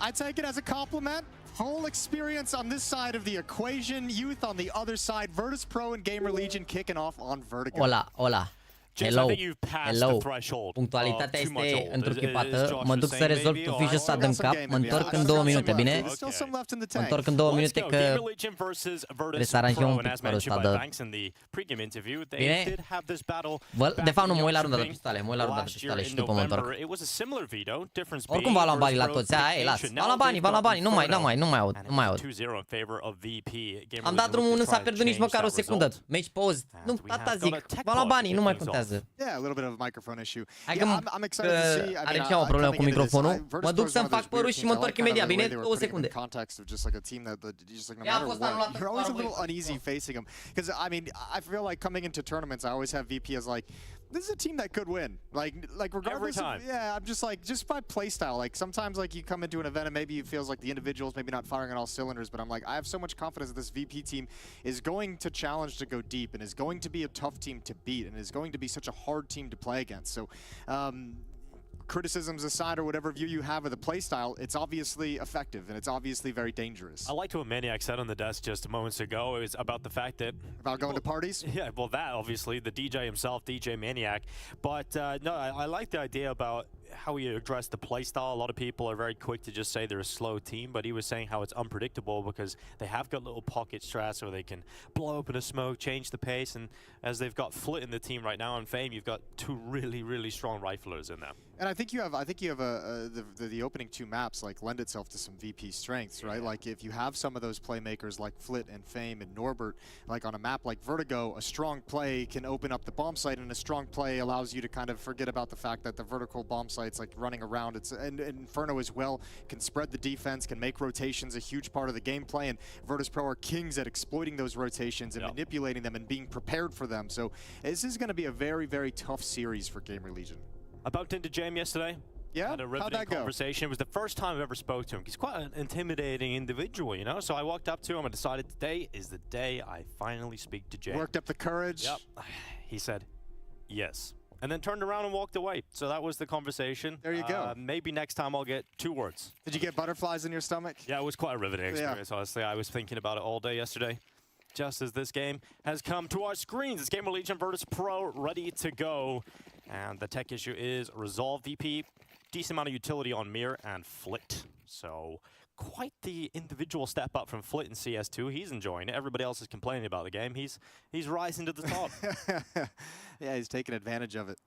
I take it as a compliment. Full experience on this side of the equation, youth on the other side. Virtus Pro and GamerLegion kicking off on Vertigo. Hola. Hello. Punctualitatea este întruchipată. Mă duc să rezolv tufișul ăsta din cap. Mă întorc în 2 minute, bine? Mă întorc în 2 minute că trebuie să aranjăm un pic părul ăsta de... Bine? De fapt nu mă uit la runda de pistoale. Mă uit la runda de pistoale și după mă întorc. Oricum v-am luat banii la toți. Hai, las. V-am luat banii. Nu mai aud. Am dat drumul, nu s-a pierdut nici măcar o secundă. Match pause. Nu, tata zic. V-am luat banii, nu mai contează. Yeah, a little bit of a microphone issue. Hai că are și o problemă cu microfonul. Mă duc să-mi fac părul și mă întorc imediat, bine? 2 secunde. You're always a little uneasy facing them. Because, I mean, I feel like coming into tournaments, I always have VP as like, this is a team that could win. Like regardless of, yeah, I'm just like, just by play style. Like sometimes like you come into an event and maybe it feels like the individuals maybe not firing on all cylinders, but I'm like, I have so much confidence that this VP team is going to challenge to go deep and is going to be a tough team to beat and is going to be such a hard team to play against. So, criticisms aside or whatever view you have of the playstyle, it's obviously effective and it's obviously very dangerous. I liked what Maniac said on the desk just moments ago. It was about the fact that... About going to parties? Yeah, well that obviously, the DJ himself, DJ Maniac. But no, I like the idea about how he addressed the playstyle. A lot of people are very quick to just say they're a slow team, but he was saying how it's unpredictable because they have got little pocket strats where they can blow open a smoke, change the pace, and as they've got Flit in the team right now on Fame, you've got 2 really strong riflers in there. And I think you have the opening 2 maps like lend itself to some VP strengths, right? Like if you have some of those playmakers like Flit and Fame and Norbert, like on a map like Vertigo, a strong play can open up the bomb site, and a strong play allows you to kind of forget about the fact that the vertical bomb site's like running around. And Inferno as well can spread the defense, can make rotations a huge part of the gameplay, and Virtus Pro are kings at exploiting those rotations and manipulating them and being prepared for them. So this is going to be a very tough series for GamerLegion. I bumped into James yesterday. Yeah? Had a riveting conversation. It was the first time I've ever spoke to him. He's quite an intimidating individual, you know? So I walked up to him and decided today is the day I finally speak to James. Worked up the courage? Yep. He said, yes. And then turned around and walked away. So that was the conversation. There you go. Maybe next time I'll get 2 words. Did you get butterflies in your stomach? Yeah, it was quite a riveting experience, honestly. I was thinking about it all day yesterday. Just as this game has come to our screens, it's GamerLegion Virtus Pro ready to go. And the tech issue is resolved. VP, decent amount of utility on Mir and Flit. So quite the individual step up from Flit in CS2. He's enjoying it. Everybody else is complaining about the game. He's rising to the top. Yeah, he's taking advantage of it.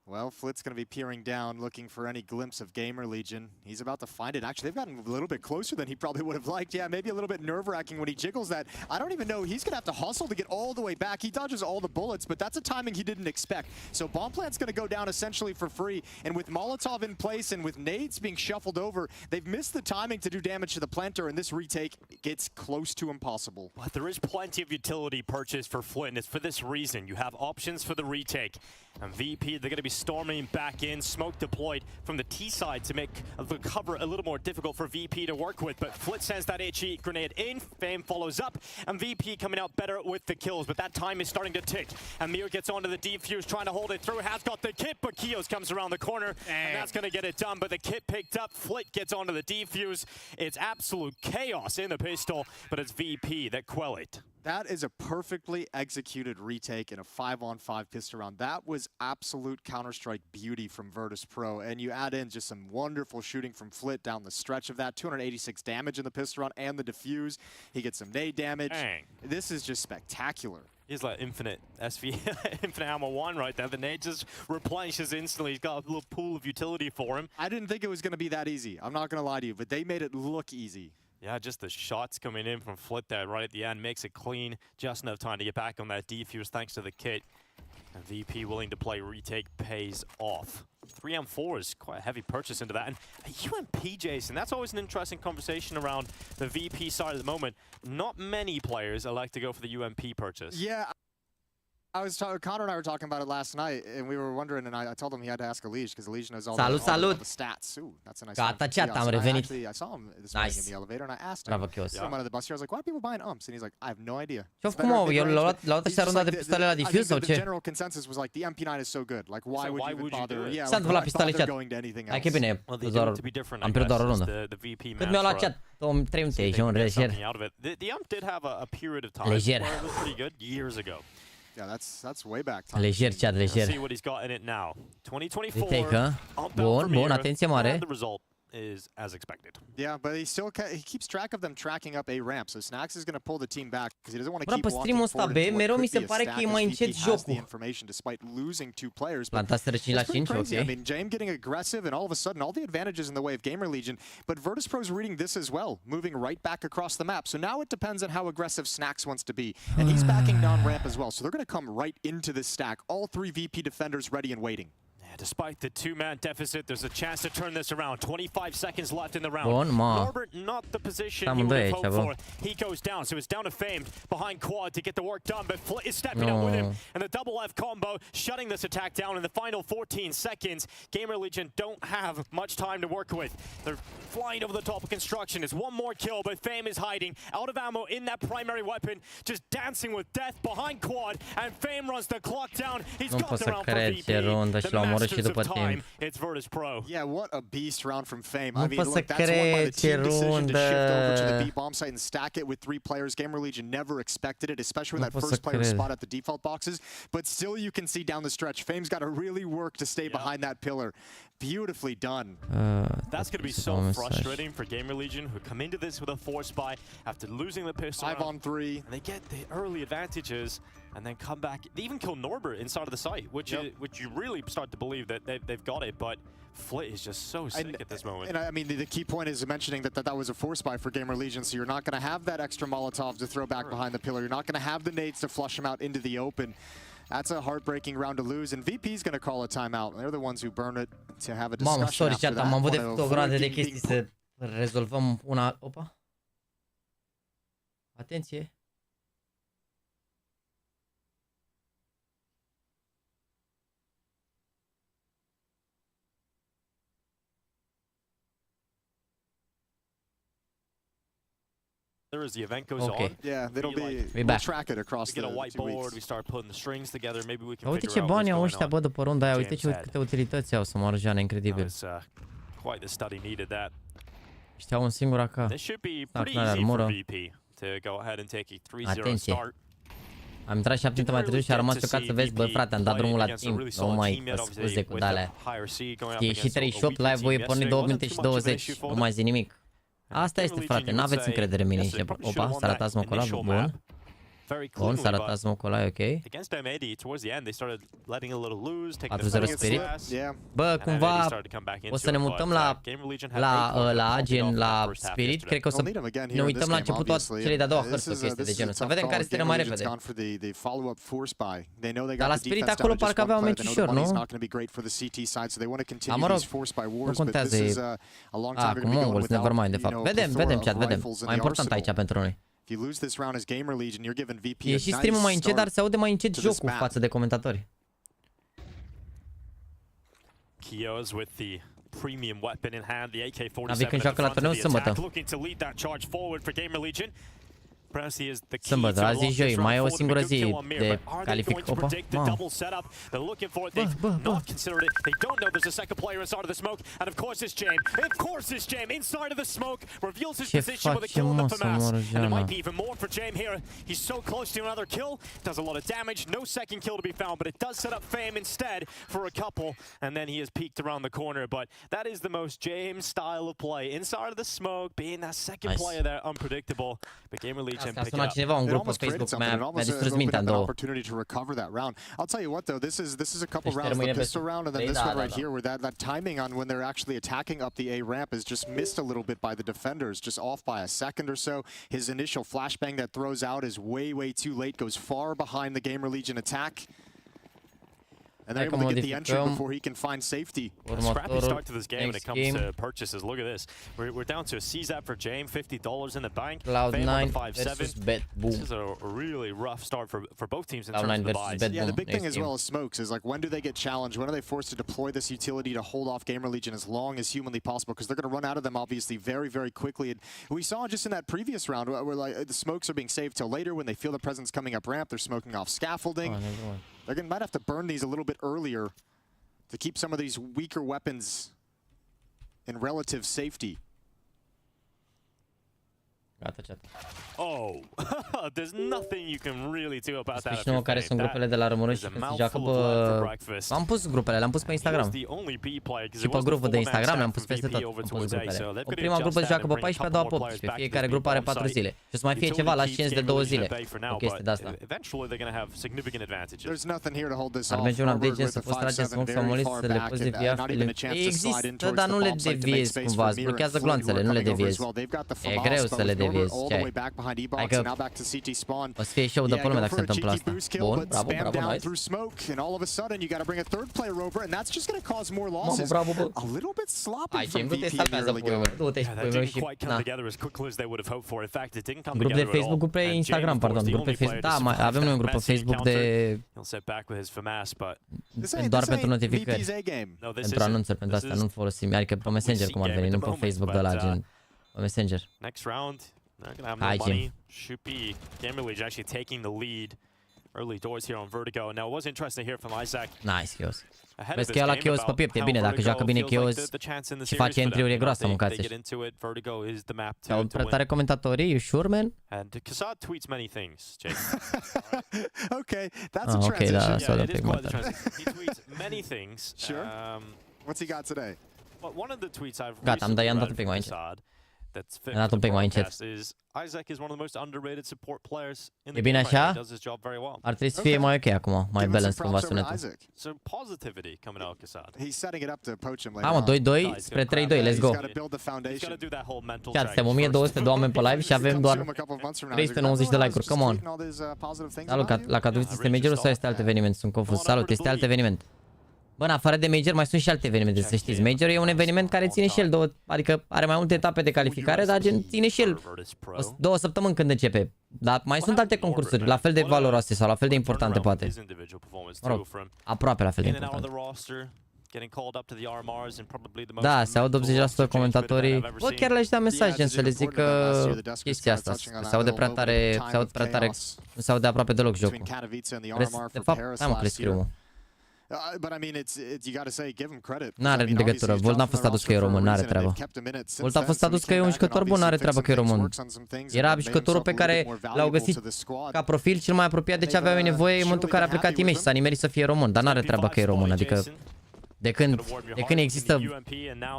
Well, Flit's going to be peering down, looking for any glimpse of GamerLegion. He's about to find it. Actually, they've gotten a little bit closer than he probably would have liked. Yeah, maybe a little bit nerve-wracking when he jiggles that. I don't even know. He's going to have to hustle to get all the way back. He dodges all the bullets, but that's a timing he didn't expect. So Bomb Plant's going to go down essentially for free. And with Molotov in place and with nades being shuffled over, they've missed the timing to do damage to the planter, and this retake gets close to impossible. But there is plenty of utility purchased for Flit, and it's for this reason. You have options for the retake. And VP, they're going to be storming back in, smoke deployed from the T side to make the cover a little more difficult for VP to work with. But Flit sends that HE grenade in, Fame follows up, and VP coming out better with the kills. But that time is starting to tick. And Mir gets onto the defuse, trying to hold it through, has got the kit, but Kios comes around the corner, and that's going to get it done. But the kit picked up, Flit gets onto the defuse. It's absolute chaos in the pistol, but it's VP that quell it. That is a perfectly executed retake in a 5-on-5 pistol round. That was absolute Counter-Strike beauty from Virtus Pro. And you add in just some wonderful shooting from Flit down the stretch of that. 286 damage in the pistol round and the defuse. He gets some nade damage. Dang. This is just spectacular. He's like infinite SV, infinite ammo 1 right there. The nade just replenishes instantly. He's got a little pool of utility for him. I didn't think it was going to be that easy. I'm not going to lie to you, but they made it look easy. Yeah, just the shots coming in from Flit there right at the end makes it clean. Just enough time to get back on that defuse thanks to the kit. And VP willing to play retake pays off. 3M4 is quite a heavy purchase into that. And UMP, Jason, that's always an interesting conversation around the VP side at the moment. Not many players elect to go for the UMP purchase. Yeah. Connor and I were talking about it last night, and we were wondering, and I told him he had to ask Elige because Elige knows all the stats. Ooh, that's a nice one. Gata, chat, am revenit. I saw him this morning in the elevator, and I asked him. From out of the bus here, I was like, "Why are people buying umps?" And he's like, "I have no idea." Cum au, eu luat așa runda de pistole la diffuz sau The ce? general consensus was like, the MP9 is so good. Like, why would you bother? Yeah, S-a întâmplat la pistole chat. Hai că bine, am pierdut doar o rundă. Cât mi-au luat chat? 3 minute, și un lejer. The ump did have a period of time Lejer. where it was pretty good years ago. Yeah, that's way back time. Lejer, chat, lejer. See what he's got in it now. 2024. Retake, bun, atenție mare. The result is as expected. Yeah, but he keeps track of them tracking up A ramp. So Snax is going to pull the team back because he doesn't want to keep walking streamul ăsta B, mereu mi se pare că e mai încet jocul. Despite losing 2 players. Plantaseră 5 la 5, ok. I mean, Jame getting aggressive and all of a sudden all the advantages in the way of GamerLegion, but VirtusPro's reading this as well, moving right back across the map. So now it depends on how aggressive Snax wants to be, and he's backing down ramp as well. So they're going to come right into this stack. All 3 VP defenders ready and waiting. Despite the 2-man deficit, there's a chance to turn this around. 25 seconds left in the round. Bun, Norbert, not the position he would have hoped for. He goes down, so it's down to Fame behind Quad to get the work done, but Flit is stepping up with him. And the double F combo, shutting this attack down in the final 14 seconds. GamerLegion don't have much time to work with. They're flying over the top of construction. It's one more kill, but Fame is hiding. Out of ammo in that primary weapon, just dancing with death behind Quad, and Fame runs the clock down. He's got the round for VP. Și după timp. Yeah, what a beast round from Fame. I mean, look, that's won by the team decision to shift over to the B bomb site and stack it with 3 players. GamerLegion never expected it, especially with that first player spot at the default boxes. But still, you can see down the stretch, Fame's got to really work to stay behind that pillar. Beautifully done. That's going to be so frustrating for GamerLegion, who come into this with a force buy after losing the pistol. 5 on 3. And they get the early advantages and then come back. They even kill Norbert inside of the site, which you really start to believe that they've got it. But Flit is just so sick at this moment. And I mean, the key point is mentioning that was a force buy for GamerLegion, so you're not going to have that extra Molotov to throw back behind the pillar. You're not going to have the nades to flush him out into the open. That's a heartbreaking round to lose, and VP's going to call a timeout. They're the ones who burn it to have a discussion. Mamă, sorry, chat, am avut de făcut o grămadă de chestii să rezolvăm una. Opa. Atenție. As the event goes on, yeah, we'll track it across the 2 weeks. We get a whiteboard, we start putting the strings together, maybe we can uite ce bani au ăștia, bă, după runda aia, uite ce câte utilități au să moară Jean, incredibil. Quite the study needed that. Ăștia au un singur AK. This should be pretty easy for VP to go ahead and take a 3-0 start. Am intrat 7 minute mai târziu și a rămas șocat să vezi, bă, frate, am dat drumul la timp, nu mai scuze cu de-alea. E și 38, live-ul e pornit 2 minute și 20, nu mai zi nimic. Asta este, frate, n-aveți încredere în mine. Opa, s-a ratat smoke-ul ăla, bun. Bun, s-a ratat smoke-ul ăla, e ok. 4-0 Spirit. Bă, cumva o să ne mutăm la gen la Spirit. Cred că o să ne uităm la începutul celei de-a doua hărți, o chestie de genul. Să vedem care se termină mai repede. Dar la Spirit acolo parcă aveau meci ușor, nu? Mă rog, nu contează. Cu Mongols, nevermind, de fapt. Vedem, chat, vedem. Mai important aici pentru noi. E și stream-ul mai încet, dar se aude mai încet jocul față de comentatori. Kios with the premium weapon in hand, the AK-47 Navi când joacă la turneu sâmbătă. Sâmbătă, azi e joi, mai e o singură zi de calific. Opa, bă. Ce face, mă, să moră Jana? He's so close to another kill, does a lot of damage, no second kill to be found, but it does set up Fame instead for a couple, and then he has peeked around the corner. But that is the most James style of play, inside of the smoke, being that second player there, unpredictable. But GamerLegion a sunat cineva un grup pe Facebook, mi-a distrus mintea în două. I'll tell you what though, this is a couple rounds, the pistol round and then this one right here, where that timing on when they're actually attacking up the A ramp is just missed a little bit by the defenders, just off by a second or so. His initial flashbang that throws out is way too late, goes far behind the GamerLegion attack. And they're able to get the entry before he can find safety. Scrappy start to this game when it comes to purchases. Look at this. We're down to a CZAP for Jame, $50 in the bank. Cloud9 versus Bet. Boom. This is a really rough start for both teams in Cloud9 terms of the buys. Bet. Yeah, the big thing as well as Smokes is like, when do they get challenged? When are they forced to deploy this utility to hold off GamerLegion as long as humanly possible? Because they're going to run out of them obviously very, very quickly. And we saw just in that previous round where like the Smokes are being saved till later when they feel the presence coming up ramp. They're smoking off scaffolding. They're might have to burn these a little bit earlier to keep some of these weaker weapons in relative safety. Oh, there's nothing you can really do about that. Știi care sunt grupele de la Rămânești și când se joacă pe... Am pus grupele, le-am pus pe Instagram. Și pe grupul de Instagram le-am pus peste tot. Am pus grupele. O prima grupă joacă pe 14, a doua pe 18. Fiecare grup are 4 zile. Și o să mai fie ceva la scienți de 2 zile. O chestie de asta. Ar merge un update gen să poți trage smoke sau moliți să le poți devia film. Există, dar nu le deviezi cumva. Îți blochează gloanțele, nu le deviezi. E greu să le deviezi. Hai că o să fie show de pe lume dacă se întâmplă asta. Bun, bravo, bravo, nice. Mamă, bravo, bă. Hai, Jim, nu te salvează, puiul meu. Du-te și puiul meu și... Na. Grup de Facebook, grup pe Instagram, pardon. Grup pe Facebook, da, avem noi un grup pe Facebook de... Doar pentru notificări. Pentru anunțuri, pentru asta nu folosim. Adică pe Messenger, cum ar veni, nu pe Facebook de la gen... Pe Messenger. Hai, Jim. Should be GamerLegion actually taking the lead early doors here on Vertigo. Now it was interesting to hear from Isaac. Nice, Chios. Vezi că ea la Chios pe piept e bine, dacă joacă bine Chios și face entry-uri e groasă, mâncați-și. Au prea tare comentatorii, you sure, man? And Kassad tweets many things, Jake. Okay, that's a transition. Da, asta e un pic mai tare. He tweets many things. Sure. What's he got today? But one of the tweets I've Gata, am dat un pic mai încet. Am dat un pic mai încet. E bine așa? Ar trebui să fie mai ok acum, mai balance cumva sunetul. Hai mă, 2-2 spre 3-2, let's go. Chiar suntem 1200 de oameni pe live și avem doar 390 de like-uri, come on. Salut, la Katowice este major-ul sau este alt eveniment? Sunt confuz. Salut, este alt eveniment. Bă, în afară de Major mai sunt și alte evenimente, să știți. Major e un eveniment care ține și el adică are mai multe etape de calificare, dar gen ține și el 2 săptămâni când începe. Dar mai sunt alte concursuri, la fel de valoroase sau la fel de importante, poate. Mă rog, aproape la fel de importante. Da, se aud 80% comentatorii. Bă, chiar le-aș da mesaj, gen, să le zic chestia asta. Se aude prea tare, nu se aude aproape deloc jocul. De fapt, hai mă că le scriu, mă. N-are legătură, Volt n-a fost adus că e român, n-are treabă. Volt a fost adus că e un jucător bun, n-are treabă că e român. Era jucătorul pe care l-au găsit ca profil cel mai apropiat de ce aveau nevoie în momentul în care a plecat Team și s-a nimerit să fie român, dar n-are treabă că e român, adică de când există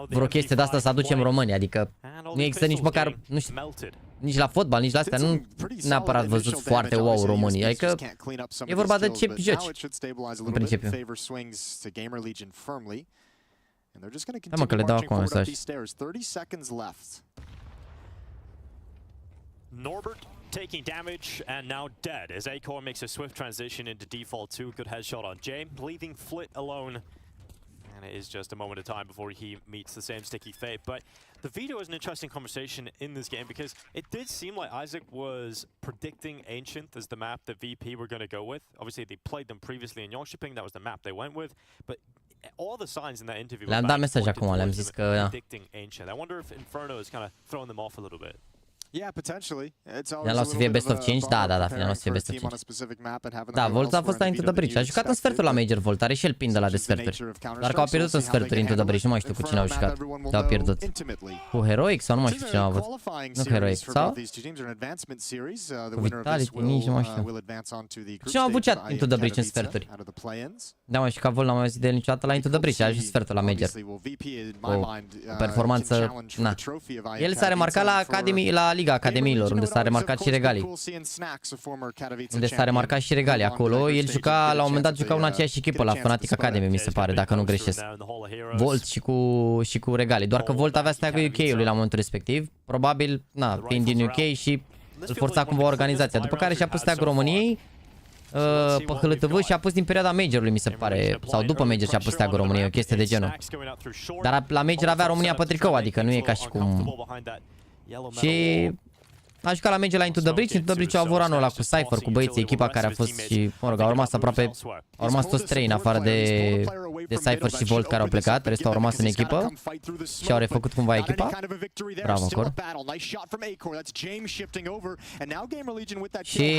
vreo chestie de asta să aducem români, adică nu există nici măcar, nu știu, nici la fotbal, nici la astea, nu neapărat văzut foarte wow românii, adică e vorba de ce joci, în principiu. Hai mă că le dau acum mesaj. Norbert taking damage and now dead as Acor makes a swift transition into default 2. Good headshot on Jame, leaving Flit alone. And it is just a moment of time before he meets the same sticky fate. But the video is an interesting conversation in this game because it did seem like Isaac was predicting Ancient as the map that VP were going to go with. Obviously, they played them previously in Yongshiping. That was the map they went with. But all the signs in that interview le-am dat mesaj acum, le-am zis că predicting Ancient. I wonder if Inferno is kind of throwing them off a little bit. Yeah, potentially. Final o să fie best of 5? Da, final o să fie best of 5. Da, Volt a fost la Into the Bridge. A jucat în sferturi la Major Volt, are și el pin de la de sferturi. Dar că au pierdut în sferturi Into the Bridge, nu mai știu cu cine au jucat. Dar au pierdut. Cu Heroic sau nu mai știu cine au avut. Nu Heroic, sau? Cu Vitality, nici nu mai știu. Cu cine au avut chat Into the Bridge în sferturi? Da, mai și ca Volt n-am mai auzit de el niciodată la Into the Bridge, a ajuns sfertul la Major. O performanță, na. El s-a remarcat la Academy, la Liga Academiilor, unde s-a remarcat și Regalii. Unde s-a remarcat și Regalii acolo. El juca, la un moment dat juca în aceeași echipă la Fnatic Academy, mi se pare, dacă nu greșesc. Volt și cu Regalii. Doar că Volt avea steagul UK-ului la momentul respectiv. Probabil, na, fiind din UK și îl forța cumva organizația. După care și-a pus steagul României pe HLTV și a pus din perioada Major-ului, mi se pare, sau după Major și-a pus tag-ul României, o chestie de genul. Dar la Major avea România pe tricou, adică nu e ca și cum... Și a jucat la Major la Into the Breach. Into the Breach a avut anul ăla cu Cypher, cu băieții, echipa care a fost și, mă rog, au rămas aproape, au rămas toți trei în afară de Cypher și Volt care au plecat, restul au rămas în echipă și au refăcut cumva echipa. Bravo, Cor. Și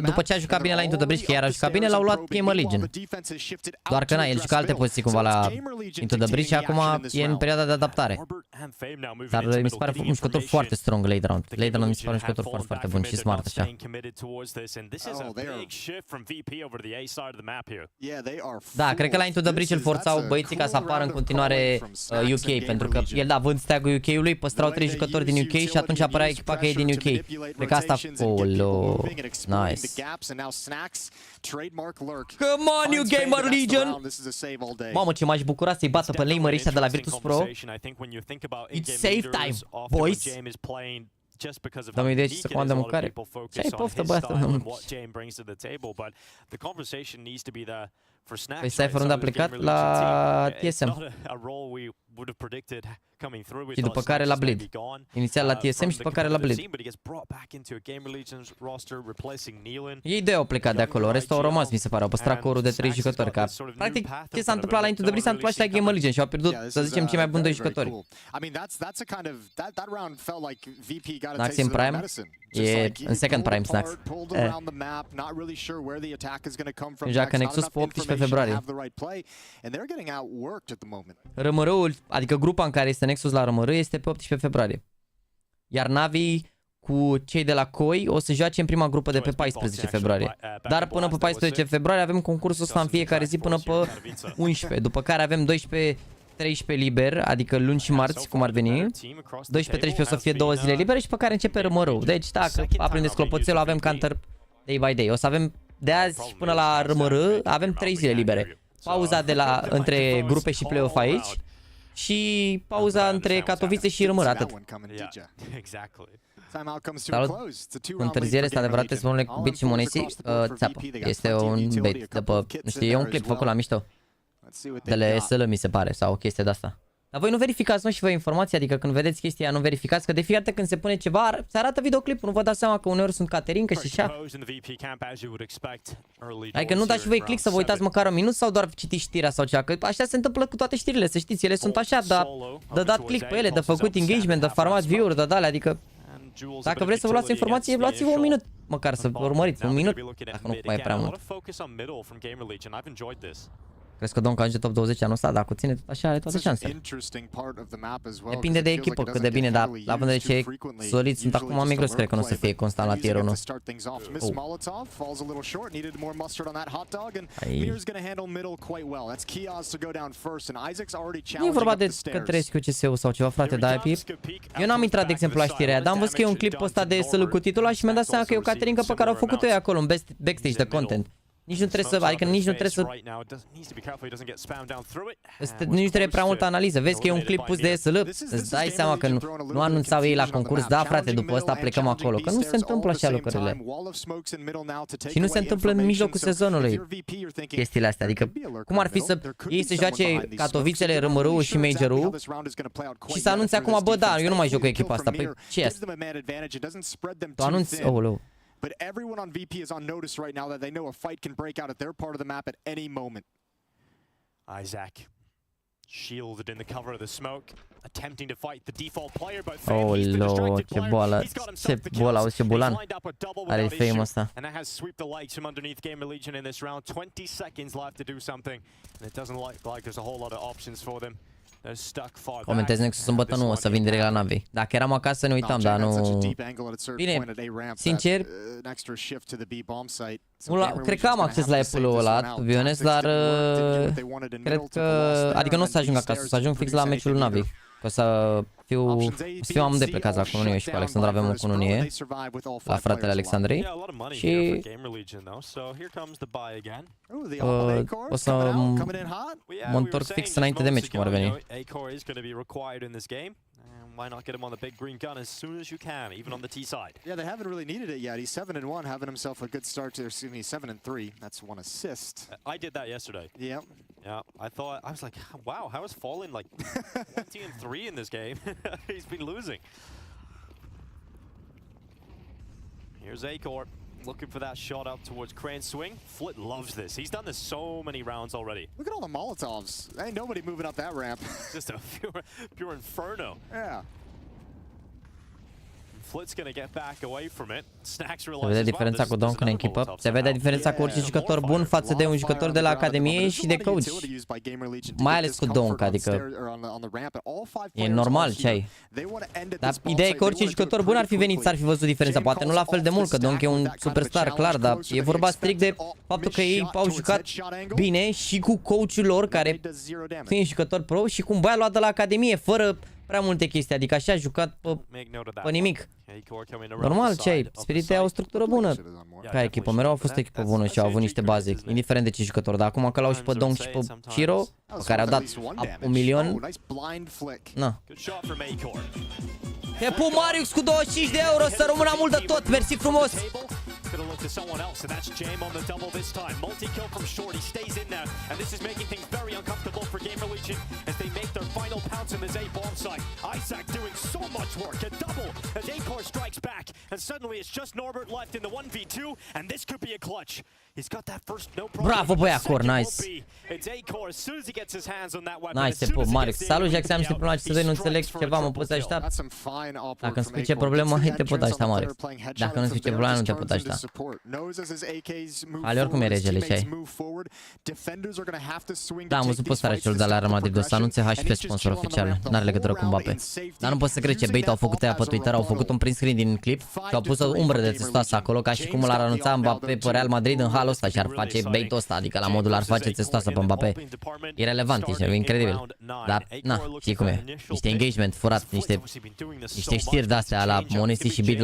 după ce a jucat bine la Into the Breach, că iar a jucat bine, l-au luat GamerLegion. Doar că el juca alte poziții cumva la Into the Breach și acum e în perioada de adaptare. Dar mi se pare un jucător foarte strong late round. Late round mi se pare un jucător foarte, foarte bun și smart așa. Da, cred că la Into the Breach îl forțau băieții ca să apară în continuare UK, pentru că el da, vând stag-ul UK-ului, păstrau 3 jucători din UK și atunci apărea echipa că e din UK. Cred că asta... Oh, nice. Come on, you GamerLegion! Mamă, ce m-aș bucura să-i bată pe lamerii ăștia de la Virtus Pro. It's save time, boys! Dă-mi idee ce să comandă mâncare. Ce ai poftă, băiatul? Păi Cypher unde a plecat? La TSM. Și după care la Bleed. Inițial la TSM și după care la Bleed. Ei doi au plecat de acolo, restul au rămas, mi se pare, au păstrat corul de 3 jucători. Ca, practic, ce s-a întâmplat la Into the Breach s-a întâmplat și la GamerLegion și au pierdut, să zicem, cei mai buni 2 jucători. Snax în Prime? E în second Prime, Snax. Joacă Nexus pe 18 februarie. RMR-ul, adică grupa în care este Nexus la RMR este pe 18 februarie. Iar Navi cu cei de la COI o să joace în prima grupă de pe 14 februarie. Dar până pe 14 februarie avem concursul ăsta în fiecare zi până pe 11. După care avem 12-13 liber, adică luni și marți, cum ar veni. 12-13 o să fie 2 zile libere și pe care începe RMR-ul. Deci dacă aprindeți clopoțelul, avem counter day by day. O să avem de azi și până la RMR, avem 3 zile libere. Pauza de la între grupe și play-off aici. Și pauza între Katowice și RMR, atât. Salut! Întârziere este adevărat, spune cu bit și monesi, țeapă. Este un bait, după, nu știu, e un clip făcut la mișto. De la SL mi se pare, sau o chestie de asta. Dar voi nu verificați, nu, și voi informații, adică când vedeți chestia nu verificați, că de fiecare dată când se pune ceva, se arată videoclipul, nu vă dați seama că uneori sunt caterincă și așa. Adică nu dați și voi click să vă uitați măcar un minut sau doar citiți știrea sau ceva, că așa se întâmplă cu toate știrile, să știți, ele sunt așa, de dat click pe ele, de făcut engagement, de farmat view-uri, de dale, adică dacă vreți să vă luați informații, luați-vă un minut, măcar să vă urmăriți, un minut, dacă nu mai e prea mult. Crezi că Donk ajunge top 20 anul ăsta? Dacă o ține tot așa, are toate șansele. Depinde de echipă cât de bine, dar la vândere ce soliți sunt acum, mai greu să cred că nu o să fie constant la tier 1. Nu e vorba de că treci cu CS-ul sau ceva, frate, dar eu n-am intrat, de exemplu, la știrea aia, dar am văzut că e un clip ăsta de SL cu titula și mi-am dat seama că e o caterincă pe care au făcut-o ei acolo, în backstage de content. Nici nu trebuie să, adică nici nu trebuie să... Nici nu trebuie prea multă analiză. Vezi că e un clip pus de SL, îți dai seama că nu anunțau ei la concurs, da frate, după ăsta plecăm acolo. Că nu se întâmplă așa lucrurile. Și nu se întâmplă în mijlocul sezonului chestiile astea. Adică cum ar fi să ei să joace Katowicele, RMR-ul și Major-ul și să anunțe acum, bă, da, eu nu mai joc cu echipa asta. Păi ce e asta? Tu anunți, oh, but everyone on VP is on notice right now that they know a fight can break out at their part of the map at any moment. Isaac shielded in the cover of the smoke, attempting to fight the default player, but oh, ce boală, ce boală, auzi ce bulan are fame ăsta. And that has swept the lights from underneath GamerLegion in this round. 20 seconds left to do something, and it doesn't look like there's a whole lot of options for them. Comentez Nexus sâmbătă, nu o să vin direct la Navi. Dacă eram acasă ne uitam, dar nu... Bine, sincer, cred că am acces la Apple-ul ăla, to be honest, dar cred că... Adică nu o să ajung acasă, o să ajung fix la meciul Navi. Că o să fiu amândoi plecați la cununie și cu Alexandru avem o cununie la fratele Alexandrei și o să mă întorc fix înainte de meci, cum ar veni. Why not get him on the big green gun as soon as you can, even on the T side? Yeah, they haven't really needed it yet. He's 7-1, having himself a good start to, excuse me, 7-3. That's 1 assist. I did that yesterday. Yep. Yeah, I was like, wow, how is Fallen like 20-3 in this game? He's been losing. Here's Acor. Looking for that shot up towards Crane swing. Flit loves this. He's done this so many rounds already. Look at all the Molotovs. Ain't nobody moving up that ramp. Just a pure inferno. Yeah. Flit's gonna get back away from it. Snacks Se vede diferența cu Donk în echipă. Se vede diferența cu orice jucător bun față de un jucător de la Academie și de coach. Mai ales cu Donk, adică e normal ce ai. Dar ideea e că orice jucător bun ar fi venit, s-ar fi văzut diferența. Poate nu la fel de mult, că Donk e un superstar, clar, dar e vorba strict de faptul că ei au jucat bine și cu coachul lor, care e jucător pro, și cu un băiat luat de la Academie, fără prea multe chestii, adică așa a jucat pe nimic. Normal, ce ai? Spirit au o structură bună ca echipă, mereu au fost o echipă bună și au avut niște baze, indiferent de ce jucători, dar acum că l-au și pe Donk și pe Chiro, pe care au dat 1 milion, na. E pu Marius cu 25 de euro, să rămână mult de tot, mersi frumos! Gonna look to someone else, and that's Jame on the double this time. Multi-kill from short, he stays in there, and this is making things very uncomfortable for GamerLegion as they make their final pounce in this A-bomb site. Isaac doing so much work, a double as Acor strikes back, and suddenly it's just Norbert left in the 1v2, and this could be a clutch. He's got that first, no problem. Bravo, băi, Acor, nice. It's Acor as soon as he gets his hands on that weapon. Nice, pe Marix. Salut, Jax, am simplu la ce nu înțeleg ceva, mă poți aștepta. Dacă îmi spui ce problemă ai, te pot aștepta, Marix. Dacă nu spui ce problemă, nu te pot aștepta. Ale, oricum e regele ce ai. Da, am văzut postarea celor de la Real Madrid, o să anunțe HP sponsor oficial. N-are legătură cu Mbappé. Dar nu pot să cred ce bait au făcut aia pe Twitter, au făcut un print screen din clip și au pus o umbră de testoasă acolo, ca și cum l-ar anunța Mbappé pe Real Madrid în halul ăsta și ar face bait-ul ăsta, adică la modul ar face testoasă pe Mbappé. E relevant, e incredibil. Dar, na, știi cum e, niște engagement furat, niște știri de-astea la Monesi și Big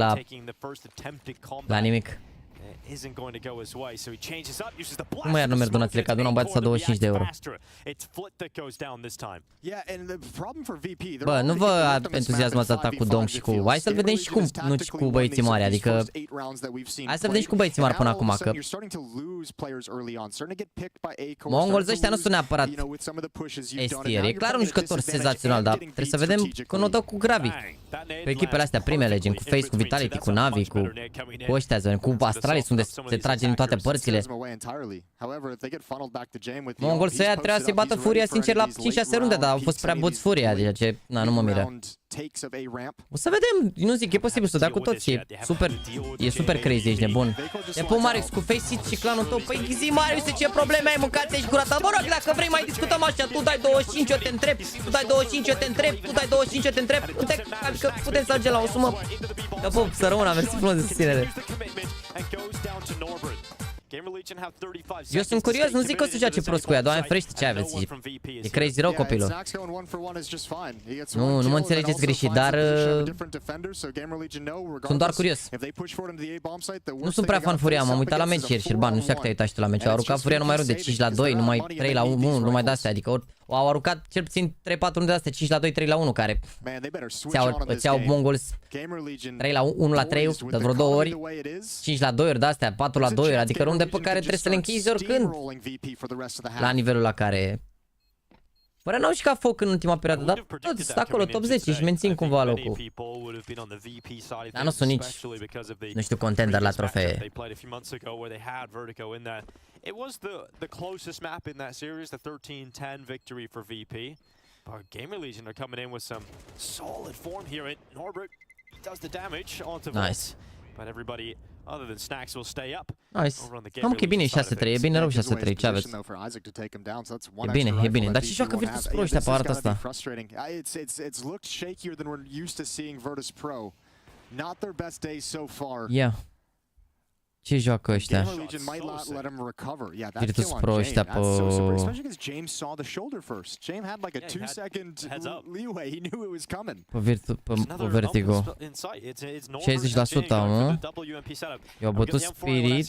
la nimic. Nu mai ar numeri donațiile, că adună un băiat să 25 de euro. Bă, nu vă entuziasmați atât cu Donk și cu... Hai să-l vedem și cum, nu și cu băieții mari, adică... Hai să vedem și cu băieții mari până acum, că... Mongols ăștia nu sunt neapărat estieri. E clar un jucător senzațional, dar trebuie să vedem când o dă cu Gravi. Cu echipele astea, primele, gen cu Face, cu Vitality, cu Navi, cu ăștia, cu Astralis, unde se trage din toate părțile. Mongol să ia, trebuia să-i bată Furia, sincer, la 5-6 runde, dar au fost prea boți Furia, ceea ce, na, nu mă miră. O să vedem, nu zic, e posibil să dea cu toți, e super crazy, ești nebun. E pe Marius cu Face și clanul tău, păi zi Marius, ce probleme ai, mâncați-și gura ta, mă rog, dacă vrei mai discutăm așa, tu dai 25, eu te întreb, tu dai 25, eu te întreb, tu dai 25, eu te întreb, adică putem să ajungem la o sumă. Că pup, să rămână, mersi frumos de susținere. Eu sunt curios, nu zic că o să joace prost cu ea, doamne ferește, ce aveți? E crazy rău copilul. Nu mă înțelegeți greșit, dar sunt doar curios. Nu sunt prea fan Furia, m-am uitat la meci ieri, Șerban, nu știu dacă te-ai uitat și tu la meci. Au aruncat Furia numai runde 5-2, numai 3-1, numai de-astea, adică au aruncat cel puțin 3-4 runde de astea, 5-2, 3-1, care îți iau Mongols 3-1-3, de vreo 2 ori, 5-2 ori de astea, 4-2 ori, adică runde pe care trebuie să le închizi oricând la nivelul la care... Fără n-au și ca foc în ultima perioadă, dar toți acolo, top 10 și mențin cumva locul. Dar nu sunt nici, nu știu, contender la trofee. It was the closest map in that series, the 13-10 victory for VP. But GamerLegion are coming in with some solid form here. Norbert does the damage onto Nice. But everybody other than Snacks will stay up. Nice. Am că e bine 6-3, e bine rău 6-3, ce aveți? E bine, dar ce joacă Virtus Pro ăștia pe arata asta? Ia. Ce joacă ăștia? Virtus Pro ăștia pe... Pe Vertigo. 60%, mă? I-au bătut Spirit.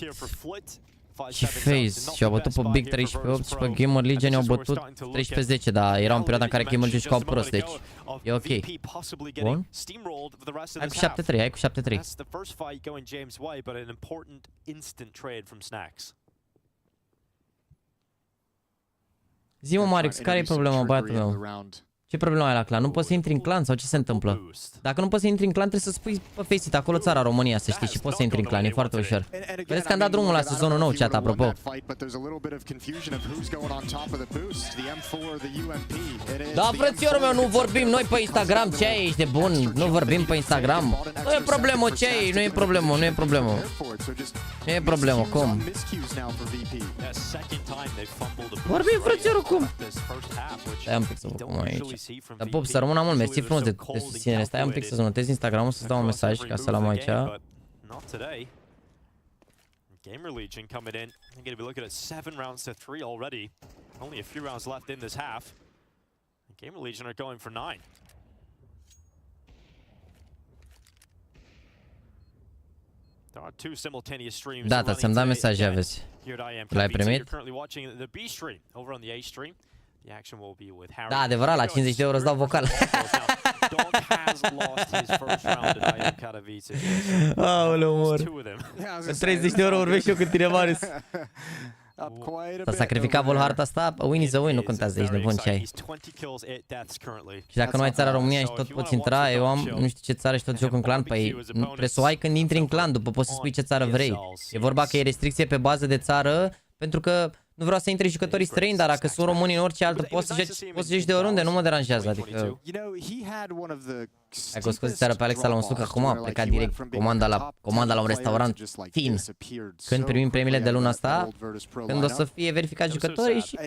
Și Face și-au bătut pe Big 13-8 și pe GamerLegion i-au bătut 13-10, dar era în perioada în care GamerLegion jucau prost, deci e ok. Bun. Hai cu 7-3, hai cu 7-3. Zi-mă, Marix, care e problema, băiatul meu? Ce problemă ai la clan? Nu poți să intri în clan sau ce se întâmplă? Dacă nu poți să intri în clan, trebuie să spui pe Faceit acolo țara România, să știi, și poți să intri în clan, e foarte ușor. Vedeți că am dat drumul la sezonul nou, chat, apropo. Da, frățiorul meu, nu vorbim noi pe Instagram, ce ai, ești de bun? Nu vorbim pe Instagram. Nu e problemă, ce ai, nu e problemă, nu e problemă. Nu e problemă, cum? Vorbim, frățiorul, cum? Stai un pic să vă cum aici. Dar Bob, să rămână mult, mersi frumos de susținere. Stai un pic să-ți notezi Instagram-ul, să-ți dau un mesaj ca să-l am aici. GamerLegion coming in. They're going to be looking at 7 rounds to 3 already. Only a few rounds left in this half. GamerLegion are going for 9. There are 2 simultaneous streams. Da, ți-am dat mesaje, aveți. L-ai primit? Da, adevărat, la 50 de euro îți dau vocal. Aoleu, mor. 30 de euro urmezi și eu cu tine, Marius. S-a sacrificat Volharta asta, win is a win, nu contează, ești nebun ce ai. Și dacă nu ai țara România și tot poți intra, eu am nu știu ce țară și tot joc în clan, păi trebuie să o ai când intri în clan, după poți să spui ce țară vrei. E vorba că e restricție pe bază de țară, pentru că nu vreau să intre jucătorii străini, dar dacă sunt români în orice altă, poți să joci de oriunde, nu mă deranjează, adică... Hai că o scozi seara pe Alexa la un suc, acum a plecat direct comanda la un restaurant fin. Când primim premiile de luna asta, când o să fie verificat jucătorii și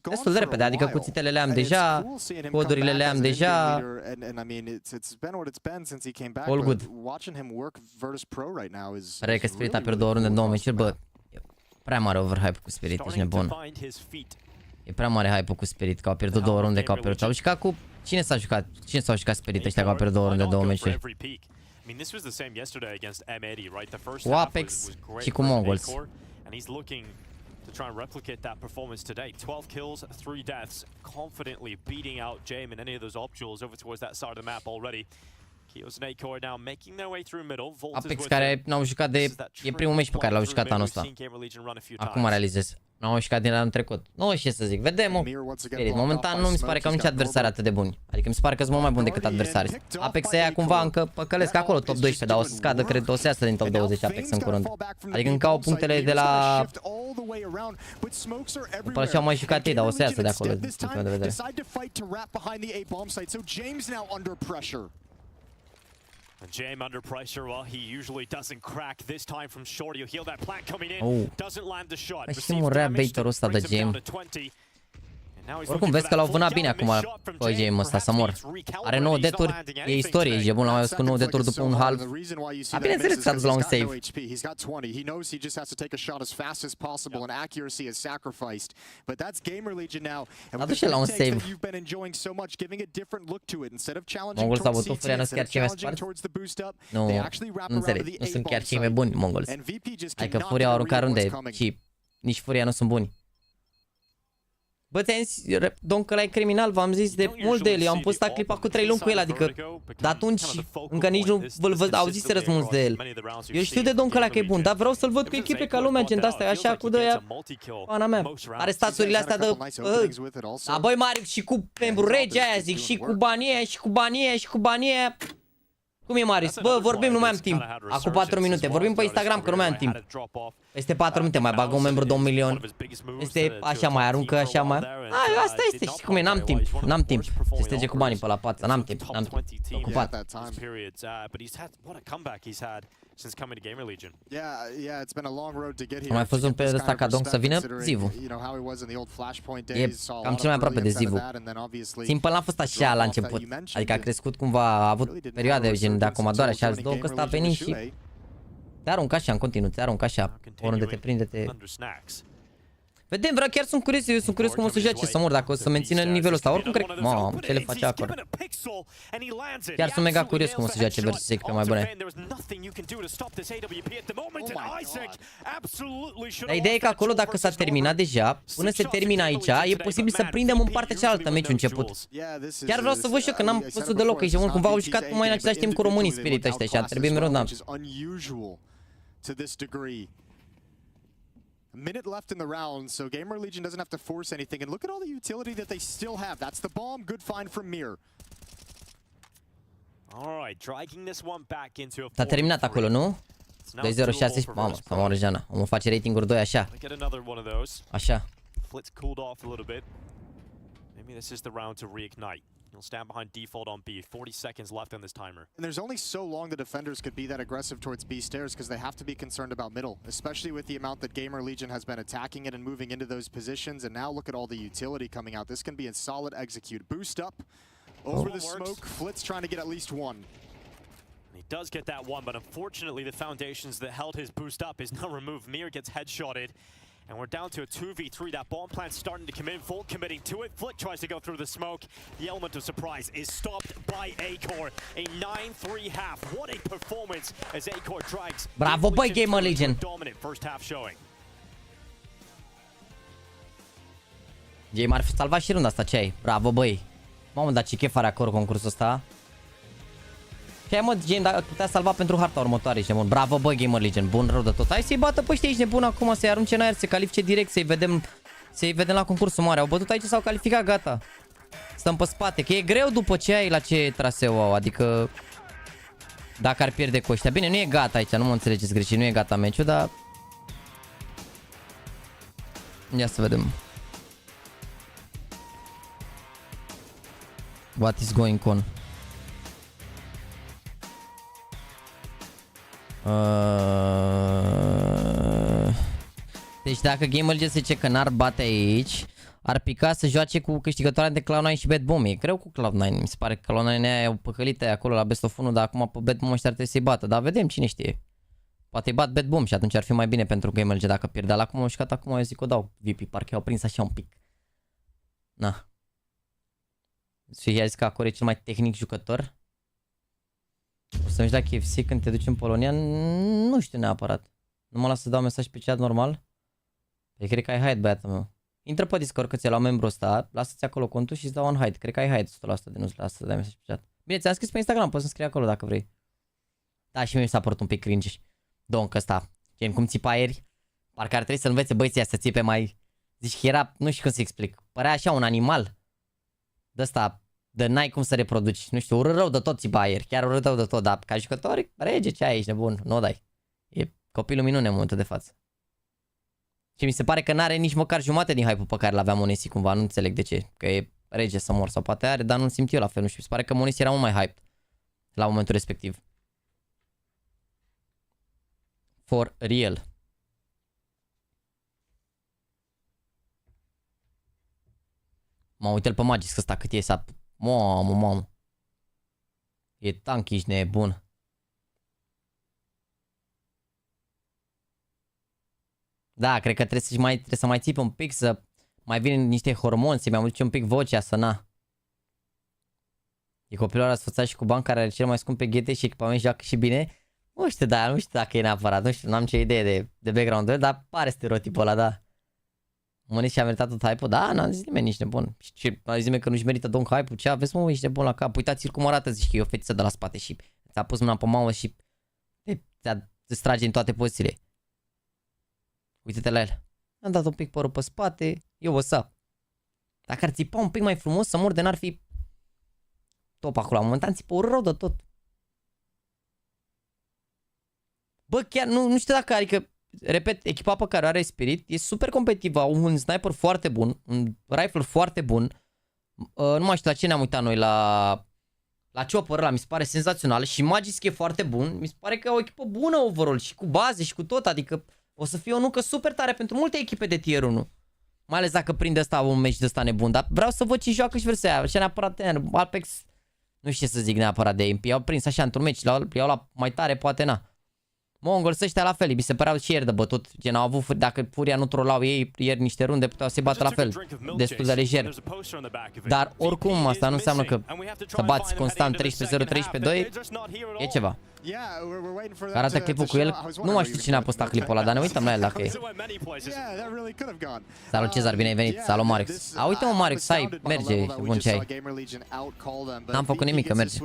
destul de repede, adică cuțitele le am deja, codurile le am deja, all good. Pare că Spirit a pierdut 2 runde în 2 meciuri, bă. Prea mare overhype cu Spirit, ești nebun. E prea mare hype cu Spirit, că au pierdut 2 runde, că au pierdut. Au jucat cu... Cine s-a jucat? Cine s-au jucat Spirit ăștia că au pierdut 2 runde, 2 meciuri? Cu Apex și cu Mongols. To try and replicate that performance today. 12 kills, 3 deaths, confidently beating out Jame in any of those optionals over towards that side of the map already. Apex care n-au jucat de... E primul meci pe care l-au jucat anul ăsta. Acum realizez. N-au jucat din anul trecut. Nu știu ce să zic. Vedem, mă. Spirit. Momentan nu mi se pare că am nici adversari atât de buni. Adică mi se pare că sunt mult mai buni decât adversari. Apex e cumva încă păcălesc acolo, top 12, dar o să scadă, cred, o să iasă din top 20 Apex în curând. Adică încă au punctele de la... După ce au mai jucat ei, dar o să iasă de acolo, din punctul meu de vedere. Jame under pressure, well, he usually doesn't crack. This time from short, you heal that plant coming in, doesn't land the shot. Receives damage, brings him down to 20. Oricum vezi că l-au vânat bine acum pe Jame ăsta, să mor. Are 9 deturi, e istorie, e bun, l-am mai văzut cu 9 deturi după un half. A, bineînțeles că s-a dus la un save. A dus și la un save. Mongols s-au bătut, Furia nu sunt chiar cei mai spart? Nu, nu înțeleg, nu sunt chiar cei mai buni Mongols. Adică Furia au aruncat runde și nici Furia nu sunt buni. Bă, ți-am zis, domn, că ăla e criminal, v-am zis de mult de el, eu am postat clipa cu 3 luni cu el, adică de atunci încă nici nu vă auziserăți mulți de el. Eu știu de domn că ăla că e bun, dar vreau să-l văd cu echipe ca lumea, gen de-astea, așa cu de-aia, pana mea. Are staturile astea de... Da, băi, Maric, și cu membru rege aia, zic, și cu banii aia, și cu banii aia, și cu banii aia. Cum e, Marius? Bă, vorbim, nu mai am timp. Acum 4 minute. Vorbim pe Instagram, că nu mai am timp. Peste 4 minute mai bagă un membru 2 milioni. Este așa, mai aruncă, așa mai... A, asta este. Știi cum e? N-am timp. N-am timp. Se strige cu banii pe la pață. N-am timp. N-am timp. Ocupat. Am mai fost un perioadă ăsta ca Donk să vină Zivu. E cam cel mai aproape de Zivu. Simple n-a fost așa la început. Adică a crescut cumva, a avut perioade gen de acomodoare și alți două, că ăsta a venit și te aruncă așa în continuu, te aruncă așa. Oriunde te prinde, te... Vedem, vreau, chiar sunt curios, eu sunt curios cum o să joace să mor, dacă o să mențină nivelul ăsta. Oricum cred, mamă, ce le face acolo. Chiar sunt mega curios cum o să joace versus echipe mai bune. Dar ideea e că acolo, dacă s-a terminat deja, până se termină aici, e posibil să prindem în partea cealaltă meciul început. Chiar vreau să văd și eu, că n-am văzut deloc aici, cumva au jucat numai în același timp cu românii Spirit ăștia și ar trebui mereu, da. A minute left in the round, so GamerLegion doesn't have to force anything. And look at all the utility that they still have. That's the bomb. Good find from Mir. All right, dragging this one back into a. S-a terminat acolo, nu? 2-0-6, mamă, să mă Jana. Omul face ratinguri 2 așa. Așa. Flit's cooled off a little bit. Maybe this is the round to reignite. He'll stand behind default on B. 40 seconds left on this timer. And there's only so long the defenders could be that aggressive towards B stairs because they have to be concerned about middle, especially with the amount that GamerLegion has been attacking it and moving into those positions. And now look at all the utility coming out. This can be a solid execute. Boost up over the smoke. Flit's trying to get at least one. He does get that one, but unfortunately the foundations that held his boost up is now removed. Mir gets headshotted. And we're down to a 2v3. That bomb plant's starting to come in. Full committing to it. Flit tries to go through the smoke. The element of surprise is stopped by Acore. A 9-3 half. What a performance as Acore drags. Bravo, boy, GamerLegion. Dominant first half showing. Game ar fi salvat și runda asta, ce ai? Bravo, băi. Mamă, dar ce chef are acolo concursul ăsta. Ce ai, mă, Game, dacă putea salva pentru harta următoare, ești nebun. Bravo, băi, GamerLegion, bun rău de tot. Hai să-i bată pe ăștia, ești nebun acum, să-i arunce în aer, să-i califice direct, să-i vedem la concursul mare. Au bătut aici, s-au calificat, gata. Stăm pe spate, că e greu după ce ai la ce traseu au, adică dacă ar pierde cu ăștia. Bine, nu e gata aici, nu mă înțelegeți greșit, nu e gata meciul, dar ia să vedem. What is going on? Deci dacă GamerLegion se zice că n-ar bate aici, ar pica să joace cu câștigătoarea de Cloud9 și Bad Boom. E greu cu Cloud9, mi se pare că Cloud9 au păcălite acolo la Best of 1, dar acum pe Bad Boom ăștia ar trebui să-i bată. Dar vedem, cine știe. Poate îi bat Bad Boom și atunci ar fi mai bine pentru GamerLegion dacă pierde. La cum au jucat acum, eu zic o dau VP, parcă i-au prins așa un pic. Na. Și i-a zis că acolo e cel mai tehnic jucător. O să mergi la KFC când te duci în Polonia? Nu știu neapărat. Nu mă las să dau mesaj pe chat normal? Păi cred că ai hide, băiatul meu. Intră pe Discord că ți-a luat membru ăsta, lasă-ți acolo contul și îți dau un hide. Cred că ai hide 100% de nu-ți lasă să dai mesaj pe chat. Bine, ți-am scris pe Instagram, poți să-mi scrii acolo dacă vrei. Da, și mie mi s-a părut un pic cringe. Donk ăsta, gen cum țipa ieri. Parcă ar trebui să învețe băieții să țipe mai... Zici că era, nu știu cum să explic. Părea așa un animal. De ăsta, de n-ai cum să reproduci. Nu știu, urât rău de tot țipa ieri. Chiar urât rău de tot, dar ca jucător, rege ce ai aici, nebun. Nu o dai. E copilul minune în momentul de față. Și mi se pare că n-are nici măcar jumate din hype-ul pe care l-avea Monesi cumva, nu înțeleg de ce, că e rege să mor sau poate are, dar nu simt eu la fel, nu știu, mi se pare că Monesi era mult mai hyped la momentul respectiv. For real. Mă uite-l pe Magis ăsta cât e să... Mamă. E tanky și nebun. Da, cred că trebuie să mai țipi un pic, să mai vin niște hormoni, să-mi amudice un pic vocea, să na. E copilul ăla sfățat și cu bani care are cel mai scump pe GT și echipament joacă și bine. Nu știu dacă e neapărat, nu știu, n-am ce idee de background-ul, dar pare stereotipul ăla, da. Monesi și-a meritat tot hype-ul, da, n-a zis nimeni, nici nebun. Și a zis nimeni că nu-și merită Don hype-ul, ce aveți mă, ești nebun la cap. Uitați-l cum arată, zici că e o fetiță de la spate și ți-a pus mâna pe mamă și îți trage în toate pozițiile. Uite-te la el. Am dat un pic părul pe spate. Eu o să. Dacă ar țipa un pic mai frumos să mor de n-ar fi top acolo. Momentan țipă rău de tot. Bă, chiar nu știu dacă, adică, repet, echipa pe care o are Spirit e super competitivă. Au un sniper foarte bun, un rifle foarte bun. Nu mai știu la ce ne-am uitat noi, la chopper ăla, mi se pare senzațional. Și Magisk e foarte bun. Mi se pare că e o echipă bună overall și cu baze și cu tot, adică o să fie o nucă super tare pentru multe echipe de tier 1. Mai ales dacă prinde ăsta un meci de ăsta nebun. Dar vreau să văd ce joacă și versus aia. Și neapărat Alpex, nu știu ce să zic neapărat de ei. I-au prins așa într-un meci, i-au la mai tare, poate na. Mongol ăștia la fel, mi se păreau și ieri de bătut, gen au avut, dacă Furia nu trolau ei ieri niște runde, puteau să-i bată la fel, destul de lejer. Dar oricum asta nu înseamnă că să bați constant 13-0, 13-2, e ceva. Arată clipul cu el, nu mai știu cine a postat clipul ăla, dar ne uităm la el dacă e. Salut Cezar, bine ai venit, salut Marix. A, uite mă Marix, hai, merge, bun ce ai. N-am făcut nimic, că merge.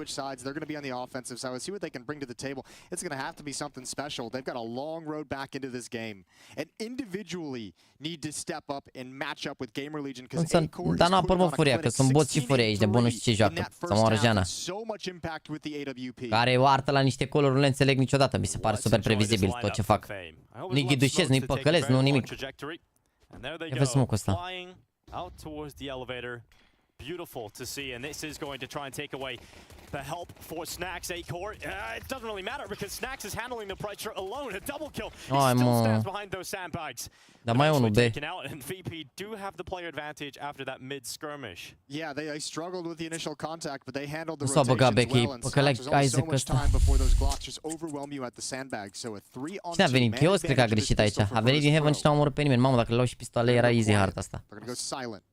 They've got a long road back into this game, and individually need to step up and match up with GamerLegion because A-Core dar nu apăr mă Furia, că sunt boți și Furia aici, de bun nu știu ce joacă, să moară Jana. Care e o artă la niște colori, nu le înțeleg niciodată, mi se pare super previzibil tot ce fac. Nu-i ghidușesc, nu-i păcălesc, nu nimic. Ia vezi smoke-ul ăsta. Beautiful to see, and this is going to try and take away the help for Snax. A-Core, it doesn't really matter because Snax is handling the pressure alone. A double kill. He still stands behind those sandbags. Dar mai e unul B. And VP do have the player advantage after that mid skirmish. Yeah, they struggled with the initial contact, but they handled the s-a băgat rotations well. Becky, păcăleac Isaac ăsta. Cine a venit? Chaos cred că a greșit aici. A venit din Heaven și n-a omorât pe nimeni. Mamă, dacă le luau și pistoale, era easy harta asta.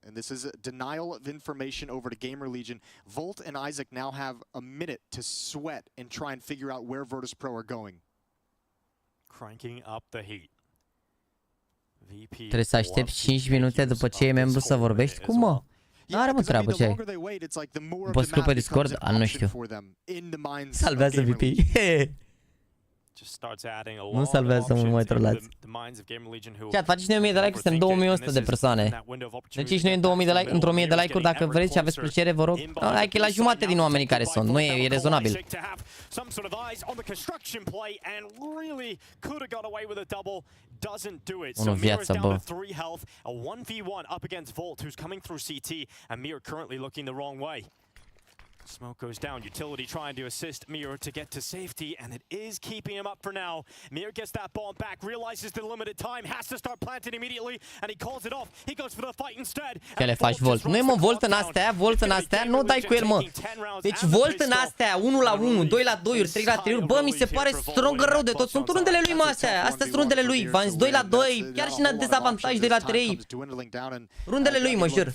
And this is denial of information over to GamerLegion. Volt and Isaac now have a minute to sweat and try and figure out where Virtus.pro are going. Cranking up the heat. Trebuie să aștepți 5 minute după ce e membru să vorbești? Cum mă? N-are mă treabă ce ai. Poți scriu pe Discord? Nu știu. Salvează VP. Nu salvează, mă mai trolați. Chat, faceți noi 1000 de like-uri, suntem 2100 de persoane. Deci și noi în 2000 de like, într-o 1000 de like-uri, dacă vreți și aveți plăcere, vă rog. Hai că e la jumate din oamenii care sunt, nu e rezonabil. Unul viață, bă. Smoke goes down. Utility trying to assist Mir to get to safety, and it is keeping him up for now. Mir gets that bomb back, realizes the limited time, has to start planting immediately, and he calls it off. He goes for the fight instead. Ce le faci, Volt? Nu e mă Volt în astea, Volt în astea, nu dai cu el, mă. Deci Volt în astea, 1 la 1, 2 la 2-uri, 3 la 3-uri, bă, mi se pare stronger rău de tot. Sunt rundele lui, mă, astea. Astea sunt rundele lui. V-am zis 2 la 2, chiar și în dezavantaj 2 la 3. Rundele lui, mă jur.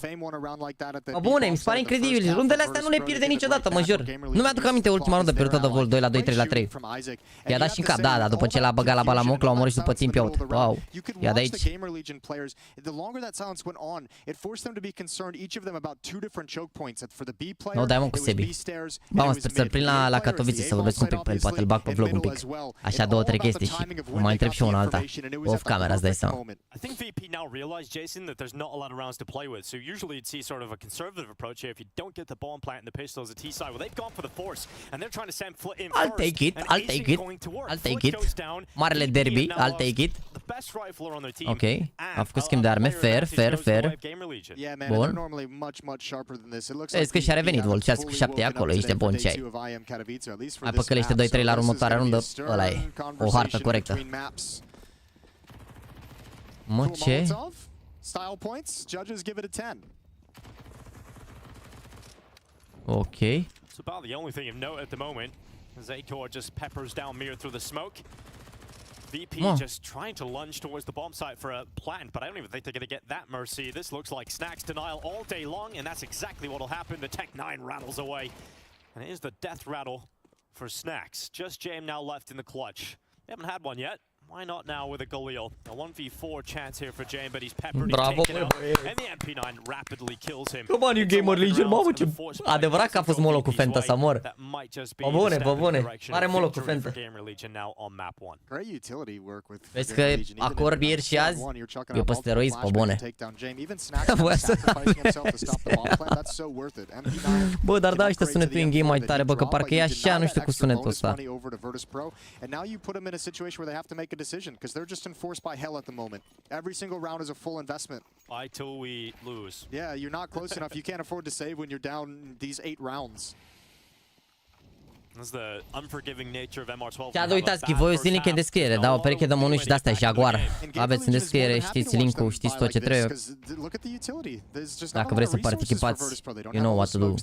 Mă bune, mi se pare incredibil. Rundele astea nu le pierde niciodată, mă jur. Nu mi-aduc aminte ultima rundă pierdută de Volt, 2 la 2, 3 la 3. I-a dat și în cap, da, dar după ce l-a băgat la balamoc, l-a omorât și după timp out. Wow. Ia de aici. Nu, dai mă cu Sebi. Ba, mă, sper să-l prind la Katowice să vorbesc un pic pe el, poate îl bag pe vlog un pic. Așa 2-3 chestii și mă mai întreb și una alta. Off camera, îți dai seama. I think VP now realized, Jason, that there's not a lot of rounds to play with. So usually you'd see sort of a conservative approach here. If you don't get the bomb plant and the pistols at T-side, well, they've gone for the force, and they're trying to send Flit in first. I'll take it, I'll take it, I'll take it. Marele derby, I'll take it. Ok, a făcut schimb de arme, fair. Bun. Vezi că și-a revenit Volt, 6-7 acolo, ești de bun ce ai. Hai păcălește 2-3 la următoarea rundă, ăla e o hartă corectă. Mă, ce? Ok. It's about the only thing of note at the moment. As A-Core just peppers down Mir through the smoke. VP just trying to lunge towards the bomb site for a plant, but I don't even think they're going to get that mercy. This looks like Snax denial all day long, and that's exactly what will happen. The Tech 9 rattles away. And it is the death rattle for Snax. Just Jam now left in the clutch. They haven't had one yet. Why not now with a Galil? A 1v4 chance here for Jane, but he's peppered, he's taken out, and the MP9 rapidly kills him. Come on, you GamerLegion, mamă, ce adevărat că a fost molo cu Fenta să mor. Pe bune, mare molo cu Fenta. Vezi că acord ieri și azi, eu pe steroizi, pe bune. Bă, dar da, ăștia sunetul in game mai tare, bă, că parcă e așa, nu știu cu sunetul ăsta. Decision because they're just enforced by hell at the moment. Every single round is a full investment. Fight till we lose. Yeah, you're not close enough. You can't afford to save when you're down these 8 rounds. That's the unforgiving nature of MR12. Chiar uitați că voi link în descriere, da, o pereche de mănuși de astea Jaguar. Aveți în descriere, știți link-ul, știți tot ce trebuie. Dacă vreți să participați, you know what to do.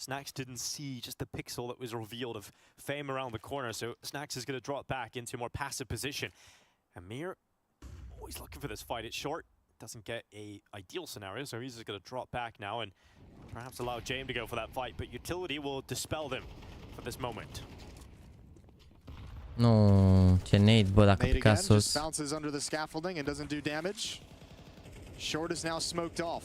Snacks didn't see just the pixel that was revealed of Fame around the corner, so Snacks is going to drop back into a more passive position. Amir, always looking for this fight. It's short, doesn't get a ideal scenario, so he's just going to drop back now and perhaps allow James to go for that fight, but Utility will dispel them for this moment. Nu, ce nade, bă, dacă pica sus. Bounces under the scaffolding and doesn't do damage. Short is now smoked off.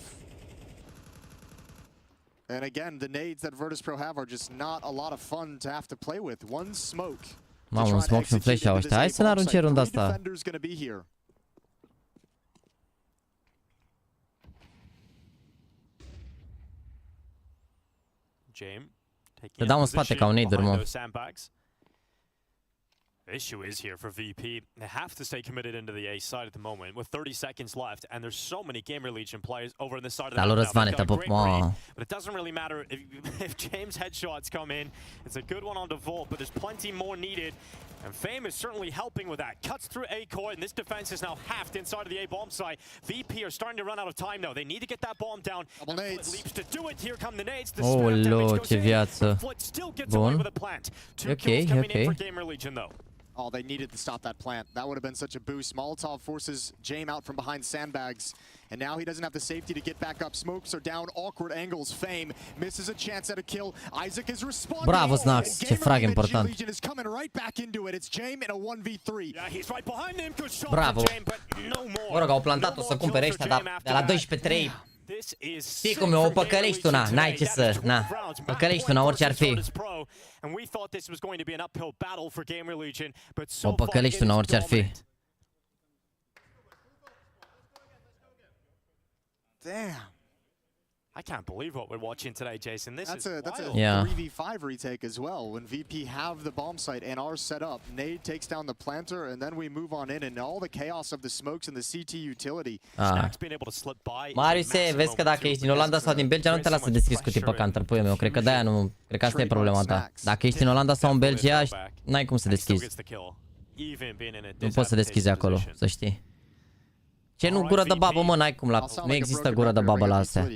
And again, the nades that Virtus.pro have are just not a lot of fun to have to play with. One smoke. Mamă, un smoke și un flash-au ăștia. Hai să n-arunce runda asta. Să dau în spate ca un nader, mă. The issue is here for VP. They have to stay committed into the A side at the moment with 30 seconds left, and there's so many GamerLegion players over on this side of the map. But it doesn't really matter if James headshots come in. It's a good one on the vault, but there's plenty more needed. And Fame is certainly helping with that. Cuts through A core, and this defense is now halved inside of the A bomb site. VP are starting to run out of time now. They need to get that bomb down. Leaps to do it. Here come the nades. The oh, ce viață. Flit still gets away with a plant. Two kills coming in for GamerLegion though. Oh, they needed to stop that plant. That would have been such a boost. Molotov forces Jame out from behind sandbags. And now he doesn't have the safety to get back up. Smokes are down, awkward angles. Fame misses a chance at a kill. Isaac is responding. Bravo, Snax. Ce frag important. Legion is coming right back into it. It's Jame in a 1v3. Yeah, he's right behind him. Good shot Bravo. for Jame, but no more. Mă rog, au plantat-o să cumpere ăștia, dar de la 12-3. Știi cum e, o păcălești una, n-ai ce să, na, păcălești una orice ar fi. O păcălești una orice ar fi. Damn. I can't believe what we're watching today, Jason. That's a 3v5 retake as well. When VP have the bomb site and are set up, Nade takes down the planter, and then we move on in, and all the chaos of the smokes and the CT utility. Mariuse, vezi că dacă ești din Olanda sau din Belgia, nu te lasă să deschizi cu tipă counter, puiul meu. Cred că de-aia nu, cred că asta e problema ta. Dacă ești din Olanda sau în Belgia, n-ai cum să deschizi. Nu poți să deschizi acolo, să știi. Ce nu gură de babă, mă, n-ai cum la... Nu există gură de babă la astea.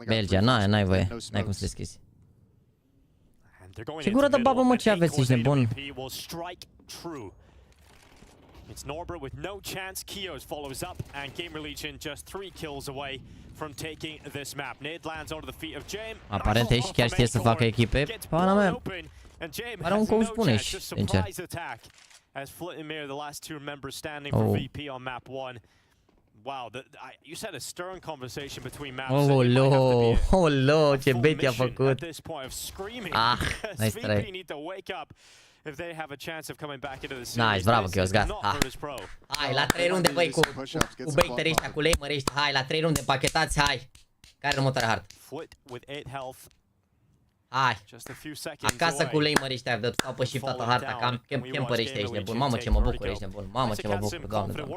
Belgia, n-ai voie, n-ai cum să deschizi. Ce gură de babă, mă, ce aveți, ești nebun? It's Norbert with no chance. Kios follows up, and GamerLegion just 3 kills away from taking this map. Nade lands onto the feet of Jame. Aparent aici chiar știe să facă echipe. Pana mea. Are un cum spune și, sincer. As Flit and Mir, the last two members standing for VP on map 1. Wow, you said a stern conversation between maps. Oh, lo, ce bait i-a făcut. Ah, nice try. If they have a chance of coming back into the series. Nice, bravo, Kios, gata. Hai, la 3 runde, băi, cu baiterii ăștia, cu lamerii ăștia. Hai, la 3 runde, pachetați, hai. Care următoarea hartă? Flit with 8 health. Hai, acasă cu lamerii ăștia, stau pe shift toată harta, cam camperii ăștia, ești nebun. Mamă ce mă bucur, ești nebun. Mamă ce mă bucur, doamne, doamne.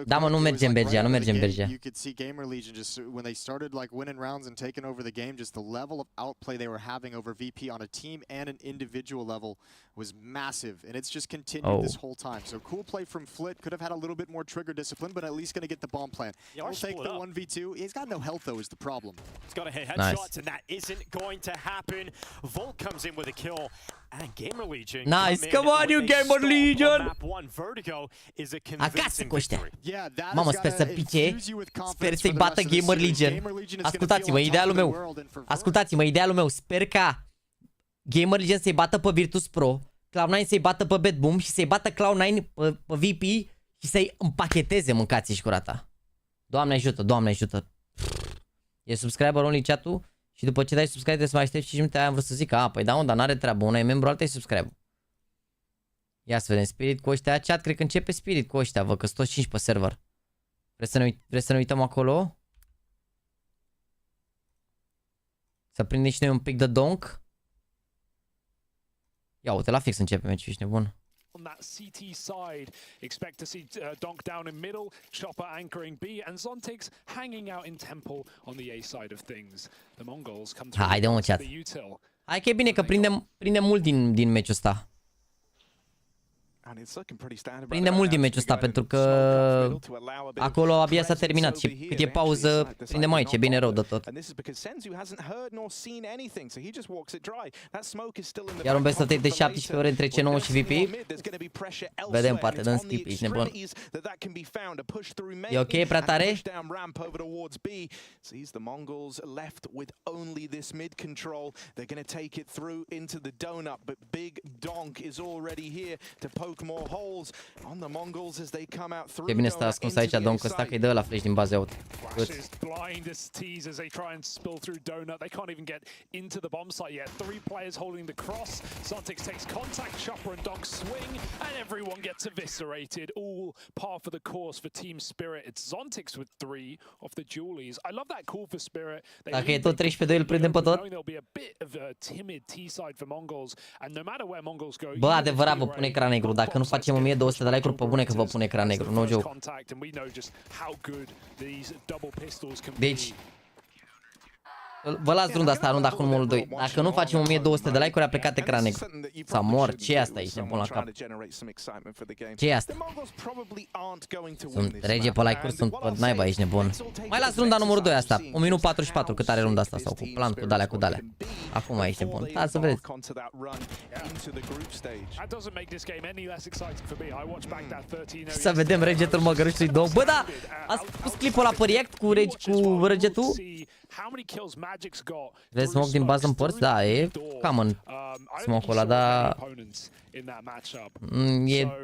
Da, mă, nu mergem Belgia, nu mergem Belgia. You could see GamerLegion just when they started like winning rounds and taking over the game, just the level of outplay they were having over VP on a team and an individual level was massive, and it's just continued this whole time. So cool play from Flit, could have had a little bit more trigger discipline, but at least gonna get the bomb plant. He'll take the 1v2. He's got no health though, is the problem. He's got to hit headshots, and that isn't going to happen. Volt comes in with a kill, and GamerLegion. Nice, come on, you GamerLegion! Acasă cu ăștia. Mamă, sper să pice, sper să-i bată GamerLegion. Ascultați-mă, idealul meu. Ascultați-mă, idealul meu. Sper ca GamerLegion să-i bată pe Virtus.pro, Cloud9 să-i bată pe Bad Boom și să-i bată Cloud9 pe VP și să-i împacheteze, mâncați-și curata. Doamne ajută, Doamne ajută. E subscriber only chat-ul și după ce dai subscribe trebuie să mai aștepți 5 minute. Aia am vrut să zic, păi da, dar n-are treabă, una e membru, alta e subscribe. Ia să vedem, Spirit cu ăștia, chat, cred că începe Spirit cu ăștia, văd că sunt toți 5 pe server. Vreți să ne uităm acolo? Să prindem și noi un pic de donk? Ia uite, la fix începe meciul, ești nebun. On that CT side, expect to see Donk down in middle, Chopper anchoring B, and Zontigs hanging out in Temple on the A side of things. The Mongols come through. Haide, mă, chat. Hai că e bine că prindem mult din meciul ăsta. Prinde mult din meciul ăsta pentru că acolo abia s-a terminat și cât e pauză, prindem aici, e bine rău de tot. Iar un best of 3 de 17 ore între C9 și VP. Vedem, poate dăm skip, ești nebun. E ok, prea tare? E bine să ascuns aici Donk ăsta că îi dă la flash din bază out. Dacă e tot 13-2 îl prindem pe tot? Bă, adevărat vă pune ecran negru. Dacă nu facem 1200 de like-uri, pe bune că vă pune ecran negru. No joke. Deci, vă las runda asta, runda cu numărul 2. Dacă nu facem 1200 de like-uri, a plecat ecran negru. Sau mor, ce e asta aici, nebun la cap? Ce e asta? Sunt rege pe like-uri, sunt pe naiba aici, nebun. Mai las runda numărul 2 asta. 1 minut 44, cât are runda asta, sau cu plan, cu dalea, cu dalea. Acum aici, nebun. Da, să vedeți. Să vedem regetul măgărușului 2. Bă, da! Ați pus clipul ăla pe react cu regetul? Vezi smoke din bază în porți? Da, e cam în smoke-ul ăla, dar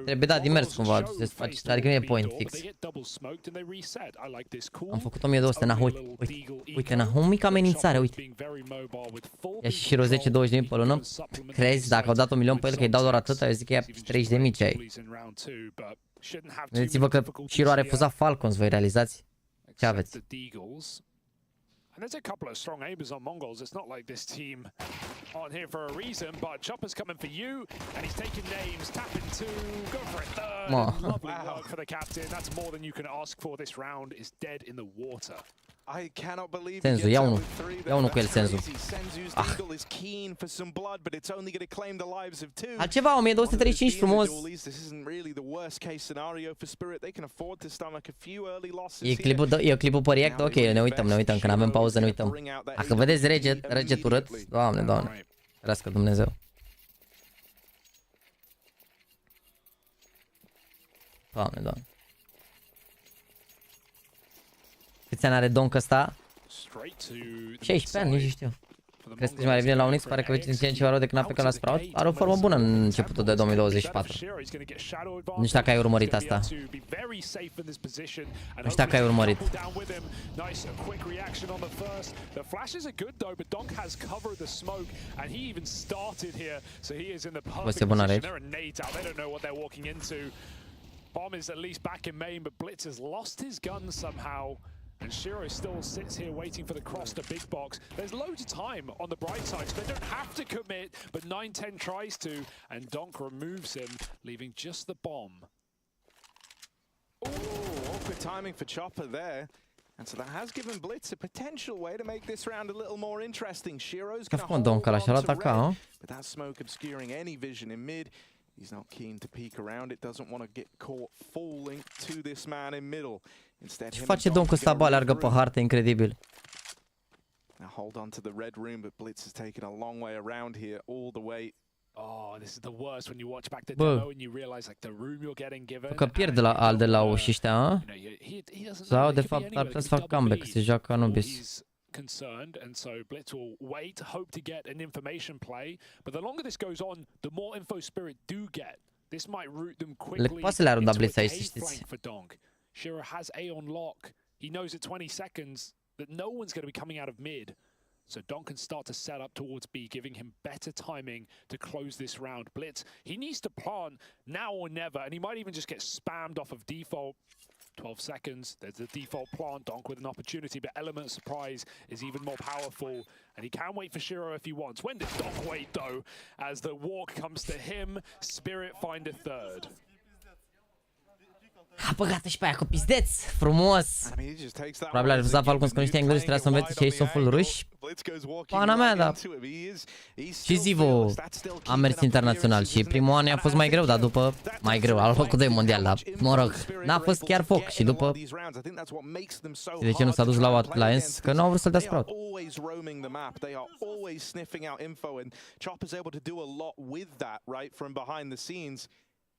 trebuie dat din mers cumva, adică nu e point fix. Am făcut 1200, nah, uite, nah, o mică amenințare, uite. Ia și Shiro 10-20.000 pe lună. Crezi, dacă au dat 1 milion pe el, că îi dau doar atât, eu zic că ia 30.000 ce ai. Vedeți-vă că Shiro a refuzat Falcons, voi realizați? Ce aveți? And there's a couple of strong aimers on Mongols. It's not like this team aren't here for a reason, but Chopper's coming for you, and he's taking names, tapping two, go for a third. Lovely work for the captain. That's more than you can ask for. This round is dead in the water. Senzu, ia unul cu el, Senzu. Altceva, 1235 frumos. E clipul pe react? Ok, ne uităm, când avem pauză ne uităm. Dacă vedeți reget urât, Doamne, ferească Dumnezeu. Doamne. Câți ani are Donk ăsta? 16 ani, nici știu. Crezi că și mai revine la Unix? Pare că vei ține ceva rău de când a plecat la Sprout. Are o formă bună în începutul de 2024. Nu știu dacă ai urmărit asta. Nu știu dacă ai urmărit. Bă, se bună aici. Bomb is at least back in main, but Blitz has lost his gun somehow. And Shiro still sits here waiting for the cross to big box. There's loads of time on the bright side, so they don't have to commit, but 9-10 tries to, and Donk removes him, leaving just the bomb. Oh, awkward timing for Chopper there. And so that has given Blitz a potential way to make this round a little more interesting. Shiro's going to hold on to red, but that smoke obscuring any vision in mid. He's not keen to peek around. It doesn't want to get caught falling to this man in middle. Instead, ce face Donk ăsta, bă, alergă pe hartă, incredibil. Now hold on to the red room, but Blitz has taken a long way around here, all the way. Oh, this is the worst when you watch back the demo and you realize like the room you're getting given. Că pierde la de la uși ăștia, a? Sau de fapt ar putea să fac comeback, să joacă Anubis. Concerned, and so Blitz will wait, hope to get an information play, but the longer this goes on, the more info Spirit do get. This might route them quickly into a flank for Donk. Shiro has A on lock. He knows at 20 seconds that no one's going to be coming out of mid. So Donk can start to set up towards B, giving him better timing to close this round. Blitz, he needs to plant now or never, and he might even just get spammed off of default. 12 seconds, there's the default plant, Donk with an opportunity, but element surprise is even more powerful, and he can wait for Shiro if he wants. When does Donk wait though? As the walk comes to him, Spirit find a third. A băgat și pe aia cu pizdeț, frumos. Probabil ar văzut Falcons că niște englezi trebuia să învețe ce ei sunt full ruși. Pana mea, dar și Zivo a mers internațional și primul an a fost mai greu, dar după mai greu, al locul 2 mondial, dar mă rog, n-a fost chiar foc și după de ce nu s-a dus la ENS, că nu au vrut să-l dea sprout.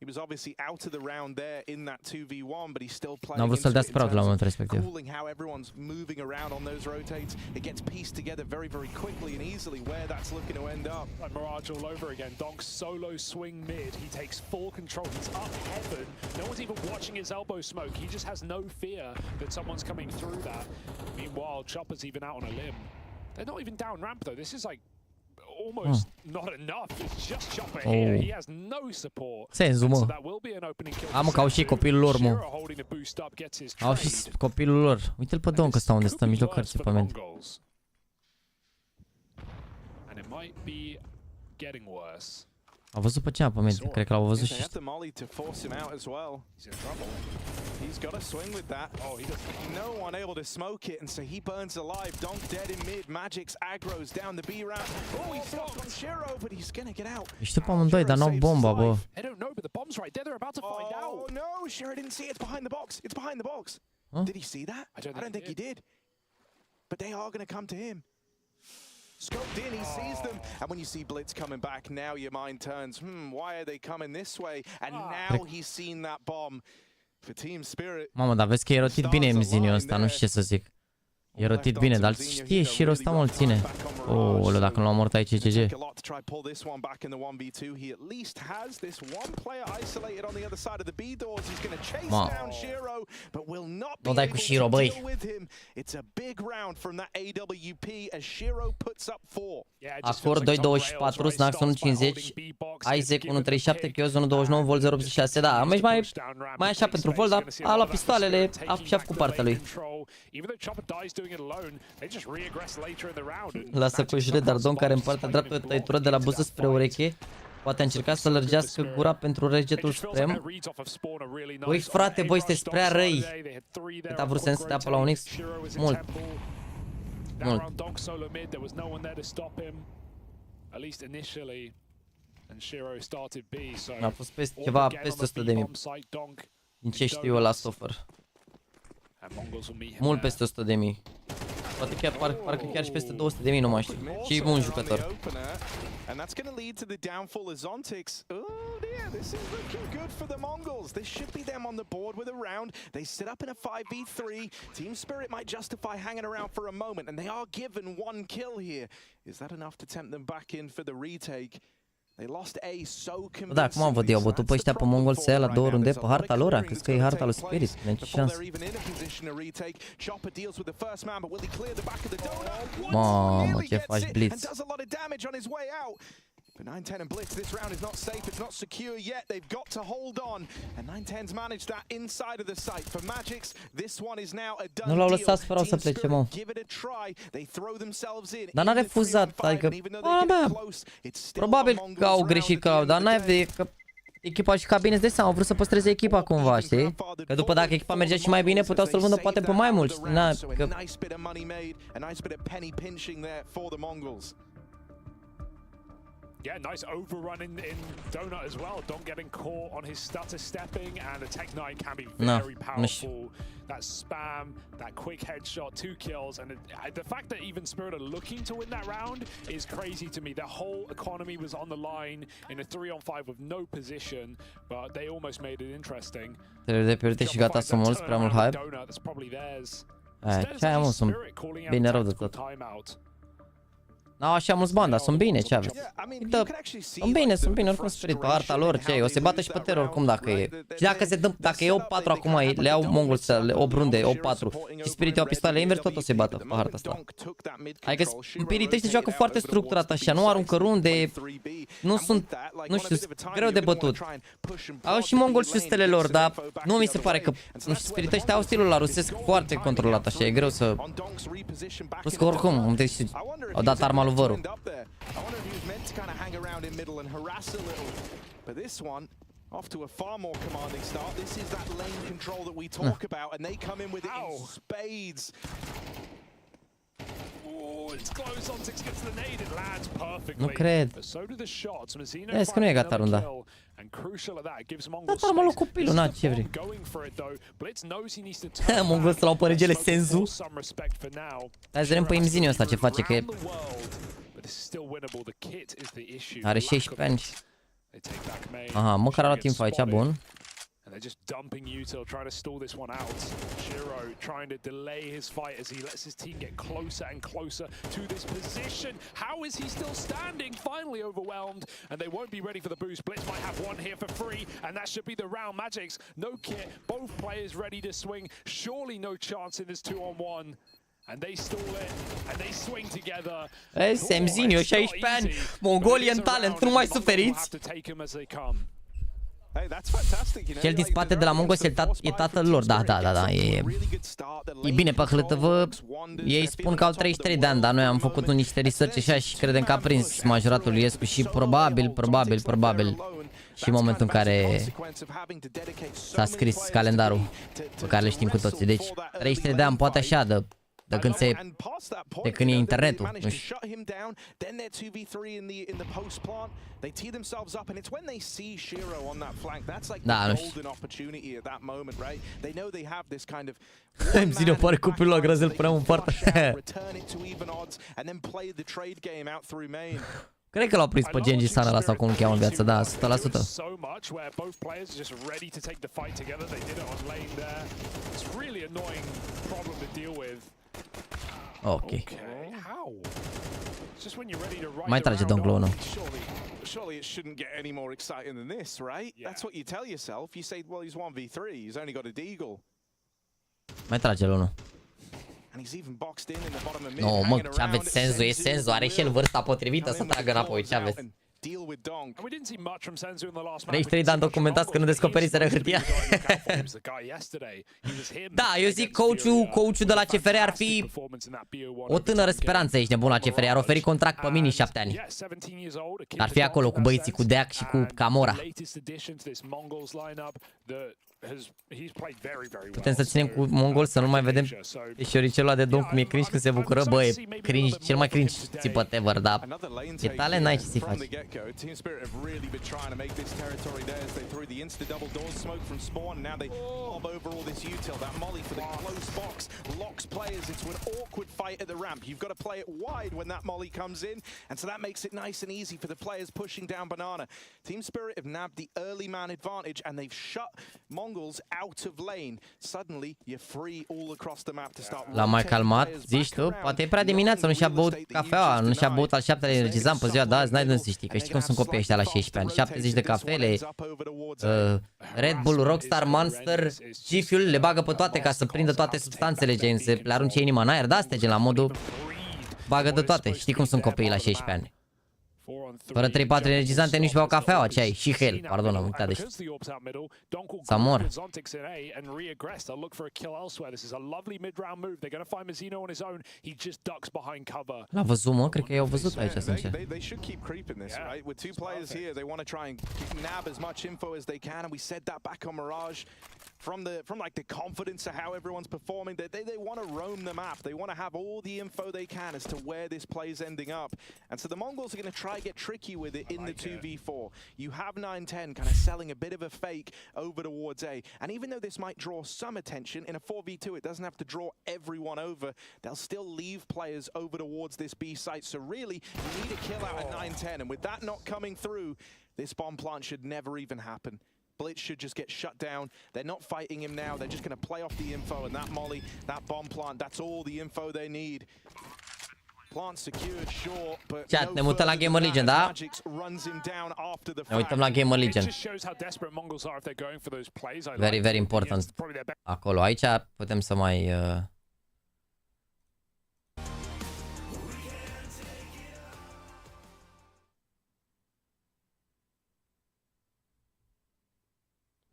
He was obviously out of the round there in that 2v1, but he's still playing. N-au vrut să-l dea sprout la momentul respectiv. Cooling how everyone's moving around on those rotates. It gets pieced together very, very quickly and easily where that's looking to end up. Like Mirage all over again. Donk solo swing mid. He takes full control. He's up heaven. No one's even watching his elbow smoke. He just has no fear that someone's coming through that. Meanwhile, Chopper's even out on a limb. They're not even down ramp though. This is like almost not enough. It's just Chopper here. He has no support. Senzu, mă. Am că au și copilul lor, mă. Au și copilul lor. Uite-l pe Donk ăsta unde stă în mijloc cărții pe ment. Au văzut pe cea pe ment. Cred că l-au văzut și He's got a swing with that. Oh, he doesn't. No one able to smoke it, and so he burns alive. Donk dead in mid. Magic's aggro's down the B ramp. Oh, he's stopped on Shiro, but he's gonna get out. Ești pe amândoi, dar n-au bomba, bă. I don't know, but the bomb's right there. They're about to find out. Oh no, Shiro didn't see it. It's behind the box. It's behind the box. Did he see that? I don't think he did. But they are gonna come to him. Scoped in, he sees them, and when you see Blitz coming back, now your mind turns, why are they coming this way? And now he's seen that bomb. Mamă, dar vezi că e rotit bine Mzinio ăsta, nu știu ce să zic. E rotit bine, dar știe și ăsta mă-l ține. Ooleu, dacă nu l-am omorât aici, GG. Mamă. Nu dai cu Shiro, băi. Acord 2.24, Snax 1.50, Isaac 1.37, Chios 1.29, Volt 0.86. Da, am mai așa pentru Volt, dar a luat pistoalele și-a făcut partea lui. Lasă cu jure, dar Donk care în partea dreaptă tăitură de la buză spre ureche. Poate încerca să lărgească gura pentru regetul suprem. Băi frate, voi sunteți prea răi. Cât a vrut să dea pe la un X? Mult. Mult. A fost peste, ceva peste 100.000. Din ce știu eu la Stoffer. Mult peste 100.000. Poate chiar, parcă chiar și peste 200.000, nu mai știu. Și un jucător. And that's going to lead to the downfall of Zontix. Oh dear, this is looking good for the Mongols. This should be them on the board with a round. They sit up in a 5v3. Team Spirit might justify hanging around for a moment, and they are given one kill here. Is that enough to tempt them back in for the retake? Da, acum am văd eu, bătut pe ăștia pe Mongol să ia la 2 runde pe harta lor, crezi că e harta lui Spirit, nici șansă. Mamă, ce faci, Blitz. But 9-10 and Blitz, this round is not safe, it's not secure yet, they've got to hold on. And 9-10's managed that inside of the site. For Magix, this one is now a done deal. Nu l-au lăsat sperau să plece, mă. Dar n-a refuzat, adică, probabil că au greșit, dar n-ai vedea că echipa și cabine, îți dai seama, au vrut să păstreze echipa cumva, știi? Că după dacă echipa mergea și mai bine, puteau să-l vândă poate pe mai mulți. Yeah, nice overrun in Donut as well. Donk getting caught on his stutter stepping, and the Tech 9 can be very powerful. That spam, that quick headshot, 2 kills, and the fact that even Spirit are looking to win that round is crazy to me. Their whole economy was on the line in a 3-on-5 with no position, but they almost made it interesting. De pe și gata să mulți, prea mult hype. Ce ai, mă, sunt bine rău de tot. N-au așa mulți bani, dar sunt bine, ce aveți? Sunt bine, oricum Spirit pe harta lor, ce o se bată și pe teror, oricum dacă e. Și dacă se întâmplă, dacă e 8-4 acum, le iau Mongol să 8 runde, 8-4 și Spirit iau pistoale invers, tot o se bată pe harta asta. Adică Spirit ăștia joacă foarte structurat așa, nu aruncă runde, nu sunt, nu știu, greu de bătut. Au și Mongol șustele lor, dar nu mi se pare că, nu știu, Spirit ăștia au stilul la rusesc foarte controlat așa, e greu să... Plus că oricum, au dat arma lui Văru. off to a far more commanding start. This is that lane control that we talk about, and they come in with it in spades. Oh, it's close. On 6 gets the nade. It lands perfectly. Nu cred. But so do the shots. Mazino Vezi că nu e gata runda. and crucial at that. It gives Mongol Da, mă, copilul, na, ce vrei. going for it though. Blitz knows he needs to turn. Mongol să lau pe regele Senzu. Hai să vedem pe Imzinio ăsta ce face, că e... Are 16 ani. Aha, măcar a luat info aici, bun. And they're just dumping Util, trying to stall this one out. Shiro trying to delay his fight as he lets his team get closer and closer to this position. How is he still standing? Finally overwhelmed, and they won't be ready for the boost. Blitz might have one here for free, and that should be the round. Magic's no kit, both players ready to swing. Surely no chance in this 2-on-1. And they stall it, and they swing together. Ei, Semzinio, 16 ani, Mongolian talent, nu mai suferiți. Hey, that's fantastic, you know. Cel din spate de la Mongos e tatăl lor, da. E bine pe hârtăvă, ei spun că au 33 de ani, dar noi am făcut niște research așa și credem că a prins majoratul Iescu și probabil și în momentul în care s-a scris calendarul pe care le știm cu toții. Deci 33 de ani, poate așa, de când e internetul, nu știu. Da, nu știu. Îmi zine, pare copilul la grăzel, puneam în poartă. Cred că l-au prins pe Genji San ăla sau cum îl cheamă în viață, da, 100%. Ok. Mai trage Donglu 1. Surely it shouldn't get any more exciting than this, right? That's what you tell yourself. You say, well, he's 1v3. He's only got a deagle. Mai trage-l 1. No, mă, ce aveți Senzu? E Senzu, are și el vârsta potrivită să tragă înapoi, ce aveți? 33 de ani documentați că nu descoperiseră hârtia. Da, eu zic coachul de la CFR ar fi o tânără speranță, ești nebun la CFR, ar oferi contract pe mini 7 ani. Ar fi acolo cu băieții, cu Deac și cu Camora. Putem să ținem cu Mongol să nu mai vedem șoricelul ăla de domn cum e cringe când se bucură. Bă, e cringe, cel mai cringe țipăt ever, dar e talent, n-ai ce să-i faci. Out of lane. Suddenly you're free all across the map to start. L-a mai calmat, zici tu? Poate e prea dimineață, nu și-a băut cafeaua, nu și-a băut al 7-lea energizant pe ziua de azi, n-ai de să știi, că știi cum sunt copiii ăștia la 16 ani. 70 de cafele, Red Bull, Rockstar, Monster, G-Fuel, le bagă pe toate ca să prindă toate substanțele, gen, se le arunce inima în aer, de-astea, gen, la modul, bagă de toate, știi cum sunt copiii la 16 ani. Fără 3-4 energizante nu-și beau cafeaua, ce ai? Și hel, pardon, am uitat, deci să mor. L-a văzut, mă? Cred că i-au văzut aici, sincer. From like the confidence of how everyone's performing, they want to roam the map. They want to have all the info they can as to where this play is ending up. And so the Mongols are going to try to get tricky with it in the 2v4. You have 9-10 kind of selling a bit of a fake over towards A. And even though this might draw some attention, in a 4v2 it doesn't have to draw everyone over. They'll still leave players over towards this B site. So really, you need a kill out at 9-10. And with that not coming through, this bomb plant should never even happen. Blitz should just get shut down. They're not fighting him now. They're just going to play off the info, and that molly, that bomb plant, that's all the info they need. Plant secured, sure, but chat, ne mutăm la GamerLegion, da? Ne uităm la GamerLegion. Very, very important. Acolo, aici putem să mai...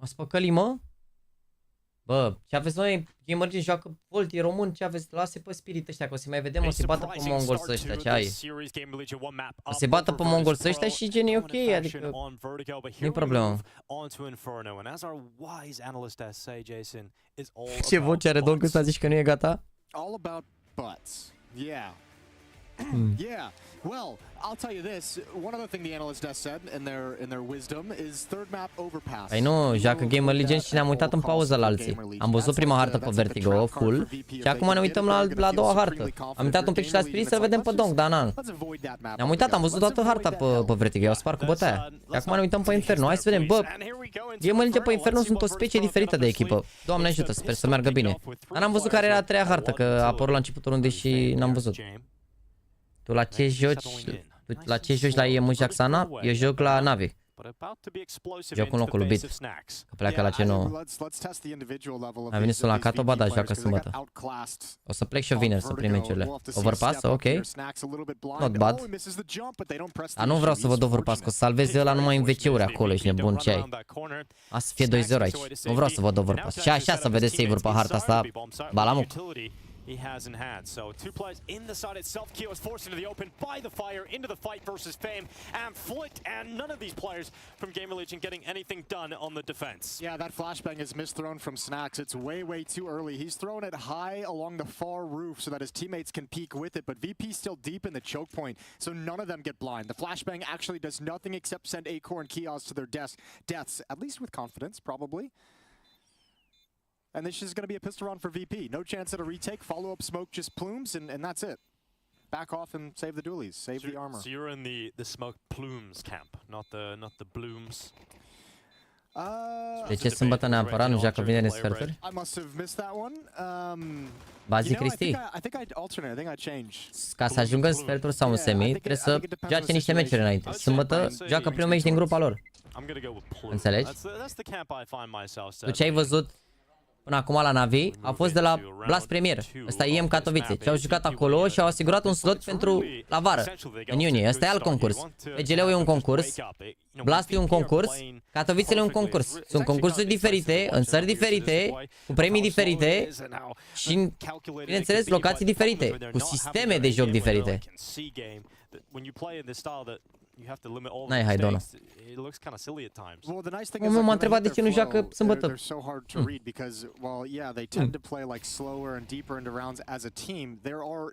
Mă spăcăli, mă? Bă, ce aveți noi? GamerLegion joacă Volt, e român, ce aveți? Lase pe Spirit ăștia, că o să mai vedem, o să-i bată pe mongol ăștia, ce ai? O să-i bată pe mongol ăștia și gen e ok, adică nu-i problemă. Ce voce are Donk ăsta, zici că nu e gata? All about butts. Yeah. Yeah. Well, I'll tell you this. One other thing the analyst desk said in their wisdom is third map overpass. Păi nu, joacă GamerLegion și ne-am uitat în pauză la alții. Am văzut prima hartă pe Vertigo, full, și acum ne uităm la a doua hartă. Am uitat un pic și la Spirit să vedem pe Donk, dar n-am. Ne-am uitat, am văzut toată harta pe Vertigo, i-au spart cu bătaia. Și acum ne uităm pe Inferno, hai să vedem, bă, GamerLegion pe Inferno sunt o specie diferită de echipă. Doamne ajută, sper să meargă bine. Dar n-am văzut care era a treia hartă, că a apărut la începutul rundei și n-am văzut. Tu la ce joci? La ce joci la IEM Jaxana? Eu joc la Navi. Joc în locul lui Beat. Că pleacă la ce nouă. A venit la Kato, ba da, joacă sâmbătă. O să plec și eu vineri să prind meciurile. Overpass? Ok. Not bad. Dar nu vreau să văd overpass, că o să salvezi ăla numai în WC-uri acolo, ești nebun, ce ai? A să fie 2-0 aici. Nu vreau să văd overpass. Și așa să vedeți save-uri pe harta asta. Balamuc. He has in hand. So two players in the side itself. Keo is forced into the open by the fire into the fight versus Fame and Flit, and none of these players from GamerLegion getting anything done on the defense. Yeah, that flashbang is misthrown from Snacks. It's way too early. He's thrown it high along the far roof so that his teammates can peek with it, but VP's still deep in the choke point, so none of them get blind. The flashbang actually does nothing except send Acore and Kios to their deaths, at least with confidence, probably. And this is going to be a pistol round for VP. No chance at a retake. Follow-up smoke just plumes, and that's it. Back off and save the dualies. Save the armor. So you're in the smoke plumes camp, not the blooms. De ce sâmbătă neapărat nu joacă vineri în sferturi? I must have missed that one. Bazi Cristi. I think I alternate. I think I change. Ca să ajungă în sferturi sau în semi, trebuie să joace niște meciuri înainte. Sâmbătă joacă primul meci din grupa lor. Înțelegi? Tu ce ai văzut până acum la Navi a fost de la Blast Premier, ăsta IEM Katowice, ce au jucat acolo și au asigurat un slot pentru la vară, în iunie. Ăsta e alt concurs. EGL-ul e un concurs, Blast e un concurs, Katowice e un concurs. Sunt concursuri diferite, în țări diferite, cu premii diferite și, bineînțeles, locații diferite, cu sisteme de joc diferite. N-ai hai, Dona. Omul m-a întrebat de ce nu joacă sâmbătă.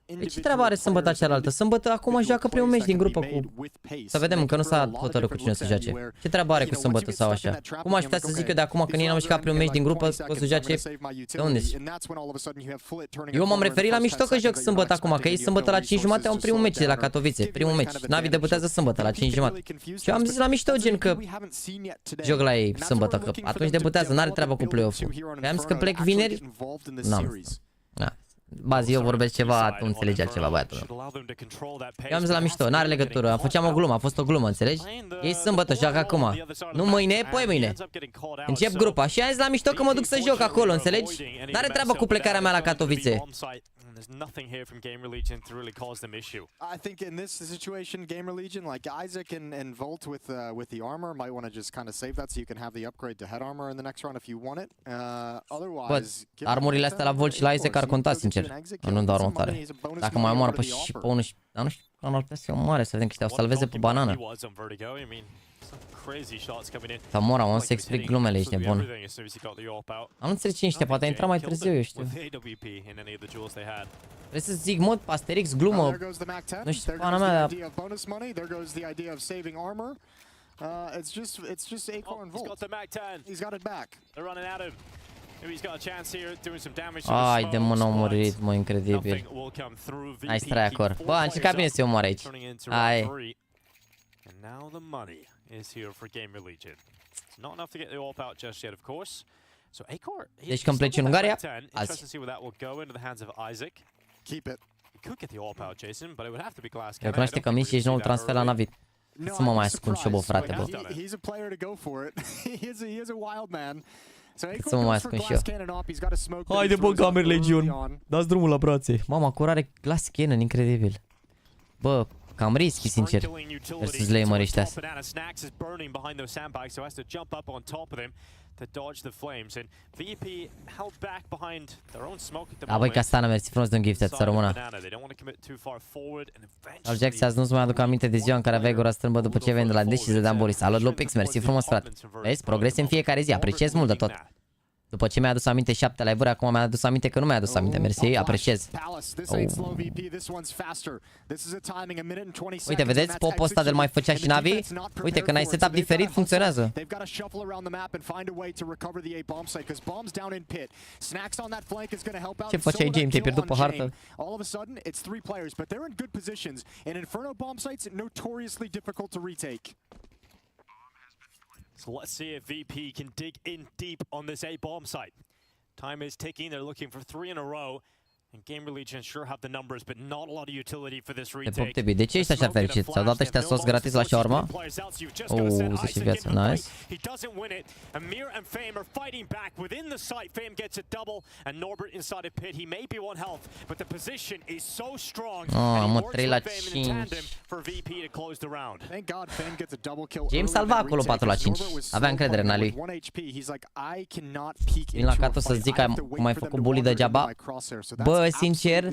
De ce treaba are sâmbătă cealaltă? Sâmbătă acum joacă primul meci din grupă cu... Să vedem, încă nu s-a hotărât cu cine să joace. Ce treabă are cu sâmbătă sau așa? Cum aș putea să zic eu de acum, că ei n-au jucat primul meci din grupă, o să joace... De unde zici? Eu m-am referit la mișto că joc sâmbătă acum, că ei sâmbătă la 5 jumate au un primul meci de la Katowice. Primul meci. Navi debutează sâmbătă la 5 jumate. Și eu am zis la mișto, gen că joc la ei sâmbătă, că atunci debutează, n-are treabă cu play-off-ul. Am zis că plec vineri, n-am. Bazi, eu vorbesc ceva, tu înțelegi altceva, băiatul. Eu am zis la mișto, n-are legătură, făceam o glumă, a fost o glumă, înțelegi? Ei sâmbătă, joacă acum. Nu mâine, poi mâine. Încep grupa și am zis la mișto că mă duc să joc acolo, înțelegi? N-are treabă cu plecarea mea la Katowice. There's nothing here from GamerLegion to really cause them issue. I think in this situation, GamerLegion, like Isaac and Volt with the armor, might want to just kind of save that so you can have the upgrade to head armor in the next round if you want it. Otherwise, armorile astea la Volt și la Isaac ar conta, sincer. Nu doar următoare. Dacă mai omoară pe și pe unul și... Dar nu știu, ar putea să omoare, să vedem că ăștia o salveze pe banană. Sau mora, o să explic glumele, ești nebun. Am înțeles cine ăștia, poate a intrat mai târziu, eu știu. Vrei să zic mod Asterix, glumă, nu știu, pana mea, dar... Ai de mă, n-au murit, mă, incredibil. Hai, stai acolo. Bă, a încercat bine să-i omoare aici. Hai. Deci când pleci în Ungaria, azi. Recunoaște că Mici ești noul transfer la Navi. Să mă mai ascund și eu, bă, frate, bă. Să mă mai ascund și eu. Haide, bă, GamerLegion. Dați drumul la brațe. Mama, curare Glass Cannon, incredibil. Bă, cam risky, sincer, versus lamer ăștia. to dodge the flames, and VP held back behind their own smoke at the Da, băi, moment. Castana, mersi frumos de un gifted, să rămână. They don't want to commit too far forward, and Al Jax, azi nu-ți mai aduc aminte de ziua în care aveai gura strâmbă după ce veni de la Death și zădeam Boris. Salut, Lopix, mersi frumos, frate. Vezi, progrese în fiecare zi, apreciez mult de tot. După ce mi-a adus aminte 7 live-uri, acum mi-a adus aminte că nu mi-a adus aminte. Mersi, apreciez. Uite, vedeți? Popul ăsta de-l mai făcea și Navi. Uite, când ai setup diferit, funcționează. Ce făceai, James? Te-ai pierdut pe hartă? So let's see if VP can dig in deep on this A bomb site. Time is ticking. They're looking for 3 in a row. And GamerLegion sure have the numbers, but not a lot of utility for this retake. De ce ești așa fericit? S-au dat ăștia sos gratis la shawarma? Zice viață, nice. He doesn't win it. Amir and Fame are fighting back within the site. Fame gets a double, and Norbert inside a pit. He may be one health, but the position is so strong. Am 3 la 5. For VP to close the round. Thank God Fame gets a double kill. James salva acolo 4 la 5. Avea încredere în lui. Vin la Kato să zic că cum ai făcut bully degeaba. Bă, sincer,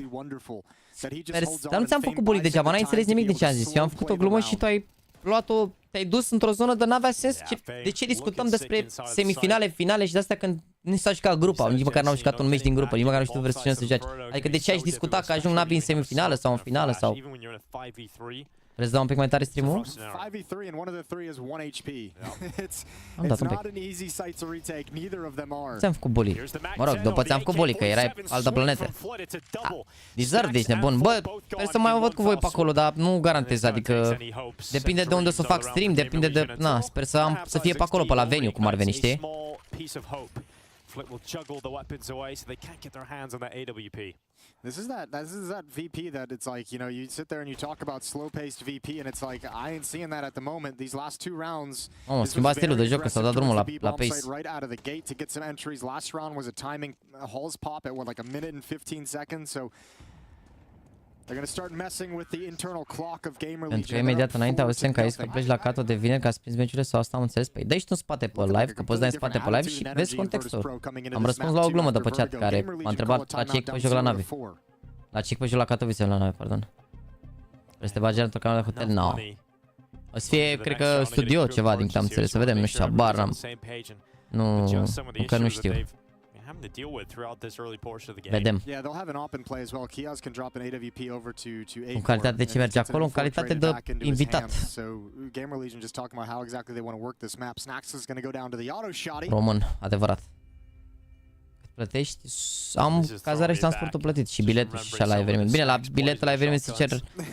dar nu ți-am făcut bully degeaba, n-ai înțeles nimic din ce am zis. Eu am făcut o glumă și tu ai luat-o, te-ai dus într-o zonă de n-avea sens. De ce discutăm despre semifinale, finale și de-astea când nu s-a jucat grupa, nici măcar n-au jucat un meci din grupă, nici măcar nu știu versiunea să joace. Adică de ce ai discuta că ajung Navi în semifinală sau în finală sau... Vreți să dau un pic mai tare stream-ul? 5v3 and one of the 3 is 1 HP. Am dat un pic. Ți-am făcut bully. Mă rog, după ți-am făcut bully, că erai altă planetă. Deserve, ești nebun. Bă, sper să mai o văd cu voi pe acolo, dar nu garantez, adică... Depinde de unde o să fac stream, depinde de... Na, sper să fie pe acolo, pe la venue, cum ar veni, știi? Flit will juggle the weapons away so they can't get their hands on that AWP. This is that VP that it's like, you know, you sit there and you talk about slow-paced VP and it's like, I ain't seeing that at the moment. These last 2 rounds, schimba stilul de joc, că s-a dat drumul la pace. Right out of the gate to get some entries. Last round was a timing Halls pop at what, like a minute and 15 seconds, so they're going to start messing with the internal clock of GamerLegion. Pentru că imediat înainte auzisem că ai zis că pleci la Kato de vineri ca să prinzi meciurile sau asta am înțeles. Păi dă-și tu în spate pe live, că poți da în spate pe live și vezi contextul. Am răspuns la o glumă de pe chat care m-a întrebat la ce pe joc la Navi. La ce pe joc la KATOWICE la Navi, pardon. Vrei să te bagi într-o cameră de hotel? No. O să fie, cred că, studio ceva din câte am înțeles, să vedem, nu știu, habar n-am. Nu, încă nu știu. Vedem. În calitate de ce merge acolo, în calitate de invitat. Român, adevărat. Plătești? Am cazare și transportul plătit și biletul și așa la eveniment. Bine, la biletul la eveniment, sincer,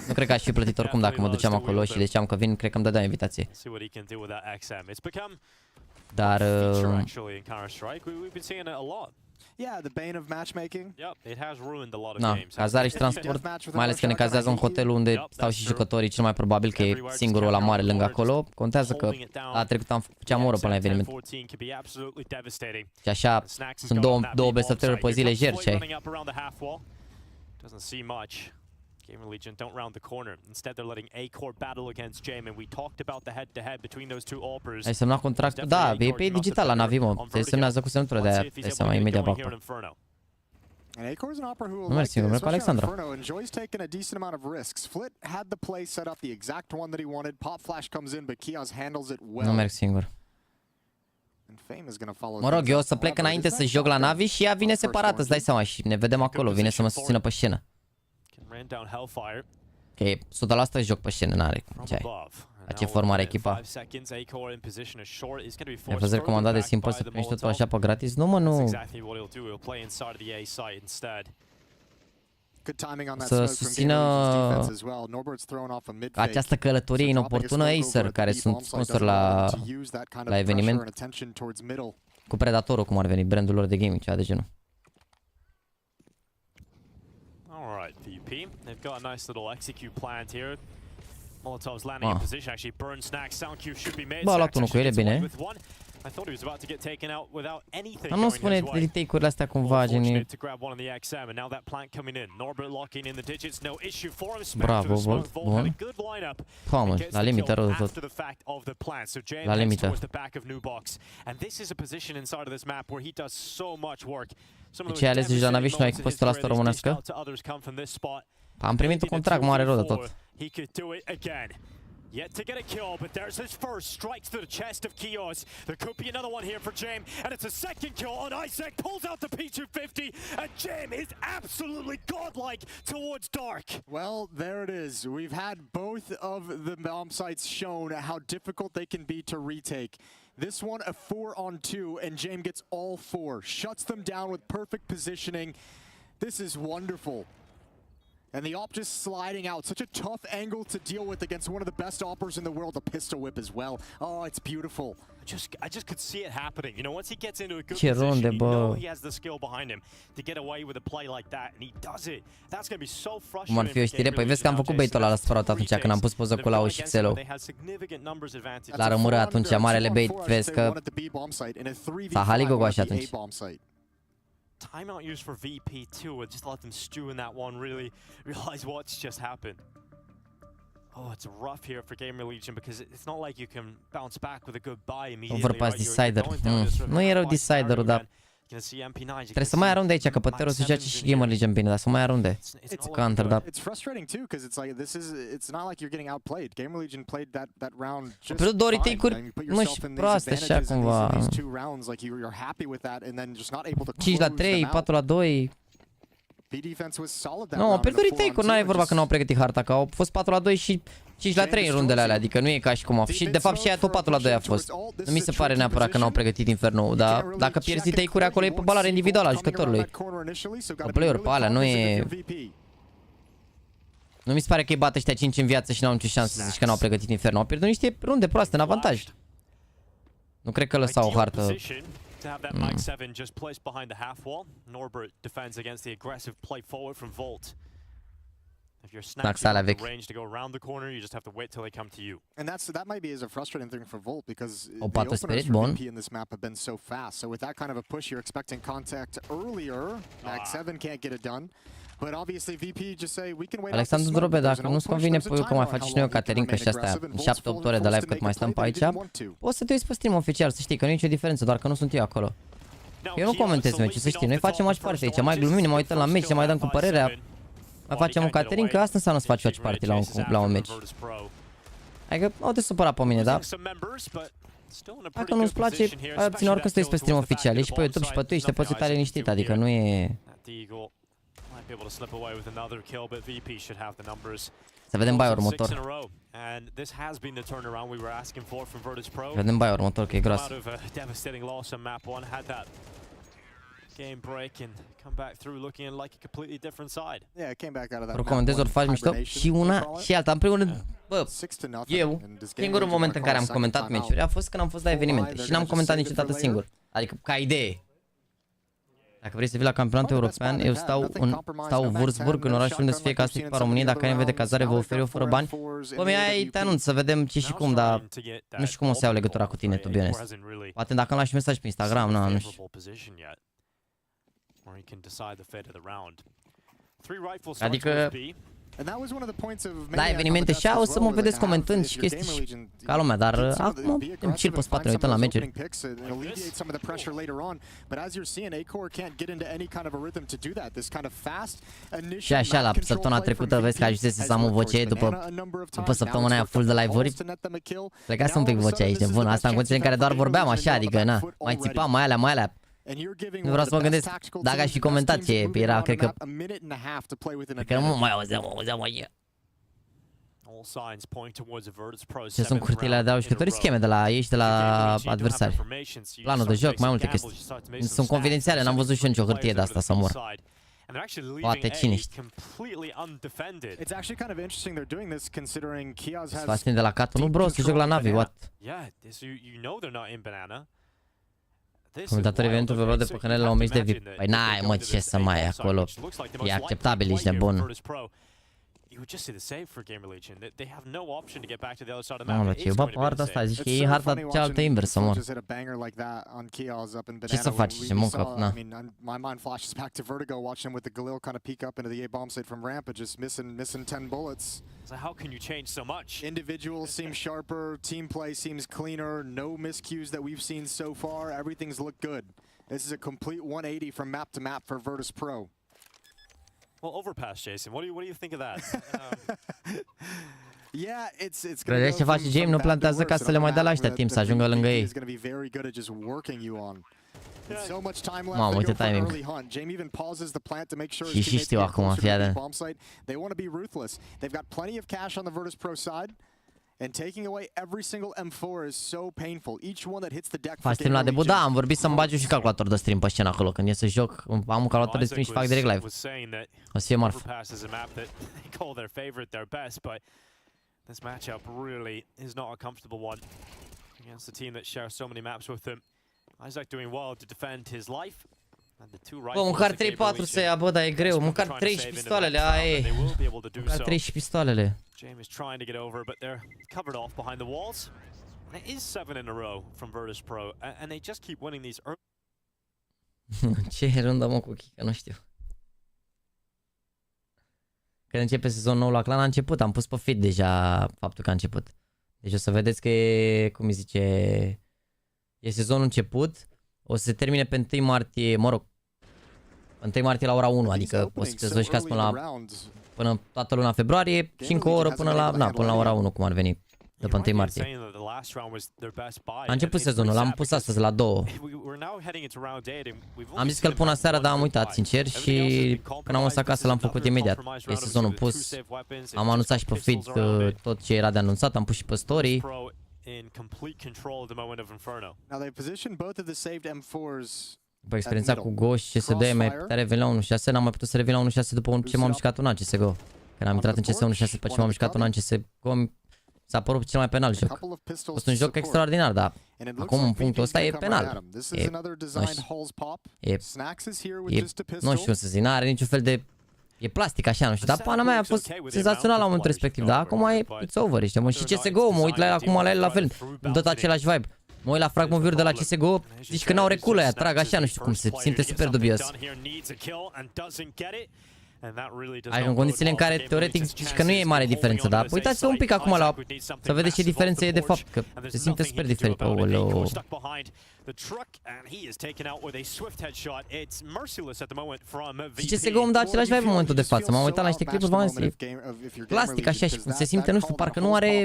nu cred că aș fi plătit oricum dacă mă duceam acolo și le ziceam că vin, cred că îmi dădea invitație. Dar... Yeah, the bane of matchmaking. Yep, it has ruined a lot of games. Cazare și transport, mai ales că ne cazează un hotel unde stau și jucătorii, cel mai probabil că e singurul la mare lângă acolo. Contează că la trecut făceam o oră până la eveniment. Și așa sunt două best of 3 pe zi lejer ce ai. GamerLegion don't round the corner. Instead, they're letting A-Core battle against Jame, and we talked about the head-to-head between those two AWPers. Ai semnat contractul? Da, e pe digital la Navi, mă. Se semnează cu semnătură de aia. Dai seama imediat pe acolo. Nu merg singur, merg cu Alexandra. Enjoys taking a decent amount of risks. Flit had the play set up the exact one that he wanted. Pop flash comes in, but Kiaz handles it well. Nu merg singur. Mă rog, eu o să plec înainte să joc la Navi și ea vine separată, îți dai seama, și ne vedem acolo, vine să mă susțină pe scenă. Ok, 100% joc pe scenă, n-are cum, ce ai. La ce formă are echipa? Mi-a fost recomandat de Simple să primești totul așa pe gratis? Nu, mă, nu. Să susțină această călătorie inoportună Acer, care sunt sponsor la eveniment, cu Predatorul, cum ar veni, brandul lor de gaming, ceva de genul. VP, they've got a nice little execute plant here. Molotov's landing in position, actually burn snack, sound cue should be made. Bă, a luat unul cu ele, bine. I thought he was about to get taken out without anything. Nu spune retake-urile astea cumva, geni. Bravo, Volt. Bun. Mamă, la limită rău tot. La limită. Deci ai ales deja navi și noi ai postul asta românească? Am primit un contract mare rău de tot. Yet to get a kill, but there's his first. Strikes to the chest of Kios. There could be another one here for Jame, and it's a second kill on Isaac. Pulls out the P250, and Jame is absolutely godlike towards Dark. Well, there it is. We've had both of the bomb sites shown how difficult they can be to retake. This one a 4-on-2, and Jame gets all 4. Shuts them down with perfect positioning. This is wonderful. And the op just sliding out. Such a tough angle to deal with against one of the best oppers in the world. The pistol whip as well. Oh, it's beautiful. I just could see it happening. You know, once he gets into a good position, you know he has the skill behind him to get away with a play like that, and he does it. That's going to be so frustrating. Cum ar fi o știre? Păi vezi că am făcut bait-ul ăla la spărot atunci când am pus poză cu Lau și Xelo. La rămură atunci, marele bait, vezi că s-a halit cu așa atunci. Timeout used for VP too, and just let them stew in that one, really realize what's just happened. Oh, it's rough here for GamerLegion because it's not like you can bounce back with a good buy immediately. Overpass decider. Nu e rău deciderul, dar trebuie să mai arunde aici, că poate o să joace și GamerLegion bine, dar să mai arunde. Counter, da. It's frustrating too because it's like it's not like you're getting outplayed. GamerLegion played that round just fine. Pentru două retake-uri, mă, și proaste așa cumva. 5-3, 4-2. Nu, pentru retake-uri n-are vorba că n-au pregătit harta, că au fost 4-2 și 5-3 în rundele alea, adică nu e ca și cum au fost. Și de fapt și aia tot 4-2 a fost. Nu mi se pare neapărat că n-au pregătit Inferno, dar dacă pierzi take-uri acolo e pe balare individuală a jucătorului. Pe play-uri pe alea, nu e... Nu mi se pare că îi bate ăștia 5 în viață și n-au nicio șansă să zici că n-au pregătit Inferno. Au pierdut niște runde proaste în avantaj. Nu cred că lăsau o hartă. To have that Mike 7 just placed behind the half wall. Norbert defends against the aggressive play forward from Volt. If you're snatching out the range to go around the corner, you just have to wait till they come to you. And that might be a frustrating thing for Volt because the openers for VP in this map have been so fast. So with that kind of a push, you're expecting contact earlier. Max 7 can't get it done. But obviously VP just say we can wait. Alexandru Drobe, dacă nu-ți convine că mai faci și noi o caterincă și astea 7-8 ore de live cât mai stăm pe aici, poți să te uiți pe stream oficial, să știi că nu e nicio diferență, doar că nu sunt eu acolo. Eu nu comentez meci, să știi, noi facem match party aici, mai glumim, ne mai uităm la meci, mai dăm cu părerea, mai facem o caterincă, asta înseamnă să faci watch party la un meci. Adică nu te supăra pe mine, da? Dacă nu-ți place, ai obține oricând să te uiți pe stream oficial, ești pe YouTube și pe Twitch, te poți uita liniștit, adică nu e... Să vedem bai următor. Vedem bai următor, că e gros. Recomandez ori faci mișto și una și alta. În primul rând, bă, eu, singurul moment în care am comentat meciuri a fost când am fost la evenimente și n-am comentat niciodată singur. Adică, ca idee. Dacă vrei să vii la campionatul european, eu stau în Würzburg, în orașul unde să fie ca pe România, dacă ai de cazare vă ofer eu fără bani. Bă, mi-ai te anunț să vedem ce și cum, dar nu știu cum o să iau legătura cu tine, to be honest. Poate dacă îmi lași mesaj pe Instagram, nu știu. Adică... La evenimente și o să mă vedeți comentând și chestii și ca lumea, dar acum îmi chill pe spate, ne uităm la meciuri. Și așa, la săptămâna trecută, vezi că ajunsese să am o voce după săptămâna aia full de live-uri. Plecase un pic vocea aici, bun, asta în condiții în care doar vorbeam așa, adică na, mai țipam, mai alea. Nu vreau să mă gândesc, dacă aș fi comentat ce era, cred că nu mai auzeam aici. Ce sunt curtile de au jucătorii scheme de la ei și de la adversari. Planul de joc, mai multe chestii. Sunt confidențiale, n-am văzut și eu nicio hârtie de asta să mor. Poate cine știe. Să faci de la Kato, nu bro, să joc la Navi, what? Comentatorii evenitul vă de pe canal la un meci de VIP. Păi n-ai mă ce să mai ai acolo. E acceptabil, ești nebun. you would just see the save for GamerLegion. They have no option to get back to the other side of the map. Mamă, ce bă, partea asta, zici că e harta cealaltă inversă, mor. Ce să faci, ce muncă, na. My mind flashes back to Vertigo, watching him with the Galil kind of peek up into the A bomb site from ramp and just missing 10 bullets. So how can you change so much? Individuals seem sharper, team play seems cleaner, no miscues that we've seen so far. Everything's looked good. This is a complete 180 from map to map for Virtus Pro. Well, overpass, Jason. What do you think of that? Yeah, it's Credeți ce face James? Nu plantează ca să le mai dea la ăștia timp să ajungă lângă ei. Mamă, uite timing. Și știu acum, fii atent. And taking away every single M4 is so painful. Each one that hits the deck. Faci stream la debut? Da, am vorbit să-mi bagi și calculator de stream pe scenă acolo. Când ies să joc, am un calculator de stream și fac direct live. O să fie marf. This matchup really is not a comfortable one against the team that shares so many maps with them. Isaac doing well to defend his life. Bă, măcar 3-4 să ia, bă, dar e greu. Măcar 3 și pistoalele, aia e. Măcar 3 și pistoalele. James trying to get over, but they're covered off behind the walls. And it is 7 in a row from Virtus Pro, and they just keep winning these. Ce rândă, mă, cu Kika, nu știu. Când începe sezonul nou la Clan, a început, am pus pe feed deja faptul că a început. Deci o să vedeți că e, cum îi zice, e sezonul început, o să se termine pe 1 martie, mă rog, 1 martie la ora 1, adică o să te desfășurați până toată luna februarie și încă o oră până la ora 1, cum ar veni. După 1 martie. A început sezonul, l-am pus astăzi la 2. Am zis că îl pun aseară, dar am uitat, sincer, și când am fost acasă l-am făcut imediat. E sezonul pus, am anunțat și pe feed tot ce era de anunțat, am pus și pe story. După experiența cu Go și CSD, mai putea reveni la 1.6, n-am mai putut să revin la 1.6 după ce m-am mișcat un an CSGO. Când am intrat în CS 1.6 după ce m-am mișcat un an CSGO, s-a părut cel mai penal joc. A fost un joc extraordinar, dar acum în punctul ăsta e penal. Nu știu să zic, n-are niciun fel de... E plastic așa, nu știu, dar pana mea a fost senzațional la momentul respectiv, dar acum e it's over, ești, mă, și CSGO, mă uit la el acum la el la fel, îmi dă același vibe. Mă uit la fragment de la CSGO, zici că n-au reculă aia, trag așa, nu știu cum, se simte super dubios. Adică în condițiile în care, teoretic, zici că nu e mare diferență, dar uitați-vă un pic acum la... să vedeți ce diferență e de fapt, că se simte super diferit. Ooleu. Și CSGO îmi dă același vibe în momentul de față, m-am uitat la niște clipuri, v-am zis, plastic așa și cum se simte, nu știu, parcă nu are...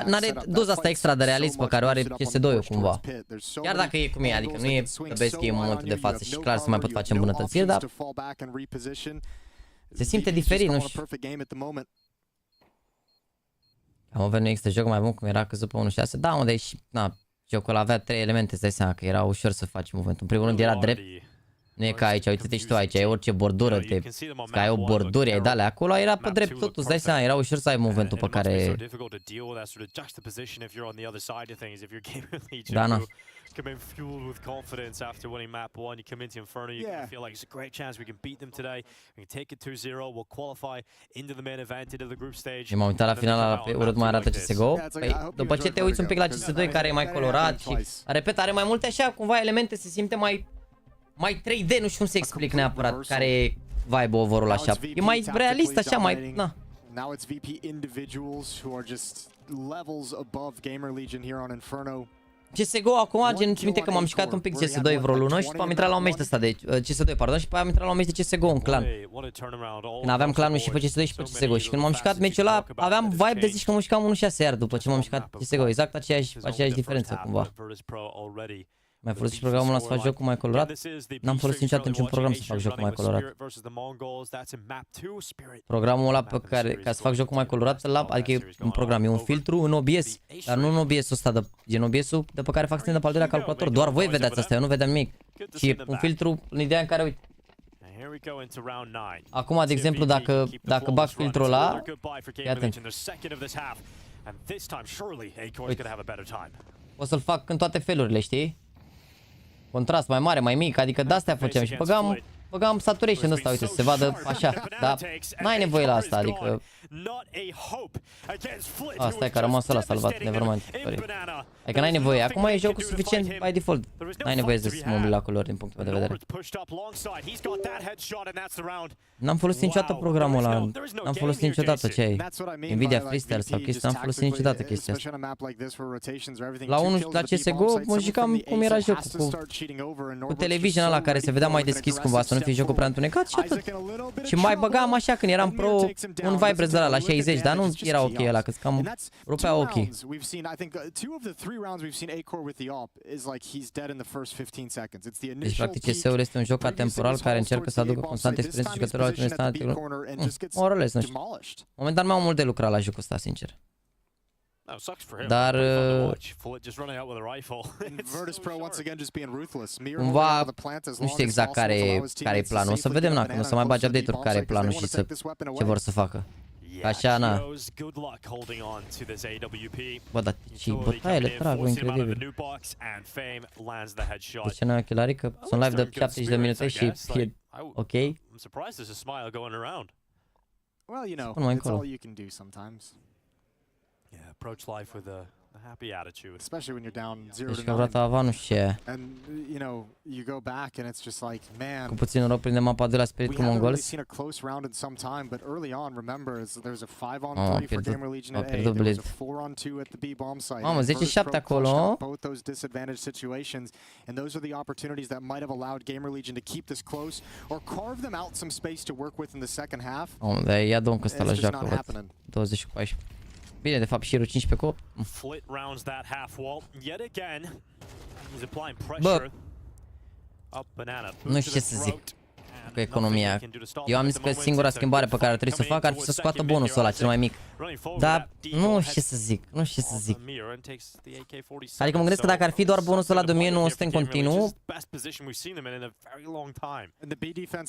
N-are doza asta extra de realism pe care o are CS2 cumva. Chiar dacă e cum e, adică nu e the best game în momentul de față și clar să mai pot face îmbunătățiri, dar... se simte diferit, nu știu. Am avut un extra joc mai bun cum era căzut pe 1.6, da, unde și, na, jocul avea 3 elemente, îți dai seama că era ușor să faci movementul. În primul rând era drept, nu e ca aici, uite-te și tu aici, ai orice bordură, că ai o bordură, ai de-alea, acolo era pe drept totul, îți dai seama, era ușor să ai movementul pe care... Da, na. Come in fueled with confidence after winning map 1. You come into Inferno, you feel like it's a great chance we can beat them today. We can take it 2-0, we'll qualify into the main event, into the group stage. M-am uitat la finala, urât mai arată CSGO. Păi, după ce te uiți un pic la CS2 care e mai colorat și, repet, are mai multe așa, cumva elemente, se simte mai 3D, nu știu cum să explic neapărat care e vibe-ul overall așa. E mai realist așa, mai, na. Now it's VP individuals who are just levels above GamerLegion here on Inferno. CSGO acum, gen, ți minte că m-am mișcat un pic CS2 vreo lună și după am intrat la un match de ăsta de CS2, pardon, și după am intrat la un match de CSGO în clan. Când aveam clanul și pe CS2 și pe CSGO și când m-am mișcat match-ul ăla, aveam vibe de zici că mă mișcam 1.6 iar după ce m-am mișcat CSGO, exact aceeași diferență cumva. Mai folosit și programul ăla să fac jocul mai colorat? N-am folosit niciodată niciun program să fac jocul mai colorat. Programul ăla pe care, ca să fac jocul mai colorat, adică e un program, e un filtru în OBS, dar nu în OBS-ul ăsta, gen OBS-ul de pe care fac stand-up al doilea calculator, doar voi vedeți asta, eu nu vedeam nimic. Și e un filtru în ideea în care, uite, acum, de exemplu, dacă bag filtrul ăla, fii atent. O să-l fac în toate felurile, știi? Contrast mai mare, mai mic, adică de-astea făceam și băgam băgam saturation ăsta, uite, să se vadă așa, dar n-ai nevoie la asta, adică... Asta e că a rămas ăla salvat, nevermind. Adică n-ai nevoie, acum e jocul suficient by default. N-ai nevoie să mobili la culori din punctul meu de vedere. N-am folosit niciodată programul ăla, n-am folosit niciodată ce ai. Nvidia Freestyle sau chestia, n-am folosit niciodată chestia asta. La CSGO mă jucam cum era jocul, cu televiziunea ăla care se vedea mai deschis cumva, să nu fie jocul prea întunecat și atât. Și mai băgam așa când eram pro un vibrez de la 60, dar nu era ok ăla, că cam rupea ochii. Deci practic CS-ul este un joc atemporal care încercă să aducă constant experiență jucătorilor altui standard. Morales, nu știu. Momentan mai am mult de lucrat la jocul ăsta, sincer. Dar cumva nu știu exact care e planul. O să vedem când o să mai bagi update-uri care e planul și ce vor să facă. Așa, na. Bă, dar ce bătaiele trag, incredibil. Deci ce n-ai ochelari, că sunt live de 70 de minute și e ok. Well, you know, it's all you can do sometimes. Yeah, approach life with a happy attitude. Especially when you're down 0-9. Deci că vreau Tava, nu știu ce. And you know, you go back and it's just like, man. Cu puțin noroc prinde mapa de la Spiritul Mongols. We haven't really seen a close round in some time, but early on, remember, there's a 5-on-3 for GamerLegion at A. There was a 4-on-2 at the B bomb site. Mamă, 10-7 acolo. Both those disadvantaged situations, and those are the opportunities that might have allowed GamerLegion to keep this close or carve them out some space to work with in the second half. Dar ia domn că ăsta la joacă, văd. 20 cu 14. Bine, de fapt, Shiro 15 cu 8. Bă, nu știu ce să zic cu economia. Eu am zis că singura schimbare pe care ar trebui să o fac ar fi să scoată bonusul ăla cel mai mic. Dar nu știu ce să zic, nu știu ce să zic. Adică mă gândesc că dacă ar fi doar bonusul ăla de 1900 în continuu,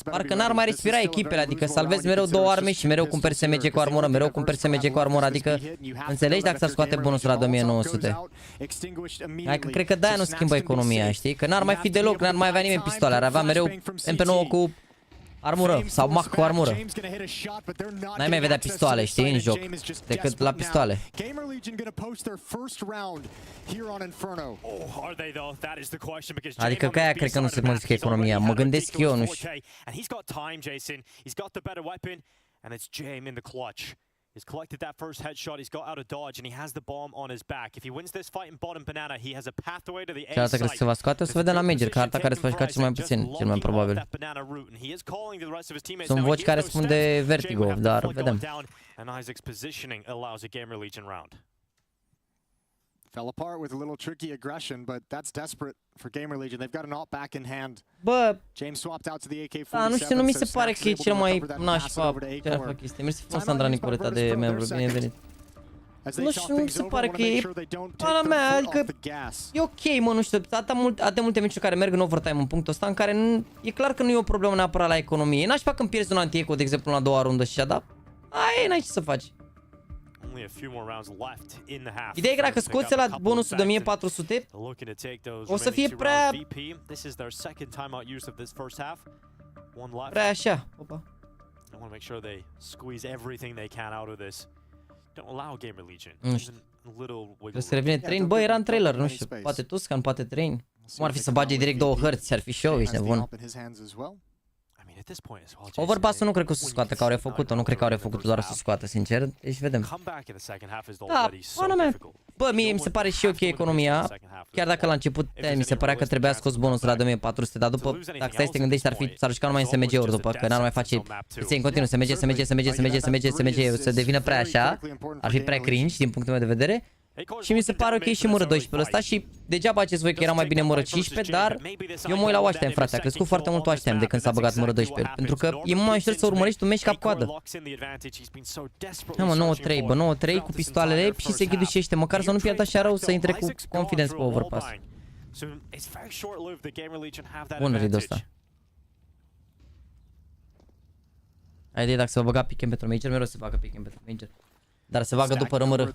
parcă n-ar mai respira echipele, adică salvezi mereu două arme și mereu cumperi SMG cu armură, mereu cumperi SMG cu armură, adică înțelegi dacă s-ar scoate bonusul ăla de 1900. Adică cred că de-aia nu schimbă economia, știi? Că n-ar mai fi deloc, n-ar mai avea nimeni pistoale, ar avea mereu MP9 cu armură sau Mach cu armură. N-ai mai vedea pistoale, știi, în joc, decât la pistoale. Adică că aia cred că nu se modifică economia. Mă gândesc eu, nu știu. He's collected that first headshot, he's got out of dodge, and he has the bomb on his back. If he wins this fight in bottom banana, he has a pathway to the A site. Cred că se va scoate, o să vedem la Major, că harta care se va juca cel mai puțin, cel mai probabil. Sunt voci care spun de Vertigo, dar vedem. And Isaac's positioning allows a GamerLegion round. Fell apart with a little tricky aggression, but that's desperate for GamerLegion. They've got an op back in hand. Bă, James swapped out to the AK-47. Da, nu știu, nu mi se pare că e cel mai nașpa chestie. Mersi frumos, Sandra Nicureta, de membru, binevenit. Nu știu, nu mi se pare că e pana mea, adică e ok, mă, nu știu, atât multe meciuri care merg în overtime în punctul ăsta în care e clar că nu e o problemă neapărat la economie. Nașpa când pierzi un anti-eco, de exemplu, la a doua rundă și așa, dar aia n-ai ce să faci. Ideea e că dacă scoți la bonusul de 1400, o să fie prea așa. Opa. Nu știu. Trebuie să revine Train. Bă, era în trailer, nu știu. Poate Tuscan, poate Train. Cum ar fi să bage direct două hărți? Ar fi show, ești nebun. Overpass-ul nu cred că o să scoată, că au refăcut-o, nu cred că au refăcut-o doar să scoată, sincer, deci vedem. Da, pana mea, bă, mie mi se pare și ok economia, chiar dacă la început mi se părea că trebuia scos bonusul la 2400, dar după, dacă stai să te gândești, s-ar juca numai în SMG-uri după, că n-ar mai face, în continuu, SMG, să devină prea așa, ar fi prea cringe din punctul meu de vedere. Și mi se pare ok și mură 12 ăsta și degeaba aceți voi că era mai bine mură 15, dar eu mă uit la watchtime, frate, a crescut foarte mult watchtime de când s-a băgat mură 12, pentru că e mult mai ușor să urmărești un meci cap-coadă. Hai mă, 9-3, bă, 9-3 cu pistoalele și se ghiducește, măcar să nu pierdă așa rău, să intre cu confidence pe overpass. Bun rid ăsta. Haide, dacă se va băga pick-in pentru Major, mereu se bagă pick-in pentru Major. Dar se bagă după rămără,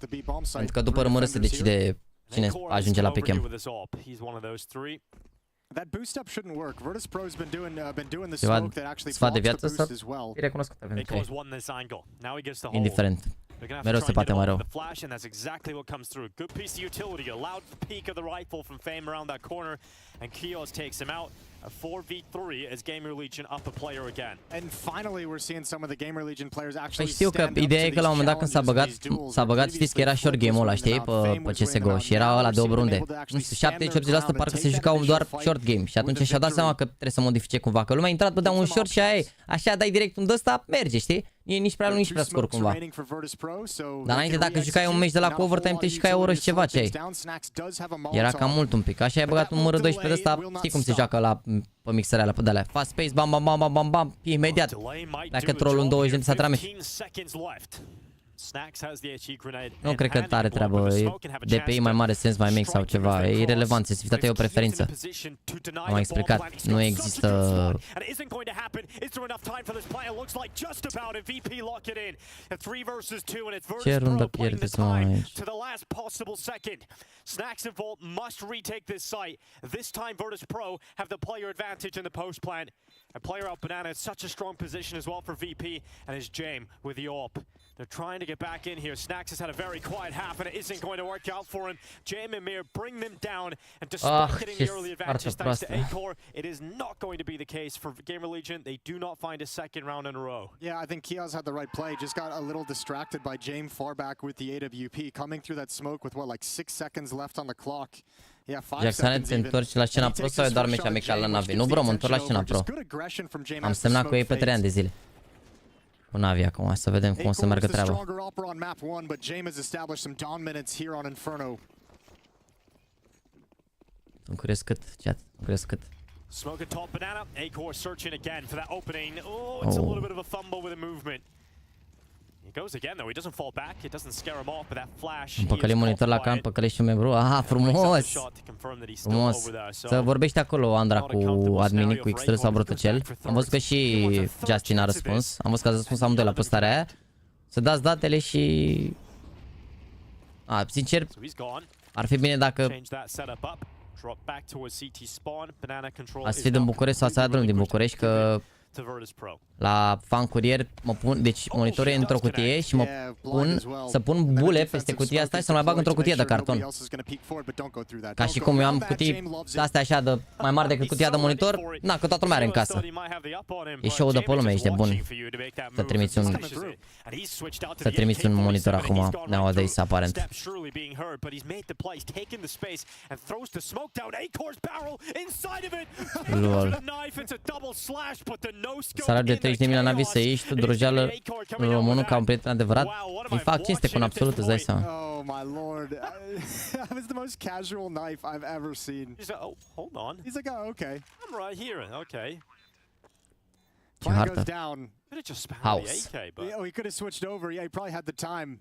pentru că după rămără se decide cine ajunge la PKM. That boost up shouldn't work. Virtus.pro's been doing the smoke that actually blocks the boost as well. E recunoscut pentru ei. Indiferent. Indiferent. Mereu se poate mai rău. The flash, and that's exactly what comes through. Good piece of utility, allowed the peak of the rifle from Fame around that corner, and Kios takes him out. A 4v3 as GamerLegion up a player again. And finally we're seeing some of the GamerLegion players actually Păi știu că ideea e că la un moment dat când s-a băgat, știți că era short game-ul ăla, știi, pe CSGO și era ăla de obrunde. Nu știu, 70-80% parcă se jucau doar short game și atunci și-a dat seama că trebuie să modifice cumva, că lumea a intrat, bădea un short și aia e, așa dai direct un ăsta, merge, știi? E nici prea lung, nici prea scurt cumva. Dar înainte dacă jucai un meci de la cu overtime, te jucai o oră și ceva, ce ai? Era cam mult un pic, așa ai băgat un MR12 de ăsta, știi cum se joacă la pe mixele alea, pe de-alea. Fast pace, bam, bam, bam, bam, bam, bam, imediat. Dacă trollul în 20 de s-a nu cred că are treabă, DPI mai mare sens mai mic sau ceva, e irelevant, sensivitatea e o preferință. Am mai explicat, nu există... Ce rundă pierdeți mă aici? Snacks and Volt must retake this site. This time Virtus.pro have the player advantage in the post plant. And player out Banana in such a strong position as well for VP and his Jame with the AWP. They're trying to get back in here. Snacks has had a very quiet half and it isn't going to work out for him. Jame and Mir bring them down and despite getting the early advantage thanks to A-Core, it is not going to be the case for GamerLegion. They do not find a second round in a row. Yeah, I think Kios had the right play. Just got a little distracted by Jame far back with the AWP coming through that smoke with what, like 6 seconds left on the clock. Yeah, 5 seconds te întorci la scena pro sau e doar meci amical la Navi? Nu bro, mă întorc la scena pro. Am semnat cu ei pe 3 ani de zile. Cu Navi acum, să vedem cum o să meargă treaba. Îmi curios cât, chat, îmi curios cât. Smoke atop Banana, A-Core searching again for that opening. Oh, it's a little bit of a fumble with the movement. He goes again though, he doesn't fall back, it doesn't scare him off, but that flash. Păcăli monitor la can, păcăli și un membru. Aha, frumos! Frumos! Să vorbești acolo, Andra, cu adminii, cu X3 sau Brotocel. Am văzut că și Justin a răspuns. Am văzut că a răspuns amândoi la postarea aia. Să dați datele și... sincer, ar fi bine dacă ați fi din București sau ați avea drum din București, că la fan curier mă pun, deci monitorul e într-o cutie și mă pun să pun bule peste cutia asta și să mai bag într-o cutie de carton. Ca și cum eu am cutii astea așa de mai mari decât cutia de monitor, na, că toată lumea are în casă. E show de pe lume, ești de bun. Să trimiți un monitor acum, nowadays, aparent. Lol. Salariul de 30.000 la Navi să ieși tu drogeală românul ca un prieten adevărat. Îi fac cinste cu un absolut, îți dai seama. Oh my lord. That was the most casual knife I've ever seen. He's like, oh, hold on. He's like, oh, okay. I'm right here. Okay. Plan goes down. Could have just spammed the AK, but... Yeah, he could have switched over. Yeah, he probably had the time.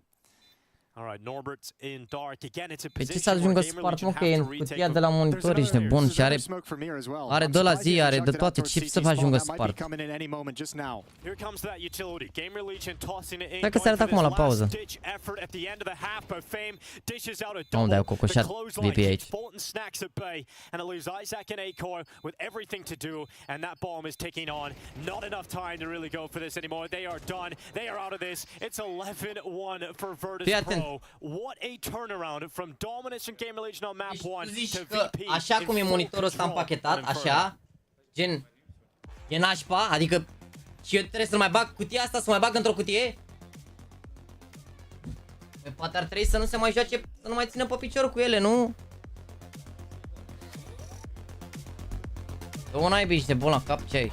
Alright, Norbert's in dark. Again, it's a position. Ce să ajungă spart, mă, că e în cutia de la monitor, ești nebun și are de la zi, are de toate, ce să ajungă spart. Stai că se arată acum la pauză. Unde ai cocoșat VP aici? Fii atent. What a turnaround from dominance in GamerLegion on map 1 to VP. Așa cum e monitorul ăsta împachetat, așa, gen, e nașpa, adică și eu trebuie să mai bag cutia asta, să mai bag într-o cutie? Păi poate ar trebui să nu se mai joace, să nu mai țină pe picior cu ele, nu? Dă-o naibii, ești de bun la cap, ce ai?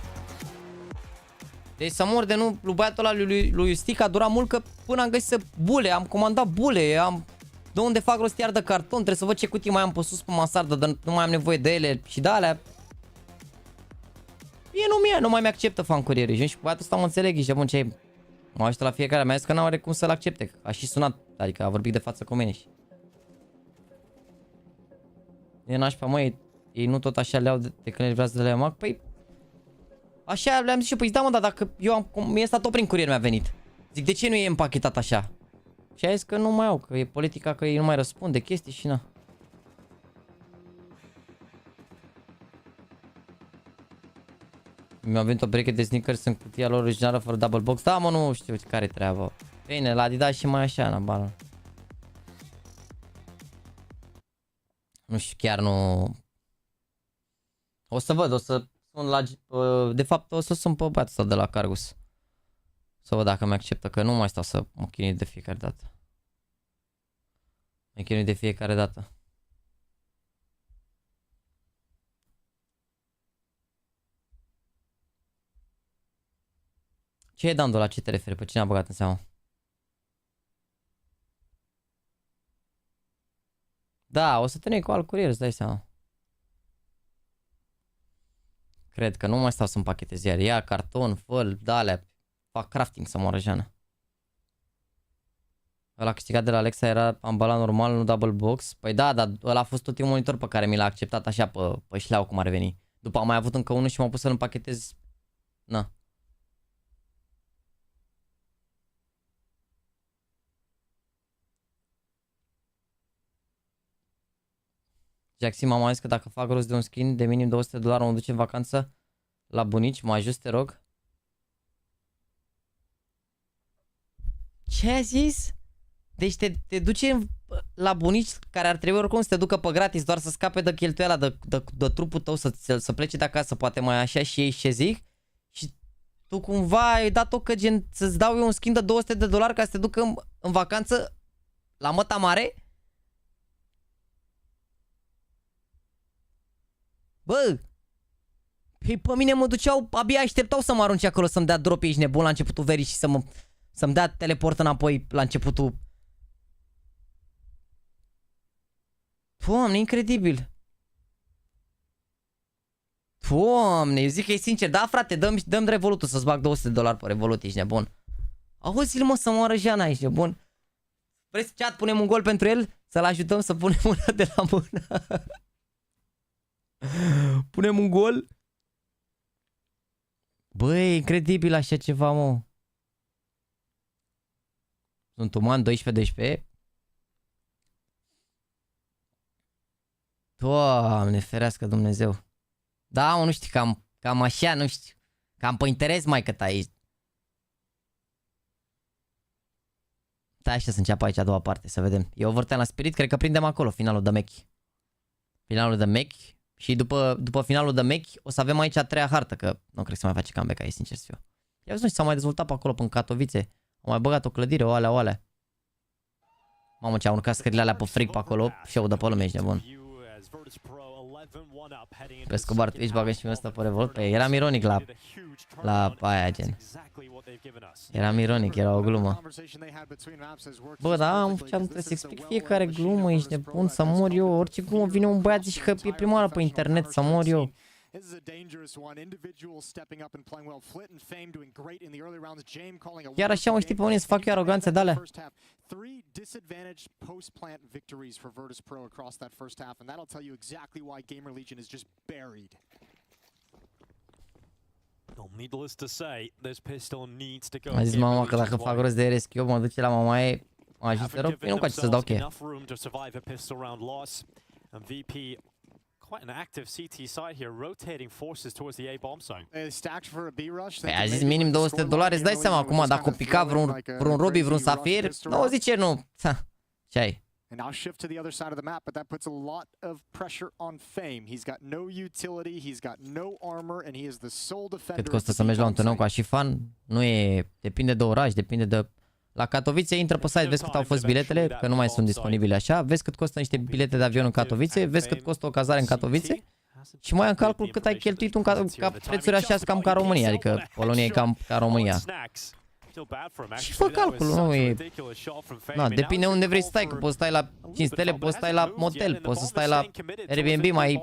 Deci să mor de nu, lui băiatul ăla lui Stick a durat mult, că până am găsit bule, am comandat bule, de unde fac rost iar de carton, trebuie să văd ce cutii mai am pe sus pe mansardă, dar nu mai am nevoie de ele și de alea. Nu mai mi-acceptă fan curierii și băiatul ăsta mă înțeleg, ești de bun, ce ai? Mă ajută la fiecare, mi-a zis că n-are cum să-l accepte, a și sunat, adică a vorbit de față cu mine și... E nașpa, măi, ei nu tot așa le-au de când le livrează de la EMAC, păi... Așa le-am zis și eu, păi da mă, dar dacă eu am, mi-e stat tot prin curier mi-a venit. Zic, de ce nu e împachetat așa? Și a zis că nu mai au, că e politica, că ei nu mai răspunde chestii și na. Mi-a venit o pereche de sneakers în cutia lor originală fără double box. Da, mă, nu știu care-i treaba. Bine, la Adidas și mai așa, la bală. Nu știu, chiar nu... O să văd, o să sun la... De fapt, o să sun pe băiatul ăsta de la Cargus. Să văd dacă mi-acceptă, că nu mai stau să mă chinui de fiecare dată. Mă chinui de fiecare dată. Ce e Dando, la ce te referi? Pe cine a băgat în seamă? Da, o să te cu alt curier, îți dai seama. Cred că nu mai stau să împachetez iar. Ia carton, făl, d-alea. Fac crafting să moară Jeana. Ăla câștigat de la Alexa era ambalat normal, nu double box. Păi da, dar ăla a fost ultimul monitor pe care mi l-a acceptat așa pe șleau cum ar veni. După am mai avut încă unul și m-am pus să-l împachetez. Na. Jaxy, m-am zis că dacă fac rost de un skin de minim $200, mă duce în vacanță la bunici, mă ajut, te rog. Ce ai zis? Deci te duce la bunici care ar trebui oricum să te ducă pe gratis, doar să scape de cheltuiala de trupul tău, să plece de acasă, poate mai așa și ei ce zic. Și tu cumva ai dat-o că gen să-ți dau eu un skin de $200 ca să te ducă în vacanță la Măta Mare? Bă, pe mine mă duceau, abia așteptau să mă arunce acolo să-mi dea drop, ești nebun la începutul verii și să-mi dea teleport înapoi la începutul. Doamne, incredibil. Doamne, eu zic că e sincer, da frate, dăm Revolutul să-ți bag $200 pe Revolut, ești nebun. Auzi-l mă să moară Jeana, ești nebun. Vreți chat, punem un gol pentru el? Să-l ajutăm să punem mâna de la mână. Punem un gol? Băi, incredibil așa ceva, mă. Sunt uman 12-12. Doamne, ferească Dumnezeu. Da, mă, nu știu, cam așa, nu știu. Cam pe interes mai cât aici. Da, așa să înceapă aici a doua parte, să vedem. Eu overtime la Spirit, cred că prindem acolo finalul de mech. Finalul de mech. Și după finalul de mech o să avem aici a treia hartă, că nu cred că se mai face comeback aici, sincer să fiu. Ia văzut, s-au mai dezvoltat pe acolo, până în Katowice. Au mai băgat o clădire, oalea. Mamă, ce au urcat scările alea pe frig pe acolo. Și-au de pe lume, ești nebun. Pe Scobar Twitch bagă și ăsta pe Revolt. Păi eram ironic la aia, gen. Eram ironic, era o glumă. Bă, da, am trebuie să explic fiecare glumă, ești nebun, să mor eu. Orice glumă vine un băiat, zici că e prima oară pe internet, să mor eu. Chiar așa mă știi pe unii să fac eu aroganțe de-alea. A zis mama că dacă fac rost de rescue, mă duce la mamaie, mă ajută rău, nu ca ce să-ți dau cheie. Quite an active CT side here, rotating forces towards the A bomb zone. Păi a zis minim $200, îți dai seama acum dacă o pica vreun Robbie, vreun Safir, nu zice nu. Ce ai? And now shift to the other side of the map, but that puts a lot of pressure on Fame. He's got no utility, he's got no armor, and he is the sole defender. Cât costă să mergi la un turneu ca și fan? Nu e, depinde de oraș, depinde de... La Katowice intră pe site, vezi cât au fost biletele, că nu mai sunt disponibile așa, vezi cât costă niște bilete de avion în Katowice, vezi cât costă o cazare în Katowice și mai în calcul cât ai cheltuit un ca prețuri așa cam ca România, adică Polonia e cam ca România. Și fă calculul, nu e... Na, depinde unde vrei să stai, că poți stai la 5 stele, poți stai la motel, poți să stai la Airbnb mai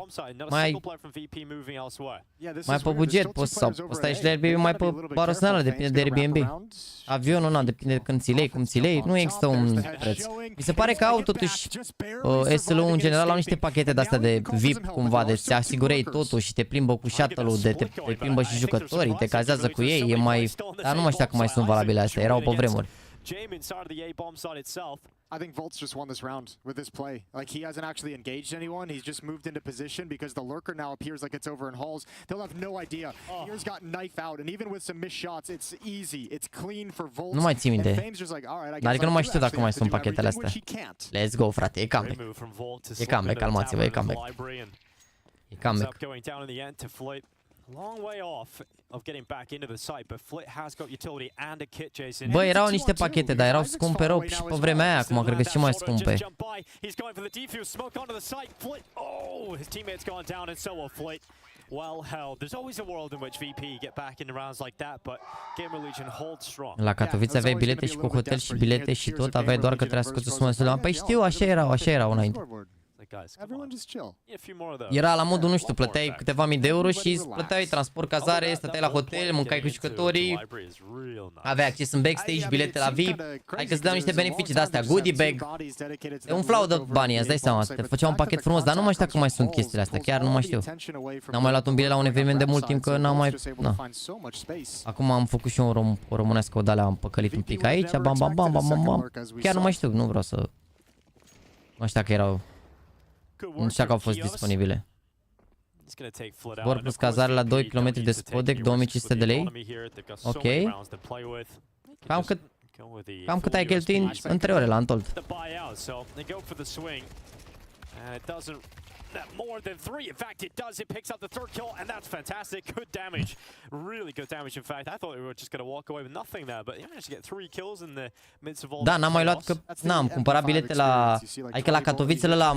pe buget, poți stai și la Airbnb mai pe barosanală, depinde de Airbnb. Avionul, na, depinde de când ți lei, cum ți lei, nu există un preț. Mi se pare că au totuși SLU în general au niște pachete de-astea de VIP cumva, deci ți asigurei totul și te plimbă cu shuttle-ul, te plimbă și jucătorii, te cazează cu ei, e mai... Dar nu mai știu dacă mai sunt valabile astea, erau pe vremuri. I think Volt's just won this round with this play. Like, he hasn't actually engaged anyone. He's just moved into position because the lurker now appears like it's over in halls. They'll have no idea. Here's got knife out, and even with some missed shots, it's easy. It's clean for Volt. Nu mai țin minte. Dar adică nu mai știu dacă mai sunt pachetele astea. Let's go, frate, e comeback. E comeback, calmați-vă, e comeback. E comeback. Bă, erau niște pachete, dar erau scumpe rău și pe vremea aia, acum cred că și mai scumpe. La Katowice aveai bilete și cu hotel și bilete și tot, aveai doar că trebuia să scoți o sumă destul de... Păi știu, așa erau înainte. Era la modul, nu știu, plăteai câteva mii de euro și îți plăteai transport, cazare, stăteai la hotel, mâncai cu jucătorii, aveai acces în backstage, bilete la VIP, hai că îți dau niște beneficii de-astea, goodie bag, te umflau de banii, îți dai seama, te făceau un pachet frumos, dar nu mai știu cum mai sunt chestiile astea, chiar nu mai știu. N-am mai luat un bilet la un eveniment de mult timp, că n-am mai... Na. Acum am făcut și o românească, o de-alea, am păcălit un pic aici, bam, bam, bam, bam, bam, bam. Chiar nu mai știu, nu vreau să... Nu știu dacă erau... Nu știu că au fost disponibile. Zbor plus cazare la 2 km de spodec, 2500 de lei. Ok. Cam cât ai cheltuit în 3 ore la Untold. More than 3. In fact, it does. It picks up the third kill, and that's fantastic. Good damage. Really good damage, in fact. I thought we were just going to walk away with nothing there, but you managed to get 3 kills in the midst of all. Da, n-am mai luat că n-am cumpărat bilete la... Adică la Katowice ăla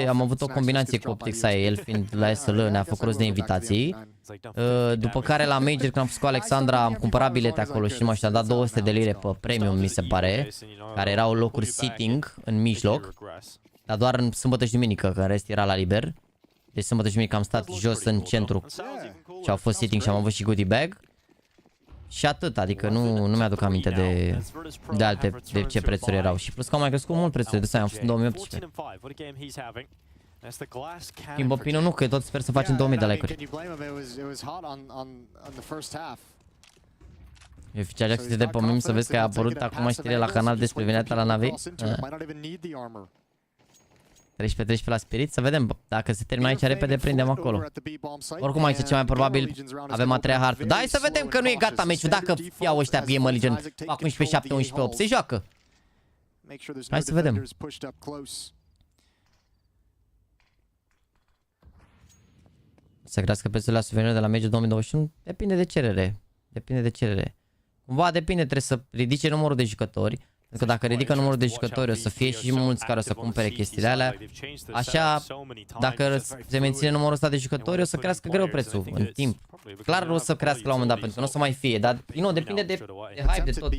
am avut o combinație cu Optics aia, el fiind la SL, ne-a făcut rost de invitații. După care la Major, când am fost cu Alexandra, am cumpărat bilete acolo și nu mai știu, am dat 200 de lire pe premium, mi se pare, care erau locuri sitting în mijloc. Dar doar în sâmbătă și duminică, că în rest era la liber. Deci sâmbătă și duminică am stat jos în centru și au fost sitting și am avut și goodie bag. Și atât, adică nu mi-aduc aminte de alte, de ce prețuri erau. Și plus că au mai crescut mult prețurile, de asta am fost în 2018. Schimb opiniul nu, că tot sper să facem 2000 de like-uri. E oficial Jaxy de pe meme să vezi că a apărut acum știre la canal despre veneta la navei. 13 la Spirit, să vedem dacă se termină aici repede, prindem acolo. Oricum aici ce mai probabil avem a treia hartă. Da, hai să vedem că nu e gata meciul, dacă iau ăștia GamerLegion, fac 11, 7, 11, 8, se joacă. Hai să vedem. Să crească prețul la suvenir de la Major 2021? Depinde de cerere. Depinde de cerere. Cumva depinde, trebuie să ridice numărul de jucători. Pentru că dacă ridică numărul de jucători, o să fie și mulți care o să cumpere chestiile alea. Așa, dacă se menține numărul ăsta de jucători, o să crească greu prețul în timp. Clar o să crească la un moment dat, pentru că nu o să mai fie, dar din nou depinde de hype, de tot.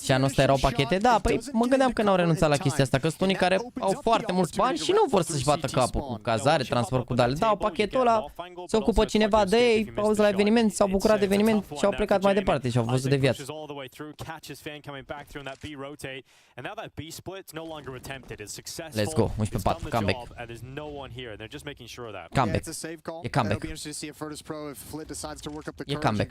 Și anul ăsta erau pachete? Da, păi mă gândeam că n-au renunțat la chestia asta, că sunt unii care au foarte mulți bani și nu vor să-și bată capul cu cazare, transport cu dale. Dau pachetul ăla, se ocupă cineva de ei, au la eveniment, s-au bucurat de eveniment și au plecat mai departe și au văzut de viață. Let's go, 11-4, comeback. Comeback. E comeback. E comeback.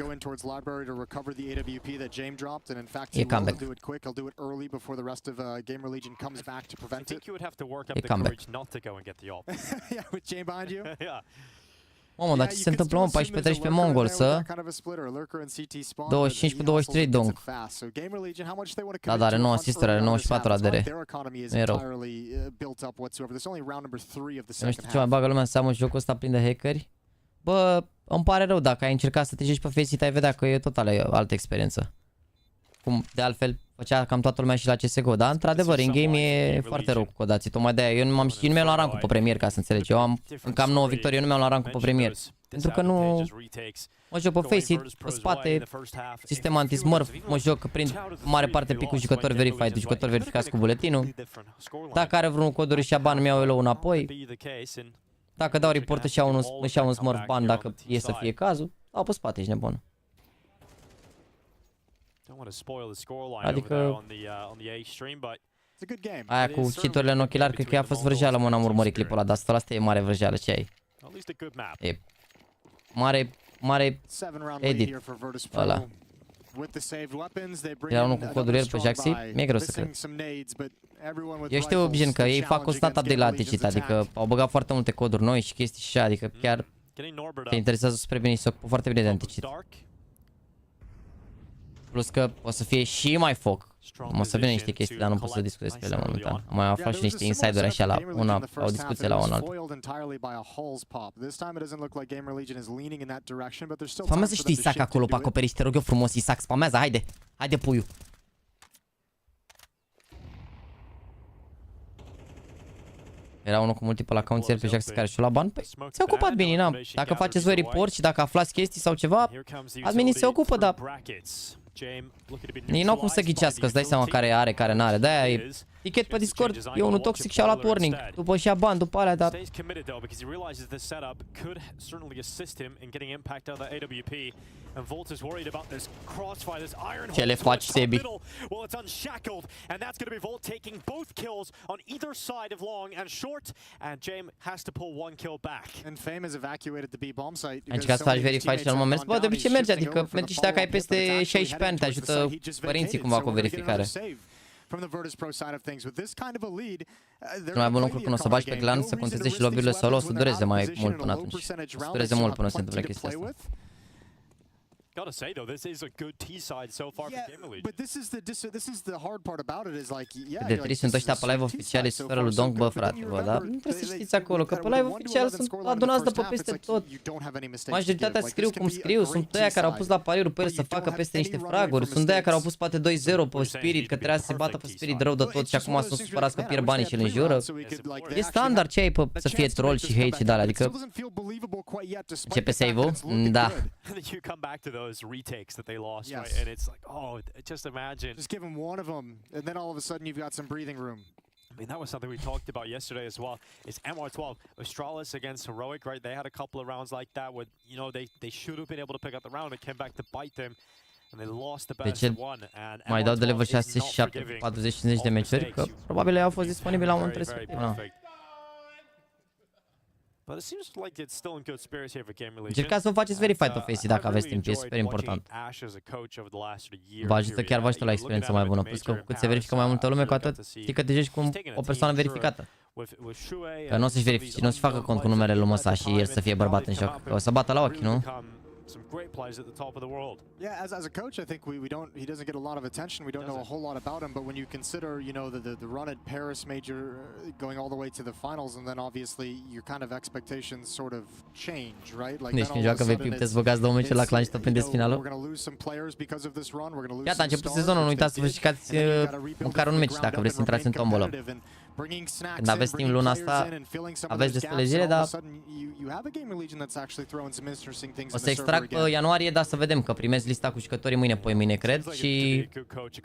To recover the AWP that James dropped, and in fact he will do it quick. He'll do it early before the rest of GamerLegion comes back to prevent it. I think you would have to work up the courage not to go and get the op. Yeah, with James behind you. Yeah. Mamă, dar ce se întâmplă, mă, 14-13 Mongol, să? 25 cu 23 Donk. Da, dar are 9 asisturi, are 94 la DR. Nu e rău. Nu știu ce mai bagă lumea în seamă jocul ăsta plin de hackeri. Bă, îmi pare rău, dacă ai încercat să te joci pe Faceit, ai vedea că e total altă experiență. Cum, de altfel, făcea cam toată lumea și la CSGO, dar într-adevăr, in-game e foarte rău cu codații. Tocmai de-aia, eu nu mi-am luat rankul pe premier, ca să înțelegi. Eu am cam 9 victorii, eu nu mi-am luat rankul pe premier. Pentru că nu... Mă joc pe Faceit, pe spate, sistem anti-smurf, mă joc, prind mare parte pic cu jucători verified, jucători verificați cu buletinul. Dacă are vreun coduri și ban, mi-au eu înapoi. Dacă dau report își iau un smurf ban dacă e să fie cazul, dau pe spate, ești nebun. Adică aia cu cheat-urile în ochelari, cred că a fost vrăjeală, mă, n-am urmărit clipul ăla, dar asta e mare vrăjeală, ce ai? E mare mare edit ăla. Era unul cu codul pe Jaxi, mi-e greu să cred. Eu știu, gen, că ei fac constant update la ATC, adică au băgat foarte multe coduri noi și chestii și așa, adică chiar te interesează spre bine și se ocupă foarte bine de anticit. Plus că o să fie și mai foc. O să vină niște chestii, dar nu pot să discut despre ele momentan. Am mai aflat și niște insider așa la o discuție la un alt. Spamează și tu Isaac acolo pe acoperiș, te rog eu frumos, Isaac, spamează, haide! Haide, puiu! Era unul cu multiple accounts ieri pe Jaxi care și-o la bani? Păi, se-a ocupat bine, na. Dacă faceți voi report și dacă aflați chestii sau ceva, adminii se ocupă, dar ei n-au cum să ghicească, îți dai seama care are, care n-are. De-aia e tichet pe Discord, e unul toxic și-a luat warning. După și-a bani, după alea, dar... Ce le faci, Sebi? Ai încercat să faci verify și nu m-a mers? Bă, de obicei merge, adică mergi și dacă ai peste 16 ani, te ajută părinții cumva cu o verificare. Cel mai bun lucru când o să bagi pe clan, să conteze și lobby-urile solo, o să dureze mai mult până atunci. O să dureze mult până se întâmple chestia asta. Gotta say though, this is a good T-side so far for GamerLegion. But this is the hard part about it is like, yeah. De trist sunt ăștia pe live oficiale și suferă lui Donk, bă, frate, bă, dar nu trebuie să știți acolo, că pe live oficial sunt adunați de pe peste tot. Majoritatea scriu cum scriu, sunt ăia care au pus la pariuri pe el să facă peste niște fraguri, sunt ăia care au pus poate 2-0 pe Spirit, că trebuia să se bată pe Spirit rău de tot și acum sunt supărați că pierd banii și îl înjură. E standard ce ai pe să fie troll și hate și de-alea, adică... Începe save-ul? Da. Those retakes that they lost, right? And it's like, oh, just imagine. Just give him one of them, and then all of a sudden you've got some breathing room. I mean, that was something we talked about yesterday as well. It's MR12, Australis against Heroic, right? They had a couple of rounds like that where, you know, they should have been able to pick up the round. It came back to bite them, and they lost the best one. And mai dau de level 6 și 7, 40-50 de meciuri, că probabil ei au fost disponibili la un respectiv. Încercați să vă faceți verify pe Facey dacă aveți timp, e super important. Vă ajută, chiar vă ajută la experiență mai bună. Plus că cât se verifică mai multă lume, cu atât știi că te joci cu o persoană verificată. Că nu o să-și verifice, nu o să facă cont cu numele lui Măsa și el să fie bărbat în joc. Că o să bată la ochi, nu? Some great players at the top of the world. Yeah, as a coach, I think he doesn't get a lot of attention. We don't know a whole lot about him, but when you consider, you know, the run at Paris major going all the way to the finals, and then obviously your kind of expectations sort of change, right? Like nici când joacă VP, puteți băgați 2 meciuri la clan și tot prindeți finalul. Iată, a început sezonul, nu uitați să vă jucați măcar un meci dacă vreți să intrați în tombolă. Când aveți timp luna asta, aveți destule zile, dar o să extrag pe ianuarie, dar să vedem că primez lista cu jucătorii mâine, mâine cred, și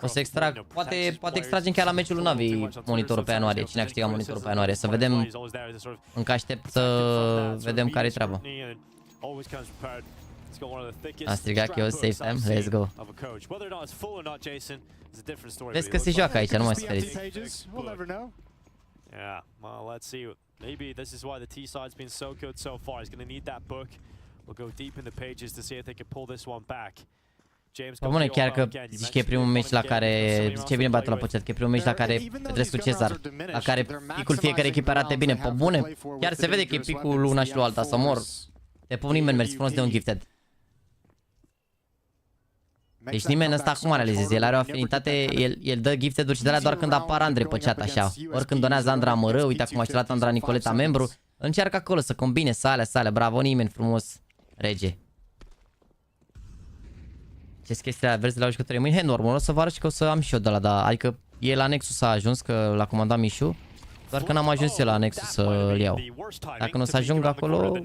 o să extrag, poate extragem chiar la meciul Navi monitorul pe ianuarie, cine a câștigat monitorul pe ianuarie, să vedem, încă aștept să vedem care-i treaba. A strigat eu, safe time, let's go. Vezi că se joacă aici, nu mai speriți. Yeah, well, let's see. Maybe this is why the T-side's been so good so far. He's going to need that book. We'll go deep in the pages to see if they can pull this one back. James, pe bune, chiar că zici că e primul meci la care, zice bine băiatul la păcet, că e primul meci la care treci cu Cezar, la care picul fiecare echipă arate bine, pe bune, chiar se vede că e picul una și lui alta, să mor. Te pun nimeni, mergi frumos de un gifted. Deci nimeni ăsta acum realizeze, el are o afinitate, el dă gifted-uri și de alea doar când apar Andre pe chat așa. Ori când donează Andra Mără, uite acum a luat Andra Nicoleta membru, încearcă acolo să combine sale, bravo nimeni, frumos, rege. Ce-s chestia verzi de la jucătorii mâine? Normal, o să vă arăt și că o să am și eu de la, da, adică e la Nexus a ajuns, că l-a comandat Mișu, doar că n-am ajuns eu la Nexus să-l iau. Dacă nu o să ajung acolo, o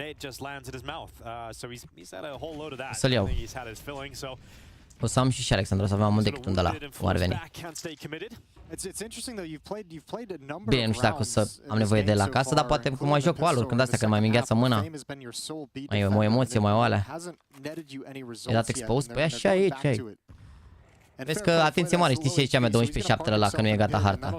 să-l iau. O să am și Alexandru, o să avem mult decât un de la cum ar veni. Bine, nu știu dacă o să am nevoie de el acasă, dar poate cum mai joc cu aluri, când astea, când mai mingheață mâna. Mai e o emoție, mai o alea. E dat exposed? Păi așa e, ce ai? Vezi că, atenție mare, știi ce zicea mea 12-7 ăla, că nu e gata harta.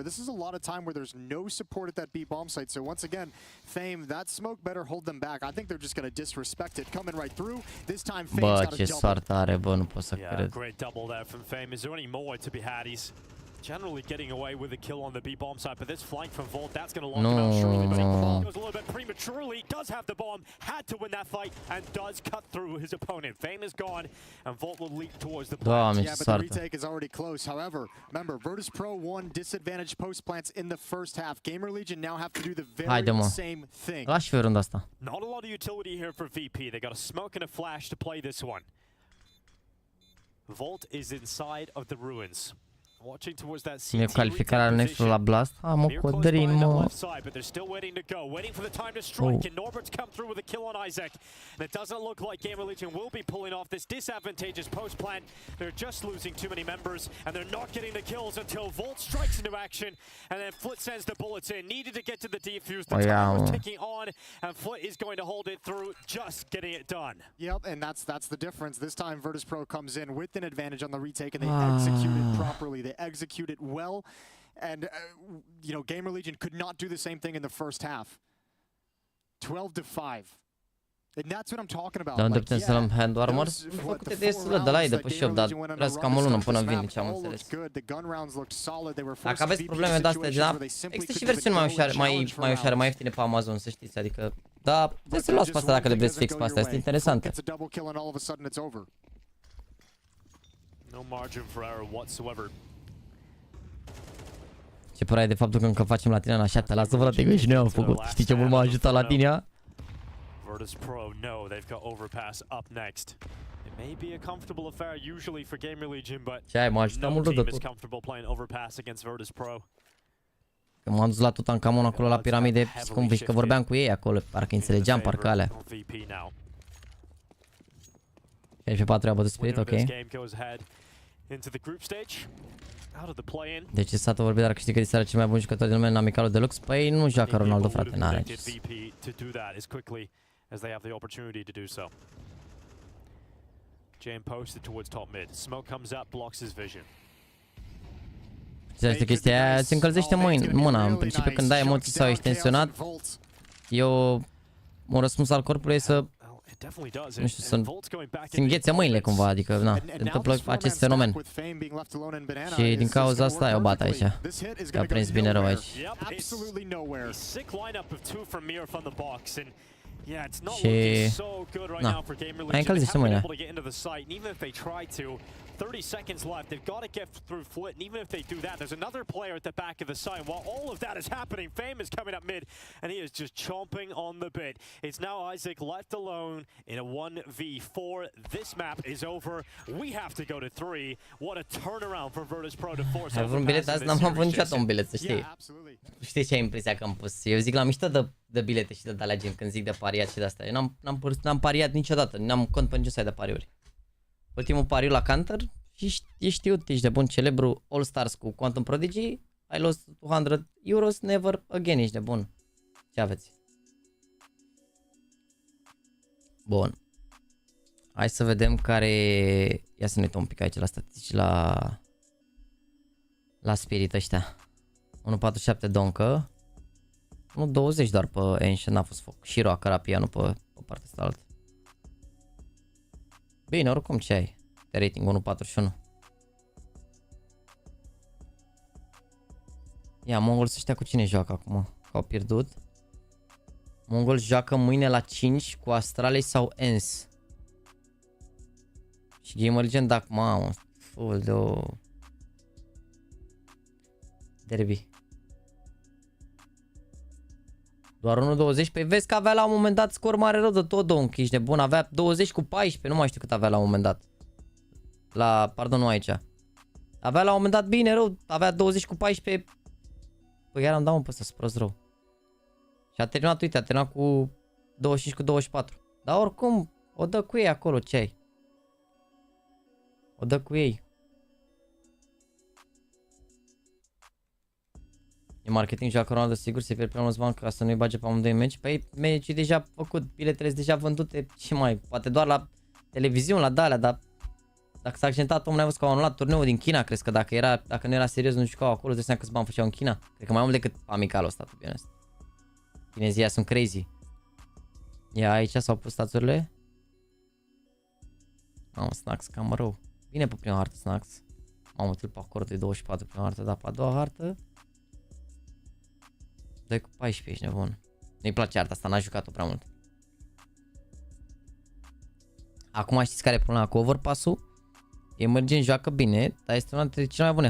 This is a lot of time where there's no support at that B bomb site. So once again, Fame, that smoke better hold them back. I think they're just going to disrespect it, coming right through. This time Fame's got a double. Bă, ce soartă are, bă, nu pot să cred. Great double there from Fame. Is there any more to be had? He's generally getting away with a kill on the B bomb side, but this flank from Volt, that's going to lock him out surely. But he goes a little bit prematurely. Does have the bomb, had to win that fight, and does cut through his opponent. Fame is gone, and Volt will leap towards the plant. Doamne, yeah, but the retake is already close. However, remember, VirtusPro won disadvantaged post plants in the first half. GamerLegion now have to do the very same thing. Lași fi rândul asta. Not a lot of utility here for VP. They got a smoke and a flash to play this one. Volt is inside of the ruins. Watching towards that CT. E calificarea next la Blast. Am o codrin, mă. But they're still waiting to go, waiting for the time to strike. And Norbert's come through with a kill on Isaac. And it doesn't look like GamerLegion will be pulling off this disadvantageous post plant. They're just losing too many members, and they're not getting the kills until Volt strikes into action, and then Flit sends the bullets in. Needed to get to the defuse. The time was ticking on, and Flit is going to hold it through, just getting it done. Yep, and that's the difference. This time VirtusPro comes in with an advantage on the retake, and they execute it properly. They execute it well, and you know, GamerLegion could not do the same thing in the first half. 12-5. And that's what I'm talking about. Da, putem să luăm hand armor. Făcute destul de la ei de pe shop, dar trebuie să cam o lună până vine, ce am înțeles. Dacă aveți probleme de astea, da, există și versiuni mai ușoare, mai ieftine pe Amazon, să știți, adică, da, puteți să luați pe astea dacă le vreți fix pe astea, este interesantă. No margin for error whatsoever. Ce părere ai de faptul că încă facem Latina la 7? Lasă-vă la tegă și noi am făcut. Știi ce mult m-a ajutat Latina? VirtusPro, no, they've got overpass up next. It may be a comfortable affair usually for GamerLegion, but no team is comfortable playing overpass against VirtusPro. Că m-am dus la Tutankamon acolo la piramide, cum zici că vorbeam cu ei acolo, parcă înțelegeam, parcă alea. 64 a bătut Spirit, ok. Deci Sato vorbi, dar câștigă seara cel mai bun jucător din lume în amicalul Deluxe. Păi nu joacă Ronaldo, frate, n-are. Știi chestia aia, îți încălzește mâna. În principiu când ai emoții sau ești tensionat, un răspuns al corpului e să, nu știu, să înghețe mâinile cumva, adică, na, se întâmplă acest fenomen. Și din cauza asta eu bat aici, că a prins bine rău aici. Și, na, ai încălzit mâinile. 30 seconds left. They've got to get through Flit, and even if they do that, there's another player at the back of the side. While all of that is happening, Fame is coming up mid, and he is just chomping on the bit. It's now Isaac left alone in a 1v4. This map is over. We have to go to 3. What a turnaround for VirtusPro to force. Ai vrut un bilet azi? N-am avut niciodată un bilet, să știi. Știi ce impresia că am pus? Eu zic la mișto de bilete și de alea gen când zic de pariat și de asta. Eu n-am pariat niciodată, n-am cont pe nicio site de pariuri. Ultimul pariu la Counter și ești știut, ești de bun, celebru All Stars cu Quantum Prodigy, ai lost 200 euros, never again, ești de bun. Ce aveți? Bun. Hai să vedem care... Ia să ne uităm un pic aici la statistici, la Spirit ăștia. 1.47 Doncă. 1.20 doar pe Ancient, n-a fost foc. Și Roacă Rapia, nu pe partea asta altă. Bine, oricum ce ai? De rating 1.41. Ia, Mongol să știa cu cine joacă acum. Că au pierdut. Mongol joacă mâine la 5 cu Astralei sau ENS. Și GamerLegion, dacă mamă, full de o... Derby. Doar 1.20, păi vezi că avea la un moment dat scor mare rău de tot, Donk, ești de bun, avea 20 cu 14, nu mai știu cât avea la un moment dat. Pardon, nu aici. Avea la un moment dat bine rău, avea 20 cu 14. Păi iar am dat un pe ăsta, prost rău. Și a terminat, uite, a terminat cu 25 cu 24. Dar oricum, o dă cu ei acolo, ce ai? O dă cu ei. E marketing, joacă Ronaldo, sigur, se pierde prea mulți bani ca să nu-i bage pe amândoi meci. Păi meci deja făcut, biletele sunt deja vândute, ce mai, poate doar la televiziune, la dalea, dar Dacă s-a accidentat omul, n-ai văzut că au anulat turneul din China, crezi că dacă nu era serios, nu jucau acolo, îți dai seama câți bani făceau în China? Cred că mai mult decât amicalul ăsta, to be honest. Chinezii sunt crazy. Ia aici s-au pus stațurile. Mamă, Snacks, cam rău. Bine pe prima hartă, Snacks. Mamă, tâl pe acord de 24 prima hartă, dar pe a doua hartă 2 cu 14, ești nebun. Nu-i place harta asta, n-a jucat-o prea mult. Acum știți care e problema cu overpass-ul? Emergent joacă bine, dar este una dintre cele mai bune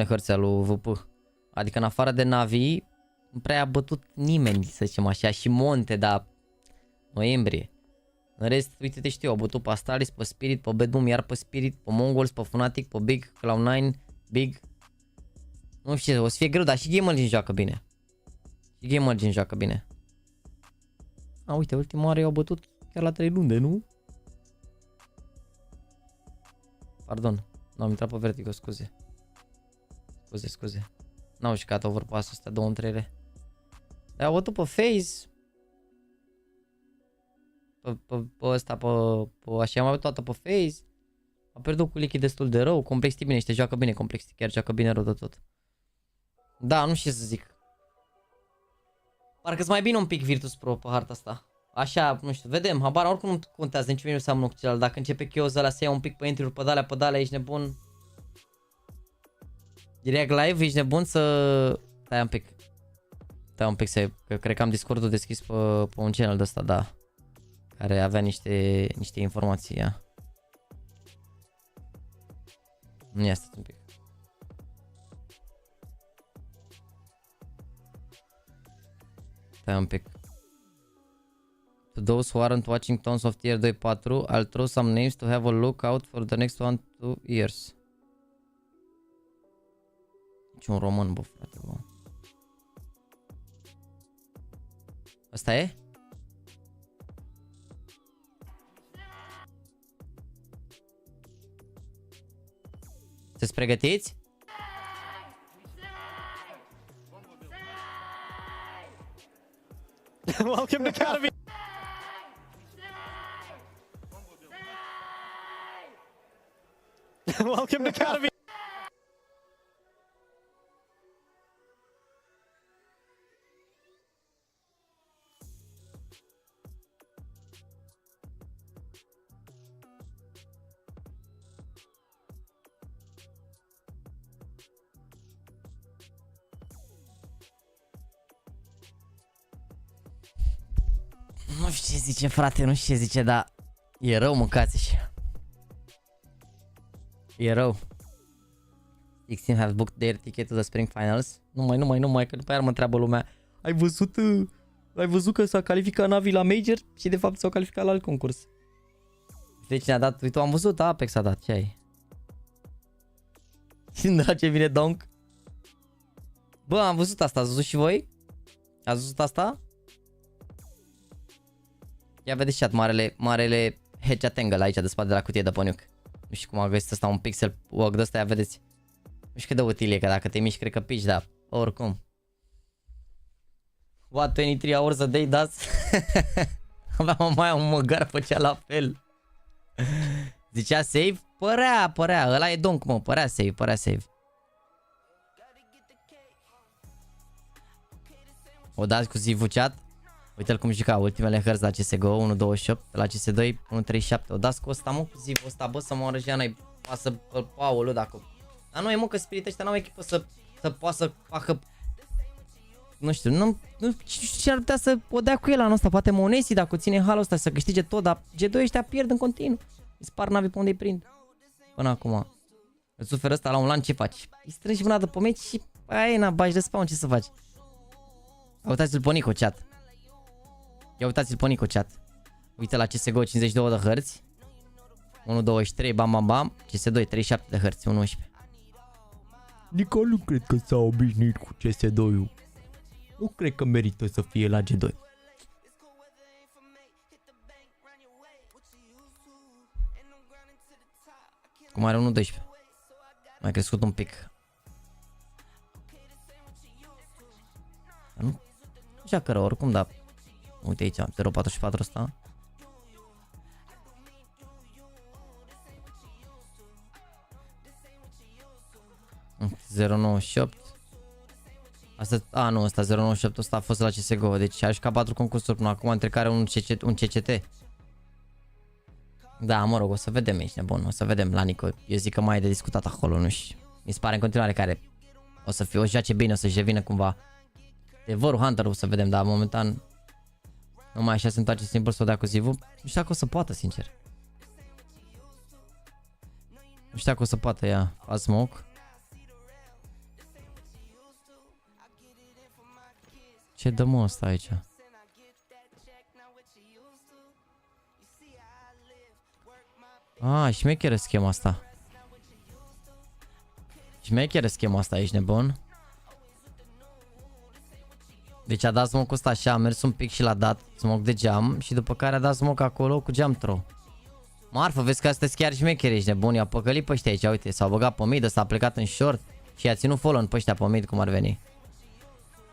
hărți ale lui VP. Adică în afară de Navi, nu prea a bătut nimeni, să zicem așa, și Monte, dar noiembrie. În rest, uite-te, știu, au bătut pe Astralis, pe Spirit, pe Bad Boom, iar pe Spirit, pe Mongols, pe Fnatic, pe Big, Cloud9, Big. Nu știu ce, o să fie greu, dar și GamerLegion joacă bine. Și GamerLegion joacă bine. A, uite, ultima oară i-au bătut chiar la 3 runde, nu? Pardon, n-am intrat pe Vertigo, scuze. Scuze. N-au jucat overpass-ul ăsta 2 întrere. Dar au bătut pe FaZe. Pe ăsta, pe așa, am mai bătut toată pe FaZe. A pierdut cu Liquid destul de rău. Complexity bine, joacă bine, Complexity chiar joacă bine rău de tot. Da, nu știu ce să zic. Parcă-ți mai bine un pic Virtus Pro pe harta asta. Așa, nu știu, vedem, habar, oricum nu contează, nici mie nu seamănă cu celălalt. Dacă începe Chios ăla să ia un pic pe entry-uri pe dalea, ești nebun. Direct live, ești nebun să... Stai un pic, că cred că am Discord-ul deschis pe un channel de ăsta, da. Care avea niște informații, ia. Nu ia, stați un pic. Stai un pic. To those who aren't watching tons of tier 2-4, I'll throw some names to have a look out for the next 1-2 years. Nici un român, bă, frate, bă. Asta e? Sunteți pregătiți? Welcome to Academy. Welcome to Academy. Nu știu ce zice, frate, nu știu ce zice, dar e rău, mâncați-și. E rău. 16 have booked their ticket to the Spring Finals. Nu mai, că după aia mă întreabă lumea. Ai văzut că s-a calificat Navi la Major și de fapt s-au calificat la alt concurs. Deci ne-a dat, uite, am văzut, Apex a dat, ce ai? Și de la ce vine Donk? Bă, am văzut asta, ați văzut și voi? Ați văzut asta? Ia vedeți chat, marele headshot angle aici de spate de la cutie de păniuc. Nu știu cum a găsit asta, un pixel walk de ăsta, ia vedeți. Nu știu cât de util e, că dacă te miști, cred că pici, dar oricum. What 23 hours a day does? Aveam mai un măgar, făcea la fel. Zicea save? Părea, ăla e donk, mă, părea save. O dați cu Zivu chat? Uite-l cum juca ultimele hărți la CSGO, 1.28, la CS2, 1.37. O dați cu ăsta, mă, cu Zivu ăsta, bă, să mă orăjea, n-ai pasă pe Paolo, dacă... Dar nu e, mă, că Spirit ăștia n-au echipă să poată să facă... Nu știu ce ar putea să o dea cu el anul ăsta, poate Monesi dacă o ține halul ăsta să câștige tot, dar G2 ăștia pierd în continuu. Îi spar Navi pe unde-i prind. Până acum. Îți suferă ăsta la un lan, ce faci? Îi strângi mâna de pe meci și aia e, na, bagi de spawn, ce să faci? Uitați-l pe Nico, chat. Ia uitați-l pe Nico, chat. Uite la CSGO 52 de hărți. 1.23, bam. CS2 37 de hărți, 1.11. Nico nu cred că s-a obișnuit cu CS2-ul. Nu cred că merită să fie la G2. Cum are 1.12. Mai crescut un pic. Nu joacă rău oricum, dar... Uite aici, 0.44 ăsta. 098. Asta, nu, ăsta 098, ăsta a fost la CSGO. Deci a jucat 4 concursuri până acum, între care un CCT. Da, mă rog, o să vedem, ești nebun, o să vedem la Nico. Eu zic că mai e de discutat acolo, nu știu. Mi se pare în continuare care o să fie, o joace bine, o să-și revină cumva. Adevărul Hunter o să vedem, dar momentan numai așa se întoarce simplu să o dea cu Zivu. Nu știu dacă o să poată, sincer. Nu știu dacă o să poată ea. A smoke. Ce dă mă ăsta aici? Șmecheră schema asta. Șmecheră schema asta, ești nebun? Deci a dat smoke-ul ăsta așa, a mers un pic și l-a dat smoke de geam și după care a dat smoke acolo cu geam throw. Marfă, vezi că astea chiar șmecheri, ești nebun, i-a păcălit pe ăștia aici, uite, s-au băgat pe mid, ăsta a plecat în short și i-a ținut follow pe ăștia pe mid, cum ar veni.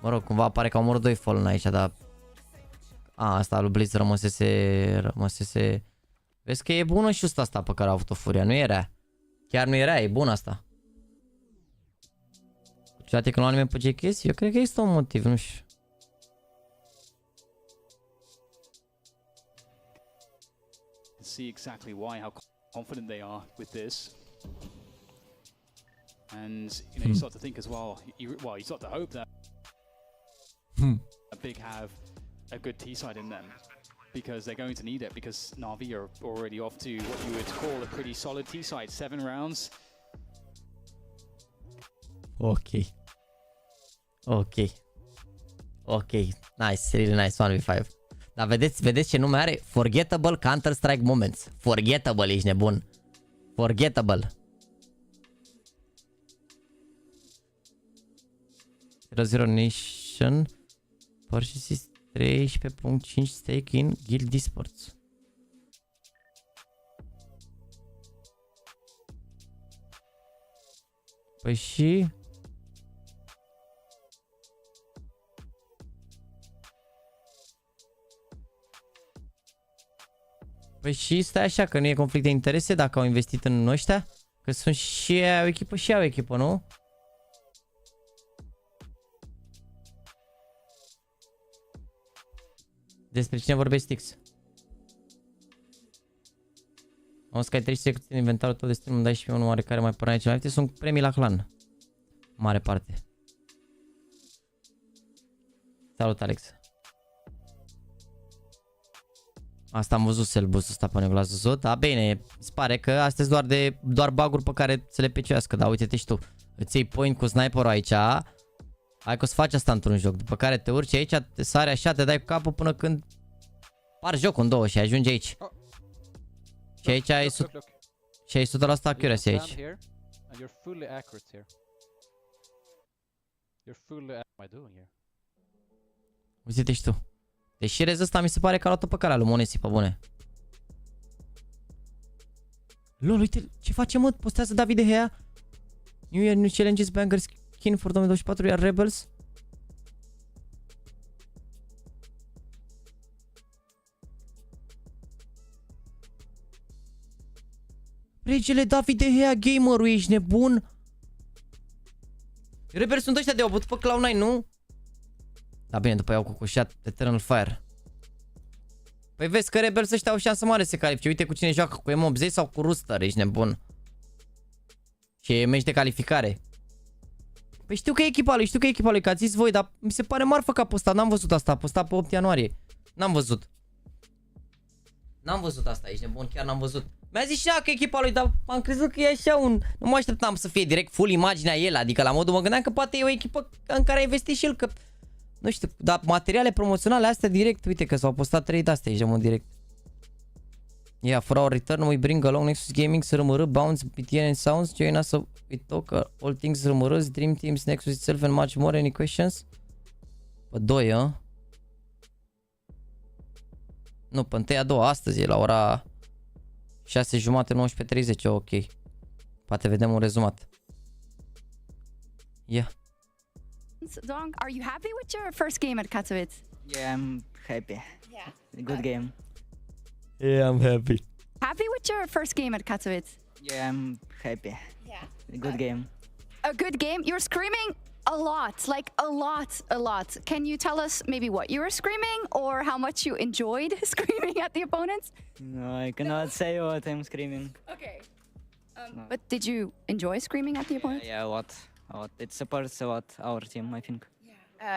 Mă rog, cumva apare că au omorât 2 follow aici, dar... asta lui Blitz rămăsese... Vezi că e bună și asta pe care a avut-o furia, nu e rea. Chiar nu e rea, e bună asta. Ciudate că nu anime pe JKS? Eu cred că există un motiv, nu știu. See exactly why, how confident they are with this, and you start to think as well. You start to hope that Big have a good T side in them, because they're going to need it. Because Na'Vi are already off to what you would call a pretty solid T side, 7 rounds. Ok, nice, really nice 1v5. Dar vedeți ce nume are? Forgettable Counter-Strike Moments. Forgettable, ești nebun. Forgettable. 0-0 Nation. Purchases 13.5 stake in Guild Esports. Păi și... Păi și stai așa, că nu e conflict de interese dacă au investit în ăștia? Că sunt și ei o echipă și au o echipă, nu? Despre cine vorbești, Stix? Am Sky 300 în inventarul tău de stream, îmi dai și pe unul oarecare mai până aici. Sunt premii la clan. Mare parte. Salut, Alex. Asta am văzut selboost-ul ăsta pe l-ați văzut. Da, bine, îți pare că astea sunt doar bug-uri pe care să le peciuiască. Dar uite-te și tu, îți iei point cu sniperul aici. Hai că o să faci asta într-un joc. După care te urci aici, te sari așa, te dai cu capul până când par jocul în două și ajungi aici. Și aici ai 100% accuracy aici. Uite-te și tu. Deși rezul ăsta mi se pare că a luat-o pe calea lui Monesi, pe bune. Lol, uite, ce face, mă? Postează David de Gea. New Year, New Challenges, Banger Skin for 2024, iar Rebels. Regele David de Gea, gamerul, ești nebun? Rebels sunt ăștia de au bătut pe Cloud9, nu? Da, bine, după i-au cocoșat Eternal Fire. Păi vezi că Rebels ăștia au șansă mare să se califice. Uite cu cine joacă, cu M80 sau cu Rooster, ești nebun. Și e meci de calificare. Păi știu că e echipa lui, că ați zis voi, dar mi se pare marfă că a postat. N-am văzut asta, a postat pe 8 ianuarie. N-am văzut. N-am văzut asta, ești nebun, chiar n-am văzut. Mi-a zis și ea că e echipa lui, dar am crezut că e așa un... Nu mă așteptam să fie direct full imaginea el, adică la modul mă gândeam că poate e o echipă în care a investit și el, că... Nu știu, dar materiale promoționale astea direct, uite că s-au postat 3 de-astea, ești în direct. Yeah, for our return we bring along Nexus Gaming, SRMR, Bounce, BTN and Sounds, join us we talk all things SRMR, Dream Teams, Nexus itself and much more. Any questions? Pe 2, a? Nu, pe 1 a 2, astăzi e la ora 6:30, 19:30, ok. Poate vedem un rezumat. Yeah. Dong, are you happy with your first game at Katowice? Yeah, I'm happy. Yeah. Good game. Yeah, I'm happy. Happy with your first game at Katowice? Yeah, I'm happy. Yeah. Good game. a good game. You're screaming a lot, like a lot. Can you tell us maybe what you were screaming or how much you enjoyed screaming at the opponents? No, I cannot say what I'm screaming. Okay. But did you enjoy screaming at the opponents? Yeah, what? It supports a lot our team, I think.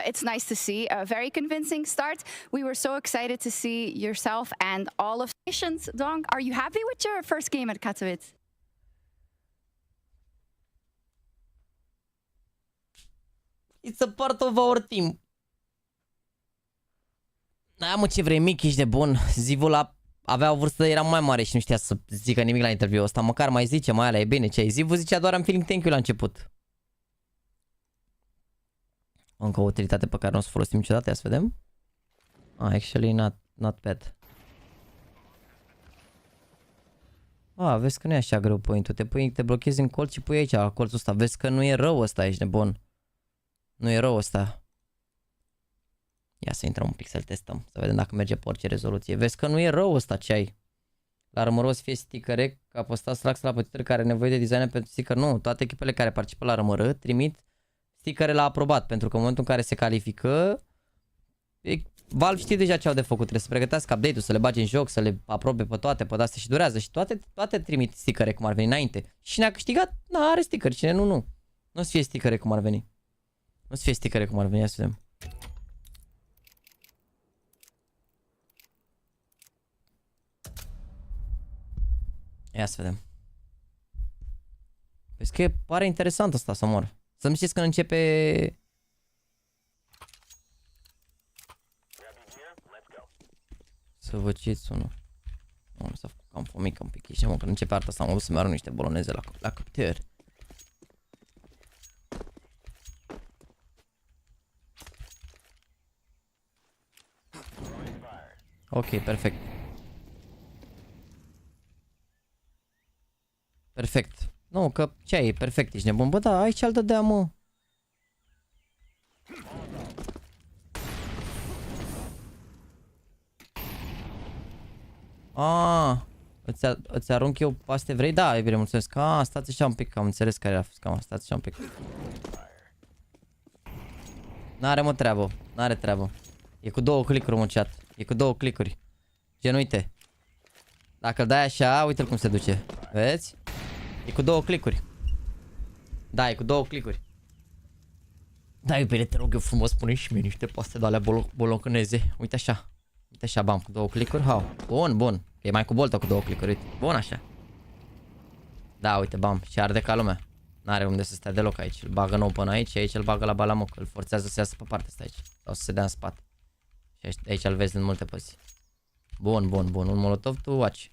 It's nice to see a very convincing start. We were so excited to see yourself and all of the nations. Dong, are you happy with your first game at Katowice? It's a part of our team. Da, mă, ce vrei, mic, ești de bun. Zivul avea o vârstă, era mai mare și nu știa să zică nimic la interviul ăsta. Măcar mai zice, mai alea, e bine, ce ai? Zivul zicea doar am feeling thank you la început. Încă o utilitate pe care nu o să folosim niciodată, ia să vedem. Actually not bad. Vezi că nu e așa greu point-ul. Te blochezi în colț și pui aici, la colțul ăsta. Vezi că nu e rău ăsta, ești nebun. Nu e rău ăsta. Ia să intrăm un pic să-l testăm. Să vedem dacă merge pe orice rezoluție. Vezi că nu e rău ăsta ce ai. La rămără să fie stickere, că a postat Slax la pătitori care are nevoie de designer pentru sticker. Nu, toate echipele care participă la rămără trimit stickere la aprobat. Pentru că în momentul în care se califică, Valve știe deja ce au de făcut. Trebuie să pregătească update-ul, să le bage în joc, să le aprobe pe toate, pe astea și durează. Și toate trimit stickere cum ar veni înainte. Și cine a câștigat, are sticker. Cine nu. Nu o să fie stickere cum ar veni. Nu o să fie stickere cum ar veni, ia să vedem. Ia să vedem. Vezi că pare interesant asta să mor. Să-mi știți când începe... Să vă ciți unul. Să fac cam fomică un pic. Și mă, când începe arta asta, mă duc să-mi arunc niște boloneze la cuptor. Ok, perfect. Perfect. Nu, că ce ai? Perfect, ești nebun. Bă, da, aici îl dădea, mă. Îți arunc eu paste vrei? Da, e bine, mulțumesc. Stați așa un pic, am înțeles care a fost. Stați așa un pic. N-are, mă, treabă. N-are treabă. E cu 2 click-uri, mă, chat. E cu 2 click-uri. Gen, uite. Dacă îl dai așa, uite-l cum se duce. Vezi? E cu 2 click-uri. Da, e cu 2 click-uri. Da, iubire, te rog eu frumos, pune și mie niște paste de alea bolocâneze. Uite așa. Uite așa, bam, cu 2 click-uri. Hau. Bun. E mai cu boltă cu 2 click-uri, uite. Bun așa. Da, uite, bam. Și arde ca lumea. N-are unde să stea deloc aici. Îl bagă nou până aici și aici îl bagă la balamoc. Îl forțează să iasă pe partea asta aici. Sau să se dea în spate. Și aici îl vezi în multe părți. Bun. Un molotov, tu watch.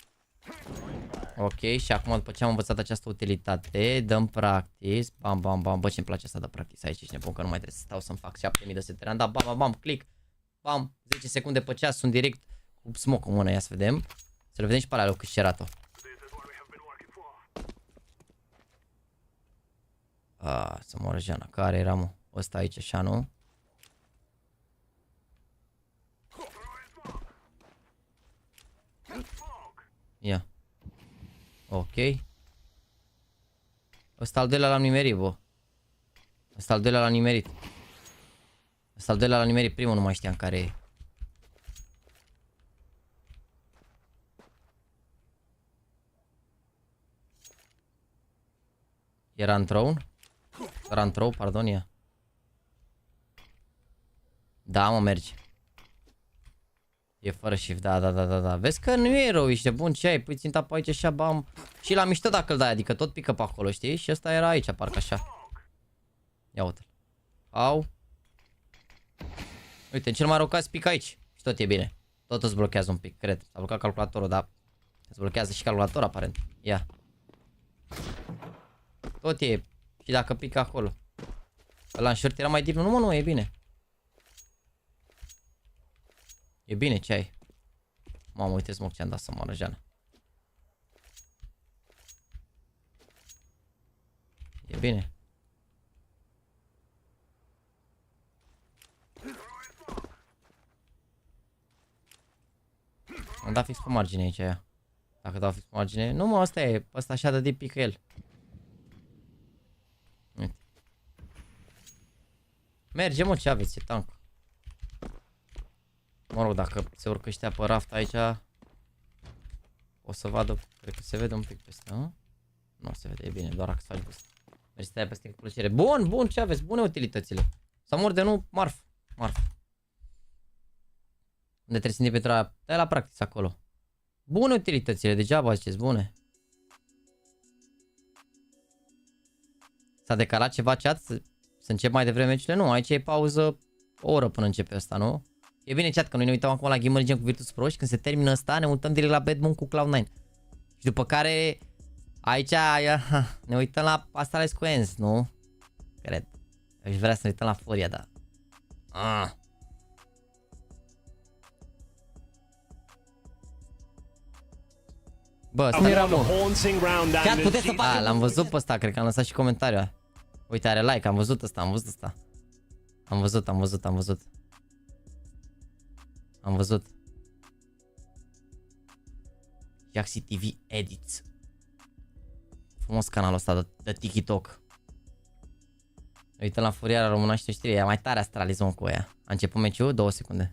Ok, și acum după ce am învățat această utilitate, dăm practice. Bam. Bă, ce-mi place asta de practice aici. Ești nebun că nu mai trebuie să stau să-mi fac 7000 de setări. Am dat bam, click. Bam, 10 secunde pe ceas, sunt direct cu smoke în mână, ia să vedem. Să le vedem și pe alea lui cât cerat-o. Să moară Jana. Care era, mă? Ăsta aici, așa, nu? Ia. Ok. Ăsta al doilea l-am nimerit, bă. Ăsta al doilea l-am nimerit. Ăsta al doilea l-am nimerit, primul nu mai știam care e. Era într-un? Era într-un, pardon, ia. Da, mă, merge. E fără shift, da. Vezi că nu e rău, ești de bun, ce ai? Pui ținta pe aici așa, bam. Și la mișto dacă îl dai, adică tot pică pe acolo, știi? Și ăsta era aici, parcă așa. Ia uite-l. Au. Uite, în cel mai rău caz pică aici. Și tot e bine. Tot îți blochează un pic, cred. S-a blocat calculatorul, dar îți blochează și calculatorul, aparent. Ia. Tot e. Și dacă pică acolo. Ăla în short era mai deep. Nu, e bine. E bine, ce ai? Mamă, uite smoke ce-am dat să moară Jana. E bine. Am dat fix pe margine aici aia. Dacă dau fix pe margine. Nu, mă, asta e. Asta așa de deep pică el. Uite. Merge, mă, ce aveți, e tank. Mă rog, dacă se urcă ăștia pe raft aici, o să vadă, cred că se vede un pic peste, nu? Nu se vede, e bine, doar dacă să faci boost. Mergi să stai peste cu plăcere. Bun, bun, ce aveți? Bune utilitățile. Să mor de nu, marf. Unde trebuie să pentru aia? Dai la practiță acolo. Bune utilitățile, degeaba ziceți, bune. S-a decalat ceva chat? Să încep mai devreme meciurile? Nu, aici e pauză o oră până începe asta, nu? E bine chat că noi ne uităm acum la GamerLegion cu Virtus Pro și când se termină ăsta ne uităm direct la Bad Moon cu Cloud9. Și după care aici ne uităm la Astralis cu Enz, nu? Cred. Aș vrea să ne uităm la Furia, dar... Bă, ăsta era bun. Chiar puteți să faci... L-am văzut pe ăsta, cred că am lăsat și comentariul. Uite, are like, am văzut ăsta, am văzut. JAXYYTV Edits. Frumos canalul ăsta de TikTok. Uite la Furia românește știre, e mai tare Astralizon cu ea. A început meciul, 2 secunde.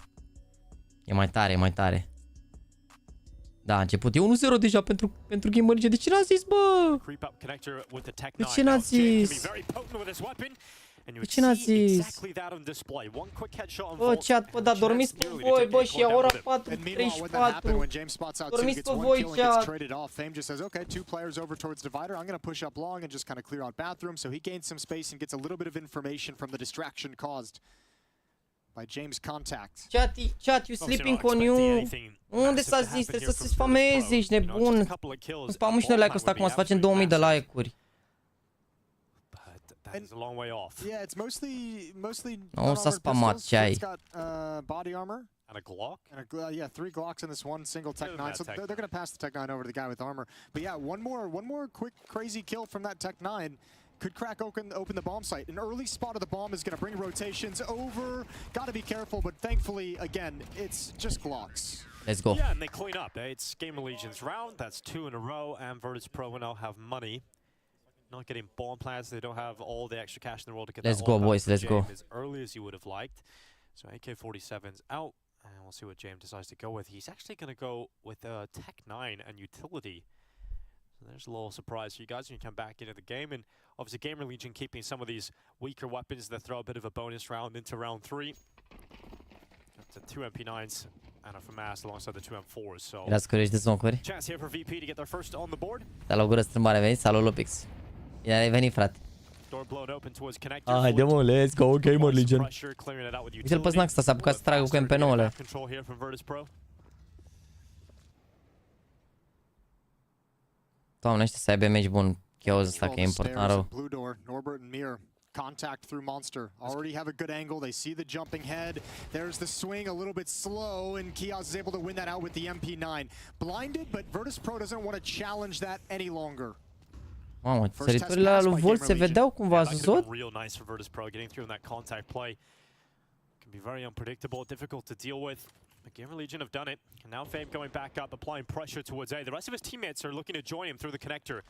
E mai tare. Da, a început. E 1-0 deja pentru GamerLegion. De ce n-a zis, bă? De ce n-a zis? Bă, chat, bă, dar dormiți pe voi, bă, și e ora 4:34. Dormiți pe voi, chat. By James contact. Chat, you sleeping on you. Unde s-a zis? Trebuie să se spameze, ești nebun. Spamăm și noi like-ul ăsta acum, să facem 2000 de like-uri. Yeah, it's mostly nu s-a spamat, ce ai? Body armor and a Glock. Yeah, 3 Glocks in this one single Tech-9. So they're going to pass the Tech-9 over to the guy with armor. But yeah, one more quick crazy kill from that Tech-9. Could crack open the bomb site. An early spot of the bomb is going to bring rotations over. Got to be careful, but thankfully, again, it's just Glocks. Let's go. Yeah, and they clean up. It's GamerLegion's round. That's 2 in a row, and Virtus Pro will now have money. Not getting bomb plants. They don't have all the extra cash in the world to get let's go, boys. Let's go. As early as you would have liked. So AK-47's out, and we'll see what James decides to go with. He's actually going to go with a Tech-9 and utility. So there's a little surprise for you guys when you come back into the game. And obviously GamerLegion keeping some of these weaker weapons that throw a bit of a bonus round into round 3. That's the 2 MP9s and a FAMAS alongside the 2 M4s. So chance here for VP to get their first on the board. Salut, gură strâmbare, veni? Salut, Lopix. Ia ai venit, frate. Haide, mă, let's go, GamerLegion. Uite-l pe Snack ăsta, s-a apucat să tragă cu MP9-le. Doamne, ăștia să aibă meci bun. Chaos ăsta, că e important rău. Contact through Monster. Already have a good angle. They see the jumping head. There's the swing a little bit slow, and Kios is able to win that out with the MP9. Blinded, but Virtus Pro doesn't want to challenge that any longer. Mamă, săriturile la lui Volt se vedeau cumva, ați văzut? Can be very unpredictable, difficult to deal with. But GamerLegion have done it. And now Fame going back up, applying pressure towards A. The rest of his teammates are looking to join him through the connector.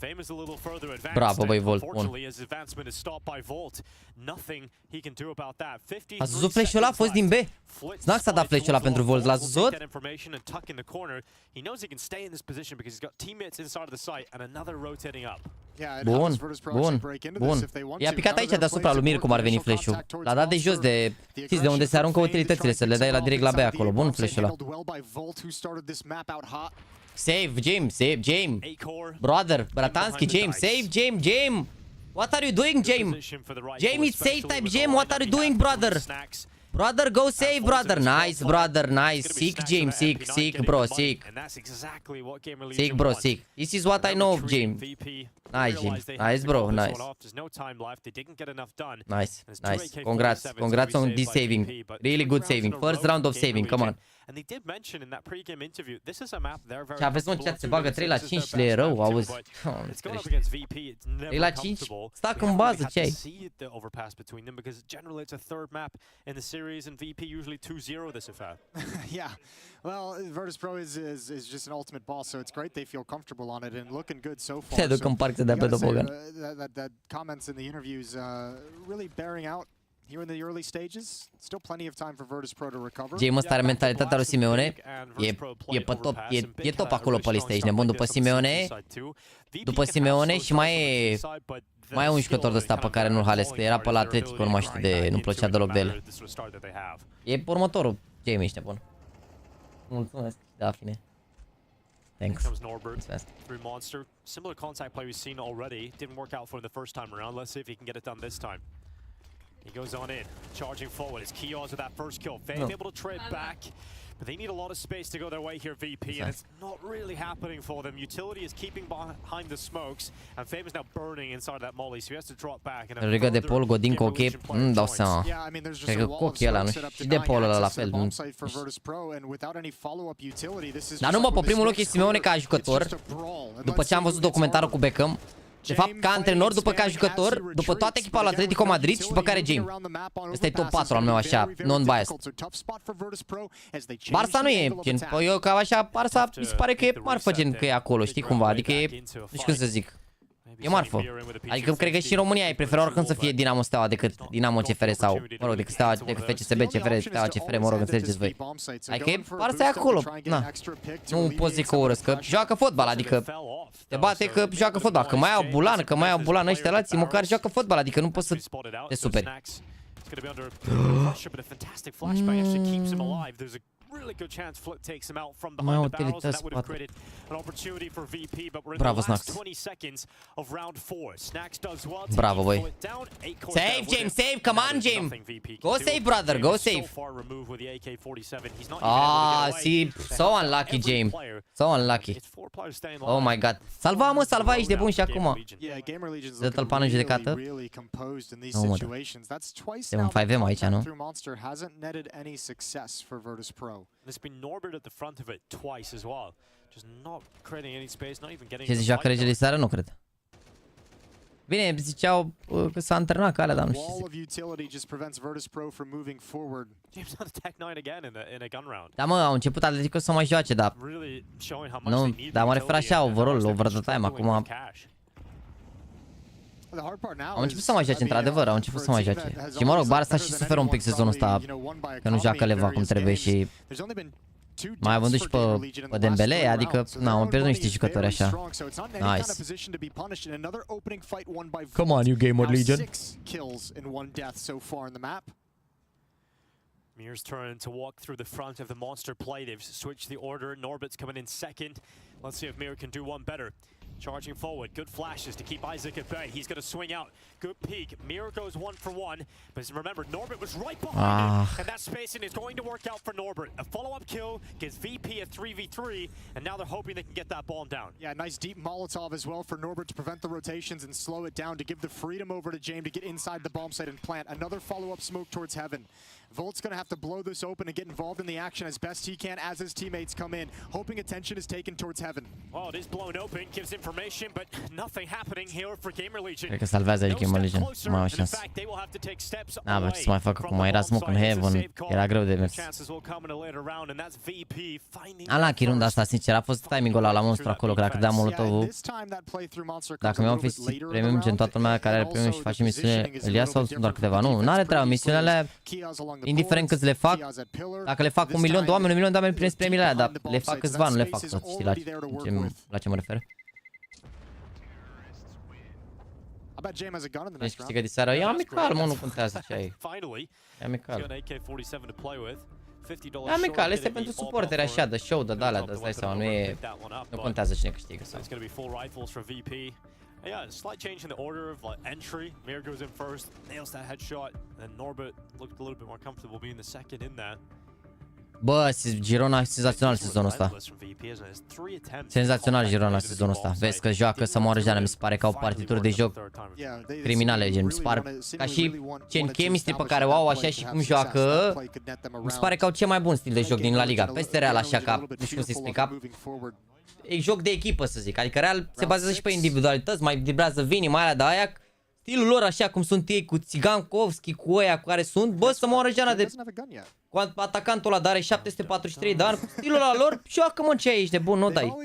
Fame is a little further advanced. Bravo, băi, Volt. Unfortunately, his advancement is stopped by Volt. Nothing he can do about that. Ați văzut flash-ul ăla? A fost din B. Snack s-a dat flash-ul ăla pentru Volt, l-ați văzut? He knows he can stay in this position because he's got teammates inside of the site and another rotating up. Bun. I-a picat aici deasupra lui Mir cum ar veni flash-ul. L-a dat de jos de... Știți, de unde se aruncă utilitățile, să le dai la direct la B acolo. Bun flash-ul ăla. Save, James, save, James. Brother, Bratanski, James, save, James. What are you doing, James? James, it's save type, James. What are you doing, brother? Brother, go save, brother. Nice, brother, nice. Sick, James, sick, bro, sick. Sick, bro, sick. This is what I know of James. Nice, James. Nice, bro, nice. Nice. Congrats on this saving. Really good saving. First round of saving, come on. Ce aveți, mă, chat, se bagă 3-5, le e rău, auzi. 3-5? Stac în bază, ce ai? Yeah, well, Virtus Pro is just an ultimate boss, so it's great they feel comfortable on it and looking good so far. Se duc în parc să dea pe Dobogan. That comments in the interviews really bearing out here in the early stages. Still plenty of time for Virtus.pro to recover. James ăsta are mentalitatea lui Simeone. E pe top, e top acolo pe listă, ești nebun după Simeone și mai e un jucător de ăsta pe care nu-l halesc, că era pe la Atletico, nu mai știu nu-mi plăcea deloc de el. E următorul, Jamie, ești nebun. Mulțumesc, da, fine. Thanks. Comes Norbert through Monster. Similar contact play we've seen already. Didn't work out for him the first time around. Let's see if he can get it done this time. He goes on in, charging forward. It's Kiosk with that first kill. Fame able to trade back, but they need a lot of space to go their way here, VP, and it's not really happening for them. Utility is keeping behind the smokes, and Fame is now burning inside that molly, so he has to drop back. Regă de Paul Godin cu ochii, nu dau seama. Cred că cu ochii ăla, nu știu, și de Paul ăla la fel. Dar nu mă, pe primul loc e Simeone ca jucător, după ce am văzut documentarul cu Beckham. De fapt, ca antrenor, după ca jucător, după toată echipa lui Atletico Madrid și după care Jim. Ăsta e top 4 al meu, așa, non-biased. Barça nu e, gen, eu ca așa, Barça mi se pare că e marfă, gen, că e acolo, știi cumva, adică e, nu știu cum să zic. E marfă. Adică cred că și în România ai prefera oricând să fie Dinamo Steaua decât Dinamo CFR sau, mă rog, decât Steaua, decât FCSB, CFR, Steaua, CFR, mă rog, înțelegeți voi. Adică Barça e acolo, na. Nu pot zic că o urăsc, că joacă fotbal, adică te bate că joacă fotbal, că mai au bulan, ăștia alții, măcar joacă fotbal, adică nu poți să te superi. Really good chance Flip takes him out from behind the barrels, and that would have created an opportunity for VP, but we're in the last 20 seconds of round 4. Snacks does well to Bravo, boy. keep down. Save, James, save, come on, James. Go save, brother, go save. Ah, see, so unlucky, James. So unlucky. Oh my god. Salva, mă, salva, ești de bun și acum. Dă-l pan în judecată. Nu, mă, e un 5M aici, nu? There's been Norbert at the front of it twice as well. Just not creating any space, not even getting. Ce zici, joacă regele seară? Nu cred. Bine, ziceau că s-a antrenat ca alea, dar nu știu. Da, mă, au început Atletico să mai joace, dar nu, dar mă refer așa, overall, over the time, acum. Au început să mai joace, într-adevăr, au început să mai joace. Și mă rog, Barça și suferă un pic sezonul ăsta, că nu joacă Leva cum trebuie și mai a vândut și pe Dembele, adică, na, am pierdut niște jucători așa. Nice. Come on, you GamerLegion. Mir's turn to walk through the front of the Monster play. They've switched the order. Norbert's coming in second. Let's see if Mir can do one better. Charging forward, good flashes to keep Isaac at bay. He's going to swing out. Good peek. Mir goes 1-for-1. But remember, Norbert was right behind him. And that spacing is going to work out for Norbert. A follow-up kill gives VP a 3v3. And now they're hoping they can get that bomb down. Yeah, nice deep Molotov as well for Norbert to prevent the rotations and slow it down to give the freedom over to James to get inside the bomb site and plant. Another follow-up smoke towards Heaven. Volt's going to have to blow this open and get involved in the action as best he can as his teammates come in, hoping attention is taken towards Heaven. Well, it is blown open, gives information, but nothing happening here for GamerLegion. Cred că salvează aici GamerLegion, mai au șans. N-avea ce să mai facă, cum era smoke în Heaven, era greu de mers. Unlucky runda asta, sincer, a fost timing-ul ăla la monstru acolo, că dacă dea Molotov-ul, dacă mi-au fi premium, gen toată lumea care are premium și face misiune, îl ia sau sunt doar câteva? Nu, n-are treabă, misiunile, indiferent câți le fac, dacă le fac 1 milion de oameni, 1 milion de oameni primesc premiile alea, dar le fac câțiva, nu le fac toți, știi la ce mă refer? Deci câștigă de seara, ia amical, mă, nu contează ce ai. E amical. E amical, este pentru suporteri așa, de show, de alea, de-ți dai seama, nu contează cine câștigă. Yeah, slight change in the order of entry. Mir goes in first, nails that headshot, and Norbert looked a little bit more comfortable being the second in that. Bă, Girona senzațional sezonul ăsta. Senzațional Girona sezonul ăsta. Vezi că joacă să moară Jana, mi se pare că au partituri de joc criminale, gen, mi se pare. Ca și chemistry pe care o au așa și cum joacă, mi se pare că au cel mai bun stil de joc din La Liga. Peste Real așa, ca, nu știu cum se explica. E joc de echipă, să zic. Adică Real se bazează și pe individualități, mai driblează Vini, mai alea de aia. stilul lor așa cum sunt ei, cu Țigankovski, cu ăia care sunt, bă, să moară Jana de... Cu atacantul ăla, dar are 743 de ani, cu stilul ăla lor, joacă-mă ce ai, ești de bun, nu dai.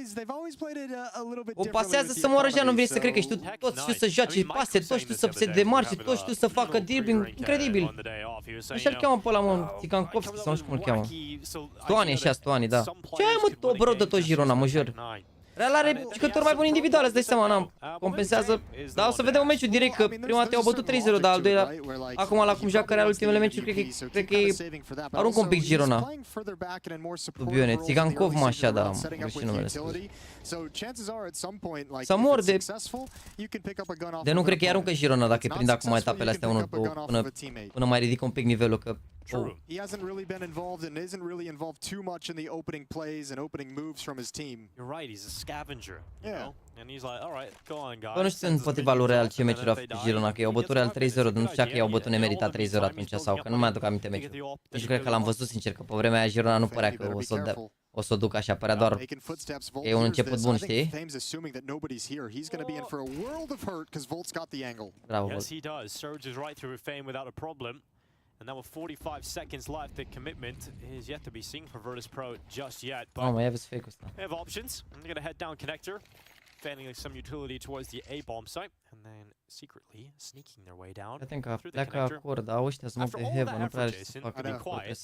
O pasează să moară Jana, nu vine să cred că știu, toți știu să joace pase, toți știu să se demarce, toți știu să facă dribbling, incredibil. Așa-l cheamă pe ăla, mă, Țigankovski, sau nu știu cum îl cheamă. Stoani, așa, Stoani, da. Ce ai, mă, top rău de tot Girona, mă jur. Real are jucători mai buni individual, îți dai seama, n-am, compensează. Dar o să vedem un meciul direct, că prima dată i-au bătut 3-0, dar al doilea, acum la cum joacă Real ultimele meciuri, cred că e aruncă un pic Girona. Dubione, Țigankov, mă, așa, da, nu știu numele. Să mor de nu cred că i-aruncă Girona dacă îi prind acum etapele astea 1-2 până mai ridică un pic nivelul, că... True. He hasn't really been involved and isn't really involved too much in the opening plays and opening moves from his team. You're right, he's a scavenger, you know? And he's like, all right, go on, guys. Bă, nu știu împotriva lui Real ce meciuri a făcut Girona, că i-au bătut Real 3-0, nu știu dacă i-au bătut nemeritat 3-0 atunci sau că nu mai aduc aminte meciul. Deci cred că l-am văzut sincer, că pe vremea aia Girona nu părea că o să o duc așa, părea doar e un început bun, știi? Bravo, Volt. And now with 45 seconds left, the commitment is yet to be seen for virtus.pro just yet. But they have options. I'm going to head down connector, fanning some utility towards the A bomb site, and then secretly sneaking their way down through the connector. After all that effort, Jason, be quiet.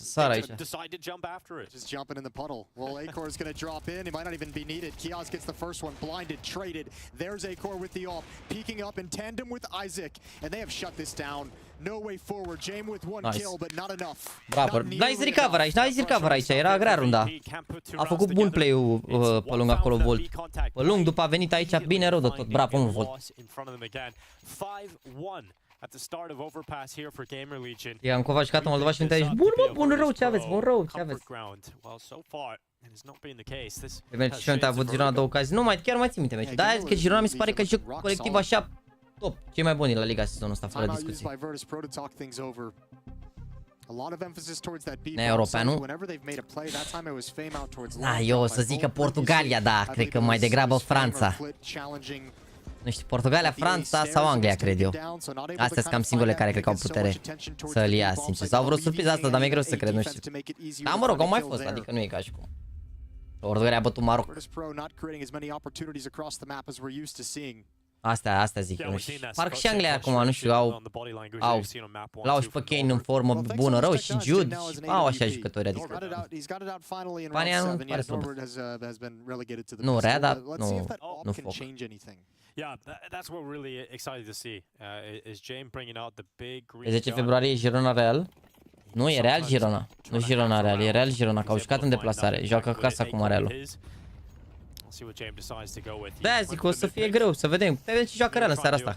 Decide to jump after it. Just jumping in the puddle. Well, Acor is going to drop in. He might not even be needed. Kiosk gets the first one, blinded, traded. There's Acor with the off, peeking up in tandem with Isaac, and they have shut this down. No way forward. Jame with one kill, but not enough. Bravo. Nice recover aici, nice recover aici. Era grea runda. A făcut bun play-ul pe lung acolo Volt. Pe lung după a venit aici bine rău de tot. Bravo, mă, Volt. 5-1 at the start of overpass here for GamerLegion. I-am jucat în Moldova și uite aici. Bun, mă, bun rău, ce aveți? Bun rău, ce aveți? Meci și a avut Girona două ocazii. Nu, chiar mai țin minte meciul. Da, aia zic că Girona mi se pare că joc colectiv așa top. Cei mai buni la Liga sezonul ăsta, fără discuții. Europeanul? Da, eu o să zic că Portugalia, da, cred că mai degrabă Franța. Nu știu, Portugalia, Franța sau Anglia, cred eu. Astea sunt cam singurele care cred că au putere să-l ia, sincer. S-au vrut surpriza asta, dar mi-e greu să cred, nu știu. Dar mă rog, au mai fost, adică nu e ca și cum. Portugalia a bătut Maroc. Astea zic eu, nu știu. Parcă și Anglia acum, nu știu, l-au și pe Kane în formă bună, rău, și Jude, și au așa jucători, adică. Spania nu pare să nu, rea, dar nu foc. Yeah, that's what we're really excited to see. Is Jame bringing out the big green. 10 februarie Girona Real. Nu, e Real Girona. Nu Girona Real, e Real Girona, că au jucat în deplasare. Joacă acasă acum Realul. Da, zic, o să fie greu, să vedem. Vedem ce joacă Real în seara asta.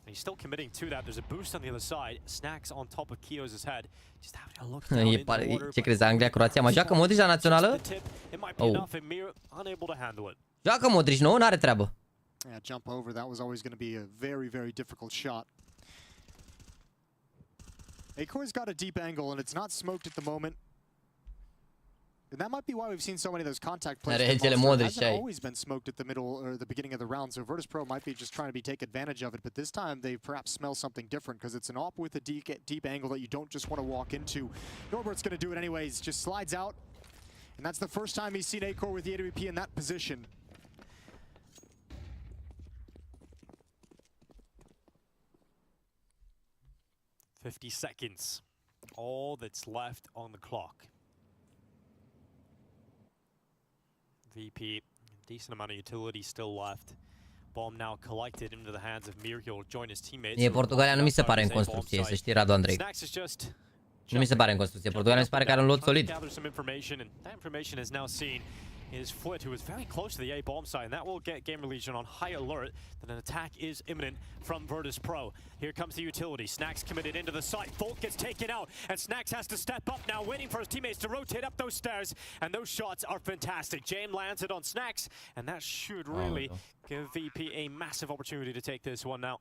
He's still committing to that. There's a boost on the other side. Snacks on top of Kio's head. Just having a look down in the water. Ce crezi, Anglia, Croația? Mai joacă Modric la națională? Joacă Modric, nu? N-are treabă. Yeah, jump over. That was always going to be a very, very difficult shot. Acor's got a deep angle, and it's not smoked at the moment. And that might be why we've seen so many of those contact plays. It hasn't always been smoked at the middle or the beginning of the round, so virtus.pro might be just trying to take advantage of it, but this time they perhaps smell something different because it's an op with a deep angle that you don't just want to walk into. Norbert's going to do it anyways, just slides out, and that's the first time he's seen Acor with the AWP in that position. $50 seconds, all that's left on the clock. VP, decent amount of utility still left. Bomb now collected into the hands of Mir. He'll join his teammates. Portugalia nu mi se pare în construcție, să știi, Radu Andrei. Nu mi se pare în construcție. Portugalia mi se pare că are un lot solid. Is Flit, who is very close to the A bomb site, and that will get GamerLegion on high alert that an attack is imminent from virtus.pro. Here comes the utility. Snacks committed into the site. Volt gets taken out, and Snacks has to step up now, waiting for his teammates to rotate up those stairs, and those shots are fantastic. Jame lands it on Snacks, and that should really give VP a massive opportunity to take this one now.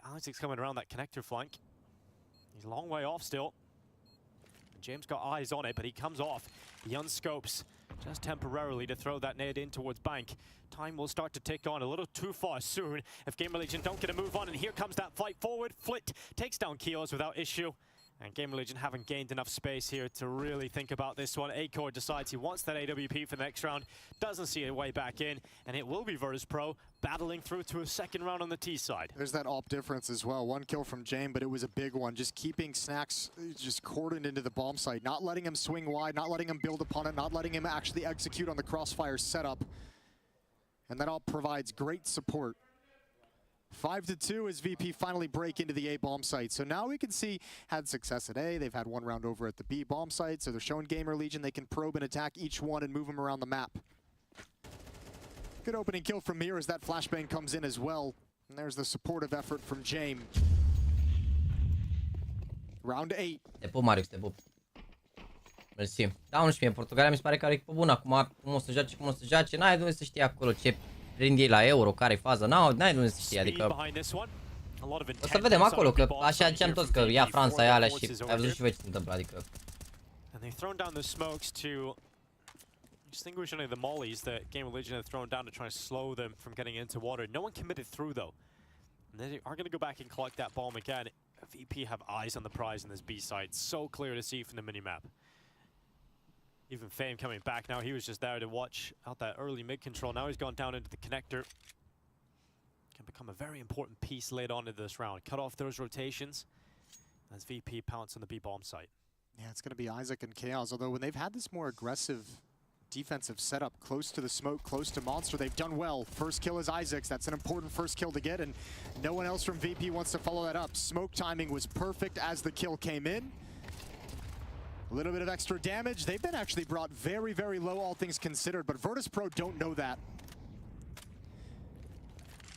Alexic's coming around that connector flank. He's a long way off still. James got eyes on it, but he comes off. He unscopes. just temporarily to throw that nade in towards Bank. Time will start to tick on a little too far soon if GamerLegion don't get a move on, and here comes that fight forward. Flit takes down Kios without issue, and GamerLegion haven't gained enough space here to really think about this one. Acor decides he wants that AWP for the next round, doesn't see a way back in, and it will be virtusPro battling through to a second round on the T side. There's that AWP difference as well. One kill from Jame, but it was a big one. Just keeping Snacks just cordoned into the bomb site, not letting him swing wide, not letting him build upon it, not letting him actually execute on the crossfire setup. And that AWP provides great support. 5-2 as VP finally break into the A bomb site. So now we can see, had success at A, they've had one round over at the B bomb site, so they're showing GamerLegion they can probe and attack each one and move them around the map. Good opening kill from Mir as that flashbang comes in as well. And there's the supportive effort from Jame. Round 8. Te pup, Marius, te pup. Mersi. Da, 11, Portugalia mi se pare că are echipă bună. Acum, cum o să joace, n-ai de unde să știi acolo ce prind ei la Euro, care-i faza, n-ai de unde să știi, adică... O să vedem acolo, că așa ziceam toți, că ia Franța, ia alea și ai văzut și voi ce se întâmplă, adică... And they've thrown down the smokes to extinguish any of the mollies that GamerLegion have thrown down to try to slow them from getting into water. No one committed through though. And they are going to go back and collect that bomb again. VP have eyes on the prize in this B side. So clear to see from the minimap. Even Fame coming back now. He was just there to watch out that early mid control. Now he's gone down into the connector. Can become a very important piece later on in this round. Cut off those rotations as VP pounce on the B bomb site. Yeah, it's going to be Isaac and Chaos, although when they've had this more aggressive defensive setup close to the smoke, close to Monster, they've done well. First kill is Isaac's. That's an important first kill to get, and no one else from VP wants to follow that up. Smoke timing was perfect as the kill came in. A little bit of extra damage. They've been actually brought very, very low, all things considered, but virtusPro don't know that.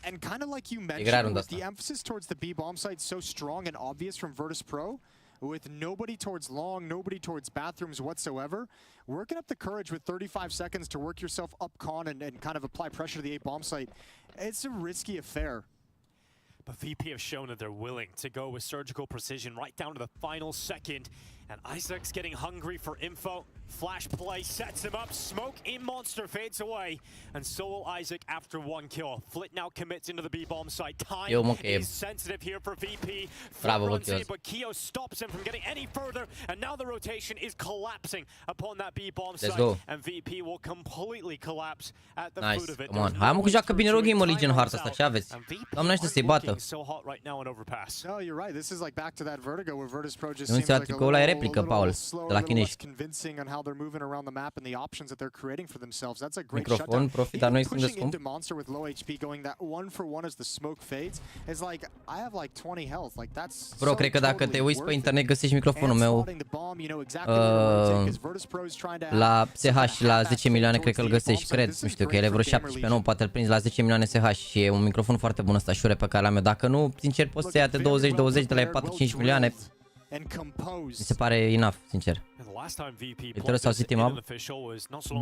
And kind of like you mentioned, with the emphasis towards the B bomb site so strong and obvious from virtusPro, with nobody towards long, nobody towards bathrooms whatsoever, working up the courage with 35 seconds to work yourself up con and kind of apply pressure to the A bomb site, it's a risky affair. But VP have shown that they're willing to go with surgical precision right down to the final second. And Isaac's getting hungry for info. Flash play sets him up. Smoke in Monster fades away. And so will Isaac after one kill. Flit now commits into the B-bomb site. Time is sensitive here for VP. Bravo, runs in, but Keo stops him from getting any further. And now the rotation is collapsing upon that B-bomb site. And VP will completely collapse at the foot of it. Come on. Hai mă, că joacă bine rău GamerLegion în harta asta, ce aveți? Doamnește să-i bată. No, you're right. This is like back to that Vertigo where virtusPro just seems like a little slower, a little less convincing on how they're moving around the map and the options that they're creating for themselves. That's a great shutdown. Even pushing into Monster with low HP, going that 1-for-1 as the smoke fades, is like, I have like 20 health. Like that's Bro, cred că dacă te uiți pe internet găsești microfonul meu la SH și la 10 milioane, cred că îl găsești, cred. Nu știu, că el e vreo 17, nu, poate îl prinzi la 10 milioane SH și e un microfon foarte bun ăsta, șure, pe care l-am eu. Dacă nu, sincer, poți să ia-te 20-20 de la 4-5 milioane. Mi se pare enough, sincer. Trebuie să auzi team up.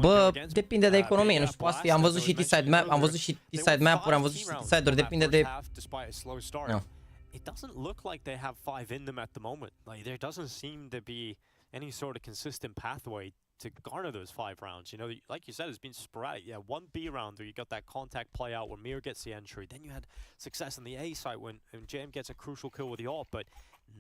Bă, depinde de economie, nu știu, poate fi. Am văzut și T-side map, am văzut și T-side map-uri, am văzut și T-side-uri, depinde de... It doesn't look like they have 5 in them at the moment. Like there doesn't seem to be any sort of consistent pathway to garner those 5 rounds. You know, like you said, it's been sporadic. Yeah, one B round where you got that contact play out where Mir gets the entry. Then you had success on the A side when JM gets a crucial kill with the AWP, but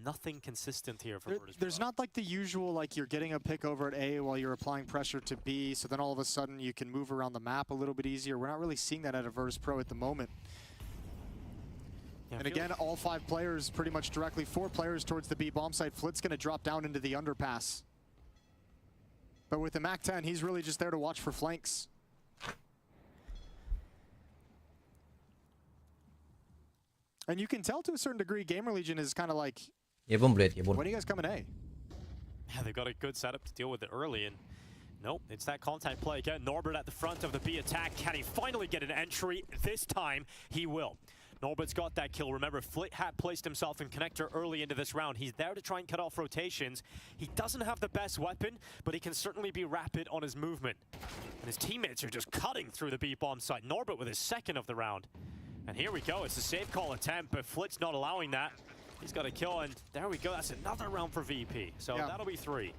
nothing consistent here for virtusPro. There's not like the usual, like you're getting a pick over at A while you're applying pressure to B, so then all of a sudden you can move around the map a little bit easier. We're not really seeing that out of virtusPro at the moment. And again, all 5 players pretty much directly, 4 players towards the B bomb site. Flit's going to drop down into the underpass. But with the MAC-10, he's really just there to watch for flanks. And you can tell to a certain degree, GamerLegion is kind of like, when are you guys coming A? Yeah, they've got a good setup to deal with it early, and nope, it's that contact play again. Norbert at the front of the B attack. Can he finally get an entry? This time, he will. Norbert's got that kill. Remember, Flit had placed himself in connector early into this round. He's there to try and cut off rotations. He doesn't have the best weapon, but he can certainly be rapid on his movement. And his teammates are just cutting through the B-bomb site. Norbert with his second of the round. And here we go. It's a safe call attempt, but Flit's not allowing that. He's got a kill, and there we go. That's another round for VP. So that'll be 3.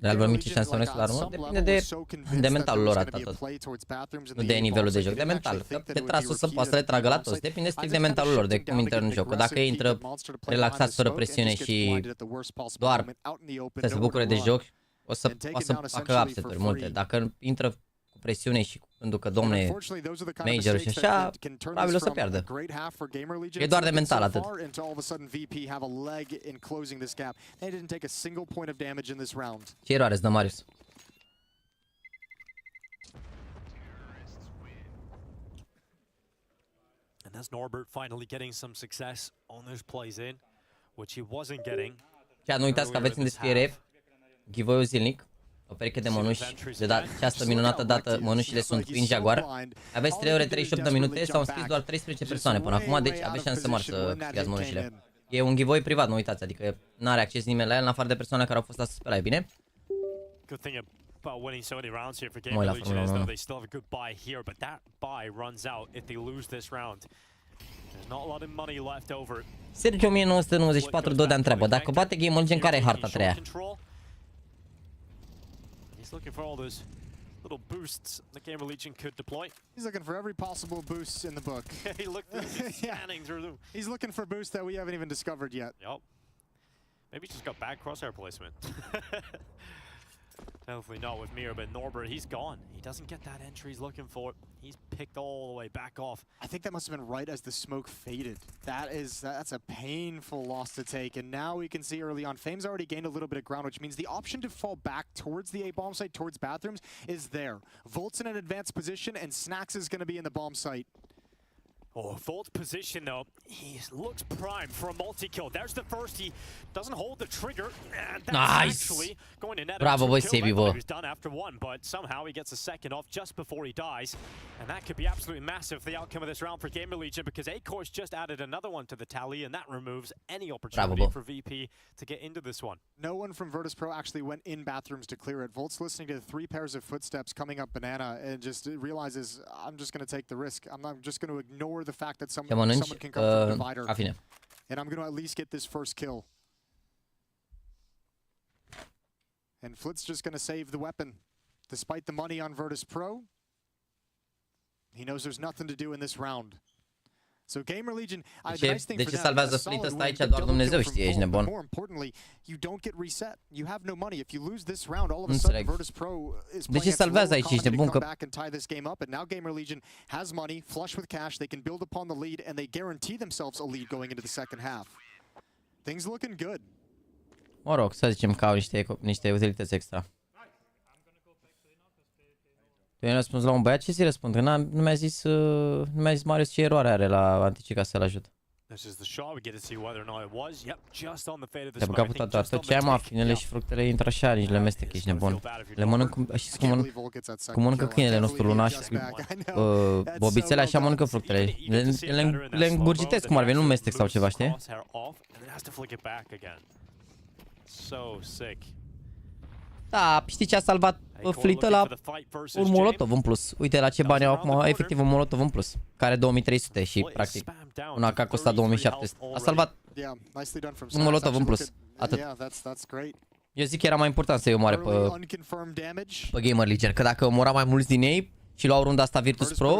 Real mici șanse oneste la urmă. Depinde de mentalul lor atât tot. Nu de nivelul de joc, de mental. Că de trasul să poată să le tragă la toți. Depinde strict de mentalul lor, de cum intră în joc. Că dacă intră relaxați, fără presiune și doar să se bucure de joc, o să facă upset-uri multe. Dacă intră cu presiune și conducă, domne, major și așa, probabil o să piardă. E doar de mental atât. Ce eroare îți dă, Marius? And that's Norbert finally getting some success on those plays in, which he wasn't getting. Chiar nu uitați că aveți în descriere giveaway-ul zilnic, o pereche de mănuși, de această minunată dată mănușile sunt Queen Jaguar. Aveți 3 ore 38 de minute, s-au înscris doar 13 persoane până acum, deci aveți șanse mari să câștigați mănușile. E un giveaway privat, nu uitați, adică n-are acces nimeni la el, în afară de persoane care au fost astăzi pe live, bine? About winning so many rounds here for GamerLegion is though they still have a good buy here, but that buy runs out if they lose this round. There's not a lot of money left over. Sergio 1994 Dodea întreabă, dacă bate GamerLegion, care e harta 3-a? He's looking for all those little boosts the GamerLegion could deploy. He's looking for every possible boost in the book. He's scanning through them. He's looking for boosts that we haven't even discovered yet. Yep. Maybe he's just got bad crosshair placement. Definitely not with Mir, but Norbert, he's gone. He doesn't get that entry he's looking for. He's picked all the way back off. I think that must have been right as the smoke faded. That's a painful loss to take. And now we can see early on, Fame's already gained a little bit of ground, which means the option to fall back towards the A bomb site, towards bathrooms, is there. Volt's in an advanced position, and Snacks is going to be in the bomb site. Oh, Volt's position though, he looks primed for a multi-kill. There's the first, he doesn't hold the trigger. And that's actually going to net Bravo, boy, Sebi, he was done after one, but somehow he gets a second off just before he dies. And that could be absolutely massive, the outcome of this round for GamerLegion, because A-Course just added another one to the tally, and that removes any opportunity for VP to get into this one. No one from Virtus.pro actually went in bathrooms to clear it. Volt's listening to the 3 pairs of footsteps coming up banana and just realizes, I'm just going to take the risk. I'm just going to ignore the fact that someone can come from the divider. And I'm going to at least get this first kill. And Flit's just going to save the weapon. Despite the money on Virtus.pro, he knows there's nothing to do in this round. So GamerLegion, de ce salvează Flit ăsta aici? Doar Dumnezeu știe, ești nebun. More importantly, you don't get reset. You have no money. If you lose this round, all of a sudden Virtus.pro is de ce salvează aici? Ești nebun că back and tie this game up, and now GamerLegion has money, flush with cash. They can build upon the lead, and they guarantee themselves a lead going into the second half. Things looking good. Mă rog, să zicem că au niște utilități extra. Tu i-ai răspuns la un băiat? Ce să-i răspund? Că nu mi-a zis Marius ce eroare are la antici ca să-l ajut. Te-a băgat cu toată ce ai, mă, finele și fructele intră așa, nici le mestec, ești nebun. Le mănânc, știți cum mănâncă câinele nostru Luna și bobițele, așa mănâncă fructele. Le îngurgitesc cum ar veni, nu mestec sau ceva, știi? Da, știi ce a salvat Flit ăla? Un molotov în plus. Uite la ce bani au acum, efectiv un molotov în plus. Care 2300 și practic un AK a costat 2700. A salvat un molotov în plus. Atât. Eu zic că era mai important să-i omoare pe GamerLegion, că dacă omora mai mulți din ei și luau runda asta Virtus.pro,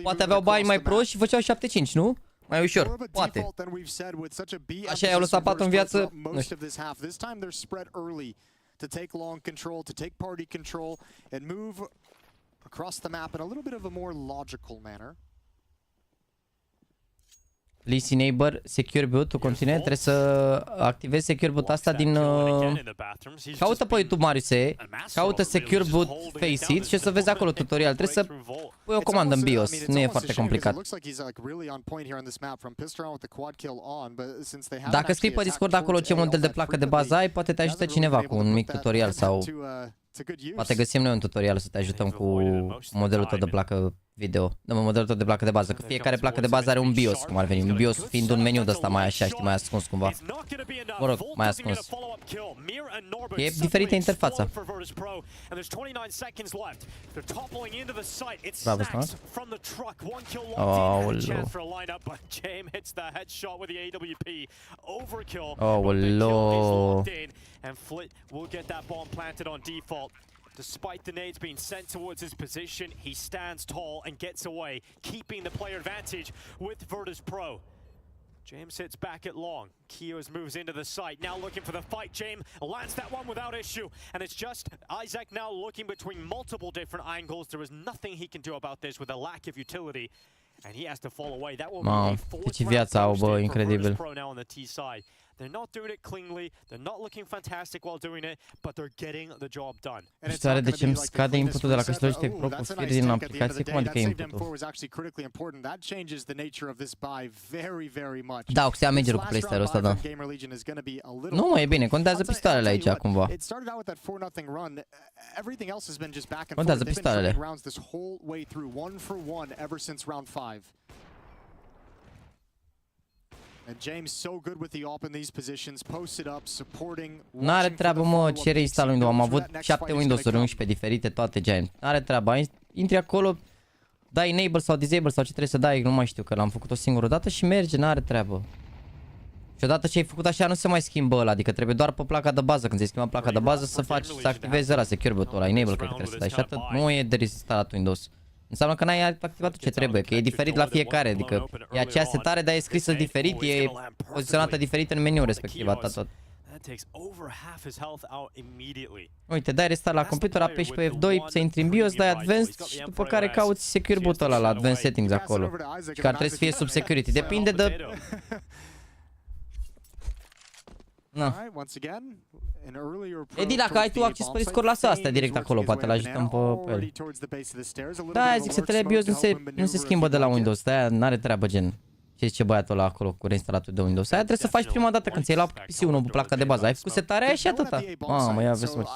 poate aveau bani mai pro și făceau 7-5, nu? Mai ușor, poate. Așa i-au lăsat 4 în viață, nu știu. To take long control, to take party control, and move across the map in a little bit of a more logical manner. Lisi Neighbor, Secure Boot, tu continui, trebuie să activezi Secure Boot asta din... Caută pe YouTube, Mariuse, caută Secure Boot Face It și o să vezi acolo tutorial. Trebuie să pui o comandă în BIOS, nu e foarte complicat. Dacă scrii pe Discord acolo ce model de placă de bază ai, poate te ajută cineva cu un mic tutorial sau... Poate găsim noi un tutorial să te ajutăm cu modelul tău de placă video. Dăm un moderator de placă de bază, că fiecare placă de bază are un BIOS, cum ar veni. Un BIOS fiind un meniu de ăsta mai așa, știi, mai ascuns cumva. Mă rog, mai ascuns. E diferită interfața. Bravo, Smart. Aoleu. And Flit will get that bomb planted on default. Despite the nades being sent towards his position, he stands tall and gets away, keeping the player advantage with Virtus Pro. James hits back at long. Kios moves into the site, now looking for the fight. James lands that one without issue. And it's just Isaac now looking between multiple different angles. There is nothing he can do about this with a lack of utility. And he has to fall away. That will be a fourth round posting for Virtus Pro now on the T side. They're not doing it cleanly, they're not looking fantastic while doing it, but they're getting the job done. Știu de ce îmi scade inputul de la Logitech Pro cu fir din aplicație? Cum adică inputul? Da, o să ia managerul cu playstyle-ul ăsta, da. Nu, mă, e bine, contează pistoalele aici, cumva. Contează pistoalele. N-are treabă, mă, ce reinstall Windows. Am avut 7 Windows-uri 11 diferite, toate Giant. N-are treabă. Intri acolo, dai enable sau disable sau ce trebuie să dai, nu mai știu, că l-am făcut o singură dată și merge, n-are treabă. Și odată ce ai făcut așa nu se mai schimbă ăla, adică trebuie doar pe placa de bază, când ți-ai schimbat placa de bază să faci, să activezi ăla, secure bot-ul ăla, enable cred că trebuie să dai și atât, nu e de reinstalat Windows. Înseamnă că n-ai activat ce trebuie, că e diferit la fiecare, adică e aceea setare, dar e scrisă diferit, e poziționată diferit în meniu respectiv, atât tot. Uite, dai restart la computer, apeși pe F2, să intri în BIOS, dai Advanced și după care cauți secure bot-ul ăla la Advanced Settings acolo. Și care trebuie să fie sub security, depinde de... Na. Edi, dacă ai tu acces pe Discord, lasă astea direct acolo, poate l-ajutăm pe el. Da, zic, setele BIOS nu se schimbă de la Windows, de-aia n-are treabă gen. Ce zice băiatul ăla acolo cu reinstalatul de Windows? Aia trebuie să faci prima dată când ți-ai luat PC-ul pe placa de bază. Ai făcut setarea aia și atâta. Mamă, ia vezi mă ce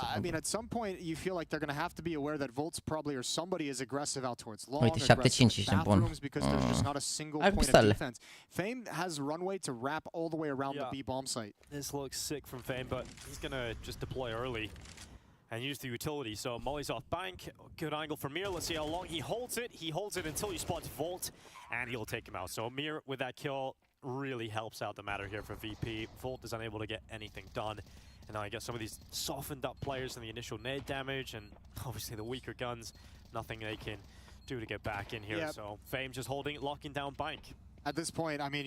uite, 7-5 ești în bun. Hai cu pistolele. Fame has runway to wrap all the way around the B bomb site. This looks sick from Fame, but he's gonna just deploy early and use the utility. So Molly's off bank, good angle for Mir. Let's see how long he holds it. He holds it until he spots Volt, and he'll take him out. So Mir with that kill really helps out the matter here for VP. Volt is unable to get anything done. And now I get some of these softened up players in the initial nade damage, and obviously the weaker guns, nothing they can do to get back in here. Yep. So Fame just holding it, locking down bank. At this point, I mean,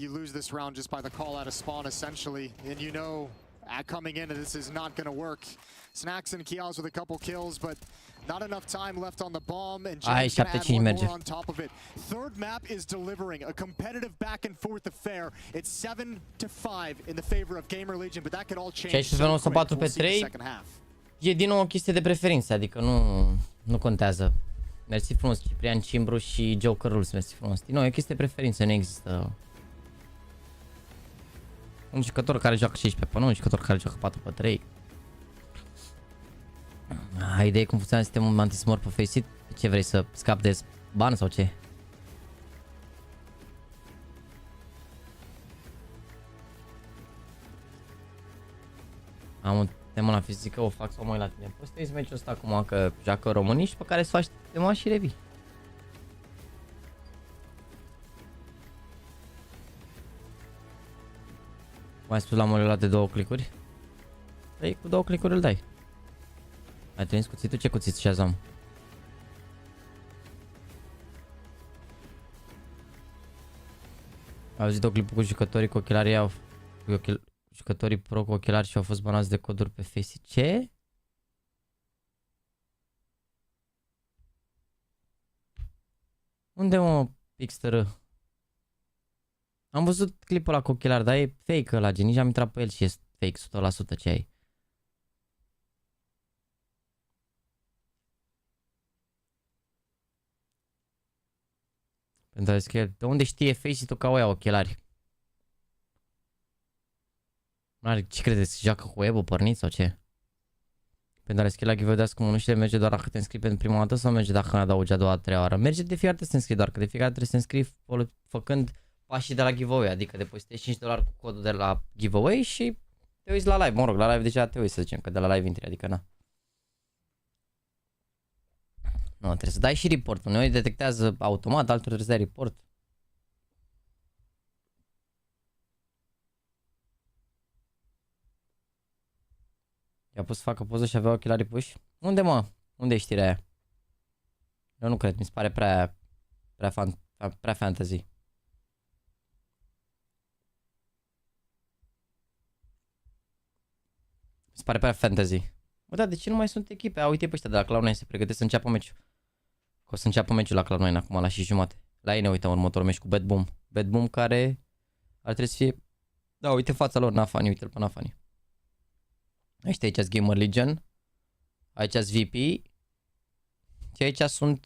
you lose this round just by the call out of spawn essentially, and you know coming in this is not going to work. Snacks and Kios with a couple kills, but not enough time left on the bomb, and James can add one more on top of it. Third map is delivering a competitive back and forth affair. It's 7-5 in the favor of GamerLegion, but that could all change. 16-4 pe 3. E din nou o chestie de preferință, adică nu contează. Mersi frumos, Ciprian Cimbru și Joker Rules, mersi frumos. Din nou, e o chestie de preferință, nu există un jucător care joacă 16 pe 1, un jucător care joacă 4 pe 3. Ai idee cum funcționează sistemul anti-smor pe Faceit? Ce vrei, să scapi de ban sau ce? Am un temă la fizică, o fac sau mai la tine. Poți să te meciul ăsta acum că joacă românii și pe care să faci tema și revii. M-ai spus la molelat de 2 clicuri? Păi cu 2 clicuri îl dai. Ai trimis cuțitul? Ce cuțit și azam? Au auzit o clipul cu jucătorii cu ochelari jucătorii pro cu ochelari și au fost banați de coduri pe Faceit. Ce? Unde mă, Pixter? Am văzut clipul ăla cu ochelari, dar e fake ăla, gen, nici am intrat pe el și e fake 100% ce ai. Pentru că de unde știe Faceit-ul că au ăia ochelari? Ce credeți? Joacă cu web-ul pornit sau ce? Pentru a skill la giveaway cu mânușile merge doar dacă te înscrii pentru prima dată sau merge dacă ne adaugi a doua, a treia oară? Merge de fiecare dată să te înscrii, doar că de fiecare dată trebuie să te înscrii făcând pașii de la giveaway, adică depozitezi $5 cu codul de la giveaway și te uiți la live. Mă rog, la live deja te uiți, să zicem, că de la live intri, adică na. Nu, trebuie să dai și report. Uneori detectează automat, altul trebuie să dai report. I-a pus să facă poză și avea ochelarii puși? Unde, mă? Unde e știrea aia? Eu nu cred, mi se pare prea fantasy. Mi se pare prea fantasy. Bă, da, de ce nu mai sunt echipe? A, uite pe ăștia de la Cloud9 se pregătesc să înceapă meciul. Că o să înceapă meciul la Cloud9 acum la 6:30. La ei ne uităm următorul meci cu Bad Boom. Bad Boom care ar trebui să fie... Da, uite fața lor, Nafani, uite-l pe Nafani. Aici e GamerLegion. Aici e VP. Și aici sunt...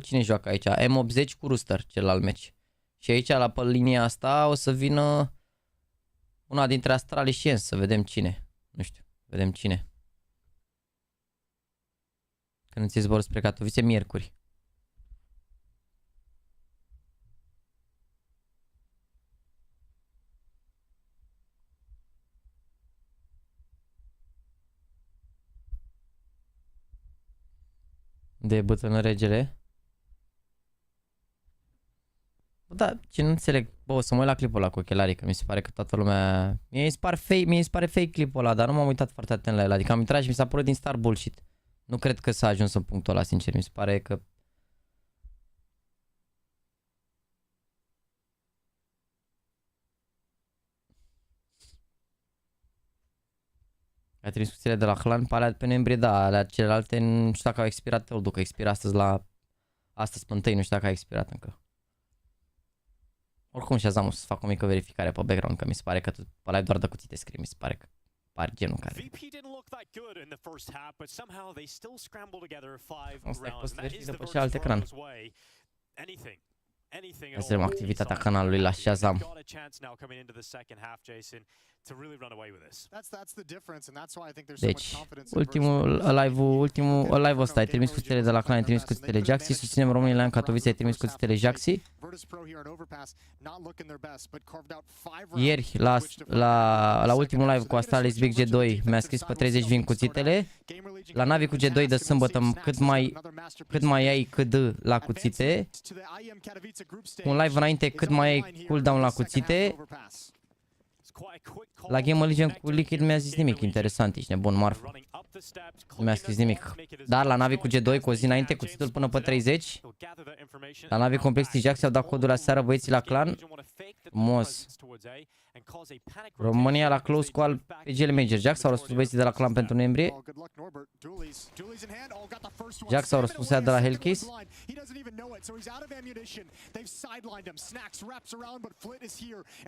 cine joacă aici? M80 cu Rooster, celălalt meci. Și aici, la pe linia asta, o să vină una dintre Astralisiens, să vedem cine. Nu știu, vedem cine. Când ți zbor spre Katowice, miercuri. De bătrână regele. Bă, da, ce nu înțeleg. Bă, o să mă uit la clipul ăla cu ochelarii, că mi se pare că toată lumea... Mie îmi pare fake clipul ăla, dar nu m-am uitat foarte atent la el. Adică am intrat și mi s-a părut din start bullshit. Nu cred că s-a ajuns în punctul ăla, sincer. Mi se pare că... Ai trimis cuțile de la clan, pe alea pe noiembrie, da, alea celelalte nu știu dacă au expirat, îl duc, că expiră astăzi la... Astăzi pe 1, nu știu dacă a expirat încă. Oricum și-a zamul să fac o mică verificare pe background, că mi se pare că pe live doar de cuțite scrie, mi se pare că pare genul care... Asta e, poți să verifici după și alt ecran. Hai să vedem activitatea canalului la Shazam. Deci, ultimul live ăsta, ai trimis cuțitele de la clan, ai trimis cuțitele Jaxy, susținem românii la Katowice, ai trimis cuțitele Jaxy. Ieri, la ultimul live cu Astralis Big G2, mi-a scris pe 30 vin cuțitele. La Navi cu G2 de sâmbătă, cât mai ai cât la cuțite. Un live înainte, cât mai ai cooldown la cuțite. La GamerLegion cu Liquid mi-a zis nimic interesant, ești nebun, marfă. Nu mi-a scris nimic. Dar la Navi cu G2, cu o zi înainte, cuțitul până pe 30. La Navi Complex Jaxy au dat codul la seară băieții la clan. Frumos. România la close call pe GL Major. Jax au răspuns băieții de la clan pentru noiembrie. Jax au răspuns de la Hellcase.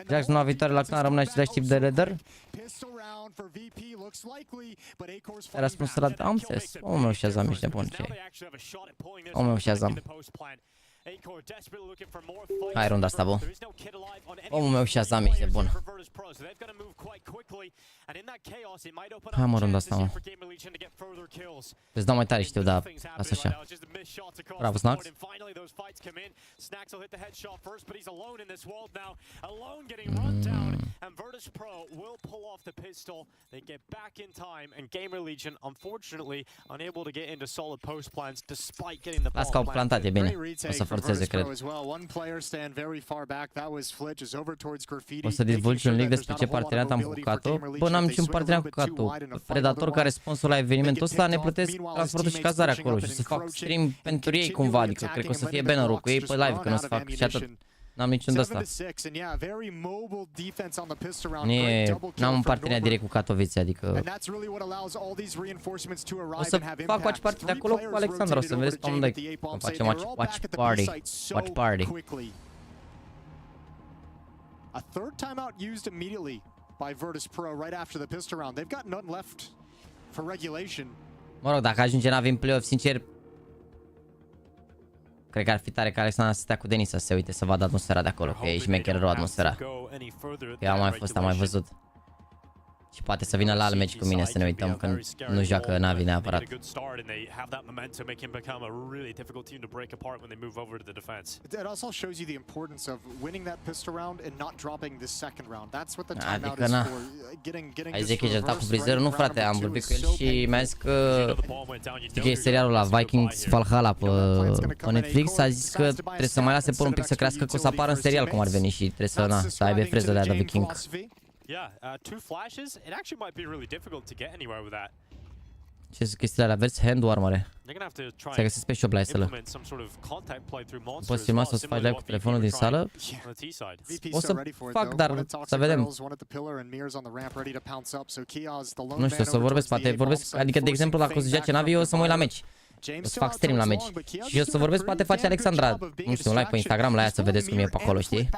Jax noua viitoare la clan rămâne același tip de redder. Ai răspuns la... Am înțeles. Omul meu Shazam, ești nebun, ce ai? Omul meu Shazam. Hai runda asta, bă. Omul meu Shazam, ești bun. Hai mă runda asta, mă. Îți dau mai tare, știu, dar asta așa. Bravo, Snax. Las că au plantat, e bine. O să forțeze, cred. O să divulgi un link despre ce parteneriat am cu Kato. Bă, n-am niciun parteneriat cu Kato. Predator care sponsor la evenimentul ăsta ne plătesc transportul și cazarea acolo și să fac stream pentru ei cumva, adică cred că o să fie bannerul cu ei pe live, că nu o să fac și atât. N-am niciun de ăsta. N-am un parteneriat direct cu Katowice, adică... O să fac watch party de acolo cu Alexandra, o să vedeți pe amândoi cum facem watch party. Watch party. A third timeout used immediately by VirtusPro right after the pistol round. They've got none left for regulation. Mă rog, dacă ajunge Navi în play-off, sincer, cred că ar fi tare ca Alexandra să stea cu Denis să se uite să vadă atmosfera de acolo, că e șmecher rău atmosfera. Că am mai fost, am mai văzut. Și poate să vină la alt meci cu mine să ne uităm când nu joacă Navi neapărat. It also shows you the importance of winning that pistol round and not dropping the second round. That's what the timeout is for. Ai zis că e jeltat cu brizerul? Nu, frate, am vorbit cu el și mi-a zis că știi că e serialul la Vikings Valhalla pe Netflix, a zis că trebuie să mai lase părul un pic să crească, că o să apară în serial cum ar veni și trebuie să aibă freză de aia de Viking. Yeah, 2 flashes, it actually might be really difficult to get anywhere with that. Ce sunt chestiile alea verzi? Hand warmere. Să găsesc pe shop la SL. Poți filma sau să faci live cu telefonul din sală? O să fac, dar să vedem. Nu știu, o să vorbesc, poate vorbesc, adică de exemplu dacă o să joace Navi, eu o să mă uit la meci. O să fac stream la meci. Și eu să vorbesc, poate face Alexandra, nu știu, un live pe Instagram la ea să vedeți cum e pe acolo, știi?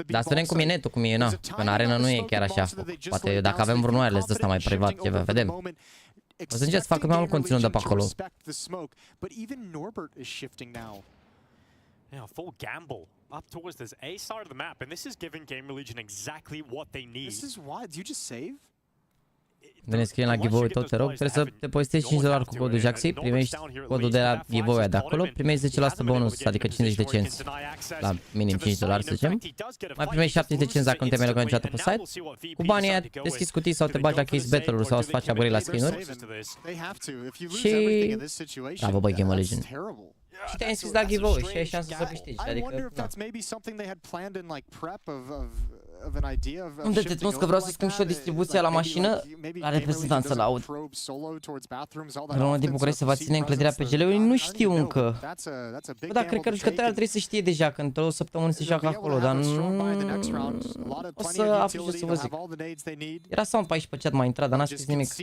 Dar să vedem cum e netul, cum e, na. În arena nu e chiar așa. Poate dacă avem vreun wireless de ăsta mai privat, ceva, vedem. O să încerc să fac mai mult conținut de pe acolo. Yeah, full gamble up towards this A side of the map, and this is giving GamerLegion exactly what they need. This is why. Do you just save? Ne scrie la giveaway tot, te rog, trebuie să te postezi $5 cu codul JAXY, primești codul de la giveaway de acolo, primești 10% bonus, adică 50 de cenți, la minim $5 să zicem, mai primești 70 de cenți dacă nu te mai logat niciodată pe site, cu banii aia deschizi cutii sau te bagi la case battle-uri sau să faci upgrade la skin-uri și... Bravo, băi, GamerLegion. Și te-ai înscris la giveaway și ai șansa să câștigi, adică... Unde te tunzi că vreau să schimb și o distribuție la mașină? La reprezentanță la aud. Românul din București se va ține în clădirea PGL-ului? Nu știu încă. Bă, dar cred că jucătorii ar trebui să știe deja că într-o săptămână se joacă acolo, dar nu... O să aflu ce să vă zic. Era sound pe aici pe chat, m-a intrat, dar n-a scris nimic.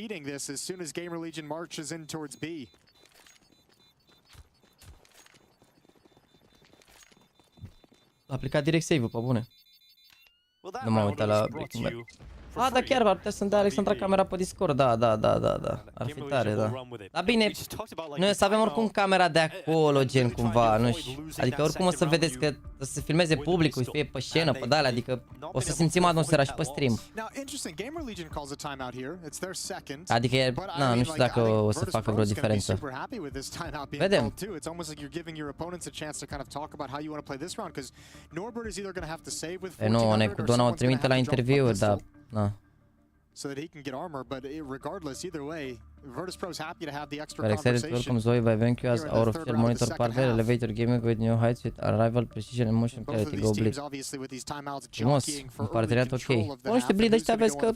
A aplicat direct save-ul, pe bune. Nu m-am uitat la Breaking Bad. Ah, da, chiar ar putea să-mi dea Alexandra camera pe Discord, da. Ar fi tare, da. Dar bine, noi o să avem oricum camera de acolo, gen, cumva, nu știu. Adică oricum o să vedeți că o să se filmeze publicul, să fie pe scenă, pe de-alea, adică o să simțim atmosfera și pe stream. Adică, na, nu știu dacă o să facă vreo diferență. Vedem. E nu, Necudona o trimite la interviu, dar... Na. So that he can get armor, but regardless, either way, Virtus Pro is happy to have the extra conversation. Welcome Zoe by Venku as our official monitor partner, elevator gaming with new heights with arrival, precision and motion clarity. Go Bleed. Frumos, un parteneriat ok. Nu știu, Bleed, ăștia vezi că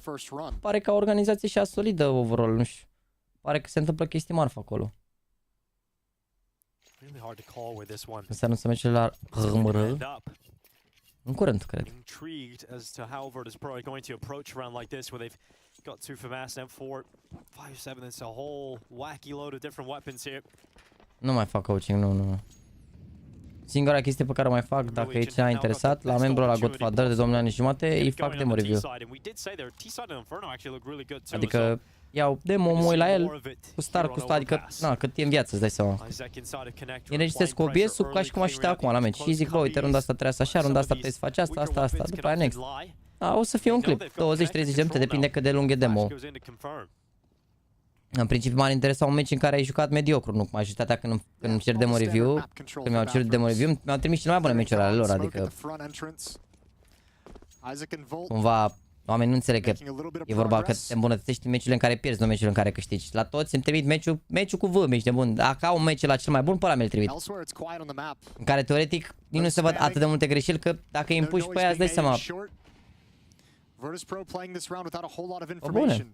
pare ca organizație și a solidă overall, nu știu. Pare că se întâmplă chestii marfă acolo. Înseamnă să merge la RMR. În curând, cred. Intrigued as to how Virtus Pro are going to approach a round like this, where they've got 2 FAMAS and 4, 5-7. It's a whole wacky load of different weapons here. Nu mai fac coaching, nu. Singura chestie pe care o mai fac, dacă e cineva interesat, la membru la Godfather de 2 ani și jumate, îi fac demo review. Adică iau demo, mă uit la el, cu start, adică, na, cât e în viață, îți dai seama. Înregistrez cu OBS-ul ca și cum aș știa acum la meci. Și zic, bă, uite, runda asta trebuie să așa, runda asta trebuie să faci asta, după aia next. Da, o să fie un clip, 20-30 de minute, depinde cât de lung e demo. În principiu m-ar interesa un meci în care ai jucat mediocru, nu majoritatea când îmi cer demo review, când mi-au cerut demo review, mi-au trimis cele mai bune meciuri ale lor, adică cumva oamenii nu înțeleg că e vorba că te îmbunătățești în meciurile în care pierzi, nu în meciurile în care câștigi. La toți îmi trimit meciul cu V, meci de bun. Dacă au un meci la cel mai bun, pe ăla mi-l trimit. În care teoretic nu se văd atât de multe greșeli că dacă îi împuși pe aia îți dai seama. O bune.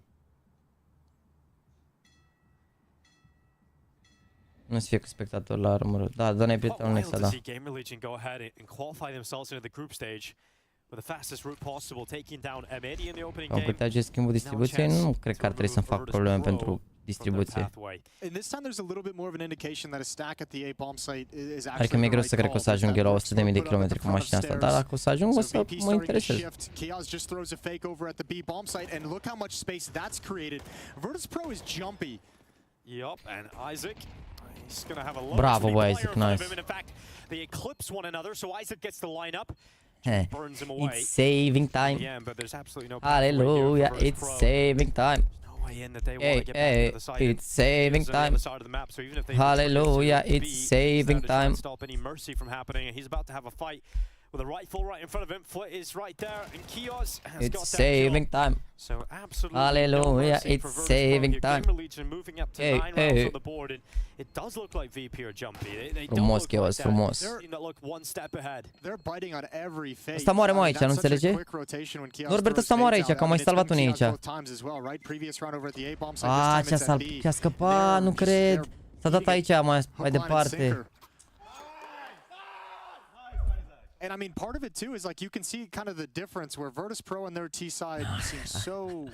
Nu se fie cu spectator la armură. Da, dă-ne prietenul next, da. Am putea acest schimbul distribuției, nu cred că ar trebui să-mi fac probleme pentru distribuție. Adică mi-e greu să cred că o să ajung eu la 100.000 de kilometri cu mașina asta, dar dacă o să ajung o să mă interesez. Bravo, boy, Isaac, nice. They eclipse one another, so Isaac gets the line up. It's saving time. Hallelujah, it's saving time. Hey, it's saving time. Hallelujah, it's saving time. Stop any mercy from happening, and he's about to have a fight with a rifle right in front of him. Flit is right there, and Kios has got that saving kill. time. So absolutely Hallelujah, no it's saving time. GamerLegion moving up to 9 rounds on the board, and it does look like VP are jumpy. They don't look like that. Frumos. That look one step ahead. They're biting on every face. Ăsta moare, mă, aici, nu înțelege? Norbert, ăsta moare aici, că am mai salvat unii aici. Ce-a scăpat, nu cred. S-a dat aici, mai departe. And I mean, part of it too is like you can see kind of the difference where Virtus Pro and their T side seem so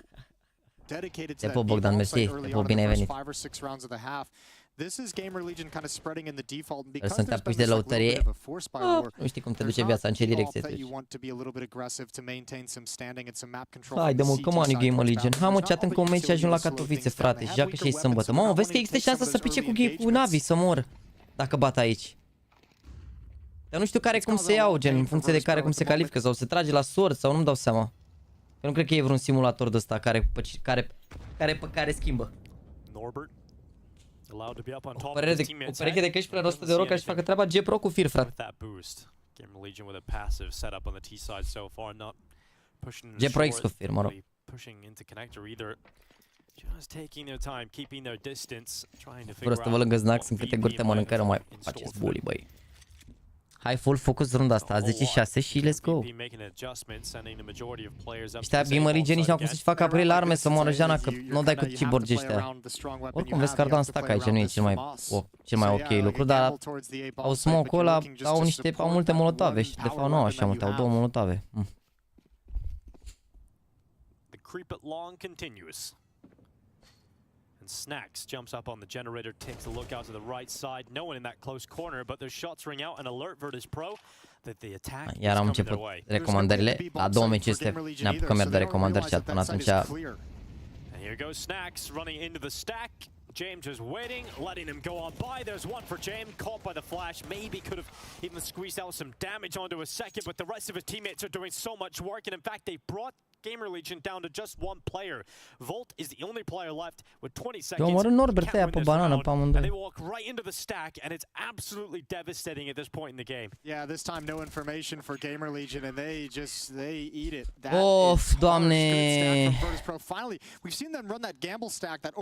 dedicated to that Bogdan, mersi. early on in the first 5 or 6 rounds of the half. This is GamerLegion kind of spreading in the default, and because there's been this like, little bit of a force by war, nu știi cum te duce viața, în ce direcție that treci. you want to be a little bit aggressive to maintain some standing and some map control. Haide mă, come on, GamerLegion. Hai mă, chat încă un meci și ajung la Katowice, frate. Și joacă și sâmbătă. Mamă, vezi că există șansa să pice cu Navi, să mor. Dacă bat aici. Dar nu știu care cum se iau, gen, în funcție de care cum se califică, sau se trage la sort, sau nu-mi dau seama. Eu nu cred că e vreun simulator de ăsta care schimbă. O pereche de cash pe 100 de euro care își facă treaba G Pro cu Fear, frate. G Pro X cu Fear, mă rog. Vreau să vă lângă znac, sunt câte guri te mănâncă, nu mai faceți bully, băi. Hai full focus runda asta, 10-6 și let's go. Ăștia GamerLegion nici n-au cum să-și facă april arme să moară Jana, că nu dai cu ciborgi ăștia. Oricum vezi că Ardan stack aici, nu e cel mai ok lucru, dar au smoke-ul ăla, au multe molotave și de fapt nu au așa multe, au 2 molotave. And Snacks jumps up on the generator, takes a look out to the right side. No one in that close corner, but their shots ring out and alert Virtus Pro that the attack is coming their way. Recomandările. La 2 meciurile ne apucăm iar de recomandări și până atunci. And here goes Snacks running into the stack. James is waiting, letting him go on by. There's one for James, caught by the flash. Maybe could have even squeezed out some damage onto a second, but the rest of his teammates are doing so much work. And in fact, they brought GamerLegion down to just one player. Volt is the only player left with 20 seconds. And they walk right into the stack, and it's absolutely devastating at this point in the game. Yeah, this time no information for GamerLegion, and they eat it. Of, doamne. Finally, we've seen them run that gamble stack, that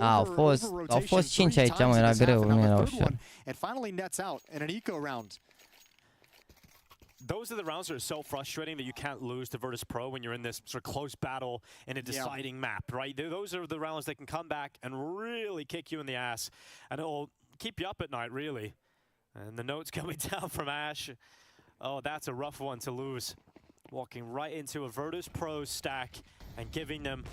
au fost 5 aici, mă, era greu, nu era ușor. It finally nets out in an eco round. Those are the rounds that are so frustrating that you can't lose to Virtus Pro when you're in this sort of close battle in a deciding map, right? Those are the rounds that can come back and really kick you in the ass, and it'll keep you up at night, really. And the notes coming down from Ash. Oh, that's a rough one to lose. Walking right into a Virtus Pro stack and giving them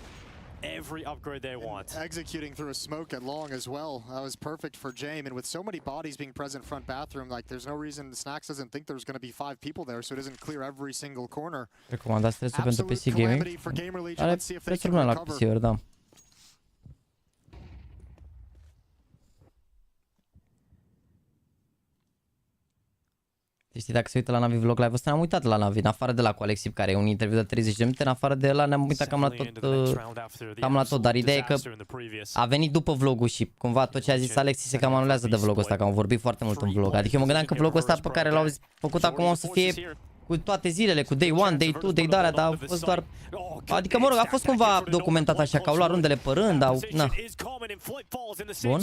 every upgrade they want. Executing through a smoke at long as well. That was perfect for Jame, and with so many bodies being present front bathroom, like there's no reason Snacks doesn't think there's going to be 5 people there, so it doesn't clear every single corner. Recomandați stresul pentru PC Gaming. Are prețuri bune la PC-uri, da. Știi, dacă se uită la Navi Vlog Live, ăsta ne-am uitat la Navi, în afară de la cu Alexip, care e un interviu de 30 de minute, în afară de la ne-am uitat cam la tot, dar ideea e că a venit după vlogul și cumva tot ce a zis Alexis se cam anulează de vlogul ăsta, că am vorbit foarte mult în vlog. Adică eu mă gândeam că vlogul ăsta pe care l-au făcut acum o să fie cu toate zilele, cu day 1, day 2, day de-alea, dar a fost doar... Adică, mă rog, a fost cumva documentat așa, că au luat rundele pe rând, au... Na. Bun.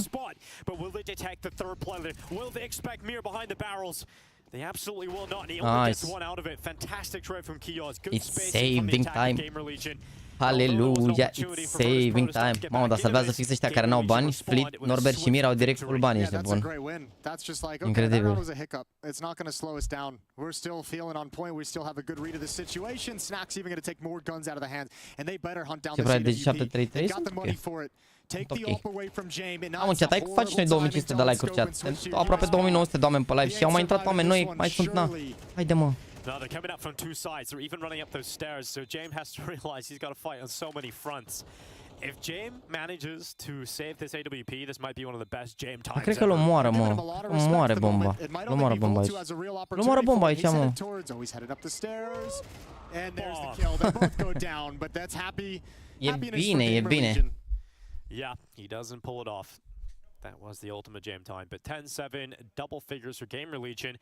They absolutely will not. And he only gets one out of it. Fantastic trade from Kios. Good spacing from the attacking GamerLegion. Hallelujah, it's saving time. Mamă, dar salvează fix ăștia care n-au bani. Split, Norbert și Mir au direct full bani, ești de bun. Incredibil. It's not going to slow us down. We're still feeling on point. We still have a good read of the situation. Snack's even going to take more guns out of the hands, and they better hunt down this AWP. They got the money for it. Take the up away from Jame. Am în chat, hai faci și noi 2500 de like-uri, chat. Aproape 2900 de oameni pe live și au mai intrat oameni noi, mai sunt, na. Haide, mă. No, they're coming up from 2 sides. They're even running up those stairs. So James has to realize he's got to fight on so many fronts. If Jame manages to save this AWP, this might be one of the best Jame times. Cred că îl omoară, mă. Omoară bomba. Îl omoară bomba aici. Îl omoară bomba aici, mă. E bine, e bine. Yeah, he doesn't pull it off. That was the ultimate Jame time. But 10-7, double figures for GamerLegion.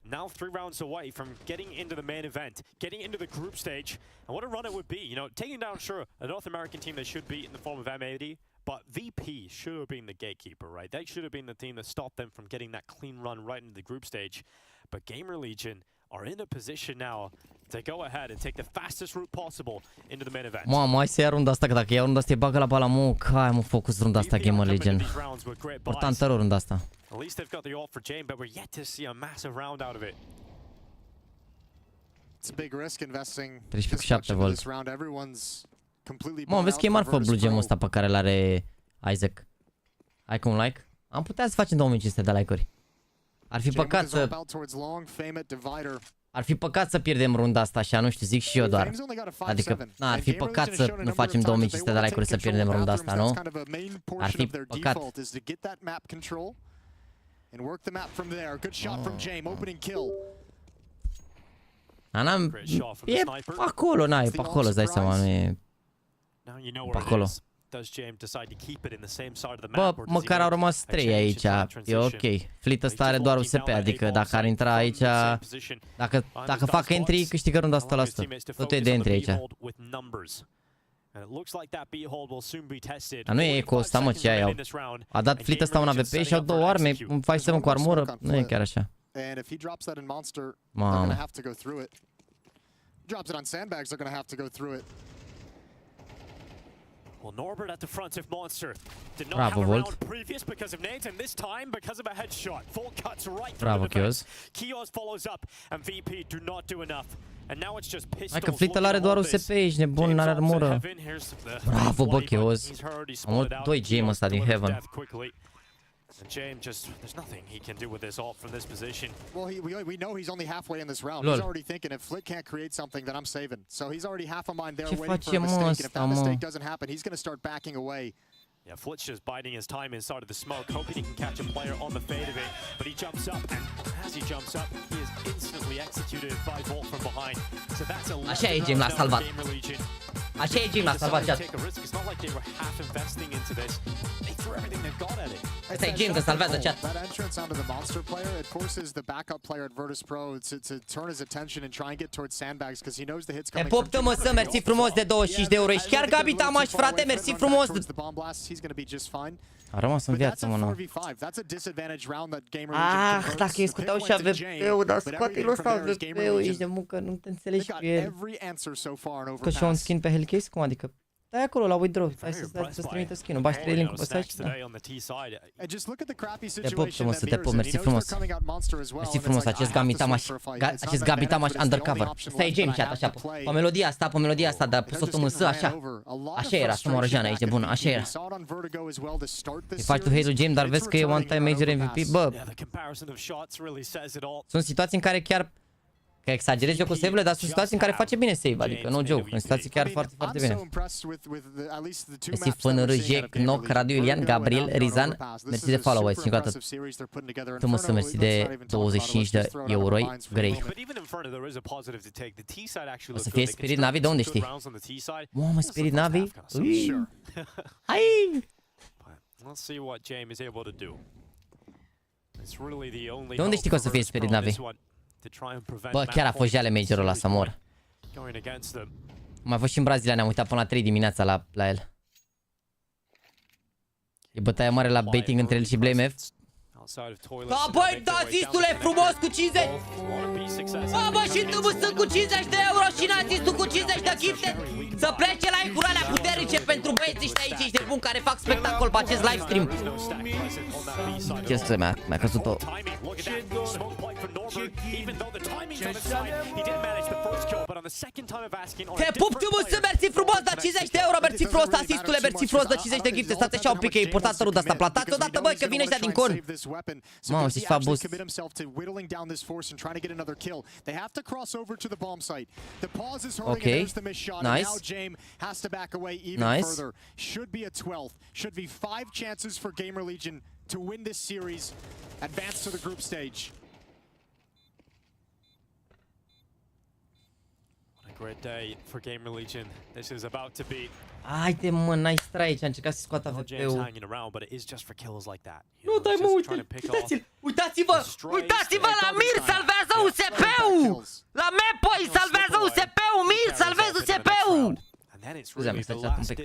Now 3 rounds away from getting into the main event, getting into the group stage. And what a run it would be. You know, taking down, sure, a North American team they should beat in the form of M80, but VP should have been the gatekeeper, right? They should have been the team that stopped them from getting that clean run right into the group stage. But GamerLegion are in a position now to go ahead and take the fastest route possible into the main event. Mamă, hai să ia runda asta, că dacă ia runda asta, e bagă la bala, mă, cai, mă, focus runda asta, GamerLegion. Importantă rău runda asta. At least they've got the ult for Jame, but we're yet to see a massive round out of it. It's a big risk investing 13.7 volt. Completely. Mă, vezi că e marfă blue gem-ul ăsta pe care l-are Isaac. Hai cu un like. Am putea să facem 2500 de like-uri. Ar fi păcat să... Ar fi păcat să pierdem runda asta așa, nu știu, zic și eu doar. Adică, na, ar fi păcat să nu facem 2500 de like-uri să pierdem runda asta, nu? Ar fi păcat. E pe acolo, e pe acolo, îți dai seama, nu e pe acolo. Bă, măcar au rămas 3 aici, e ok. Fleet ăsta are doar USP, adică dacă ar intra aici, dacă fac entry, câștigă runda 100%. Totul e de entry aici. Dar nu e eco ăsta, mă, ce ai au. A dat Fleet ăsta un AWP și au 2 arme, un 5-7 cu armură, nu e chiar așa. Mamă. Well, Norbert at the front of Monster did not Bravo, have a round Volt. previous because of nades, and this time because of a headshot. Full cuts right Bravo, through the defense. Kios. Kios follows up, and VP do not do enough. And now it's just pistols. Hai că Fleet-ul are doar USP, ești nebun, n-are armură. Bravo, bă, Kios. Am luat 2 Jame ăsta din Heaven. And Jame just, there's nothing he can do with this ult from this position. Well, we know he's only halfway in this round. Lol. He's already thinking if Flit can't create something, then I'm saving. So he's already half a mind there Ce waiting for a mistake. And if that mă? mistake doesn't happen, he's going to start backing away. Yeah, Flit's just biding his time inside of the smoke, hoping he can catch a player on the fade of it. But he jumps up, and as he jumps up, he is instantly executed by Volt from behind. So that's a Așa e, Jim, l-a salvat. Așa e, Jim, l-a salvat chat. It's not like they were half investing into this. They threw everything they've got at it. Ăsta e Jim, că salvează chat. That entrance onto the monster player, it forces the backup player at Virtus.pro to turn his attention and try and get towards sandbags because he knows the hits coming. Te poptă, mă, să mersi frumos de 25 de euro. Ești chiar Gabi Tamaș, frate, mersi frumos. A rămas în viață, mă, nu. Ah, dacă îi scuteau și AWP-ul, dar scoate-l ăsta AWP-ul, ești de muncă, nu te înțelegi cu el. Că și-o un skin pe Hellcase, cum adică? Stai acolo la withdraw, hai să-ți trimită skin-ul, bagi 3 link-ul pe site și da. Te pup frumos, te pup, mersi frumos. Mersi frumos, acest Gabi Tamaș undercover. Stai James chat, așa, pe melodia asta, dar pus-o tu mânsă, așa. Așa era, să mă răjeană aici de bună, așa era. Îi faci tu hate-ul James, dar vezi că e one-time major MVP, bă. Sunt situații în care chiar... Că exagerez eu cu save-urile, dar sunt situații în care face bine save, adică no joke, în situații chiar foarte, foarte bine. Mersi FNR, Jack, Noc, Radu, Iulian, Gabriel, Rizan, mersi de follow, și încă o dată. Tu mă să mersi de 25 de euroi, grei. O să fie Spirit Navi, de unde știi? Mamă, Spirit Navi? Hai! De unde știi că o să fie Spirit Navi? Bă, chiar a fost jale majorul ăla să mor. Mai fost și în Brazilia, ne-am uitat până la 3 dimineața la el. E bătaia mare la baiting între el și Blame F. Da, băi, da, zistule, frumos cu 50! Bă, bă, și tu sunt cu 50 de euro și n-a zis tu cu 50 de gifte! Să plece la incurarea puternice pentru băieții ăștia aici, ești de bun, care fac spectacol pe acest livestream. Ce scuze, mi-a căzut o... Even though the timing's on his side, he didn't manage the first kill, but on the second time of asking on a Te pup, tu să mersi frumos, da 50 de euro, mersi frumos, asistule, mersi frumos, da 50 de gifte, stați așa un pic, că e importantă ruda asta, platați odată, băi, că vine ăștia din con. Mamă, și-și fac boost. Ok, nice. Nice. Should be a 12th. Should be 5 chances for GamerLegion to win this series, advance to the group stage. What a great day for GamerLegion. This is about to be. Haide mă, nice try aici, a încercat să scoată AWP-ul. Nu, dai mă, uitați-l, uitați-vă, uitați-vă la Mir, salvează USP-ul! La Mepoi, salvează USP-ul, Mir, salvează USP-ul! Scuze-mi, stai un pic.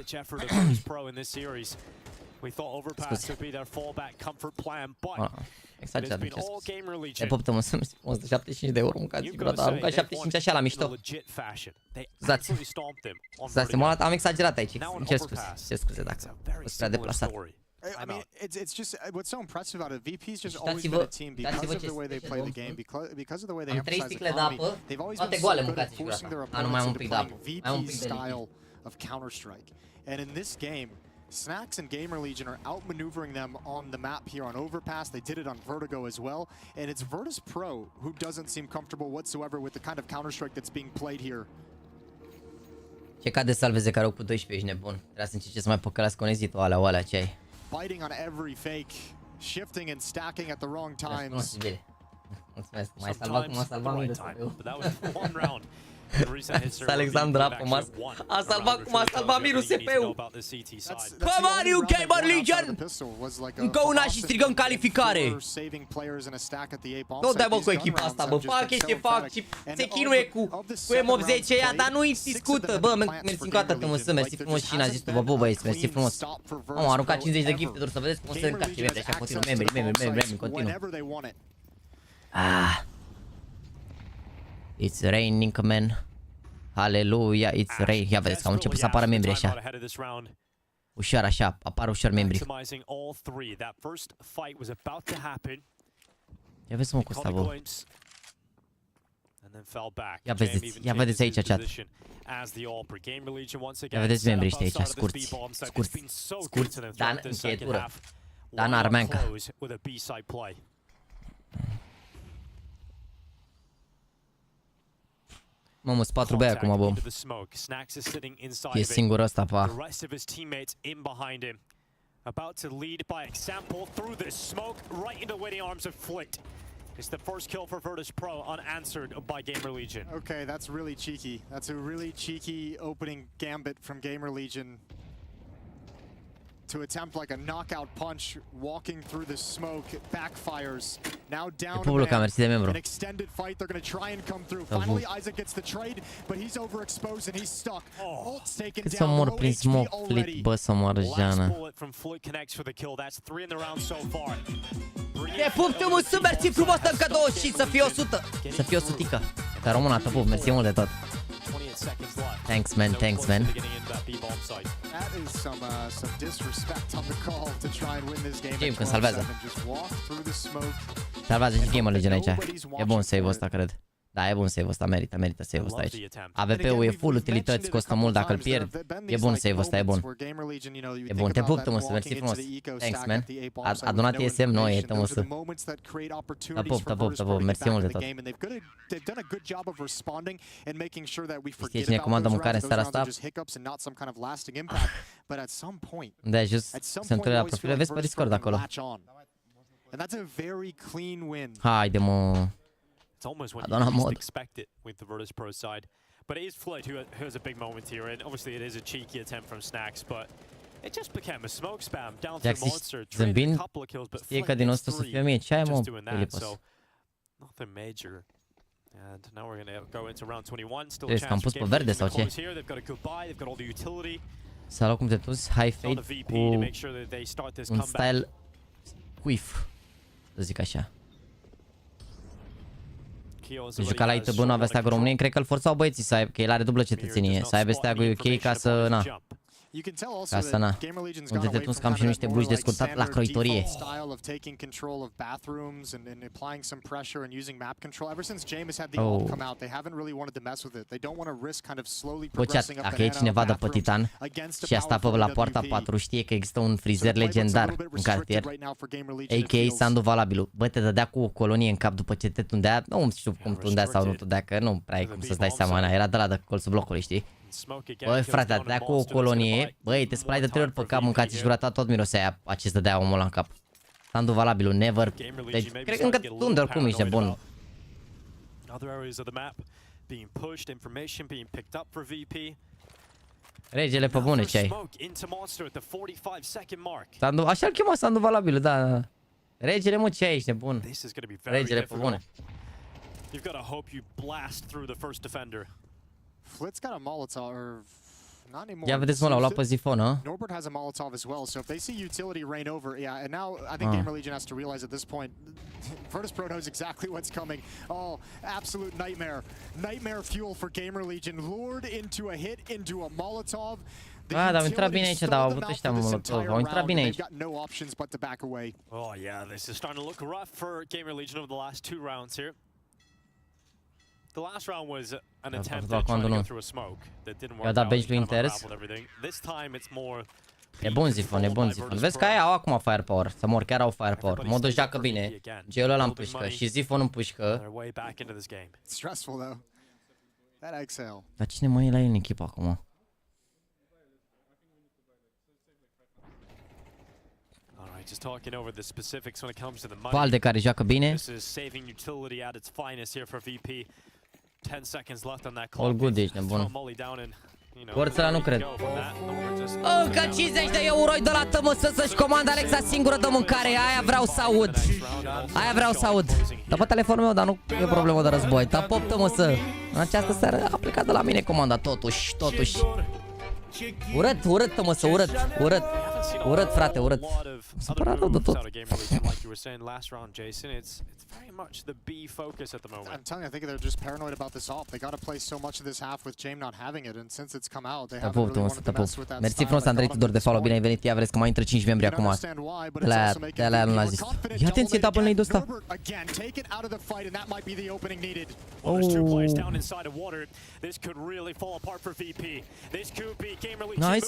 Exagerat, e poptă-mă să mergi 175 de euro, mâncați figurata, arunca 75 așa la mișto. Scuzați, am exagerat aici, îmi cer scuze dacă sunt prea deplasat. I mean, it's just what's so impressive about it. VP's just always been a team because of the way they play the game, because of the way they emphasize the economy. They've always been so good at forcing their opponents into playing VP's style of Counter-Strike. And in this game, Snax and GamerLegion are outmaneuvering them on the map here on Overpass. They did it on Vertigo as well. And it's Virtus Pro who doesn't seem comfortable whatsoever with the kind of Counter-Strike that's being played here. Ce cade salveze care au cu 12, ești nebun. Trebuie să încerci să mai păcălească un exit-ul alea ce ai. Biting on every fake, shifting and stacking at the wrong times. Mulțumesc, m-ai salvat cum a salvat Mirus. Alexandra Pomas a salvat cum a salvat Mirus CP-ul. Come on, you GamerLegion! Încă una și strigăm calificare! Nu dai bă cu echipa asta, bă, fac ce fac și se chinuie cu M80 ea, dar nu-i discută. Bă, mersi încă o dată, mă, mersi frumos și n-a zis tu, bă, băieți, mersi frumos. Am aruncat 50 de gifturi, să vedeți cum se încarce membri, așa continuu, membri, continuu. It's raining, man. Hallelujah, it's rain. Ia vedeți că au început să apară membri așa. Ușor așa, apar ușor membri. Ia vezi mă cu ăsta, bă. Ia vedeți aici chat. Ia vedeți membrii ăștia aici, scurți, Dan încheietură. Dan Armeanca. Mamă, 4 băi acum, bă. E singur ăsta, pa. About to lead by example through this smoke right into the waiting arms of Flit. It's the first kill for Virtus Pro unanswered by GamerLegion. Okay, that's really cheeky. That's a really cheeky opening gambit from GamerLegion to attempt like a knockout punch walking through the smoke. It backfires. Now down an extended fight. They're going to try and come through. Finally, Isaac gets the trade, but he's overexposed and he's stuck. Ult's taken down. Low HP already. Last bullet from Flit connects for the kill. That's 3 in the round so far. Te pup, tu mult, mersi frumos, dăm cadou și să fie 100. Să fie 100-ică. Ca româna, te pup, mersi mult de tot. Thanks, man, thanks, man. Game când salvează. Salvează și GamerLegion aici. E bun save-ul ăsta, cred. Da, e bun save-ul ăsta, merită save-ul ăsta aici. AWP-ul e full utilități, costă mult dacă îl pierd. E bun save-ul ăsta, e bun. E bun, te pup, Tămăsă, mersi frumos. Thanks, man. Adunat ESM noi, Tămăsă. Te pup, mersi mult de tot. Știi cine comandă mâncare în seara asta? Da, just se întâlne la profile, vezi pe Discord acolo. Haide, mă. It's almost when you least expect it with the Virtus Pro side. But it is Flit who has a big moment here, and obviously it is a cheeky attempt from Snax, but it just became a smoke spam down through Monster, traded a couple of kills, but Flit is free, just doing that, so nothing major. And now we're going to go into round 21, still a chance for GamerLegion here. They've got a good buy, they've got all the utility. Salut, cum te tuzi? High fade cu un style quiff, să zic așa. Să juca la ITB, nu avea steagul României, cred că îl forțau băieții să aibă, că el are dublă cetățenie, să aibă steagul UK ca să, na. Ca să na. Unde te tunzi cam și niște bluși de scurtat la croitorie. Bă, chat, dacă e cineva de pe Titan și a stat pe la poarta 4, știe că există un frizer legendar în cartier, a.k.a. Sandu Valabilu. Bă, te dădea cu o colonie în cap după ce te tundea. Nu știu cum tundea sau nu tundea, că nu prea ai cum să-ți dai seama, na. Era de la de colțul blocului, știi? Băi, frate, dădea cu o colonie. Băi, te spălai de 3 ori pe cap, mâncați și jurata, tot mirosea a ce dădea omul ăla în cap. Sandu Valabilu, never. Deci, cred că încă tunde oricum, ești bun. Regele pe bune ce ai. Sandu, așa-l chema Sandu Valabilu, da. Regele, mă, ce ai, ești bun. Regele pe bune. You've got to hope you blast through the first defender. Flit's got a Molotov, or not anymore. Ia vedeți, mă, l-au luat pe Zifon, hă? Norbert has a Molotov as well, so if they see utility reign over, yeah, and now I think GamerLegion has to realize at this point, virtusPro knows exactly what's coming. Oh, absolute nightmare. Nightmare fuel for GamerLegion, lured into a hit, into a Molotov. Ah, dar au intrat bine aici, dar au avut ăștia Molotov, au intrat bine aici. Oh yeah, this is starting to look rough for GamerLegion over the last 2 rounds here. The last round was an attempt at trying to go through a smoke that didn't work out. This time it's more. E bun Zifon, e bun Zifon. Vezi că aia au acum firepower, să mor, chiar au firepower. Modul joacă bine, Gelul ăla împușcă și Zifon împușcă. Stressful though. That exhale. Dar cine mai e la el în echipă acum? Just talking over the specifics when it comes to the money. Valde care joacă bine. This is saving utility at its finest here for VP. 10 seconds left on that clock. All good, ești nebun. Forța nu cred. Încă 50 de euro-i de la tămăsă să-și comandă Alexa singură de mâncare. Aia vreau să aud. Aia vreau să aud. Dă pe telefonul meu, dar nu e problemă de război. Dar pop tămăsă. În această seară a plecat de la mine comanda, totuși. Urât, tămăsă, urât, frate, urât. Supărat de tot. I'm telling you, I think they're just paranoid about this off. They got to play so much of this half with Jame not having it, and since it's come out, they haven't really wanted to mess with that. Mersi frumos, Andrei Tudor de follow, bine ai venit. Ia vreți că mai intră 5 membri acum. De la nu l-a zis. Ia atenție, double nade ăsta. Nice.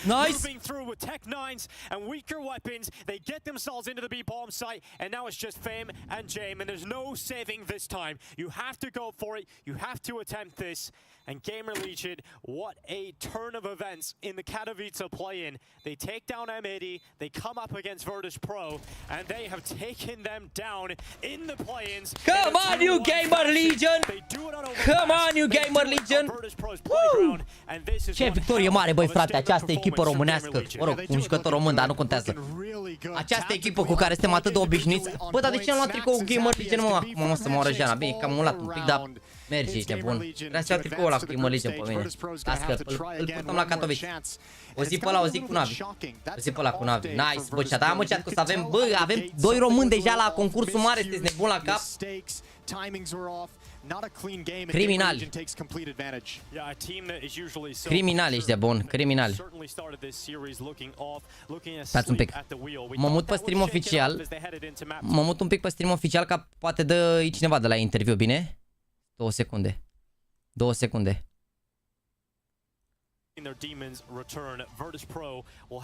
Nice. Moving through with Tech 9s and weaker weapons, they get themselves into the B bomb site, and now it's just Fame and Jame, and there's no saving this time. You have to go for it. You have to attempt this. And GamerLegion, what a turn of events in the Katowice play-in. They take down M80, they come up against virtusPro, and they have taken them down in the play-ins. Come on, you GamerLegion! Come on, you GamerLegion! Ce victorie mare, băi, frate, această echipă românească. Mă rog, un jucător român, dar nu contează. Această echipă cu care suntem atât de obișnuiți. Bă, dar de ce am luat tricoul GamerLegion, mă? Acum să mă oră Jana. Bine, că am mulat un pic, dar merge, ești bun. Vreau să iau tricoul ăla cu GamerLegion pe mine. Lasă că îl purtăm la Katowice. O zi pe ăla, o zi cu Navi. O zi pe ăla cu Navi. Nice, bă, cea, da, mă, cea, că să avem, bă, avem 2 români deja la concursul mare, sunteți nebun la cap? Criminali. Criminali ești de bun, criminali. Stați un pic. Mă mut pe stream oficial. Mă mut un pic pe stream oficial ca poate dă cineva de la interviu, bine? 2 secunde. 2 secunde.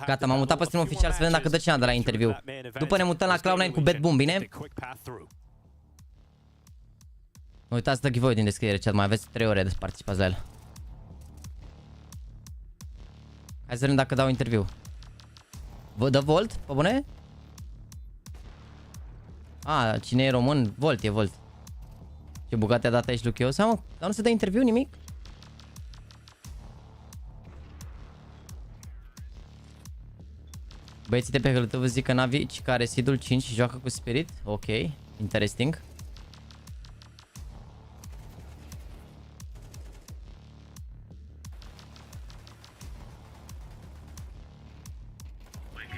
Gata, m-am mutat pe stream oficial să vedem dacă dă cineva de la interviu. După ne mutăm la Cloud9 cu Bad Boom, bine? Nu uitați de giveaway din descriere, chat, mai aveți 3 ore de participați la el. Hai să vedem dacă dau interviu. Vă dă Volt, pe bune? A, cine e român? Volt, e Volt. Ce bugate a dat aici Luchio? Sau mă, dar nu se dă interviu, nimic? Băieții de pe hâltă vă zic că Navi, care are seedul 5 și joacă cu Spirit. Ok, interesting.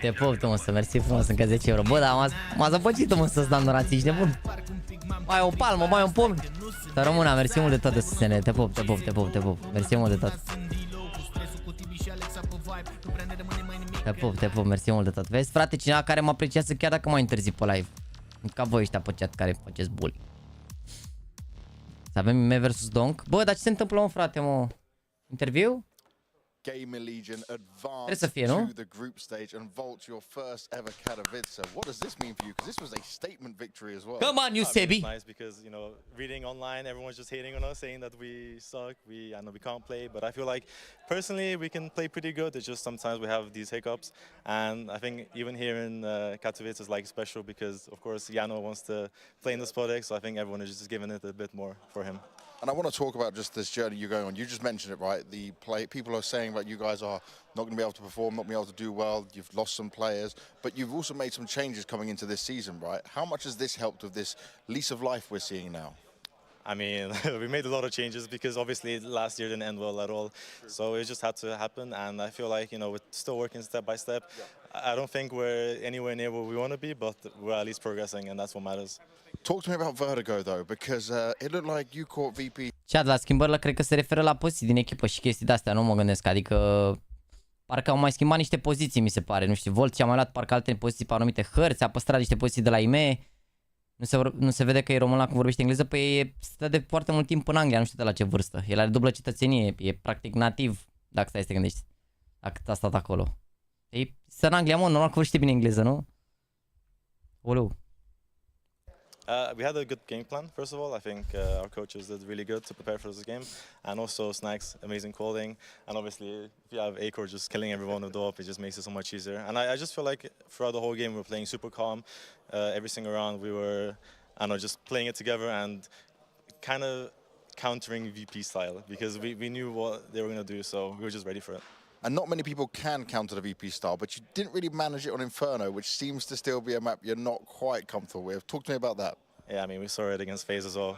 Te pup, mă, să mersi frumos încă 10 euro. Bă, dar m-a zăpăcit, mă, să-ți dau donații, ești nebun. Mai o palmă, mai un pom. Să rămână, mersi mult de tot de susținere. Te pup, te pup, te pup, te pup. Mersi mult de tot. Te pup, mersi mult de tot. Vezi, frate, cineva care mă apreciază chiar dacă m-a interzis pe live. Ca voi ăștia pe chat care faceți bully. Să avem me versus Donk. Bă, dar ce se întâmplă, mă, frate, mă? Interviu? GamerLegion advance to the group stage and vault your first ever Katowice. What does this mean for you? Because this was a statement victory as well. Come on, you Sebi. It's nice because, you know, reading online, everyone's just hating on us, saying that we suck, I know we can't play, but I feel like personally we can play pretty good. It's just sometimes we have these hiccups, and I think even here in Katowice is like special because, of course, Jano wants to play in this project, so I think everyone is just giving it a bit more for him. And I want to talk about just this journey you're going on. You just mentioned it, right? People are saying that you guys are not going to be able to perform, not going to be able to do well. You've lost some players, but you've also made some changes coming into this season, right? How much has this helped with this lease of life we're seeing now? I mean, we made a lot of changes because obviously last year didn't end well at all. So it just had to happen, and I feel like, you know, we're still working step by step. I don't think we're anywhere near where we want to be, but we're at least progressing, and that's what matters. Talk to me about Vertigo, though, because it looked like you caught VP. Chat, la schimbările cred că se referă la poziții din echipă și chestii de-astea, nu mă gândesc, adică parcă au mai schimbat niște poziții, mi se pare, nu știu, Volt și-a mai luat parcă alte poziții pe anumite hărți, a păstrat niște poziții de la IEM. Nu se vede că e român la cum vorbește engleză, păi stă de foarte mult timp în Anglia, nu știu de la ce vârstă. El are dublă cetățenie, e practic nativ, dacă stai să te gândești, dacă a stat acolo. Stă în Anglia, mă, normal că vorbește bine engleză, nu? Oleu. We had a good game plan, first of all. I think our coaches did really good to prepare for this game. And also Snacks, amazing calling. And obviously, if you have Acor just killing everyone with the op, it just makes it so much easier. And I just feel like throughout the whole game, we were playing super calm. Every single round, we were, I don't know, just playing it together and kind of countering VP style. Because we knew what they were going to do, so we were just ready for it. And not many people can counter the VP style, but you didn't really manage it on Inferno, which seems to still be a map you're not quite comfortable with. Talk to me about that. Yeah, I mean, we saw it against FaZe as well.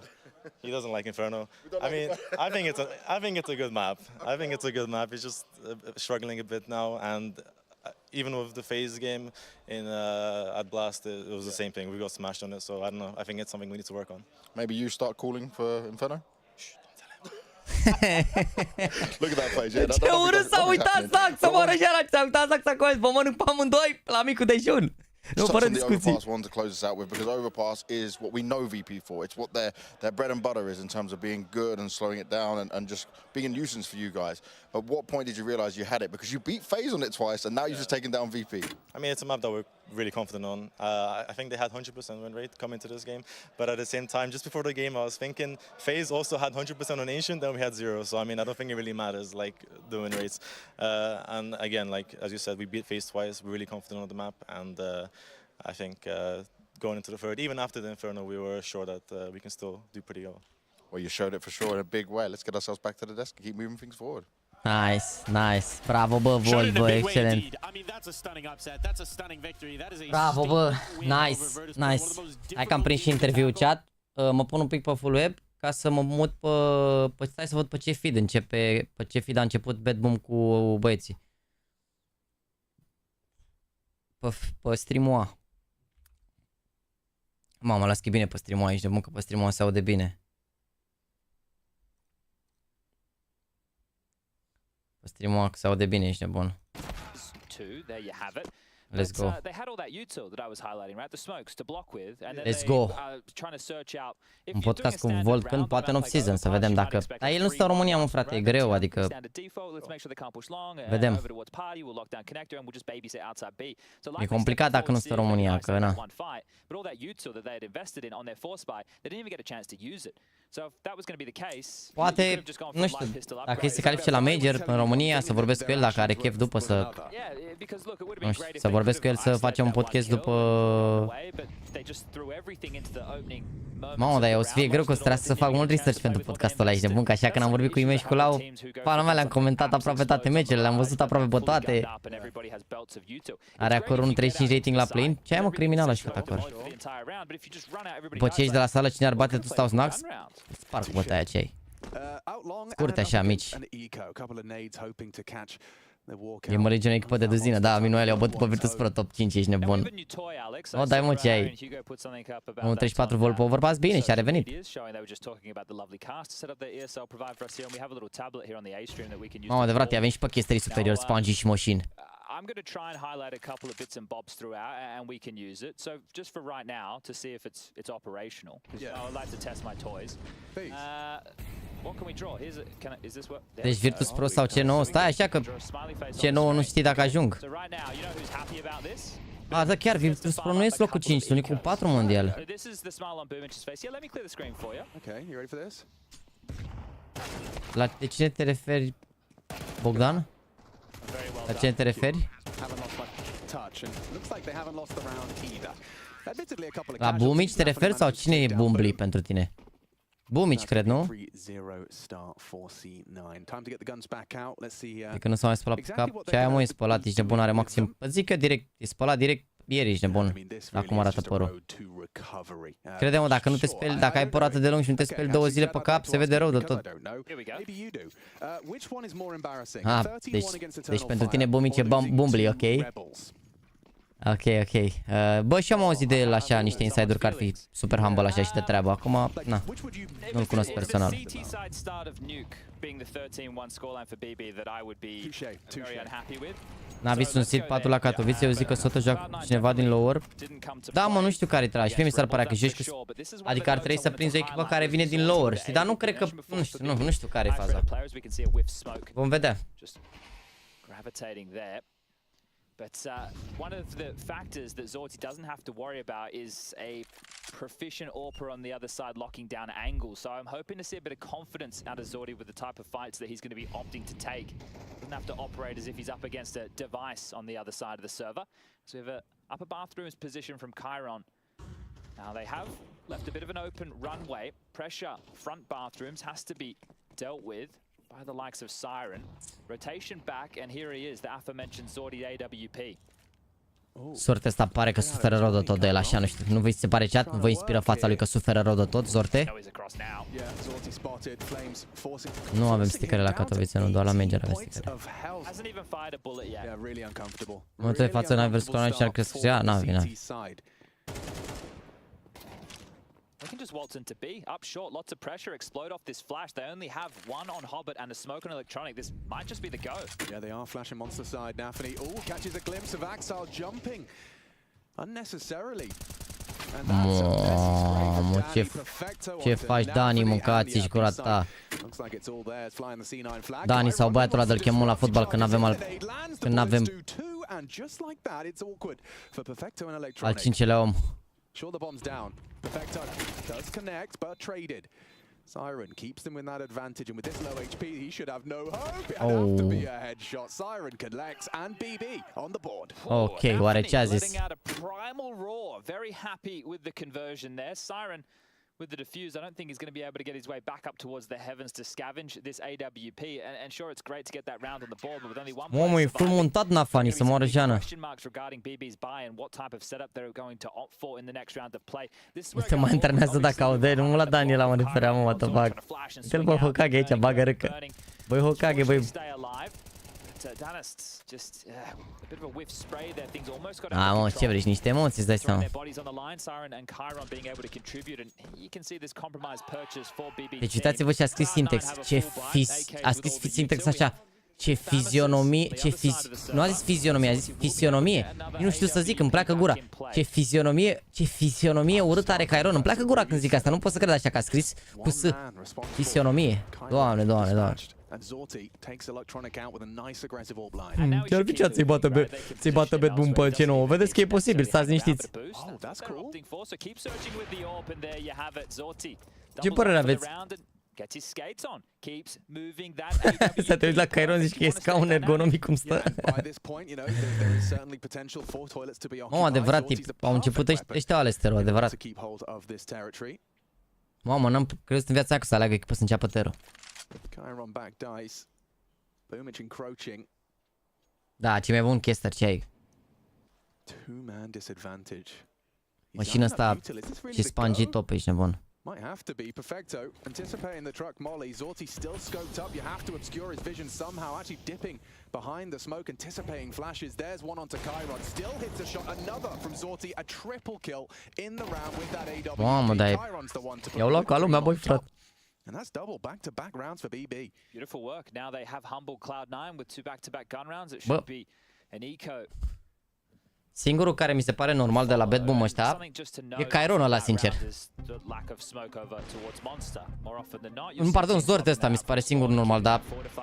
He doesn't like Inferno. I mean, I think it's a good map. I think it's a good map. He's just struggling a bit now, and even with the FaZe game in at Blast, it was the same thing. We got smashed on it, so I don't know. I think it's something we need to work on. Maybe you start calling for Inferno? Look at that face. Yeah, ce urât s-a uitat Zac să moară iar, s-a uitat Zac să acozi, vă mănânc pe amândoi la micul dejun. Nu fără discuții. Overpass one to close this out with, because Overpass is what we know VP for. It's what their bread and butter is in terms of being good and slowing it down and just being a nuisance for you guys. At what point did you realize you had it? Because you beat FaZe on it twice and now you've just taken down VP. I mean, it's a map that we're really confident on. I think they had 100% win rate coming to this game, but at the same time, just before the game, I was thinking FaZe also had 100% on Ancient, then we had 0. So I mean, I don't think it really matters, like the win rates. And again, like as you said, we beat FaZe twice. We're really confident on the map, and I think going into the third, even after the Inferno, we were sure that we can still do pretty well. Well, you showed it for sure in a big way. Let's get ourselves back to the desk and keep moving things forward. Nice, nice. Bravo, bă, Volt, bă, excelent. Bravo, bă, nice, nice. Hai că am prins și interviu chat. Mă pun un pic pe full web ca să mă mut pe stai să văd pe ce feed începe, pe ce feed a început Bad Boom cu băieții. Pe stream-ul A. Mamă, las că e bine pe stream-ul aici, de muncă pe stream-ul se aude bine. Pe stream-ul se aude bine, ești nebun. Let's go. Let's go. Un podcast cu Volt când poate în off-season, să vedem dacă... Dar el nu stă în România, mă, frate, e greu, adică... Vedem. E complicat dacă nu stă în România, că na. Poate, nu știu, dacă se califice la Major în România, să vorbesc cu el, dacă are chef după să... Nu știu, să vorbesc cu el, să facem un podcast după... Mamă, dar o să fie greu, că o să trebuie să fac mult research pentru podcastul ăla aici de bun, că așa când am vorbit cu Ime și cu Lau, pana mea, le-am comentat aproape toate meciurile, le-am văzut aproape pe toate. Are acolo un 35 rating la play-in? Ce ai, mă, criminală și acolo? După ce ești de la sală, cine ar bate, tu stau Snacks? Sparg bătaia ce ai. Scurte așa, mici. GamerLegion e echipă de duzină, da, Minuele au bătut pe Virtus Pro top 5, ești nebun. O, dai mă ce ai. 1.34 volt pe overpass, bine, și a revenit. Mamă, adevărat, i-avem și pe chesterii superior, Spongy și Moșin. I'm going to try and highlight a couple of bits and bobs throughout, and we can use it. So just for right now, to see if it's operational. I would like to test my toys. What can we draw? Is this what? Deci Virtus Pro sau C9, stai așa că C9 nu știi dacă ajung. So right now, you know who's happy about this? A, da, chiar Virtus Pro nu e locul 5, sunt cu 4 mondial. This is the smile on Boomic's face. Yeah, let me clear the screen for you. Okay, you ready for this? De cine te referi, Bogdan? La cine te referi? La Bumici te referi sau cine e Bumbli pentru tine? Bumici, cred, nu? E că nu s-a mai spălat pe cap. Ce aia, mă, e spălat, ești nebun, are maxim. Zic eu direct, e spălat direct ieri, ești nebun. Acum arată părul. Crede-mă, dacă nu te speli, dacă ai părul atât de lung și nu te speli 2 zile pe cap, se vede rău de tot. Deci pentru tine Bumici e Bumbli, ok? Ok. Bă, și am auzit de el așa, niște insider-uri că ar fi super humble așa și de treabă. Acum, na, nu-l cunosc personal. N-a vist un sit 4 la Katowice, eu zic că Soto joacă cineva din lower. Da, mă, nu știu care-i trage. Și mie mi s-ar părea că joci cu... Adică ar trebui să prinzi o echipă care vine din lower, știi? Dar nu cred că... Nu știu care-i faza. Vom vedea. But one of the factors that Zorti doesn't have to worry about is a proficient AWPer on the other side locking down angles. So I'm hoping to see a bit of confidence out of Zorti with the type of fights that he's going to be opting to take. Doesn't have to operate as if he's up against a device on the other side of the server. So we have a upper bathrooms position from Chiron. Now they have left a bit of an open runway. Pressure front bathrooms has to be dealt with by the likes of Siren. Rotation back, and here he is, the aforementioned Zordi AWP. Sorte asta pare că suferă rău de tot de el, așa, nu știu, nu vă se pare chat? Nu vă inspiră fața lui că suferă rău de tot, Zorte? Nu avem sticăre la Katowice, nu, doar la Major avem sticăre. În momentul de față n-ai văzut corona și ar crezi că n-avem. They can just waltz into B, up short, lots of pressure, explode off this flash. They only have one on Hobbit and a smoke on Electronic. This might just be the go. Yeah, they are flashing monster side. Nafany, catches a glimpse of Axel jumping unnecessarily. Mamă, ce faci, Dani, mâncați și gura ta. Dani sau băiatul ăla de-l chemăm la fotbal când n-avem al 5-lea om. Sure, the bomb's down. Perfecto does connect, but traded. Siren keeps them in that advantage, and with this low HP, he should have no hope. It'd have to be a headshot. Siren collects, and BB on the board. Ok, oare ce a zis? Primal roar, very happy with the conversion there. Siren with the defuse, I don't think he's going to be able to get his way back up towards the heavens to scavenge this AWP. And sure, it's great to get that round on the board, but with only one player surviving, e frământat Nafani să moară Jana. Question marks regarding BB's buy and what type of setup they're going to opt for in the next round of play. Uite, mă antrenează dacă aude, nu la Daniela mă refeream, mă, te bag. Uite-l, bă, Hokage aici, bagă râcă. Băi, Hokage, băi. A, mă, ce vrei, niște emoții, îți dai seama. Deci uitați-vă ce a scris Syntax. A scris Syntax așa. Ce fizionomie, nu a zis fizionomie, a zis fisionomie. Nu știu să zic, îmi pleacă gura. Ce fizionomie urâtă are Chiron. Îmi pleacă gura când zic asta, nu pot să cred așa că a scris cu S. Fisionomie. Doamne. Ce-ar fi să-i bată bet bun pe C9? Vedeți că e posibil, stați liniștiți. Ce părere aveți? Să te uiți la Chiron, zici că e scaun ergonomic cum stă. Mamă, adevărat, au început ăștia Alestero, adevărat. Mamă, n-am crezut în viața că să aleagă echipă să înceapă Tero. Da, ce mai bun caster, ce ai? Mașina asta, ce spangi top, ești nebun. Might have to be. Perfecto anticipating the truck molly. Zorti still scoped up. You have to obscure his vision somehow. Actually dipping behind the smoke, anticipating flashes. There's one onto Chiron. Still hits a shot. Another from Zorti. A triple kill in the round with that AWP. Chiron's the one to put the and that's double back-to-back rounds for BB. Beautiful work. Now they have humbled Cloud9 with 2 back-to-back gun rounds. It should be an eco. Singurul care mi se pare normal de la Bad Boom ăștia e Chiron ăla, sincer. Nu, pardon, Zort ăsta mi se pare singur normal, dar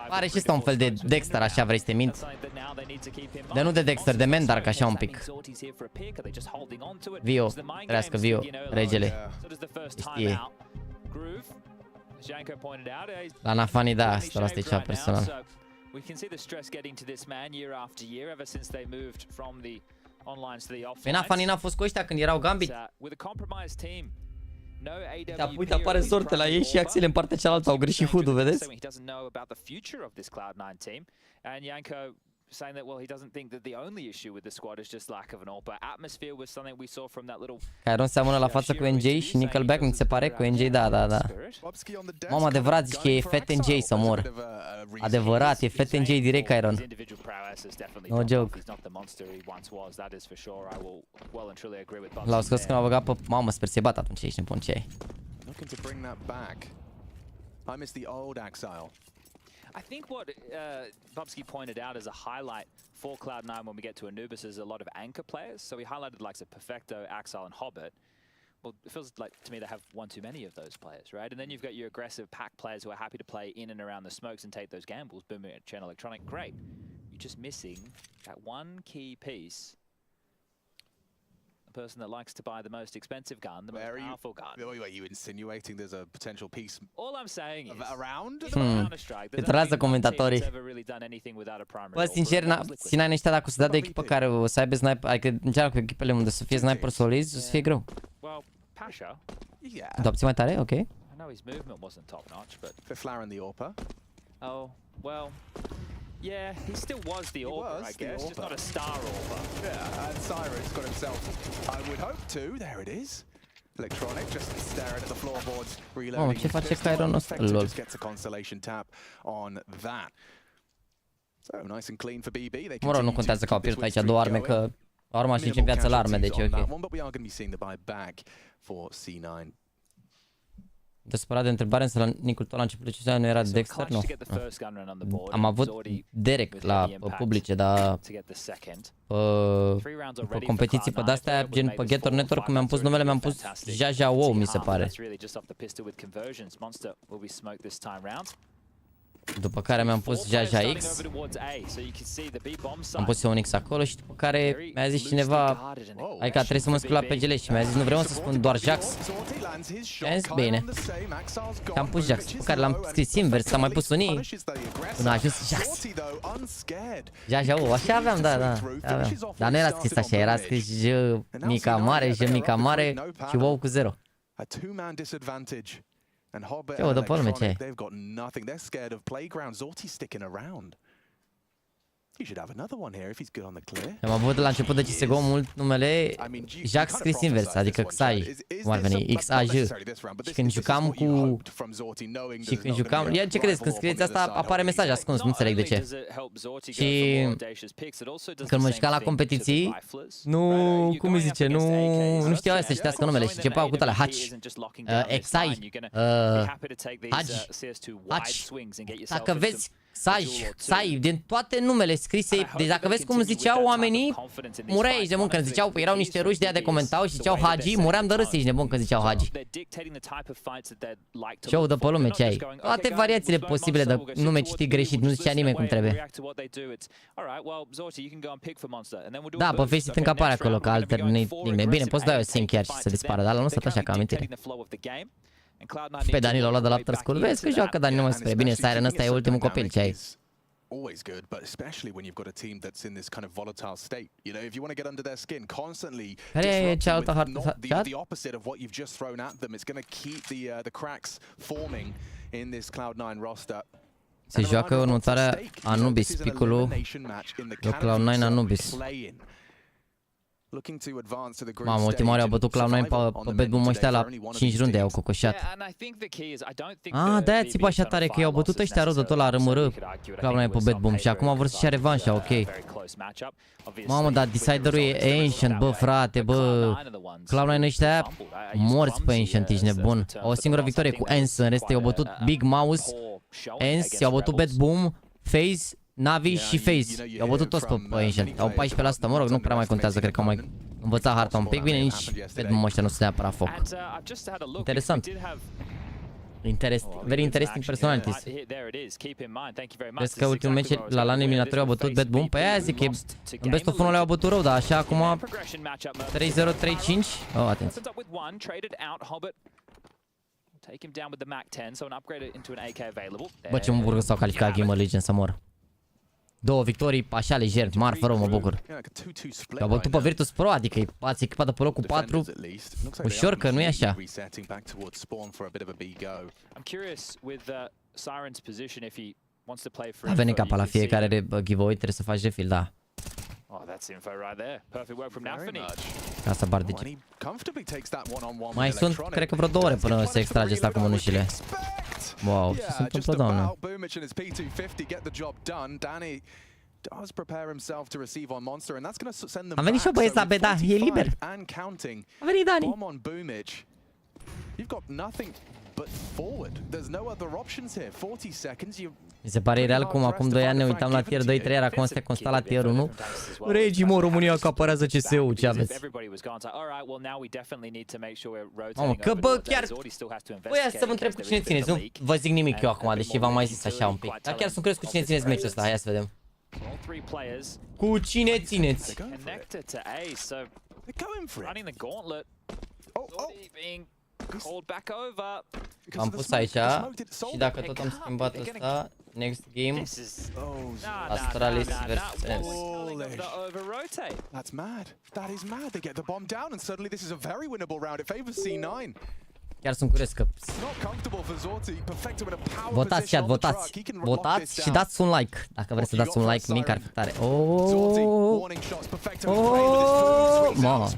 pare și ăsta un fel de Dexter, așa vrei să te mint. De nu de Dexter, de Mendark, așa un pic. Vio, trească Vio, regele. Știe. La Nafani, da, asta e cea personal. Păi Nafani n-a fost cu ăștia când erau Gambit. Uite, apare Zorte la ei și axile în partea cealaltă au greșit HUD-ul, vedeți? Saying that, well, he doesn't think that the only issue with the squad is just lack of an AWP. Atmosphere was something we saw from that little. Chiron seamănă la față cu NJ și Nickelback, mi se pare, cu NJ, da. Mamă, adevărat, zici că e FatNJ să mor. Adevărat, e FatNJ direct, Chiron. No joke. L-au scos când au băgat pe... Mamă, sper să-i bat atunci, ești nebun, ce ai? I think what Bubsky pointed out as a highlight for Cloud9 when we get to Anubis is a lot of anchor players. So we highlighted likes of Perfecto, Axile, and Hobbit. Well, it feels like to me they have one too many of those players, right? And then you've got your aggressive pack players who are happy to play in and around the smokes and take those gambles. Boom, Chain Electronic, great. You're just missing that one key piece. The person that likes to buy the most expensive gun, the most powerful gun. Are you insinuating there's a potential piece? All I'm saying is around Îi comentatorii. Bă, sincer, ține ăștia dacă o să dea de echipă care o să aibă sniper, adică încearcă cu echipele unde să fie sniper solizi, o să fie greu. Adopți mai tare? Ok. I know his movement wasn't top notch, but Flaren the AWPer. Oh, well. Yeah, he still was the AWPer, I guess, just not a star AWPer. Yeah, and Cyrus got himself, I would hope to, there it is. Electronic just staring at the floorboards, reloading. Ce face Chiron ăsta? Lol. Just gets a consolation tap on that. So nice and clean for BB. Mă rog, nu contează că au pierdut aici două arme, că au rămas 5 în viață la arme, deci e ok. But we are going to be seeing the buyback for C9. Desperat de întrebare, însă la Nicul tot la începutul sezonului nu era Dexter? Nu. Am avut Derek la publice, dar pe competiții pe de-astea, gen pe Getter Network, când mi-am pus numele, mi-am pus JAXYYYTV, mi se pare. După care mi-am pus JAXYX. Am pus eu un X acolo și după care mi-a zis cineva, adică trebuie să mă scriu la PGL și mi-a zis nu vreau să spun doar Jax. Și am zis bine. Și am pus Jax, după care l-am scris invers, s-a mai pus unii până a ajuns Jax. JAXYYYTV, așa aveam, da, aveam. Dar nu era scris așa, era scris J mica mare, J mica mare și wow cu 0. And Hobbit and Electronic, they've got nothing. They're scared of playground. Zorti's sticking around. You should have another one here if he's good on the clear. Am avut la început de CSGO mult numele Jax scris invers, adică Xaj, cum ar veni, XAJ. Și când jucam cu... Și când jucam... Ia ce credeți, când scrieți asta apare mesaj ascuns, nu înțeleg de ce. Și când mă jucam la competiții, nu, cum îi zice, nu știau să citească numele și începeau cu tale Hatch, Xai, Hatch. Dacă vezi Sai, din toate numele scrise, deci dacă vezi cum ziceau oamenii, mureai, ești nebun când ziceau, erau niște ruși de aia de comentau și ziceau Hagi, muream de râs, ești nebun când ziceau Hagi. Show de pe lume, ce ai? Toate variațiile posibile de nume citit greșit, nu zicea nimeni cum trebuie. Da, pe Facebook încă apare acolo, că alternate nickname. Bine, poți da eu sync chiar și să dispară, dar l-am lăsat așa ca amintire. Pe Dani l-au luat de la After School. Vezi că joacă Dani numai spre bine. Siren ăsta e ultimul copil ce ai. Always good, but especially when you've got a team that's in this kind of volatile state. You know, if you want to get under their skin, constantly the opposite of what you've just thrown at them, it's going to keep the cracks forming in this Cloud9 roster. Se joacă următoarea Anubis, picul lui Cloud9 Anubis. Mamă, ultima oară au bătut Cloud9 pe Bad Boom ăștia la 5 runde, au cocoșat. De-aia țipă așa tare, că i-au bătut ăștia rău de tot la RMR Cloud9 pe Bad Boom și acum vor să-și ia revanșa, ok. Mamă, dar Decider-ul e Ancient, bă, frate, bă. Cloud9 ăștia morți pe Ancient, ești nebun. O singură victorie cu Ens, în rest i-au bătut Big Mouse, Ens, i-au bătut Bad Boom, FaZe, Navi și FaZe. I-au bătut toți pe Ancient. Au 14%, mă rog, nu prea mai contează, cred că au mai învățat harta un pic. Bine, nici Bad Boom ăștia nu se neapărat foc. Interesant. Very interesting personalities. Crezi că ultimul meci la LAN eliminatoriu au bătut Bad Boom? Păi aia zic, în best of 1 le-au bătut rău, dar așa acum 3-0-3-5. Oh, atenție. Bă, ce mă bucur că s-au calificat GamerLegion să mor. 2 victorii, așa lejer, marfă rău, mă bucur. Au bătut pe Virtus Pro, adică ați echipat de pe locul 4. Ușor că nu e așa. A venit capa la fiecare giveaway, trebuie să faci refill, da. Oh, that's info right there. Perfect work from Nafany. Ca să bar digi. Mai sunt, cred că vreo 2 ore până se extrage asta cu mânușile. Wow, ce se întâmplă, doamne? Am venit și eu, băieți, la beda, e liber. A venit Dani. Mi se pare real cum acum 2 ani ne uitam la tier 2-3, iar acum se consta la tier 1. Regii, mă, România acaparează CS-ul, ce aveți? Mamă, că bă, chiar... Băi, să vă întreb cu cine țineți, nu vă zic nimic eu acum, deși v-am mai zis așa un pic. Dar chiar sunt curios cu cine țineți meciul ăsta, hai să vedem. Cu cine țineți? Am pus aici și dacă tot am schimbat ăsta, next game, Astralis vs Ens. That's mad. That is mad. They get the bomb down and suddenly this is a very winnable round. It favors C9. Chiar sunt curios că... Votați chat, votați! Votați și dați un like. Dacă vreți să dați un like mic, ar fi tare. Oh! Mamă!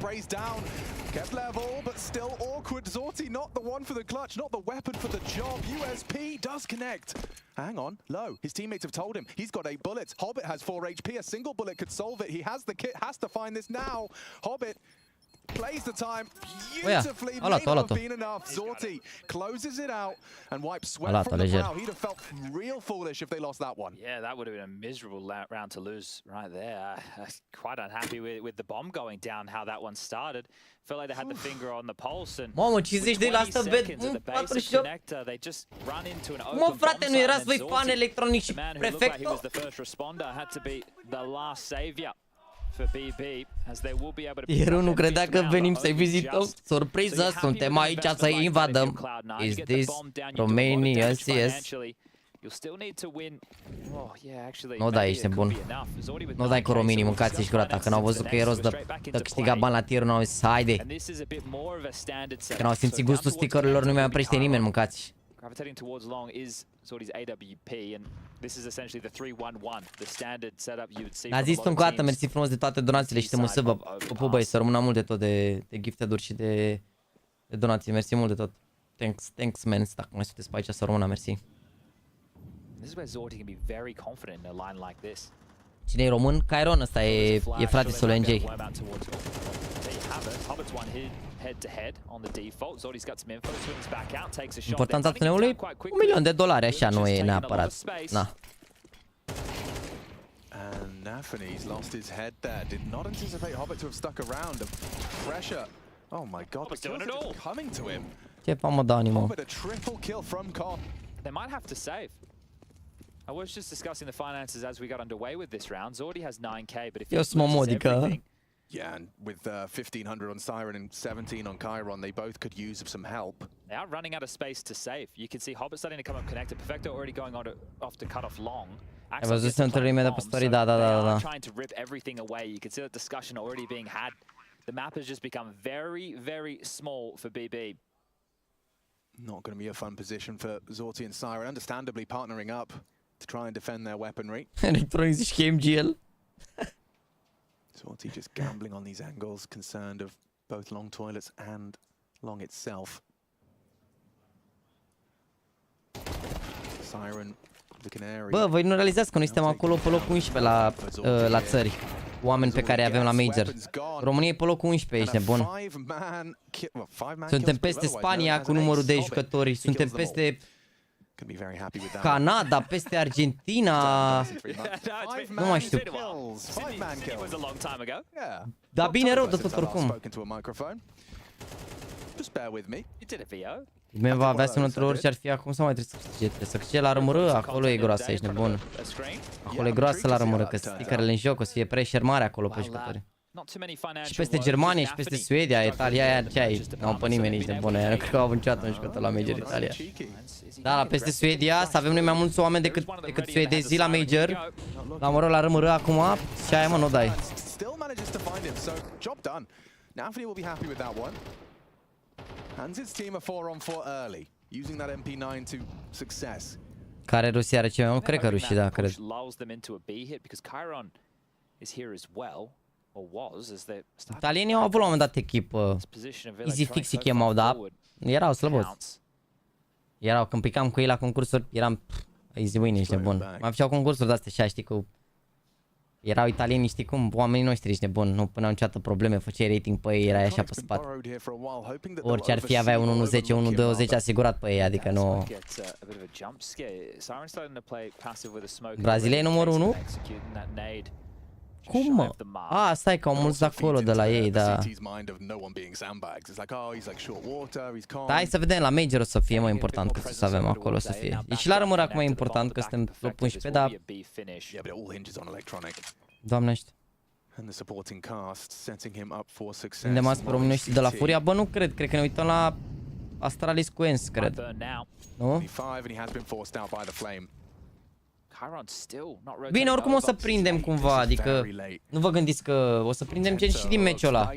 Kept level, but still awkward. Zorti not the one for the clutch, not the weapon for the job. USP does connect. Hang on, low. His teammates have told him he's got 8 bullets. Hobbit has 4 HP. A single bullet could solve it. He has the kit, has to find this now. Hobbit plays the time beautifully. May not have been enough. Zorti closes it out and wipes sweat from the brow. He'd have felt real foolish if they lost that one. Yeah, that would have been a miserable round to lose right there. Quite unhappy with the bomb going down, how that one started. Felt like they had the finger on the pulse and mamă, 52% bet, 48. They just run into an open mă, frate, nu erați voi fan electronic și prefect? Was the first responder had to be the last savior for BB as they will be able to. Ieri nu credea că venim să-i vizităm. Surpriză, suntem aici să-i invadăm. Is this Romania CS? Nu dai, ești nebun. Nu dai cu românii, mâncați-și gura ta. Când au văzut că e rost de câștiga bani la tier, nu au zis, haide. Când au simțit gustul stickerilor, nu mi-a oprește nimeni, mâncați. Gravitating towards long is Zorti's AWP, and this is essentially the 3-1-1, the standard setup you would see. A zis încă o dată, mersi frumos de toate donațiile și te musă, vă băi, să rămână mult de tot de gifted-uri și de donații, mersi mult de tot. Thanks man, dacă mai sunteți pe aici, să rămână, mersi. This is where Zorti can be very confident in a line like this. Cine e român? Cairon, ăsta e frate-sul NJ. Importanța tuneului? $1.000.000, așa nu e neapărat. Na. And Nafany's lost his head there. Did not anticipate Hobbit to have stuck around. The pressure. Oh my god, the kills are coming to him. Ce famă Dani, mă? Hobbit a triple kill from Con. They might have to save. I was just discussing the finances as we got underway with this round. Zorti has 9k, but if he loses everything... Yeah, and with 1,500 on Siren and 17 on Chiron, they both could use some help. They are running out of space to save. You can see Hobbit starting to come up connected. Perfecto already going on off to cut off long. Ai văzut să întâlnim imediat pe story? Da. Trying to rip everything away. You can see that discussion already being had. The map has just become very, very small for BB. Not going to be a fun position for Zorti and Siren, understandably partnering up to try and defend their weaponry. Electronic zici că MGL. Zorti just gambling on these angles, concerned of both long toilets and long itself. Siren, the Canary. Bă, voi nu realizați că noi suntem acolo pe locul 11 la țări. Oameni pe care avem la Major. România e pe locul 11, ești nebun. Suntem peste Spania cu numărul de jucători. Suntem peste Canada, peste Argentina. Nu mai știu. Dar bine rău de tot oricum. Bine va avea semnătură orice ar fi acum sau mai trebuie să câștige. Trebuie să câștige la rămură, acolo e groasă, ești nebun. Acolo e groasă la rămură, că stickerele în joc, o să fie pressure mare acolo pe jucători. Și peste Germania, și peste Suedia, Italia, aia ce ai? N-au pe nimeni, ești nebun, aia nu cred că au avut niciodată un jucător la Major Italia. Da, la peste Suedia, să avem noi mai mulți oameni decât suedezii la Major. La mă rog, la rămură acum, și aia mă, nu dai. Hands its team a 4-on-4 early, using that MP9 to success. Care Rusia are cei mai mult? Cred că rușii, da, cred. Italienii au avut la un moment dat echipă. Easy Fix se chemau, dar erau slăboți. Erau, când picam cu ei la concursuri, eram easy win, ești nebun. Mai făceau concursuri de-astea și așa, știi, cu... Erau italieni, știi cum, oamenii noștri, ești nebun, nu puneau niciodată probleme, făceai rating pe ei, erai așa pe spate. Orice ar fi, aveai un 1-10, 1-20 asigurat pe ei, adică nu... Braziliei numărul 1? Cum, mă? A, stai că au mulți de acolo, de la ei, da. Hai să vedem, la Major o să fie mai important cât să avem acolo, o să fie. E și la rămură acum e important, că suntem top 11, dar... Doamnește. Suntem azi pe românii noștri de la Furia? Bă, nu cred, cred că ne uităm la Astralis cu Ens, cred. Nu? Bine, oricum o să prindem cumva, adică nu vă gândiți că o să prindem gen și din meciul ăla.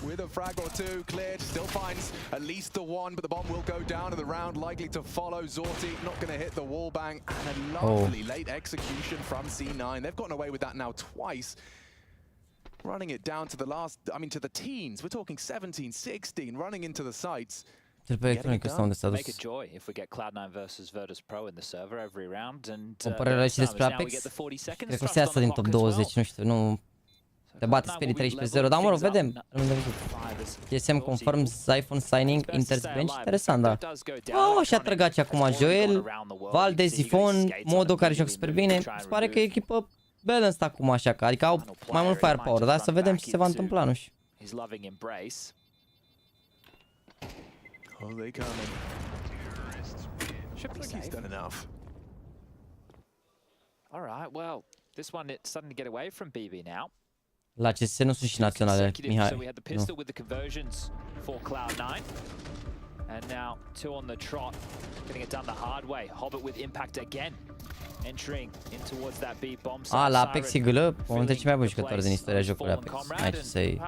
With a frag or two cleared, still finds at least the one, but the bomb will go down and the round likely to follow. Zorti not going to hit the wall bang, and a lovely late execution from C9. They've gotten away with that now twice. Running it down to the last, I mean to the teens. We're talking 17, 16, running into the sites. Make a joy if we get Cloud9 versus Virtus.pro in the server every round, and now we get the 40 seconds thrust on the clock as well. Nu te bate Spirit 13-0, dar mă rog, vedem. TSM confirm Zyphon signing Inter's bench, interesant, da. Oh, și-a trăgat acum Joel, Valde, Zyphon, Modo care joacă super bine. Se pare că e echipă balanced acum așa, adică au mai mult firepower, dar să vedem ce se va întâmpla, nu știu. Alright, well, this one it's starting to get away from BB now. La CS nu sunt și naționale, Mihai. So we had the pistol with the conversions for Cloud9. And now two on the trot, getting it done the hard way. Hobbit with impact again. Entering in towards that B bomb site. La Apex e gâlă, unul dintre cei mai buni jucători din istoria jocului Apex. Aici să-i...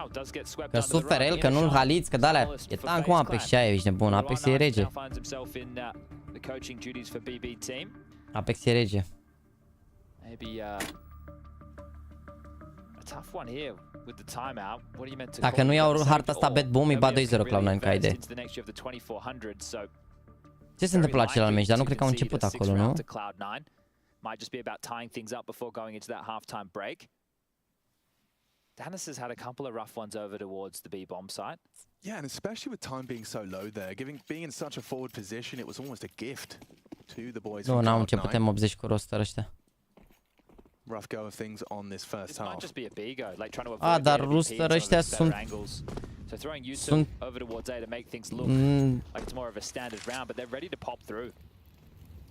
Că suferă el, că nu-l haliți, că de-alea e tank, mă, Apex și aia, ești nebun, Apex e rege. Apex e rege. Dacă nu iau harta asta Bad Boom, îi bat 2-0 Cloud9 ca idee. Ce se întâmplă la celălalt meci? Dar nu cred că au început acolo, nu? Might just be about tying things up before going into that halftime break. Danis has had a couple of rough ones over towards the B bomb site. Yeah, and especially with time being so low there, being in such a forward position, it was almost a gift to the boys. Nu, n-au început M80 cu roster ăștia. Rough go of things on this first half. Might just be a B go, like trying to avoid dar roster ăștia sunt so throwing you over towards A to make things look like it's more of a standard round, but they're ready to pop through.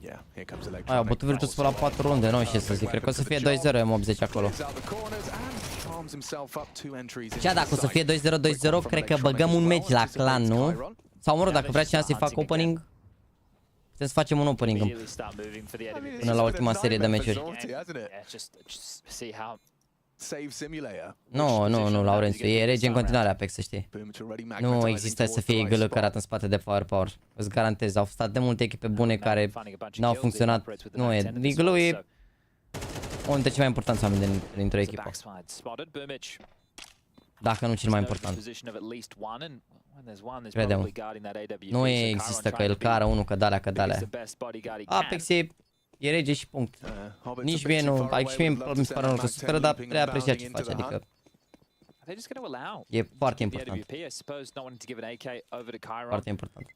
Yeah, here comes Electronic. Ai, au bătut Virtus pe la 4 runde, nu știu ce să zic. Cred că o să fie 2-0 M80 acolo. Și dacă o să fie 2-0, 2-0, cred că băgăm un match la clan, nu? Sau mă rog, dacă vrea cineva să-i facă opening, putem să facem un opening până la ultima serie de meciuri. Nu, Laurențiu, e rege în continuare Apex, să știi. Nu există să fie gâlă cărat în spate de Firepower. Îți garantez, au stat de multe echipe bune care n-au funcționat. Nu e, Liglu e unul dintre cei mai importanți oameni dintr-o echipă. Dacă nu cel mai important. Crede-mă. Nu există că el cară unul, că dalea. Apex e rege și punct. Nici mie nu, adică și mie mi se pare unul că suferă, dar trebuie apreciat ce face, adică e foarte important. Foarte important.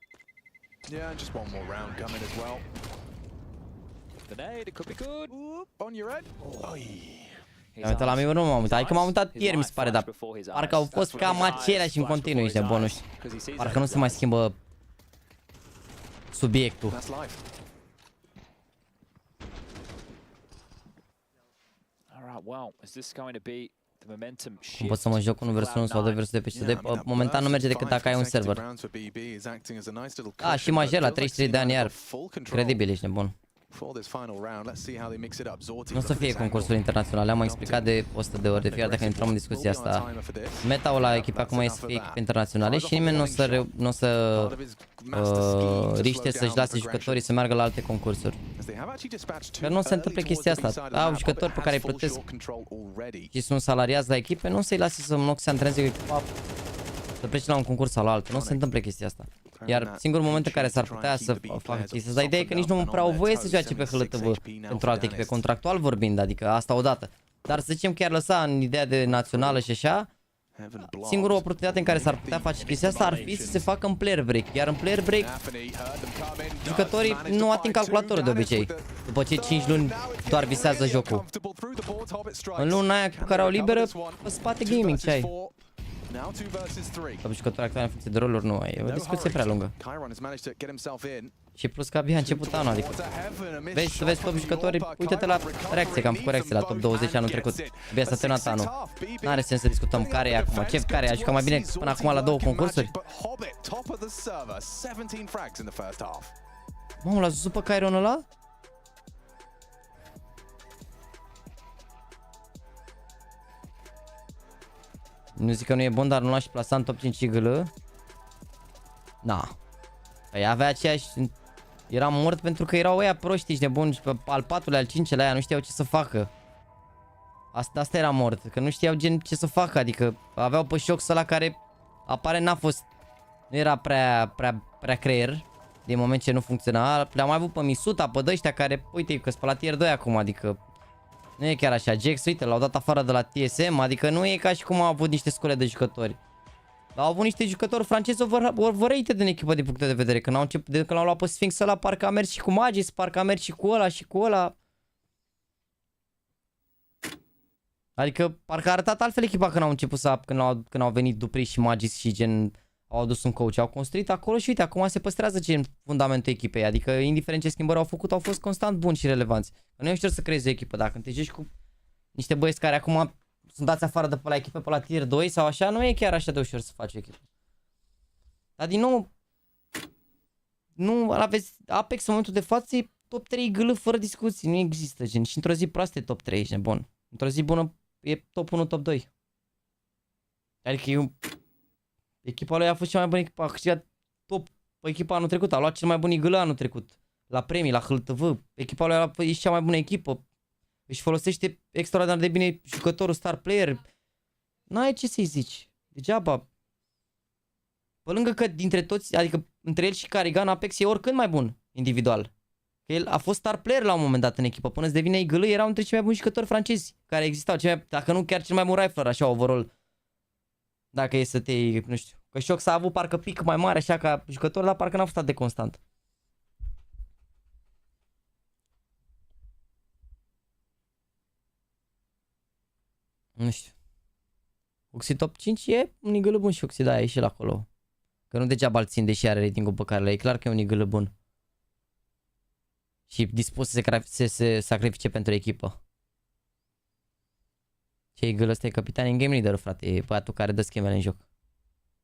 Am uitat la mine, nu m-am uitat, adică m-am uitat ieri mi se pare, dar parcă au fost cam aceleași în continuu, ești nebun, nu știu. Parcă nu se mai schimbă subiectul. Cum pot să mă joc 1 vs 1 sau 2 vs 2 pe CS2? Momentan nu merge decât dacă ai un server. Da, și major la 33 de ani iar. Credibil, ești nebun. Nu o să fie concursuri internaționale, am mai explicat de 100 de ori, de fiecare dată când intrăm în discuția asta. Meta-ul la echipa acum e să fie echipe internaționale și nimeni nu o să riște să-și lase jucătorii să meargă la alte concursuri. Că nu se întâmplă chestia asta. Au jucători pe care îi plătesc și sunt salariați la echipe, nu să-i lase să se antreneze cu echipa, să plece la un concurs sau la altul. Nu se întâmplă chestia asta. Iar singurul moment în care s-ar putea să facă chestia asta, ideea e că nici nu prea au voie să joace pe HLTV pentru alte echipe, contractual vorbind, adică asta odată. Dar să zicem că i-ar lăsa în ideea de națională și așa, singura oportunitate în care s-ar putea face chestia asta ar fi să se facă în player break. Iar în player break, jucătorii nu ating calculatorul de obicei. După ce 5 luni doar visează jocul. În luna aia cu care au liberă, pe spate gaming ce ai. Top jucători actuale în funcție de roluri nu ai. E o discuție prea lungă. Și plus că abia a început anul, adică vezi top jucători, uite-te la reacție, că am făcut reacție la top 20 anul trecut. Abia s-a terminat anul. N-are sens să discutăm care e acum, ce care e, a jucat mai bine până acum la 2 concursuri. Mamă, l-a zis pe Chiron ăla? Nu zic că nu e bun, dar nu l-aș plasa în top 5 IGL. Na. Păi avea aceeași... Era mort pentru că erau ăia proști, ești nebun, și pe al 4-lea, al 5-lea aia nu știau ce să facă. Asta era mort, că nu știau gen ce să facă, adică aveau pe șox ăla care apare n-a fost... Nu era prea creier, din moment ce nu funcționa. Le-am mai avut pe Misuta, pe ăștia care, uite, că-s pe la tier 2 acum, adică... Nu e chiar așa. Jax, uite, l-au dat afară de la TSM, adică nu e ca și cum au avut niște scole de jucători. Au avut niște jucători francezi overrated în echipă din punct de vedere. Când au început, de când l-au luat pe Sphinx ăla, parcă a mers și cu Magis, parcă a mers și cu ăla și cu ăla. Adică parcă a arătat altfel echipa când au început să, când au venit Dupri și Magis și gen au adus un coach, au construit acolo și uite, acum se păstrează gen fundamentul echipei, adică indiferent ce schimbări au făcut, au fost constant buni și relevanți. Nu e ușor să creezi o echipă, dacă te joci cu niște băieți care acum sunt dați afară de pe la echipe, pe la tier 2 sau așa, nu e chiar așa de ușor să faci o echipă. Dar din nou, nu aveți Apex în momentul de față e top 3 gâlă fără discuții, nu există gen, și într-o zi proastă e top 3, ești nebun. Într-o zi bună e top 1, top 2. Adică e echipa lui a fost cea mai bună echipă, a câștigat top pe echipa anul trecut, a luat cel mai bun igălă anul trecut. La premii, la HLTV, echipa lui e cea mai bună echipă. Își folosește extraordinar de bine jucătorul star player. N-ai ce să-i zici. Degeaba. Pe lângă că dintre toți, adică între el și Carrigan, Apex e oricând mai bun individual. Că el a fost star player la un moment dat în echipă. Până să devine igălă, era între cei mai buni jucători francezi care existau. Dacă nu chiar cel mai bun rifler, așa, overall. Dacă e să te, nu știu. Că Shox a avut parcă pic mai mare așa ca jucător, dar parcă n-a fost atât de constant. Nu știu. Uxi top 5 e un igălă bun și Uxi, da, e și la acolo. Că nu degeaba îl țin, deși are ratingul pe care le e clar că e un igălă bun. Și dispus să se sacrifice pentru echipă. Ce igălă ăsta e capitan în game leader, frate, e băiatul care dă schemele în joc.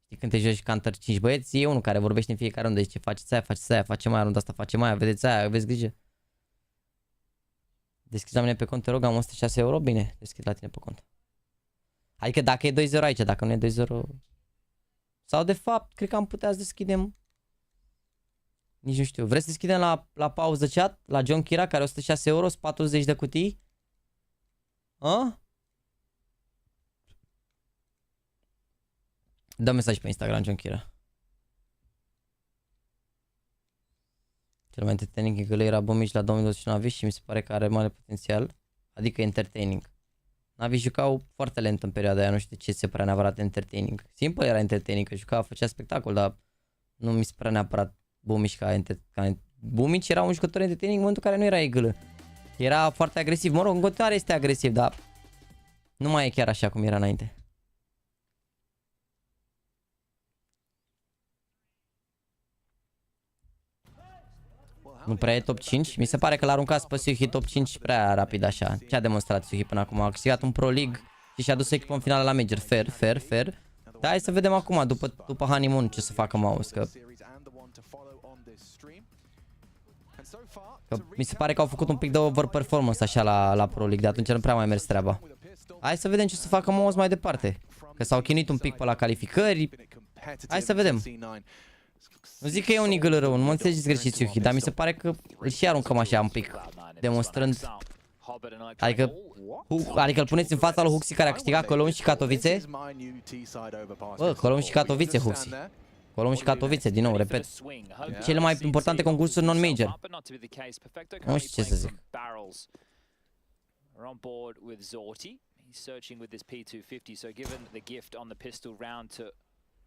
Știi, când te joci counter 5 băieți, e unul care vorbește în fiecare rundă, zice faceți aia, face mai runda asta, face mai aia, vedeți aia, aveți grijă. Deschizi la mine pe cont, te rog, am 106 euro, bine, deschid la tine pe cont. Adică dacă e 2-0 aici, dacă nu e 2-0... Sau de fapt, cred că am putea să deschidem... Nici nu știu. Vreți să deschidem la pauză chat? La John Kira, care 106 euro, 40 de cutii? A? Dă mesaj pe Instagram, John Kira. Cel mai entertaining e că era Bomici la 2021 Navi și mi se pare că are mare potențial. Adică entertaining. Navi jucau foarte lent în perioada aia, nu știu ce se părea neapărat entertaining. Simple era entertaining, că juca, făcea spectacol, dar nu mi se părea neapărat Bomici ca Bomici era un jucător entertaining în momentul în care nu era egâlă. Era foarte agresiv, mă rog, în continuare este agresiv, dar nu mai e chiar așa cum era înainte. Nu prea e top 5. Mi se pare că l-a aruncat pe Suhi top 5 prea rapid așa. Ce a demonstrat Suhi până acum? A câștigat un Pro League și și-a dus echipă în finală la Major. Fair. Dar hai să vedem acum, după honeymoon, ce să facă Mouse. Că mi se pare că au făcut un pic de overperformance așa la Pro League. De atunci nu prea mai mers treaba. Hai să vedem ce să facă Mouse mai departe. Că s-au chinuit un pic pe la calificări. Hai să vedem. Nu zic că e un eagle rău, nu mă înțelegeți greșit, Yuhi, dar mi se pare că îl și aruncăm așa un pic, demonstrând. Adică îl puneți în fața lui Huxi, care a câștigat Cologne și Katowice. Bă, Cologne și Katowice, Huxi. Cologne și Katowice, din nou, repet. Cele mai importante concursuri non-major. Nu știu ce să zic.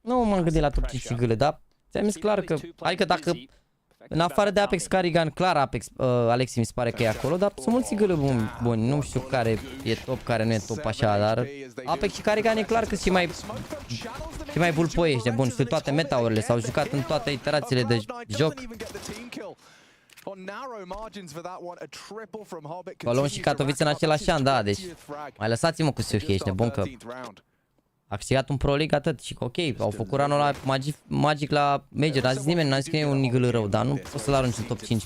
Nu m-am gândit la top 5 eagle, dar ți-am zis clar că, adică dacă, în afară de Apex Carrigan, clar Apex, Alexi mi se pare că e acolo, dar sunt mulți eagle buni, nu știu care e top, care nu e top așa, dar Apex și Carrigan e clar că și mai bulpoi ești de bun, știu toate metaurile, s-au jucat în toate iterațiile de joc. Cologne și Katowice în același an, da, deci mai lăsați-mă cu Suhi, ești nebun că a câștigat un Pro League, atât, și ok, au făcut ranul ăla magic la Major, n-a zis nimeni, n-a zis că e un eagle rău, dar nu poți să-l arunci în top 5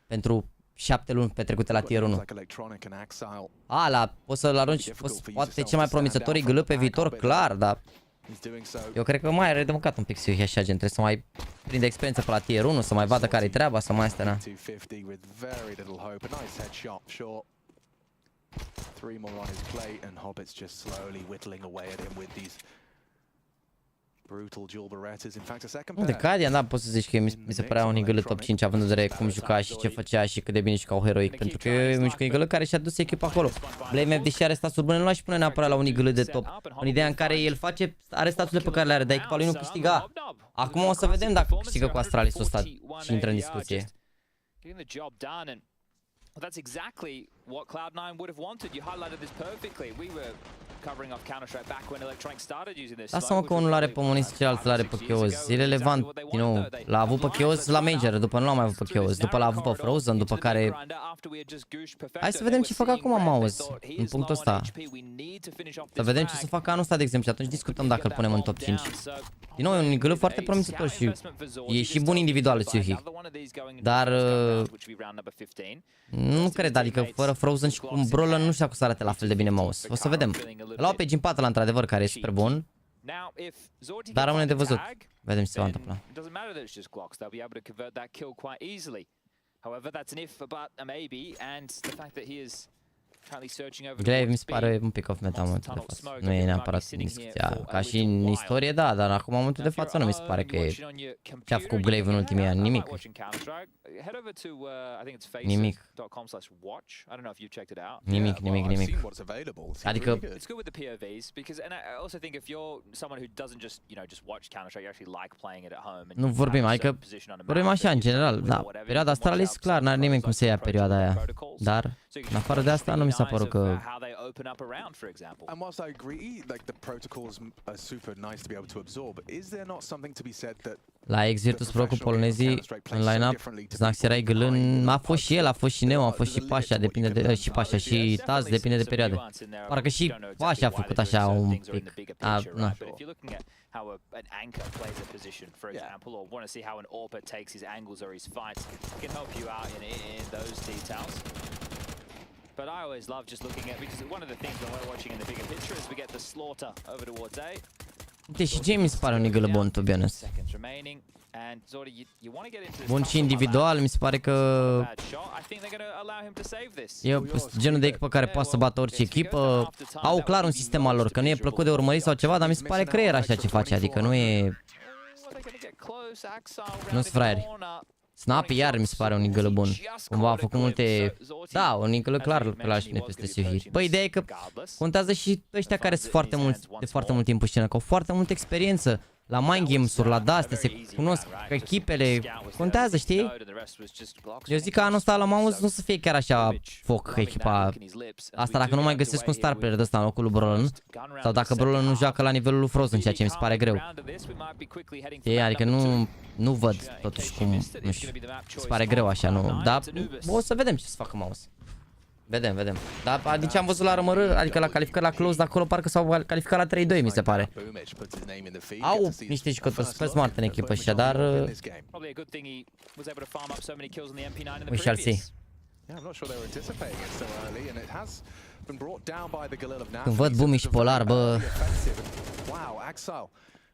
pentru 7 luni petrecute la tier 1. Poți să-l arunci, poate cel mai promițător eagle pe viitor, clar, dar eu cred că mai are de mâncat un pic Suhi așa, gen, trebuie să mai prinde experiență pe la tier 1, să mai vadă care-i treaba, să mai stea, na. 3 more on his plate, and Hobbit's just slowly whittling away at him with these brutal dual Berettas. In fact, a second pair. De Cadian, da, poți să zici că mi se părea un eagle top 5, având în vedere cum juca și ce făcea și cât de bine jucau heroic, pentru că e un eagle care și-a dus echipa acolo. Blame FD și are statul bune, nu l-aș pune neapărat la un eagle de top, în ideea în care el are staturile pe care le are, dar echipa lui nu câștiga. Acum o să vedem dacă câștigă cu Astralis-ul ăsta și intră în discuție. Well, that's exactly what Cloud9 would have wanted. You highlighted this perfectly. We were covering off Counter-Strike back when Electronic started using this. Lasă-mă că unul are pe Monis și celălalt l-are pe Chaos. E relevant, din nou, l-a avut pe Chaos la Major, după nu l-a mai avut pe Chaos, după l-a avut pe Frozen, după care... Hai să vedem ce fac acum Mouse, în punctul ăsta. Să vedem ce să facă anul ăsta, de exemplu, și atunci discutăm dacă îl punem în top 5. Din nou, e un eagle foarte promițător și e și bun individual, Suhi. Dar... nu cred, adică fără Frozen și cu un Brawler nu știu dacă o să arate la fel de bine Mouse. O să vedem. Îl au pe Gimpata la într-adevăr, care e super bun. Dar rămâne de văzut. Vedem ce se va întâmpla. Glaive mi se pare un pic off meta în momentul de față. Nu e neapărat în discuția. Ca și în istorie, da, dar acum în momentul de față nu mi se pare că e ce a făcut Glaive în ultimii ani. Nimic. Nimic. Nimic. Adică... nu vorbim, adică vorbim așa în general. Da, perioada Astralis, clar, n-are nimeni cum să ia perioada aia. Dar, în afară de asta, nu mi s-a părut că... La Ex-Virtus Pro cu polonezii în line-up, Znax era eagle, a fost și el, a fost și Neo, a fost și Pasha, depinde de... și Pasha și Taz, depinde de perioade. Parcă și Pasha a făcut așa un pic. Na. How an anchor plays a position, for example, or want to see how an AWPer takes his angles or his fights, can help you out in those details. But I always love just looking at, because one of the things when we're watching in the bigger picture is we get the slaughter over towards A. Uite, și Jamie mi se pare un nigălă bun, to be honest. Bun și individual, mi se pare că e genul de echipă care poate să bată orice echipă. Au clar un sistem al lor, că nu e plăcut de urmărit sau ceva, dar mi se pare că e așa ce face, adică nu e... Nu-s fraieri. Snappy iar mi se pare un nigălă bun. Cumva a făcut multe... Da, un nigălă clar pe la știne peste Sivir. Bă, ideea e că contează și ăștia care sunt foarte mult timp în scenă, că au foarte multă experiență. La mind games-uri, la de-astea, se cunosc echipele, contează, știi? Eu zic că anul ăsta la Mouse nu o să fie chiar așa foc echipa asta, dacă nu mai găsesc un star player de ăsta în locul lui Brolin, sau dacă Brolin nu joacă la nivelul lui Frozen, ceea ce mi se pare greu. Știi? Adică nu văd totuși cum, nu știu, mi se pare greu așa, nu, dar o să vedem ce să facă Mouse. Vedem. Dar din ce am văzut la RMR, adică la calificări la close, de acolo parcă s-au calificat la 3-2, mi se pare. Au niște jucători super smart în echipă și dar... We shall see. Când văd Bumi și Polar, bă...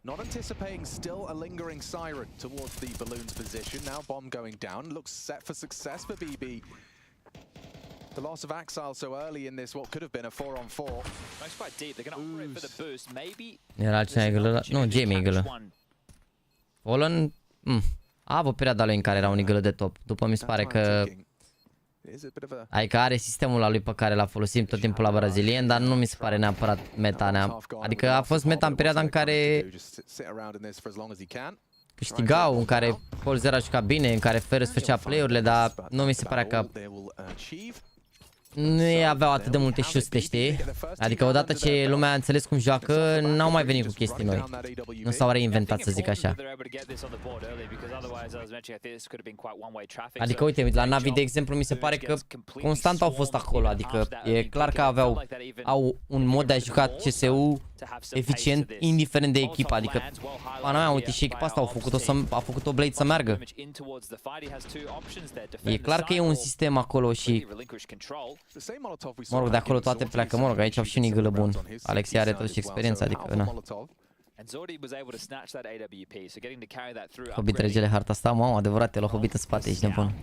Not anticipating still a lingering siren towards the balloon's position. Now bomb going down. Looks set for success for BB. The loss of Axile so early in this, what could have been a 4-on-4. Nice quite deep. They're going to operate for the boost. Maybe. Era altcineva e gălă. Nu, Jamie e gălă. Fallen a avut perioada lui în care era un gălă de top. După mi se pare că... Adică are sistemul la lui pe care l-a folosit tot timpul la brazilien, dar nu mi se pare neapărat meta. Adică a fost meta în perioada în care câștigau, în care Colzer a jucat bine, în care Ferris făcea play-urile, dar nu mi se pare că nu aveau atât de multe șuste, știi? Adică odată ce lumea a înțeles cum joacă, n-au mai venit cu chestii noi. Nu s-au reinventat, să zic așa. Adică uite, la Navi de exemplu mi se pare că constant au fost acolo, adică e clar că au un mod de a juca CSU eficient, indiferent de echipă, adică pana mea, uite, și echipa asta a făcut-o Blade să meargă. E clar că e un sistem acolo și mă rog, de acolo toate pleacă, mă rog, aici au și un igălă bun. Alexei are totuși experiență, adică na. Hobbit regele harta asta, mamă, adevărat, e la Hobbit în spate, ești nebun.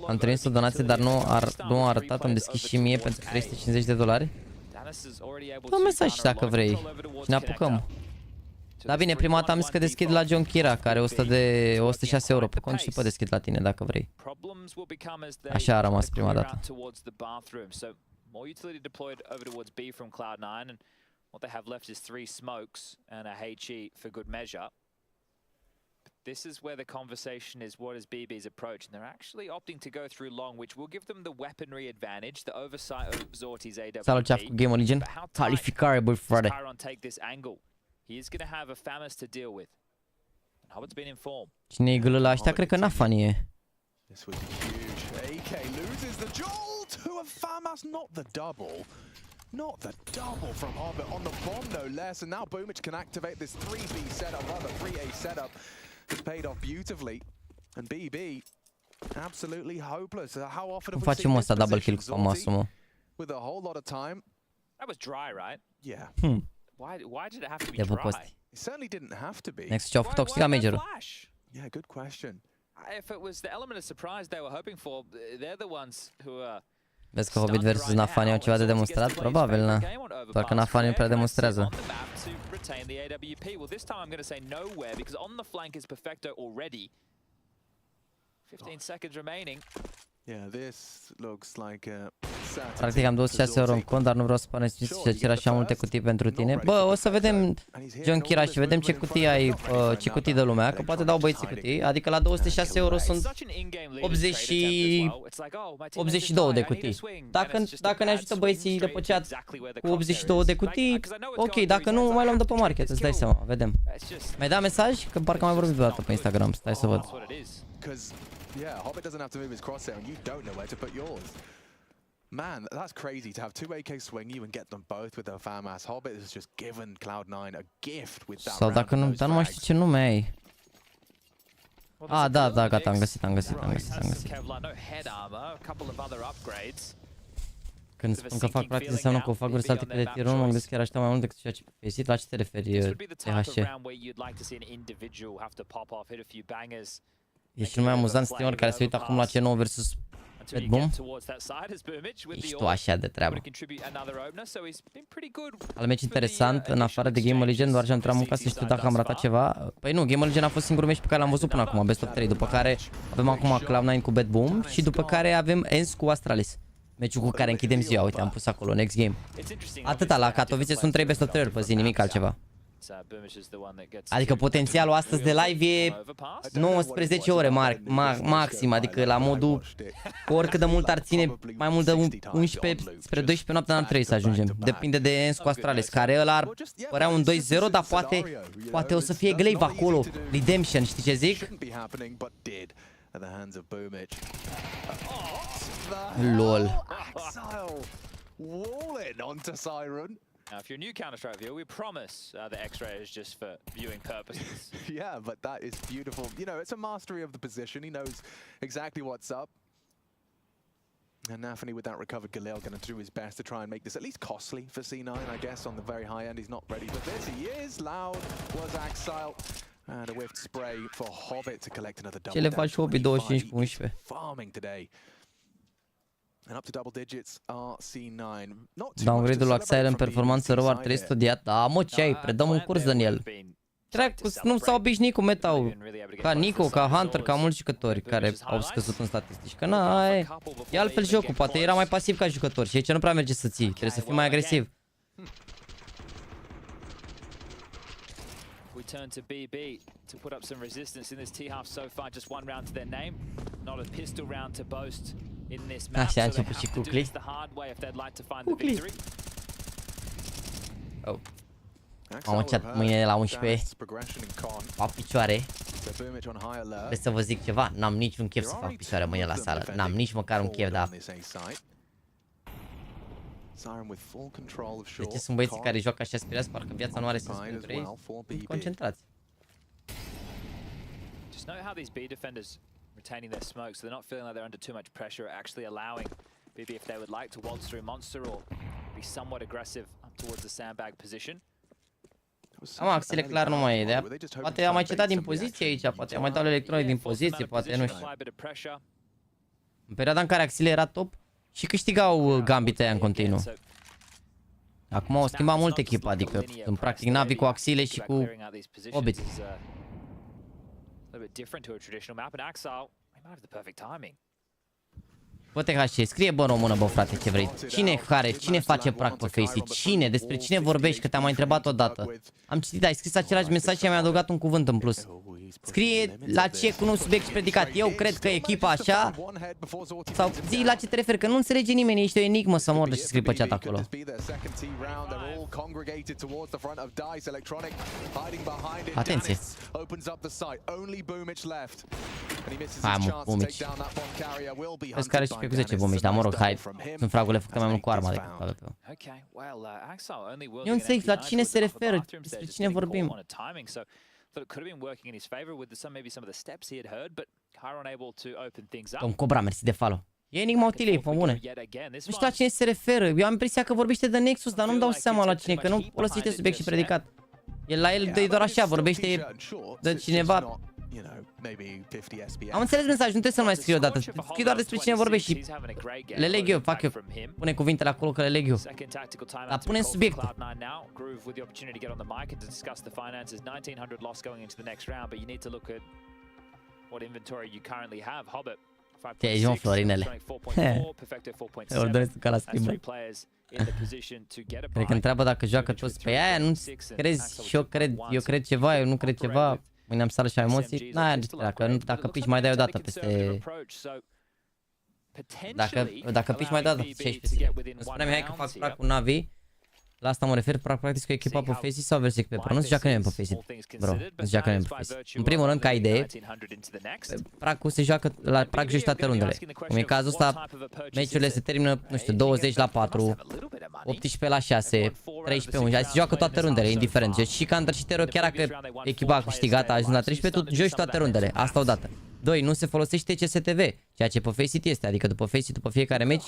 Am trimis o donație, dar nu a arătat, am deschis și mie pentru $350. Dă un mesaj dacă vrei și ne apucăm. Da, bine, prima dată am zis că deschid la John Kira, care e 106 euro pe cont și pot deschid la tine dacă vrei. Așa a rămas prima dată. More utility deployed over towards B from Cloud9, and what they have left is 3 smokes and a HE for good measure. But this is where the conversation is, what is BB's approach? And they're actually opting to go through long, which will give them the weaponry advantage, the oversight of Zorti's AWP. Salut, ceaf cu GamerLegion. CALIFICARE, băi, frate. Take this angle. He is going to have a FAMAS to deal with. And Hobbit's been informed. Cine e gâlă la ăștia? Cred că Nafani e. This would be huge. AK loses the jolt to a FAMAS, not the double. Not the double from Hobbit on the bomb, no less. And now Boomich can activate this 3B setup, rather 3A setup. It's paid off beautifully. And BB, absolutely hopeless. How often have we seen this double kill cu FAMAS-ul, mă? With a whole lot of time. That was dry, right? Yeah. Why did it have to be dry? It certainly didn't have to be. Next ce-au făcut toxica major. Yeah, good question. If it was the element of surprise they were hoping for, they're the ones who are. Vezi că Hobbit versus Nafani au ceva de demonstrat? Probabil, na. Doar că Nafani nu prea demonstrează. Well, this time I'm going to say nowhere because on the flank is Perfecto already. 15 seconds remaining. Yeah, this looks like a... Practic am 26 euro în cont, dar nu vreau să părăsiți și cer așa multe cutii pentru tine. Bă, o să vedem John Kira și vedem ce cutii ai, ce cutii de lumea, că poate dau băieții cutii. Adică la 206 euro sunt 82 de cutii. Dacă ne ajută băieții de pe chat cu 82 de cutii, ok, dacă nu, mai luăm de pe market, îți dai seama, vedem. Mi-ai dat mesaj? Că parcă am mai vorbit vreodată pe Instagram, stai să văd. Yeah, Hobbit doesn't have to move his crosshair and you don't know where to put yours. Man, that's crazy to have 2 AK swing you and get them both with a FAMAS. Hobbit has just given Cloud9 a gift with that. Sau dacă nu, dar nu mai știu ce nume ai. Ah, da, gata, am găsit. Când spun că fac practic înseamnă că o fac versatil pe tir 1, mă gândesc că era mai mult decât ceea ce pe la ce te referi, THC? E și numai amuzant streamer care se uită acum la C9 versus Red Boom. Ești tu așa de treabă. Al meci interesant, în afară de GamerLegion, doar ce am intrat munca să știu dacă am ratat ceva. Păi nu, GamerLegion a fost singurul meci pe care l-am văzut până acum, Best of 3. După care avem acum Cloud9 cu Bad Boom și după care avem ENS cu Astralis. Meciul cu care închidem ziua, uite, am pus acolo, next game. Atâta, la Katowice sunt 3 Best of 3-uri pe zi, nimic altceva. Adică potențialul astăzi de live e 19 ore maxim, adică la modul oricât de mult ar ține, mai mult de 11 spre 12 noaptea n-ar trebui să ajungem. Depinde de ENS cu Astralis, care ăla ar părea un 2-0, dar poate o să fie glaive acolo, Redemption, știi ce zic? LOL. Now, if you're a new Counter-Strike viewer, we promise the X-ray is just for viewing purposes. Yeah, but that is beautiful. You know, it's a mastery of the position. He knows exactly what's up. And Nafany with that recovered Galil going to do his best to try and make this at least costly for C9, I guess. On the very high end, he's not ready for this. He is. Loud was Axile. And a whiffed spray for Hobbit to collect another double. Ce le faci Hobbit 25 cu 11? Farming today. And up to double digits are C9. Downgrade-ul la Axile în performanță rău ar trebui studiat. Da, mă, ce ai? Predăm un curs, Daniel. Nu s-au obișnuit cu meta-ul. Ca Nico, ca Hunter, ca mulți jucători care au scăzut în statistici. Că na, e altfel jocul. Poate era mai pasiv ca jucător și aici nu prea merge să ții. Trebuie să fii mai agresiv. We turn to BB to put up some resistance in this T-half so far. Just one round to their name. Not a pistol round to boast in this map. Așa a început și Cucli. Cucli. Oh. Am început mâine la 11. Fac picioare. Trebuie să vă zic ceva. N-am niciun chef să fac picioare mâine la sală. N-am nici măcar un chef, dar... De ce sunt băieții care joacă așa spiriați, parcă viața nu are sens pentru ei? Concentrați. Just note how these B defenders retaining their smoke, so they're not feeling like they're under too much pressure, actually allowing BB if they would like to waltz through Monster or be somewhat aggressive up towards the sandbag position. Am axile clar nu mai e de. Poate am mai cedat din poziție aici, poate am mai dat electronic din poziție, poate nu știu. În perioada în care axile era top și câștigau gambite în continuu. Acum au schimbat mult echipa, adică în practic Navi cu axile și cu Hobbit. Bă, THC, scrie bă în română, bă, frate, ce vrei. Cine face prag pe Faceit? Cine? Despre cine vorbești? Că te-am mai întrebat odată. Am citit, ai scris același mesaj și mi-ai adăugat un cuvânt în plus. Scrie la ce cu un subiect și predicat. Eu cred că echipa așa. Sau zi la ce te referi, că nu înțelege nimeni. Ești o enigmă să mor de ce scrii pe chat acolo. Atenție. Hai mă, Bumici. Vezi care și pe 10 Bumici, dar mă rog, hai. Sunt fragurile făcute mai mult cu arma decât cu AWP. Eu înțeleg la cine se referă, despre cine vorbim. Thought it could have been working in his favor with maybe some of the steps he had heard, but Chiron able to open things up. Tom Cobra, mersi de follow. E enigma utilei, pe bune. Nu știu la cine se referă. Eu am impresia că vorbește de Nexus, dar nu-mi dau seama la cine, că nu folosește subiect și predicat. El la el e doar așa, vorbește de cineva. Am înțeles mesajul, nu trebuie să-l mai scriu odată. Scrii doar despre cine vorbești și le leg eu, fac eu. Pune cuvintele acolo că le leg eu. Dar pune subiectul. Te John Florinele. Îl doresc ca la schimbă. Cred că întreabă dacă joacă toți pe aia, nu crezi și eu cred ceva, eu nu cred ceva. Mâine am sală și am emoții. Dacă pici mai dai o dată peste... Dacă pici mai dai o dată 16 zile. Îmi spunea Mihai că fac prag cu Navi. La asta mă refer, practic cu echipa pe Faceit sau versus echipe pro. Nu se joacă nimeni pe Faceit, bro. Nu se joacă nimeni pe Faceit. În primul rând, ca idee, Pragul se joacă, la Prag joci toate rundele. Cum e cazul ăsta, meciurile se termină, nu știu, 20-4, 18-6, 13-11, se joacă toate rundele, indiferent. Joci și Counter și Tero, chiar dacă echipa a câștigat, a ajuns la 13, tu joci toate rundele. Asta odată. 2. Nu se folosește CSTV, ceea ce pe Faceit este, adică după Faceit, după fiecare meci,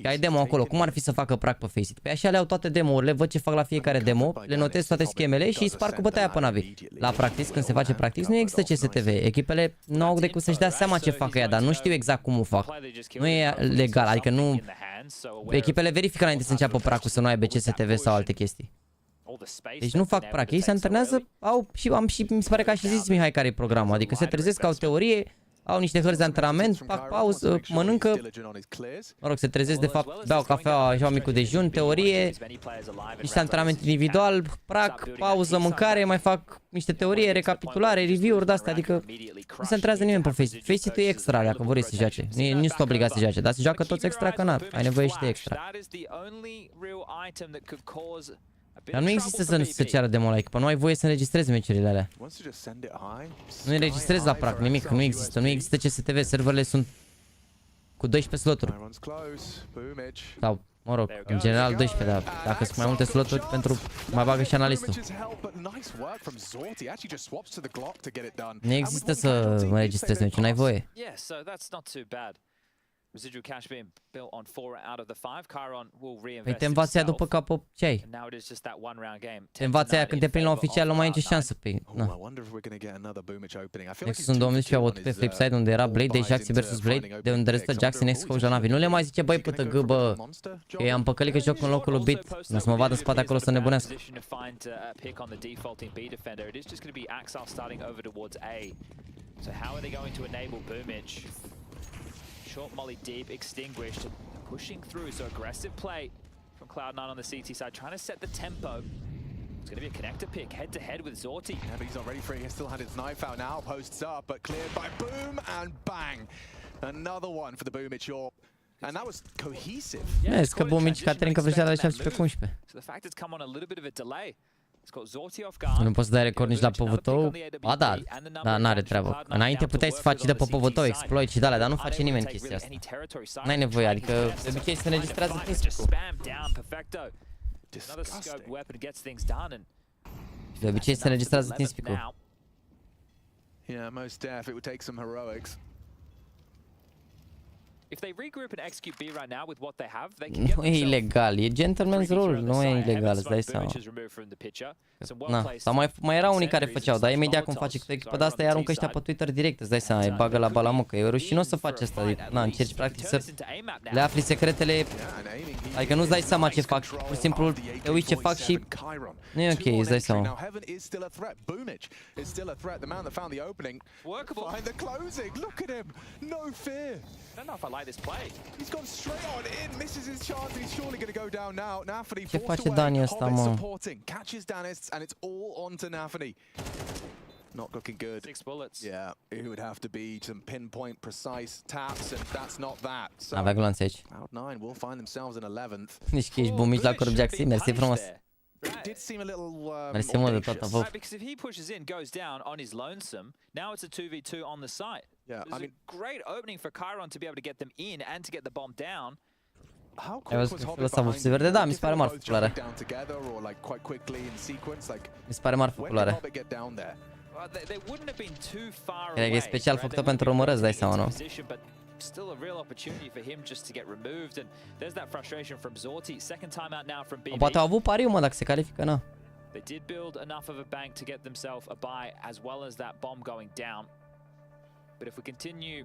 ai demo acolo. Cum ar fi să facă Prag pe Faceit? Păi așa le au toate demo-urile, văd ce fac la fiecare demo, le notez toate schemele și îi sparg cu bătaia pe navi. La practic, când se face practic, nu există CSTV. Echipele nu au decât să-și dea seama ce fac ea, dar nu știu exact cum o fac. Nu e legal, adică nu... Echipele verifică înainte să înceapă Prag-ul să nu aibă CSTV sau alte chestii. Deci nu fac prag, ei se antrenează, mi se pare că a și zis Mihai care e programul, adică se trezesc, au teorie, au niște hărți de antrenament, fac pauză, mănâncă, mă rog, se trezesc de fapt, beau cafea, așa un micul dejun, teorie, niște antrenament individual, prag, pauză, mâncare, mai fac niște teorie, recapitulare, review-uri de-astea, adică nu se antrenează nimeni pe Faceit. Faceit e extra dacă vor să joace, nu sunt obligați să joace, dar se joacă toți extra că n-ar, ai nevoie și de extra. Dar nu există să se ceară demo la echipă, nu ai voie să înregistrezi meciurile alea. Nu înregistrezi la Prag, nimic, nu există CSTV, serverele sunt cu 12 sloturi. Sau, mă rog, în general 12, dar dacă sunt mai multe sloturi, pentru mai bagă și analistul. Nu există să înregistrezi meciul, n-ai voie. Păi te învață ea după capă ce ai. Te învață ea când te prind la oficial, nu mai ai nicio șansă. Păi, na. Nexus în 2012 a avut pe Flipside unde era Blade de Jaxi vs Blade, de unde restă Jaxi Nexus cu Janavi. Nu le mai zice băi pătăgă, bă, că i-am păcălit că joc în locul lui Beat. Nu să mă vad în spate acolo să nebunească. Short molly deep, extinguished, pushing through, so aggressive play from Cloud9 on the CT side, trying to set the tempo. It's going to be a connector pick, head-to-head with Zorti. Yeah, but he's not ready for it, he still had his knife out now, posts up, but cleared by Boom, and bang! Another one for the Boomich York. And that was cohesive. Yeah, că Boomich Caterinca vrăjeala de 17-11. So the fact it's come on a little bit of a delay. Nu poți să dai record nici la PvT-ul? Ba da, dar n-are treabă. Înainte puteai să faci de pe PvT, exploit și de-alea, dar nu face nimeni chestia asta. N-ai nevoie, adică de obicei se înregistrează Teamspeak-ul. De obicei se înregistrează Teamspeak-ul. Yeah, most def, it would take some heroics. If they regroup and execute B right now with what they have, they can get nu e ilegal, e gentleman's rule, nu e ilegal, îți dai seama. Na, sau mai erau unii care făceau, dar imediat cum face cu echipă de asta, îi aruncă ăștia pe Twitter direct, îți dai seama, îi bagă la balamucă, e rușinos să faci asta, na, încerci practic să le afli secretele, adică nu-ți dai seama ce fac, pur și simplu te uiți ce fac și nu e ok, îți dai seama. Ce face Dani ăsta, mă? Not looking good. 6 bullets. Yeah, it would have to be some pinpoint precise taps, and that's not that. So, avea glanț aici. Cloud9 will find themselves in 11th. Nici că ești Boomich la Corp Jaxi, mersi frumos. Mersi mult de tot, avut. Because if he pushes in, goes down on his lonesome, now it's a 2v2 on the site. Yeah, I mean, great opening for Chiron to be able to get them in and to get the bomb down. Ai văzut că lăsa vopsi verde? Da, mi se pare marfă culoare. Mi se pare marfă culoare. Cred că e special făcută pentru romărăți, dai seama, nu? Still a real opportunity for him just to get removed, and there's that frustration from Zorti. Second time out now from BB. Poate au avut pariu, mă, dacă se califică, na. They did build enough of a bank to get themselves a buy, as well as that bomb going down. But if we continue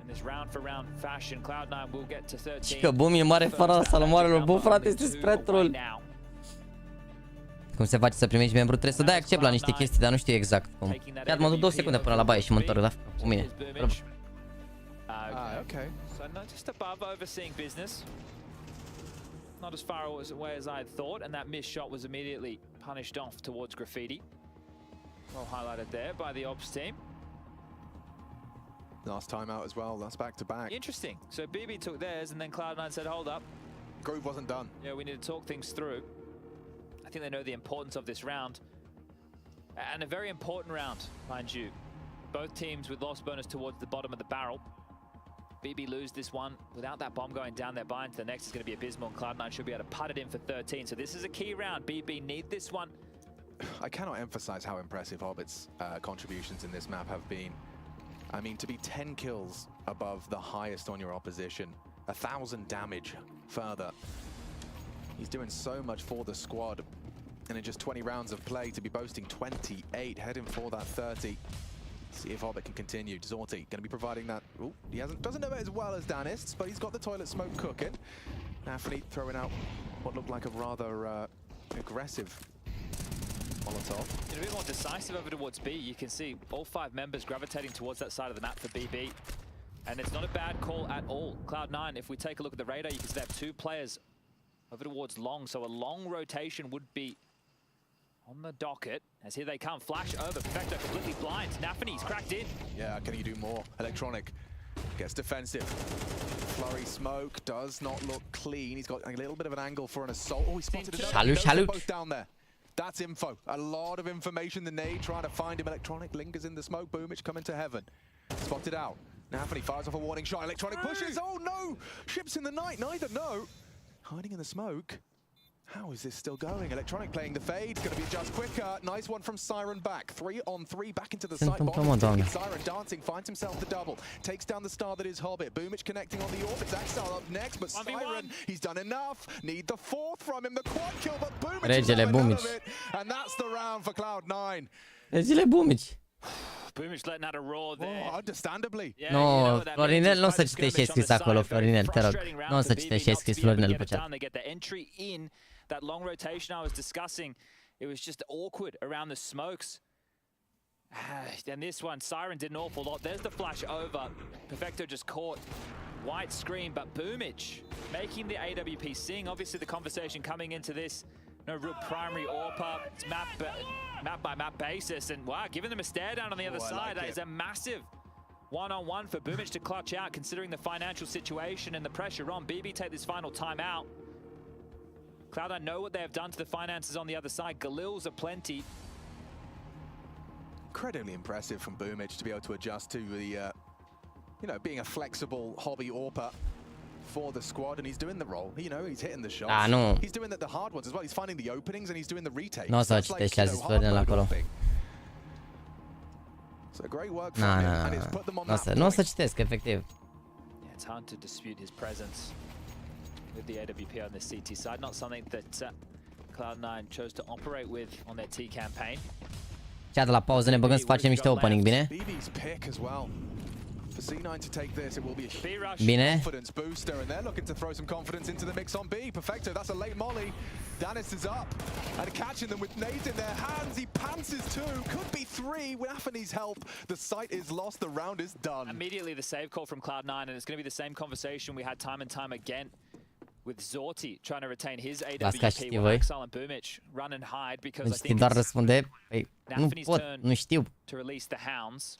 in this round for round fashion, Cloud9 will get to 13. Și că Boom e mare fără salomoarelor. Bun, frate, este spre troll. Cum se face să primești membru? Trebuie să dai accept la niște chestii, dar nu știu exact cum. Chiar mă duc 2 secunde până la baie și mă întorc, da? Cu mine. Okay. So not just above overseeing business. Not as far away as I had thought, and that missed shot was immediately punished off towards Graffiti. Well highlighted there by the ops team. Last time out as well, that's back to back. Interesting. So BB took theirs, and then Cloud9 said, hold up. Groove wasn't done. Yeah, we need to talk things through. think they know the importance of this round. And a very important round, mind you. Both teams with loss bonus towards the bottom of the barrel. BB lose this one. Without that bomb going down their buy into the next is going to be abysmal, and Cloud9 should be able to put it in for 13. So this is a key round. BB need this one. I cannot emphasize how impressive Hobbit's contributions in this map have been. I mean, to be 10 kills above the highest on your opposition, 1,000 damage further. He's doing so much for the squad. And in just 20 rounds of play, to be boasting 28, heading for that 30. See if Hobbit can continue. Zorti going to be providing that. Ooh, he doesn't know it as well as Danists, but he's got the toilet smoke cooking. Nafany throwing out what looked like a rather aggressive Molotov. A bit more decisive over towards B. You can see all 5 members gravitating towards that side of the map for BB. And it's not a bad call at all. Cloud9, if we take a look at the radar, you can see they have 2 players over towards long. So a long rotation would be on the docket, as here they come. Flash over, Perfecto completely blind. Nafany's cracked in. Yeah, can he do more? Electronic gets defensive. Flurry smoke does not look clean. He's got a little bit of an angle for an assault. Oh, he spotted another. Salute. Both down there. That's info. A lot of information. The nade trying to find him. Electronic lingers in the smoke. Boomich coming to heaven. Spotted out. Nafany fires off a warning shot. Electronic pushes. Oh no! Ships in the night. Neither no. Hiding in the smoke. How is this still going? Electronic playing the fade. Going to be just quicker. Nice one from Siren back. 3 on 3 back into the site. Siren dancing, finds himself the double. Takes down the star that is Hobbit. Boomich connecting on the orbit. Zaxxal up next, but Siren, he's done enough. Need the 4th from him. The quad kill, but Boomich is it. And that's the round for Cloud9. Regele Boomich. Boomich letting out a roar there. Oh, understandably. No, Florinel, nu o să citești ce ai scris acolo, Florinel, te rog. Nu o să citești ce ai scris, Florinel, pe chat. They get the entry in. That long rotation I was discussing, it was just awkward around the smokes. And this one, Siren did an awful lot. There's the flash over. Perfecto just caught. White screen, but Boomich making the AWP sing. Obviously the conversation coming into this, no real primary AWP. It's map by map basis. And wow, giving them a stare down on the other side. That is a massive one-on-one for Boomich to clutch out, considering the financial situation and the pressure on. BB take this final time out. Cloud9 know what they have done to the finances on the other side. Galils aplenty. Incredibly impressive from Boomich to be able to adjust to the, being a flexible hobby AWPer for the squad, and he's doing the role. He's hitting the shots. Nu. He's doing the hard ones as well. He's finding the openings and he's doing the retakes. Nu o să citești ce a zis Florinel acolo. So great work from him, and it's put them on that. Nu o să citesc, efectiv. Yeah, it's hard to dispute his presence with the AWP on the CT side. Not something that Cloud9 chose to operate with on their T campaign. Cea de la pauză ne băgăm să facem niște opening, bine? BB's pick as well. For C9 to take this, it will be a bine. confidence booster, and they're looking to throw some confidence into the mix on B. Perfecto, that's a late molly. Danis is up and catching them with nades in their hands. He pantses 2, could be 3 with Nafany's help. The site is lost, the round is done. Immediately the save call from Cloud9, and it's going to be the same conversation we had time and time again with Zorti trying to retain his AWP while Axel and Boomich run and hide, because I think doar răspunde, nu pot, nu știu. To release the hounds.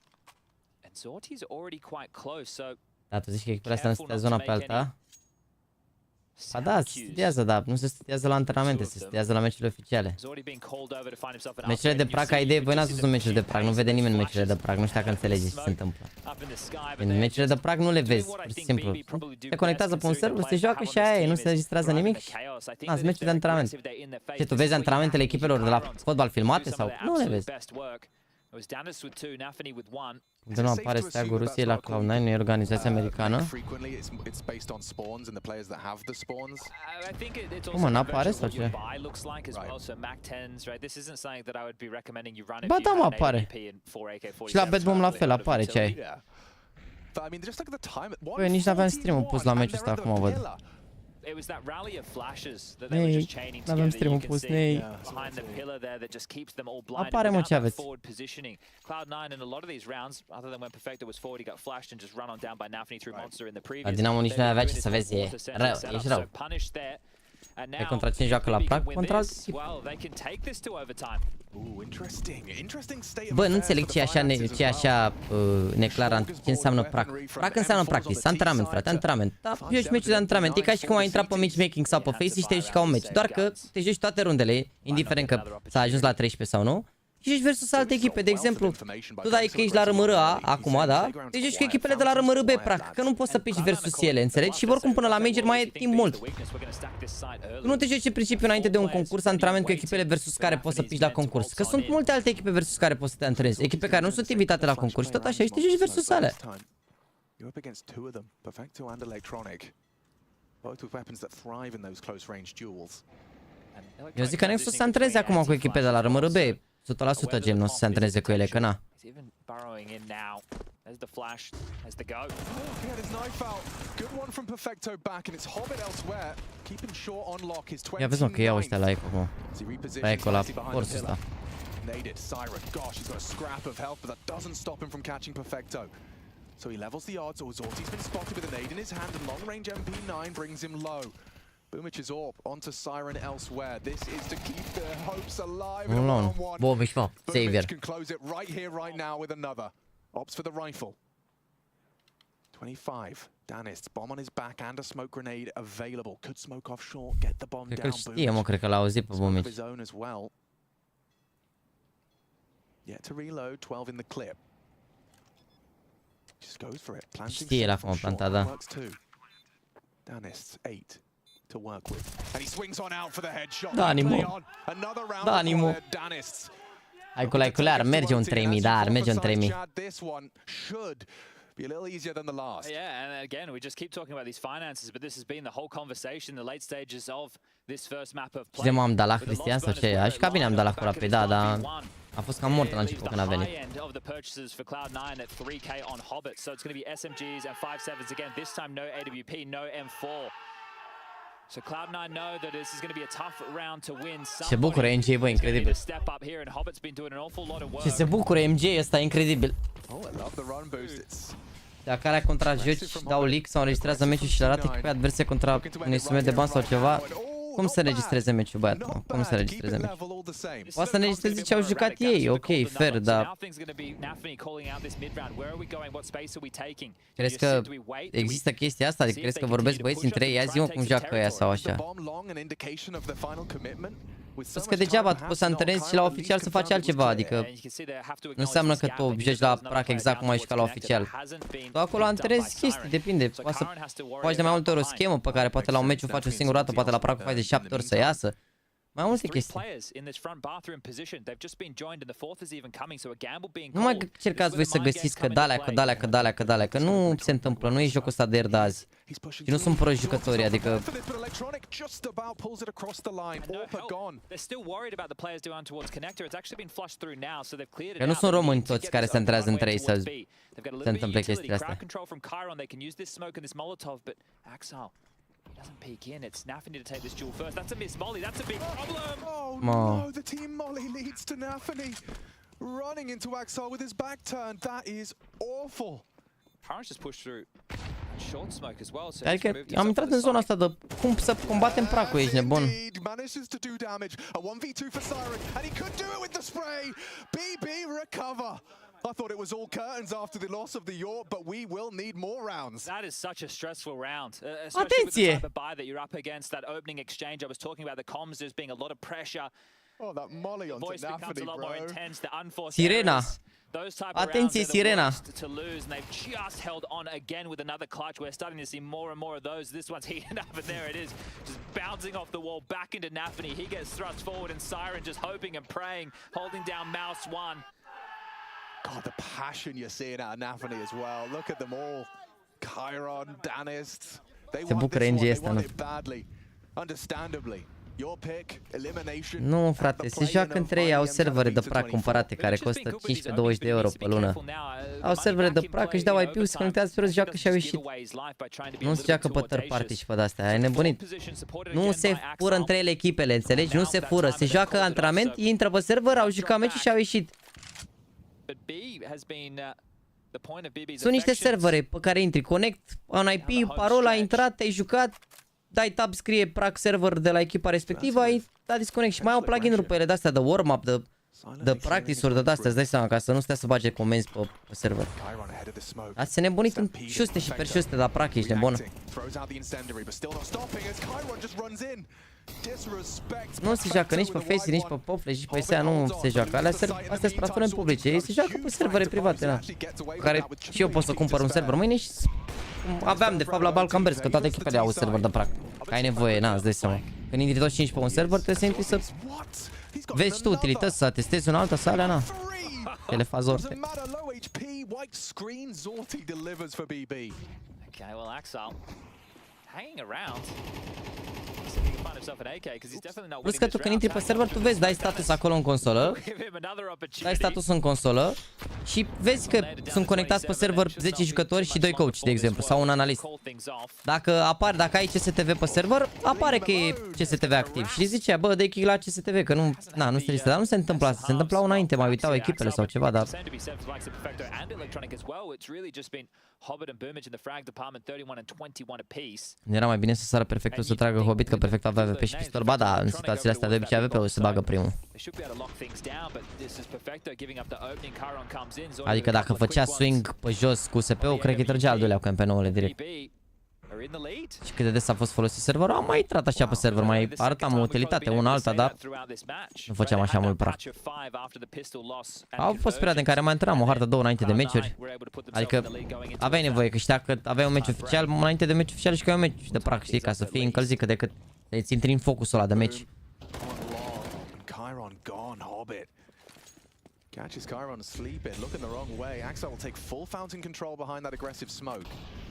And Zorti's already quite close, so Da, tu zici că echipele astea nu se studiază una pe alta? Ba da, se studiază, dar nu se studiază la antrenamente, se studiază la meciurile oficiale. Meciurile de prag, ca idee, voi n-ați văzut meciurile de prag, nu vede nimeni meciurile de prag, nu știu dacă înțelegeți ce se întâmplă. În meciurile de prag nu le vezi, pur și simplu. Se conectează pe un server, se joacă și aia e, nu se registrează nimic și sunt meciuri de antrenament. Și tu vezi antrenamentele echipelor de la fotbal filmate sau nu le vezi? De nu apare steagul Rusiei la Cloud9, nu e organizația americană. Cum, n-apare sau ce? Ba da, mă, apare. Și la Bedbom la fel, apare ce ai. Băi, nici n-aveam stream-ul pus la meciul ăsta, acum văd. It was that rally of flashes that they were just chaining together. You can see behind the pillar there that just keeps them all blinded without that forward positioning. Cloud9 in a lot of these rounds, other than when Perfecto was forward, he got flashed and just run on down by Nafany through Monster in the previous. Dinamo nici nu avea ce să vezi, e rău, ești rău. Punished there. Pe contra cine joacă la prag? Contra alt echip. Bă, nu înțeleg ce e așa neclar, ce înseamnă prag. Prag înseamnă practice, antrenament, frate, antrenament. Da, joci meciul de antrenament, e ca și cum ai intrat pe matchmaking sau pe face și te joci ca un meci. Doar că te joci toate rundele, indiferent că s-a ajuns la 13 sau nu. Și joci versus alte echipe, de exemplu, tu dai că ești la RMR-A, acum, da? Te joci cu echipele de la RMR-B, practic, că nu poți să pici versus ele, înțelegi? Și oricum până la major mai e timp mult. Tu nu te joci în principiu înainte de un concurs antrenament cu echipele versus care poți să pici la concurs. Că sunt multe alte echipe versus care poți să te antrenezi. Echipe care nu sunt invitate la concurs și tot așa, și te joci versus alea. Eu zic că Nexus se antreneze acum cu echipe de la RMR-B. 100% gen nu o să se antreneze cu ele, că na. Ia vezi mă că iau ăștia la Eco, mă. La Eco, la forțul ăsta. So he levels the odds. Zorti's been spotted with a nade in his hand, and long-range MP9 brings him low. Boomich is up onto Siren elsewhere. This is to keep their hopes alive in round 1. Boomich, mă, Xavier. Can close it right here, right now with another. Opts for the rifle. 25. Danist, bomb on his back and a smoke grenade available. Could smoke off short, get the bomb down. Știe, mă, cred că l-a auzit pe Boomich. Yet to reload, 12 in the clip. Just goes for it. Știe la cum a plantat, da. Danist, 8 to work with. And he swings on out for the headshot. Da, Animo. Da, Animo. Hai cu like-ul, merge un 3000, da, merge un 3000. Be a little easier than the last. Yeah, and again, we just keep talking about these finances, but this has been the whole conversation in the late stages of this first map of play. Ce m-am dat la Cristian sau ce? Aș ca bine am dat la cu rapid, da, dar a fost cam mort la început când a venit. Of the purchases for Cloud9 at 3K on Hobbit, so it's going to be SMGs and 5.7s again. This time, no AWP, no M4. So Cloud9 know that this is going to be a tough round to win. Se bucură MJ, bă, incredibil. Ce se bucură MJ ăsta, incredibil. Dacă alea contra joci, dau leak sau înregistrează meciul și le arată echipe adverse contra unei sume de bani sau ceva, cum să înregistreze meciul, băiat, mă? Cum să înregistreze meciul? Poate să înregistreze ce au jucat ei, ok, fair, dar... Crezi că există chestia asta? Adică crezi că vorbesc băieți între ei? Ia zi-mă cum joacă ea sau așa. Spus că degeaba tu poți să antrenezi și la oficial să faci altceva, adică nu înseamnă că tu joci la prac exact cum ai jucat la oficial. Tu acolo antrenezi chestii, depinde. Poate să faci de mai multe ori o schemă pe care poate la un meciu faci o singură dată, poate la prac faci de 7 ori să iasă. Mai multe chestii. Nu mai încercați voi să găsiți că dalea, că nu se întâmplă, nu e jocul ăsta de ieri de azi. Și nu sunt proști jucători, adică... Că nu sunt români toți care se antrenează între ei să se întâmple chestiile astea. He doesn't peek in. It's Nafany to take this duel first. That's a miss molly. That's a big problem. Oh no, the team molly leads to Nafany running into Axel with his back turned. That is awful. Currents just pushed through short smoke as well. So adică am intrat în zona asta de cum să combatem pracul, ești nebun. Manages to do damage. A 1v2 for Siren and he could do it with the spray. BB recover. I thought it was all curtains after the loss of the York, but we will need more rounds. That is such a stressful round, especially with the type of buy that you're up against, that opening exchange. I was talking about the comms, there's being a lot of pressure. Oh, that molly on voice becomes a lot more intense, the unforced Sirena. Those type of rounds are the worst to lose, and they've just held on again with another clutch. We're starting to see more and more of those. This one's heating up, and there it is, just bouncing off the wall back into Nafany. He gets thrust forward, and Siren just hoping and praying, holding down Mouse 1. God, the passion you're seeing out of Nafany as well. Look at them all. Chiron, Danist. They want this one, they want it badly. Understandably. Your pick, elimination. Nu, frate, se joacă între ei, au servere de prac cumpărate care costă 15-20 de euro pe lună. Au servere de prac, își dau IP-ul, se conectează pe se joacă și au ieșit. Nu se joacă pe third party și pe de-astea, ai nebunit. Nu se fură între ele echipele, înțelegi? Nu se fură, se joacă antrenament, intră pe server, au jucat meciul și au ieșit. Sunt niște servere pe care intri, connect, un IP, parola, ai intrat, te-ai jucat, dai tab, scrie prac server de la echipa respectivă, ai dat disconnect și mai au plugin-uri pe ele de-astea de warm-up, de practice-uri de astea, îți dai seama, ca să nu stea să bage comenzi pe server. Ați se nebunit în șuste și perșuste, dar prac, ești nebun. Nu se joacă nici pe Face, nici pe Popflash, nici pe SEA nu se joacă. Astea sunt platforme publice, ei se joacă pe servere private, da. Care și eu pot să cumpăr un server mâine și aveam de fapt la Balkan Bears, că toate echipele au un server de prac. Că ai nevoie, na, îți dai seama. Când intri toți 5 pe un server, trebuie să intri să vezi tu utilități, să testezi una alta, să alea, na. Ele fac zorte. Plus că tu când intri pe server, tu vezi, dai status acolo în consolă, dai status în consolă și vezi că sunt conectați pe server 10 jucători și 2 coach, de exemplu, sau un analist. Dacă ai CSTV pe server, apare că e CSTV activ și zice, bă, dă kick la CSTV, că nu, na, nu se listă, dar nu se întâmplă asta, se întâmplau înainte, mai uitau echipele sau ceva, dar... Era mai bine să sară Perfectul să tragă Hobbit, că Perfect avea AWP și pistol. Ba da, în situațiile astea de obicei AWP-ul se bagă primul. Adică dacă făcea swing pe jos cu USP-ul, cred că îi trăgea al doilea cu MP9-ule direct. Și cât de des a fost folosit serverul, am mai intrat așa pe server, mai arătam o utilitate, una alta, dar nu făceam așa mult praf. Au fost perioade în care mai intram o hartă 2 înainte de meciuri. Adică aveai nevoie, că știa că aveai un meci oficial înainte de meci oficial și că ai un meci de praf, știi, ca să fii încălzit, că decât să-ți intri în focusul ăla de meci. Catches Chiron sleeping, looking the wrong way. Axel will take full fountain control behind that aggressive smoke.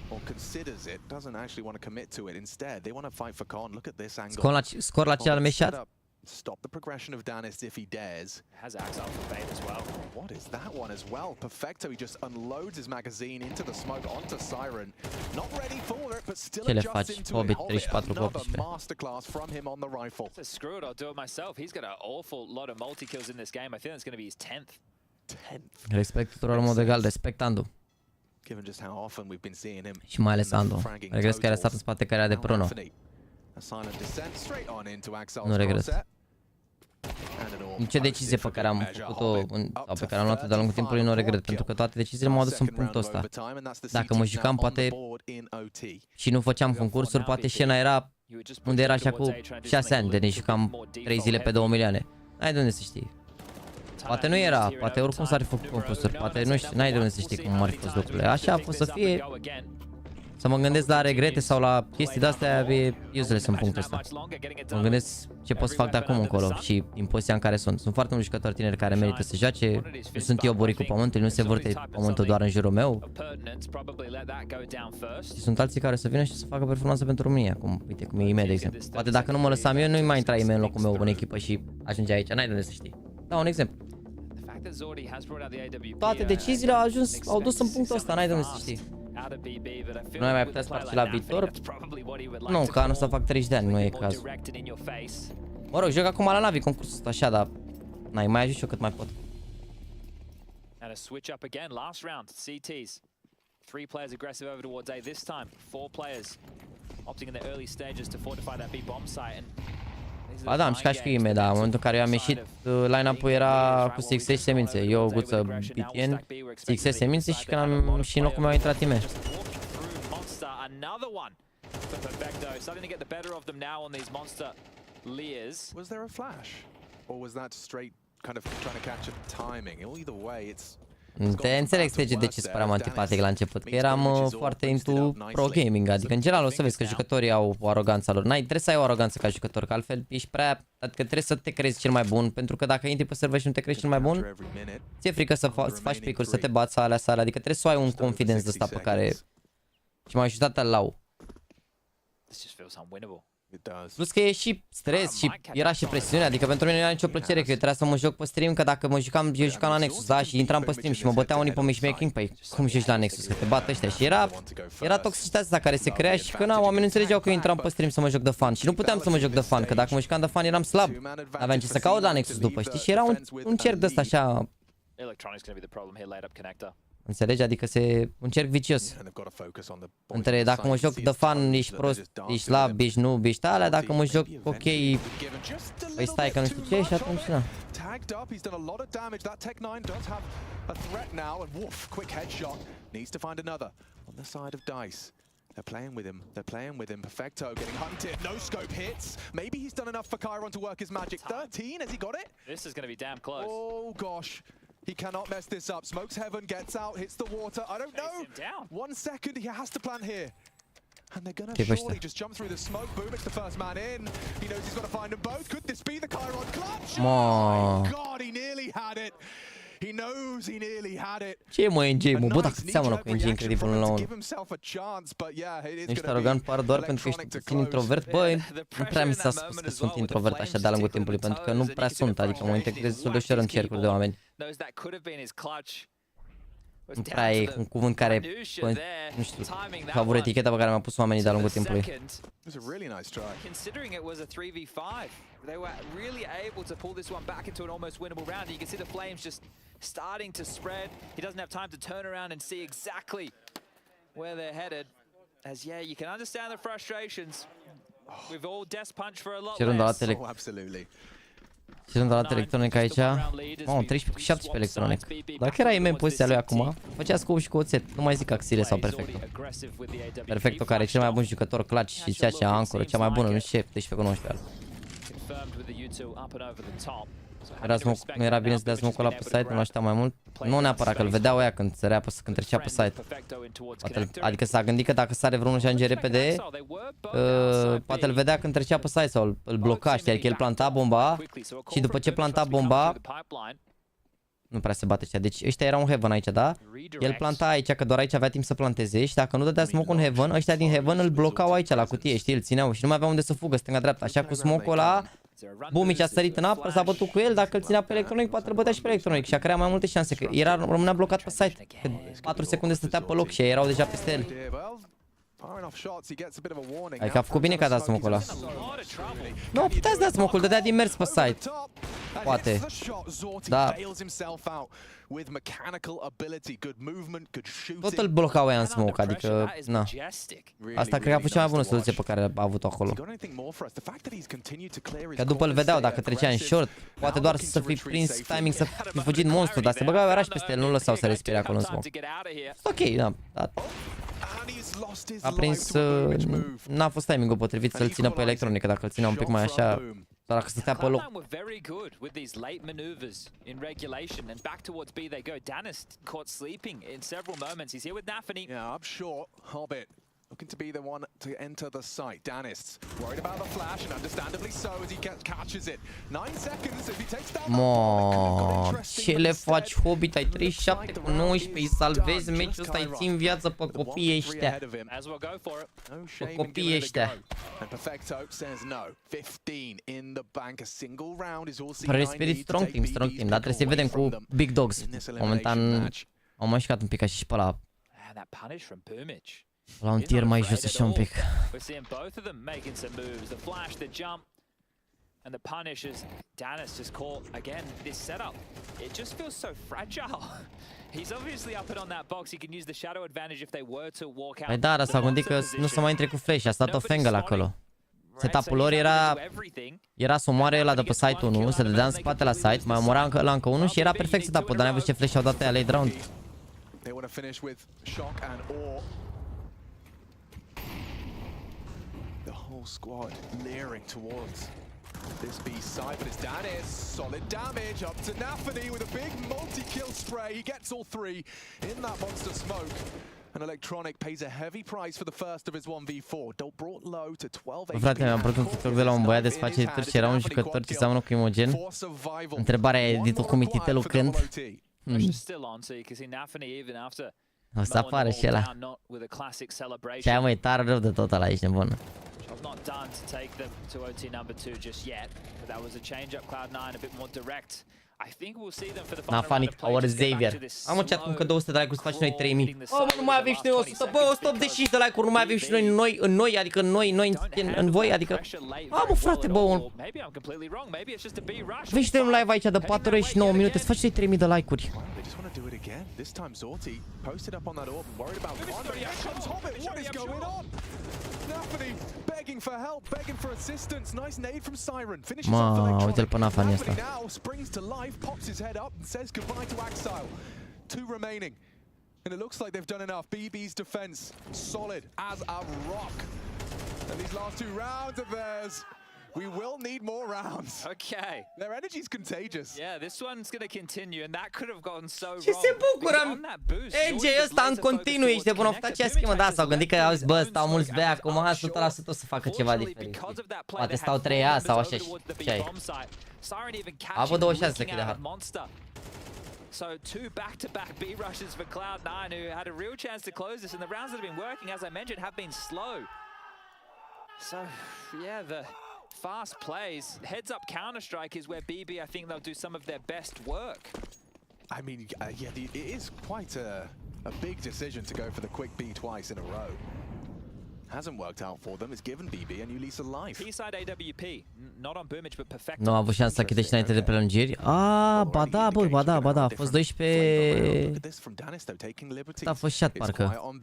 Or considers it, doesn't actually want to commit to it. Instead, they want to fight for Con. Look at this angle. Scor la cel meșat. Stop the progression of Danis if he dares. Has Axel for bait as well. What is that one as well? Perfecto, he just unloads his magazine into the smoke onto Siren. Not ready for it, but still adjusts into it. Another masterclass from him on the rifle. Screw it, I'll do it myself. He's got an awful lot of multi-kills in this game. I think that's going to be his 10th. Respect tuturor în mod egal, respectându. Și mai ales Andu. Regret că era stat în spate care era de Bruno. Nu regret. Nici o decizie pe care am făcut-o sau pe care am luat-o de-a lungul timpului nu regret, pentru că toate deciziile m-au adus în punctul ăsta. Dacă mă jucam poate și nu făceam concursuri, poate scena era unde era așa cu 6 ani, de ne jucam 3 zile pe 2 milioane. N-ai de unde să știi. Poate nu era, poate oricum s-ar fi făcut concursuri, poate nu știu, n-ai de unde să știi cum ar fi fost lucrurile. Așa a fost să fie. Să mă gândesc la regrete sau la chestii de-astea e useless în punctul ăsta. Mă gândesc ce pot să fac de acum încolo și din poziția în care sunt. Sunt foarte mulți jucători tineri care merită să joace. Nu sunt eu boricul pământului, nu se vârte pământul doar în jurul meu. Și sunt alții care să vină și să facă performanță pentru România, cum, uite, cum e IEM, de exemplu. Poate dacă nu mă lăsam eu, nu-i mai intra IEM în locul meu în echipă și ajunge aici, n-ai de unde să știi. Da, un exemplu. Toate deciziile au dus în punctul ăsta, n-ai de unde să știi. Nu ai mai putea să faci la viitor? Nu, că anul să fac 30 de ani, nu e cazul. Mă rog, joc acum la Navi concursul ăsta așa, dar n-ai mai ajut și eu cât mai pot. And a switch up again, last round, CTs. 3 players aggressive over towards A this time. 4 players opting in the early stages to fortify that B bomb site. And ba da, am jucat și cu IEM, dar în momentul în care eu am ieșit, line-up-ul era cu CXS și semințe. Eu, Guță, BTN, CXS, semințe și când am și în locul meu a intrat IEM. Was there a flash? Or was that straight kind of trying to catch a timing? Either way, it's Te înțeleg, Stege, de ce spăram antipatic la început, că eram foarte into pro gaming, adică în general o să vezi că jucătorii au o aroganța lor. Trebuie să ai o aroganță ca jucător, că altfel ești prea, adică trebuie să te crezi cel mai bun, pentru că dacă intri pe server și nu te crezi cel mai bun, ți-e frică să faci pick-uri, să te bați alea, adică trebuie să ai un confidence de ăsta pe care și m-a ajutat al-lau. Plus că e și stres și era și presiune, adică pentru mine nu era nicio plăcere că eu trebuia să mă joc pe stream, că dacă mă jucam, eu jucam la Nexus, da, și intram pe stream și mă băteau unii pe matchmaking, păi cum joci la Nexus, că te bat ăștia și era toxicitatea asta care se crea și că na, oamenii nu înțelegeau că eu intram pe stream să mă joc de fan și nu puteam să mă joc de fan, că dacă mă jucam de fan eram slab, aveam ce să caut la Nexus după, știi, și era un cerc de ăsta așa. Înțelegi? Adică un cerc vicios. Între dacă mă joc de fan, ești prost, ești slab, ești noob, ești alea, dacă mă joc ok, păi stai că nu știu ce și atunci na. They're playing with him. They're playing with him. Perfecto getting hunted. No scope hits. Maybe he's done enough for Chiron to work his magic. 13, has he got it? This is going to be damn close. Oh gosh. He cannot mess this up. Smokes heaven, gets out, hits the water. I don't know. 1 second, he has to plant here. And they're going to surely just jump through the smoke. Boom, it's the first man in. He knows he's got to find them both. Could this be the Chiron clutch? Oh my God, he nearly had it. He knows he nearly had it. Ce e mă NG, mă? Bă, dacă seamănă cu NG incredibil la unul. Ești arogant par doar pentru că ești puțin introvert? Bă, nu prea mi s-a spus că sunt introvert așa de-a lungul timpului, pentru că nu prea sunt, adică mă integrez destul de ușor în cercuri de oameni. Nu prea e un cuvânt care, nu știu, favor eticheta pe care mi-a pus oamenii de-a lungul timpului. Considering it was a 3v5, they were really able to pull this one back into an almost winnable round. You can see the flames just starting to spread. He doesn't have time to turn around and see exactly where they're headed. As yeah, you can understand the frustrations. We've all death punch for a lot less. Absolutely. Și sunt la electronic aici. Mamă, 13 cu 17 electronic. Dacă era IEM în poziția lui acum, făcea scoop și cu oțet. Nu mai zic Axile sau Perfecto. Perfecto care e cel mai bun jucător clutch și ceea ce ancoră, cea mai bună, nu știu ce, 12 cu 19. Nu era bine să dea smoke-ul ăla pe site, nu aștepta mai mult. Nu neapărat că îl vedeau aia când trecea pe site. Adică s-a gândit că dacă sare vreunul și ajunge repede, poate îl vedea când trecea pe site sau îl bloca, știi? Adică el planta bomba și după ce planta bomba, nu prea se bate ăștia. Deci ăștia erau un heaven aici, da? El planta aici, că doar aici avea timp să planteze și dacă nu dădea smoke-ul în heaven, ăștia din heaven îl blocau aici la cutie, știi? Îl țineau și nu mai aveau unde să fugă, stânga-dreapta. Așa cu smoke-ul ăla, Bumici a sărit în apă, s-a bătut cu el, dacă îl ținea pe electronic, poate îl bătea și pe electronic și a creat mai multe șanse, că rămânea blocat pe site, că 4 secunde stătea pe loc și erau deja peste el. Adică a făcut bine că a dat smoke-ul ăla. Nu, puteați da smoke-ul, dădea din mers pe site. Poate. Da. Tot îl blocau ăia în smoke, adică, na. Asta cred că a fost cea mai bună soluție pe care a avut-o acolo. Că după îl vedeau, dacă trecea în short, poate doar să fi prins timing, să fi fugit monstru, dar se băgau araș peste el, nu lăsau să respire acolo în smoke. Ok, da. A prins, n-a fost timingul potrivit să-l țină pe electronică, dacă îl ținea un pic mai așa, sau dacă stătea pe loc. Looking to be the one to enter the site. Danis worried about the flash, and understandably so as he catches it. 9 seconds if he takes down. Mo, ce le faci, Hobbit? Ai 37 cu 19, îi salvezi meciul ăsta, îi țin viață pe copiii ăștia. Pe copiii ăștia. Prespirit strong team, dar trebuie să-i vedem cu Big Dogs. Momentan au mai șcat un pic așa și pe ăla. La un tier mai jos așa un pic. We're seeing both of them making some moves. The flash, the jump, and the punish as Danis just caught again this setup. It just feels so fragile. He's obviously up and on that box. He can use the shadow advantage if they were to walk out. Păi da, dar s-a gândit că nu se mai intre cu flash, a stat o fangă acolo. Setup-ul lor era să omoare ăla de pe site 1, se dădea în spate la site, mai omora încă unul și era perfect setup-ul, dar n-ai văzut ce flash au dat aia late round. They want to finish with shock and awe. The whole squad leering towards this B side, but it's Danis. Solid damage up to Nafany with a big multi-kill spray. He gets all 3 in that monster smoke. And Electronic pays a heavy price for the first of his 1v4. Brought low to 12 HP. Frate, mi-am un TikTok de la un băiat de spacii și era un jucător ce seamănă cu Imogen. Întrebarea e editul cu mititelul când? O să apară și ăla. Ce mai tare rău de tot ăla, ești nebun. Not done to take them to OT number 2 just yet, but that was a change up. Cloud9 a bit more direct I think we'll see them for the Na funny our Xavier. Am în chat cum că 200 de like-uri să faci noi 3000. Oh, nu mai avem și noi 100, bă, 185 de like-uri, nu mai avem și noi, adică noi în voi, adică mă frate, bă, vei și noi un live aici de 4 ore și 9 minute să faci noi 3000 de like-uri. Begging for help, begging for assistance. Nice nade from Siren. Finishes Ma, off Electronic. uite-l pe Nafani ăsta. Now springs to life, pops his head up and says goodbye to Axile. 2 remaining. And it looks like they've done enough. BB's defense solid as a rock. And these last 2 rounds of theirs, we will need more rounds. Okay. Their energy's contagious. Yeah, this one's going to continue and that could have gone so wrong. Ce se bucură? EG ăsta în continuu, ești bun, ofta ce schimbă, da, s-au gândit că auzi, bă, stau mulți bea acum, 100% o să facă ceva diferit. Poate stau 3A sau așa și ce ai. A avut 26 de kill de hard. So 2 back-to-back B rushes for Cloud9, who had a real chance to close this, and the rounds that have been working, as I mentioned, have been slow. So, yeah, the fast plays, heads-up Counter-Strike is where BB, I think they'll do some of their best work. I mean, yeah, it is quite a big decision to go for the quick B twice in a row. Hasn't worked out for them. It's given BB a new lease of life. P-side AWP, not on Boomage, but perfect. Nu a avut șansa să închide și înainte de prelungiri. Ba da, bă, a fost 12... Da, a fost shot, parcă.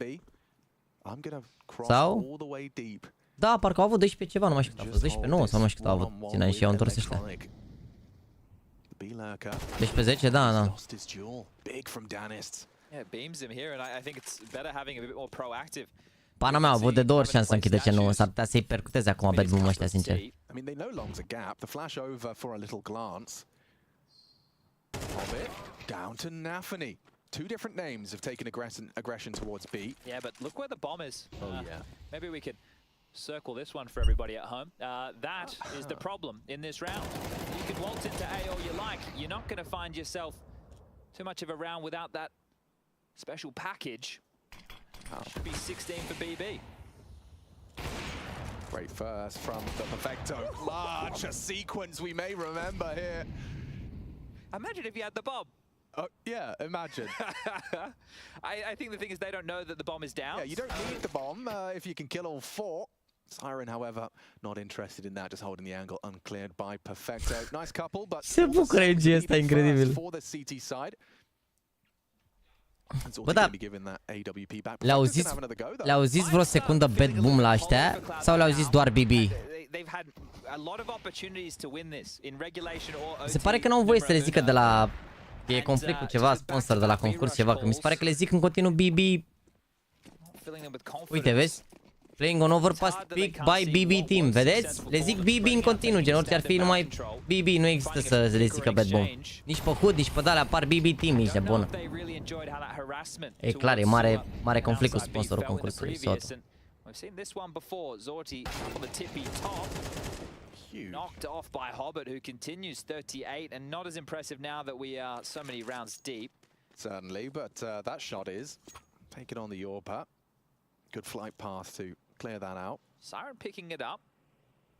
Sau? Da, parcă au avut 12 ceva, nu mai știu cât a fost, 12, 9 sau nu mai știu cât au avut. Ține și i-au întors ăștia. 12-10, da. Yeah, beams him here, and I think it's better having a bit more proactive. Pana mea a avut de 2 ori șansa să închide ce 9, s-ar putea să-i percuteze acum bad boom ăștia, sincer. I mean, they know long's a gap. The flash over for a little glance. Hobbit down to Nafany. 2 different names have taken aggression towards B. Yeah, but look where the bomb is. Oh yeah. Maybe we could circle this one for everybody at home. That is the problem in this round. You can waltz into A all you like. You're not going to find yourself too much of a round without that special package. Should be 16 for BB. Great first from the Perfecto. Large a sequence we may remember here. Imagine if you had the bomb. Oh, yeah, imagine. I think the thing is they don't know that the bomb is down. Yeah, you don't need the bomb if you can kill all 4. Siren, however, not interested in that, just holding the angle uncleared by Perfecto. Nice couple, but se bucură EG ăsta, incredibil. For the CT side. Bă, da, le-au zis vreo secundă bad boom la ăștia sau le-au zis doar BB? Se pare că nu au voie să le zică de la... E conflict cu ceva sponsor de la concurs, ceva, că mi se pare că le zic în continuu BB. Uite, vezi? Playing on overpass pick by BB team, vedeți? Le zic BB în continuu, gen orice ar fi numai BB, nu există să le zică bad bomb. Nici pe HUD, nici pe dale apar BB team, ești de bună. E clar, e mare conflict cu sponsorul concursului SOT. Knocked off by Hobbit, who continues 38, and not as impressive now that we are so many rounds deep. Certainly, but that shot is taken on the Yorpa. Good flight path to clear that out. Siren picking it up.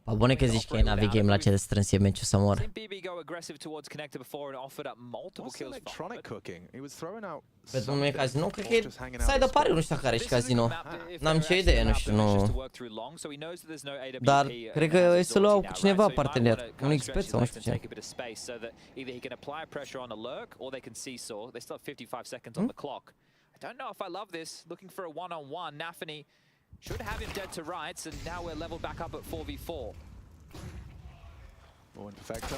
Pa bune că zici că e Navi game la ce de strâns e meciul să mor. Pe domnul casino, cred că e side de pariuri, nu știu care e și casino. N-am ce idee, nu știu, nu. Dar cred că e să luau cu cineva partener, un expert sau nu știu ce. I don't know if I love this. Looking for a one-on-one. Nafany should have him dead to rights, and now we're leveled back up at 4v4. Oh, and Perfecto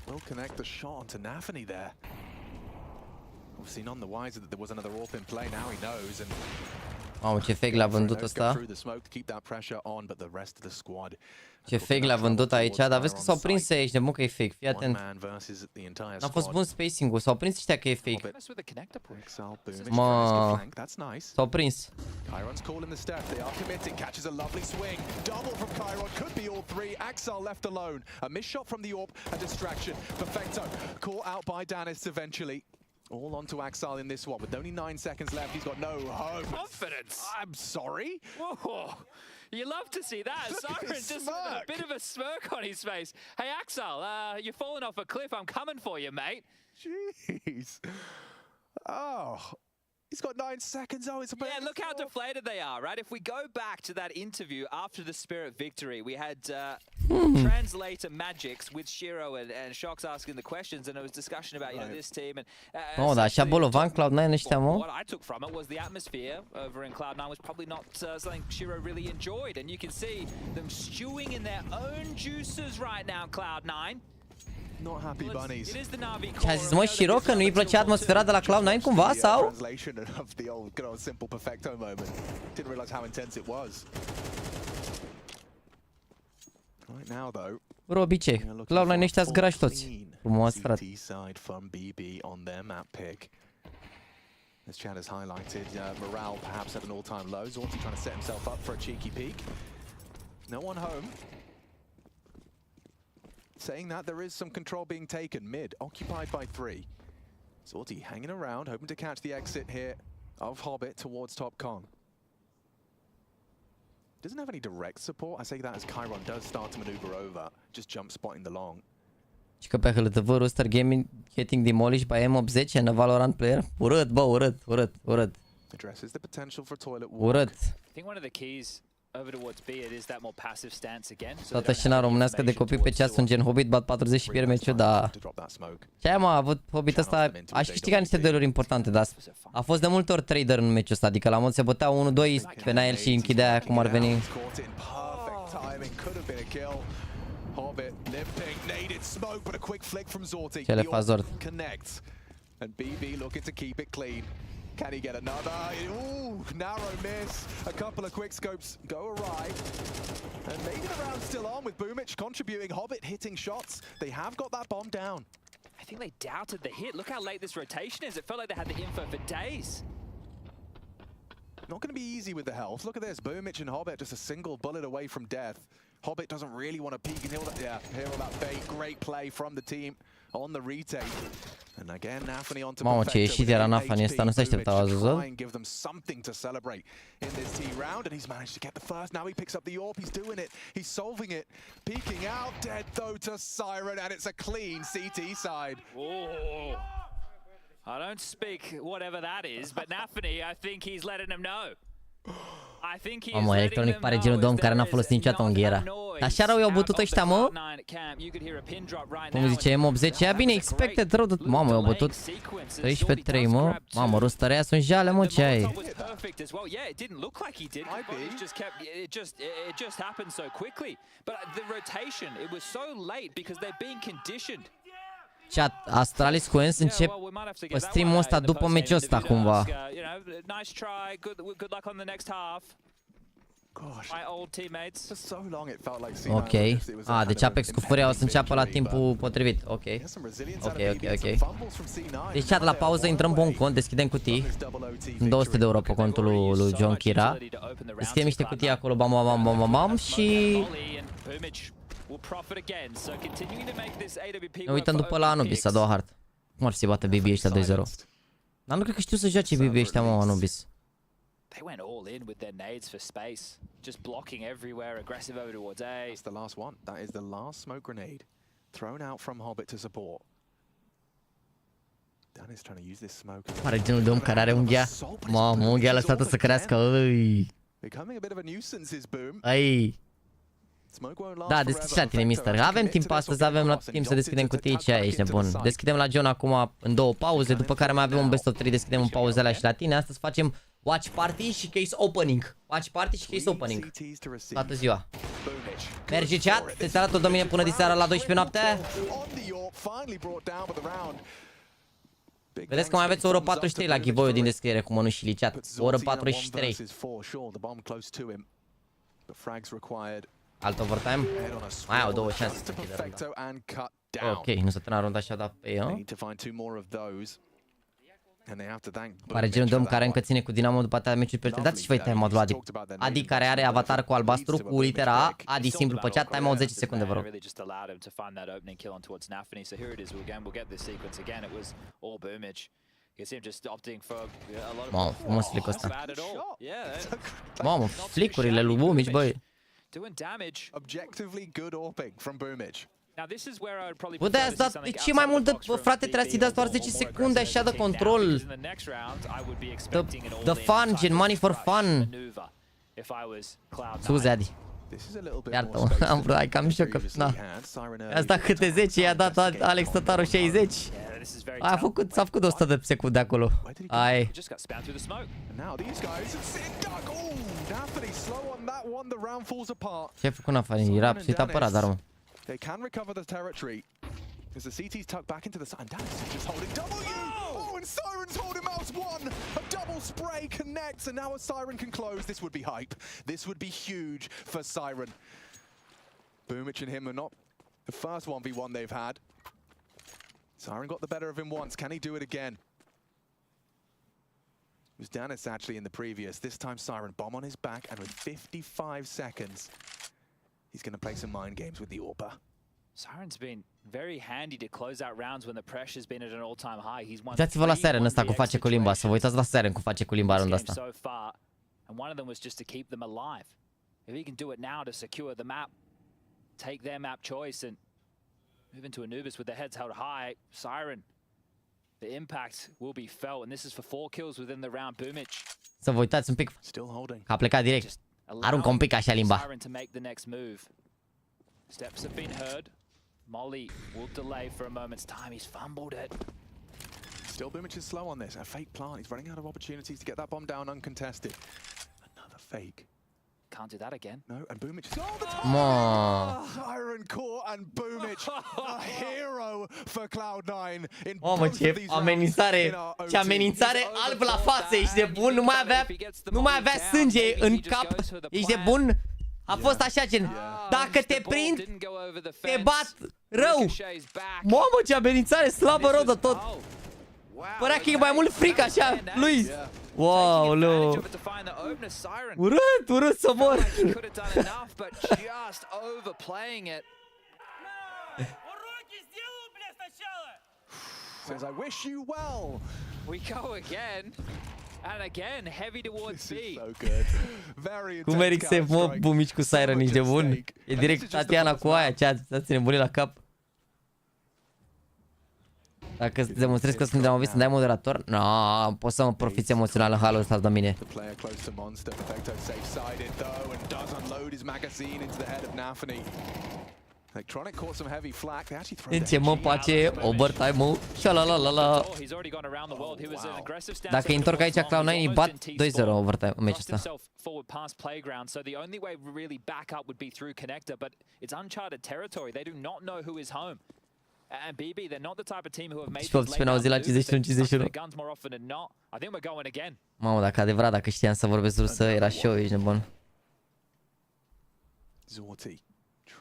will connect the shot onto Nafany there. Obviously none the wiser that there was another AWP in play. Now he knows, and mamă, ce fake l-a vândut ăsta. Ce fake l-a vândut aici, dar vezi că s-au prins aici, de bun că e fake, fii atent. N-a fost bun spacing-ul, s-au prins ăștia că e fake. Mă, s-au prins. All onto Axile in this one. With only 9 seconds left, he's got no hope. Confidence! I'm sorry? Whoa. You love to see that. Siren just with a bit of a smirk on his face. Hey, Axel, you're falling off a cliff. I'm coming for you, mate. Jeez. Oh. He's got 9 seconds. Oh, it's a yeah, look how deflated they are, right? If we go back to that interview after the Spirit victory, we had translator Magix with Shiro and Shox asking the questions, and there was discussion about, you know, this team. And oh, da, așa bolovan Cloud9 ăștia, mă. What I took from it was the atmosphere over in Cloud9 was probably not something Shiro really enjoyed, and you can see them stewing in their own juices right now, Cloud9. Not happy bunnies. Ce a zis, mă, Shiro, că nu-i plăcea atmosfera de la Cloud9 cumva, sau? Translation of the old good old simple perfecto moment. Didn't realize how intense it was. Right now though. Robice, Cloud9 ăștia zgrași toți. Frumos, frate. Side from BB on their map pick. As Chad has highlighted, morale perhaps at an all-time low. Zorti trying to set himself up for a cheeky peek. No one home. Saying that there is some control being taken mid, occupied by 3. Zorti hanging around, hoping to catch the exit here of Hobbit towards top con. Doesn't have any direct support. I say that as Chiron does start to maneuver over, just jump spotting the long. Și că pe hălătăvă Rooster Gaming getting demolished by M80 and a Valorant player. Urât, bă, urât. Addresses the potential for toilet walk. Urât. I think one of the keys over towards B, it is that more passive stance again. Toată scena românească de copii pe ceas sunt gen Hobbit, bat 40 și pierd meciul, dar... Ce-aia, mă, a avut Hobbit ăsta, aș câștiga niște dueluri importante, dar a fost de multe ori trader în meciul ăsta, adică la mod se bătea 1-2, venea el și închidea aia cum ar veni. Ce le faci, Zord? Can he get another? Ooh, narrow miss. A couple of quick scopes go awry. And maybe the round's still on with Boomich contributing. Hobbit hitting shots. They have got that bomb down. I think they doubted the hit. Look how late this rotation is. It felt like they had the info for days. Not going to be easy with the health. Look at this. Boomich and Hobbit just a single bullet away from death. Hobbit doesn't really want to peek and heal that bait. Great play from the team on the retake. And again, Nafany onto Mamă, ce ieșit era Nafany ăsta, nu se așteptau a zăză. Give them something to celebrate in this T round, and he's managed to get the first. Now he picks up the AWP. He's doing it. He's solving it. Peeking out, dead though to Siren, and it's a clean CT side. Oh. I don't speak whatever that is, but Nafany, I think he's letting them know. Mamă, Electronic pare genul de om care n-a folosit niciodată un ghiera. Așa rău i-au bătut ăștia, mă? Cum zice M80, ia bine, expected rău de... Mamă, i-au bătut 13-3, mă. Mamă, Rustărea sunt jale, mă, ce ai? Chat, Astralis Coens încep pe stream-ul ăsta după meciul ăsta, cumva. Ok. Deci Apex cu Furia o să înceapă la timpul potrivit. Ok. Deci chat, la pauză intrăm pe un cont, deschidem cutii. 200 de euro pe contul lui John Kira. Deschidem niște cutii acolo, bam, și... Ne uităm după la Anubis, a doua hartă. Cum ar fi să bată BB ăștia 2-0? Dar nu cred că știu să joace BB ăștia, mă, Anubis. They went all in with their nades for space, just blocking everywhere, aggressive over towards A. That's the last one. That is the last smoke grenade thrown out from Hobbit to support. Dan is trying to use this smoke. Pare genul de om care are unghia. Mamă, unghia a lăsat-o să crească. Becoming a bit of a nuisance is Boom. Da, deschizi la tine, mister. Avem timp astăzi, avem timp să deschidem cutii, ce ai, ești nebun. Deschidem la John acum în 2 pauze, după care mai avem un best of 3, deschidem în pauzele alea și la tine. Astăzi facem watch party și case opening. Watch party și case opening. Toată ziua. Mergi chat, te arată domine până diseară la 12 noapte. Vedeți că mai aveți o oră 43 la giveaway-ul din descriere cu mănușile, chat. O oră 43. Alt overtime? Mai au 2 șanse. Ok, nu se tână runda și-a dat pe ea. Pare genul de om care încă ține cu Dinamo după atâtea meciuri pe dați și voi time-out lui Adi. Adi care are avatar cu albastru cu litera A, Adi simplu pe chat, time-out 10 secunde, vă rog. You see him just opting for a lot of... Mamă, frumos flick-ul ăsta. Bad at all. Yeah. Mamă, flick-urile lui Bumici, băi. Doing damage. Objectively good AWPing from Bumici. Now this is where I would probably Bă, de-aia ați dat ce mai mult de... Bă, frate, trebuie să-i dați doar 10 secunde așa de control. The fun, gen money for fun. Scuze, Adi. Iartă-mă, am vrut, hai că am mișto că... Na. I-a dat câte 10, i-a dat Alex Tătaru 60. S-a făcut 100 de secunde acolo. Hai. Ce ai făcut Nafani? Era absolut apărat, dar mă. They can recover the territory because the CT's tucked back into the side. And Dallas just holding W! Oh, and Siren's holding mouse one! A double spray connects, and now a Siren can close. This would be hype. This would be huge for Siren. Bumic and him are not the first 1v1 they've had. Siren got the better of him once. Can he do it again? It was Danis actually in the previous. This time Siren bomb on his back, and with 55 seconds, he's going to play some mind games with the AWPer. Siren's been very handy to close out rounds when the pressure's been at an all-time high. He's won. Uitați-vă la Siren ăsta cu face cu limba, să vă uitați la Siren cu face cu limba rând asta. So far, and one of them was just to keep them alive. If he can do it now to secure the map, take their map choice and move into Anubis with their heads held high, Siren, the impact will be felt, and this is for 4 kills within the round. Bumic. Să vă uitați un pic. A plecat direct. Aruncă un pic așa limba. Siren to make the next move. Steps have been heard. Molly will delay for a moment's time. He's fumbled it. Still Bumic is slow on this. A fake plant. He's running out of opportunities to get that bomb down uncontested. Another fake. Can't do that again. No, and Bumic is all the time. Siren caught and Bumic, a hero for Cloud9 in both ce of these amenințare, ce amenințare alb la față, ești de bun, nu mai avea sânge în cap, ești de bun. A fost așa gen, dacă te prind, te bat rău. Mamă, ce amenințare slabă rodă tot. Părea că e mai mult frică așa, lui. Wow, leu. Urât să mor. Says, I wish you well. We go again. And again, heavy towards B. So good. Very Cum merg să mă Bumici cu Siren, nici de bun. E direct Tatiana cu aia, ce ați nebunit la cap. Dacă îți demonstrezi că sunt demoviți să dai moderator, no, poți să mă profiți emoțional în halul ăsta de mine. În ce mă face overtime-ul, șalalalala. Dacă îi întorc aici Cloud9, îi bat 2-0 overtime în meciul ăsta. And BB, they're not the type of team who have made these late guns more often than not. I think we're going again. Mamă, dacă adevărat, dacă știam să vorbesc rusă, era show, ești nebun. Zorti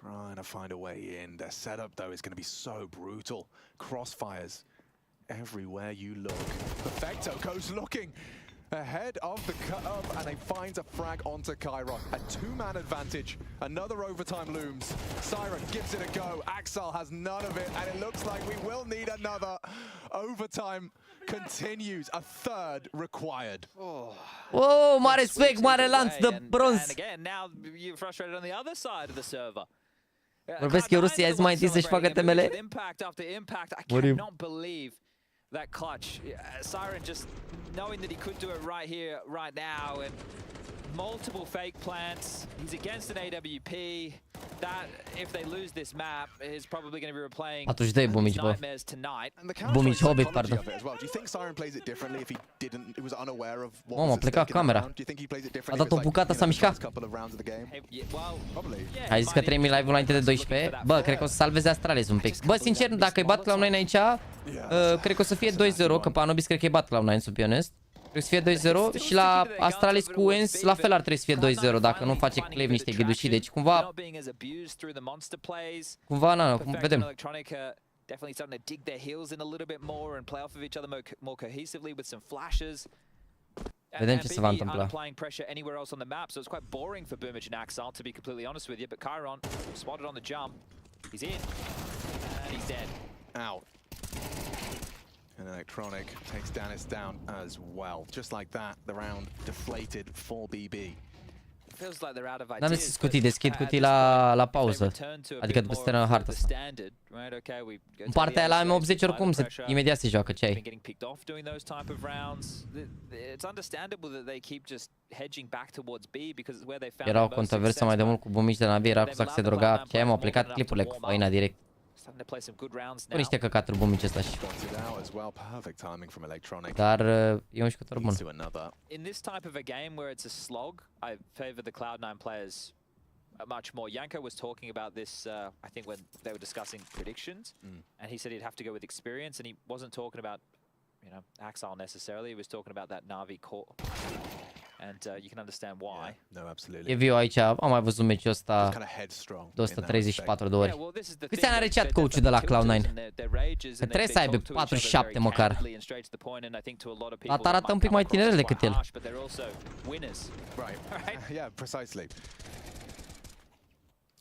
trying to find a way in. Their setup though is going to be so brutal. Crossfires everywhere you look. Perfecto goes looking ahead of the cut-up, and he finds a frag onto Chiron. A 2-man advantage. Another overtime looms. Siren gives it a go. Axel has none of it, and it looks like we will need another. Overtime continues. A third required. Oh, mare swag, mare lanț de bronz. And again, now you're frustrated on the other side of the server. Vorbesc eu Rusia, azi mai întâi să-și facă temele. Impact after impact. I cannot believe that clutch. Siren just knowing that he could do it right here, right now, and multiple fake plants. He's against an AWP. That, if they lose this map, is probably going to be replaying nightmares tonight. Bumic Hobbit, pardon. Do you think Siren plays it differently if he didn't? It was unaware of what was at stake in the round? Do you think he plays it differently? A dat o bucată, s-a mișcat. Ai zis că 3000 live-ul înainte de 12. Bă, cred că o să salveze Astralis un pic. Bă, sincer, dacă îi bat Cloud9 aici, cred că o să fie 2-0, că pe Anubis cred că îi bat Cloud9, să fie onest. Trebuie să fie 2-0 și la Astralis cu Ens la fel ar trebui să fie 2-0 dacă nu face Clev niște ghidușii, deci cumva na, vedem. Definitely starting to dig their heels in a little bit more and play off of each other more cohesively with some flashes. Vedem ce se va întâmpla. Applying pressure anywhere else on the map, so it's quite boring for Bumic and Axel, to be completely honest with you. But Chiron spotted on the jump. He's in and he's dead. Out. And Electronic takes Danis down as well. Just like that, the round deflated for BB. N-am deschis cutii, deschid cutii la pauză. Adică după stână hartă. În partea aia la M80 oricum imediat se joacă, ce ai? Era o controversă mai de mult cu Bumici de Navi, era acuzat că se droga, ce ai, m-au plecat clipurile cu faina direct. Cu niște căcaturi Bumici ăsta și... Dar e un jucător bun. In this type of a game where it's a slog, I favor the Cloud9 players much more. Janko was talking about this, I think, when they were discussing predictions, and he said he'd have to go with experience, and he wasn't talking about, you know, Axile necessarily. He was talking about that Na'Vi core, and you can understand why. Yeah, no, absolutely. E viu aici, am mai văzut meciul ăsta 234 de ori. Câți ani are chat coach-ul de la Cloud9? Că trebuie să aibă 47 măcar. Dar arată un pic mai tinere decât el. Right. Yeah, precisely.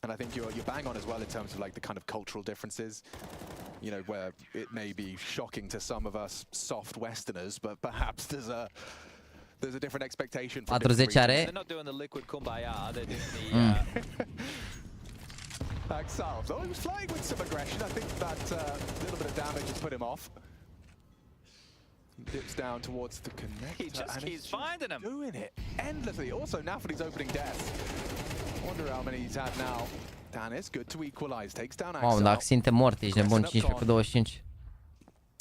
And I think you're bang on as well in terms of like the kind of cultural differences. You know, where it may be shocking to some of us soft Westerners, but perhaps there's a different expectation from 40 are. They're not doing the liquid kumbaya, they're doing the Axile, though he was flying with some aggression, I think that little bit of damage has put him off. He dips down towards the connector. He just keeps finding him. Doing it endlessly. Also, Nafany's opening death. Wonder how many he's had now. Danis, good to equalize, takes down Axile. Mamă, dacă Sinte mort, ești nebun, 15 cu 25.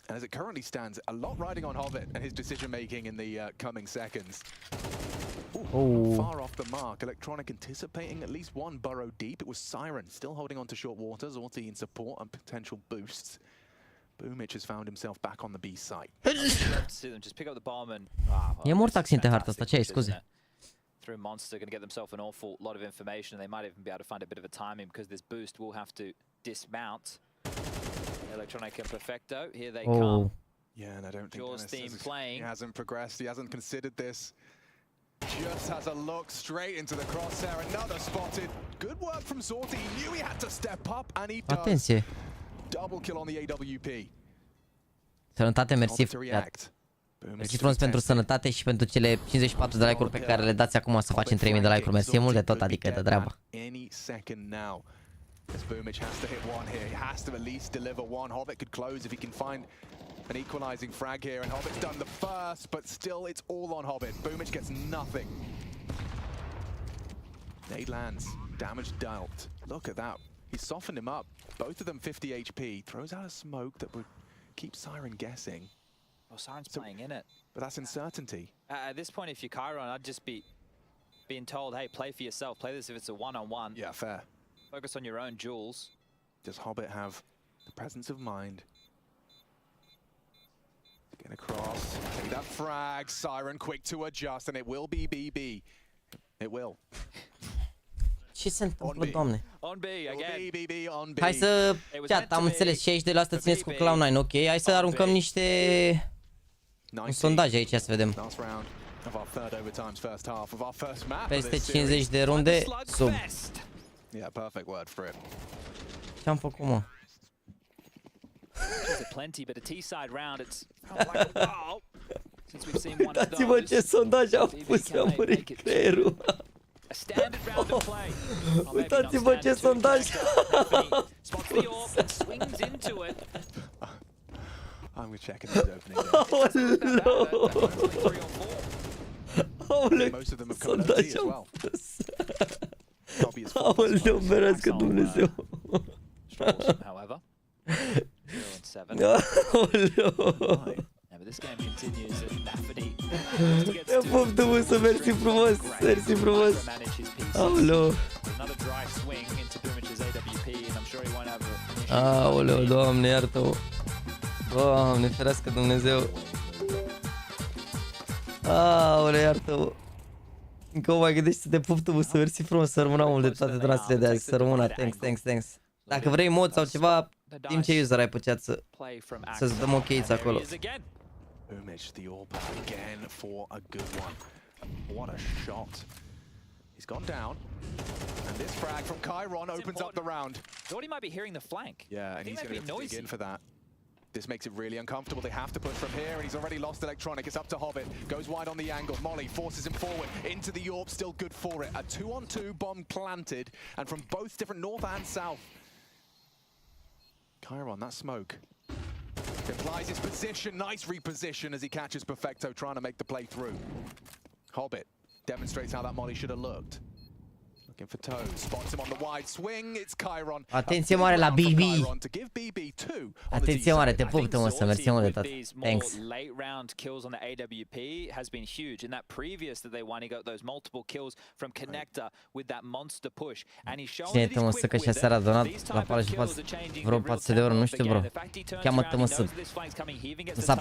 And as it currently stands, a lot riding on Hobbit and his decision making in the coming seconds. Ooh, far off the mark. Electronic anticipating at least one burrow deep. It was Siren still holding on to short waters, Orti in support and potential boosts. Boomich has found himself back on the B site. Just pick up the bomb and E mort Axinte harta asta, ce ai, scuze? Through Monster, going to get themselves an awful lot of information, and they might even be able to find a bit of a timing because this boost will have to dismount. Electronic and Perfecto, here they come. Yeah, and I don't think Jaws team playing. He hasn't progressed, he hasn't considered this. Just has a look straight into the crosshair, another spotted. Good work from Zorti, he knew he had to step up, and he does. Atenție. Double kill on the AWP. Sănătate, mersi. Mersi frumos pentru sănătate și pentru cele 54 de like-uri pe care le dați acum să facem 3000 de like-uri. Mersi mult de tot, adică de treabă. As Boomich has to hit one here, he has to at least deliver one. Hobbit could close if he can find an equalizing frag here, and Hobbit's done the first, but still it's all on Hobbit. Boomich gets nothing. Nade lands, damage dealt. Look at that, he softened him up. Both of them 50 HP, throws out a smoke that would keep Siren guessing. Well, Siren's playing in it. But that's uncertainty. At this point, if you're Chiron, I'd just be being told, hey, play for yourself. Play this if it's a one-on-one. Yeah, fair. Focus on your own jewels. Does Hobbit have the presence of mind? Get across, take that frag, Siren quick to adjust, and it will be BB. It will. Ce se întâmplă, doamne? On B again. BB on B. Hai să... Chat, am înțeles, 62% țineți cu Cloud9, ok? Hai să aruncăm niște... un sondaj aici, să vedem. Peste 50 de runde, sub. Yeah, perfect word for it. Ce-am făcut, mă? Plenty, but a T-side round, it's like wow. Since we've seen one of those. Uitați-vă ce sondaj am pus, mi-a murit creierul. A standard round of play. Uitați-vă ce sondaj. Spots the orb and swings into it. I'm gonna check in his opening. Aoleu, sondaj am pus. Aoleu, berească Dumnezeu. However, 0-7. Aoleu. But this game continues and Nafany Te pup, Dumnezeu, mersi frumos, mersi frumos. Aoleu. Another dry swing into Boomich's AWP, and I'm sure he won't have a... Aoleu, Doamne, iartă-mă. Doamne, ferească Dumnezeu. Aoleu, iartă-mă. Încă mai gândești să te pup, Dumnezeu, mersi frumos, să rămână mult de toate donațiile de azi, să rămână, thanks. Dacă vrei mod sau ceva, timp ce user ai putea să-ți dăm ok-ți acolo. Boomich, the orb again for a good one. What a shot. He's gone down. And this frag from Chiron opens up the round. Thought he might be hearing the flank. Yeah, and he's going to dig in for that. This makes it really uncomfortable. They have to push from here, and he's already lost electronic. It's up to Hobbit. Goes wide on the angle. Molly forces him forward into the AWP. Still good for it. A 2-on-2 bomb planted, and from both different north and south. Chiron, that smoke. Implies his position. Nice reposition as he catches Perfecto, trying to make the play through. Hobbit demonstrates how that Molly should have looked. Looking for toes, spots him on the wide swing. It's Chiron. Atenție mare la BB. Atenție mare, te pup, Thomas, să mersi mult de tot. Thanks. Late round kills on the AWP has been huge. In that previous that they won, he got those multiple kills from Connector with that monster push. And he's shown that he's quick with it. These type of kills are changing in real tempo. Again, the fact he turns around, he knows this flank's coming, he even gets the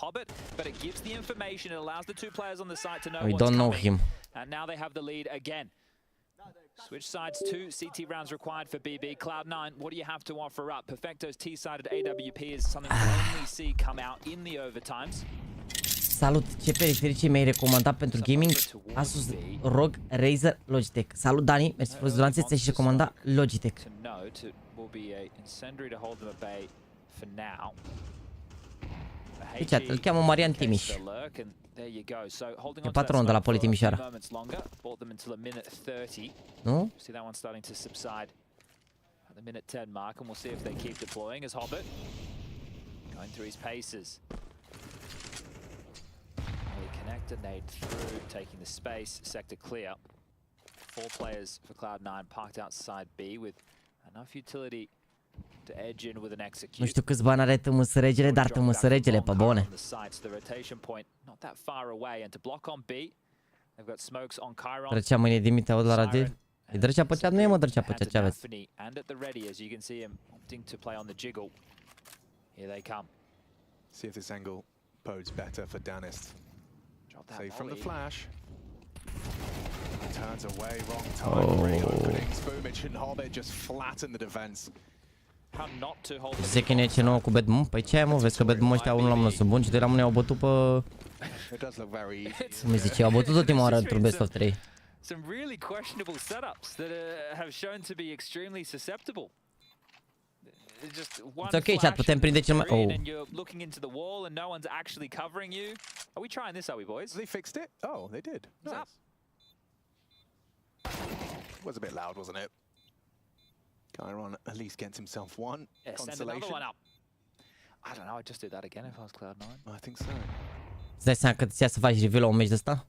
Hobbit, but it gives the information, it allows the two players on the site to know what's coming. And now they have the lead again. Switch sides, 2 CT rounds required for BB. Cloud9, what do you have to offer up? Perfecto's T-sided AWP is something we only see come out in the overtimes. Salut, ce perifericii mi-ai recomandat pentru gaming? Asus ROG Razer Logitech. Salut, Dani, mersi frumos, Duranțe, ți-ai recomandat Logitech. Deci, îl cheamă Marian Timiș. E patron de la Poli Timișoara. Nu? Connector nade through, taking the space, sector clear. 4 players for Cloud9 parked outside B with enough utility to edge in with an execute. Nu știu câți bani are tămâsăregele, dar tămâsăregele pe bune. Drăcea mâine dimitea aud la radio. E drăcea pe chat, nu e mă drăcea pe chat, ce aveți? See if this angle bodes better for Danist. Save from the flash. Turns away, wrong time. Great openings. Boomich and Hobbit just flatten the defense. Zice că e ce nouă cu Bedmoon? Păi ce ai, mă? Vezi că Bedmoon ăștia unul la mână sunt buni și de la mână au bătut pe... Cum îi zice, au bătut ultima oară într-un best of 3. Some really questionable setups that have shown to be extremely susceptible. Just one ok, chat, putem prinde cel mai... and you're looking into the wall and no one's actually covering you. Are we trying this, are we, boys? They fixed it? Oh, they did. Nice. Was a bit loud, wasn't it? Chiron at least gets himself one consolation. Send another one up. I don't know, I'd just do that again if I was Cloud9. I think so. Îți dai seama că ți ia să faci review la un meci de ăsta?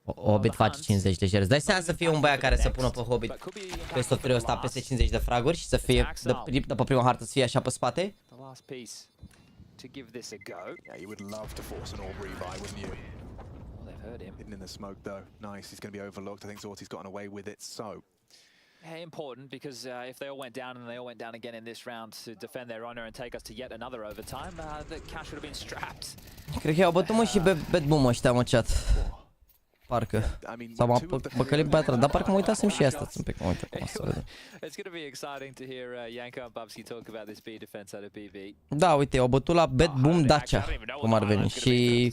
Hobbit face 50 de share. Îți dai seama să fie un băiat care să pună pe Hobbit pe softul ăsta peste 50 de fraguri și să fie de pe prima hartă să fie așa pe spate? To give this a go. Yeah, you would love to force an orb rebuy, wouldn't you? Well, they've heard him. Hidden in the smoke though. Nice, he's going to be overlooked. I think Zorti's gotten away with it, so... Yeah, important because if they all went down and they all went down again in this round to defend their honor and take us to yet another overtime, the cash would have been strapped. Cred că i-au bătut mă și Bedboom ăștia, mă, chat. Parcă. Sau m-a păcălit băiatră, dar parcă mă uitasem și asta. Un pic, mă uită cum să vedem. It's going to be exciting to hear Yanko and Babsky talk about this B defense out of BB. Da, uite, au bătut la Bedboom Dacia, cum ar veni. Și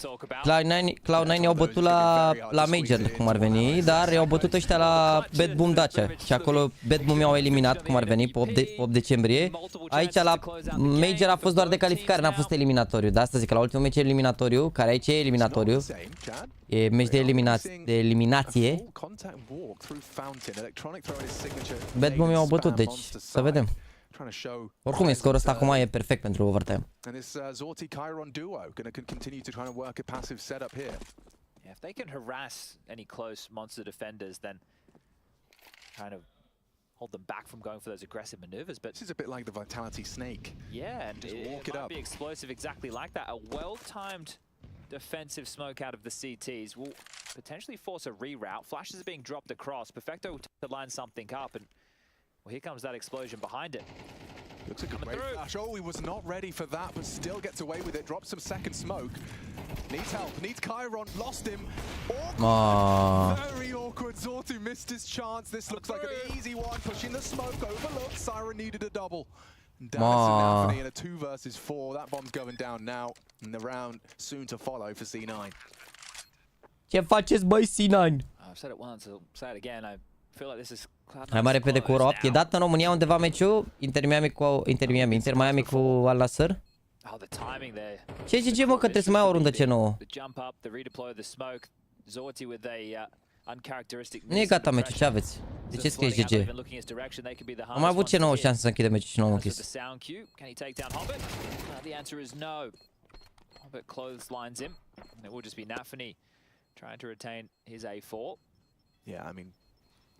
Cloud9 i-au bătut la Major, cum ar veni, dar i-au bătut ăștia la Bedboom Dacia. Și acolo Bedboom i-au eliminat, cum ar veni, pe 8 decembrie. Aici la Major a fost doar de calificare, n-a fost eliminatoriu. De asta zic că la ultimul meci eliminatoriu, care aici e eliminatoriu, e meci de eliminație. Bedboom i-au bătut, deci să vedem. Oricum e scorul ăsta acum e perfect pentru overtime. If they can harass any close monster defenders, then kind of hold them back from going for those aggressive maneuvers. But this is a bit like the Vitality Snake. Yeah, and it might be explosive exactly like that. A well-timed defensive smoke out of the CTs will potentially force a reroute. Flashes are being dropped across. Perfecto to line something up, and well, here comes that explosion behind it. Looks like a great flash. Oh, he was not ready for that, but still gets away with it. Drops some second smoke. Needs help. Needs Chiron. Lost him. Awkward. Very awkward. Zorti missed his chance. This looks like an easy one. Pushing the smoke. Overlooked. Siren needed a double. Dallas and Anthony in a 2 versus 4. That bomb's going down now. And the round soon to follow for C9. Ce faceți, băi, C9? I've said it once, I'll say it again. Hai mai repede cu ora 8. E dat în România undeva meciul? Inter Miami cu Al Nassr? Ce GG, mă, că trebuie să mai au o rundă ce nouă. Nu e gata meciul, ce aveți? De ce scrieți GG? Am avut ce nouă șansă să închide meciul și nu am închis. Hobbit clotheslines him, and it will just be Nafany trying to retain his A4. Yeah, I mean,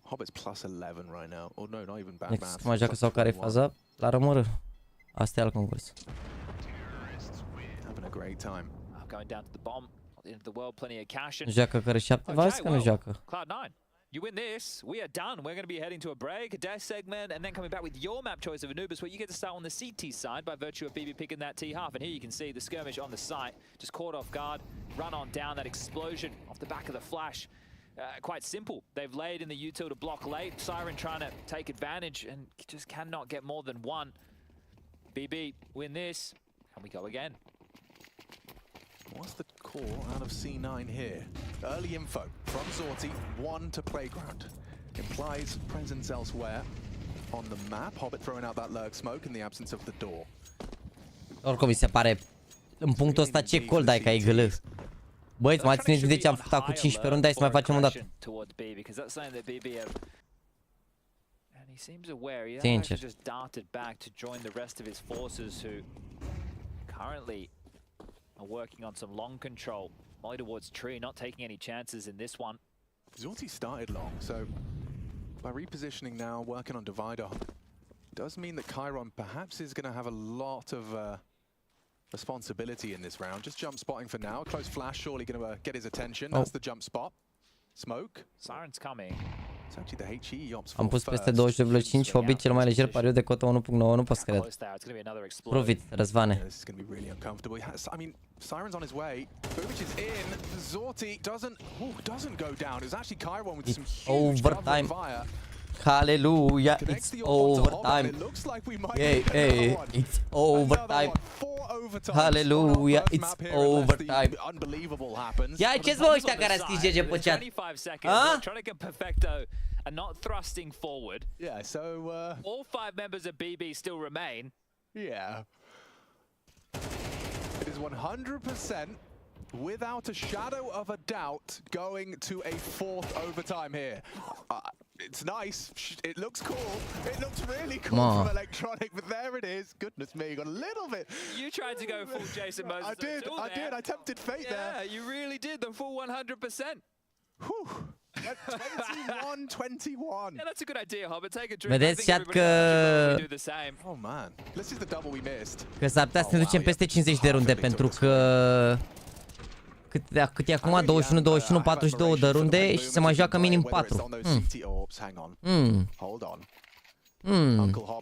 Hobbit's plus 11 right now. Oh no, not even bad math. Mai joacă sau care e faza? La rămură. Asta e al concurs. Having a great time. Going down to the bomb, at the end of the world, plenty of cash. Joacă care 7 vaz, că nu joacă. Cloud9. You win this, we are done. We're going to be heading to a break, a dash segment, and then coming back with your map choice of Anubis, where you get to start on the CT side by virtue of BB picking that T half. And here you can see the skirmish on the site, just caught off guard, run on down, that explosion off the back of the flash. Quite simple. They've laid in the util to block late. Siren trying to take advantage and just cannot get more than one. BB win this, and we go again. What's the call out of C9 here? Early info from Zorti, 1 to playground. Implies presence elsewhere on the map. Hobbit throwing out that lurk smoke in the absence of the door. Oricum mi se pare, în punctul ăsta, ce gol dai ca IGL. Băi, mai țineți de ce am făcut cu 15 runde, hai să mai facem un dată. Sincer. Are working on some long control. Molly towards tree, not taking any chances in this one. Zorti started long, so by repositioning now, working on divider, does mean that Chiron perhaps is going to have a lot of responsibility in this round. Just jump spotting for now. Close flash, surely going to get his attention. That's the jump spot. Smoke. Siren's coming. It's actually the HE ops Am pus peste 20,5 Hobbit, cel mai lejer pariu de cota 1.9, nu pot să cred. Profit, Răzvane. This is going to be really uncomfortable. I mean, Siren's on his way. Bubich is in. Zorti doesn't go down. It's actually Chiron with some huge cover fire. Hallelujah, it's overtime. Hey, it's overtime. Hallelujah, it's overtime. Ia ce-ți mă ăștia care a scris GG pe chat? And not thrusting forward. Yeah, so all 5 members of BB still remain. Yeah. It is 100% without a shadow of a doubt going to a 4th overtime here. It's nice. It looks cool. It looks really cool from Electronic, but there it is. Goodness me, got a little bit. You tried to go full Jason Moses. I did. I tempted fate there. Yeah, you really did. The full 100%. Whew. 21-21. Yeah, that's a good idea, Hobbit. Take a drink. Vedeți, chat, că... Oh man, this is the double we missed. Că s-ar putea să ne ducem peste 50 de runde, pentru că... Cât e acum? 21, 21, 42 de runde și se mai joacă minim 4.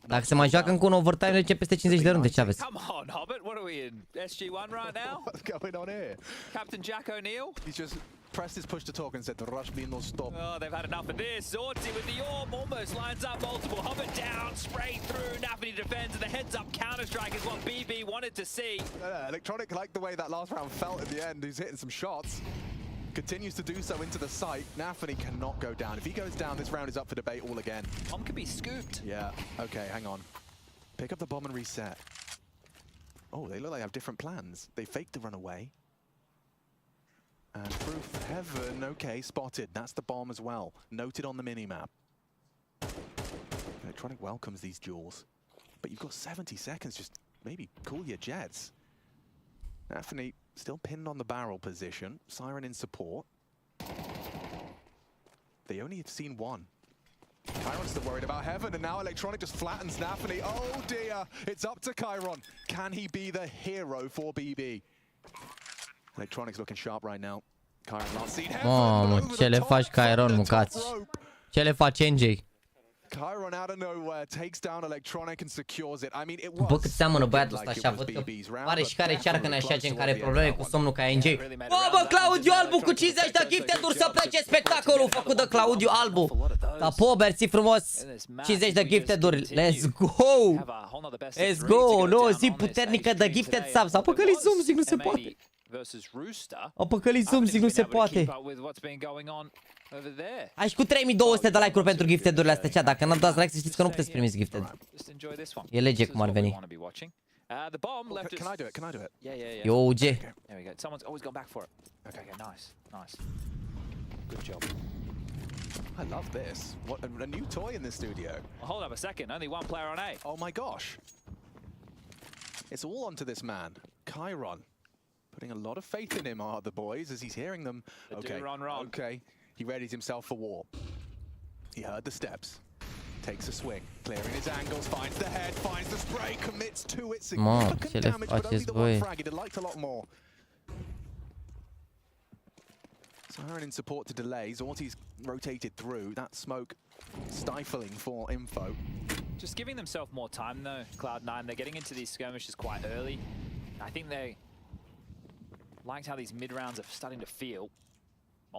Dacă se mai joacă încă un overtime, ne ducem peste 50 de runde. Ce aveți? Come on, Hobbit. What are we in? SG1 right now? What's going on here? Captain Jack O'Neill? He's just pressed his push to talk and said the rush being no stop. Oh, they've had enough of this. Zorti with the orb almost lines up multiple. Hobbit down, sprayed through. Nafany defends, and the heads-up counter-strike is what BB wanted to see. Electronic liked the way that last round felt at the end. He's hitting some shots. Continues to do so into the site. Nafany cannot go down. If he goes down, this round is up for debate all again. Bomb could be scooped. Yeah, okay, hang on. Pick up the bomb and reset. Oh, they look like they have different plans. They faked the runaway. And proof heaven, okay, spotted. That's the bomb as well. Noted on the minimap. Electronic welcomes these duels. But you've got 70 seconds, just maybe cool your jets. Nafany still pinned on the barrel position. Siren in support. They only have seen one. Chiron's still worried about heaven, and now Electronic just flattens Nafany. Oh dear, it's up to Chiron. Can he be the hero for BB? Electronic's looking sharp right now. Chiron not seen heaven. Mamă, ce le faci, Chiron, mâncați? Ce le faci, NJ? Chiron out of nowhere takes down Electronic and secures it. I mean, it was. Bă, cât seamănă băiatul ăsta așa, văd că pare și care cearcă-ne așa, gen care probleme cu somnul ca NJ. Bă, Claudiu Albu cu 50 de gifted-uri, să plece spectacolul făcut de Claudiu Albu. Da, poberți frumos, 50 de gifted-uri, let's go! Let's go, nouă zi puternică de gifted subs, a păcălit zoom, zic, nu se poate. A păcălit zoom, zic, nu se poate. Ai și cu 3200 de like-uri pentru gifted-urile astea, cea. Dacă n-am dat like, să știți că nu puteți primiți gifted. E lege cum ar veni. The bomb left Can I do it? Can I do it? Yeah. Eu OG. There we go. Someone's always gone back for it. Okay, nice. Good job. I love this. What a new toy in the studio. Well, hold up a second. Only one player on A. Oh my gosh. It's all onto this man, Chiron. Putting a lot of faith in him, are the boys, as he's hearing them. Okay. He readies himself for war. He heard the steps. Takes a swing, clearing his angles, finds the head, finds the spray, commits to it. Significant damage, but only the one frag. He'd have liked a lot more. Siren in support to delay. Zorti's rotated through. That smoke stifling for info. Just giving themselves more time though, Cloud9. They're getting into these skirmishes quite early. I think they liked how these mid rounds are starting to feel.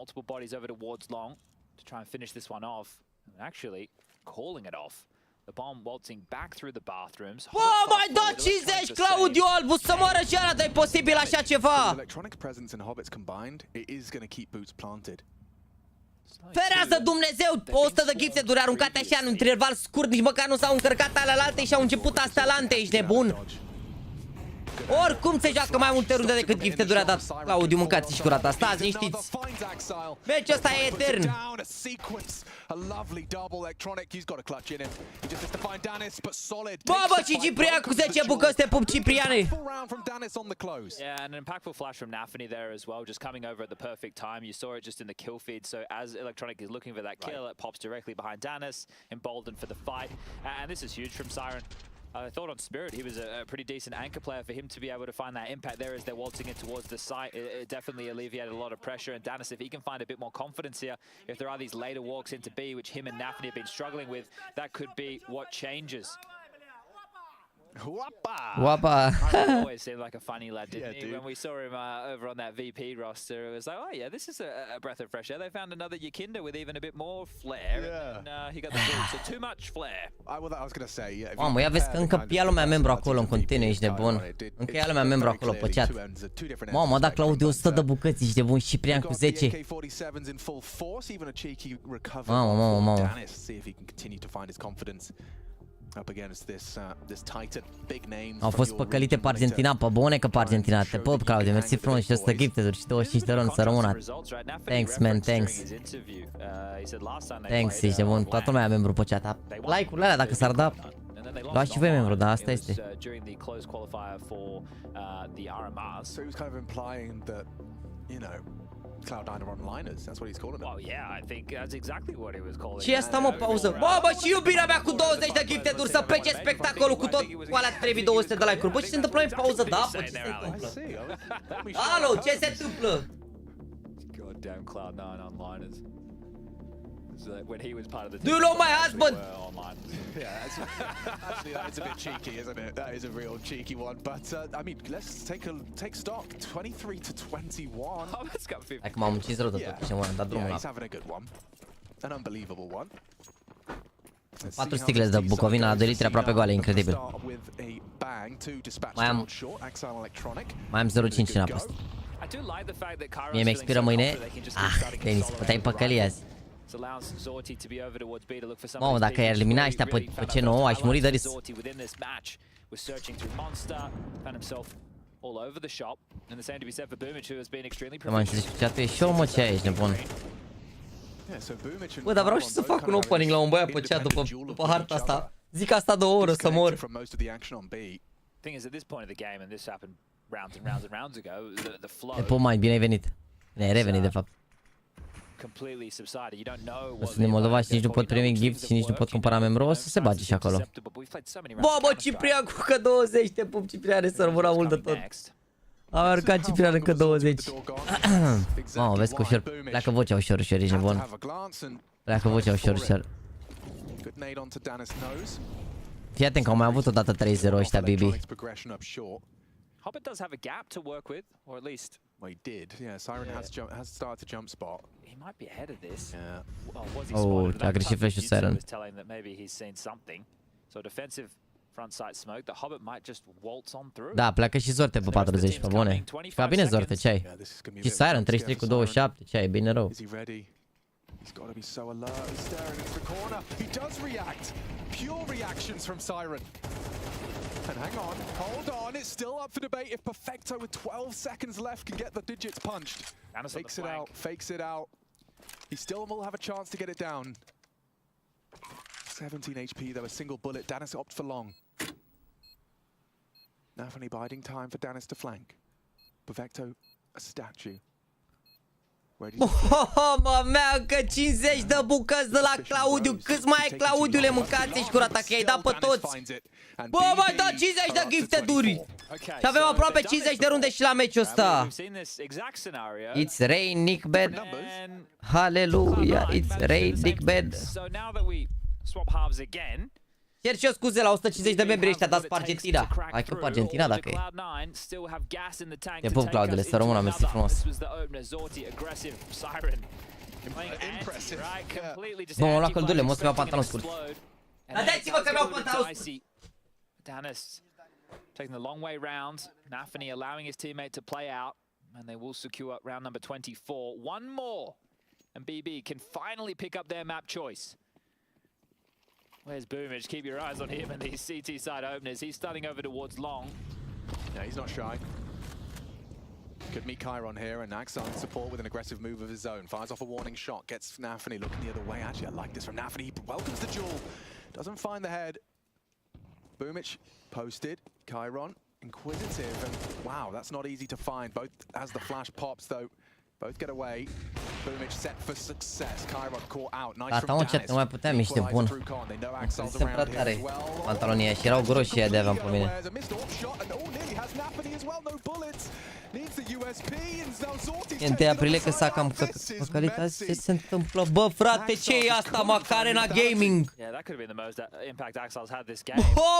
Multiple bodies over towards long to try and finish this one off. And actually calling it off. The bomb waltzing back through the bathrooms. Bă, mai da 50, Claudiu Albu, să moară și ăla, dar e posibil așa ceva. Electronic presence and Hobbits combined, it is going to keep Boots planted. Ferează Dumnezeu, 100 de gifted-uri aruncate așa în interval scurt, nici măcar nu s-au încărcat alelalte și au început astea lante, ești nebun? Oricum se joacă mai multe runde decât gifted-uri a dat Claudiu, mâncați și curata, stați liniștiți. Meciul ăsta e etern. Bă, și Ciprian cu 10 bucăți, te pup, Cipriane! Yeah, and an impactful flash from Nafany there as well, just coming over at the perfect time. You saw it just in the kill feed, so as Electronic is looking for that kill, it pops directly behind Danis, emboldened for the fight. And this is huge from Siren. I thought on Spirit he was a pretty decent anchor player. For him to be able to find that impact there as they're waltzing in towards the site, it definitely alleviated a lot of pressure. And Danis, if he can find a bit more confidence here, if there are these later walks into B, which him and Nafany have been struggling with, that could be what changes. Wapa. Always seemed like a funny lad, didn't he? When we saw him over on that VP roster, it was like, oh yeah, this is a breath of fresh air. They found another Yakinda with even a bit more flair, and he got the boot, so too much flair. I was going to say, yeah. Mamă, ia vezi că încă ia lumea membru acolo în continuu, ești nebun. Încă ia lumea membru acolo pe chat. Mamă, a dat Claudiu 100 de bucăți, ești nebun, și Ciprian cu 10. Mamă. Au fost păcălite pe Argentina, pe bune că pe Argentina. Te pup, Claudiu, mersi frumos și 100 gifted-uri și 25 de rând să rămână. Thanks, man, thanks. Thanks, ești bun, toată lumea e membru pe chat. Like-urile alea dacă s-ar da, luați și voi membru, dar asta este. Cloud9 are onliners, that's what he's calling them. Well, yeah, I think that's exactly what he was calling. Și asta mă pauză. Bă, și iubirea mea cu 20 de gifted-uri să plece spectacolul cu tot cu alea 3200 de like-uri. Bă, ce se întâmplă în pauză? Da, bă, ce se întâmplă? Alo, ce se întâmplă? Goddamn Cloud9 onliners. When he was part of the Do you know my husband? Yeah, actually that is a bit cheeky, isn't it? That is a real cheeky one. But I mean, let's take stock. 23 to 21. Oh, that's got 50. Hai că m-am ucis rău de tot și m-am dat drumul la. He's having a good one, an unbelievable one. 4 sticle de Bucovina la 2 litri aproape goale, incredibil. Mai am 0,5 în apă asta. Mie mi-expiră mâine. Denis, puteai păcăli azi. Mamă, dacă i-ar elimina ăștia pe C9, aș muri de râs. Mă înțelegi cu chat-ul, e show, mă, ce ai, ești nebun. Bă, dar vreau și să fac un opening la un băiat pe chat după harta asta. Zic asta de o oră să mor. E po, mai bine ai venit. Ne-ai revenit, de fapt. O să ne Moldova și nici nu pot primi gift și nici nu pot cumpăra membru, o să se bage și acolo. Bă, Ciprian cu încă 20, te pup, Ciprian, să rămâna mult de tot. Am aruncat Ciprian încă 20. Mamă, vezi că ușor, pleacă vocea ușor, ești nebun. Pleacă vocea ușor. Fii atent că au mai avut odată 3-0 ăștia, Bibi. Hobbit does have a gap to work with, or at least. Well, he did. Yeah, Siren has started to jump spot. He might be ahead of this. Yeah. Well, was he spotted? A greșit flash-ul Siren. Was telling that maybe he's seen something. So defensive front sight smoke. The Hobbit might just waltz on through. Da, pleacă și Zorte pe 40, pe bune. Fa bine Zorte, ce ai? Și Siren 33 cu 27, ce ai? Bine rău. He's got to be so alert. He's staring into the corner. He does react. Pure reactions from Siren. And hang on, hold on. It's still up for debate if Perfecto with 12 seconds left can get the digits punched. Fakes it out, fakes it out. He still will have a chance to get it down. 17 HP though, a single bullet. Danis opts for long. Nafany biding time for Danis to flank. Perfecto, a statue. Mă meagă 50 de bucăți de la Claudiu. Câți mai ai, Claudiule, mâncați-și curata că i-ai dat pe toți. Bă, mai dat 50 de gifted-uri. Și avem aproape 50 de runde și la meciul ăsta. It's rain, Nickbed. Hallelujah, it's rain, Nickbed. Cer și eu scuze la 150 de membri ăștia dați pe Argentina. Hai că pe Argentina dacă e. Te pup, Claudele, să rămână, mersi frumos. Bă, m-am luat căldule, mă să mi-au pantalon scurt. Dar dați-vă că mi-au pantalon scurt. Danis taking the long way round. Nafany allowing his teammate to play out. And they will secure round number 24. One more. And BB can finally pick up their map choice. Where's Boomage? Keep your eyes on him and these CT side openers. He's starting over towards long. Yeah, he's not shy. Could meet Chiron here, and Axon in support with an aggressive move of his own. Fires off a warning shot, gets Nafany looking the other way. Actually, I like this from Nafany. He welcomes the duel. Doesn't find the head. Boomage posted. Chiron, inquisitive, and wow, that's not easy to find. Both as the flash pops, though. Both get away. Boomage set for success. Chiron caught out. Nice from Danis. Nu mai puteam, ești bun. Sunt prea tare pantalonii ăia și erau groși ăia de aveam pe mine. E 1 aprilie că s-a cam păcălit. Ce se întâmplă? Bă, frate, ce e asta, Macarena Gaming?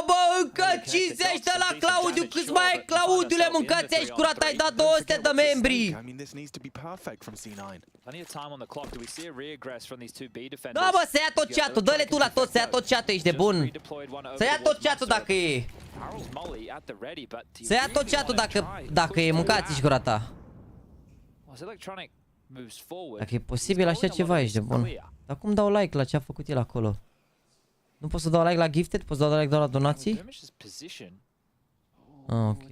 Bă, încă 50 de la Claudiu. Câți mai ai, Claudiule? Mâncați aici curat, ai dat 200 de membri. Da, bă, să ia tot chat-ul, dă-le tu la tot, să ia tot chat-ul, ești de bun. Să ia tot chat-ul dacă e. Să ia tot chat-ul dacă e, mâncați-și gura ta. Dacă e posibil așa ceva, ești de bun. Dar cum dau like la ce a făcut el acolo? Nu pot să dau like la gifted? Pot să dau like doar la donații? Ok.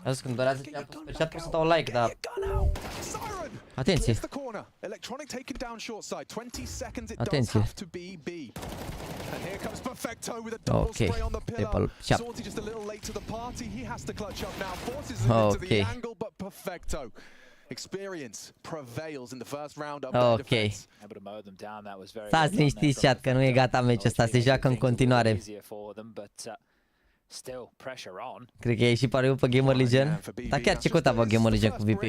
Azi când dorează chat-ul pe chat pot să dau like, dar... Atenție! Atenție! Ok, triple chap. Ok. Ok. Stați liniștiți, chat, că nu e gata meciul ăsta, se joacă în continuare. Cred că e și pariu pe GamerLegion. Dar chiar ce cota pe GamerLegion cu VP?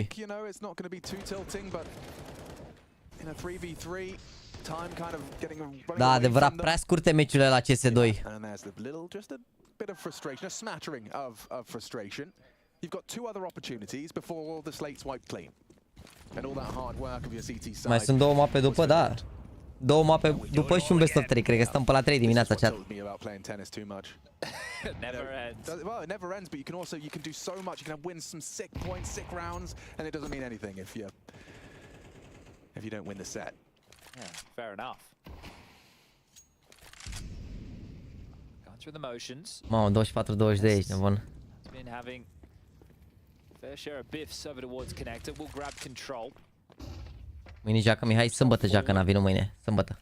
Da, adevărat, prea scurte meciurile la CS2. Mai sunt 2 mape după, da. 2 mape după și un best of 3, cred că stăm pe la 3 dimineața, chat. Never ends. Well, it never ends, but you can do so much. You can win some sick points, sick rounds, and it doesn't mean anything if you don't win the set. Yeah, fair enough. Going through the motions. Mamă, 24-20 de aici, nebun. Been having fair share of biffs over towards connector. Will grab control. Mâine joacă Mihai, sâmbătă joacă Navi, nu mâine, sâmbătă.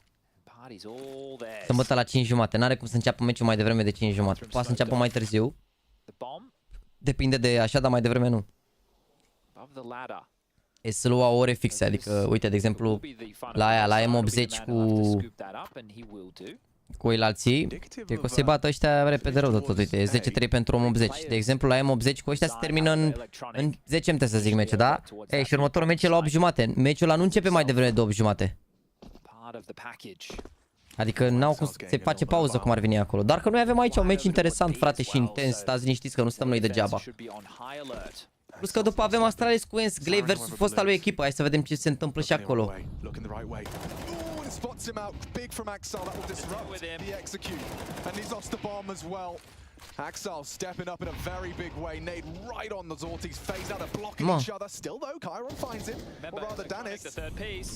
Sâmbătă la 5:30, n-are cum să înceapă meciul mai devreme de 5:30. Poate să înceapă mai târziu. Depinde de așa, dar mai devreme nu. E să lua ore fixe, adică, uite, de exemplu, la aia, la M80 cu alții, cred că o să-i bată ăștia repede rău de tot, uite, e 10-3 pentru M80. De exemplu, la M80 cu ăștia se termină în 10 minute, să zic, meciul, da? Ei, și următorul meci e la 8:30. Meciul ăla nu începe mai devreme de 8:30. Adică n-au cum se face pauză cum ar veni acolo. Dar că noi avem aici un meci interesant, frate, și intens. Stați liniștiți că nu stăm noi degeaba. Plus că după avem Astralis cu Ens, Glaive versus fosta lui echipă. Hai să vedem ce se întâmplă și acolo. Axel stepping up in a very big way. Nade right on the Zorti's face. Now they're blocking each other. Still though, Chiron finds him. Or rather, Danis. The third piece.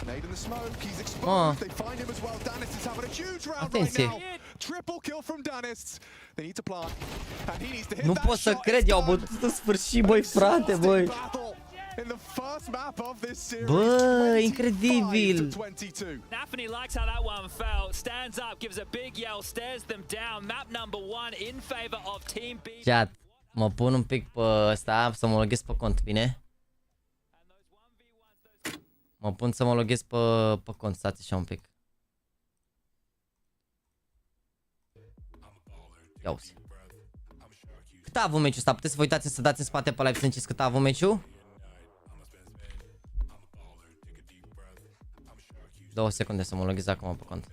Nade in the smoke. He's exposed. They find him as well. Danis is having a huge round right now. Triple kill from Danis. They need to plant. And he needs to hit Nu pot să cred, i-au bătut în sfârșit, băi, frate, băi. In the first map of this series. Bă, incredibil. Nafany likes how that one felt. Stands up, gives a big yell, stares them down. Map number 1 in favor of Team B. Chat, mă pun un pic pe ăsta să mă loghez pe cont, bine? Mă pun să mă loghez pe cont, stați așa un pic. Ia uzi. Cât a avut meciul ăsta? Puteți să vă uitați să dați în spate pe live să încins cât a avut meciul? 2 secunde să mă loghez acum pe cont.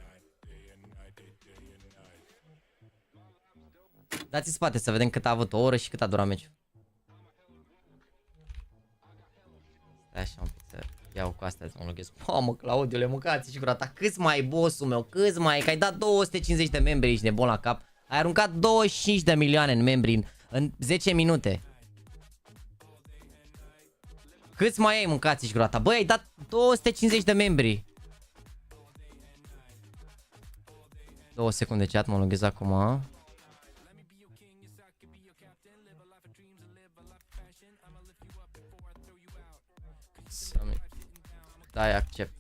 Dați în spate să vedem cât a avut o oră și cât a durat meciul. Stai așa un pic să iau cu astea să mă loghez. Mamă, Claudiule, mâncați și gura ta. Câți mai e bossul meu? Câți mai e? Că ai dat 250 de membri, ești nebun la cap. Ai aruncat 25 de milioane în membri în 10 minute. Câți mai ai, mâncați și gura ta? Băi, ai dat 250 de membri. 2 secunde, chat, mă loghez acum. Dai accept.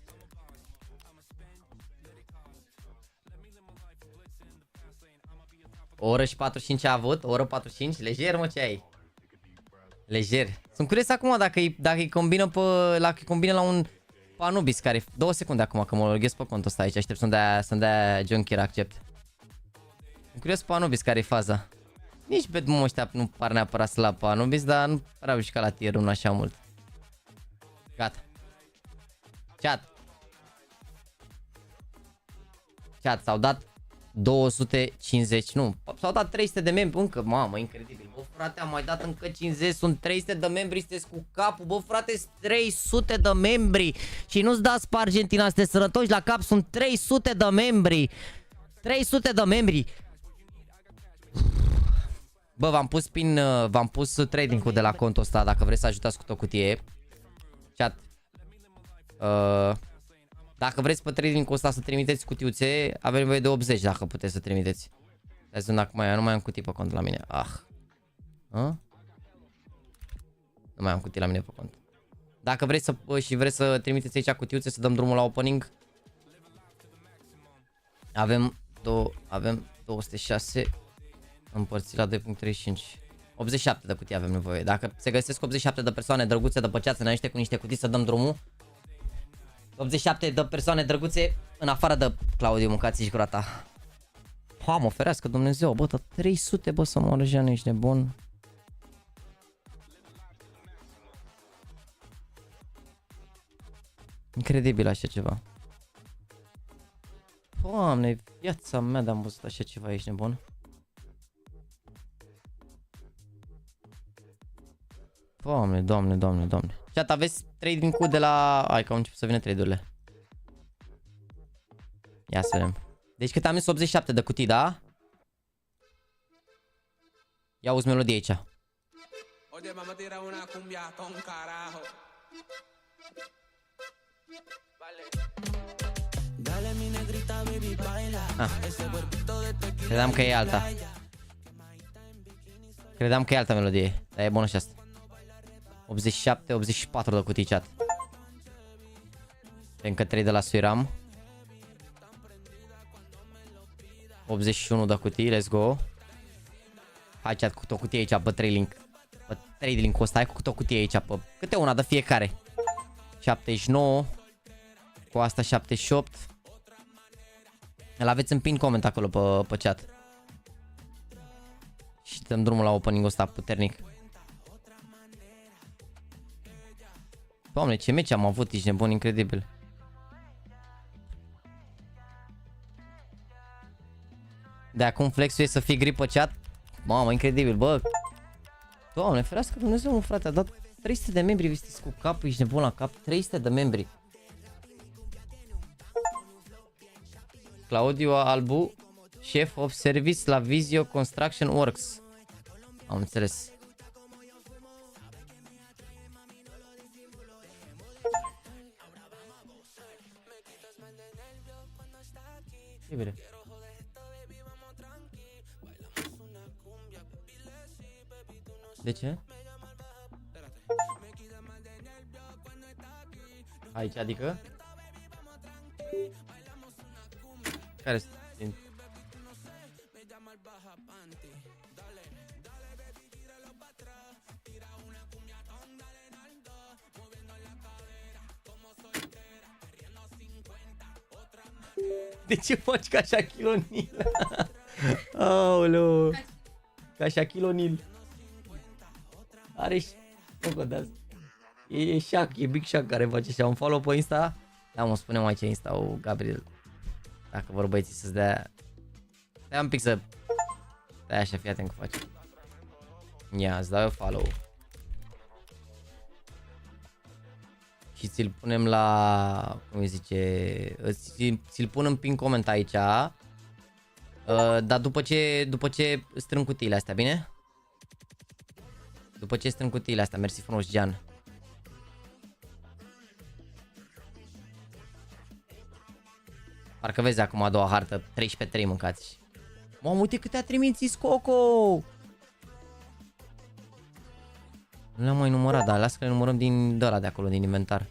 O oră și 45 a avut, o oră 45, lejer mă ce ai. Lejer. Sunt curios acum dacă îi combină la un Anubis care... 2 secunde acum că mă loghez pe contul ăsta aici, aștept să-mi dea Junkier accept. Sunt curios pe Anubis care e faza. Nici pe drumul ăștia nu par neapărat slab pe Anubis, dar nu prea au jucat la tier 1 așa mult. Gata. Chat, s-au dat 250, nu, s-au dat 300 de membri, încă, mamă, incredibil. Bă, frate, am mai dat încă 50, sunt 300 de membri, sunteți cu capul, bă, frate, 300 de membri. Și nu-ți dați pe Argentina, sunteți sănătoși la cap, sunt 300 de membri. 300 de membri. Bă, v-am pus trading-ul de la contul ăsta, dacă vreți să ajutați cu o cutie. Chat. Dacă vreți pe trading-ul ăsta să trimiteți cutiuțe, avem nevoie de 80 dacă puteți să trimiteți. Hai să dacă nu mai am cutii pe cont la mine. Nu mai am cutii la mine pe cont. Dacă vreți să trimiteți aici cutiuțe să dăm drumul la opening. Avem 206 împărțit la 2.35. 87 de cutii avem nevoie. Dacă se găsesc 87 de persoane drăguțe de pe chat să ne ajuste cu niște cutii să dăm drumul. 87 de persoane drăguțe în afară de Claudiu, mâncați și gura ta. Mă ferească Dumnezeu, bă, 300, bă, să mă răjeană, ești nebun. Incredibil așa ceva. Doamne, viața mea de-am văzut așa ceva, ești nebun. Doamne. Chat, aveți trading-ul de la... Hai că au început să vină trade-urile. Ia să vedem. Deci cât am zis 87 de cutii, da? Ia auzi melodie aici. Credeam că e alta. Credeam că e alta melodie. Dar e bună și asta. 87, 84 de cutii, chat. Încă 3 de la Suiram. 81 de cutii, let's go. Hai, chat, cu o cutie aici, pe 3 link. Pe 3 de link-ul ăsta, hai cu o cutie aici, pe câte una de fiecare. 79. Cu asta 78. Îl aveți în pin comment acolo pe chat. Și dăm drumul la opening-ul ăsta puternic. Doamne, ce meci am avut, ești nebun, incredibil. De acum flexul e să fii gri pe chat. Mamă, incredibil, bă. Doamne, ferească Dumnezeu, mă, frate, a dat 300 de membri, vi sunteți cu capul, ești nebun la cap, 300 de membri. Claudiu Albu Chef of Service la Visio Construction Works. Am înțeles. Ce bine. De ce? Aici, adică? Care sunt? De ce faci ca Shaquille O'Neal? Aoleu. Ca Shaquille O'Neal. Are și... E Shaq, e Big Shaq care face așa un follow pe Insta. Da, mă spunem aici Insta-ul, Gabriel. Dacă vor băieții să-ți dea... Stai un pic să... Stai așa, fii atent că faci. Ia, îți dau eu follow. Și ți-l punem la... Cum îi zice... Ți-l pun în pin coment aici. Dar după ce strâng cutiile astea, bine? După ce strâng cutiile astea, mersi frumos, Gian. Parcă vezi acum a doua hartă, 13-3 mâncați. Mamă, uite câte a trimis Coco! Nu le-am mai numărat, dar lasă că le numărăm din ăla de acolo, din inventar.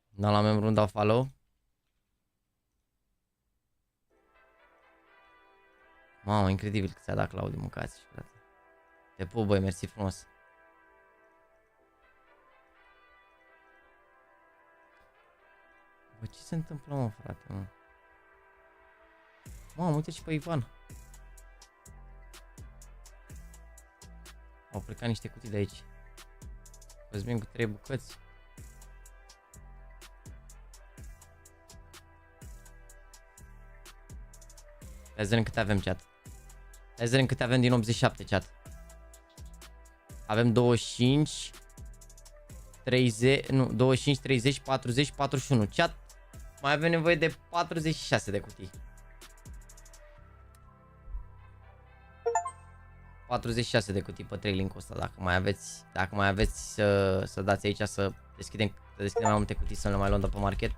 Da, la membru îmi dau follow. Mamă, incredibil că ți-a dat Claudiu, mâncați, frate. Te pup, băi, mersi frumos. Bă, ce se întâmplă, mă, frate, mă? Mamă, uite și pe Ivan. Au plecat niște cutii de aici. Cosmin cu 3 bucăți. Hai să vedem câte avem, chat. Hai să vedem câte avem din 87, chat. Avem 25, 30, nu, 25, 30, 40, 41. Chat, mai avem nevoie de 46 de cutii. 46 de cutii pe 3 link-ul ăsta, dacă mai aveți să dați aici să deschidem mai multe cutii, să le mai luăm de pe market.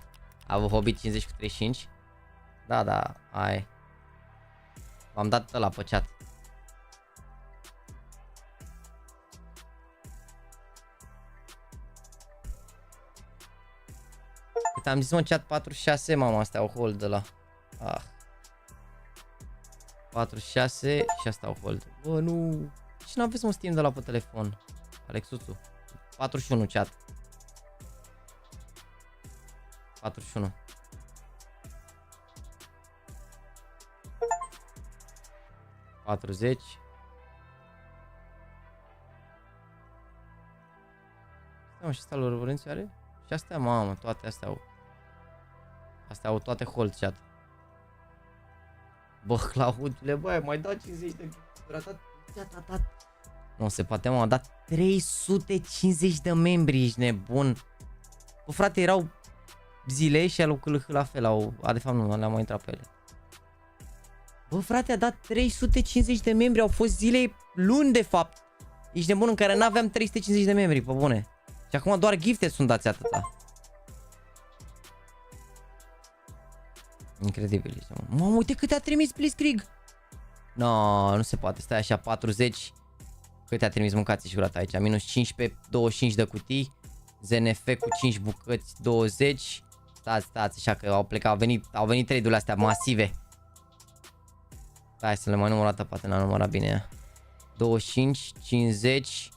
A avut Hobbit 50 cu 35. Da, hai. V-am dat ăla pe chat. Cât am zis, mă, chat, 46, mama, astea au hold de la. 46 și asta au hold. Bă, nu. Și n-aveți, mă, Steam de la pe telefon. Alexuțu. 41, chat. 41. ...40... Stai, și asta lor Vărențiu are? Și astea, mamă, toate astea au... Astea au toate hold, chat. Bă, Claudule, bă, mai dat 50 de... Nu se poate, mă, a dat 350 de membri, ești nebun. Bă, frate, erau zile și alu la fel, de fapt nu, le-am mai intrat pe ele. Bă, frate, a dat 350 de membri, au fost zile luni, de fapt. Ești nebun, în care n-aveam 350 de membri, pe bune. Și acum doar gifted sunt dați atâta. Incredibil, ești nebun. Mamă, uite câte a trimis Blitzkrieg. No, nu se poate, stai așa, 40. Câte a trimis, mâncați și gurata aici. Minus 15, 25 de cutii. ZNF cu 5 bucăți, 20. Stați, așa că au plecat, au venit trade-urile astea masive. Hai să le mai număr o dată, poate n-am numărat bine. 25, 50,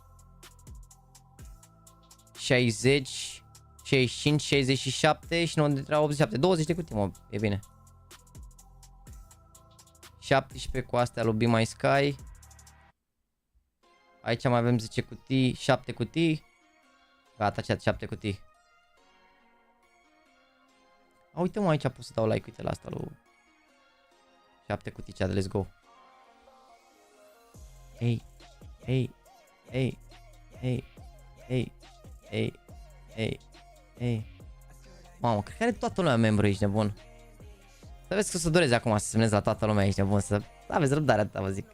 60, 65, 67 și 87. 20 de cutii, mă, e bine. 17 cu astea lui Be My Sky. Aici mai avem 10 cutii, 7 cutii. Gata, chat, 7 cutii. A, uite, mă, aici pot să dau like, uite la asta lui 7 cutii, chat, let's go. Ei. Mamă, cred că are toată lumea membru, ești nebun. Să vezi că o să dureze acum să semnezi la toată lumea, ești nebun, să aveți răbdare, atâta vă zic.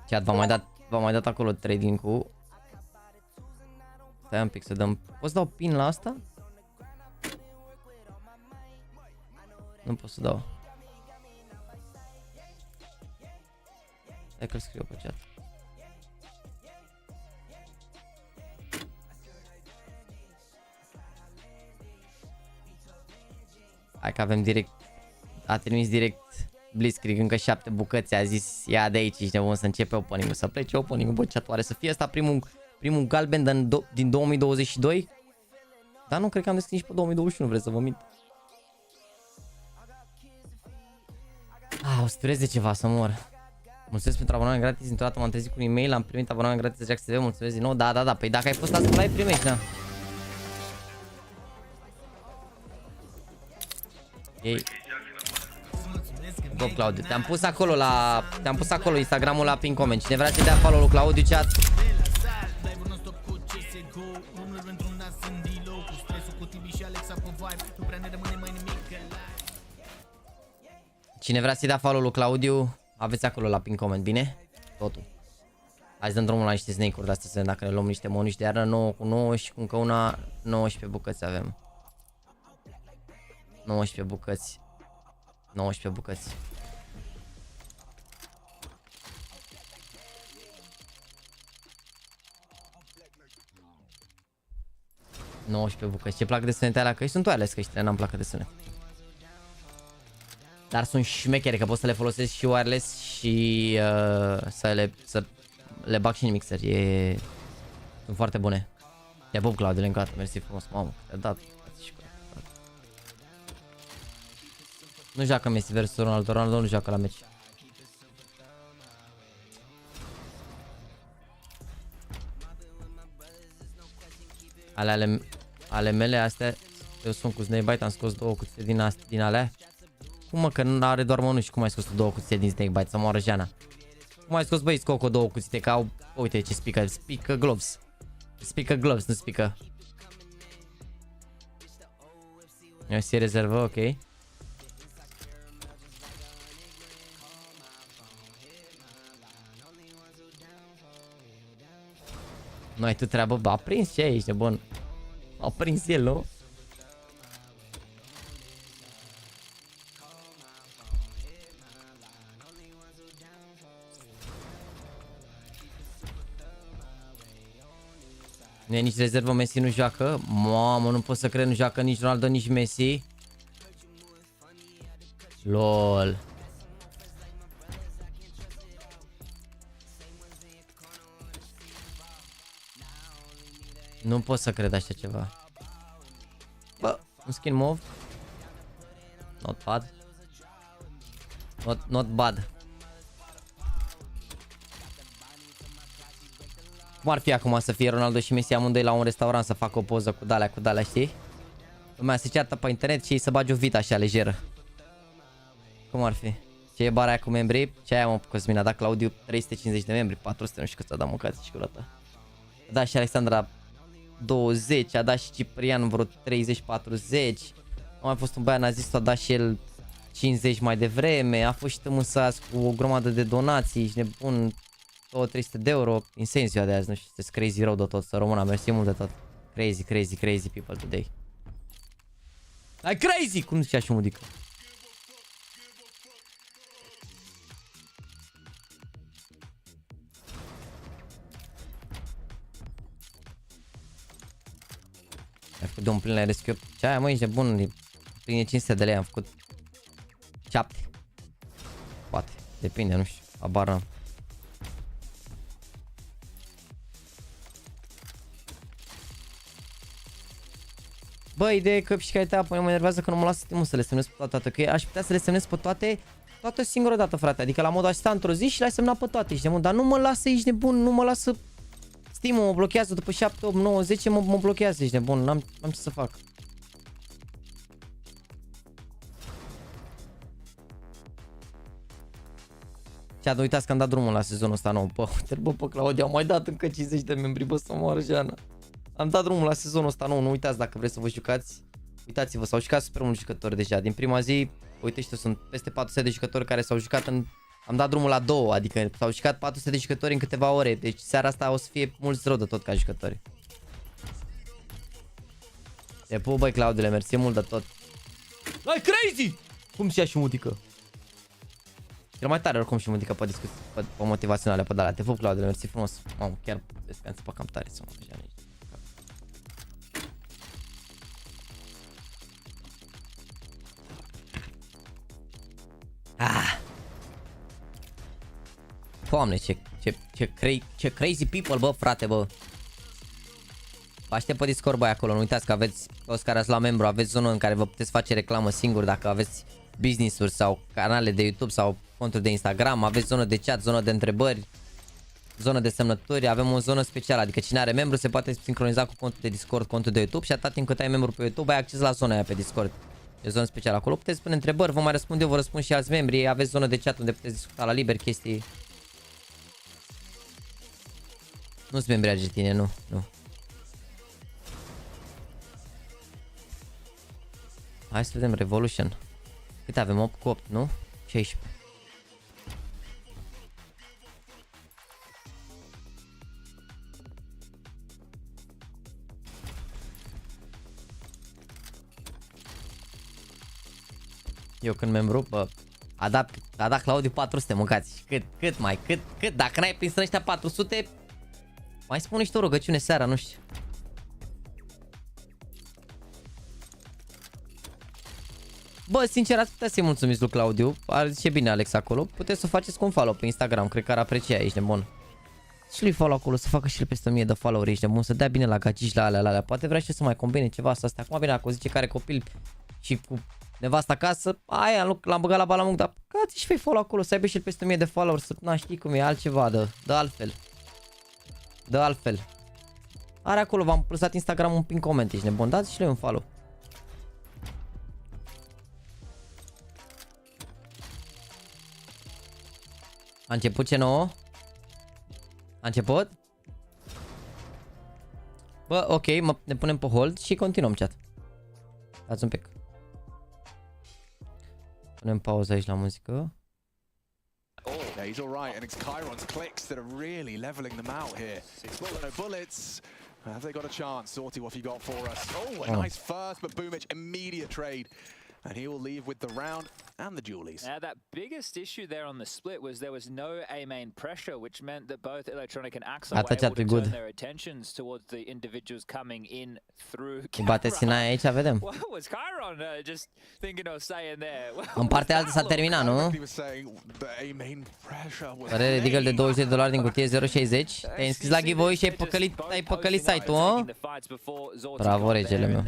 Chat, v-am mai dat acolo trading-ul. Stai un pic să dăm... Poți să dau pin la asta? Nu pot să dau. Hai că-l scriu pe chat. Hai că avem direct. A trimis direct Blitzkrieg încă 7 bucăți. A zis ia de aici, ești nebun, să începe opening-ul. Să plece opening-ul, bă, chat, oare să fie ăsta primul galben din 2022? Dar nu cred că am deschis nici pe 2021, vreți să vă mint? O să dureze ceva să mor. Mulțumesc pentru abonament gratis, dintr-o dată m-am trezit cu un e-mail, am primit abonament gratis de JAXYYYTV, mulțumesc din nou, da, păi dacă ai fost asta live primești, da. Ei. Go, Claudiu, te-am pus acolo Instagramul la pin comment, cine vrea să dea follow lui Claudiu, chat. Cine vrea să-i dea follow lui Claudiu, aveți acolo la pin comment, bine? Totul. Hai să dăm drumul la niște snake-uri de astea, să vedem dacă ne luăm niște monici de iarnă, 9 cu 9 și cu încă una, 19 bucăți avem. 19 bucăți. 19 bucăți. Ce plac de sunet alea căști? Sunt toate căștile, n-am placă de sunet. Dar sunt șmechere, că pot să le folosesc și wireless și să le bag și în mixer. Sunt foarte bune. Te pup, Claudiu, încă o dată, mersi frumos. Mamă, te-a dat. Nu joacă Messi versus Ronaldo, Ronaldo nu joacă la meci. Ale mele astea, eu sunt cu Snakebite, am scos 2 cuțite din alea. Cum mă, că nu are doar mănuși, cum ai scos 2 cuțite din Snakebite, să moară Jana? Cum ai scos, băi, Scoco 2 cuțite, că au, uite ce spică gloves. Spică gloves, nu spică. Eu se rezervă, ok. Nu ai tu treabă, bă, a prins ce ești, bun. A prins el, nu? Nu e nici rezervă, Messi nu joacă. Mamă, nu pot să cred, nu joacă nici Ronaldo, nici Messi. LOL. Nu pot să cred așa ceva. Bă, un skin move. Not bad. Not bad. Cum ar fi acum să fie Ronaldo și Messi amândoi la un restaurant să facă o poză cu dalea, știi? Lumea se ceartă pe internet și ei să bagi o vită așa lejeră. Cum ar fi? Ce e bara aia cu membrii? Ce aia, mă, Cosmin? A dat Claudiu 350 de membri, 400, nu știu cât s-a dat, mâncați și curată. A dat și Alexandra 20, a dat și Ciprian vreo 30-40. A mai fost un băiat, a zis, a dat și el 50 mai devreme. A fost și tămâsați cu o grămadă de donații și nebun, 200-300 de euro. Insane ziua de azi, nu știu, este crazy rău de tot, să româna, mersi mult de tot. Crazy people today. Like crazy, cum zicea și Mudică. Am făcut de un plin la rescue. Ce aia, mă, ești de bun, pline 500 de lei, am făcut 7. Poate, depinde, nu știu, abar n-am. Bă, ideea e că și calitatea apoi mă enervează că nu mă lasă Steam-ul să le semnez pe toate, că aș putea să le semnez pe toate o singură dată, frate, adică la modul asistat într-o zi și le-ai semnat pe toate, ești nebun, dar nu mă lasă, ești nebun, nu mă lasă Steam-ul, mă blochează după 7, 8, 9, 10, mă blochează, ești nebun, n-am ce să fac. Chat, nu uitați că am dat drumul la sezonul ăsta nou. Bă, uite, bă, pe Claudia, am mai dat încă 50 de membri, bă, să moară Jana. Am dat drumul la sezonul ăsta nou, nu uitați dacă vreți să vă jucați. Uitați-vă, s-au jucat super mulți jucători deja. Din prima zi, uite, sunt peste 400 de jucători care s-au jucat în... Am dat drumul la 2, adică s-au jucat 400 de jucători în câteva ore. Deci seara asta o să fie mulți rău de tot ca jucători. Te pup, băi, Claudile, mersi mult de tot. Ai crazy! Cum și-a și mutică? Cel mai tare oricum și mutică pe discuții, pe motivaționale, pe de-alea. Te pup, Claudile, mersi frumos. Mamă, chiar am țăpat cam tare să mă deja aici. Ah! Doamne, ce crazy people, bă, frate, bă. Vă aștept pe Discord, băi, acolo. Nu uitați că aveți, toți care ați la membru, aveți zonă în care vă puteți face reclamă singur dacă aveți business-uri sau canale de YouTube sau conturi de Instagram. Aveți zonă de chat, zonă de întrebări, zonă de semnături. Avem o zonă specială, adică cine are membru se poate sincroniza cu contul de Discord, contul de YouTube și atât timp cât ai membru pe YouTube ai acces la zona aia pe Discord. E o zonă specială acolo. Puteți pune întrebări, vă mai răspund eu, vă răspund și alți membri. Aveți zonă de chat unde puteți discuta la liber chestii. Nu-ți membri argentine, nu. Hai să vedem Revolution. Cât avem? 8 cu 8, nu? 16. Eu când membru, bă, a dat Claudiu 400, mâncați. Cât? Dacă n-ai prins în ăștia 400, mai spune niște o rugăciune seara, nu știu. Bă, sincer, ați putea să-i mulțumiți lui Claudiu. Ar zice bine Alex acolo. Puteți să faceți cu un follow pe Instagram. Cred că ar aprecia, ești nebun. Și lui follow acolo, să facă și el peste 1000 de follow-uri, ești nebun. Să dea bine la gagici, la alea. Poate vrea și să mai combine ceva să astea. Acum bine, dacă o zice că are copil și cu nevasta acasă, aia l-am băgat la balamuc, dar găți și fei follow acolo, să aibă și el peste 1000 de follow-uri. Să n știi cum e, altceva, dă altfel. Dă altfel. Are acolo, v-am plusat Instagram un pin coment, ești nebun. Dați și lui un follow. A început ce nouă? A început? Bă, ok, ne punem pe hold și continuăm chat. Dați un pic. Punem pauză aici la muzică. Yeah, he's all right, and it's Chiron's clicks that are really leveling them out here. No bullets. Have they got a chance? Sorty, what have you got for us? Oh, a nice first, but Boomich, immediate trade. And he will leave with the round and the dualies. Now, that biggest issue there on the split was there was no A-main pressure, which meant that both Electronic and Axel were able to turn their attentions towards the individuals coming in through Chiron. Aici, vedem. What was Chiron just thinking of saying there? În partea altă s-a terminat, nu? Părere Deagle de $20 din cutie 0.60. Te-ai înscris la giveaway și ai păcălit site-ul, mă? Bravo, regele meu.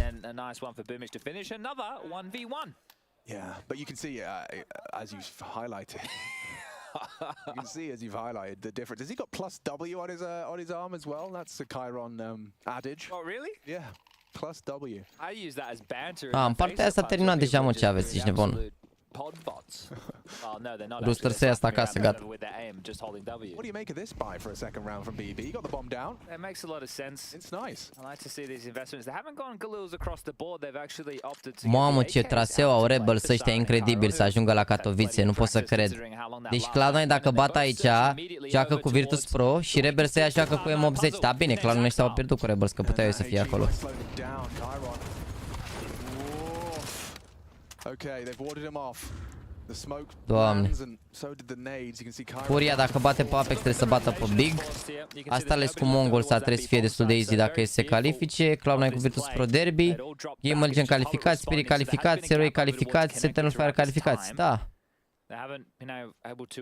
Yeah, but you can see, as you've highlighted, the difference. Has he got plus W on his arm as well? That's a Chiron adage. Oh, really? Yeah, plus W. I use that as banter. În partea asta a terminat deja, mă, ce aveți, ești nebun. Rooster se ia asta acasă, gata. What do you make of this buy for a second round from BB? You got the bomb down. It makes a lot of sense. It's nice. I like to see these investments. They haven't gone Galils across the board. They've actually opted to. Mamă, ce traseu au Rebels ăștia, incredibil, să ajungă la Katowice, nu pot să cred. Deci Cloud9 dacă bat aici, joacă cu Virtus Pro și Rebels ăia joacă cu M80. Da, bine, Cloud9 ăștia au pierdut cu Rebels, că puteau să fie acolo. Okay, they've warded him off. The smoke lands and so did the nades. You can see Chiron. Furia dacă bate pe Apex trebuie să bată pe Big. Asta ales cu Mongol să trebuie să fie destul de easy dacă se califice. Cloud9 cu Virtus Pro Derby. GamerLegion calificați, Spirit calificați, Heroi calificați, Sentinel Fire calificați. Da. They haven't been able to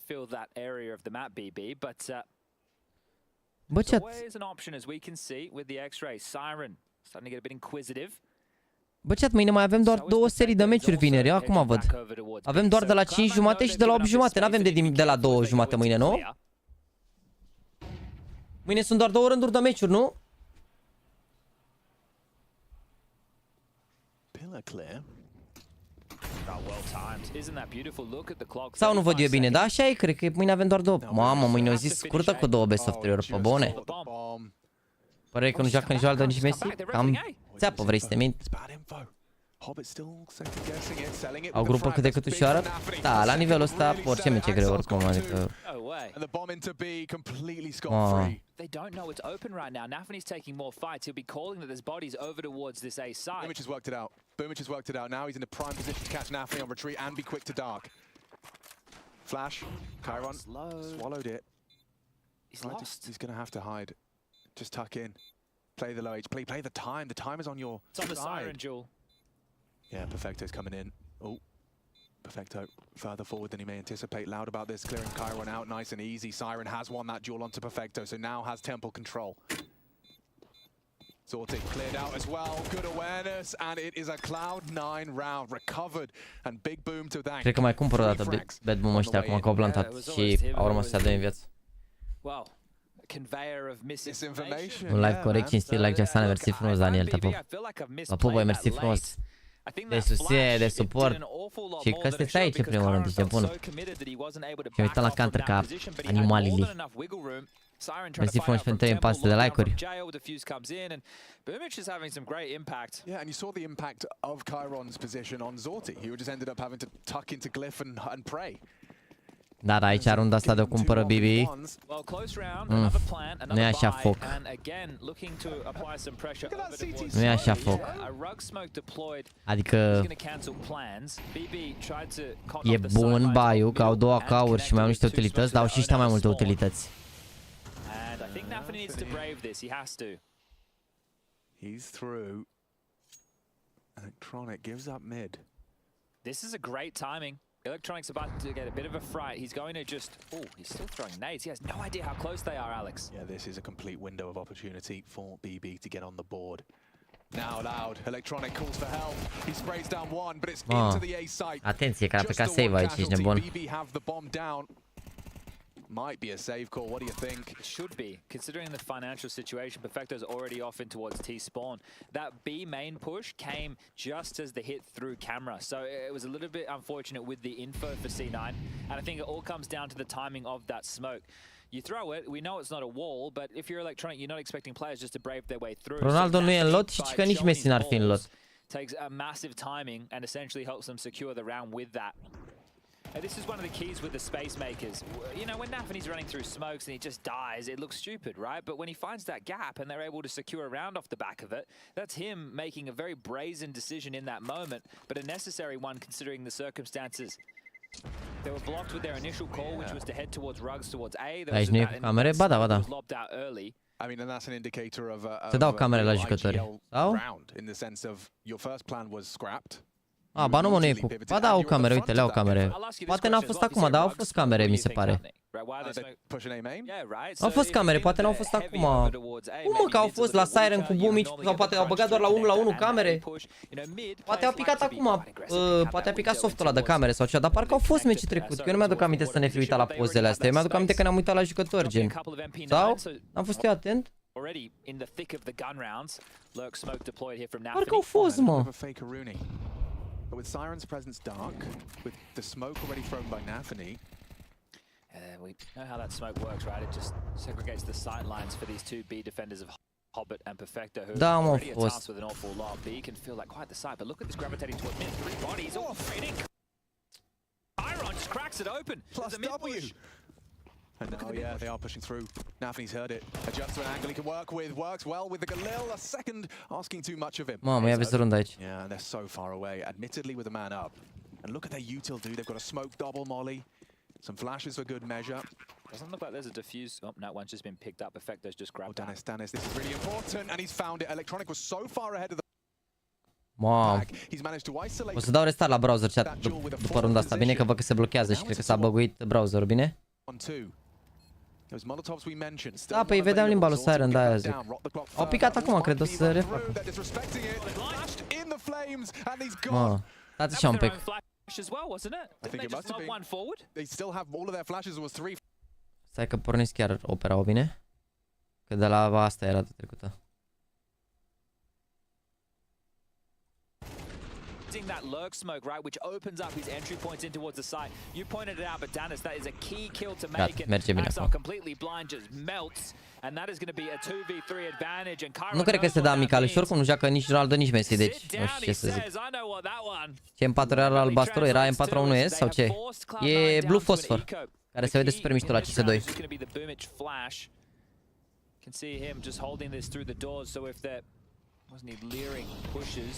fill that area of the map, BB, but bă, ce is an option as we can see with the X-ray. Siren starting to get a bit inquisitive. Bă, chat, mâine mai avem doar 2 serii de meciuri vineri, acum văd. Avem doar de la 5:30 și de la 8:30, n-avem de la 2:30 mâine, nu? Mâine sunt doar 2 rânduri de meciuri, nu? Sau nu văd eu bine, da? Așa e, cred că mâine avem doar 2. Mamă, mâine o zi scurtă cu 2 best of 3-uri, pe bune. Pare că nu joacă nici Ronaldo, nici Messi? Cam țeapă, vrei să te mint? Au grupă cât de cât ușoară? Da, la nivelul ăsta orice meci e greu oricum, adică... They don't know it's open right now. Nafany's taking more fights. He'll be calling that there's bodies over towards this A side. Boomich has worked it out. Boomich has worked it out. Now he's in a prime position to catch Nafany on retreat and be quick to dark. Flash. Chiron swallowed it. He's lost. He's going to have to hide. Just tuck in. Play the low H. Play the time. The time is on your side. It's on the siren, Jewel. Yeah, Perfecto's coming in. Oh. Perfecto further forward than he may anticipate. Loud about this, clearing Chiron out nice and easy. Siren has won that duel onto Perfecto, so now has temple control. Zortic cleared out as well. Good awareness, and it is a Cloud9 round. Recovered, and big boom to that. Cred că mai cumpăr o dată bad boom ăștia acum că au plantat și au rămas să dea în viață. Un live corect, cinstit, like Jackson, mersi frumos, Daniel, te pup. Vă pup, băi, mersi frumos. De susținere, de suport. Și că sunteți aici în primul rând, ești bun. Și uităm la counter ca animalele. Mersi frumos pentru 300 de like-uri. Yeah, and you saw the impact of Chiron's position on Zorti. He just ended up having to tuck into Glyph and pray. Dar aici runda asta de o cumpără BB. Nu e așa foc. Nu e așa foc. Adică e bun buy-ul, că au 2 AK-uri și mai au niște utilități, dar au și ăștia mai multe utilități. He's through. Electronic gives up mid. This is a great timing. Electronic's about to get a bit of a fright. He's going to just... Oh, he's still throwing nades. He has no idea how close they are, Alex. Yeah, this is a complete window of opportunity for BB to get on the board. Now Loud. Electronic calls for help. He sprays down one, but it's into the A site. Atenție, că a plecat save aici, ești nebun. BB have the bomb down. Might be a save call. What do you think? It should be, considering the financial situation. Perfecto's already off in towards T-spawn. That B main push came just as the hit through camera, so it was a little bit unfortunate with the info for C9, and I think it all comes down to the timing of that smoke. You throw it, we know it's not a wall, but if you're Electronic, you're not expecting players just to brave their way through. Ronaldo nu e în lot și că nici Messi n-ar fi în lot. Takes a massive timing and essentially helps them secure the round with that. This is one of the keys with the space makers. You know, when Nafany's running through smokes and he just dies, it looks stupid, right? But when he finds that gap and they're able to secure a round off the back of it, that's him making a very brazen decision in that moment, but a necessary one considering the circumstances. They were blocked with their initial call, which was to head towards Rugs, towards A. Aici nu e camere? Ba da, ba da. I mean, and that's an indicator of se dau camere la jucători. Sau? In the sense of your first plan was scrapped. A, ba nu mă, nu e cu... Ba da, au camere, uite, le-au camere. Poate n-au fost acum, dar au fost camere, mi se pare. Au fost camere, poate n-au fost acum. Cum mă, că au fost la Siren cu Boomich, sau poate au băgat doar la 1-1 camere? Poate au picat acum, poate a picat softul ăla de camere sau ceva, dar parcă au fost meci trecut, că eu nu mi-aduc aminte să ne fi uitat la pozele astea, eu mi-aduc aminte că ne-am uitat la jucători, gen. Sau? Am fost eu atent? Parcă au fost, mă. But with Siren's presence dark, with the smoke already thrown by Nafany. We know how that smoke works, right? It just segregates the sight lines for these two B defenders of Hobbit and Perfecto, who are already tasked with an awful lot. B can feel like quite the sight, but look at this gravitating towards mid. 3 bodies, all fading. Iron just cracks it open. Plus W. And now, yeah, they are pushing through. Nafany's heard it. Adjusts to an angle he can work with. Works well with the Galil. A second asking too much of him. Mamă, ia vezi runda aici. Yeah, and they're so far away, admittedly with a man up. And look at their util, dude. They've got a smoke double molly. Some flashes for good measure. Doesn't look like there's a diffuse. Oh, no, one's just been picked up. Perfecto's just grabbed Dennis, this is really important. And he's found it. Electronic was so far ahead of the... Mamă. O să dau restart la browser chat după runda asta. Bine că văd că se blochează și cred că s-a băguit browserul, bine? Da, păi vedeam limba lui Siren, de aia zic. Au picat acum, cred, o să refacă. Mă, stați așa un pic. Stai că pornesc chiar opera, o bine? Că de la asta era de trecută. using that lurk smoke, right, which opens up his entry points in towards the site. You pointed it out, but Danis, that is a key kill to make, and Axel completely blind just melts, and that is going to be a 2v3 advantage. And Kyron, nu cred că este de amical și oricum nu joacă nici Ronaldo, nici Messi, deci nu știu ce să zic. Ce M4 era la albastru? Era M4A1S sau ce? E Blue Phosphor, care se vede super mișto la CS2. Can see him just holding this through the doors, so if there wasn't he leering pushes,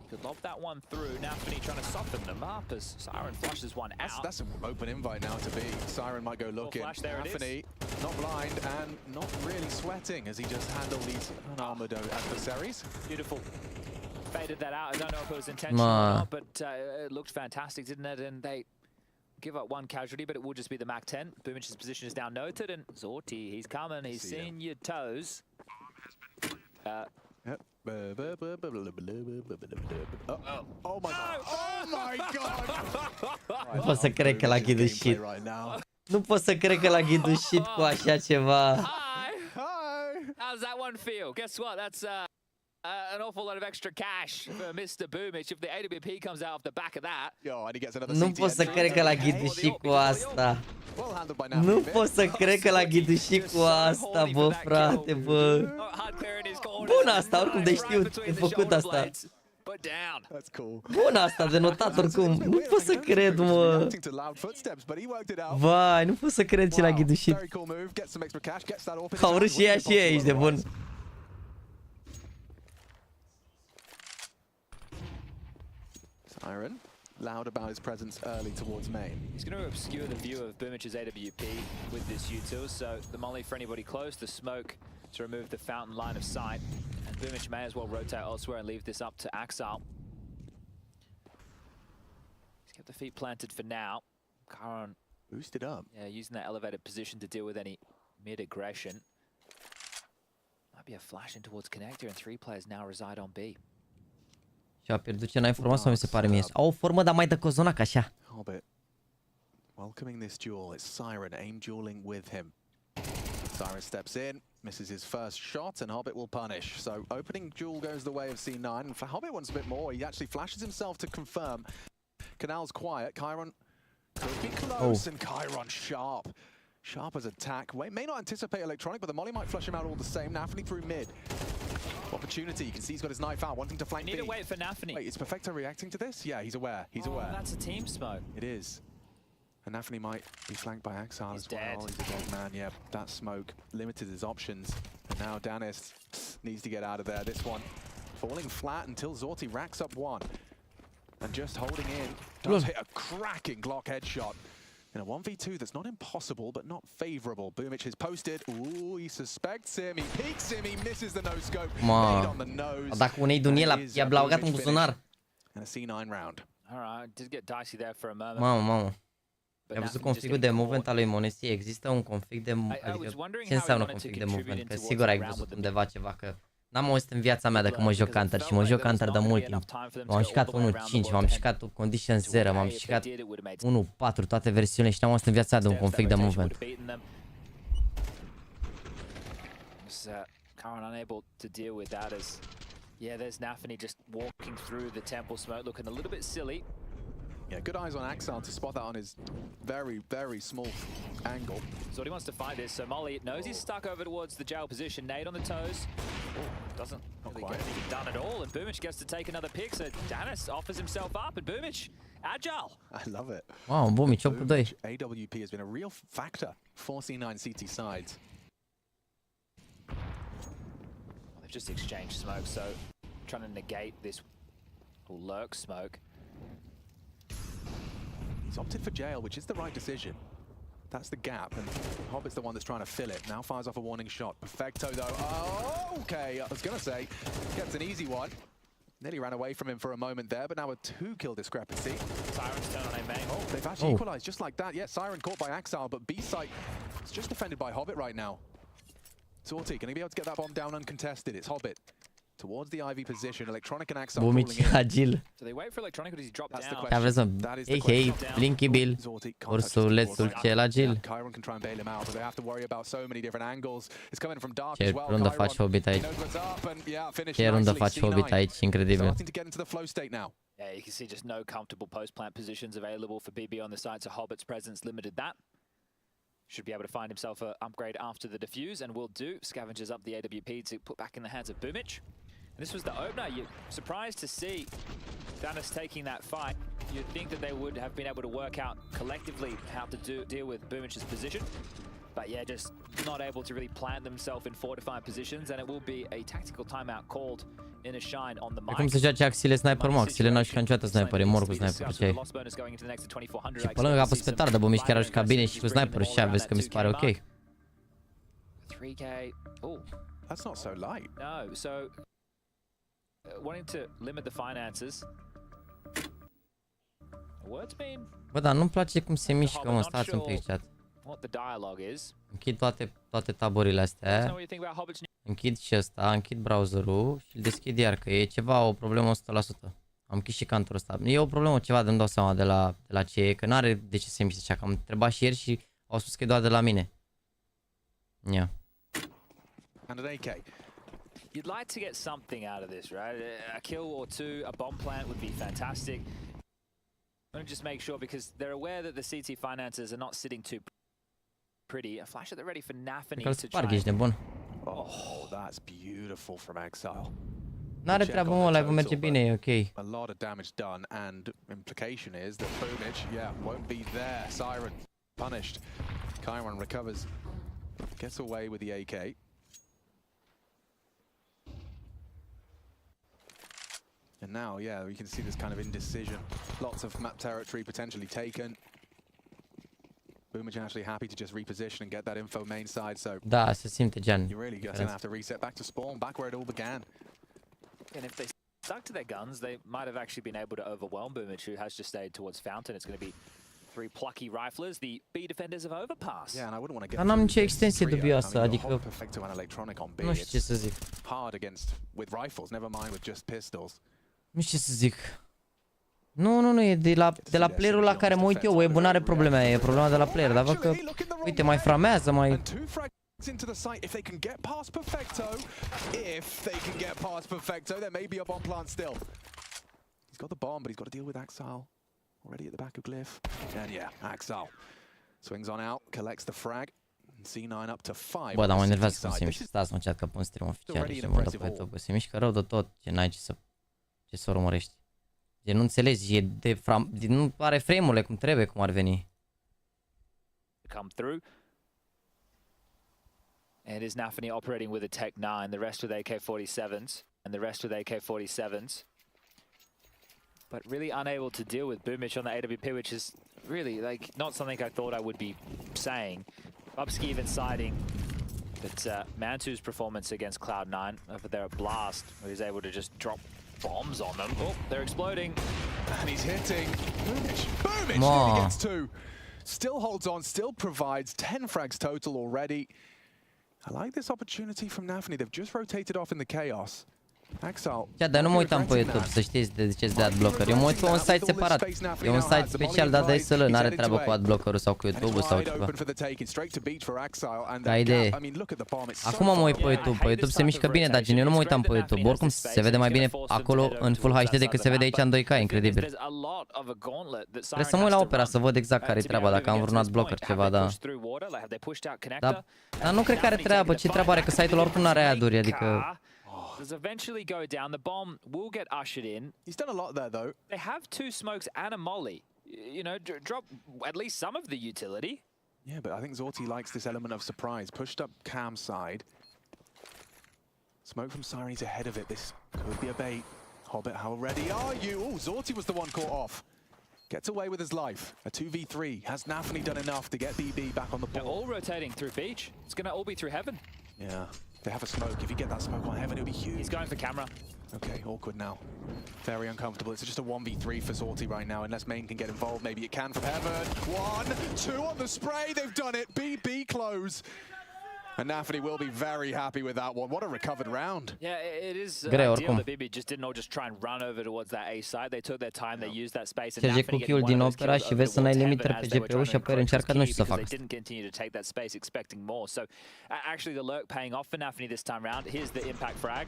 he could lob that one through. Nafany trying to soften them up as Siren flushes one out. That's an open invite now to be. Siren might go looking. Nafany not blind and not really sweating as he just handled these unarmored adversaries. Beautiful. Faded that out. I don't know if it was intentional or not, but it looked fantastic, didn't it? And they give up one casualty, but it will just be the Mac 10. Boomich's position is now noted, and Zorti, he's coming. He's seen your toes. Oh my god! Oh my god! Nu pot să cred că l-a ghidușit. Nu pot să cred că l-a ghidușit cu așa ceva. Hi! How's that one feel? Guess what? That's an awful lot of extra cash for Mr. Boomich if the AWP comes out off the back of that. Nu pot să cred că l-a ghidușit cu asta. Nu pot să cred că l-a ghidușit cu asta, bă, frate, bă. Bun asta, oricum de știut, de făcut asta. Bun asta, de notat oricum. Nu pot să cred, mă. Vai, nu pot să cred ce l-a ghidușit. Au râs și ea și ei aici de bun. Siren, loud about his presence early towards main. He's going to obscure the view of Boomich's AWP with this util, so the molly for anybody close, the smoke to remove the fountain line of sight, and Boomich may as well rotate elsewhere and leave this up to Axel. He's kept the feet planted for now. Kyron boosted up. Yeah, using that elevated position to deal with any mid-aggression. Might be a flash in towards connector, and 3 players now reside on B. Și a pierdut ce n-ai format sau mi se pare mie? Au o formă, dar mai dă cozonac așa. Hobbit welcoming this duel. It's Siren aim dueling with him. Siren steps in, misses his first shot, and Hobbit will punish. So opening duel goes the way of C9. And Hobbit wants a bit more. He actually flashes himself to confirm. Canal's quiet. Kyron could be close, and Kyron sharp. Sharp as attack. May not anticipate electronic, but the molly might flush him out all the same. Nafany through mid. Opportunity. You can see he's got his knife out, wanting to flank B. Need to wait for Nafany. Wait, is Perfecto reacting to this? Yeah, he's aware. He's aware. That's a team smoke. It is. And Nafany might be flanked by Axel as well. He's a dead man. Yeah, that smoke limited his options. And now Danis needs to get out of there. This one falling flat until Zorti racks up one. And just holding in. Does hit a cracking Glock headshot. In a 1v2 that's not impossible, but not favorable. Boomich is posted. Ooh, he suspects him. He peeks him. He misses the no-scope. Made on the nose. Dacă unei din el i-a blaugat în buzunar. And a C9 round. Alright, did get dicey there for a moment. Mamă. Ai văzut configul de movement al lui Monesi? Există un config de ce înseamnă config de movement? Că sigur ai văzut undeva ceva, că n-am auzit în viața mea de când mă joc Counter și mă joc Counter de mult timp. M-am jucat 1.5, m-am jucat Condition 0, m-am jucat 1.4, toate versiunile și n-am auzit în viața de un config de movement. Kyron unable to deal with that as there's Nafany just walking through the temple smoke, looking a little bit silly. Yeah, good eyes on Axel to spot that on his very, very small angle. So he wants to fight this. So Molly knows he's stuck over towards the jail position. Nade on the toes. Doesn't really get anything done at all. And Boomich gets to take another pick. So Danis offers himself up. And Boomich, agile. I love it. Wow, Boomich 8-2. AWP has been a real factor for C9 CT sides. Well, they've just exchanged smoke. So trying to negate this lurk smoke. He's opted for jail, which is the right decision. That's the gap, and Hobbit's the one that's trying to fill it. Now fires off a warning shot. Perfecto, though. Oh, okay, I was going to say, gets an easy one. Nearly ran away from him for a moment there, but now a 2-kill discrepancy. Siren's turn on A main. Oh, they've actually equalized just like that. Yeah, Siren caught by Axel, but B-site is just defended by Hobbit right now. Zorti, can he be able to get that bomb down uncontested? It's Hobbit. Towards the IV position, Electronic and Axel Boomich agil. So they wait for Electronic, does he drop down? Ca vrem să... Hei, Blinky Bill, ursulețul cel agil. Kyron can try and bail him out, but they have to worry about so many different angles. It's coming from dark Ce as well. rundă faci Hobbit aici? Ce rundă faci Hobbit aici? Incredibil. Starting to get into the flow state now. Yeah, you can see just no comfortable post-plant positions available for BB on the side, so Hobbit's presence limited that. Should be able to find himself an upgrade after the defuse, and will do. Scavenges up the AWP to put back in the hands of Boomich. And this was the opener. You're surprised to see Thanos taking that fight. You'd think that they would have been able to work out collectively how to deal with Boomich's position. But yeah, just not able to really plant themselves in fortified positions, and it will be a tactical timeout called in a shine on the mic. Cum se joace Axile Sniper, mă, Axile n-a jucat niciodată Sniper, e mor cu Sniper, ce și pe lângă că a pus pe tardă, Boomich chiar a jucat bine și cu Sniper și vezi că mi se pare ok. 3K. Oh, that's not so light. No, so wanting to limit the finances. What's been? Bă, dar nu-mi place cum se mișcă, mă, stați un pic, chat. What the dialogue is. Închid toate taburile astea. Închid și ăsta, închid browserul și îl deschid iar, că e ceva, o problemă 100%. Am închis și cantul ăsta. E o problemă ceva de-mi dau seama de la ce e, că n-are de ce se miște așa, că am întrebat și ieri și au spus că e doar de la mine. Yeah. You'd like to get something out of this, right? A kill or two, a bomb plant would be fantastic. I'm gonna just make sure, because they're aware that the CT finances are not sitting too pretty. A flash at the ready for Nafany to try. Oh, that's beautiful from Exile. N-are treabă, mă, live-ul merge bine, e ok. A lot of damage done, and implication is that Boomich, yeah, won't be there. Siren punished. Chiron recovers, gets away with the AK. And now, yeah, we can see this kind of indecision. Lots of map territory potentially taken. Boomich actually happy to just reposition and get that info main side, so... Da, se simte gen. You're really going to have to reset back to spawn, back where it all began. And if they stuck to their guns, they might have actually been able to overwhelm Boomich, who has just stayed towards Fountain. It's going to be 3 plucky riflers. The B defenders have overpassed. Yeah, and I wouldn't want to get. Dar n-am nicio extensie dubioasă, adică nu știu ce să zic. Hard against with rifles, never mind with just pistols. Nu știu ce să zic. Nu, e de la playerul la care mă uit eu, Web n-are probleme, e problema de la player, dar văd că, uite, mai framează, mai... Into the site, if they can get past Perfecto, there may be a bomb plant still. He's got the bomb, but he's got to deal with Axile already at the back of Glyph. And yeah, Axile swings on out, collects the frag. C9 up to 5. Bă, dar mă enervează cum se mișcă. Stați, mă, chat, că pun stream oficial și mă dă pe top. Se mișcă rău de tot, ce n-ai ce să urmărești. Gen, nu înțelegi, nu are frame-urile cum trebuie, cum ar veni. Come through. And is Nafany operating with a Tech 9, the rest with AK-47s, and the rest with AK-47s. But really unable to deal with Boomich on the AWP, which is really like not something I thought I would be saying. Bubsky even citing that Mantu's performance against Cloud9 over there at Blast, where he's able to just drop bombs on them. Oh, they're exploding. And he's hitting. Boomich nearly gets 2. Still holds on, still provides 10 frags total already. I like this opportunity from Nafany. They've just rotated off in the chaos. Chiar, dar nu mă uitam pe YouTube, să știți de ce de adblocker. Eu mă uit pe un site separat. E un site special dat de SL, n-are treabă cu adblockerul sau cu YouTube-ul sau ceva. Ca idee. Acum mă uit pe YouTube. Pe YouTube se mișcă bine, dar gen eu nu mă uitam pe YouTube. Oricum se vede mai bine acolo în Full HD decât se vede aici în 2K, incredibil. Trebuie să mă uit la Opera să văd exact care e treaba, dacă am vreun adblocker ceva, da. Dar nu cred că are treabă. Ce treabă are, că site-ul oricum n-are ad-uri, adică... Does eventually go down. The bomb will get ushered in. He's done a lot there, though. They have 2 smokes and a molly. You know, drop at least some of the utility. Yeah, but I think Zorti likes this element of surprise. Pushed up Cam side. Smoke from Siren's ahead of it. This could be a bait. Hobbit, how ready are you? Oh, Zorti was the one caught off. Gets away with his life. A 2v3. Has Nafany done enough to get BB back on the ball? They're all rotating through Beach. It's going to all be through Heaven. Yeah. They have a smoke. If you get that smoke on Heaven, it'll be huge. He's going for camera. Okay, awkward now. Very uncomfortable. It's just a 1v3 for Zorti right now. Unless main can get involved, maybe it can from Heaven. 1, 2 on the spray. They've done it. BB close. And Nafany will be very happy with that one. What a recovered round. Yeah, it is ideal that BB just didn't all just try and run over towards that A side. They took their time, they used that space. And Nafany cu kill din Opera și vezi să n-ai limitări pe GPRO și apoi încearcă nu știu să facă. They didn't continue to take that space expecting more. So actually the lurk paying off for Nafany this time round. Here's the impact frag.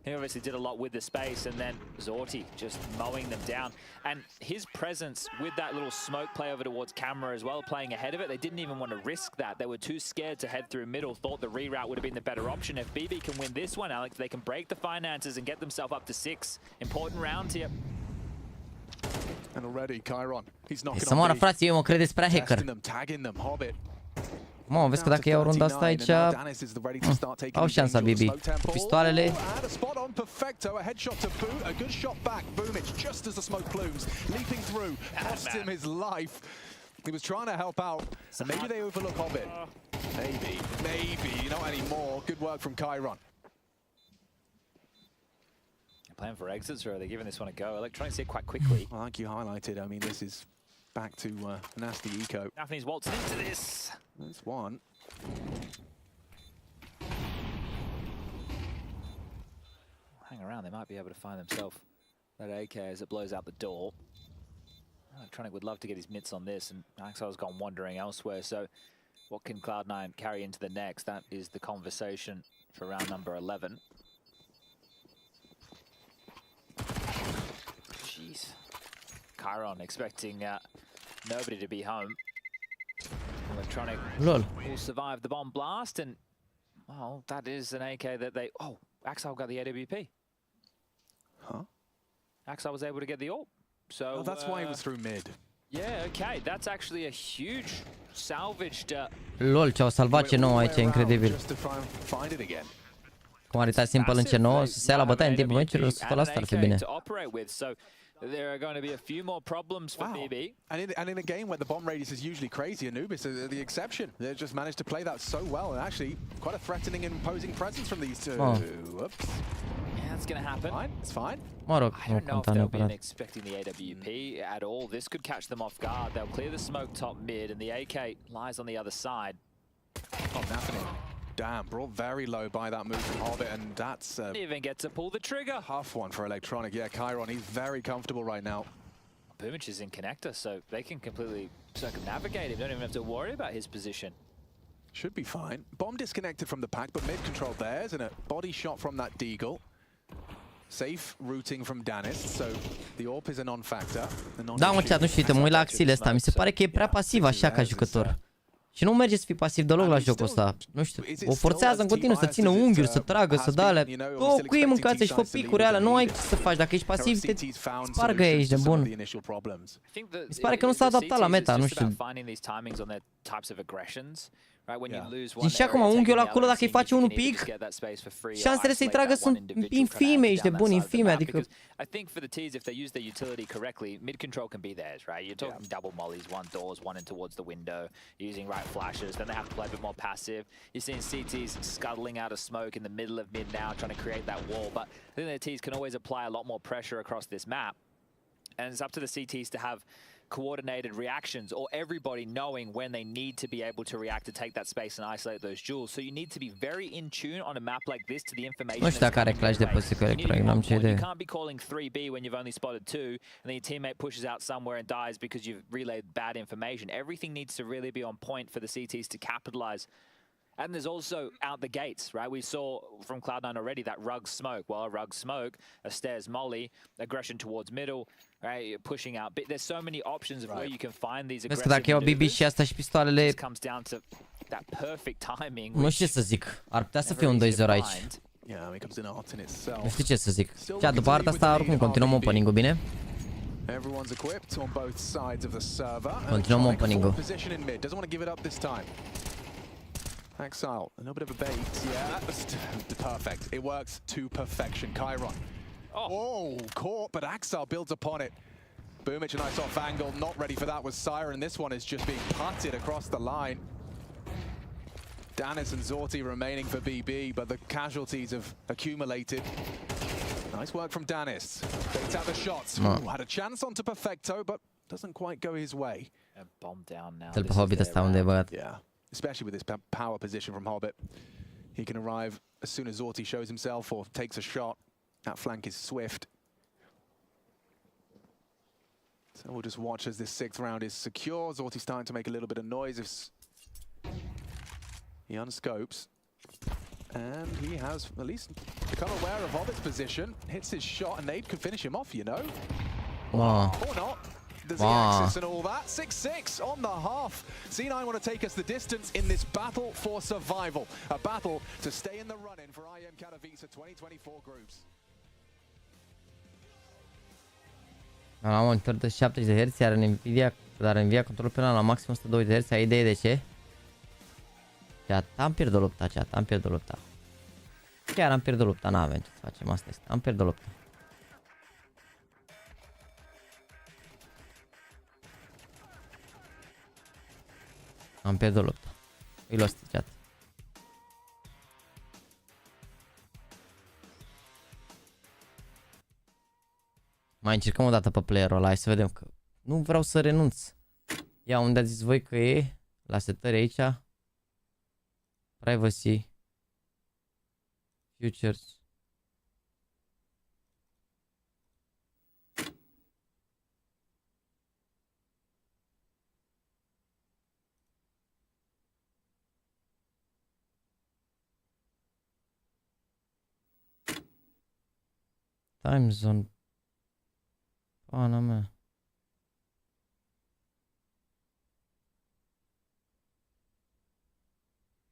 He obviously did a lot with the space, and then Zorti just mowing them down. And his presence with that little smoke play over towards camera as well, playing ahead of it, they didn't even want to risk that. They were too scared to head through middle, thought the reroute would have been the better option. If BB can win this one, Alex, they can break the finances and get themselves up to 6. Important round here. And already Chiron, he's knocking Să moară, frații, eu mă cred despre hacker. testing them, tagging them, Hobbit. Mă, vezi că dacă iau runda asta aici, au șansa BB. Cu pistoalele. A headshot to boot, a good shot back. Boomich just as the smoke plumes, leaping through, cost him his life. He was trying to help out, and maybe they overlook Hobbit. Maybe, not anymore. Good work from Chiron. Playing for exits, or are they giving this one a go? Electronics here quite quickly. Well, like you highlighted, I mean, this is back to nasty eco. Daphne's waltzing into this. That's one. Hang around, they might be able to find themselves that AK as it blows out the door. Electronic would love to get his mitts on this, and Axel's gone wandering elsewhere. So what can Cloud9 carry into the next? That is the conversation for round number 11. Jeez. Chiron expecting nobody to be home. Electronic will survive the bomb blast, and well, that is an AK that they... Oh, Axel got the AWP. Huh? Axel was able to get the AWP. So that's why he was through mid. Yeah, okay, that's actually a huge salvaged... LOL, ce-au salvat C9 aici, incredibil. Cum ar uita simplu în C9, să se ia la bătaie în timpul meciului, 100% ar fi bine. There are going to be a few more problems for BB. And in a game where the bomb radius is usually crazy, Anubis are the exception. They just managed to play that so well, and actually quite a threatening and imposing presence from these two. Whoops. Yeah, that's going to happen. Fine, it's fine. Mă rog, I don't know if they'll be expecting the AWP at all. This could catch them off guard. They'll clear the smoke top mid, and the AK lies on the other side. Oh, happening. Damn, brought very low by that move from Hobbit, and that's Didn't even get to pull the trigger. Tough one for Electronic. Yeah, Chiron, he's very comfortable right now. Boomich is in connector, so they can completely circumnavigate him. Don't even have to worry about his position. Should be fine. Bomb disconnected from the pack, but mid controlled theirs, and a body shot from that Deagle. Safe routing from Danis, so the AWP is a non-factor. Da, mă, chat, nu știu, te mă uit la axile ăsta. Mi se pare că e prea pasiv așa ca jucător. Și nu merge să fii pasiv deloc la jocul ăsta. Nu știu, o forțează în continuu să țină unghiuri, să tragă, să dă alea. Două cuii mâncați și fă picuri alea, nu ai ce să faci. Dacă ești pasiv, te spargă ei, ești de bun. Mi se pare că nu s-a adaptat la meta, nu știu. Și și acum unghiul acolo, dacă îi face unul pic, șansele să-i tragă sunt infime, ești de bun, infime, adică... I think for the T's, if they use their utility correctly, mid control can be theirs, right? You're talking double mollies, one doors, one in towards the window, using right flashes, then they have to play a bit more passive. You're seeing CTs scuttling out of smoke in the middle of mid now, trying to create that wall, but I think the T's can always apply a lot more pressure across this map, and it's up to the CTs to have coordinated reactions, or everybody knowing when they need to be able to react to take that space and isolate those jewels. So you need to be very in tune on a map like this to the information. Nu știu dacă are clash de poziție cu Electronic, n-am ce idee. You can't be calling 3B when you've only spotted 2, and then your teammate pushes out somewhere and dies because you've relayed bad information. Everything needs to really be on point for the CTs to capitalize. And there's also out the gates, right? We saw from Cloud9 already that rug smoke. Well, a rug smoke, a stairs molly, aggression towards middle, right? You're pushing out. But there's so many options of where you can find these aggressive maneuvers. Vezi că dacă iau BB și asta și pistoalele... It comes down to that perfect timing. Nu știu ce să zic. Ar putea să fie un 2-0 aici. Nu știu ce să zic. Și după partea asta, oricum, continuăm opening-ul, bine? Everyone's equipped on both sides of the server. Continuăm opening-ul. Doesn't want to give it up this time. Exile, a little bit of a bait, yeah, perfect. It works to perfection. Chiron. Oh, caught, but Axel builds upon it. Boomich, a nice off angle, not ready for that was Siren. This one is just being putted across the line. Danis and Zorti remaining for BB, but the casualties have accumulated. Nice work from Danis. Baits out the shots. Had a chance onto Perfecto, but doesn't quite go his way. A bomb down now. Ți-l pe Hobbit ăsta unde e băgat. Yeah. Especially with this power position from Hobbit. He can arrive as soon as Zorti shows himself or takes a shot. That flank is swift. So we'll just watch as this 6th round is secure. Zorti's starting to make a little bit of noise. He unscopes. And he has at least become aware of Hobbit's position, hits his shot, and Nade could finish him off, you know? Wow. Or not. There's the axis and all that. 6-6 on the half. C9 want to take us the distance in this battle for survival. A battle to stay in the run-in for IEM Katowice 2024 groups. Am un monitor de 70 de Hz, iar Nvidia controlul penal la maxim 102 de Hz. Ai idee de ce? Chat, am pierdut lupta, chat, am pierdut lupta. Chiar am pierdut lupta, n-avem ce să facem, asta este. Am pierdut lupta. Am pierdut lupta. We lost it, chat. Mai încercăm o dată pe playerul ăla, hai să vedem că... Nu vreau să renunț. Ia, unde ați zis voi că e? La setări aici. Privacy. Futures. Time zone. Pana mea.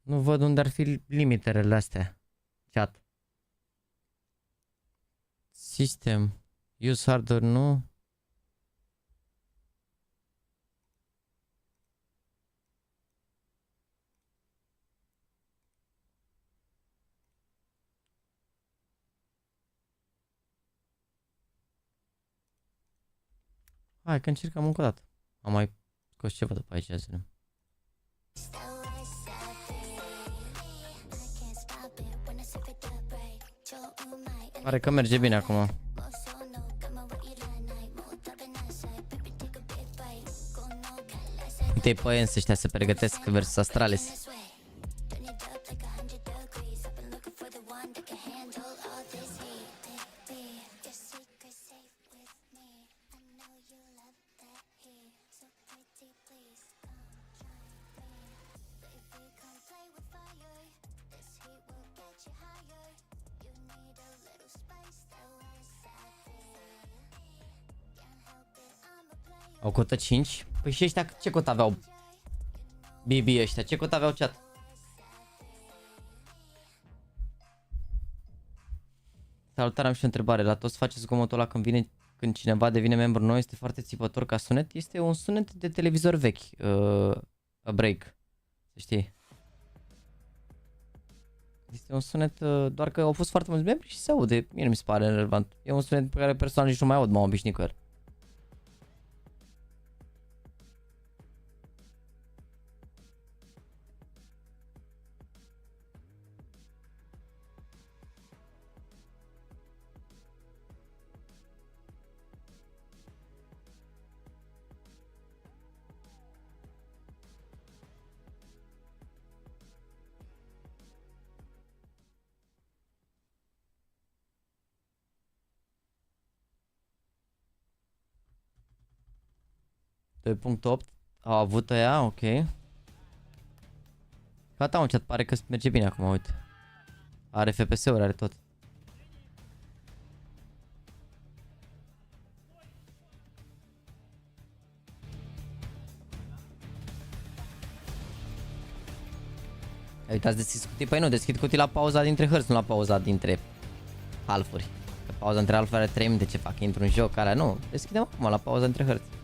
Nu văd unde ar fi limitele astea. Chat. System. Use hardware, nu. Hai că încercăm încă o dată. Am mai scos ceva după aici, să vedem. Pare că merge bine acum. Uite-i pe Ens ăștia se pregătesc versus Astralis. Au cotă 5? Păi și ăștia ce cot aveau? BB ăștia, ce cot aveau, chat? Salutare, am și o întrebare. La toți faceți zgomotul ăla când cineva devine membru nou, este foarte țipător ca sunet? Este un sunet de televizor vechi. A break. Să știi. Este un sunet, doar că au fost foarte mulți membri și se aude. Mie nu mi se pare relevant. E un sunet pe care personal nici nu mai aud, m-am obișnuit cu el. .8 au avut ăia, ok. Gata, chat, pare că merge bine acum, uite. Are FPS-uri, are tot. Uite, ați deschis cutii? Păi nu, deschid cutii la pauza dintre hărți, nu la pauza dintre halfuri. Că pauza între halfuri are 3 minute, ce fac? Intru în joc, alea nu. Deschidem acum la pauza între hărți.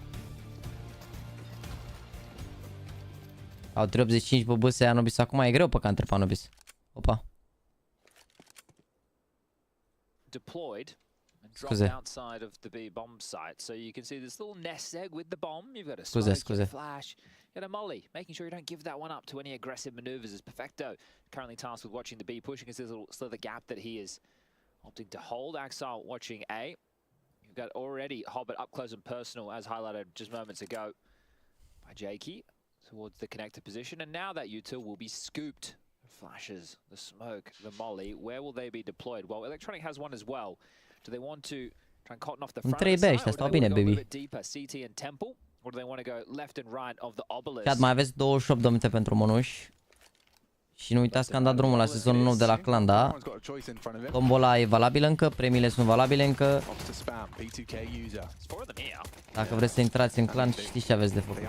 Au 385 pe buse Anubis, acum e greu pe counter pe Anubis. Opa. Deployed and dropped outside of the B bomb site. So you can see this little nest egg with the bomb. You've got a smoke, a flash, you got a molly, making sure you don't give that one up to any aggressive maneuvers as Perfecto currently tasked with watching the B pushing as there's a little slither gap that he is opting to hold. Axel watching A. You've got already Hobbit up close and personal as highlighted just moments ago by Jakey. Towards the connector position, and now that util will be scooped. Flashes, the smoke, the molly. Where will they be deployed? Well, Electronic has one as well. Do they want to try and cotton off the front of the site, or do they want to go a little bit deeper, CT and Temple? Or do they want to go left and right of the obelisk? Chat, mai aveți 28 de minute pentru monuși. Și nu uitați că am dat drumul la sezonul nou de la Clan, da? Tombola e valabilă încă, premiile sunt valabile încă. Dacă vreți să intrați în clan, știți ce aveți de făcut.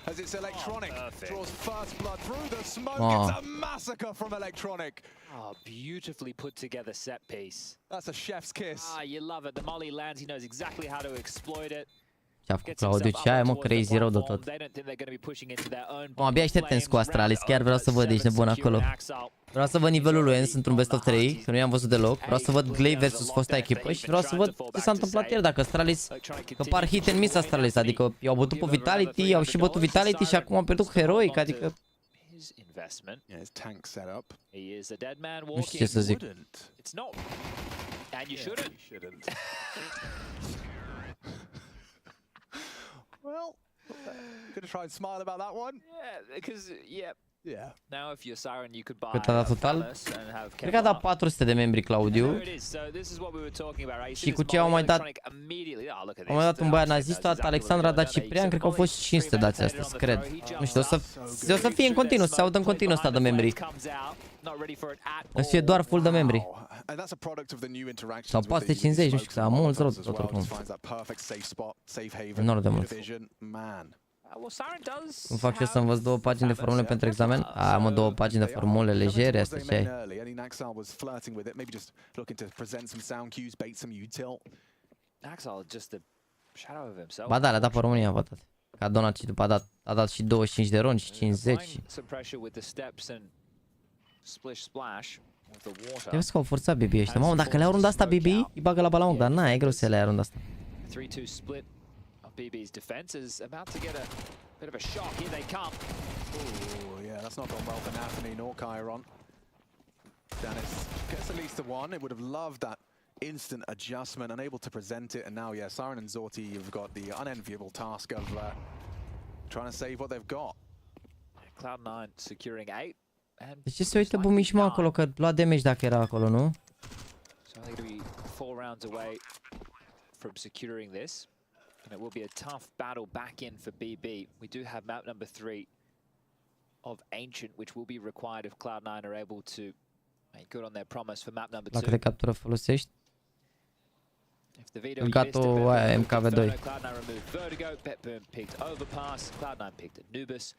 As it's electronic, draws first blood through the smoke. It's a massacre from electronic. Oh, beautifully put together set piece. That's a chef's kiss. Ah, you love it. The molly lands. He knows exactly how to exploit it. Ce-a făcut Claudiu? Ce aia, mă, crazy rău de tot. Abia așteptăm cu Astralis, chiar vreau să văd, ești nebun acolo. Vreau să văd nivelul lui Ens într-un best of 3, că nu i-am văzut deloc. Vreau să văd Glaive versus fosta echipă și vreau să văd ce s-a întâmplat ieri, dacă Astralis, că par hit and miss Astralis, adică i-au bătut pe Vitality, au și bătut Vitality și acum au pierdut Heroic, adică... Nu știu ce să zic. Well, gonna try and smile about that one. Yeah, because yeah. Now if you're Siren, you could buy. Cât a dat total? Cred că a dat 400 de membri Claudiu. Și cu ce au mai dat? Au mai dat un băiat nazist, a dat Alexandra, a dat Ciprian, cred că au fost 500 dați astăzi, cred. Nu știu, o să fie în continuu, să se audă în continuu ăsta de membri. O să fie doar full de membri. Sau 450, nu știu, să am mulți rău tot oricum. Enorm de mulți. Îmi fac și să învăț 2 pagini de formule pentru examen? Am 2 pagini de formule legere, asta ce ai? Ba da, le-a dat pe România, bă, tot. Că a donat și după a dat și 25 de ron și 50. Trebuie să au forțat BB ăștia. Mamă, dacă le-au rundat asta BB, îi bagă la balamuc, dar n-ai, e greu să le-ai rundat asta. BB's defense is about to get a bit of a shock. Here they come. Oh, yeah, that's not gone well for Nathany nor Chiron. Dennis gets at least the one. It would have loved that instant adjustment, unable to present it. And now, yeah, Siren and Zorti have got the unenviable task of trying to save what they've got. Cloud9 securing 8. De ce se uită Bumișma acolo, că lua damage dacă era acolo, nu? So they're going to be 4 rounds away from securing this. And it will be a tough battle back in for BB. We do have map number 3 of Ancient, which will be required if Cloud9 are able to make good on their promise for map number 2. La câte captură folosești? Gato aia MKV2. Cloud9 removed Vertigo, BetBoom picked Overpass, Cloud9 picked Anubis,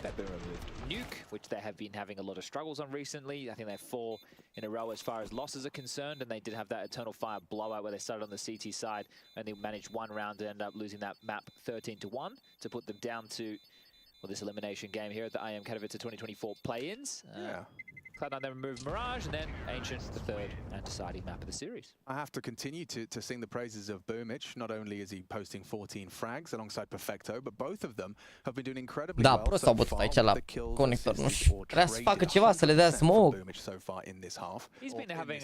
BetBoom removed Nuke, which they have been having a lot of struggles on recently. I think they're 4 in a row as far as losses are concerned, and they did have that Eternal Fire blowout where they started on the CT side and they managed 1 round to end up losing that map 13-1 to put them down to, well, this elimination game here at the IEM Katowice 2024 play-ins. Cloud9 then removed Mirage, and then Ancient, the 3rd and deciding map of the series. I have to continue to sing the praises of Boomich. Not only is he posting 14 frags alongside Perfecto, but both of them have been doing incredibly well. Da, prost au bătut aici la conector, nu știu. Trebuia să facă ceva, să le dea smoke. He's been having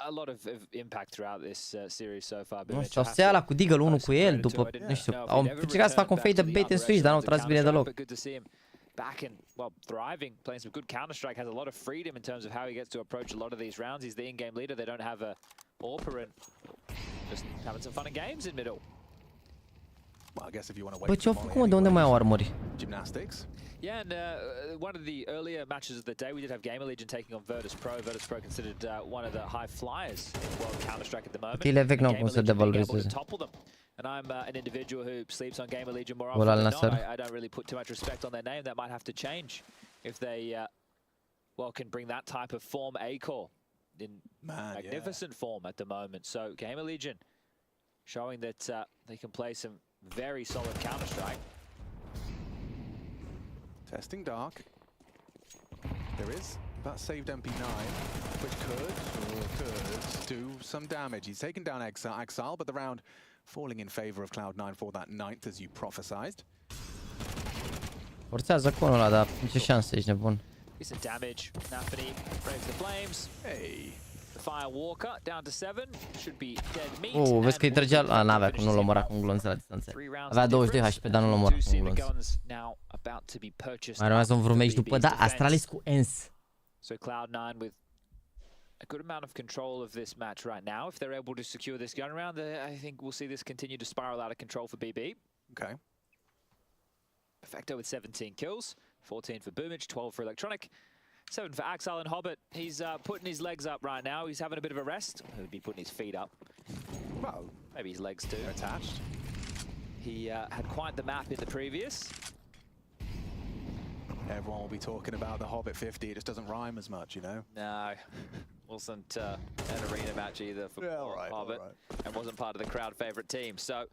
a lot of impact throughout this series so far. Nu știu, să ia la cu Deagle unul cu el, după, nu știu, au încercat să facă un fade de bait and switch, dar nu au tras bine deloc. Back and, well, thriving, playing some good Counter-Strike, has a lot of freedom in terms of how he gets to approach a lot of these rounds. He's the in-game leader. They don't have a AWPer and just having some fun and games in middle. Well, I guess if you want to wait. Bă, ce-au făcut, mă? De unde mai au armuri? Gymnastics. Yeah, and one of the earlier matches of the day, we did have GamerLegion taking on Virtus.pro. Virtus.pro considered one of the high flyers in World Counter-Strike at the moment. Tilevec nu cum să devalorizeze. And I'm an individual who sleeps on GamerLegion more often than not. I don't really put too much respect on their name. That might have to change if they, well, can bring that type of form A-core in magnificent form at the moment. So GamerLegion showing that they can play some very solid Counter-Strike. Testing dark. There is that saved MP9, which could do some damage. He's taken down Exile, but the round falling in favor of Cloud9 for that 9th, as you prophesized. Forțează conul ăla, dar nicio șansă, ești nebun. Decent damage. Nathany braves the flames. Hey. The Firewalker down to 7. Should be dead meat. Vezi că îi trăgea... n-avea cum, nu-l omora cu un glonț la distanță. Avea 22 HP, dar nu-l omora cu un glonț. Mai rămas un vrumeci după, da, Astralis cu Ens. So Cloud9 with a good amount of control of this match right now. If they're able to secure this gun round, I think we'll see this continue to spiral out of control for BB. Okay. Perfecto with 17 kills, 14 for Boomage, 12 for Electronic, 7 for Axile and Hobbit. He's putting his legs up right now. He's having a bit of a rest. He'd be putting his feet up. Well, maybe his legs too. They're attached. He had quite the map in the previous. Everyone will be talking about the Hobbit 50. It just doesn't rhyme as much, you know? No, wasn't an arena match either for Hobbit, and wasn't part of the crowd favorite team. So,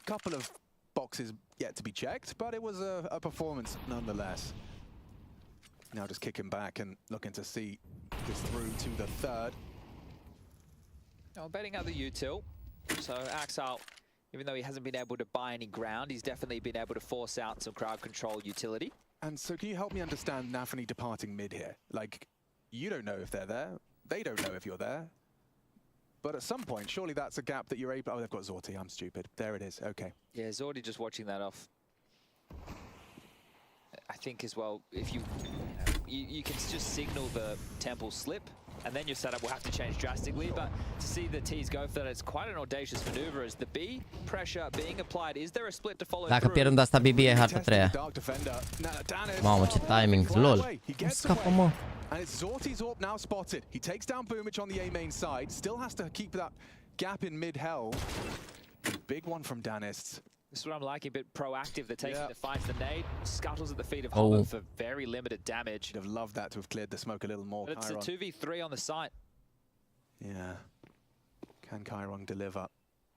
couple of boxes yet to be checked, but it was a performance nonetheless. Now just kicking back and looking to see this through to the third. Oh, betting out the util. So Axile, even though he hasn't been able to buy any ground, he's definitely been able to force out some crowd control utility. And so can you help me understand Nafany departing mid here? Like, you don't know if they're there. They don't know if you're there. But at some point, surely that's a gap that you're able... Oh, they've got Zorti. I'm stupid. There it is. Okay. Yeah, Zorti just watching that off. I think as well, if you can just signal the temple slip, and then your setup will have to change drastically. But to see the T's go for that, it's quite an audacious maneuver as the B pressure being applied. Is there a split to follow Dacă pierd runda asta, BB e hartă 3. Mamă, ce timing, lol. Cum scapă, mă? And it's Zorti's AWP now spotted. He takes down Boomich on the A main side. Still has to keep that gap in mid-hell. Big one from Danists. This is what I'm liking, a bit proactive. They're taking the fight, the nade, scuttles at the feet of Hobbit for very limited damage. You'd have loved that to have cleared the smoke a little more. But it's a 2v3 on the site. Yeah. Can Chiron deliver?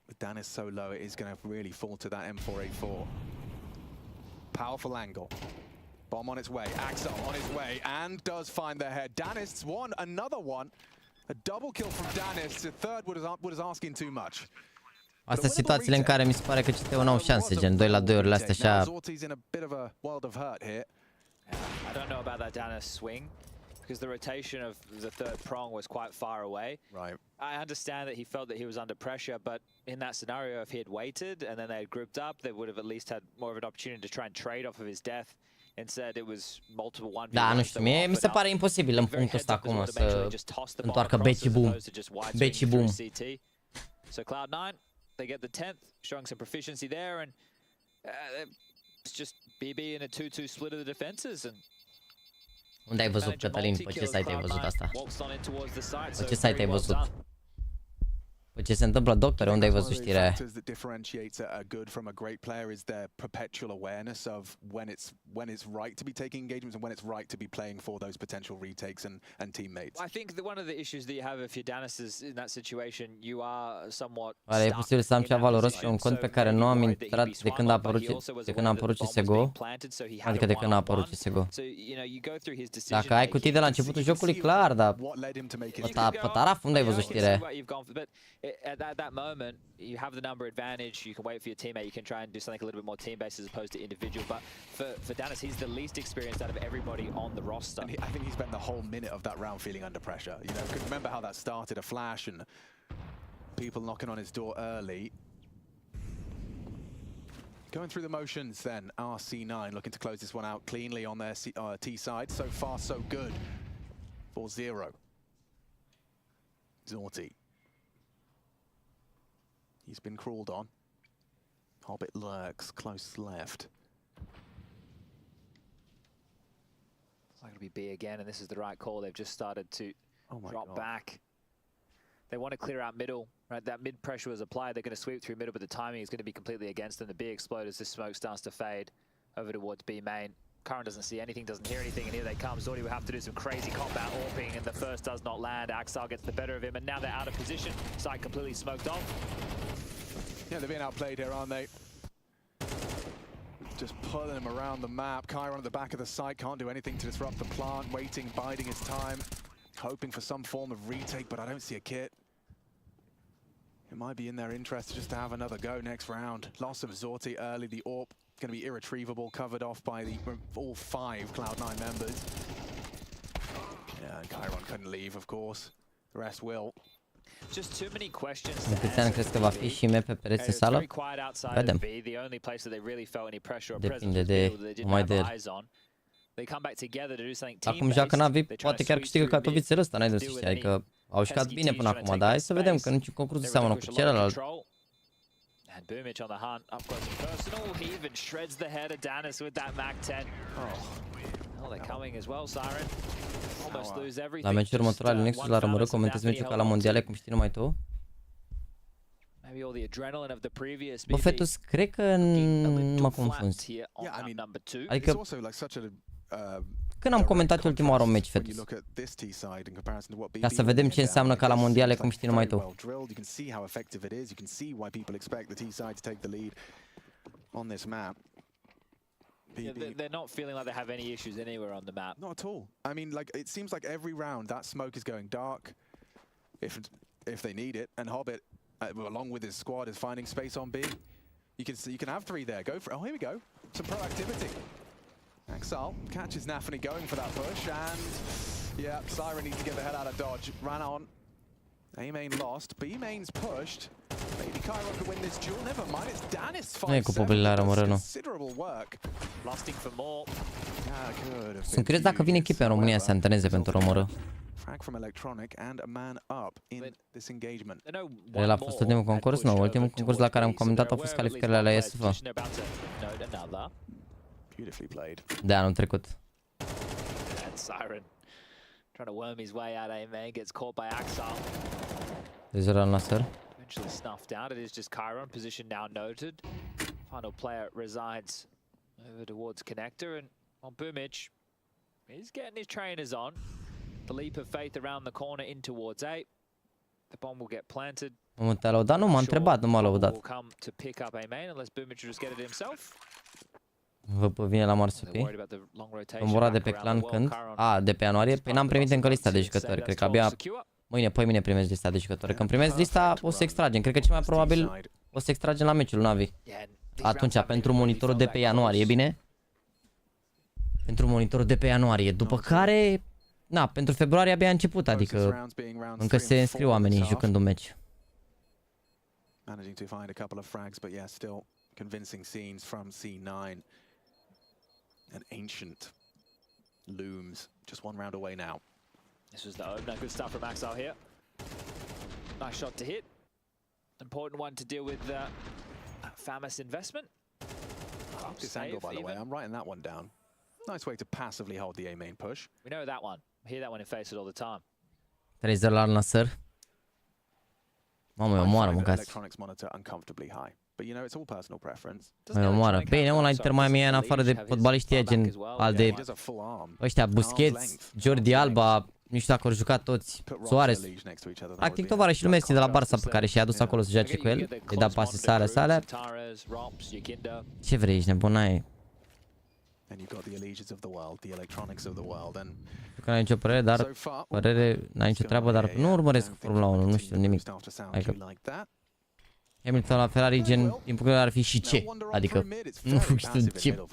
With Danis so low, it is going to really fall to that M4A4. Powerful angle. Bomb on its way. Axel on his way and does find the head. Danists won another one. A double kill from Danists. The third was asking too much. Astea sunt situațiile în care mi se pare că CT-ul n-au șanse, gen 2 la 2-urile astea așa. Zorti's in a bit of a world of hurt here. I don't know about that Danis swing, because the rotation of the third prong was quite far away. Right. I understand that he felt that he was under pressure, but in that scenario, if he had waited and then they had grouped up, they would have at least had more of an opportunity to try and trade off of his death. Instead, it was multiple 1v1. Da, nu știu, mie mi se pare imposibil în punctul ăsta acum să întoarcă Beci Boom. Beci Boom. So Cloud9, they get the 10th, showing some proficiency there, and it's just BB in a 2-2 split of the defenses. And unde ai văzut, Cătălin? Pe ce site ai văzut asta? Pe ce site ai văzut? Ce se întâmplă, doctore? Unde ai văzut știrea aia? That differentiates a good from a great player is their perpetual awareness of when it's right to be taking engagements and when it's right to be playing for those potential retakes and teammates. I think that one of the issues that you have if you're Danis is in that situation, you are somewhat Oare e posibil să am ceva valoros și un cont pe care nu am intrat de când a apărut CSGO? Adică de când a apărut CSGO. Dacă ai cutii de la începutul jocului, clar, dar pe taraf, unde ai văzut știrea aia? At that moment, you have the number advantage. You can wait for your teammate. You can try and do something a little bit more team-based as opposed to individual. But for Danis, he's the least experienced out of everybody on the roster. And I think he spent the whole minute of that round feeling under pressure. You know, could remember how that started, a flash and people knocking on his door early. Going through the motions then, RC9 looking to close this one out cleanly on their T side. So far, so good. 4-0. Zorti. He's been crawled on. Hobbit lurks close left. It's like it'll be B again, and this is the right call. They've just started to drop back. They want to clear out middle, right? That mid pressure was applied. They're going to sweep through middle, but the timing is going to be completely against them. The B explodes as this smoke starts to fade over towards B main. Current doesn't see anything, doesn't hear anything, and here they come. Zorti will have to do some crazy combat AWPing, and the first does not land. Axile gets the better of him, and now they're out of position. Side completely smoked off. Yeah, they're being outplayed here, aren't they? Just pulling him around the map. Chiron at the back of the site can't do anything to disrupt the plant. Waiting, biding his time, hoping for some form of retake, but I don't see a kit. It might be in their interest just to have another go next round. Loss of Zorti early, the AWP going to be irretrievable, covered off by all 5 Cloud9 members. Yeah, and Chiron couldn't leave, of course. The rest will. Just too many questions. Câți ani crezi că va fi și IEM pe pereți în sală? Vedem. The only place that they really felt any pressure or depinde de mai de Acum joacă Navi, poate chiar câștigă Katowice-ul ăsta, n-ai de să știi, adică au jucat bine până acum, dar hai să vedem că nici concursul seamănă cu celălalt. And BO3 on the hunt, up close and personal. He even shreds the head of Danis with that Mac 10. Oh, they're coming as well, Siren. Almost lose everything. La meciul următor al Nexus la rămără, comentezi meciul ca la mondiale, cum știi numai tu. Maybe all the adrenaline of the previous. Bă, Fetus, cred că mă confund. Adică când am comentat ultima oară un meci, Fetus, ca să vedem ce înseamnă ca la mondiale, cum știi numai tu. They're not feeling like they have any issues anywhere on the map. Not at all. I mean, like it seems like every round that smoke is going dark, if they need it, and Hobbit, along with his squad, is finding space on B. You can have three there. Go for it. Oh, here we go. Some proactivity. Axel catches Nafany going for that push, and yeah, Siren needs to get the hell out of dodge. Ran on. A main lost. B main's pushed. Maybe Cairo could win this duel. Never mind. It's Danis 5-7. Considerable work. Lusting for more. Sunt curios dacă vin echipe în România să antreneze pentru Romoră. Frag from Electronic and a man up in this engagement. El a fost ultimul concurs? Nu, ultimul concurs la care am comentat a fost calificările ale ESF. De anul trecut. Siren trying to worm his way out. A gets caught by Axel. Dezeral Nasser. Eventually snuffed out. It is just Chiron. Position now noted. Final player resides over towards connector, and on BO3, he's getting his trainers on. The leap of faith around the corner in towards A. The bomb will get planted. Te-a lăudat? Nu, m-a întrebat, nu m-a lăudat. Vă vine la marsupi. Tombola de pe clan când? A, de pe ianuarie? Păi n-am primit încă lista de jucători. Cred că abia mâine, poi primesc lista de jucători. Când primesc lista, o să extragem. Cred că cel mai probabil o să extragem la meciul Navi. Atunci, pentru monitorul de pe ianuarie, bine? Pentru monitorul de pe ianuarie. După care, na, pentru februarie abia a început, adică încă se înscriu oamenii jucând un meci. Managing to find a couple of frags, but yeah, still convincing scenes from C9. An ancient looms just one round away now. This was the opener. Good stuff from Axel here. Nice shot to hit. Important one to deal with famous investment. I like this angle, by the way. I'm writing that one down. Nice way to passively hold the A main push. We know that one. I hear that one in faces all the time. 3-0 la Nasser. Mamă, eu moară, mâncați. Mă, eu moară. Bine, mă, la Inter Miami în afară de fotbaliștii ăia, gen al de ăștia, Busquets, Jordi Alba, nu știu dacă au jucat toți, Suarez. Practic tovară și lui Messi de la Barça pe care și-a adus acolo să joace cu el. Îi da pase sale. Ce vrei, ești nebun, n-ai? Că n-ai nicio părere, dar n-ai nicio treabă, dar nu urmăresc Formula 1, nu știu nimic. Adică Hamilton la Ferrari, gen, din punct de vedere ar fi și ce, adică nu știu ce.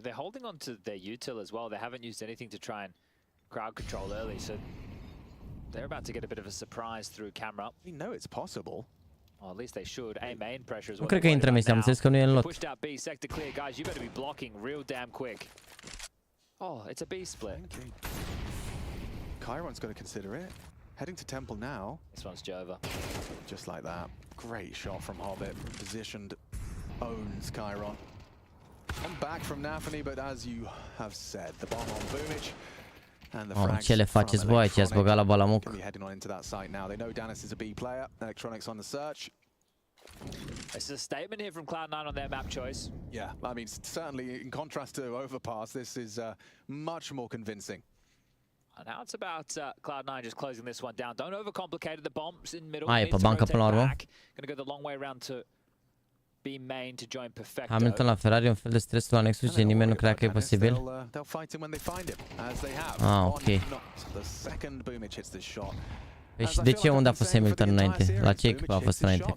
They're holding on to their util as well. They haven't used anything to try and crowd control early, so they're about to get a bit of a surprise through camera. We know it's possible. Well, at least they should. A main pressure as well. Nu cred că intră Messi, am înțeles că nu e în lot. Pushed out B, sector clear, guys. You better be blocking real damn quick. Oh, it's a B split. Chiron's going to consider it. Heading to Temple now. This one's Jova. Just like that. Great shot from Hobbit. Positioned, owns Chiron. Come back from Nafany, but as you have said, the bomb on BO3. Ce le faceți, băi, ce ați băgat la balamuc? This is a statement here from Cloud9 on their map choice. Yeah, I mean, certainly in contrast to Overpass, this is much more convincing. And now it's about Cloud9 just closing this one down. Don't overcomplicate it. The bomb's in middle. Ai, pe bancă până la urmă. Gonna go the long way around to B main to join Perfecto. Hamilton la Ferrari, un fel de stres la Nexus, ce nimeni nu cred că e posibil. Ah, ok. Deci de ce unde a fost Hamilton înainte? La ce echipă a fost înainte?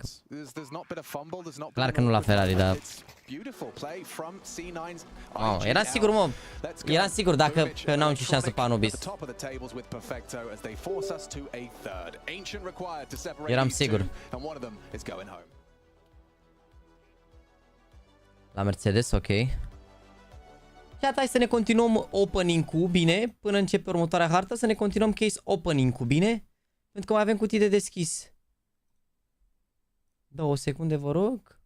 Clar că nu la Ferrari, dar... Oh, era sigur, mă. Era sigur dacă n-au nicio șansă pe Anubis. Eram sigur. La Mercedes, ok. Chat, hai să ne continuăm opening-ul, bine, până începe următoarea hartă, să ne continuăm case opening-ul, bine? Pentru că mai avem cutii de deschis. 2 secunde, vă rog.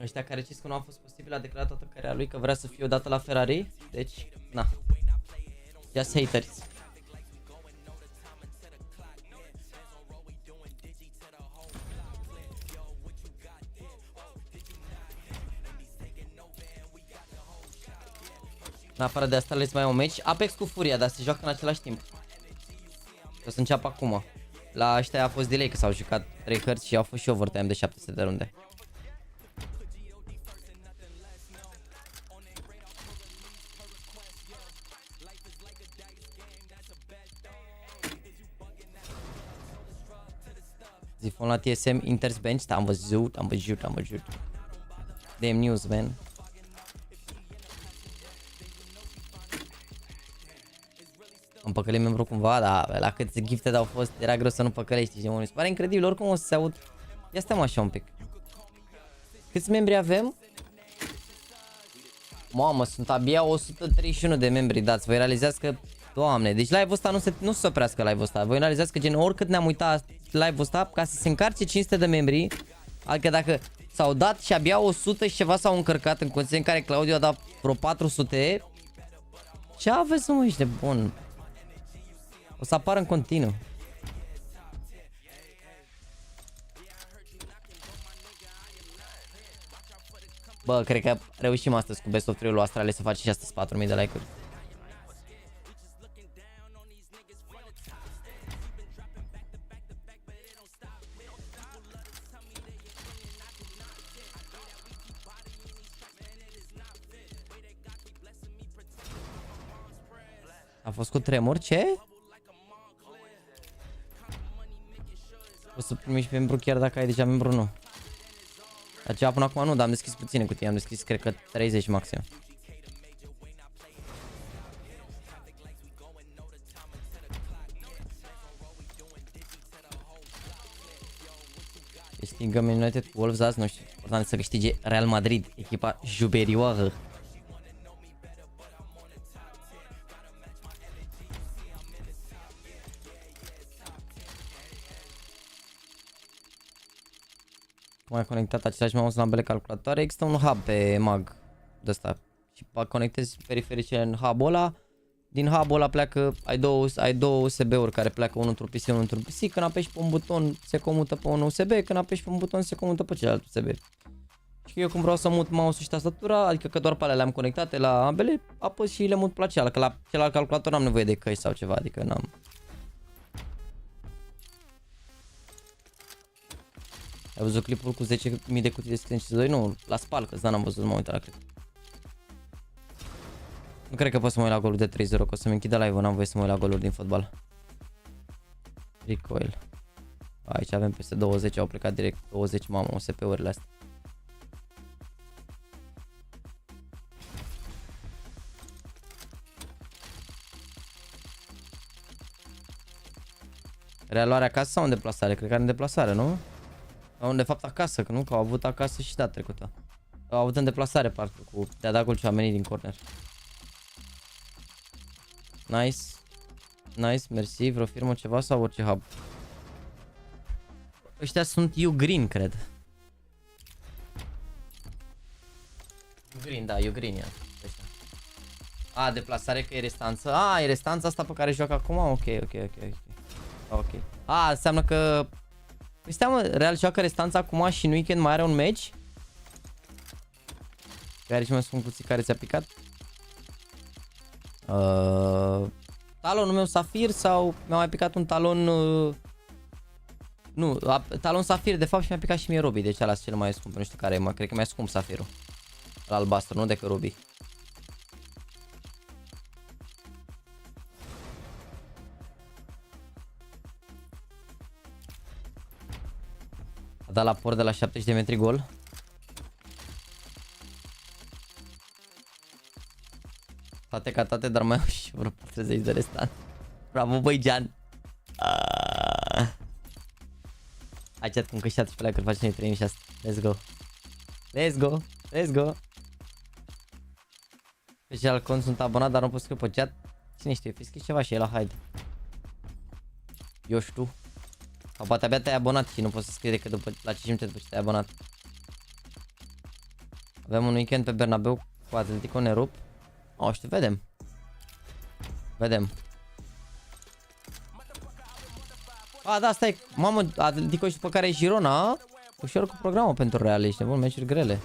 Ăștia care știți că nu a fost posibil, a declarat toată cariera lui că vrea să fie odată la Ferrari. Deci, na. Just haters. În afară de asta, mai au un match. Apex cu Furia, dar se joacă în același timp. O să înceapă acum. La ăștia a fost delay, că s-au jucat 3 hărți și au fost și overtime de 700 de runde. Zifon la TSM, Inters bench, da, am văzut. Damn news, man. Am păcălit membru cumva, dar la câți gifted au fost, era greu să nu păcălești, știi, mi se pare incredibil, oricum o să se aud. Ia stăm așa un pic. Câți membri avem? Mamă, sunt abia 131 de membri dați, voi realizați că, doamne, deci live-ul ăsta nu se oprească live-ul ăsta, voi realizați că gen oricât ne-am uitat live-ul ăsta, ca să se încarce 500 de membri, adică dacă s-au dat și abia 100 și ceva s-au încărcat în condiții în care Claudiu a dat vreo 400, ce aveți mă, ești de bun? O să apară în continuu. Bă, cred că reușim astăzi cu Best of 3-ul lui Astrale să face și astăzi 4000 de like-uri. A fost cu tremur, ce? O să primi și membru chiar dacă ai deja membru, nu. Dar ceva până acum nu, dar am deschis puține cutii, am deschis cred că 30 maxim. Câștigăm United cu Wolves azi, nu știu, important să câștige Real Madrid, echipa juberioară. Cum ai conectat același mouse la ambele calculatoare, există un hub pe mag de ăsta și conectezi perifericele în hub-ul ăla. Din hub-ul ăla pleacă, ai două USB-uri care pleacă unul într-un PC, unul într-un PC. Când apeși pe un buton se comută pe un USB, când apeși pe un buton se comută pe celălalt USB. Și eu cum vreau să mut mouse-ul și tastatura, adică că doar pe alea le-am conectate la ambele, apăs și le mut pe la celălalt, că la celălalt calculator n-am nevoie de căști sau ceva, adică n-am. Ai văzut clipul cu 10.000 de cutii de screen 2? Nu, la spal, că n-am văzut, m-am uitat la clip. Nu cred că pot să mă uit la golul de 3-0, că o să-mi închidă live-ul, n-am voie să mă uit la goluri din fotbal. Recoil. Aici avem peste 20, au plecat direct 20, mamă, OSP-urile astea. Reluarea acasă sau în deplasare? Cred că are în deplasare, nu? Sau de fapt acasă, că nu? Că au avut acasă și data trecută. Au avut în deplasare parcă cu de-a dat gol și a venit din corner. Nice. Nice, mersi. Vreo firmă ceva sau orice hub? Ăștia sunt U-Green, cred. U-Green, da, U-Green, ia. A, deplasare că e restanță. A, e restanța asta pe care joacă acum? Ok. A, înseamnă că... Păi stai mă, Real joacă restanța acum și în weekend mai are un match? Care și mai spun puțin care ți-a picat? Talonul meu Safir sau mi-a mai picat un talon... Nu, talon Safir de fapt și mi-a picat și mie Ruby, deci ăla cel mai scump, nu știu care e, cred că mai scump Safirul. La albastru, nu decât Ruby. A dat la port de la 70 de metri gol. Toate ca toate, dar mai au și vreo 40 de restant. Bravo, băi, Gian. chat cum că și 17 like-uri faci noi premii și asta. Let's go. Let's go. Let's go. Special cont sunt abonat, dar nu pot scrie pe chat. Cine știe, fi scris ceva și el la hide. Eu știu. Sau poate abia te-ai abonat și nu poți să scrii decât după, la 5 minute după ce te-ai abonat. Avem un weekend pe Bernabeu cu Atletico Nerup. O, știu, vedem. Vedem. A, da, stai. Mamă, Atletico și după care e Girona. Ușor cu programul pentru Real, ești nebun, meciuri grele.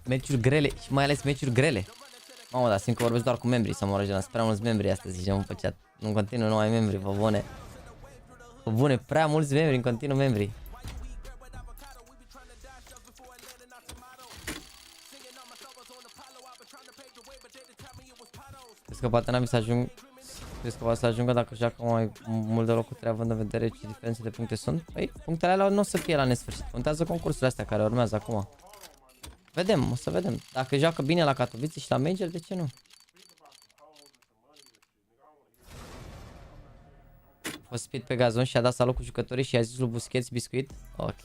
Meciuri grele și mai ales meciuri grele. Mamă, da, simt că vorbesc doar cu membrii să mă rog, sunt prea mulți membri astăzi, zicem pe chat. În continuu nu ai membri, pe bune. Pe bune, prea mulți membri, în continuu membri. Crezi că poate n-am să ajung. Crezi că poate să ajungă dacă joacă mai mult de locuri 3 având în vedere ce diferențe de puncte sunt? Păi, punctele alea nu o să fie la nesfârșit. Contează concursurile astea care urmează acum. Vedem, o să vedem. Dacă joacă bine la Katowice și la Major, de ce nu? O speed pe gazon și a dat salut cu jucătorii și a zis lui Busquets biscuit. Ok.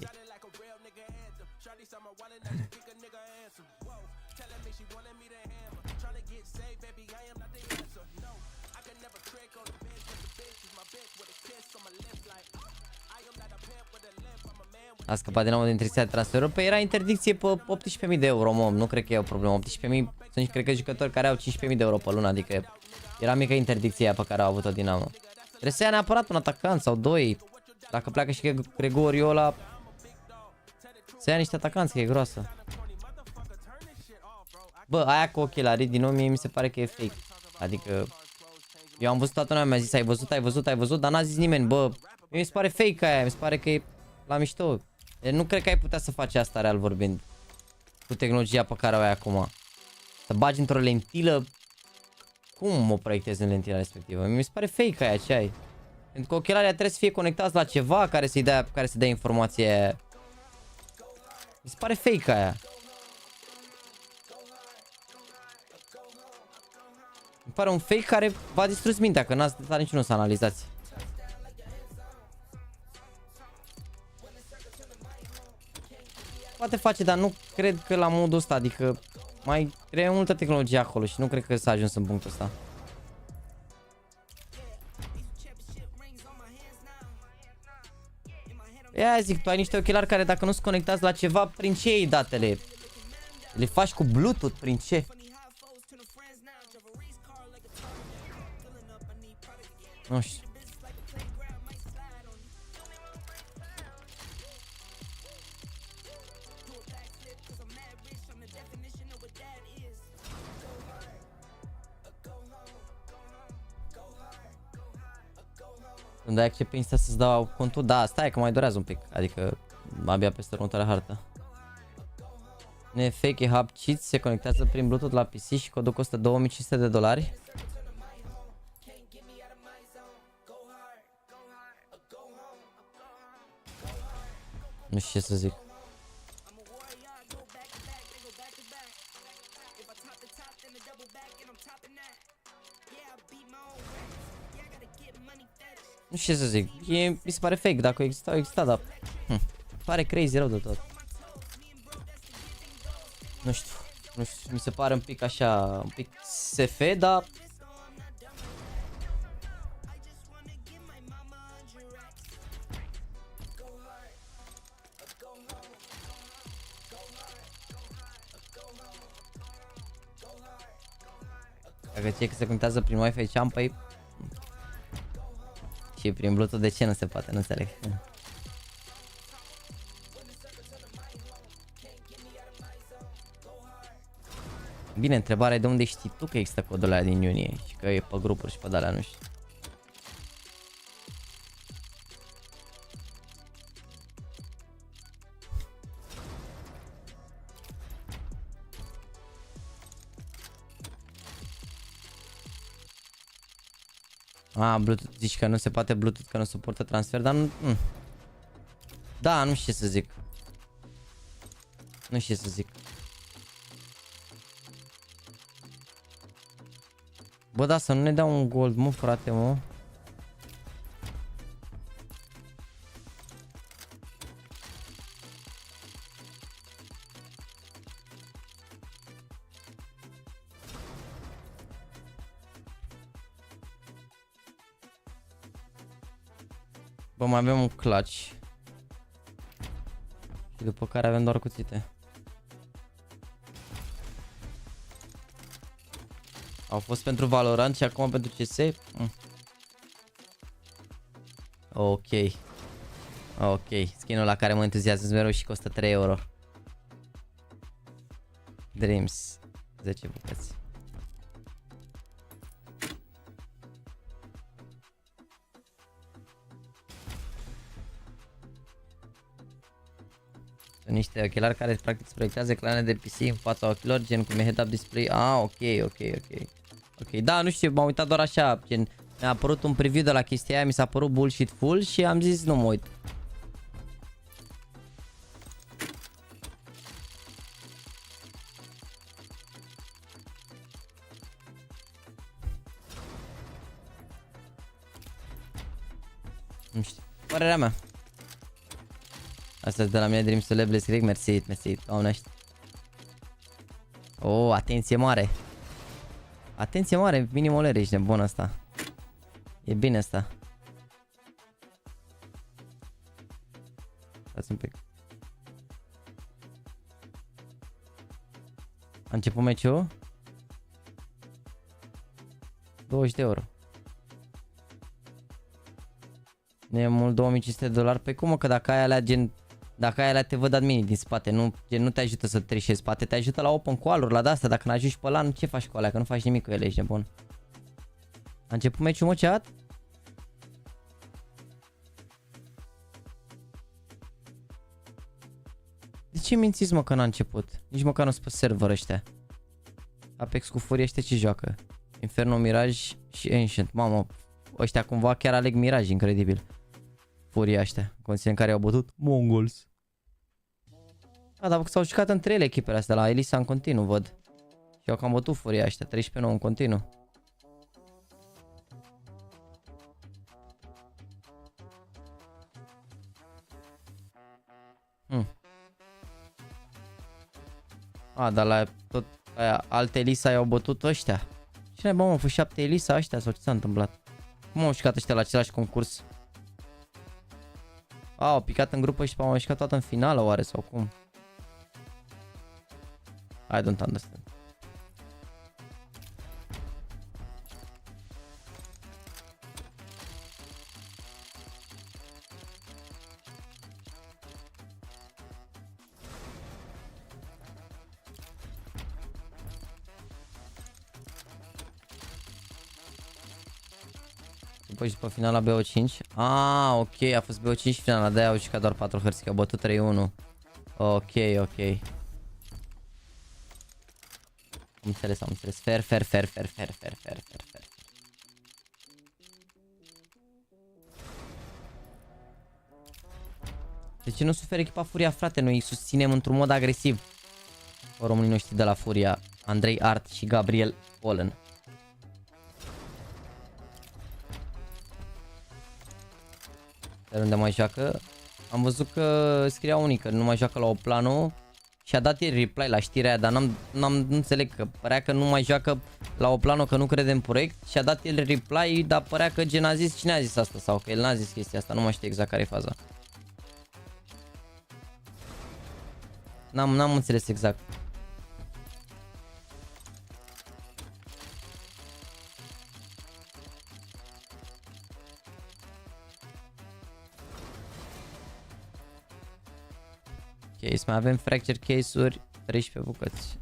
A scăpat din nou din interdicția de transferuri. Păi era interdicție pe 18.000 de euro, mom. Nu cred că e o problemă. 18.000 sunt, cred că, jucători care au 15.000 de euro pe lună. Adică era mică interdicția pe care au avut-o Dinamo. Trebuie să ia neapărat un atacant sau doi. Dacă pleacă și Gregoriu ăla, să ia niște atacanți, că e groasă. Bă, aia cu ochelarii din nou mie mi se pare că e fake. Adică eu am văzut, toată lumea mi-a zis ai văzut, ai văzut, ai văzut, dar n-a zis nimeni. Bă, mi se pare fake aia, mi se pare că e la mișto. Nu cred că ai putea să faci asta real vorbind. Cu tehnologia pe care o ai acum. Să bagi într-o lentilă. Cum o proiectezi în lentila respectivă? Mi se pare fake aia ce ai. Pentru că ochelarii trebuie să fie conectați la ceva care să-i dea informație aia. Mi se pare fake aia. Mi pare un fake care v-a distrus mintea, că n-ați stat niciunul să analizați. Poate face, dar nu cred că la modul ăsta, adică mai trebuie multă tehnologie acolo și nu cred că s-a ajuns în punctul ăsta. Ia zic, tu ai niște ochelari care dacă nu sunt conectați la ceva, prin ce iei datele? Le faci cu Bluetooth, prin ce? Nu știu. Când ai accept pe Insta să-ți dau contul? Da, stai că mai durează un pic. Adică abia peste următoarea hartă. Nu e fake, e hub cheat, se conectează prin Bluetooth la PC și codul costă $2500. Nu știu ce să zic. Nu știu ce să zic, mi se pare fake, dacă exista, dar pare crazy rău de tot. Nu știu, mi se pare un pic așa, un pic SF, dar... Dacă ție că se contează prin Wi-Fi ce am, păi... Și prin Bluetooth de ce nu se poate, nu înțeleg. Bine, întrebarea e de unde știi tu că există codul ăla din iunie și că e pe grupuri și pe de-alea, nu știu. Bluetooth, zici că nu se poate Bluetooth, că nu suportă transfer, dar nu... Da, nu știu ce să zic. Nu știu ce să zic. Bă, da, să nu ne dea un gold, mă, frate, mă. Bă, mai avem un clutch. Și după care avem doar cuțite. Au fost pentru Valorant și acum pentru CS? Ok. Ok. Skin-ul la care mă entuziasm mereu și costă 3 euro. Dreams. 10 bucăți. Sunt niște ochelari care practic proiectează ecrane de PC în fața ochilor, gen cum e head-up display. Ah, ok. Ok, da, nu știu, m-am uitat doar așa, gen, mi-a apărut un preview de la chestia aia, mi s-a părut bullshit full și am zis nu mă uit. Nu știu, părerea mea. Asta de la mine Dream to Level Scrig, mersi, doamnești. Oh, atenție mare. Atenție mare, minimolere, ești nebun asta. E bine asta. Stați un pic. A început meciul? 20 de euro. Nu e mult, $2500. Păi cum mă, că dacă ai alea gen... Dacă ai alea te văd adminii din spate, nu te ajută să trișezi spate, te ajută la open call-uri, la de-astea, dacă n-ajungi pe LAN, ce faci cu alea, că nu faci nimic cu ele, ești nebun. A început meciul, mă, chat? De ce mințiți, mă, că n-a început? Nici măcar nu sunt pe server ăștia. Apex cu Furie ăștia ce joacă? Inferno, Mirage și Ancient, mamă, ăștia cumva chiar aleg Mirage, incredibil. Furia ăștia, în condiții în care au bătut Mongols. Da, dar s-au jucat între ele echipele astea, la Elisa în continuu, văd. Și eu că am bătut Furia ăștia, 13-9 în continuu. A, dar la tot aia, alte Elisa i-au bătut ăștia. Ce ne-ai, bă, mă, F7 Elisa ăștia sau ce s-a întâmplat? Cum au jucat ăștia la același concurs? A, au picat în grupă și m-au mișcat toată în finală, oare, sau cum? I don't understand. După și după finala BO5. Ah, ok, a fost BO5 finala, de-aia au jucat doar 4 hărți, că au bătut 3-1. Ok. Am înțeles. Fair. De ce nu suferă echipa Furia, frate? Noi îi susținem într-un mod agresiv. Românii noștri de la Furia, Andrei Art și Gabriel Olen. De unde mai joacă? Am văzut că scria unii că nu mai joacă la o plano și a dat ieri reply la știrea aia, dar nu înțeleg, că părea că nu mai joacă la o plano, că nu crede în proiect și a dat el reply, dar părea că gen a zis, cine a zis asta sau că el n-a zis chestia asta, nu mai știu exact care e faza. N-am înțeles exact. Case, mai avem fracture case-uri, 13 bucăți.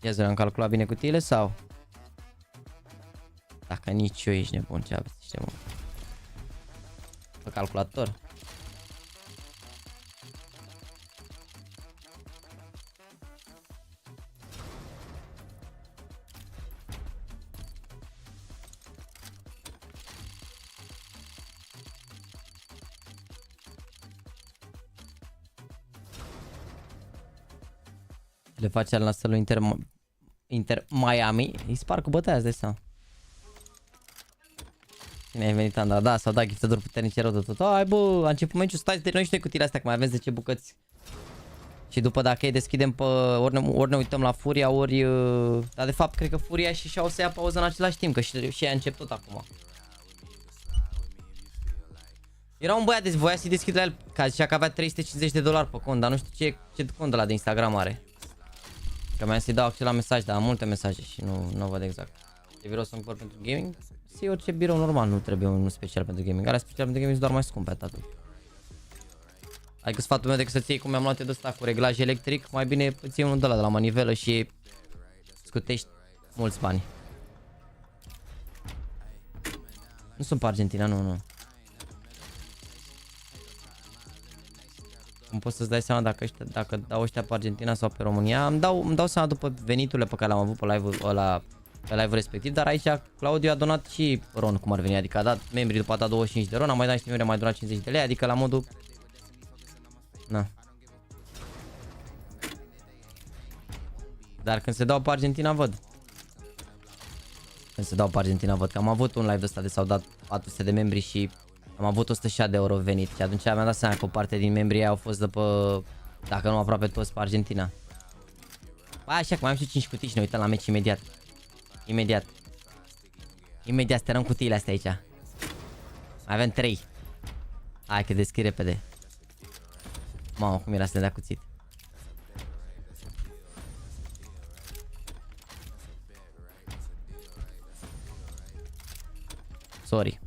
Ia zi, am calculat bine cutiile sau? Dacă nici eu ești nebun, ce aveți, mă? Pe calculator. Le face al nostru inter Inter Miami. Îi spar cu bătaia, îți dai seama. Cine ai venit, Andra? Da, s-au dat giftăduri puternice rău de tot. Hai bă, a început meciul, stai să terminăm și noi cu tirele astea, că mai avem 10 bucăți. Și după dacă îi deschidem pe... Ori ne uităm la Furia, ori... Dar de fapt, cred că Furia și o să ia pauză în același timp, că și ea încep tot acum. Era un băiat, deci voia să-i deschid la el, că zicea că avea $350 pe cont, dar nu știu ce cont ăla de Instagram are. Că mai să-i dau acces la mesaj, dar am multe mesaje și nu văd exact. Ce birou să cumpăr pentru gaming? Și orice birou normal, nu trebuie unul special pentru gaming. Alea special pentru gaming sunt doar mai scumpe, atât. Adică sfatul meu decât să-ți iei cum mi-am luat eu de ăsta cu reglaj electric, mai bine îți iei unul de la manivelă și scutești mulți bani. Nu sunt pe Argentina, nu. Cum poți să-ți dai seama dacă dau ăștia pe Argentina sau pe România? Îmi dau seama după veniturile pe care le-am avut pe live-ul respectiv, dar aici Claudiu a donat și RON cum ar veni, adică a dat membrii după a dat 25 de RON, am mai dat niște membri, a mai donat 50 de lei, adică la modul... Na. Dar când se dau pe Argentina văd. Că am avut un live de ăsta de s-au dat 400 de membri și am avut 106 de euro venit. Și atunci mi-am dat seama că o parte din membrii au fost de pe, dacă nu aproape toți, pe Argentina. Ba, așa că mai am și 5 cutii și ne uităm la meci imediat. Imediat sterăm cutiile astea aici. Mai avem 3. Hai că deschid repede. Mamă, cum era să ne dea cuțit. Sorry.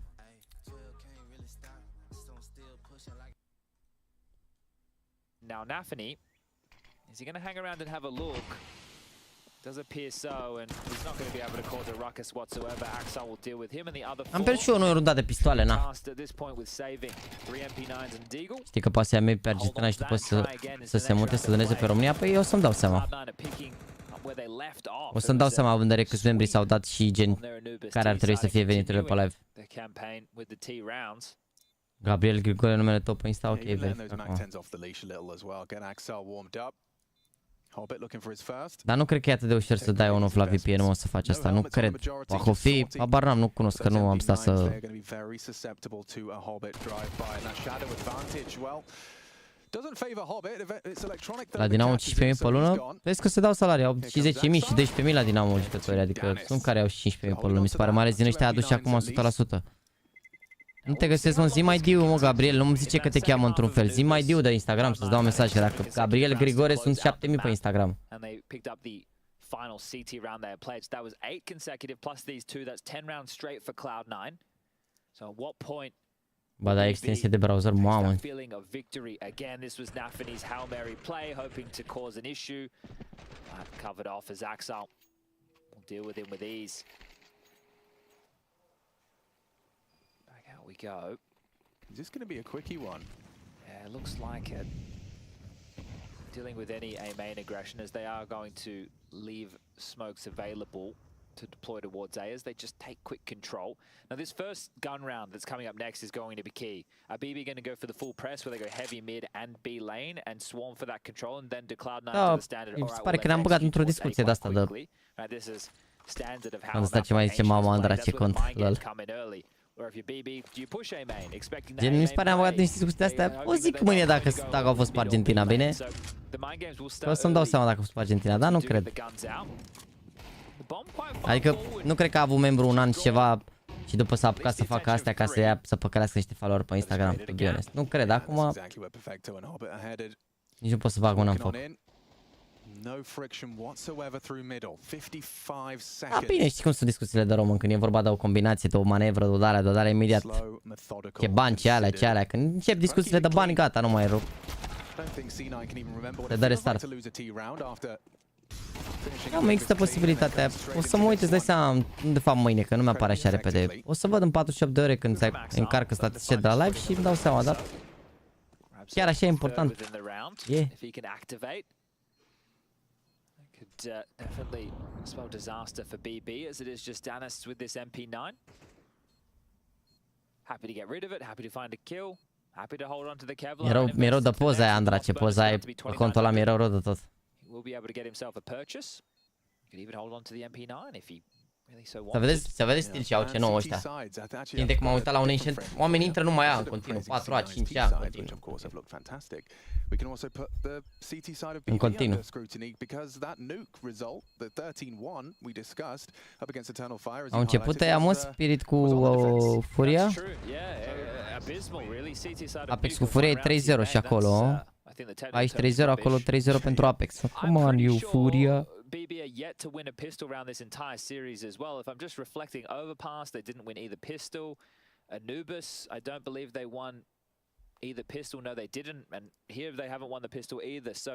Now Nafany, is he going to hang around and have a look? Does appear so, and he's not going to be able to cause a ruckus whatsoever. Axel will deal with him and the other four. Am pierdut și eu o rundă de pistoale, na. Știi că poate să ia mei pe Argentina și după să se mute, să doneze pe România? Păi eu o să-mi dau seama. O să-mi dau seama, având în vedere câți membri s-au dat și gen care ar trebui să fie veniturile pe live. Gabriel Grigore, numele tău pe Insta, ok, verific acum. Dar nu cred că e atât de ușor să dai on-off la VPN, o să faci asta, nu cred. Poate o fi, habar n-am, nu cunosc, că nu am stat să... La Dinamo 15.000 pe lună? Vezi că se dau salarii, au și 10.000 și 12.000 la Dinamo jucători, adică sunt care au și 15.000 pe lună, mi se pare, mai ales din ăștia aduși acum 100%. Nu te găsesc, mă, zi mai diu, mă, Gabriel, nu-mi zice că te cheamă într-un fel, zi mai diu de Instagram să-ți dau mesaj, că dacă Gabriel Grigore sunt 7.000 pe Instagram. Final CT round they had played. So that was 8 consecutive plus these two. That's 10 rounds straight for Cloud9. So at what point? Ba da, extensie de browser, mamă. Feeling of victory again. This was Nafany's Hail Mary play, hoping to cause an issue. Covered off as Axel will deal with him with ease. Back out we go. Is this going to be a quickie one? Yeah, it looks like it. Dealing with any A main aggression, as they are going to leave smokes available to deploy towards A as they just take quick control. Now this first gun round that's coming up next is going to be key. BB going to go for the full press where they go heavy mid and B lane and swarm for that control and then to Cloud9 to the standard. Mi se pare că ne-am băgat într-o discuție de asta de... This is standard of how Când stă ce mai zice mama Andra, ce cont, lol. Gen, mi se pare, am băgat niște discuții de astea, o zic mâine dacă au fost pe Argentina, bine? O să-mi dau seama dacă au fost pe Argentina, dar nu cred. Adică nu cred că a avut membru un an și ceva și după s-a apucat să facă astea ca să păcălească niște follower pe Instagram, to be honest. Nu cred, acum nici nu pot să bag mâna în foc. A, bine, știi cum sunt discuțiile de român, când e vorba de o combinație, de o manevră, de o dare imediat. Ce bani, ce alea, când încep discuțiile de bani, gata, nu mai e rău. Te dă restart. Da, mai există posibilitatea. O să mă uit, îți dai seama, de fapt mâine, că nu mi-apare așa repede. O să văd în 48 de ore când se încarcă statisticile de la live și îmi dau seama, dar chiar așa e important. Definitely spell disaster for BB as it is just Danis with this MP9. Happy to get rid of it, happy to find a kill, happy to hold on to the Kevlar. Mi-e rău de poza aia, Andra, ce poza ai pe contul ăla, mi-e rău de tot. Will be able to get himself a purchase. Să vedeți stil ce au ce nou ăștia. Tinde că m-am uitat la un ancient, oamenii intră numai aia în continuu, 4A, 5A în continuu. În continuu. Au început ăia, mă, Spirit cu Furia? Apex cu Furia e 3-0 și acolo. Aici 3-0, acolo 3-0 pentru Apex. Come on, you Furia. BB are yet to win a pistol round this entire series as well. If I'm just reflecting Overpass, they didn't win either pistol. Anubis, I don't believe they won either pistol. No, they didn't. And here they haven't won the pistol either. So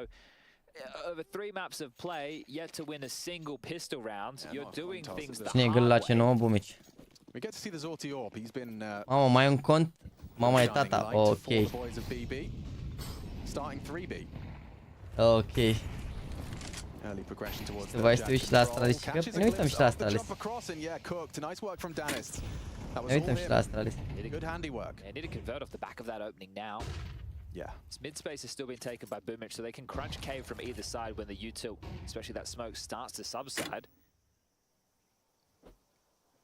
over 3 maps of play, yet to win a single pistol round. You're doing things the hard way. We get to see the Zorti Orb. He's been Mamă, mai un cont? Mama e tata. Ok. Starting 3B. Ok. Early progression towards the back. Și la Astralis. Ne uităm și la Astralis. Ne uităm și la Astralis. Good handiwork. They need to convert off the back of that opening now. Yeah. This mid space is still being taken by Boomich, so they can crunch cave from either side when the util, especially that smoke, starts to subside.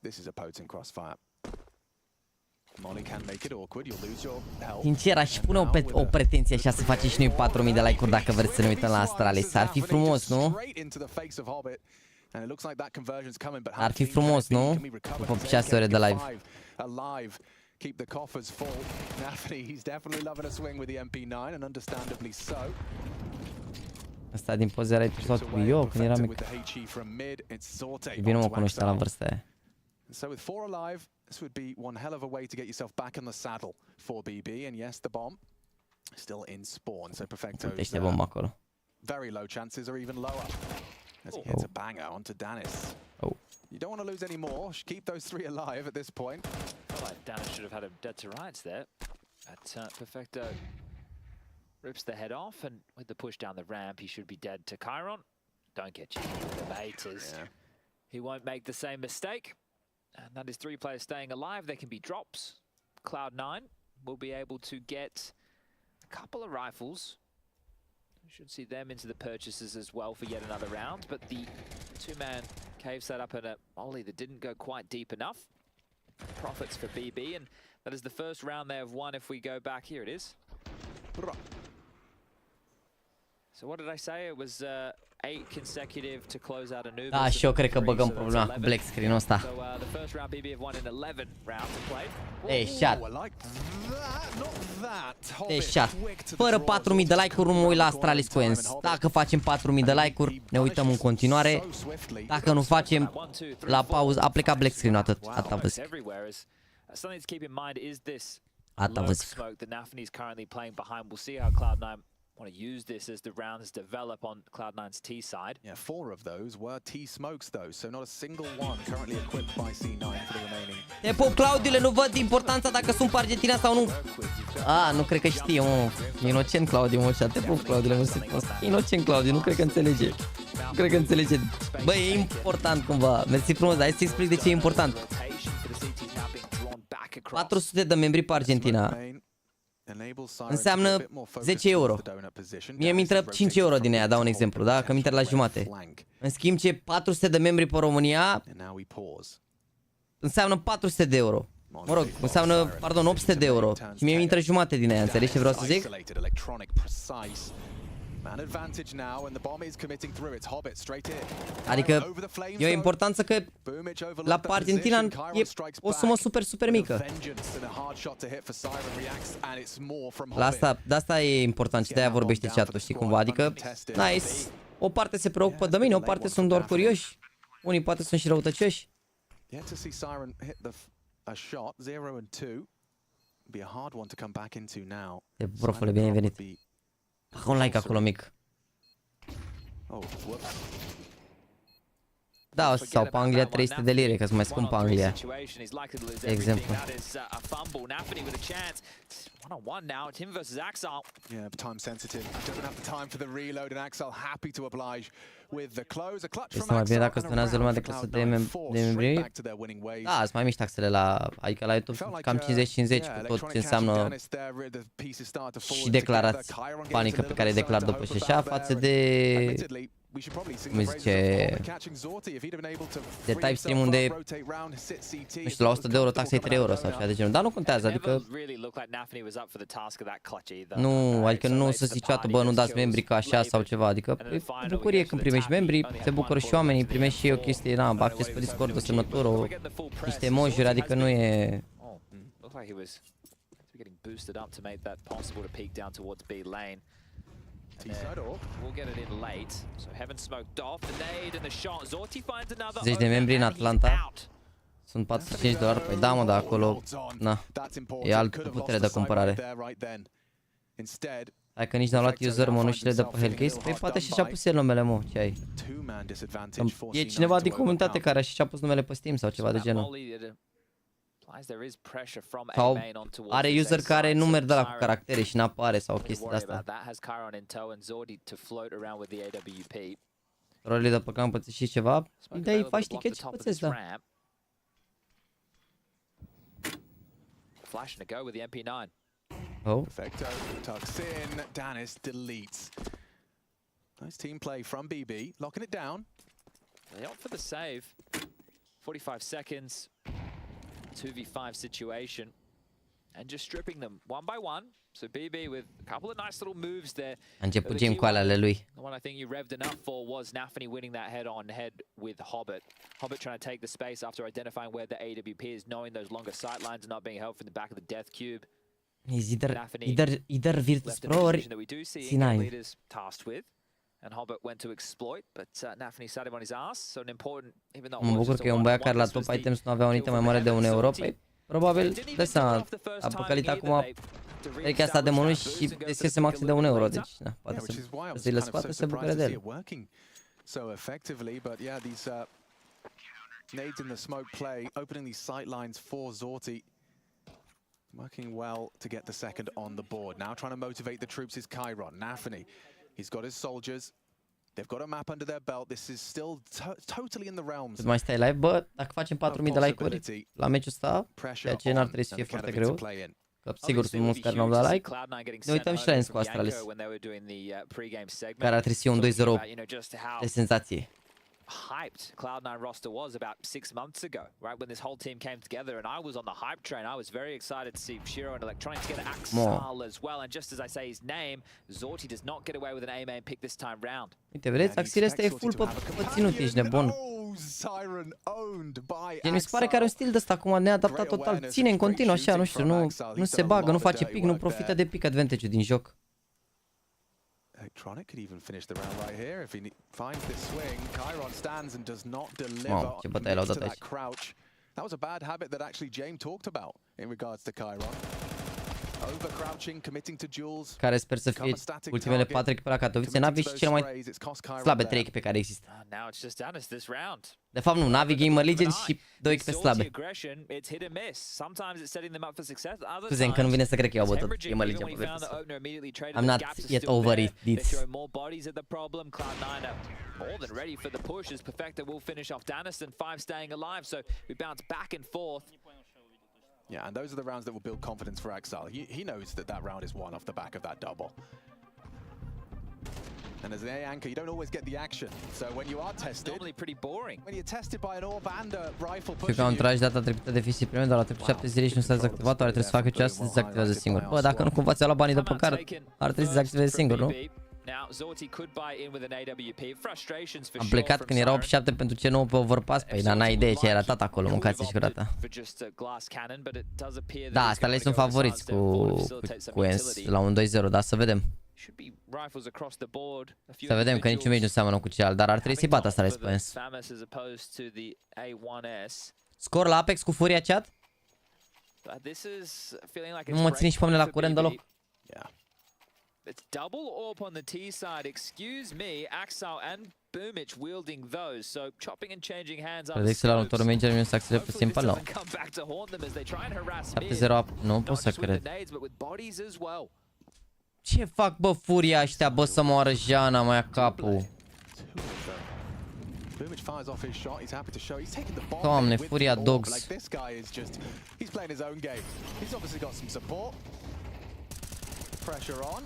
This is a potent crossfire. Molly can make it awkward. You'll lose your health. Sincer, aș pune o pretenție așa să faceți și noi 4000 de like-uri dacă vreți să ne uităm la Astralis. Ar fi frumos, nu? Ar fi frumos, nu? După 6 ore de live. Keep the coffers full. Nafny, he's definitely loving a swing with the MP9, and understandably so. Asta din poze era episodul cu eu când eram mic. Bine mă cunoștea la vârsta aia. So with 4 alive, this would be one hell of a way to get yourself back in the saddle for BB. And yes, the bomb still in spawn. So Perfecto's very low chances are even lower as he hits a banger onto Danis. You don't want to lose any more. Keep those 3 alive at this point. Felt like Danis should have had him dead to rights there. But Perfecto rips the head off, and with the push down the ramp, he should be dead to Chiron. Don't get you the baiters. Yeah. He won't make the same mistake. And that is 3 players staying alive. There can be drops. Cloud9 will be able to get a couple of rifles. We should see them into the purchases as well for yet another round. But the 2-man cave setup and a molly that didn't go quite deep enough. Profits for BB, and that is the first round they have won. If we go back, here it is. So what did I say? It was 8 consecutive to close out Anubis. Da, și eu cred că băgăm problema cu black screen-ul ăsta. So the first round BB have won in 11 rounds played. Deșat. Fără 4000 de like-uri nu mă uit la Astralis Coins. Dacă facem 4000 de like-uri, ne uităm în continuare. Dacă nu facem, la pauză, a plecat black screen-ul, atât. Atâta vă zic. Atâta vă zic. Want to use this as the rounds develop on Cloud9's T side. Yeah, 4 of those were T smokes though, so not a single one currently equipped by C9 for the remaining. Te pup, Claudiule, nu văd importanța dacă sunt pe Argentina sau nu. Nu cred că știe, mă. Inocent Claudiu, mă, te pup, Claudiule, mă. Inocent Claudiu, nu cred că înțelege. Nu cred că înțelege. Bă, e important cumva. Mersi frumos, hai să-i explic de ce e important. 400 de membri pe Argentina înseamnă 10 euro. Mie mi intră 5 euro din ea, dau un exemplu, da? Că mi intră la jumate. În schimb, ce 400 de membri pe România înseamnă 400 de euro. Mă rog, înseamnă, pardon, 800 de euro. Și mie mi intră jumate din ea, înțelegi ce vreau să zic? Adică e o importanță că la Argentina e o sumă super mică. De asta e important și de-aia vorbește chat-ul, știi cumva, adică nice, o parte se preocupă de mine, o parte sunt doar curioși, unii poate sunt și răutăcioși. E profule, bine ai venit. Un like acolo mic. Da, sau pe Anglia 300 de lire, că sunt mai scump pe Anglia. De exemplu. Yeah, time sensitive. Doesn't have the time for the reload, and Axel happy to oblige with the close. A clutch from mai bine dacă stunează lumea decât să de membri. Da, sunt mai mici taxele la, adică la YouTube cam 50-50 cu tot ce înseamnă și declarați banii pe care îi declar după și așa, față de cum zice, de type stream unde, nu știu, la 100 de euro taxa e 3 euro sau ceva de genul, dar nu contează, adică nu, adică nu o să zici niciodată, bă, nu dați membri ca așa sau ceva, adică e bucurie când primești membri, se bucură și oamenii, primești și o chestie, na, acces pe Discord, o semnătură, niște emoji, adică nu e... Getting boosted up to make that possible to peek down towards B lane. We'll get it in late. So Heaven smoked off the nade and the shot. Zorti finds another. 10 de membri în Atlanta. Sunt $45. Păi da, mă, dar acolo, na, e altă putere de cumpărare. Hai că nici n-au luat user monușile de pe Hellcase. Păi poate și-a pus el numele, mă, ce ai? E cineva din comunitate care și-a pus numele pe Steam sau ceva de genul. Sau are user care nu merg de la cu caractere și n-apare sau chestii de astea. Rolele de pe camp pățești și ceva, îi dai, faci tichet și pățești, da. Oh. Perfecto tucks in. Danis deletes. Nice team play from BB, locking it down. They opt for the save. 45 seconds. 2v5 situation. And just stripping them one by one. So BB with a couple of nice little moves there. A început game cu alea ale lui. The one I think you revved enough for was Nafany winning that head-on-head with Hobbit. Hobbit trying to take the space after identifying where the AWP is, knowing those longer sight lines are not being held from the back of the Death Cube. He's either Virtus Pro or C9. And Hobbit went to exploit, but Nafany sat him on his ass, so an important, even though mă bucur că e un băiat care la top items nu avea un item mai mare de 1 euro, păi probabil dă seama, Apocalita acum e că asta de mănuși și deschise maxim de 1 euro, deci na, poate să-i le scoată să se bucure de el. So effectively, but yeah, these nades in the smoke play, opening these sight lines for Zorti. Working well to get the second on the board. Now trying to motivate the troops is Chiron. Nafany, he's got his soldiers. They've got a map under their belt. This is still totally in the realms. Cât mai stai live? Bă, dacă facem 4000 de like-uri la meciul ăsta, ceea ce n-ar trebui să fie foarte greu, că sigur sunt mulți care n-au dat like, ne uităm și la Lens cu Astralis, care ar trebui să fie un 2-0 de senzație. Hyped Cloud9 roster was about 6 months ago, right when this whole team came together, and I was on the hype train. I was very excited to see Shiro and Electronics get Axal as well, and just as I say his name, Zorti does not get away with an A-main pick this time round. Uite, vedeți, Axil ăsta e full pe ținut, ești nebun. Mi se pare că are un stil de ăsta acum neadaptat total, ține în continuu așa, nu știu, nu se bagă, nu face pick, nu profită de pick advantage-ul din joc. Electronic could even finish the round right here if he finds this swing. Chiron stands and does not deliver to that crouch. That was a bad habit that actually James talked about in regards to Chiron. Overcrouching, committing to duels. Care sper să fie ultimele 4 echipe la Katowice, Navi și cele mai slabe 3 echipe care există. De fapt nu, Navi, GamerLegion și 2 echipe slabe. Scuze, încă nu vine să cred că eu au bătut GamerLegion pe Virtus. I'm not yet over it, this. More than ready for the push as Perfecta will finish off Danis and 5 staying alive, so we bounce back and forth. Yeah, and those are the rounds that will build confidence for Axal. He knows that that round is won off the back of that double. And as an A anchor, you don't always get the action. So when you are tested, normally pretty boring. When you're tested by an orb and a rifle pushing. Că un traj data trecută de FCPM, dar la trecut 7 zile și nu s-a dezactivat, oare trebuie să facă ceva să se dezactiveze singur. Bă, dacă nu cumva ți-a luat banii de pe card, ar trebui să se dezactiveze singur, nu? Am plecat când era 8-7 pentru C9 pe overpass, păi dar n-ai idee ce era tata acolo, mâncați și curata. Da, asta le sunt favoriți cu ENS la un 2-0, dar să vedem. Să vedem că niciun meci nu seamănă cu celălalt, dar ar trebui să-i bată asta pe ENS. Scor la Apex cu Furia, chat? Nu mă ține și pe mine la curent deloc. It's double AWP on the T side. Excuse me, Axal and Boomich wielding those. So chopping and changing hands up. Credeți că la următorul meci nu să acționeze pe Simple? Nu. 7-0, nu pot să cred. Ce fac, bă, Furia ăștia, bă, să moară Jana, mai a capul. Doamne, Furia Dogs. Pressure on.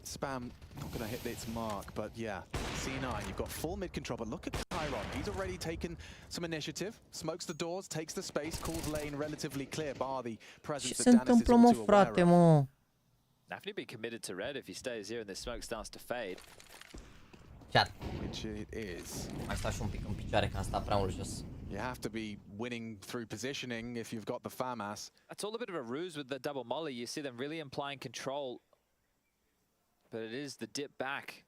Spam not going to hit its mark, but yeah, C9. You've got full mid control, but look at Chiron. He's already taken some initiative, smokes the doors, takes the space, calls lane relatively clear, bar the presence that Dennis is all too aware of. Nafni be committed to red if he stays here and the smoke starts to fade. Chat. Which it is. Mai stau și un pic în picioare, că am stat prea mult jos. You have to be winning through positioning if you've got the FAMAS. That's all a bit of a ruse with the double molly. You see them really implying control. But it is the dip back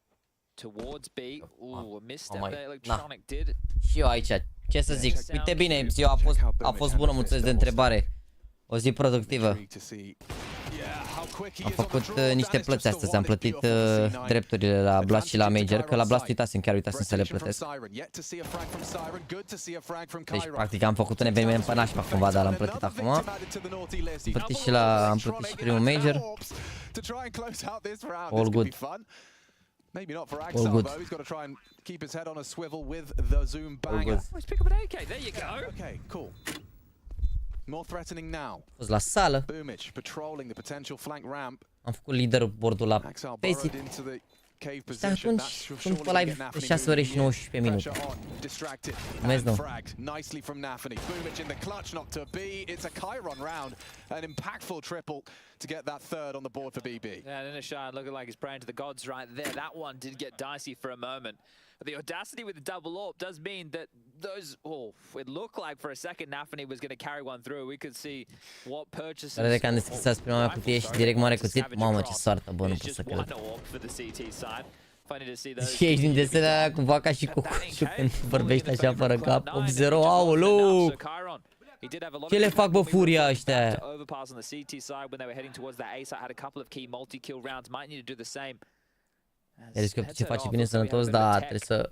towards B. Ooh, a misstep there. Electronic did. Și eu aici, ce să zic? Uite bine, ziua a fost bună, mulțumesc de întrebare. O zi productivă. Am făcut niște plăți astăzi, am plătit drepturile la Blast și la Major, că la Blast uitasem să le plătesc. Deci practic am făcut un eveniment pe nașpa cumva, dar l-am plătit acum. Am plătit și primul Major. All good. Maybe not for Axel, though. He's got to try and keep his head on a swivel with the zoom banger. Let's pick up an AK. There you go. Okay, cool. More threatening now. Fost la sală. Boomich patrolling the potential flank ramp. Am făcut leader-board-ul la Basic. Și atunci sunt pe live de 6 ore și 19 minute. Mulțumesc, nu. Nicely from Nafni. Boomich in the clutch, not to be. It's a Chiron round. An impactful triple to get that third on the board for BB. Yeah, and Innishan looking like he's praying to the gods right there. That one did get dicey for a moment. But the audacity with the double AWP does mean that those, it looked like for a second Nafni was going to carry one through. We could see what purchases. Care că am deschis prima mea cutie și direct mare cuțit. Mamă, ce soartă, bă, nu pot să cred. Și ești din desenea cumva ca și cu când vorbești așa fără cap. 8-0, aoleu! Ce le fac, bă, furia ăștia? Riscă ce face bine sănătos, dar trebuie să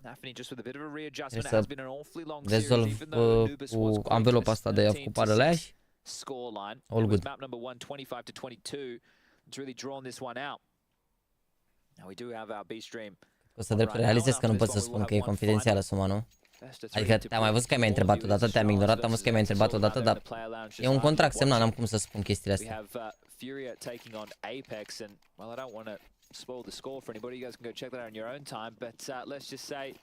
rezolv cu anvelopa asta de ocupare la și all good. O să drept realizez că nu pot să spun că e confidențială suma, nu? Adică te-am mai văzut că mi-ai întrebat odată, te-am ignorat, am văzut că mi-ai întrebat odată, dar e un contract semnat, n-am cum să spun chestiile astea. Spoil the score for anybody. You guys can go check that out on your own time. But let's just say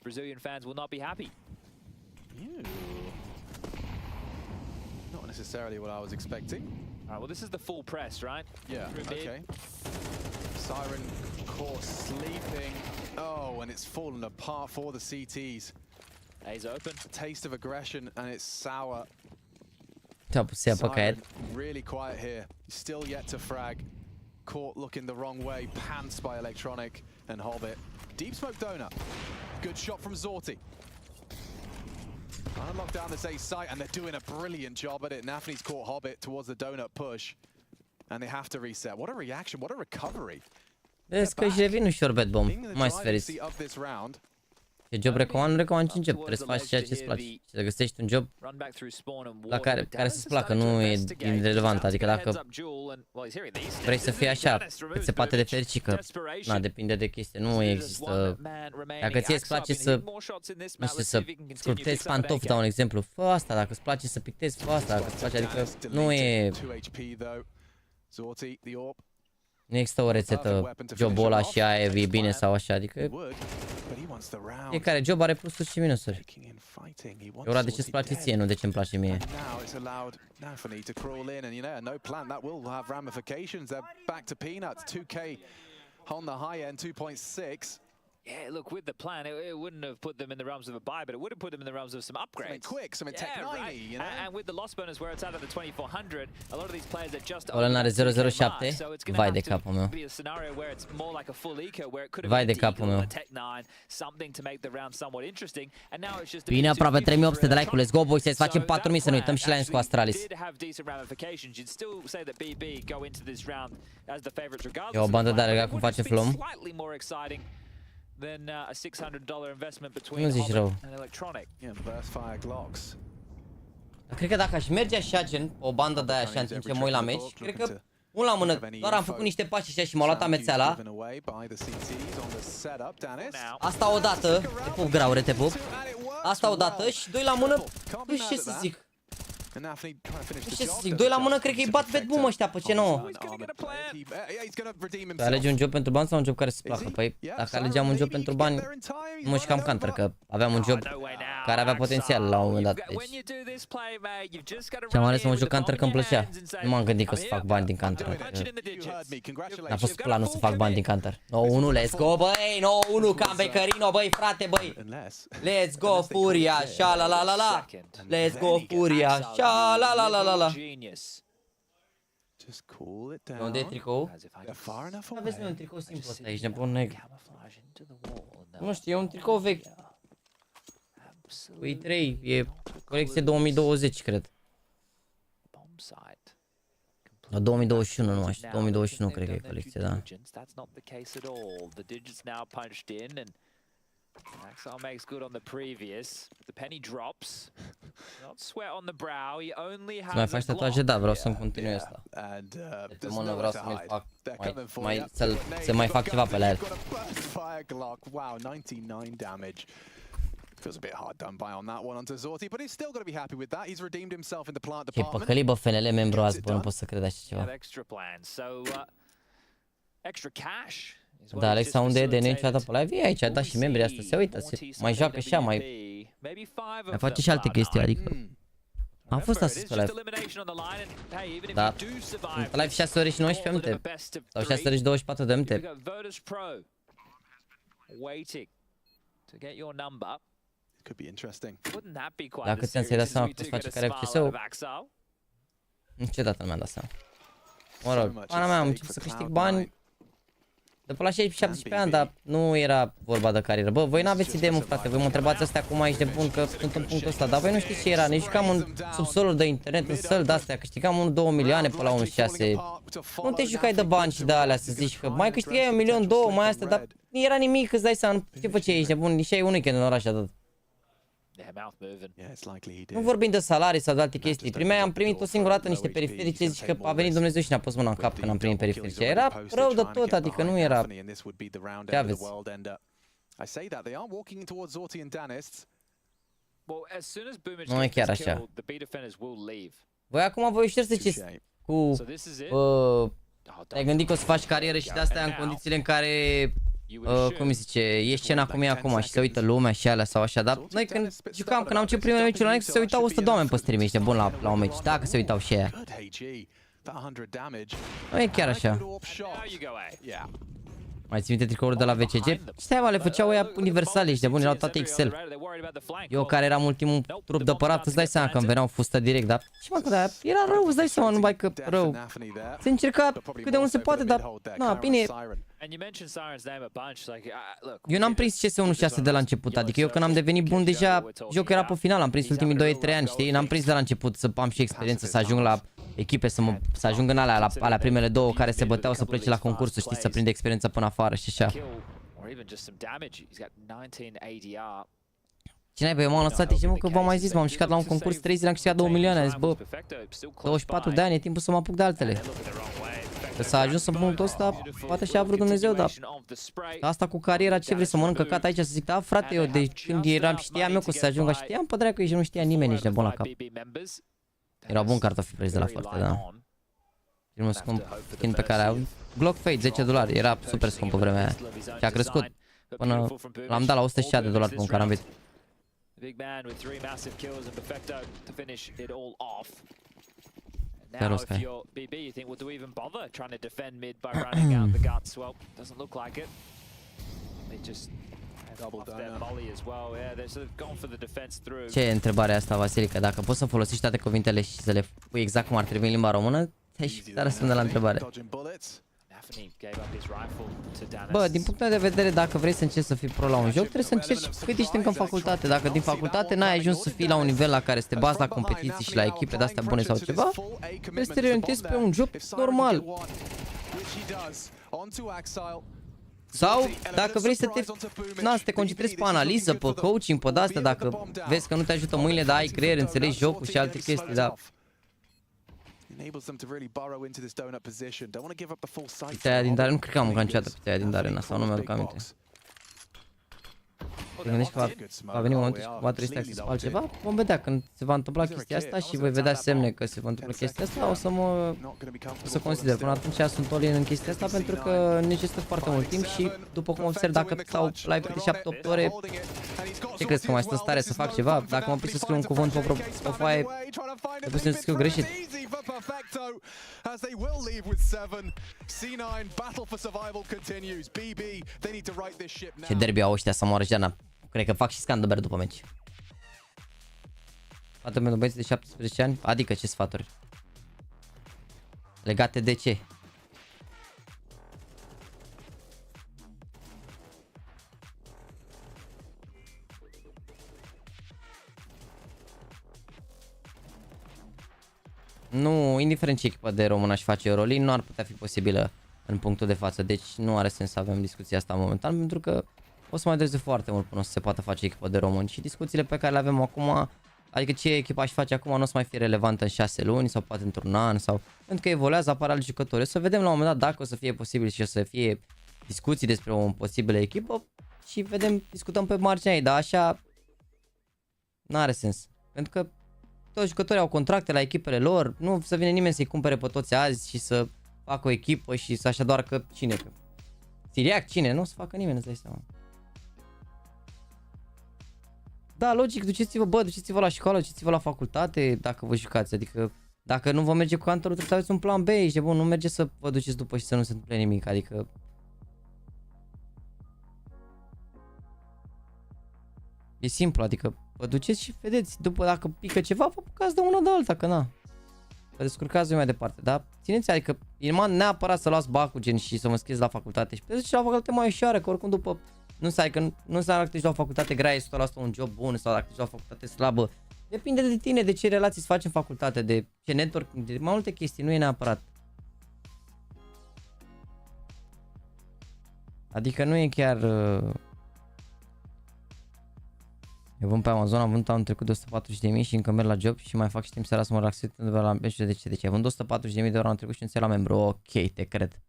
Brazilian fans will not be happy. Not necessarily what I was expecting. All right, well, this is the full press, right? Yeah, okay. Siren core sleeping. Oh, and it's fallen apart for the CTs. A's open. Taste of aggression, and it's sour. Siren really quiet here. Still yet to frag. Caught looking the wrong way, pants by Electronic and Hobbit. Deep smoke donut. Good shot from Zorti. Trying to lock down this A site, and they're doing a brilliant job at it. Nafni's caught Hobbit towards the donut push, and they have to reset. What a reaction, what a recovery. Vezi că își revin ușor bad bomb, mai sferis. E job recomand 5 job, trebuie să faci ceea ce îți place. Și să găsești un job la care să-ți placă, nu e irelevant. Adică dacă vrei să fii așa, cât se poate de fericit, că na, depinde de chestie, nu există. Dacă ție îți place să, nu știu, să scurtezi pantofi, dau un exemplu, fă asta, dacă îți place să pictezi, fă asta, dacă îți place, adică nu e... Nu există o rețetă, jobul ăla și aia e bine sau așa, adică fiecare job are plusuri și minusuri. E ora de ce-ți place ție, nu de ce-mi place mie. Yeah, look, with the plan, it wouldn't have put them in the realms of a buy, but it would have put them in the realms of some upgrades. Something quick, something technology, you know? And with the loss bonus where it's out of the 2400, a lot of these players are just Ăla n-are 007, vai de capul meu. Vai de capul meu. Bine, aproape 3800 de like-uri, let's go boys, să facem 4000, să nu uităm și Lions cu Astralis. E o bandă de alergat cum face Flom. Then a $600 investment between nu zici rău. Cred că dacă aș merge așa, gen, o bandă de aia așa, în timp ce mă uit la meci, cred că un la mână, doar am făcut niște pași așa și m-au luat amețeala. Asta odată, te pup, Graure, te pup. Asta odată și doi la mână, nu știu ce să zic. Ce să zic, 2 la mână, cred că îi bat Bad Boom ăștia pe ce nouă. Alegi un job pentru bani sau un job care să-ți placă? Păi, dacă alegeam un job pentru bani, nu mă jucam counter, că aveam un job care avea potențial la un moment dat. Deci, și-am ales să mă joc counter că îmi plăcea. Nu m-am gândit că o să fac bani din counter. N-a fost planul să fac bani din counter. 9-1, let's go, băi! 9-1, cam pe Cărino, băi, frate, băi! Let's go, Furia! Sha la la la la! Let's go, Furia! Sha la la la la la! Unde e tricou? Aveți un tricou simplu ăsta, ești nebun negru. Nu știu, e un tricou vechi. Păi 3, e colecție 2020, cred. 2021, nu mai știu, 2021 cred că e colecție, da. Axel makes good on the previous. The penny drops. Not sweat on the brow. He only has. Mai faci tatuaje, da, vreau să-mi continui asta. De mână vreau să mi-l fac, să mai fac ceva pe la el. Wow, 99 damage. Feels a bit hard done by on that one onto Zorti, but he's still going to be happy with that. He's redeemed himself in the plant department. Ce păcălit, bă, FNL membru azi, bă, nu pot să cred așa ceva. Extra cash. Da, Alexa, unde e de niciodată pe live? E aici, da, și membrii asta se uită, mai joacă și ea, mai face și alte chestii, adică am fost astăzi pe live. Da, pe live 6 ore și 19 minute, sau 6 ore și 24 de minute. Dacă ți-am să-i dat seama că poți face care FCS-ul, niciodată nu mi-am dat seama. Mă rog, pana mea, am început să câștig bani de pe la 17 ani, dar nu era vorba de carieră. Bă, voi n-aveți idee, mă, frate, voi mă întrebați astea acum aici de bun că sunt în punctul ăsta, dar voi nu știți ce era, ne jucam în subsolul de internet, în săl de-astea, câștigam 1-2 milioane pe la 1-6. Nu te jucai de bani și de alea să zici că mai câștigai 1.200.000, mai astea, dar nu era nimic, îți dai seama, ce făceai, ești nebun, nici ai un weekend în oraș atât. Nu vorbim de salarii sau de alte chestii. Am primit o singură dată niște periferice, zici că a venit Dumnezeu și ne-a pus mâna în cap când am primit periferice. Era rău de tot, adică nu era... Ce aveți? Nu e chiar așa. Voi acum voi știți să ziceți cu... Te-ai gândit că o să faci carieră și de-astea în condițiile în care... cum îi zice, e scena cum e acum și se uită lumea și alea sau așa, dar noi când jucam, când am început primele meciuri la Next, se uitau 100 de oameni pe stream, ești nebun la un meci, dacă se uitau și aia. Nu e chiar așa. Mai ții minte tricouri de la VCG? Stai, mă, le făceau ăia universale, ești nebun, erau toate XL. Eu care eram ultimul trup de părat, îți dai seama că îmi veneau fustă direct, dar... Și mă, că era rău, îți dai seama, numai că rău. Se încerca cât de mult se poate, dar... Na, bine... Eu n-am prins CS16 de la început, adică eu când am devenit bun deja, jocul era pe final, am prins ultimii 2-3 ani, știi? N-am prins de la început să am și experiență, să ajung la echipe, să ajung în alea primele două care se băteau să plece la concurs, știi, să prind experiență până afară și așa. Ce n-ai, bă, eu m-am lăsat, și mă, că v-am mai zis, m-am șicat la un concurs 3 zile, am câștigat 2 milioane, am zis, bă, 24 de ani, e timpul să mă apuc de altele. Că s-a ajuns în punctul ăsta, poate și-a vrut Dumnezeu, dar asta cu cariera, ce vrei să mănânc căcat aici, să zic, da, frate, eu de când eram, știam eu că să ajungă, știam pe dracu, și nu știa nimeni, nici nebun la cap. Erau bun cartofi prăjiți de la foarte, da. Primul scump skin pe care au, Glock Fade, $10, era super scump pe vremea aia. Și a crescut până l-am dat la $106 pe un carambit. Chiar o să fie. Ce e întrebarea asta, Vasilica? Dacă poți să folosești toate cuvintele și să le pui exact cum ar trebui în limba română, te-ai putea răspunde la întrebare. Bă, din punctul meu de vedere, dacă vrei să încerci să fii pro la un joc, trebuie să încerci cât ești încă în facultate. Dacă din facultate n-ai ajuns să fii la un nivel la care să te bazi la competiții și la echipe de-astea bune sau ceva, trebuie să te reorientezi pe un job normal. Sau, dacă vrei să te concentrezi pe analiză, pe coaching, pe de-astea, dacă vezi că nu te ajută mâinile, dar ai creier, înțelegi jocul și alte chestii, da. Pizza aia din dare, nu cred că am mâncat niciodată pizza aia din dare, sau nu mi-aduc aminte. Te gândești că va veni momentul și va trebui să se altceva? Vom vedea când se va întâmpla chestia asta și voi vedea semne că se va întâmpla chestia asta, o să consider. Până atunci sunt all-in în chestia asta pentru că necesită foarte mult timp și după cum observ, dacă stau live de 7-8 ore, ce crezi că mai sunt în stare să fac ceva? Dacă mă apuc să scriu un cuvânt pe o foaie, e posibil să scriu greșit. Ce derby au ăștia să moară Jana. Cred că fac și scandăber după meci. Sfaturi pentru băieți de 17 ani? Adică ce sfaturi? Legate de ce? Nu, indiferent ce echipă de român aș face Eurolin, nu ar putea fi posibilă în punctul de față. Deci nu are sens să avem discuția asta momentan, pentru că o să mai dureze foarte mult până o să se poată face echipă de român. Și discuțiile pe care le avem acum, adică ce echipa aș face acum, nu o să mai fie relevantă în 6 luni sau poate într-un an, sau pentru că evoluează, apar alți jucători. O să vedem la un moment dat dacă o să fie posibil și o să fie discuții despre o posibilă echipă și vedem, discutăm pe marginea ei, dar așa nu are sens. Pentru că toți jucătorii au contracte la echipele lor, nu să vină nimeni să-i cumpere pe toți azi și să facă o echipă și să așa doar că cine? Siriac, cine? Nu o să facă nimeni, îți dai seama. Da, logic, duceți-vă la școală, duceți-vă la facultate dacă vă jucați, adică dacă nu vă merge cu cantorul trebuie să aveți un plan B, ești de bun, nu merge să vă duceți după și să nu se întâmple nimic, adică e simplu, adică vă duceți și vedeți, după dacă pică ceva, vă apucați de una de alta, că na. Vă descurcați voi mai departe, dar țineți, adică e neapărat să luați bacul gen și să mă scrieți la facultate și pe la facultate mai ușoară, că oricum după, nu înseamnă că tu ești la o facultate grea, e 100% un job bun sau dacă ești la o facultate slabă. Depinde de tine, de ce relații îți faci în facultate, de ce network, de mai multe chestii, nu e neapărat. Adică nu e chiar... Eu vând pe Amazon, am vândut anul trecut de 140.000 și încă merg la job și mai fac și timp seara să mă relaxez undeva la... De ce? Deci ai vândut 140.000 de euro anul trecut și înțeleg la membru. Ok, te cred.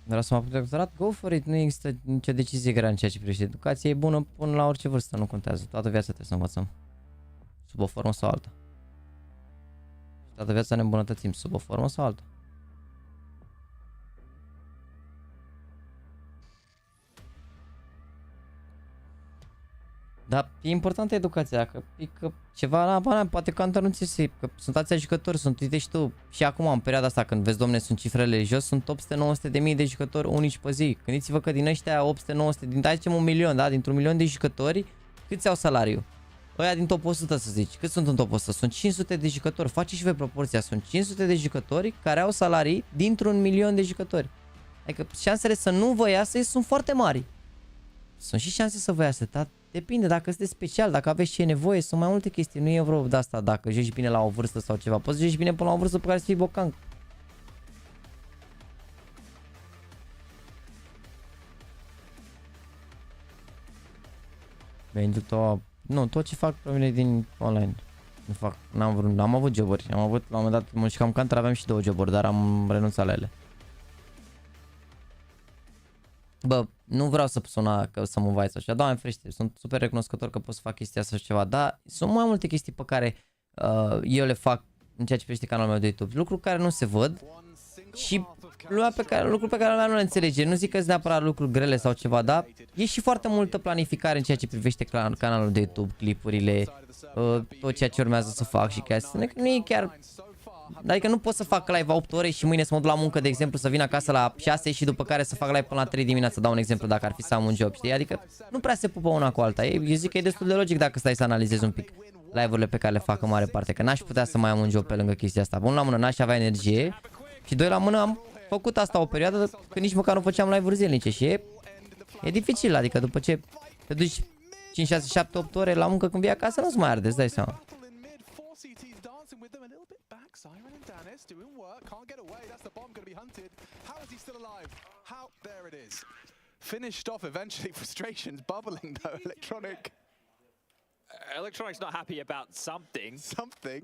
Vreau să mă apuc de doctorat? Go for it, nu există nicio decizie grea în ceea ce privește. Educația e bună până la orice vârstă, nu contează. Toată viața trebuie să învățăm. Sub o formă sau alta. Toată viața ne îmbunătățim sub o formă sau alta. Dar e importantă educația, că pică ceva la bani, poate că nu ți se, că sunt atâția jucători, sunt, uite și tu, și acum în perioada asta când vezi, domne, sunt cifrele jos, sunt 800-900 de mii de jucători unici pe zi. Gândiți-vă că din ăștia 800-900, din, hai zicem 1 milion, da, dintr-un milion de jucători, câți au salariu? Ăia din top 100 să zici, cât sunt în top 100? Sunt 500 de jucători, faceți și voi proporția, sunt 500 de jucători care au salarii dintr-un milion de jucători. Adică șansele să nu vă iasă sunt foarte mari. Sunt și șanse să vă iasă, dar depinde dacă sunteți special, dacă aveți ce nevoie, sunt mai multe chestii, nu e vreo de asta dacă joci bine la o vârstă sau ceva, poți să joci bine până la o vârstă pe care să fii bocanc. Nu, tot ce fac provine din online. Nu fac, n-am avut joburi, am avut la un moment dat, mă jucam Counter, aveam și 2 joburi, dar am renunțat la ele. Bă, nu vreau să suna că să mă învaiți așa, Doamne ferește, sunt super recunoscător că pot să fac chestia asta și ceva, dar sunt mai multe chestii pe care eu le fac în ceea ce privește canalul meu de YouTube, lucruri care nu se văd și lucruri pe care lumea nu le înțelege. Nu zic că sunt neapărat lucruri grele sau ceva, dar e și foarte multă planificare în ceea ce privește canalul de YouTube, clipurile, tot ceea ce urmează să fac și chestii. Nu e chiar... Adică nu pot să fac live 8 ore și mâine să mă duc la muncă, de exemplu, să vin acasă la 6 și după care să fac live până la 3 dimineața, dau un exemplu dacă ar fi să am un job, știi? Adică nu prea se pupă una cu alta. Eu zic că e destul de logic dacă stai să analizezi un pic live-urile pe care le fac în mare parte, că n-aș putea să mai am un job pe lângă chestia asta. Bun, la mână n-aș avea energie și 2 la mână am făcut asta o perioadă când nici măcar nu făceam live-uri zilnice și e dificil, adică după ce te duci 5, 6, 7, 8 ore la muncă când vii acasă nu-ți mai arde, îți dai seama. Siren and Danis doing work, can't get away, that's the bomb going to be hunted. How is he still alive? How? There it is. Finished off eventually, frustrations bubbling though, Electronic. Electronic's not happy about something. Something.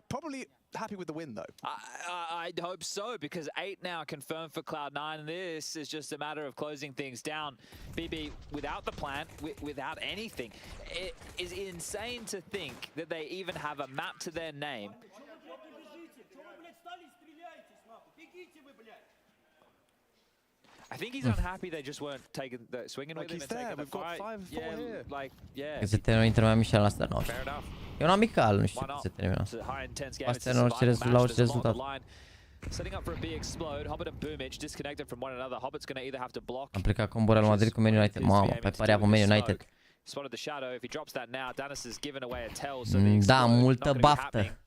Probably happy with the win, though. I'd hope so, because 8 now confirmed for Cloud9, and this is just a matter of closing things down. BB, without the plant, without anything, it is insane to think that they even have a map to their name. I think he's unhappy they just weren't taking the swinging with him and taking the fight. Că se termină intermediul Michel la start, nu știu. E un amical, nu știu cum se termină. Asta la orice rezultat. Setting up for a B explode, Hobbit and Boomich disconnected from one another. Hobbit's going to either have to block. Am plecat cu Real Madrid cu Man United. Mamă, pe părea cu Man United. Spotted the shadow. If he drops that now, Danis has given away a tell. Da, multă baftă.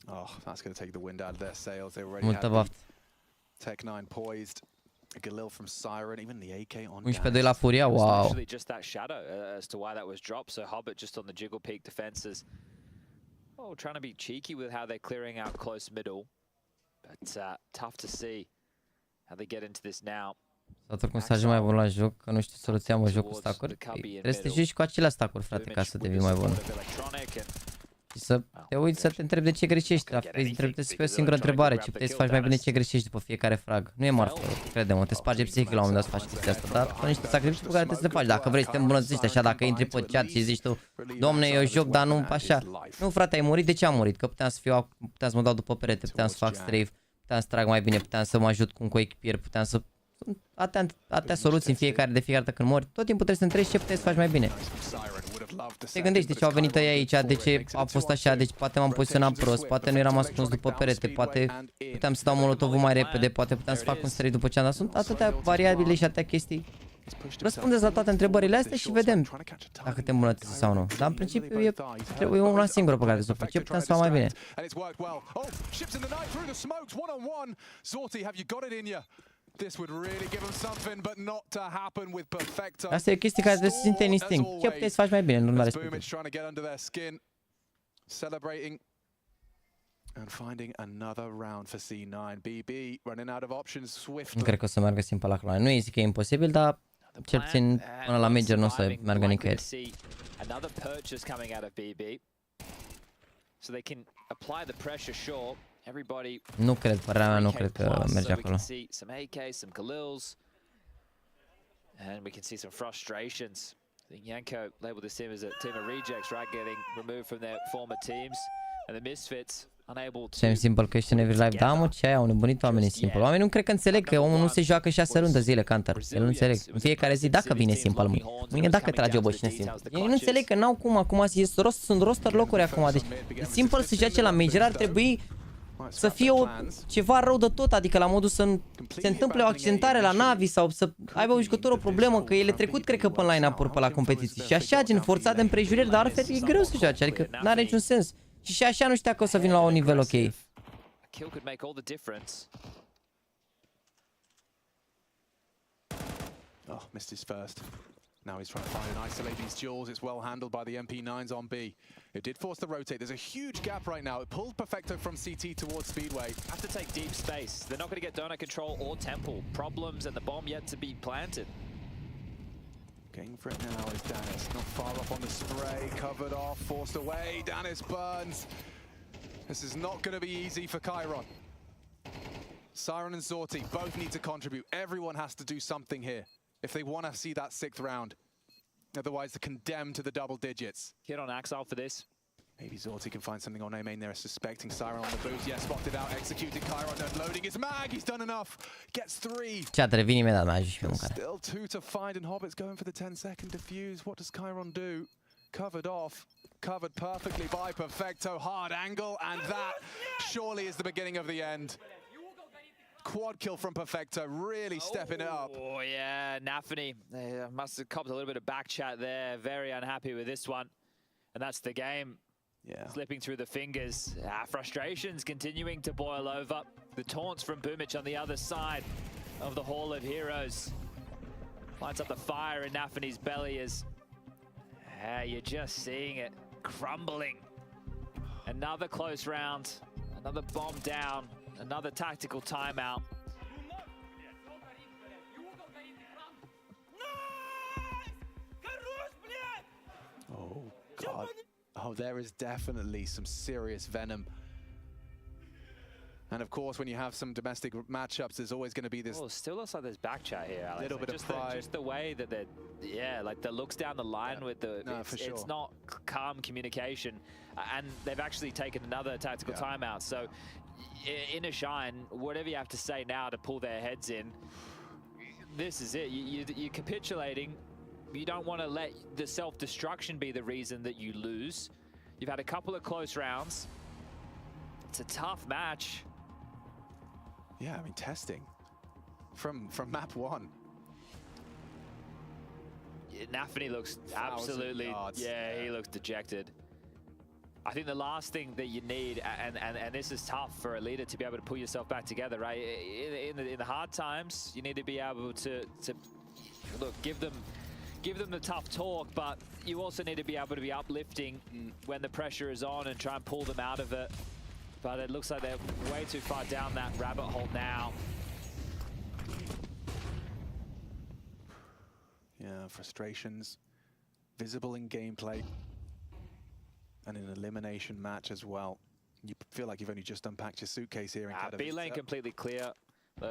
Oh, that's going to take the wind out of their sails. They already had Tech9 poised. Galil from Siren, even the AK on 11-2 la Furia, wow. Actually just that shadow as to why that was dropped. So Hobbit just on the jiggle peak defenses. Oh, trying to be cheeky with how they're clearing out close middle. But tough to see how they get into this now. Sau cum să ajung mai bun la joc, că nu știu soluția, mă joc cu stack-uri. Trebuie să te joci cu acele stack-uri, frate, ca să devii mai bun. Și să te uiți să te întrebi de ce greșești. Trebuie să fie o singură întrebare, ce puteai să faci mai bine, ce greșești după fiecare frag. Nu e marfă, crede-mă, te sparge psihic la un moment dat să faci chestia asta, dar sunt niște sacrificii pe care trebuie să le faci. Dacă vrei să te îmbunătățești așa, dacă intri pe chat și zici tu, domne, eu joc, dar nu așa. Nu, frate, ai murit, de ce am murit? Că puteam să mă dau după perete, puteam să fac strafe, puteam să trag mai bine, puteam să mă ajut cu un coechipier, puteam să... Sunt atâtea soluții în fiecare dată când mori. Tot timpul trebuie să întrebi ce puteți să faci mai bine. Te gândești de ce au venit ei aici, de ce a fost așa, deci poate m-am poziționat prost, poate nu eram ascuns după perete, poate puteam să dau molotovul mai repede, poate puteam să fac un străi după ce am dat. Sunt atâtea variabile și atâtea chestii. Răspundeți la toate întrebările astea și vedem dacă te îmbunătățești sau nu. Dar în principiu trebuie una singură pe care să o faci. Ce putem să fac mai bine? This would really give him something, but not to happen with Perfecto. Asta e o chestie care trebuie să simte în instinct. Ce puteți să faci mai bine în luna respectivă? Trying to get under their skin, celebrating and finding another round for C9. BB running out of options swiftly. Nu cred că o să meargă simplu la Cloud9. Nu zic că e imposibil, dar cel puțin până la Major nu o să meargă nicăieri. Another purchase coming out of BB. So they can apply the pressure short. Nu cred, părerea mea, nu cred că merge acolo. Some AK, some Galils, and we can see some frustrations. I think Yanko labeled this team as a team of rejects, right? Getting removed from their former teams, and the Misfits unable to. Same simple question every live. Da, mă, ce ai? Au nebunit oamenii simple. Oamenii nu cred că înțeleg că omul nu se joacă 6 runde zile Counter. El nu înțeleg. În fiecare zi, dacă vine simple, mâine dacă trage o bășină simple. Ei nu înțeleg că n-au cum acum, sunt roster locuri acum. Deci simple să joace la Major ar trebui să fie ceva rău de tot, adică la modul să se întâmple o accidentare la Navi sau să aibă un jucător o problemă, că el e trecut, cred că, până la line-up-uri pe la competiții. Și așa, gen, forțat de împrejurări, dar altfel e greu să joace, adică n-are niciun sens. Și așa nu știa că o să vină la un nivel ok. Oh, missed his first. Now he's trying to find and isolate these duels. It's well handled by the MP9s on B. It did force the rotate. There's a huge gap right now. It pulled Perfecto from CT towards Speedway. Have to take deep space. They're not going to get donut control or temple. Problems and the bomb yet to be planted. Going for it now is Danis. Not far off on the spray. Covered off, forced away. Danis burns. This is not going to be easy for Chiron. Siren and Zorti both need to contribute. Everyone has to do something here if they want to see that 6th round. Otherwise, they're condemned to the double digits. Hit on Axel for this. Maybe Zorti can find something on A main. They're suspecting Siren on the boost. Yeah, spotted out, executed. Chiron unloading his mag. He's done enough. Gets 3. Chat, revin imediat, mai ajungi și pe mâncare. Still 2 to find, and Hobbit's going for the 10-second defuse. What does Chiron do? Covered off. Covered perfectly by Perfecto. Hard angle, and that surely is the beginning of the end. Quad kill from Perfecto, really stepping it up. Oh yeah, Nafany must have copped a little bit of back chat there. Very unhappy with this one. And that's the game. Yeah. Slipping through the fingers. Frustrations continuing to boil over. The taunts from Boomich on the other side of the Hall of Heroes. Lights up the fire in Nafany's belly as you're just seeing it crumbling. Another close round. Another bomb down. Another tactical timeout. Oh, God. Oh, there is definitely some serious venom. And of course, when you have some domestic matchups, there's always going to be this. Oh, still looks like there's back chat here, Alex. Little bit of pride. Just the way that they're, yeah, like the looks down the line with the. No, for sure. It's not calm communication, and they've actually taken another tactical timeout. So, in a shine, whatever you have to say now to pull their heads in, this is it. You're capitulating. You don't want to let the self-destruction be the reason that you lose. You've had a couple of close rounds. It's a tough match. Yeah, I mean, testing from map 1. Nafany looks absolutely, yeah, he looks dejected. I think the last thing that you need, and this is tough for a leader to be able to pull yourself back together, right? In the hard times, you need to be able to look, give them the tough talk, but you also need to be able to be uplifting when the pressure is on and try and pull them out of it. But it looks like they're way too far down that rabbit hole now. Yeah, frustrations visible in gameplay and in an elimination match as well. You feel like you've only just unpacked your suitcase here in Katowice. B lane completely clear.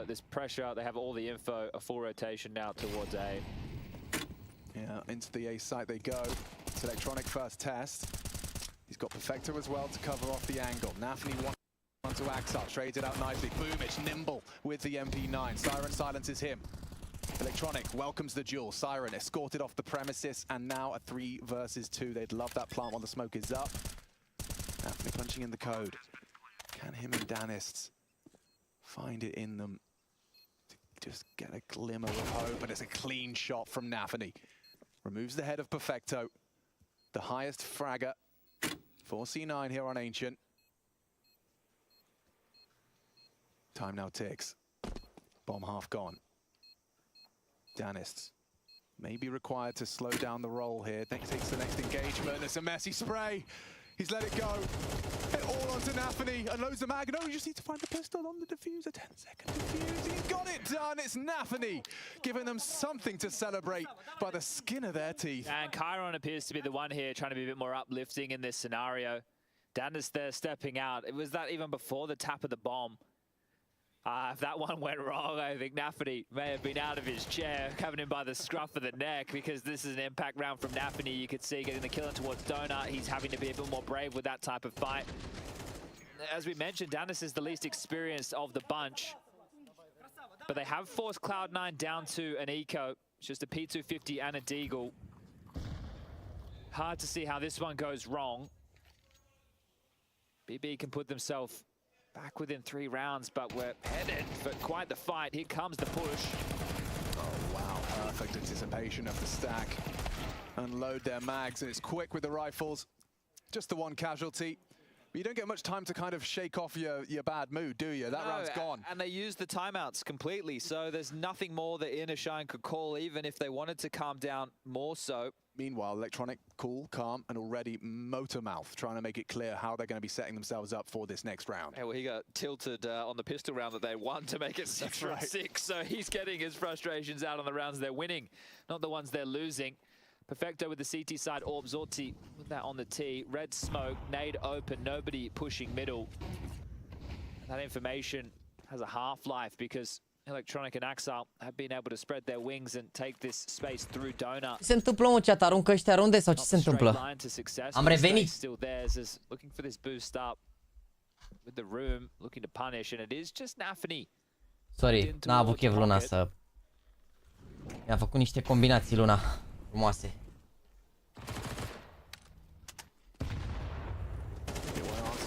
This pressure, they have all the info, a full rotation now towards A. Yeah, into the A site they go. It's Electronic first test. He's got Perfecto as well to cover off the angle. Nafany onto Axel, trades it out nicely. Boomich, nimble with the MP9. Siren silences him. Electronic welcomes the duel. Siren escorted off the premises, and now a 3 versus 2. They'd love that plant while the smoke is up. Nafany punching in the code. Can him and Danists find it in them to just get a glimmer of hope? And it's a clean shot from Nafany. Removes the head of Perfecto. The highest fragger for C9 here on Ancient. Time now ticks. Bomb half gone. Danists may be required to slow down the roll here. Takes the next engagement. It's a messy spray. He's let it go. It all onto Nafany and loads of mag. No, you just need to find the pistol on the diffuser. 10-second diffuse. He's got it done. It's Nafany giving them something to celebrate by the skin of their teeth. And Chiron appears to be the one here trying to be a bit more uplifting in this scenario. Danis there stepping out. It was that even before the tap of the bomb. If that one went wrong, I think Nafany may have been out of his chair, having him by the scruff of the neck, because this is an impact round from Nafany. You could see getting the kill in towards Donut. He's having to be a bit more brave with that type of fight. As we mentioned, Danis is the least experienced of the bunch, but they have forced Cloud9 down to an eco. It's just a P250 and a Deagle. Hard to see how this one goes wrong. BB can put themselves back within 3 rounds, but we're headed for quite the fight. Here comes the push. Oh, wow. Perfect anticipation of the stack. Unload their mags, and it's quick with the rifles. Just the one casualty. But you don't get much time to kind of shake off your bad mood, do you? That round's gone. And they used the timeouts completely, so there's nothing more that Inner Shine could call, even if they wanted to calm down more so. Meanwhile, Electronic, cool, calm, and already motor mouth, trying to make it clear how they're going to be setting themselves up for this next round. Yeah, well, he got tilted on the pistol round that they won to make it 6 from 6, so he's getting his frustrations out on the rounds they're winning, not the ones they're losing. Perfecto with the CT side, Orb, Zorti with that on the T. Red smoke, nade open, nobody pushing middle. And that information has a half-life because Electronic and Axel have been able to spread their wings and take this space through Donut. Ce se întâmplă, mă, chat? Aruncă ăștia runde sau ce se întâmplă? Am revenit. Still theirs is looking for this boost up with the room, looking to punish, and it is just Nafany. Sorry, n-a avut chef Luna să... Mi-a făcut niște combinații Luna frumoase.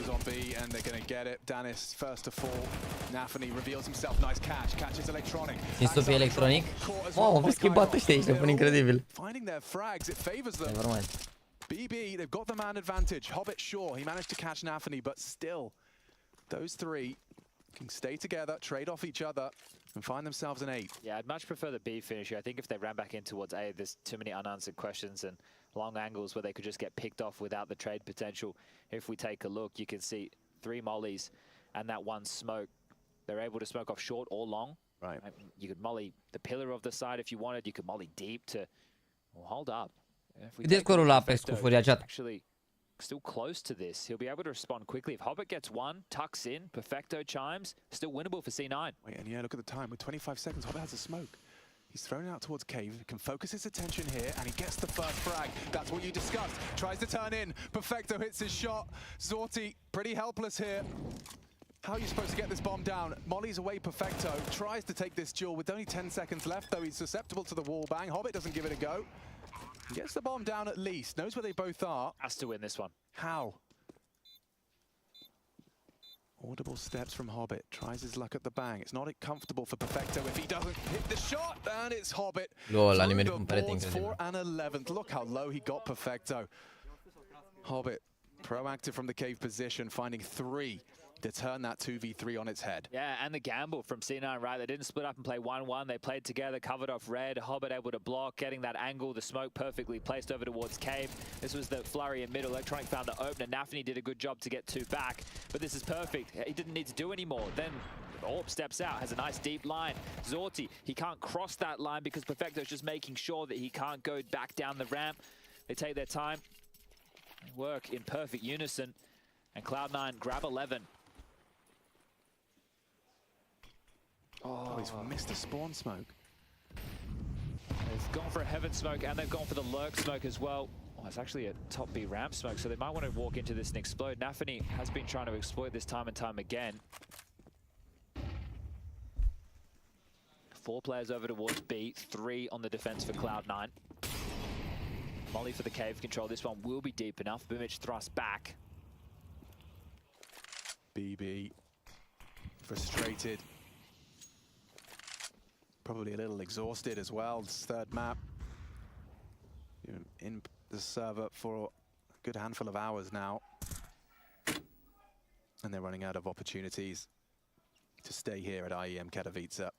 On B, and they're going to get it. Danis first to fall. Nafany reveals himself. Nice catch. Catches Electronic. Țin sub Electronic. Wow, vezi că îi bat ăștia aici, nebun incredibil. Finding their frags, it favors them. BB, they've got the man advantage. Hobbit, sure, he managed to catch Nafany, but still, those 3 can stay together, trade off each other, and find themselves an 8. Yeah, I'd much prefer the B finish here. I think if they ran back in towards A, there's too many unanswered questions and long angles where they could just get picked off without the trade potential. If we take a look, you can see 3 mollies and that 1 smoke. They're able to smoke off short or long. Right. You could molly the pillar of the side if you wanted. You could molly deep to... Well, hold up. Cât e scorul la Apex cu Furia, chat? Actually still close to this. He'll be able to respond quickly. If Hobbit gets one, tucks in, Perfecto chimes, still winnable for C9. Wait, and yeah, look at the time. With 25 seconds, Hobbit has a smoke. He's thrown it out towards Cave, can focus his attention here, and he gets the first frag. That's what you discussed. Tries to turn in. Perfecto hits his shot. Zorti, pretty helpless here. How are you supposed to get this bomb down? Molly's away, Perfecto. Tries to take this duel with only 10 seconds left, though he's susceptible to the wall bang. Hobbit doesn't give it a go. Gets the bomb down at least. Knows where they both are. Has to win this one. How? Audible steps from Hobbit. Tries his luck at the bang. It's not comfortable for Perfecto if he doesn't hit the shot. And it's Hobbit. Lol, a nimerit un perete incredibil. 4 and 11th. Look how low he got Perfecto. Hobbit, proactive from the cave position, finding 3 to turn that 2v3 on its head. Yeah, and the gamble from C9, right? They didn't split up and play 1-1. They played together, covered off red. Hobbit able to block, getting that angle, the smoke perfectly placed over towards Cave. This was the flurry in middle. Electronic found the opener. Nafany did a good job to get 2 back, but this is perfect. He didn't need to do any more. Then Orb steps out, has a nice deep line. Zorti, he can't cross that line because Perfecto's just making sure that he can't go back down the ramp. They take their time, work in perfect unison, and Cloud9 grab 11. Oh, he's missed a spawn smoke. They've gone for a heaven smoke and they've gone for the lurk smoke as well. Oh, it's actually a top B ramp smoke, so they might want to walk into this and explode. Nafany has been trying to exploit this time and time again. 4 players over towards B, 3 on the defense for Cloud9. Molly for the cave control. This one will be deep enough. Boomich thrust back. BB frustrated. Probably a little exhausted as well. This third map. In the server for a good handful of hours now. And they're running out of opportunities to stay here at IEM Katowice.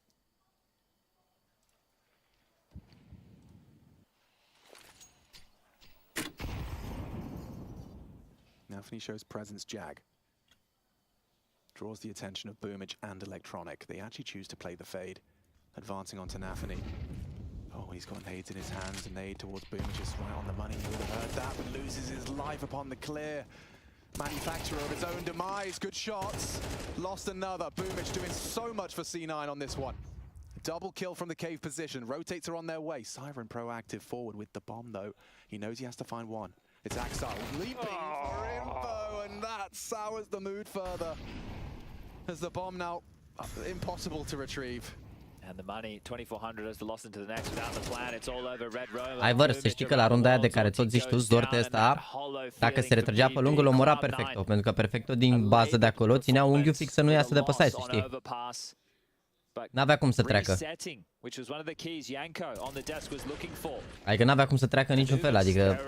Nafany shows presence Jag. Draws the attention of Boomich and Electronic. They actually choose to play the fade. Advancing onto Nafany. Oh, he's got nades in his hands. A nade towards Boomich is right on the money. You would have heard that, but loses his life upon the clear. Manufacturer of his own demise. Good shots. Lost another. Boomich doing so much for C9 on this one. Double kill from the cave position. Rotates are on their way. Siren proactive forward with the bomb, though. He knows he has to find one. It's Axile leaping for info, and that sours the mood further. As the bomb now impossible to retrieve. And the money, 2400 as the loss into the next without the plan. It's all over Red Room. Ivor, să știi că la runda aia de care tot zici tu, Zorte ăsta, dacă se retrăgea pe lung, îl omora Perfecto. Pentru că Perfecto din bază de acolo ținea unghiul fix să nu iasă de pe site, să știi. N-avea cum să treacă. Adică n-avea cum să treacă în niciun fel, adică...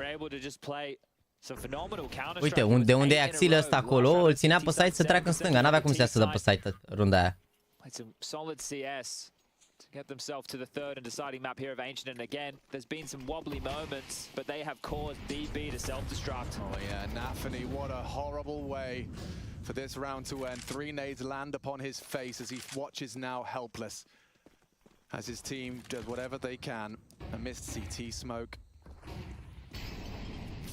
Uite, de unde e axilă ăsta acolo, îl ținea pe site să treacă în stânga. N-avea cum să iasă de pe site runda aia. Played some solid CS to get themselves to the third and deciding map here of Ancient. And again, there's been some wobbly moments, but they have caused BB to self-destruct. Oh yeah, Nafany, what a horrible way for this round to end. 3 nades land upon his face as he watches now helpless. As his team does whatever they can. A missed CT smoke.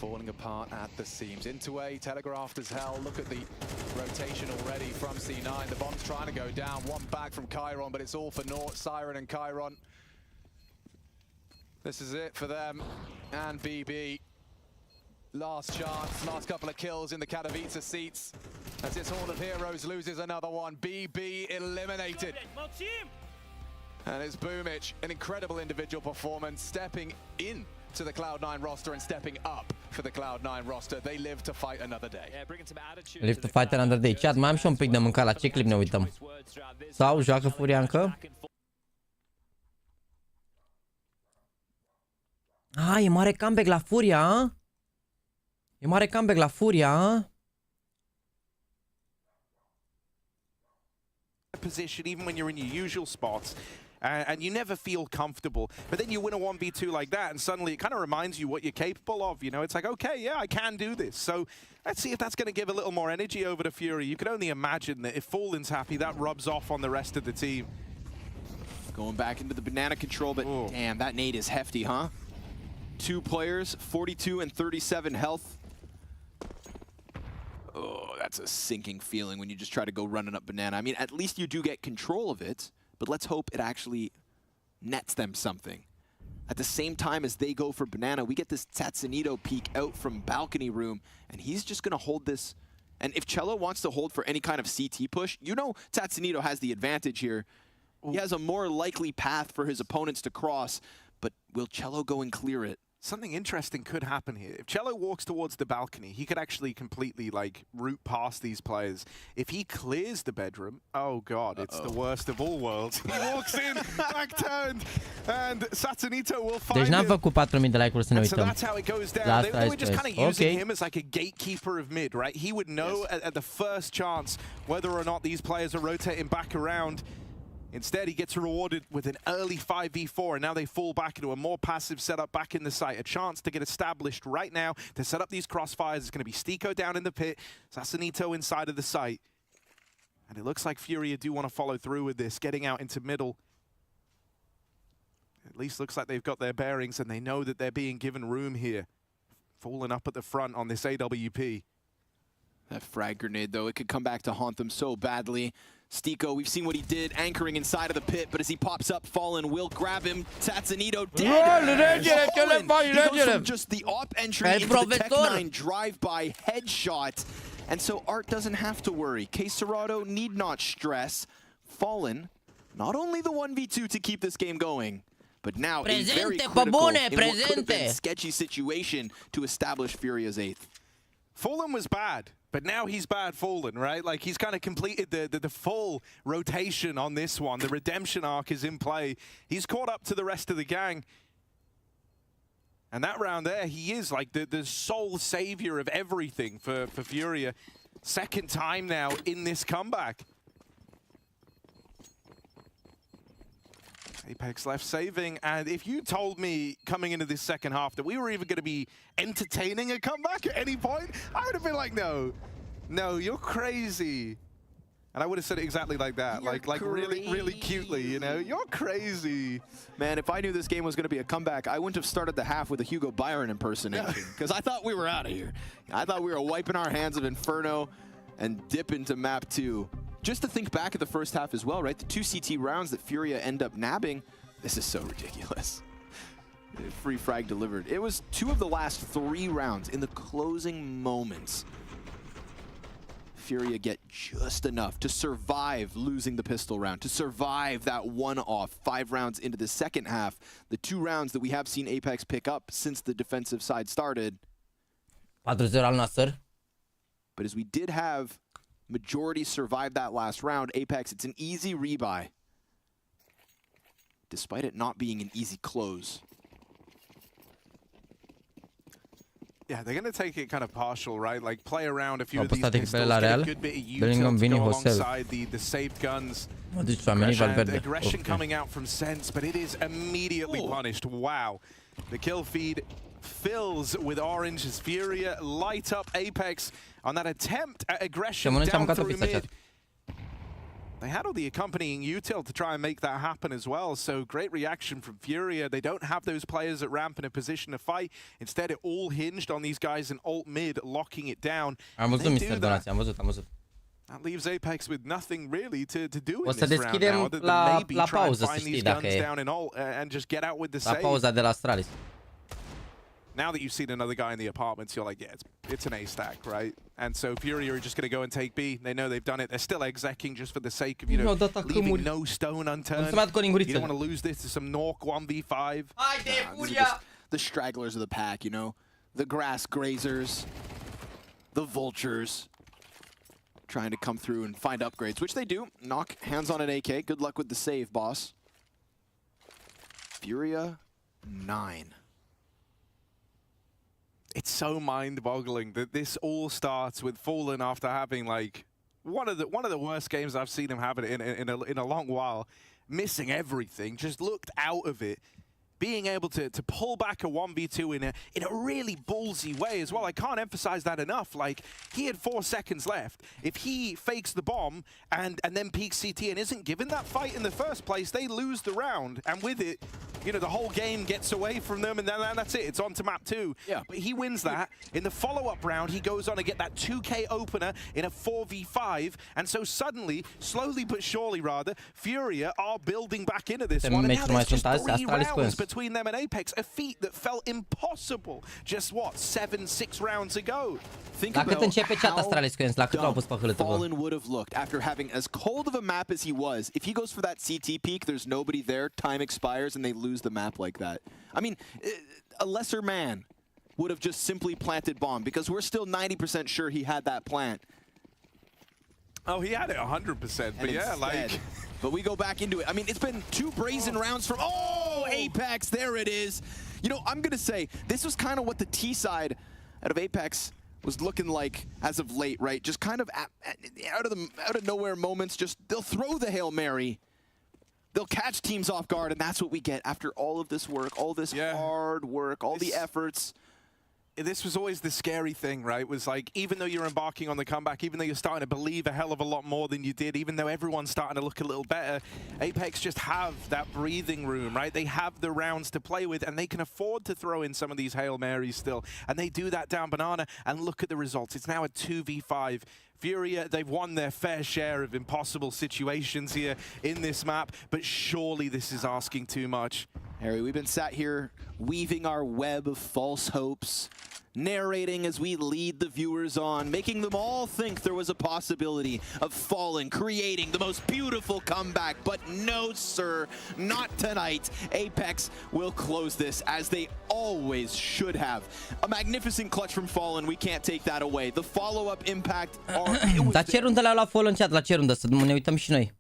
Falling apart at the seams. Into A, telegraphed as hell. Look at the rotation already from C9. The bomb's trying to go down. One back from Chiron, but it's all for naught. Siren and Chiron. This is it for them. And BB. Last chance, last couple of kills in the Katowice seats. As it's Hall of Heroes loses another one. BB eliminated. And it's Boomich, an incredible individual performance, stepping in to the Cloud9 roster and stepping up for the Cloud9 roster. They live to fight another day. Live to fight another day. Chat, mai am și un pic de mâncat. La ce clip ne uităm? Sau joacă Furia încă? Ah, e mare comeback la Furia, a? E mare comeback la Furia, a? Position even when you're in your usual spots. And you never feel comfortable. But then you win a 1v2 like that, and suddenly it kind of reminds you what you're capable of. You know, it's like, okay, yeah, I can do this. So let's see if that's going to give a little more energy over to Fury. You can only imagine that if Fallen's happy, that rubs off on the rest of the team. Going back into the banana control, but damn, that nade is hefty, huh? 2 players, 42 and 37 health. Oh, that's a sinking feeling when you just try to go running up banana. I mean, at least you do get control of it, but let's hope it actually nets them something. At the same time as they go for banana, we get this Tatsunito peek out from balcony room, and he's just going to hold this. And if Cello wants to hold for any kind of CT push, you know Tatsunito has the advantage here. He has a more likely path for his opponents to cross, but will Cello go and clear it? Something interesting could happen here. If Cello walks towards the balcony, he could actually completely, like, route past these players. If he clears the bedroom, oh god, it's the worst of all worlds. He walks in, back turned, and Tatsunito will find Deci n-am him. făcut 4000 de like-uri să ne So uităm. that's how it goes down. La They asta were just este. kind of using Ok. him as like a gatekeeper of mid, right? He would know at the first chance whether or not these players are rotating back around. Instead, he gets rewarded with an early 5v4, and now they fall back into a more passive setup back in the site. A chance to get established right now to set up these crossfires. It's going to be Stiko down in the pit, Tatsunito inside of the site. And it looks like Furia do want to follow through with this, getting out into middle. At least looks like they've got their bearings, and they know that they're being given room here. Falling up at the front on this AWP. That frag grenade, though, it could come back to haunt them so badly. Stiko, we've seen what he did, anchoring inside of the pit, but as he pops up, Fallen will grab him. Tatsunito dead. He goes from just the op entry into the Tech-9 drive-by headshot. And so Art doesn't have to worry. K-Serrato need not stress. Fallen, not only the 1v2 to keep this game going, but now a very critical in what could have been sketchy situation to establish Furia's 8th. Fallen was bad, but now he's bad Fallen, right? Like, he's kind of completed the full rotation on this one. The redemption arc is in play. He's caught up to the rest of the gang. And that round there, he is like the sole savior of everything for Furia. Second time now in this comeback. Apex left saving, and if you told me coming into this second half that we were even going to be entertaining a comeback at any point, I would have been like, no, you're crazy. And I would have said it exactly like that, like really cutely, you know, you're crazy. Man, if I knew this game was going to be a comeback, I wouldn't have started the half with a Hugo Byron impersonation, because I thought we were out of here. I thought we were wiping our hands of Inferno and dip into map 2. Just to think back at the first half as well, right? The 2 CT rounds that Furia end up nabbing, this is so ridiculous. Free frag delivered. It was 2 of the last 3 rounds in the closing moments. Furia get just enough to survive losing the pistol round, to survive that one-off 5 rounds into the second half. The 2 rounds that we have seen Apex pick up since the defensive side started. 4-0 al noastră. But as we did have majority survive that last round, Apex, it's an easy rebuy, despite it not being an easy close. Yeah, they're going to take it kind of partial, right? Like, play around a few of these pistols, get a good bit of util to go alongside the saved guns. And aggression coming out from Sense, but it is immediately punished. Wow. The kill feed fills with orange as Furia light up Apex on that attempt at aggression down through mid. They had all the accompanying util to try and make that happen as well, so great reaction from Furia. They don't have those players at ramp in a position to fight. Instead, it all hinged on these guys in alt mid, locking it down. Am văzut, Mr. Donații, am văzut. That leaves Apex with nothing really to do O in să this round now, other than maybe la try and pauză, să find știi, these dacă guns e. down in alt and just get out with the La save. pauza de la Astralis. Now that you've seen another guy in the apartments, you're like, yeah, it's an A stack, right? And so Furia are just going to go and take B. They know they've done it. They're still execing just for the sake of, you know, leaving no stone unturned. You don't want to lose this to some Nork 1v5. The stragglers of the pack, you know? The grass grazers, the vultures, trying to come through and find upgrades, which they do. Knock, hands on an AK. Good luck with the save, boss. Furia, 9. It's so mind-boggling that this all starts with Fallen after having like one of the worst games I've seen him have in a long while, missing everything, just looked out of it, being able to pull back a 1v2 in a really ballsy way as well. I can't emphasize that enough. Like, he had 4 seconds left. If he fakes the bomb and then peeks CT and isn't given that fight in the first place, they lose the round. And with it, you know, the whole game gets away from them, and then that's it. It's on to map 2. Yeah. But he wins that. In the follow-up round, he goes on to get that 2K opener in a 4v5. And so suddenly, slowly but surely rather, Furia are building back into this one. And now there's just 3 rounds between them and AWPEX, a feat that felt impossible just, what, 6 rounds ago. Think about how Fallen would have looked after having as cold of a map as he was. If he goes for that CT peak, there's nobody there, time expires, and they lose the map like that. I mean, a lesser man would have just simply planted bomb, because we're still 90% sure he had that plant. Oh, he had it 100%, but yeah, like... But we go back into it. I mean, it's been 2 brazen rounds from... Oh, AWPEX, there it is. You know, I'm going to say, this was kind of what the T side out of AWPEX was looking like as of late, right? Just kind of out of nowhere moments, just they'll throw the Hail Mary. They'll catch teams off guard, and that's what we get after all of this work, all this hard work, all the efforts. This was always the scary thing, right? It was like, even though you're embarking on the comeback, even though you're starting to believe a hell of a lot more than you did, even though everyone's starting to look a little better, AWPEX just have that breathing room, right? They have the rounds to play with, and they can afford to throw in some of these Hail Marys still. And they do that down Banana, and look at the results. It's now a 2v5. Furia, they've won their fair share of impossible situations here in this map, but surely this is asking too much. Harry, we've been sat here weaving our web of false hopes, narrating as we lead the viewers on, making them all think there was a possibility of Fallen creating the most beautiful comeback. But no, sir, not tonight. AWPEX will close this, as they always should have. A magnificent clutch from Fallen. We can't take that away. The follow-up impact... Dar ce rundă le-au luat Fallen chat? La ce rundă? Să ne uităm și noi.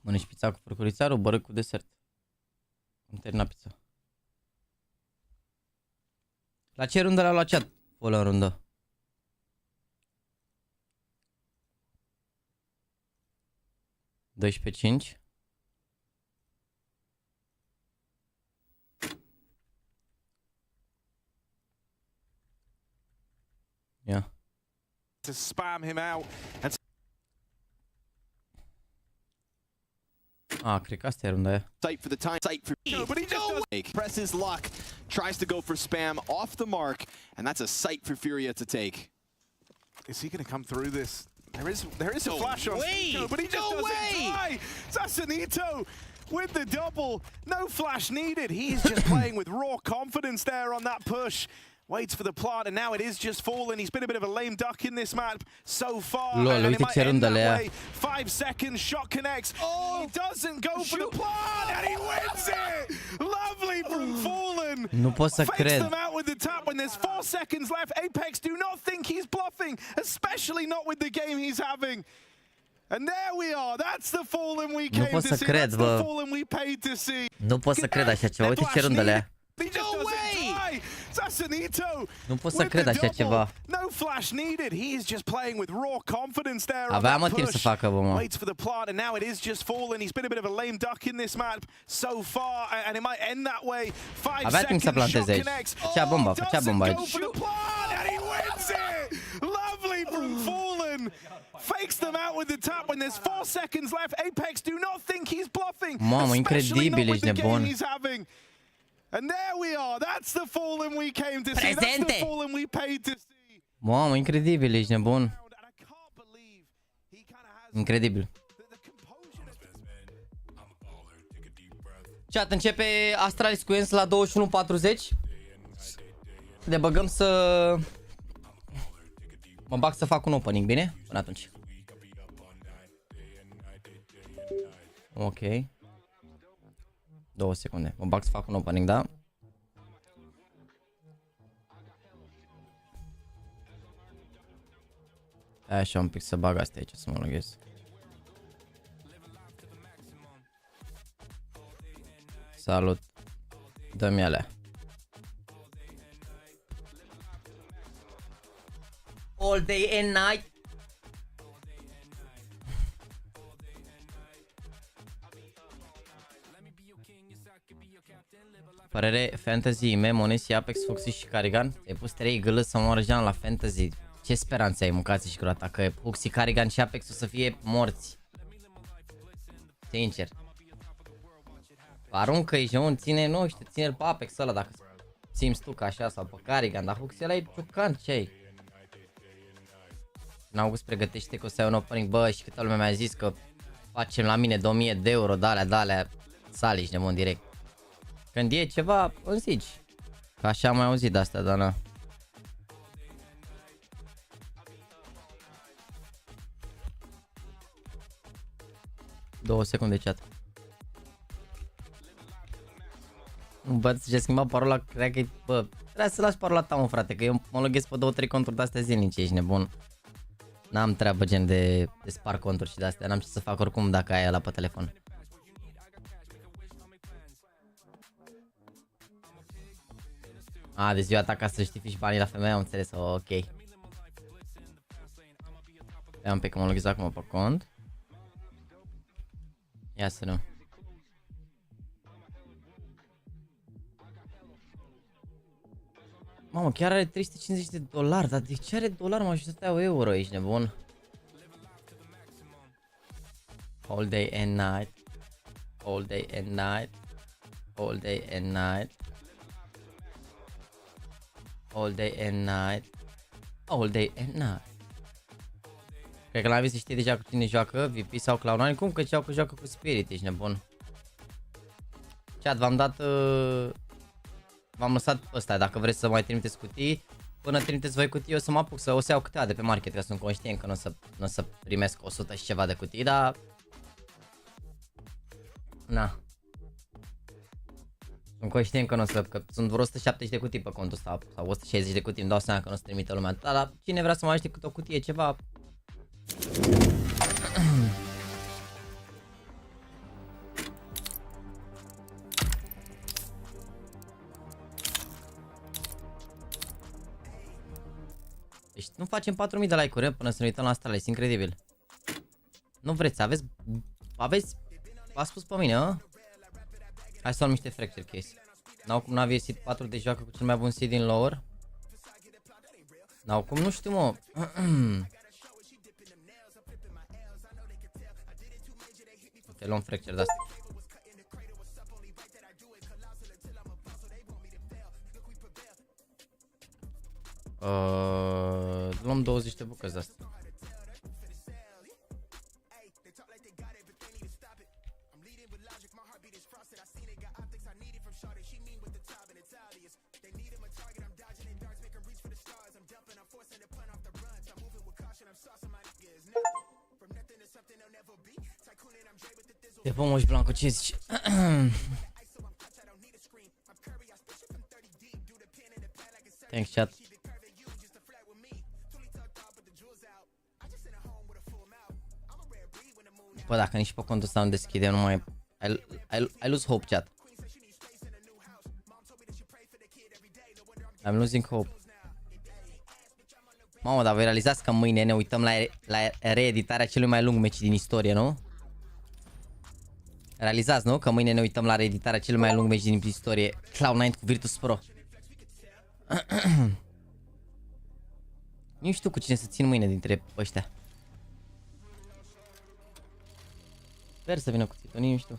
Mănânci pizza cu furcurița, rubărât cu desert. Am terminat pizza. La ce rundă le-au luat chat? Fallen rundă. (12:05) Yeah. To spam him out and cred că asta e runda aia. Sight for the time, sight for no, but he just presses luck, tries to go for spam off the mark, and that's a sight for Furia to take. Is he going to come through this? There is a flash on Nico, but he just doesn't try. Sassanito with the double, no flash needed. He's just playing with raw confidence there on that push. Waits for the plant, and now it is just Fallen. He's been a bit of a lame duck in this map so far. Lol, and it might end that way. 5 seconds, shot connects. He doesn't go for the plant, and he wins it! Lovely from Fallen. Nu pot să cred. Fakes them out with the tap when there's 4 seconds left. AWPEX do not think he's bluffing, especially not with the game he's having. And there we are. That's the Fallen we came to see. That's the Fallen we paid to see. Nu pot să cred așa ceva. Uite ce rundă le-a. Nu pot să cred așa ceva. No flash needed. He is just playing with raw confidence there. Avea mă timp să facă, bă, mă. Waits for the plant, and now it is just Fallen. He's been a bit of a lame duck in this map so far, and it might end that way. 5 Avea timp să planteze aici. Făcea bomba aici. And he wins it! Lovely from Fallen. Fakes them out with the tap when there's 4 seconds left. AWPEX do not think he's bluffing. Mamă, incredibil, ești nebun. And there we are. That's the Fallen we came to see. That's the Fallen we paid to see. Mamă, incredibil, ești nebun. Incredibil. Chat, începe Astralis cu Ens la 21:40. Ne băgăm să... Mă bag să fac un opening, bine? Până atunci. Ok. 2 secunde. Mă bag să fac un opening, da? Așa un pic să bag astea aici, să mă loghez. Salut. Dă-mi alea. All day and night. Părere, Fantasy, IEM, Monesi, Apex, Foxy și Carrigan. Ai pus 3 gâlă să moară Jean la Fantasy. Ce speranțe ai, mâncați și curata, că Foxy, Carrigan și Apex o să fie morți. Sincer. Aruncă-i și un ține, nu știu, ține-l pe Apex ăla dacă simți tu ca așa sau pe Carrigan, dar Foxy ăla e ciucant, ce ai? În august pregătește că o să ai un opening, bă, și câtă lume mi-a zis că facem la mine 2000 de euro, de-alea, sali și nebun direct. Când e ceva, îmi zici. Că așa am mai auzit de asta, dar na. Două secunde chat. Bă, ți-a schimbat parola, cred că bă, trebuie să lași parola ta, mă, frate, că eu mă loghez pe 2-3 conturi de-astea zilnice, ești nebun. N-am treabă gen de spar conturi și de-astea, n-am ce să fac oricum dacă ai ăla pe telefon. A, de ziua ta ca să justifici banii la femeie, am înțeles, ok. Ia un pic că mă loghez acum pe cont. Ia să nu. Mamă, chiar are $350, dar de ce are dolari, mă, și să stai euro, ești nebun? All day and night. All day and night. All day and night. All day and night. All day and night. Cred că la se știe deja cu cine joacă, VP sau Clown. Cum că joacă cu Spirit, ești nebun. Chat, v-am dat... V-am lăsat pe ăsta, dacă vreți să mai trimiteți cutii. Până trimiteți voi cutii, o să mă apuc o să iau câteva de pe market, că sunt conștient că nu o să primesc 100 și ceva de cutii, dar... Na. Sunt conștient că nu o să, că sunt vreo 170 de cutii pe contul ăsta, sau 160 de cutii, îmi dau seama că nu o să trimite lumea atâta, dar cine vrea să mai aștept câte o cutie, ceva... Deci nu facem 4000 de like-uri până să ne uităm la asta, este incredibil. Nu vreți, aveți, v-ați spus pe mine, a? Hai să luăm niște fracture case. N-au cum n-avie seed 4 de joacă cu cel mai bun seed din lower. N-au cum, nu știu, mă. Ok, luăm fracture de asta. Luăm 20 de bucăți de asta. Te pomoși, Blanco, ce zici? Thanks, chat. Bă, dacă nici pe contul ăsta nu deschide, nu mai... I lose hope, chat. I'm losing hope. Mamă, dar voi realizați că mâine ne uităm la reeditarea celui mai lung meci din istorie, nu? Realizați, nu? Că mâine ne uităm la reeditarea celui mai lung meci din istorie. Cloud9 cu Virtus Pro. Nu știu cu cine să țin mâine dintre ăștia. Sper să vină cuțitul, nu știu.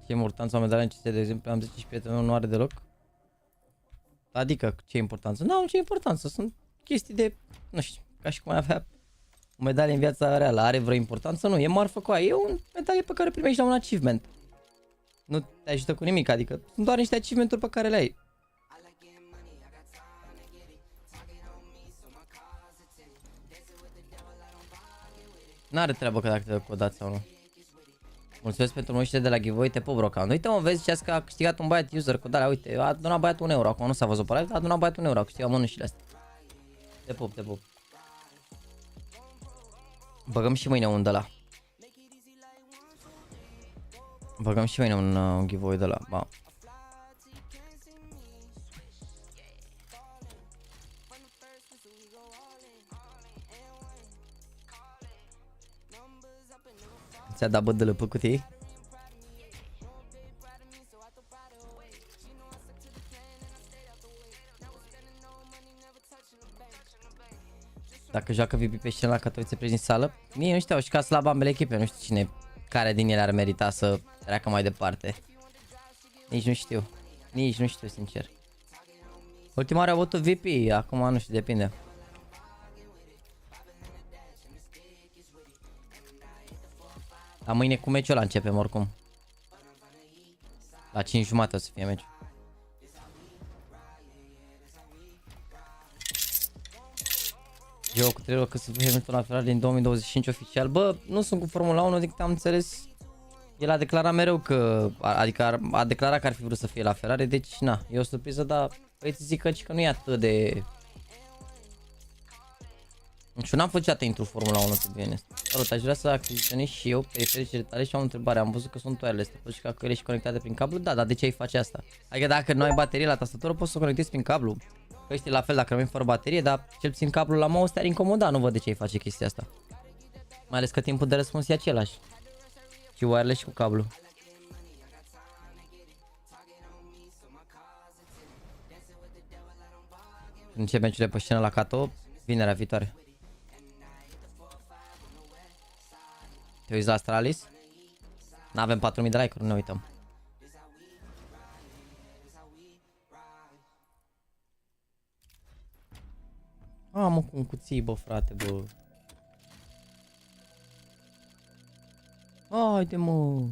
Ce importanță o medalie în CSD, de exemplu, am 10 și prietenul nu are deloc? Adică, ce importanță? Nu, ce importanță, sunt chestii de, nu știu, ca și cum ai avea o medalie în viața reală, are vreo importanță? Nu, e marfă cu aia, e o medalie pe care o primești la un achievement. Nu te ajută cu nimic, adică sunt doar niște achievement-uri pe care le ai. N-are treabă că dacă te dă codat sau nu. Mulțumesc pentru măștile de la giveaway, te pup, Brocand. Uite, mă, vezi, ziceați că a câștigat un băiat user cu dalea, uite, a donat băiatul 1 euro, acum nu s-a văzut pe live, dar a donat băiatul 1 euro, a câștigat mănușile astea. Te pup, te pup. Băgăm și mâine un de la. Băgăm și mâine un giveaway de la, ba. ăștia da bădălă pe cutii. Dacă joacă VP pe scenă la Katowice prezint sală, mie nu știu, au jucat slab ambele echipe, nu știu cine, care din ele ar merita să treacă mai departe. Nici nu știu, sincer. Ultima oară a avut VP, acum nu știu, depinde. Dar mâine cu meciul ăla începem oricum. La 5:30 o să fie meciul. Eu cu 3 că să fie Hamilton la Ferrari din 2025 oficial. Bă, nu sunt cu Formula 1, adică am înțeles. El a declarat mereu că, adică a declarat că ar fi vrut să fie la Ferrari, deci na, e o surpriză, dar băieții zic că nu e atât de... Deci eu n-am făcut niciodată intru Formula 1, să bine. Salut, aș vrea să achiziționez și eu perifericile tale și am o întrebare. Am văzut că sunt wireless, te poți juca cu ele și conectate prin cablu? Da, dar de ce ai face asta? Adică dacă nu ai baterie la tastatură, poți să o conectezi prin cablu. Că știi la fel dacă rămâi fără baterie, dar cel puțin cablul la mouse te-ar incomoda, nu văd de ce ai face chestia asta. Mai ales că timpul de răspuns e același. Și wireless și cu cablu. Încep meciurile pe scenă la Kato vinerea viitoare. Te uiți la Astralis? N-avem 4000 de like-uri, ne uităm. Mă, cum cuții, bă, frate, bă. Haide, mă.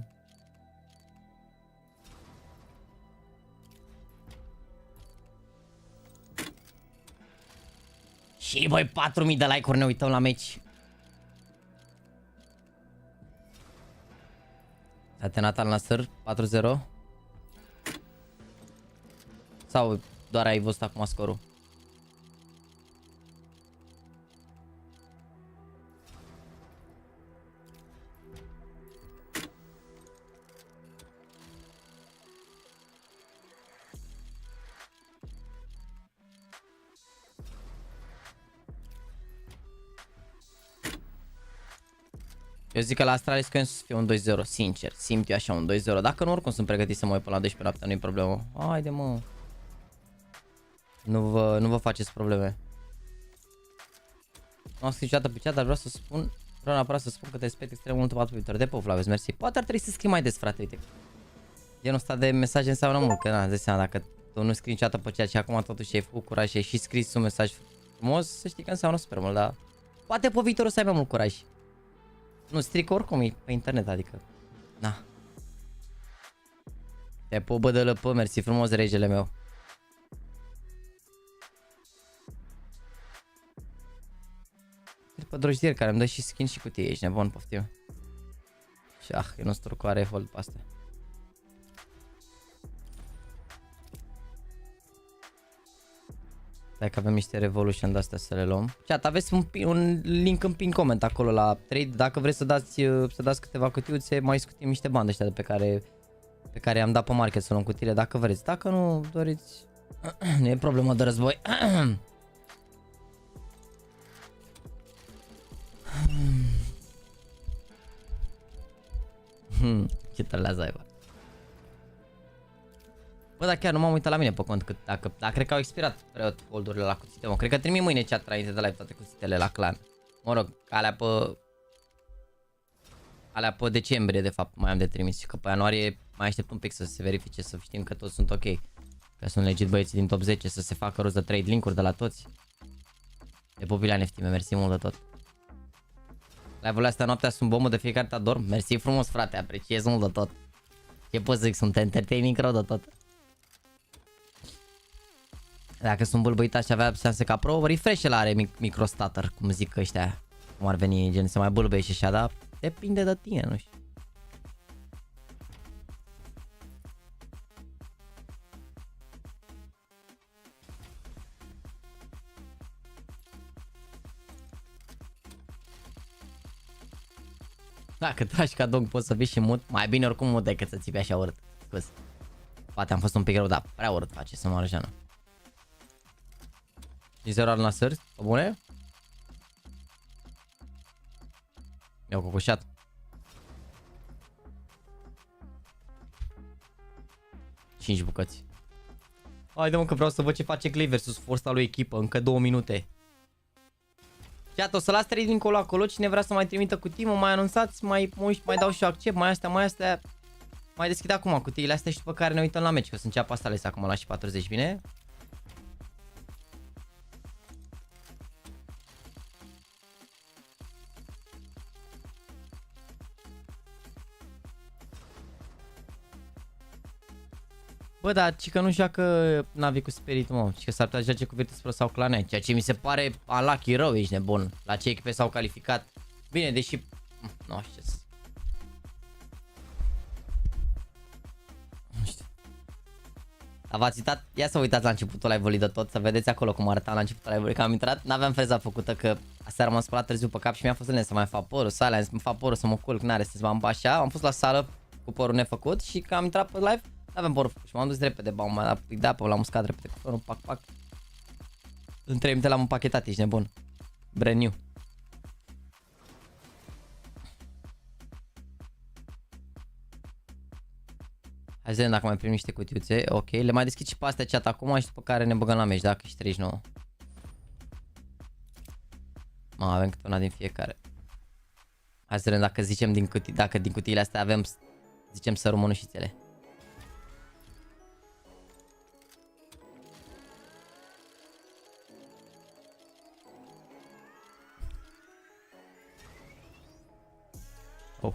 Și băi, 4000 de like-uri, ne uităm la meci. Atenat al Nasr, 4-0. Sau doar ai văzut acum scorul? Eu zic că la Astralis că să fie un 2-0, sincer, simt eu așa un 2-0. Dacă nu, oricum sunt pregătit să mă uit până la 12 noaptea, nu-i problemă. Haide, mă. Nu vă faceți probleme. Nu am scris niciodată pe chat, dar vreau neapărat să spun că te respect extrem mult pe Twitter. De pe Flavius, mersi. Poate ar trebui să scrii mai des, frate, uite. Genul ăsta de mesaje înseamnă mult, că na, îți dai seama, dacă tu nu scrii niciodată pe chat și acum totuși ai făcut curaj și ai și scris un mesaj frumos, să știi că înseamnă super mult, dar poate pe viitor o să ai mai mult curaj. Nu strică oricum, e pe internet, adică, na. Te pup, bădălă, pă, mersi frumos, regele meu. Pe drojdier care îmi dă și skin și cutie, ești nebun, poftim. Și e nostru cu are hold pe astea. Dacă avem niște Revolution de-astea să le luăm. Chat, aveți un link în pin comment acolo la trade. Dacă vreți să dați câteva cutiuțe, mai scutim niște bani ăștia pe care am dat pe market să luăm cutiile dacă vreți. Dacă nu doriți, nu e problemă de război. Ce tărlează ai, bă? Bă, dar chiar nu m-am uitat la mine pe cont cât dacă cred că au expirat preot holdurile la cuțite, mă. Cred că trimit mâine chat înainte de live toate cuțitele la clan. Mă rog, alea pe decembrie de fapt mai am de trimis și că pe ianuarie mai aștept un pic să se verifice, să știm că toți sunt ok. Că sunt legit băieții din top 10, să se facă rost de trade link-uri de la toți. De popilea neftime, mersi mult de tot. Live-urile astea noaptea sunt bombă, de fiecare dată dorm. Mersi frumos, frate, apreciez mult de tot. Ce pot să zic, sunt entertaining rău de tot. Dacă sunt bâlbâitat și avea șanse ca pro, refresh-el are microstater, cum zic ăștia. Cum ar veni, gen, se mai bâlbăie și așa, dar depinde de tine, nu știu. Dacă tragi ca dog poți să fii și mut, mai bine oricum mut decât să țipi așa urât. Scuz. Poate am fost un pic rău, dar prea urât face să mă arăjeană. Și 0 al Nasr, pe bune? Mi-au cocoșat. 5 bucăți. Haide mă că vreau să văd ce face Clay versus forța lui echipă. Încă 2 minute. Chat, o să las 3 dincolo acolo. Cine vrea să mai trimită cutii, mă mai anunțați, mai dau și eu accept, mai astea. Mai deschid acum cutiile astea și după care ne uităm la meci, că o să înceapă asta ales acum la și 40, bine? Bă, dar ci că nu joacă Navi cu Spirit, mă, ci că s-ar putea joace cu Virtus Pro sau CLANUL, ceea ce mi se pare unlucky rău, ești nebun. La ce echipe s-au calificat. Bine, deși... Nu știu ce. Nu știu. Dar v-ați uitat? Ia să uitați la începutul live-ului de tot, să vedeți acolo cum arăta la începutul live-ului, că am intrat, n-aveam freza făcută, că aseară m-am spălat târziu pe cap și mi-a fost lene să mai fac părul, să alea, să-mi fac părul, să mă culc, n-are să mă așa, am fost la sală cu părul nefăcut și că am intrat pe live, n-aveam părul făcut și m-am dus repede, m-am dat de apă, l-am uscat repede cu părul, pac. În 3 minute l-am împachetat, ești nebun. Brand new. Hai să vedem dacă mai primim niște cutiuțe. Ok, le mai deschid și pe astea chat acum și după care ne băgăm la meci, dacă și 39. Avem câte una din fiecare. Hai să vedem dacă zicem din cutii, dacă din cutiile astea avem, zicem să rămânușițele. Oh.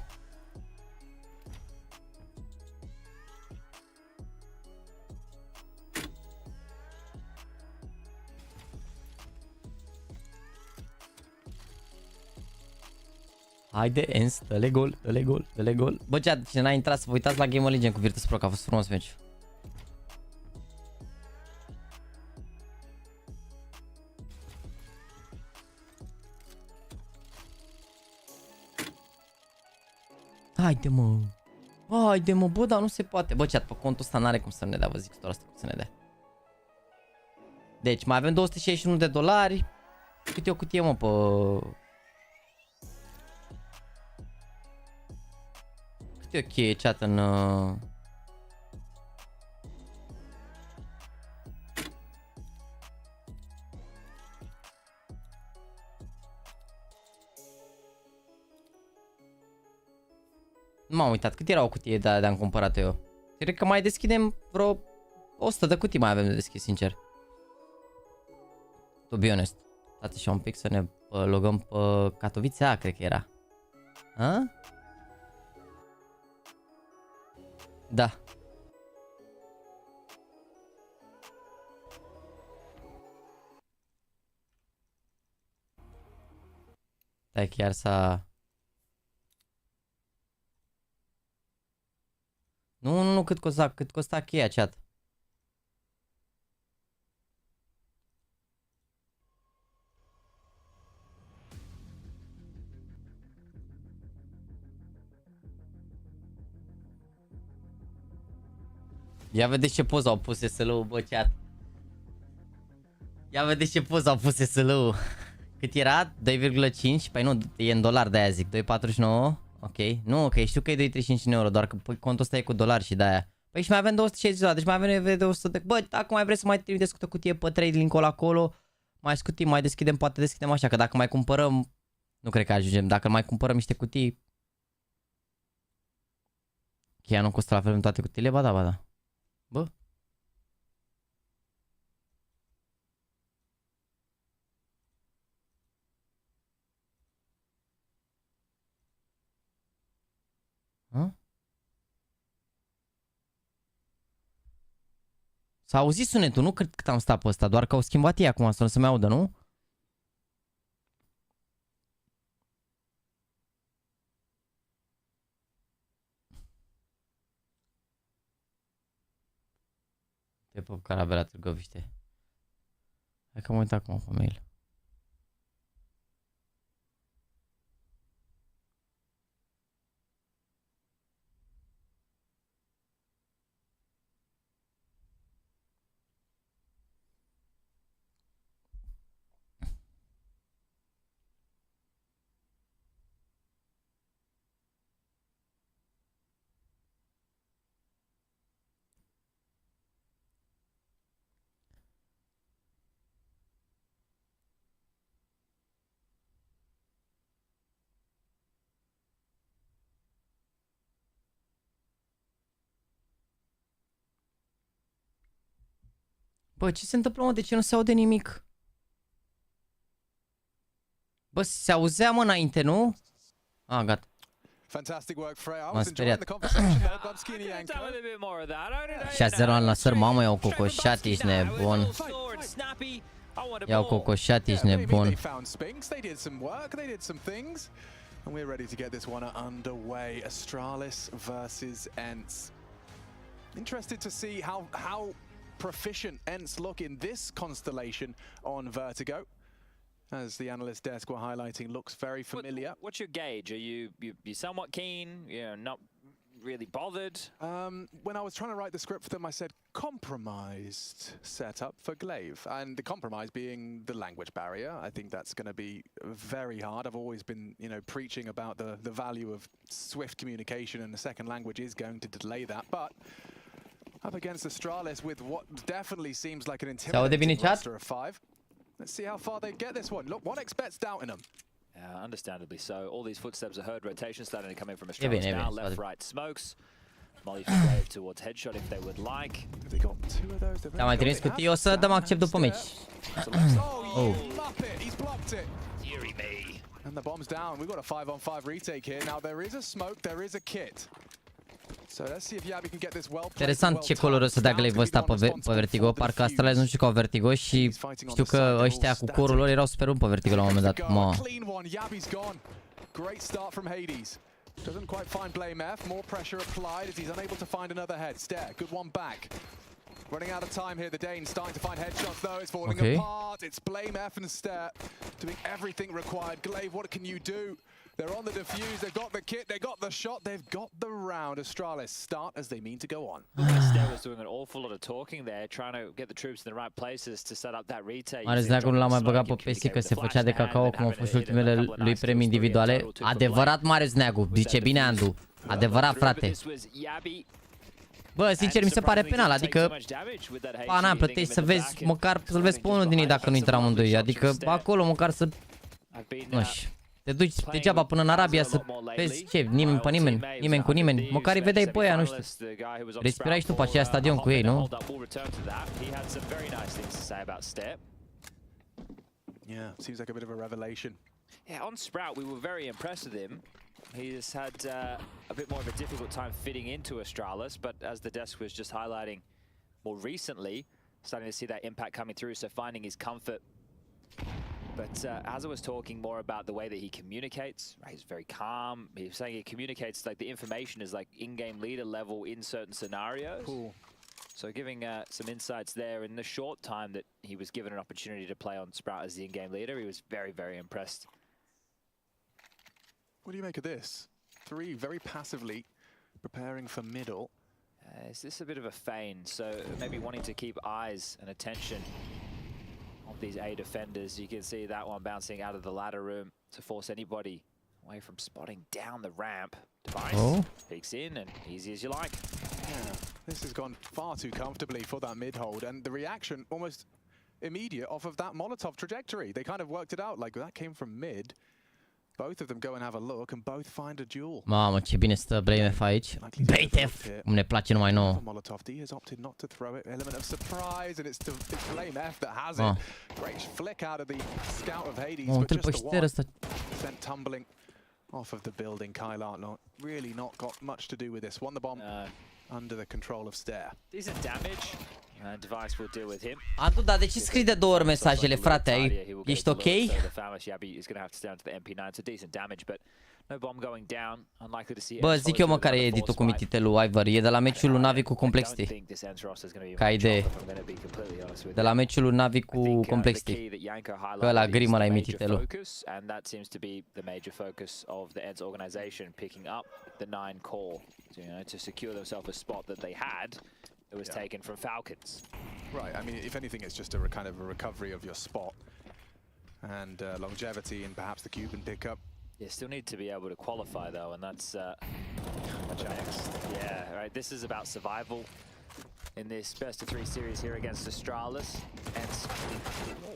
Haide, Ens, dă-le gol, dă-le gol, dă-le gol. Bă, cine n-a intrat să vă uitați la GamerLegion cu Virtus Pro, că a fost frumos meci. Haide mă. Haide mă, bă, dar nu se poate. Bă, chat, pe contul ăsta n-are cum să ne dea, vă zic tot asta cum să ne dea. Deci, mai avem $261. Câte o cutie, mă, pe... Câte o cheie, chat, în... Nu m-am uitat, cât era o cutie de am cumpărat eu? Cred că mai deschidem vreo 100 de cutii mai avem de deschis, sincer. To be honest. Stați și un pic să ne logăm pe Katowice, cred că era. A? Da. Stai, chiar s-a... Nu, cât costa cheia, chat. Ia vedeți ce poză au pus SL-ul, bă, chat. Ia vedeți ce poză au pus SL-ul. Cât era? 2,5? Păi nu, e în dolari, de-aia zic. 2,49? Ok. Nu, că știu că e 2,35 în euro, doar că contul ăsta e cu dolari și de-aia. Păi și mai avem 260 dolari, deci mai avem nevoie de 100 de... Bă, dacă mai vreți să mai trimiteți cu o cutie pe 3 link-ul acolo, mai scutim, mai deschidem, poate deschidem așa, că dacă mai cumpărăm... Nu cred că ajungem, dacă mai cumpărăm niște cutii... Cheia nu costă la fel în toate cutiile? Ba da. Bă. S-a auzit sunetul, nu cred cât am stat pe ăsta, doar că au schimbat ei acum, să nu se mai audă, nu? Te pup, Carabela Târgoviște. Hai că mă uit acum pe mail. Bă, ce se întâmplă, mă? De ce nu se aude nimic? Bă, se auzea, mă, înainte, nu? Ah, gata. Fantastic work, Frey. I M-am was enjoying speriat. the conversation there, Bubsky and Yanko. 6-0 la lansări, mamă, iau cocoșat, ești nebun. Iau cocoșat, ești nebun. They found Spinks, they did some work, they did some things. And we're ready to get this one underway. Astralis versus ENCE. Interested to see how proficient ENCE look in this constellation on Vertigo. As the analyst desk were highlighting, looks very familiar. What's your gauge? Are you somewhat keen? Not really bothered? When I was trying to write the script for them, I said compromised setup for Glaive, and the compromise being the language barrier. I think that's going to be very hard. I've always been, preaching about the value of swift communication, and the second language is going to delay that. But up against Astralis with what definitely seems like an intimidating roster of 5. Let's see how far they get this one. Look, what expects doubting them? Understandably so. All these footsteps are heard. Rotation starting to come in from Astralis now. Left, right, smokes. Molly for Glaive towards headshot if they would like. They got 2 of those. Da, mai trimis cutii, o să dăm accept după meci. Oh, he's blocked it. And the bomb's down. We've got a 5-on-5 retake here. Now there is a smoke, there is a kit. So let's see if Yabi can get this well. Interesant ce color o să dea Glaive ăsta pe Vertigo. Parcă Astralis nu știu că au Vertigo și știu că ăștia cu corul lor erau super buni pe Vertigo la un moment dat. Great start from Hades. Doesn't quite find Blame F. More pressure applied as he's unable to find another head. Stare, good one back. Running out of time here, the Danes starting to find headshots though. It's falling apart. It's Blame F and Stare doing everything required. Glaive, what can you do? They're on the defuse, they've got the kit, they got the shot, they've got the round. Astralis start as they mean to go on. Stare was doing an awful lot of talking there, trying to get the troops in the right places to set up that retake. Mai ales dacă nu l-am mai băgat pe peste că se făcea de cacao cum au fost ultimele lui premii individuale. Adevărat Marius Neagu, zice bine Andu. Adevărat, frate. Bă, sincer, mi se pare penal, adică pana, plătești să vezi, măcar să-l vezi pe unul din ei dacă nu intră amândoi, adică acolo măcar să... Nu știu. Te duci degeaba până în Arabia să vezi ce, nimeni pe nimeni, nimeni cu nimeni, măcar îi vedeai pe aia, nu știu. Respirai și tu pe aceea stadion cu ei, nu? Yeah, seems like a bit of a revelation. Yeah, on Sprout we were very impressed with him. He's had a bit more of a difficult time fitting into Astralis, but as the desk was just highlighting more recently, starting to see that impact coming through, so finding his comfort. But as I was talking more about the way that he communicates, he's very calm. He was saying he communicates like the information is like in-game leader level in certain scenarios. Cool. So giving some insights there in the short time that he was given an opportunity to play on Sprout as the in-game leader, he was very, very impressed. What do you make of this? 3 very passively preparing for middle. Is this a bit of a feign? So maybe wanting to keep eyes and attention of these A defenders. You can see that one bouncing out of the ladder room to force anybody away from spotting down the ramp. Device peeks in and easy as you like. Yeah, this has gone far too comfortably for that mid hold, and the reaction almost immediate off of that Molotov trajectory. They kind of worked it out, like that came from mid. Both of them go and have a look and both find a duel. Mamă, ce bine stă BrainF aici. BrainF, cum ne place numai nouă. Molotov D has opted not to throw it. Element of surprise, and it's BrainF that has it. Great flick out of the scout of Hades, but just the one sent tumbling off of the building. Kyle really not got much to do with this. Won the bomb under the control of Stare. Decent damage. Device will deal with him. Adu, dar de ce scrii de 2 ori mesajele, frate? Ești ok? Bă, zic eu mă care e editul cu mititelul Ivor. E de la meciul lui Navi cu Complexity. Ca idee. De la meciul lui Navi cu Complexity. Că ăla gri mă la mititelul. And that seems to be the major focus of the ENCE organization, picking up the 9 core, to secure themselves a spot that they had. It was taken from Falcons. Right, I mean, if anything, it's just a kind of a recovery of your spot and longevity and perhaps the Cuban pickup. You still need to be able to qualify though, and that's next. Yeah, right. This is about survival in this best of 3 series here against Astralis.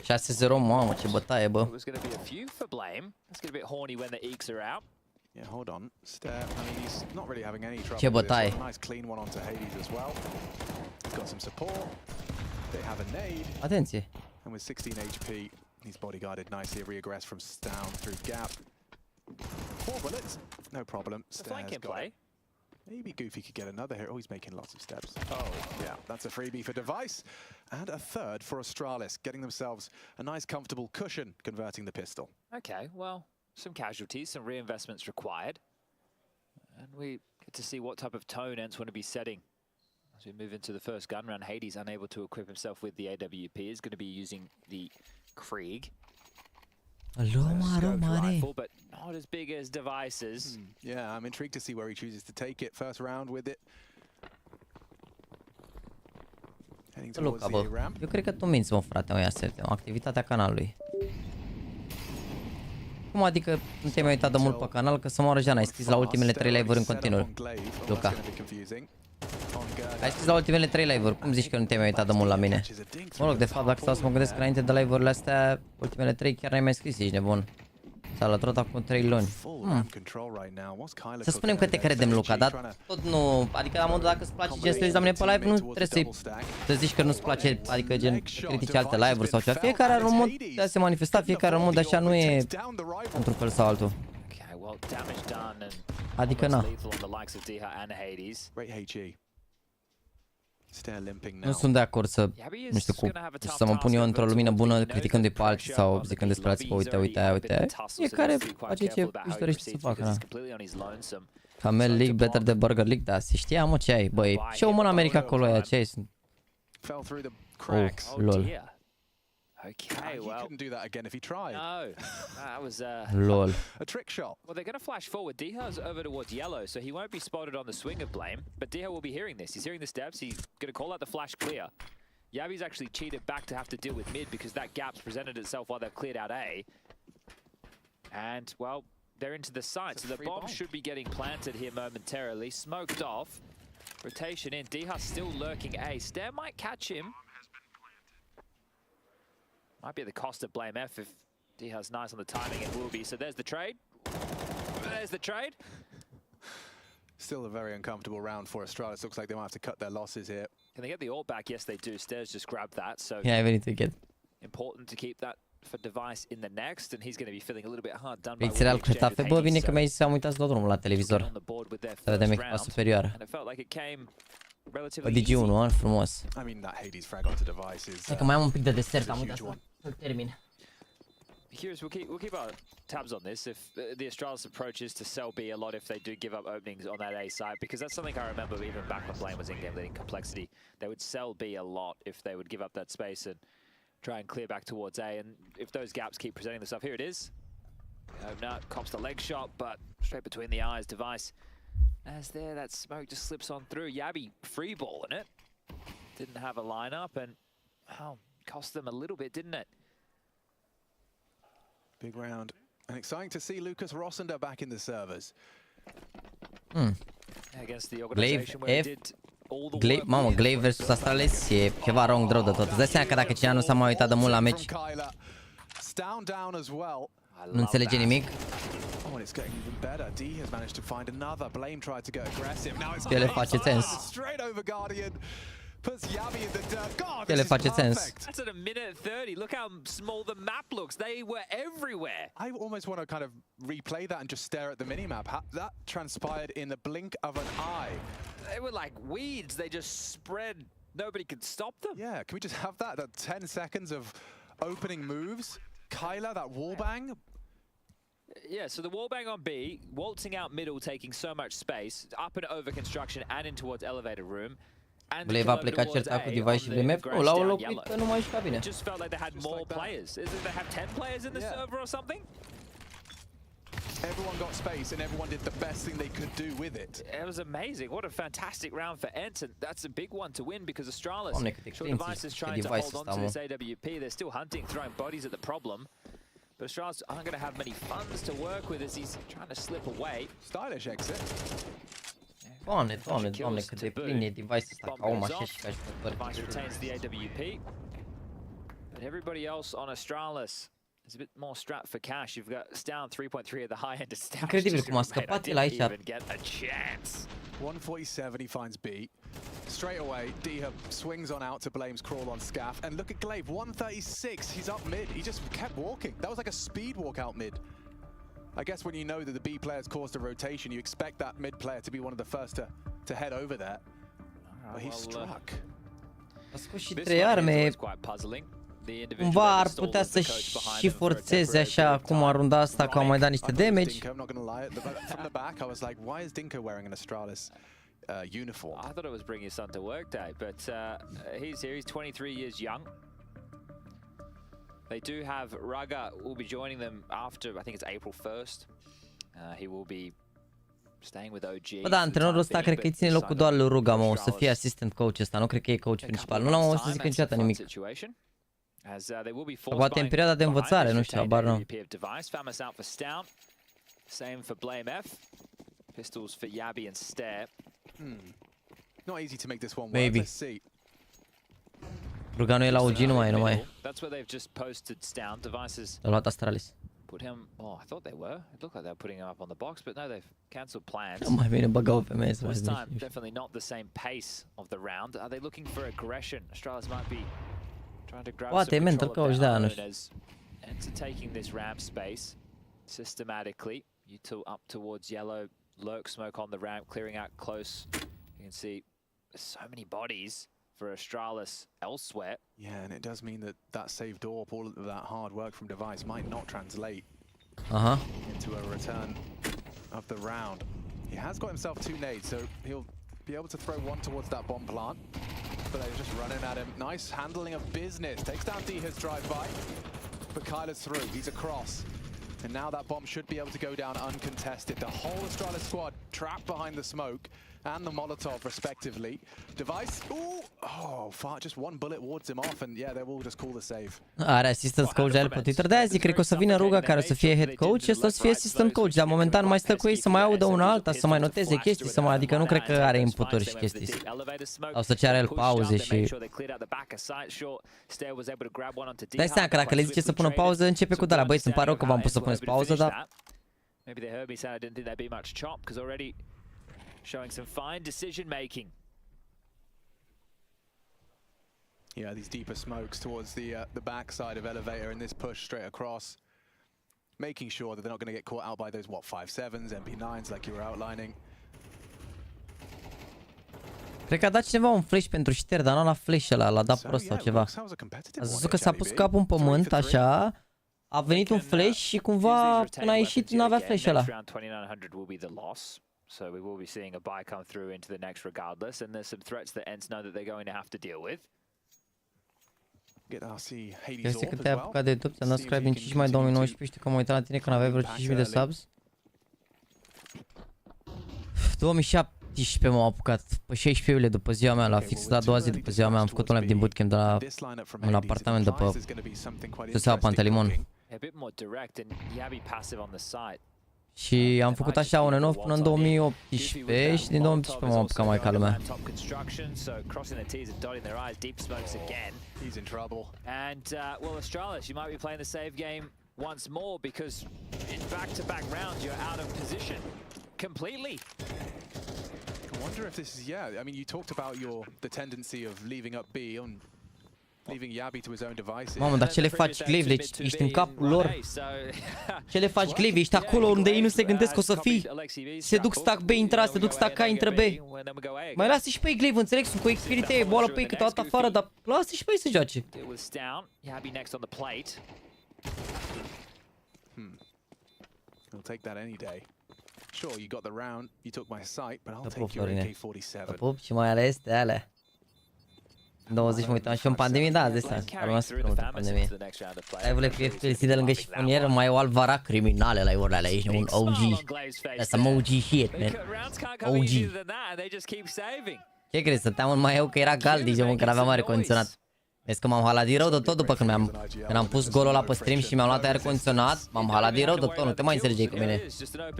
6-0, mamă, ce bătaie, bă. It was going to be a few for Blame. Let's get a bit horny when the eeks are out. Yeah, hold on. Stare, I mean, he's not really having any trouble. Ce bătaie. Nice clean one onto Hades as well. He's got some support. They have a nade. Atenție. And with 16 HP, he's bodyguarded nicely. Regress from down through gap. 4 bullets, no problem. The flank in play. Maybe Goofy could get another here. Oh, he's making lots of steps. Oh, yeah, that's a freebie for Device. And a third for Astralis, getting themselves a nice, comfortable cushion, converting the pistol. Okay, well, some casualties, some reinvestments required. And we get to see what type of tone Ents want to be setting. As we move into the first gun round, Hades, unable to equip himself with the AWP, is going to be using the Krieg. Rifle, but not as big as Devices. Yeah, I'm intrigued to see where he chooses to take it. First round with it. Heading towards the ramp. Eu cred că tu minți, mă, frate, mă, ia să activitatea canalului. Cum adică nu te-ai mai uitat de mult pe canal, că să moară Jean, ai scris la ultimele 3 live-uri în continuu. Luca. Ai scris la ultimele 3 live-uri, cum zici că nu te-ai mai uitat de mult la mine? Mă rog, de fapt, dacă stau să mă gândesc înainte de live-urile astea, ultimele 3 chiar n-ai mai scris, ești nebun. S-a alăturat acum 3 luni. Să spunem că te credem, Luca, dar tot nu... Adică la modul dacă îți place ce să la mine pe live, nu trebuie să zici că nu-ți place, adică gen critici alte live-uri sau ceva. Fiecare are un mod de a se manifesta, fiecare un mod așa nu e într-un fel sau altul. Adică na. Nu sunt de acord să, nu știu cum, să mă pun eu într-o lumină bună criticându-i pe alții sau zicând despre alții că uite, uite aia, uite aia. Fiecare face ce își dorește să facă, na. Camel League, better de Burger League, da, se știa, mă, ce ai, băi, și eu mă în America acolo, aia, ce ai, sunt... Oh, lol. Okay, well, he couldn't do that again if he tried. No, that was lol. A trick shot. Well, they're going to flash forward. Diha's over towards yellow, so he won't be spotted on the swing of blame. But Diha will be hearing this. He's hearing the steps. He's going to call out the flash clear. Yabi's actually cheated back to have to deal with mid because that gap's presented itself while they've cleared out A. And, well, they're into the site, so the bomb should be getting planted here momentarily. Smoked off. Rotation in. Diha's still lurking A. Stair might catch him. Might be at the cost of blame F if Diha's nice on the timing, it will be. So there's the trade. There's the trade. Still a very uncomfortable round for Astralis. Looks like they might have to cut their losses here. Can they get the ult back? Yes, they do. Stairs just grabbed that. So yeah, we need to get. Important to keep that for Device in the next, and he's going to be feeling a little bit hard done. Real Cristafe, bă, bine că mi-ai zis să am uitat să dau drumul la televizor. Să vedem echipa superioară. And it felt like it came O DG1, frumos. I mean, that Hades frag onto Device is. Dacă mai am un pic de desert, am uitat să termin. Curious, we'll keep our tabs on this. If the Astralis approach is to sell B a lot if they do give up openings on that A side, because that's something I remember even back when Blame was in-game leading Complexity. They would sell B a lot if they would give up that space and try and clear back towards A. And if those gaps keep presenting themselves, here it is. No, cops the leg shot, but straight between the eyes. Device, as there, that smoke just slips on through. Yabi free balling it. Didn't have a lineup, and cost them a little bit, didn't it? Big round. And exciting to see Lucas Rossender back in the servers. Against the organization where he did all the work. Mamă, Glaive versus Astralis e ceva wrong rău de tot. Îți dai seama că dacă cineva nu s-a mai uitat de mult la meci, nu înțelege nimic. Ce le face sens. Puts Yabi in the dirt. God, this is perfect. That's at a minute 30. Look how small the map looks. They were everywhere. I almost want to kind of replay that and just stare at the minimap. That transpired in the blink of an eye. They were like weeds. They just spread. Nobody could stop them. Yeah, can we just have that 10 seconds of opening moves? Kyla, that wallbang. Yeah, so the wallbang on B, waltzing out middle, taking so much space, up and over construction and in towards elevator room. Glaive a plecat certat cu Device și VMF. Nu, l-au înlocuit că nu mai juca bine. It just felt like they had more players. Is it they have 10 players in the server or something? Everyone got space and everyone did the best thing they could do with it. It was amazing. What a fantastic round for Ents, and that's a big one to win because Astralis, Device is trying to hold on to this AWP. They're still hunting, throwing bodies at the problem. But Astralis aren't going to have many funds to work with as he's trying to slip away. Stylish exit. Doamne, cât de plin e Device ăsta, ca om așa și ca jucători. Device retains the AWP. But everybody else on Astralis is a bit more strapped for cash. You've got Stown 3.3 at the high end of Stown. Incredibil cum a scăpat el aici. 147, he finds B. Straight away, Diha swings on out to Blame's crawl on Scaff. And look at Glaive, 136. He's up mid. He just kept walking. That was like a speed walk out mid. I guess when you know that the B players caused a rotation, you expect that mid player to be one of the first to head over there. But he struck. A scos și 3 arme. Cumva ar putea să și forțeze așa cum a runda asta, că au mai dat niște damage. Uniform. I thought it was bring your son to work day, but he's here. He's 23 years young. They do have Raga will be joining them after, I think it's April 1st. He will be staying with OG. Bă, da, antrenorul ăsta cred că îi ține locul doar lui Ruga, mă, o să fie assistant coach ăsta, nu cred că e coach principal. Nu l-am auzit să zic niciodată nimic. Poate în perioada de învățare, nu știu, habar nu. Same for Blame F. Pistols for Yabi and Stare. Not easy to make this one work. Maybe. Let's see. Ruga nu e la OG, nu mai e. That's where they've just posted down devices. L-a luat Astralis. Put him. Oh, I thought they were. It looked like they were putting him up on the box, but no, they've cancelled plans. Mai bine băgau pe mei să This time, definitely not the same pace of the round. Are they looking for aggression? Astralis might be trying to grab some control of their own as enter taking this ramp space systematically. You two up towards yellow. Lurk smoke on the ramp, clearing out close. You can see so many bodies for Astralis elsewhere. Yeah, and it does mean that that saved AWP, all of that hard work from Device might not translate into a return of the round. He has got himself 2 nades, so he'll be able to throw one towards that bomb plant. But they're just running at him. Nice handling of business. Takes down Diha's drive-by. But Kyler's through. He's across. And now that bomb should be able to go down uncontested. The whole Astralis squad trapped behind the smoke and the Molotov, respectively. Device, far, just one bullet wards him off, and yeah, they will just call the save. Are assistant coach de el pe Twitter, de-aia zic, cred că o să vină Ruga care o să fie head coach și ăsta o să fie assistant coach, dar momentan mai stă cu ei să mai audă una alta, să mai noteze chestii, să mai, adică nu cred că are inputuri și chestii. O să ceară el pauze și... Dai seama că dacă le zice să pună pauză, începe cu de-ala, băieți, îmi pare rău că v-am pus să puneți pauză, dar... Showing some fine decision making. Yeah, these deeper smokes towards the backside of Elevator in this push straight across, making sure that they're not going to get caught out by those 5.7s, MP9s like you were outlining. Cred că a dat cineva un flash pentru șter, dar nu la flash ăla, l-a dat prost sau ceva. Ați văzut că s-a pus capul în pământ, așa, a venit un flash și cumva când a ieșit nu avea flash ăla. So we will be seeing a buy come through into the next regardless, and there's some threats that Ents know that they're going to have to deal with. Este că te-ai apucat de YouTube, ți-am dat subscribe din 5 mai 2019, știu că m-am uitat la tine când aveai vreo 5.000 de subs. 2017 m-am apucat, pe 16 iulie după ziua mea, la fix la a doua zi după ziua mea, am făcut un live din bootcamp de la un apartament de pe Suseaua Pantelimon. Și am făcut așa on and off până în 2018 și din 2018 m-am apucat mai ca lumea. He's in trouble. And well, Astralis, you might be playing the save game once more because in back-to-back rounds you're out of position completely. I wonder if this is, I mean, you talked about the tendency of leaving up B on leaving Yabi to his own devices. Mamă, dar ce le faci, Glaive? Ești în capul lor. Ce le faci, Glaive? Ești acolo unde ei nu se gândesc că o să fii. Se duc stack B, intră A, se duc stack A, intră B. Mai lasă și pe ei, Glaive, înțeleg, sunt cu experiență, e boală pe ei câteodată afară, dar lasă și pe ei să joace. He'll take that any day. Sure, you got the round, you took my site, but I'll take your AK-47. Pup și mai ales de alea. 20 mă uitam și în pandemie, da, de asta. Am rămas super mult în pandemie. Live-urile cu FPLC de lângă șifonier, mai o alvara criminale la urile alea, ești un OG. That's some OG shit, man. OG. Ce crezi, stăteam în mai eu că era cald, zice, mă, că n-aveam aer condiționat. Vezi că m-am halat din rău de tot după când am pus golul ăla pe stream și mi-am luat aer condiționat, m-am halat din rău de tot, nu te mai înțelegeai cu mine.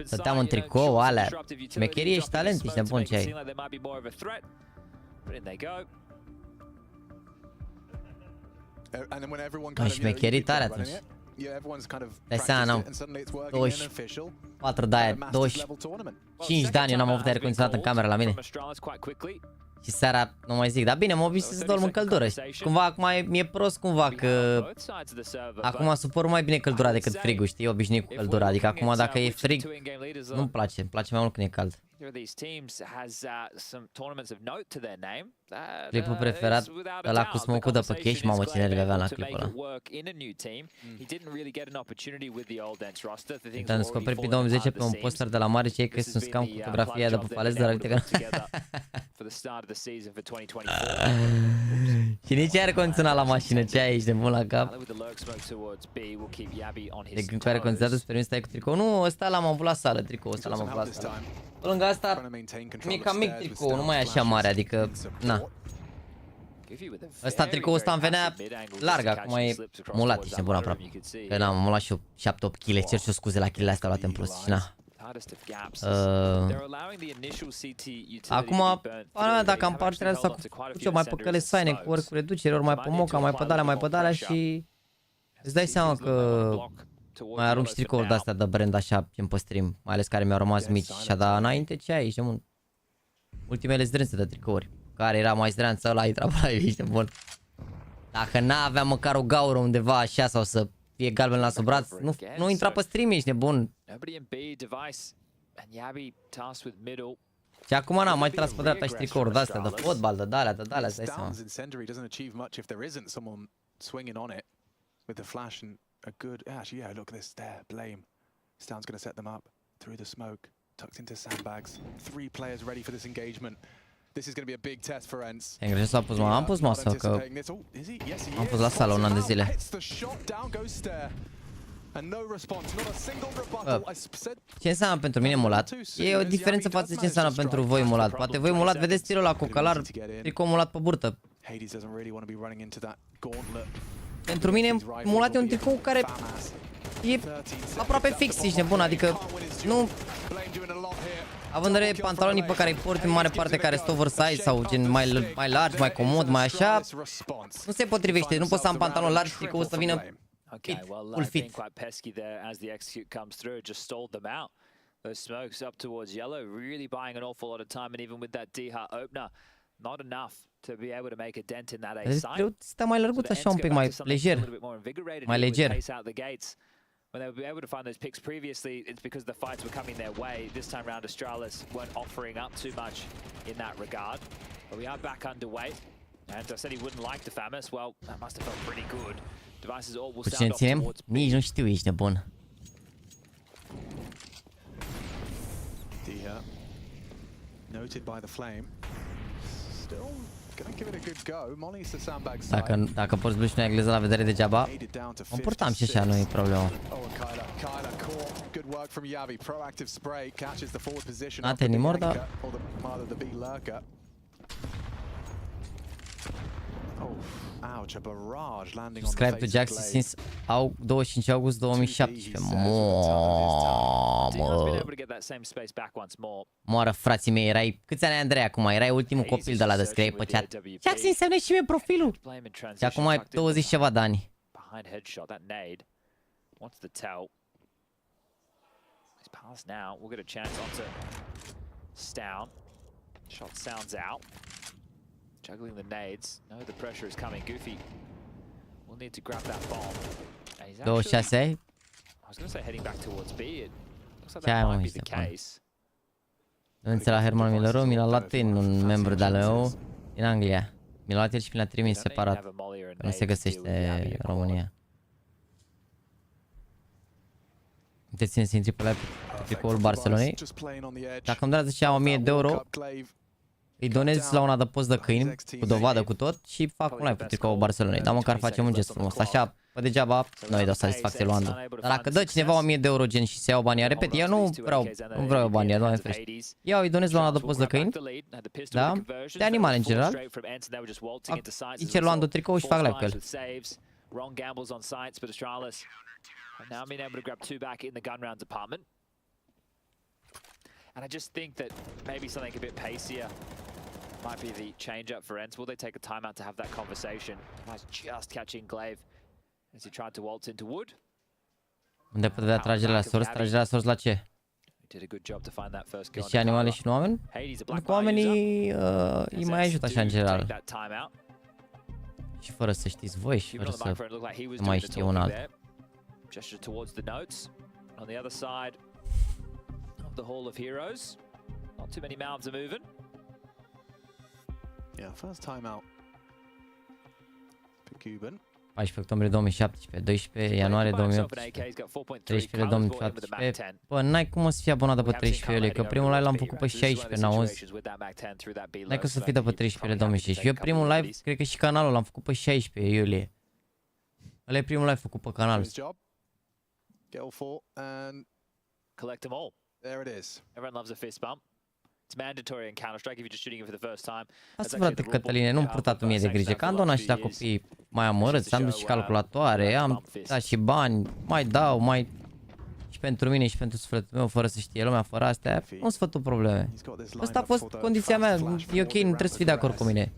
Stăteam în tricou, alea, șmecherie și talent, ești nebun ce ai. Am șmecherit tare atunci. Dai seama, n-am 24 de aia, 25 de ani eu n-am avut aer condiționat în camera la mine. Și seara, nu mai zic, dar bine, mă obișnuit să dorm în căldură. Cumva acum mi-e prost cumva că acum suport mai bine căldura decât frigul, știi, obișnuit cu căldura. Adică acum dacă e frig, nu-mi place, îmi place mai mult când e cald. Clipul preferat, ăla cu smoke-ul de pe cash, mamă, cine le avea la clipul ăla. Te-am descoperit pe 2010 pe un poster de la mare, cei că sunt scam cu fotografia de pe falez, dar uite că... Și nici aer condiționat la mașină, ce ai aici de mult la cap? De când cu aer condiționat îți permis să stai cu tricou? Nu, ăsta l-am avut la sală, tricou ăsta l-am avut la sală. Pe lângă asta, mi-e cam mic tricou, nu mai e așa mare, adică, na. Ăsta, tricoul ăsta îmi venea larg, acum e mulat, ești nebun aproape. Că n-am luat și eu 7-8 kg, cer și o scuze la kg-le astea luate în plus și na. Acum, dacă am partea asta cu ce, mai pe căle saine, cu ori cu reducere, ori mai pe moca, mai pe dalea și... Îți dai seama că mai arunc și tricouri de-astea de brand așa pe stream, mai ales care mi-au rămas mici și dar înainte ce ai, ești nebun. Ultimele zdrânțe de tricouri. Care era mai zdreanță, ăla intra pe la ești bun. Dacă n-avea măcar o gaură undeva așa sau să fie galben la sub braț, nu intra pe stream, ești nebun. Și acum n-am mai tras pe dreapta și tricouri de-astea, de fotbal, de dalea, îți dai seama. This is going to be a big test for Ents. Am pus masă, că am pus la sală un an de zile. Ce înseamnă pentru mine mulat? E o diferență față de ce înseamnă pentru voi mulat. Poate voi mulat, vedeți stilul ăla cu călar, tricou mulat pe burtă. Pentru mine mulat e un tricou care e aproape fix, ești nebun, adică nu... Având în vedere pantalonii pe care îi porti în mare parte care sunt oversize sau gen mai largi, mai comod, mai așa, nu se potrivește, nu poți să am pantalon larg și tricoul să vină fit, full fit. Those smokes up towards yellow, really buying an awful lot of time, and even with that D-Hut opener, not enough to be able to make a dent in that A side. Stă mai lărguț așa un pic, mai lejer, mai leger. When they would be able to find those picks previously, it's because the fights were coming their way. This time round, Astralis weren't offering up too much in that regard. But we are back underway. And I said he wouldn't like the Famas. Well, that must have felt pretty good. Devices all will sound off towards B. Nici nu știu, ești nebun. Noted by the flame. Still gonna give it a good go. Molly's the sandbag side. Dacă porți blușina engleză la vedere degeaba, mă purtam și așa, nu e problemă. Not anymore, dar... Subscribe to Jaxy since 25 august 2017. Moară, frații mei, erai... Câți ani ai, Andrei, acum? Erai ultimul copil de la de scrie pe chat. Jaxy înseamnă și mie profilul. Și acum ai 20 ceva de ani. Juggling the nades. No, the pressure is coming. Goofy will need to grab that bomb. And he's actually, I was going to say heading back towards B. It looks like that might be the case. Nu la Herman Milleru, mi l-a luat un membru de-al meu din Anglia. Mi l-a luat el și mi l-a trimis separat. Nu se găsește în România. Te ține să intri pe la tricoul Barcelonei. Dacă îmi dă zicea 1000 de euro, îi donez la un adăpost de câini, cu dovadă cu tot, și fac un live cu tricoul Barcelonei. Dar măcar facem un gest frumos. Așa, pe degeaba, noi dau satisfacție lui Andu. Dar dacă dă cineva 1000 de euro gen și se iau banii, repet, eu nu vreau banii, doamne ferește. Eu îi donez la un adăpost de câini, da? De animale în general. Îi cer lui Andu tricou și fac live cu el. Wrong gambles on sites, but Astralis now being able to grab 2 back in the gun round department. And I just think that maybe something a bit pacier might be the change up for Ents. Will they take a timeout to have that conversation? Nice, just catching Glaive as he tried to waltz into wood. Unde putea tragerea la source? Tragerea la source la ce? Deci animale și nu oameni? Pentru că oamenii îi mai ajută așa în general. Și fără să știți voi și fără să mai știe un alt. First timeout. 14 octombrie 2017, 12 ianuarie 2018, 13 iulie 2017. Bă, n-ai cum să fii abonat după 13 iulie, că primul live l-am făcut pe 16, n-auzi? N-ai cum să fii după 13 iulie 2016. Eu primul live, cred că și canalul l-am făcut pe 16 iulie. Ăla e primul live făcut pe canal. Collect them all. There it is. Everyone loves a fist bump. It's mandatory in Counter-Strike if you're just shooting it for the first time. Asta, frate, Cătăline, nu-mi purtat mie de grijă, că am donat și la copii mai amărâți, am dus și calculatoare, am dat și bani, mai dau, mai... Și pentru mine și pentru sufletul meu, fără să știe lumea, fără astea, nu-ți făcut probleme. Asta a fost condiția mea, e ok, nu trebuie să fii de acord cu mine.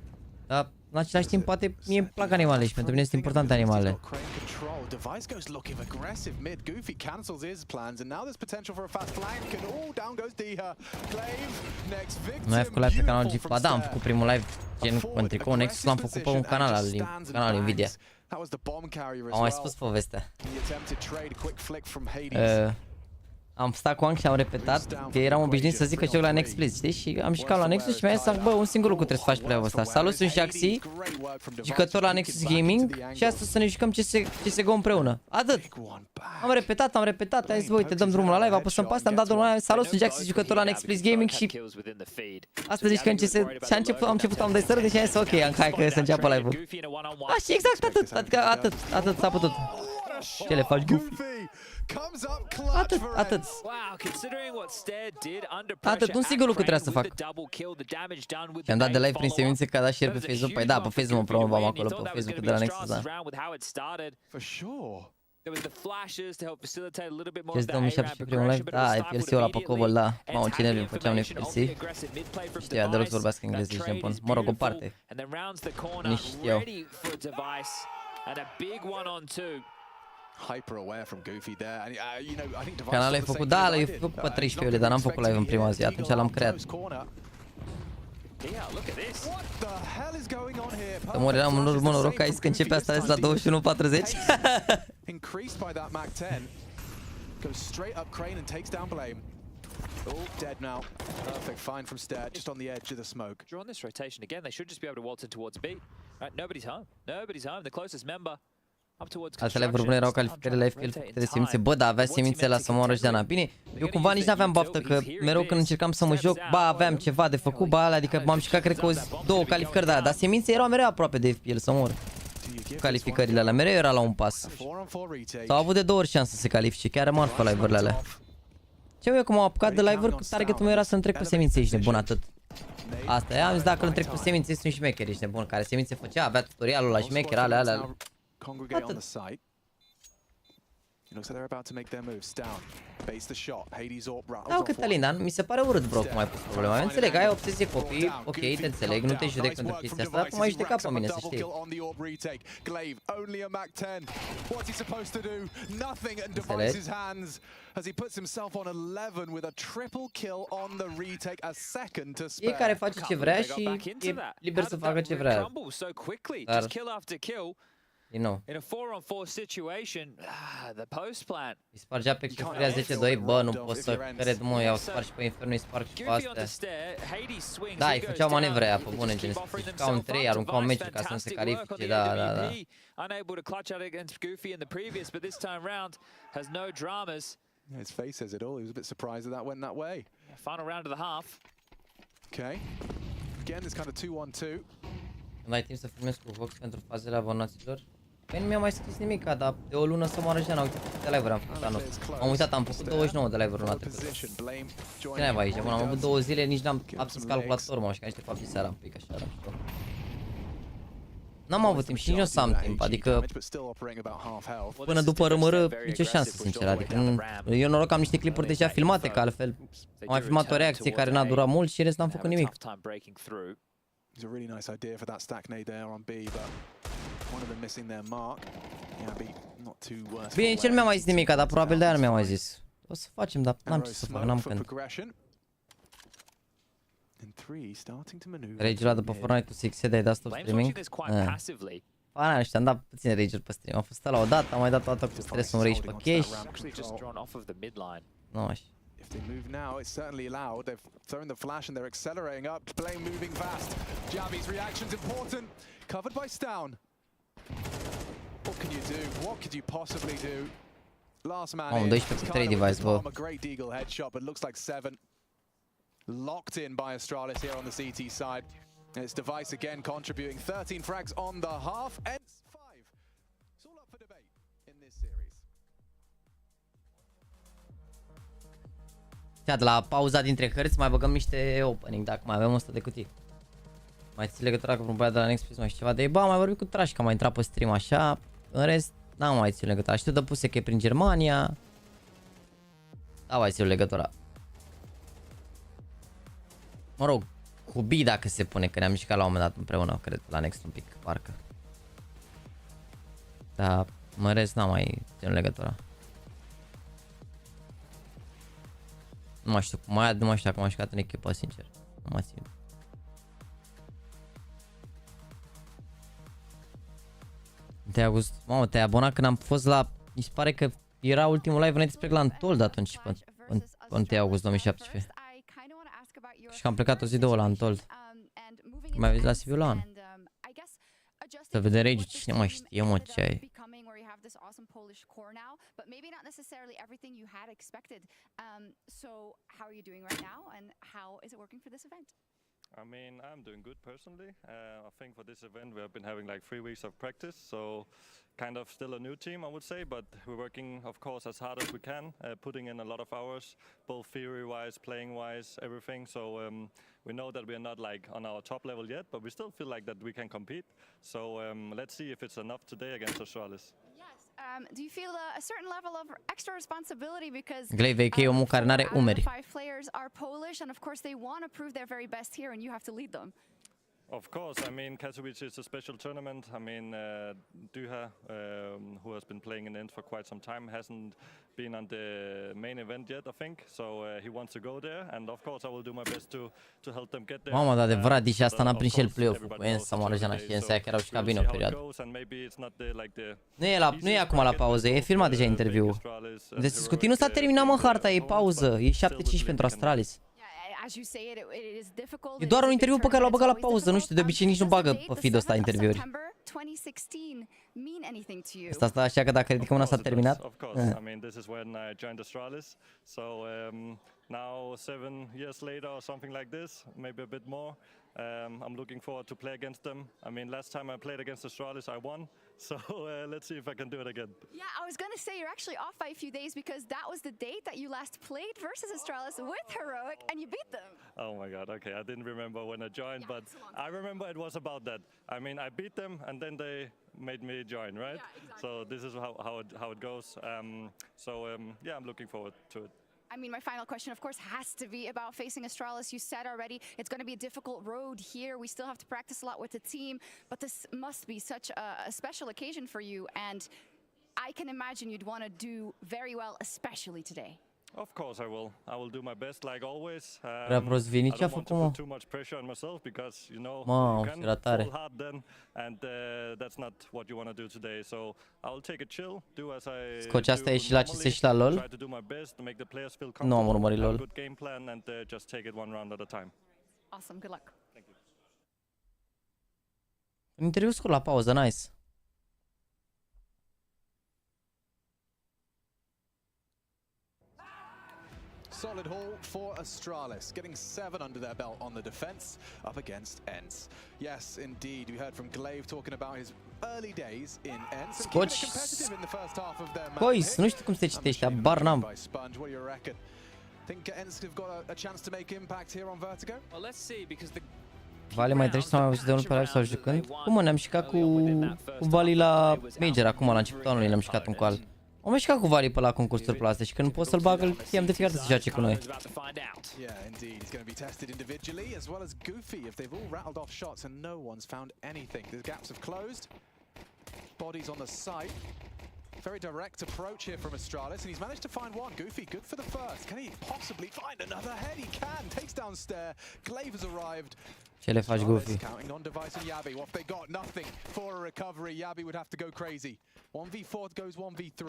Dar, în același timp, poate mie îmi plac animalele și pentru mine sunt importante animalele. Device goes looking aggressive mid. Goofy cancels his plans, and now there's potential for a fast flank. And down goes Diha. Glaive, next victim. Noi am făcut live pe canalul G Pro. Da, am făcut primul live gen cu tricou Nexus, l-am făcut pe un canal al Nvidia. Am mai spus povestea. Am stat cu Ang și am repetat că eram obișnuit să zic că joc la Nexus, please, știi? Și am jucat la Nexus și mi-a zis, bă, un singur lucru trebuie să faci pe live-ul ăsta. Salut, sunt Jaxy, jucător la Nexus Gaming și astăzi să ne jucăm CSGO împreună. Atât. Am repetat, am zis, bă, uite, dăm drumul la live, apăsăm pe asta, am dat drumul la live, salut, sunt Jaxy, jucător la Nexus Gaming și astăzi jucăm CSGO. Și am început am de sără, deci am zis, ok, hai că să înceapă live-ul. A, și exact atât, adică atât s-a putut. Ce le faci, Goofy? Atât. Atât, un singur lucru trebuia să fac. I-am dat de live prin semințe că a dat share pe Facebook. Păi da, pe Facebook mă promovam acolo, pe Facebook de la Nexus, da. Ce-ți 2017 primul live? Da, e PLC-ul ăla pe cobul, da. Mamă, ce nervi îmi făceam noi PLC. Știa, deloc să vorbească engleză și japonez. Mă rog, o parte. Nici știau. Hyper aware from Goofy there. And, you know, I think canalul e făcut, da, l-ai făcut pe 13 iulie, dar n-am făcut live în prima zi, atunci l-am creat. Să mori, am un noroc, ai zis că începe asta la 21:40. Increased by that Mac 10. Goes straight up Crane and takes down Blame. Dead now. Perfect find from Stead, just on the edge of the smoke. Draw on this rotation again, they should just be able to waltz in towards B. Right, nobody's home, the closest member. Altele vorbune erau calificările FPL făcute de semințe. Bă, dar avea semințe la să moară Jana. Bine, eu cumva nici n-aveam baftă, că mereu când încercam să mă joc, ba, aveam ceva de făcut, ba, alea, adică m-am jucat, cred că două calificări de aia, dar semințe erau mereu aproape de FPL să mor. Calificările alea, mereu era la un pas. S-au avut de 2 ori șansă să se califice, chiar rămân pe live-urile alea. Ce eu cum am apucat de live-uri, targetul meu era să-mi trec pe semințe, ești nebun, atât. Asta e, am zis dacă îl trec pe semințe, sunt șmecher, ești nebun, care semințe făcea, avea tutorialul la șmecher, alea. Congregate on the site. It looks like they're about to make their moves down. Base the shot. Hades Orb rattles off. Cătălin, dar mi se pare urât, bro, cum ai pus problema. Eu înțeleg, ai obsesie copii, ok, te înțeleg, nu te judec pentru chestia asta, dar cum ai judecat pe mine, să știi. Glaive, only a Mac 10. What's he supposed to do? Nothing in Device's hands as he puts himself on 11 with a triple kill on the retake, a second to spare. E care face ce vrea și e liber să facă ce vrea. Dar you know. In a 4-on-4 situation, the post plant. Îi spargea pe Cufria 10-2, bă, nu pot să cred, mă, i-au spart și pe Inferno, îi sparg și pe astea. Da, îi făceau manevre aia, pe bune, gen, se jucau în 3, aruncau în meciuri ca să nu se califice, da. Unable to clutch out against Goofy in the previous, but this time round has no dramas. His face says it all. He was a bit surprised that that went that way. Final round of the half. Okay. Again, this kind of 2-1-2. Când ai timp să filmezi cu Vox pentru fazele abonaților? Păi nu mi-a mai scris nimica, dar de o lună să moară Jana, uite câte live-uri am făcut anul. Am uitat, am făcut 29 de live-uri la trecut. Ce n-ai aici, am avut 2 zile, nici n-am absolut calculator, m-am jucat niște fapte seara un pic, așa era mișto. N-am avut timp și nici o să am timp, adică până după rămără nicio șansă, sincer, adică eu noroc am niște clipuri deja filmate, că altfel am mai filmat o reacție care n-a durat mult și în rest n-am făcut nimic. It's a really nice idea for that stack nade there on B, but one of them missing their mark. Yeah, B not too worse. Bine, nici el mi-a mai zis nimica, dar probabil de-aia nu mi-a mai zis. O să facem, dar n-am ce să fac, n-am când. Rage-ul după Fortnite-ul 6 de-ai dat stop streaming? Pana ăștia, am dat puțin rage-uri pe stream. Am fost la o dată, am mai dat toată cu stresul un rage pe cash. Nu mai știu. If they move now, it's certainly allowed. They've thrown the flash and they're accelerating up. Blame moving fast. Javi's reaction's important. Covered by Stown. What can you do? What could you possibly do? Last man in. It's kind of a great deagle headshot, but looks like 7. Locked in by Astralis here on the CT side. And it's Device again contributing 13 frags on the half. Ends 5. It's all up for debate in this series. Chat, la pauza dintre hărți mai băgăm niște opening, dacă mai avem 100 de cutii. Mai ții legătura cu vreun băiat de la Next Plus, mai știu ceva de ei. Bă, am mai vorbit cu Trash, că am mai intrat pe stream așa. În rest, n-am mai ținut legătura. Știu de puse că e prin Germania. Da, mai ținut legătura. Mă rog, cu B dacă se pune, că ne-am mișcat la un moment dat împreună, cred, la Next un pic, parcă. Dar, în rest, n-am mai ținut legătura. Nu mai știu, nu mai știu dacă m-am jucat în echipă, sincer. Nu mă țin. Te-ai august, mamă, te-ai abonat când am fost la... Mi se pare că era ultimul live înainte spre Untold atunci, pe 1 august 2017. Și că am plecat o zi două la Untold. Mai vezi la Sibiu la an. Să vedem rage, cine mai știe, mă, ce ai. This awesome Polish core now, but maybe not necessarily everything you had expected. So how are you doing right now, and how is it working for this event? I mean, I'm doing good personally. I think for this event we have been having like 3 weeks of practice, so kind of still a new team, I would say, but we're working, of course, as hard as we can, putting in a lot of hours, both theory-wise, playing-wise, everything. So we know that we're not like on our top level yet, but we still feel like that we can compete. So let's see if it's enough today against Astralis. Do you feel a certain level of extra responsibility because five players are Polish and of course they want to prove their very best here and you have to lead them? Of course, I mean, Katowice is a special tournament. I mean, Duha, who has been playing in ENT for quite some time, hasn't been on the main event yet, I think. So he wants to go there, and of course I will do my best to help them get there. Mamă, dar adevărat, deși asta n-a prins și el play-off-ul cu ENT sau Marojana și ENT, chiar au jucat bine o perioadă. Nu e acum la pauză, e filmat deja interviul. Deci Scuti nu s-a terminat, mă, harta, e pauză, e 7-5 pentru Astralis. E doar un interviu pe care l-au băgat la pauză, nu știu, de obicei nici nu bagă pe feed-ul ăsta interviuri. Asta așa că dacă ridicăm una s-a terminat? Now 7 years later or something like this, maybe a bit more. I'm looking forward to play against them. I mean, last time I played against Astralis, I won. So let's see if I can do it again. Yeah, I was going to say you're actually off by a few days because that was the date that you last played versus Astralis with Heroic and you beat them. Oh my god, okay. I didn't remember when I joined, but I remember it was about that. I mean, I beat them and then they made me join, right? Yeah, exactly. So this is how it goes. Yeah, I'm looking forward to it. I mean, my final question, of course, has to be about facing Astralis. You said already it's going to be a difficult road here. We still have to practice a lot with the team, but this must be such a special occasion for you. And I can imagine you'd want to do very well, especially today. Of course I will. I will do my best like always. I don't want to put too much pressure on myself because, you know, you can fall hard then, and that's not what you want to do today. So I will take it chill, do as I Scoci asta e și la CS și la LoL? Try to do my best to make the players feel comfortable, have a good game plan, and just take it one round at a time. Awesome, good luck. Thank you. Un interviu scurt la pauză, nice. Solid haul for Astralis, getting 7 under their belt on the defense up against ENT. Yes, indeed, we heard from Glaive talking about his early days in ENT. Scoci, nu știu cum se citește, bar n-am. Sponge, what do you reckon? Think ENT have got a chance to make impact here on Vertigo? Well, let's see because the Vale mai trece să mai auzit de unul pe live sau jucând? Cum ne-am mișcat cu Vali la Major acum la începutul anului, ne-am mișcat un call. Am mișcat cu Vali pe la concursuri pe astea și când pot să-l bag, îl chiem de fiecare dată să joace cu noi. Yeah, indeed. He's going to be tested individually as well as Goofy if they've all rattled off shots and no one's found anything. The gaps have closed. Bodies on the site. Very direct approach here from Astralis, and he's managed to find one. Goofy, good for the first. Can he possibly find another head? He can. Takes down Stair. Glaive has arrived. Ce le faci, Goofy? Counting on Device and Yabi. What have they got? Nothing for a recovery. Yabi would have to go crazy. 1v4 goes 1v3.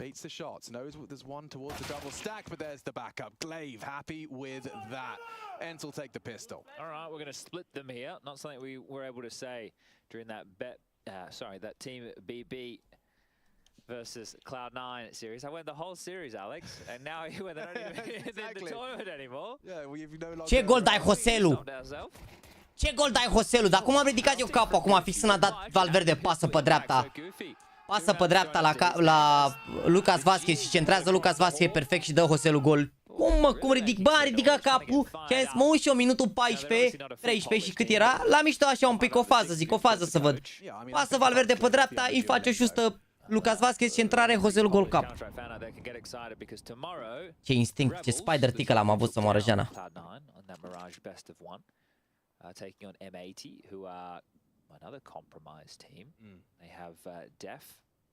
Baits the shots, knows there's one towards the double stack, but there's the backup. Glaive happy with that. Ents will take the pistol. All right, we're going to split them here. Not something we were able to say during that that Team BB versus Cloud9 series. I went the whole series, Alex, and now they're not even in the tournament anymore. Yeah, we've no longer... Ce gol dai, Hoselu? Ce gol dai, Hoselu? Dar cum am ridicat eu capul acum, fix când a dat Valverde, pasă pe dreapta. Pasă pe dreapta la Lucas Vazquez și centrează Lucas Vazquez perfect și dă Hoselu gol. Cum ridic? Bă, am ridicat capul, mă uit și eu minutul 14, 13 și cât era, la mișto așa un pic, o fază să văd. Pasă Valverde pe dreapta, îi face o șustă Lucas Vazquez, centrare, Hoselu gol cap. Ce instinct, ce spider tickle am avut să moară Jana. Taking on M80, who are another compromised team. They have Def,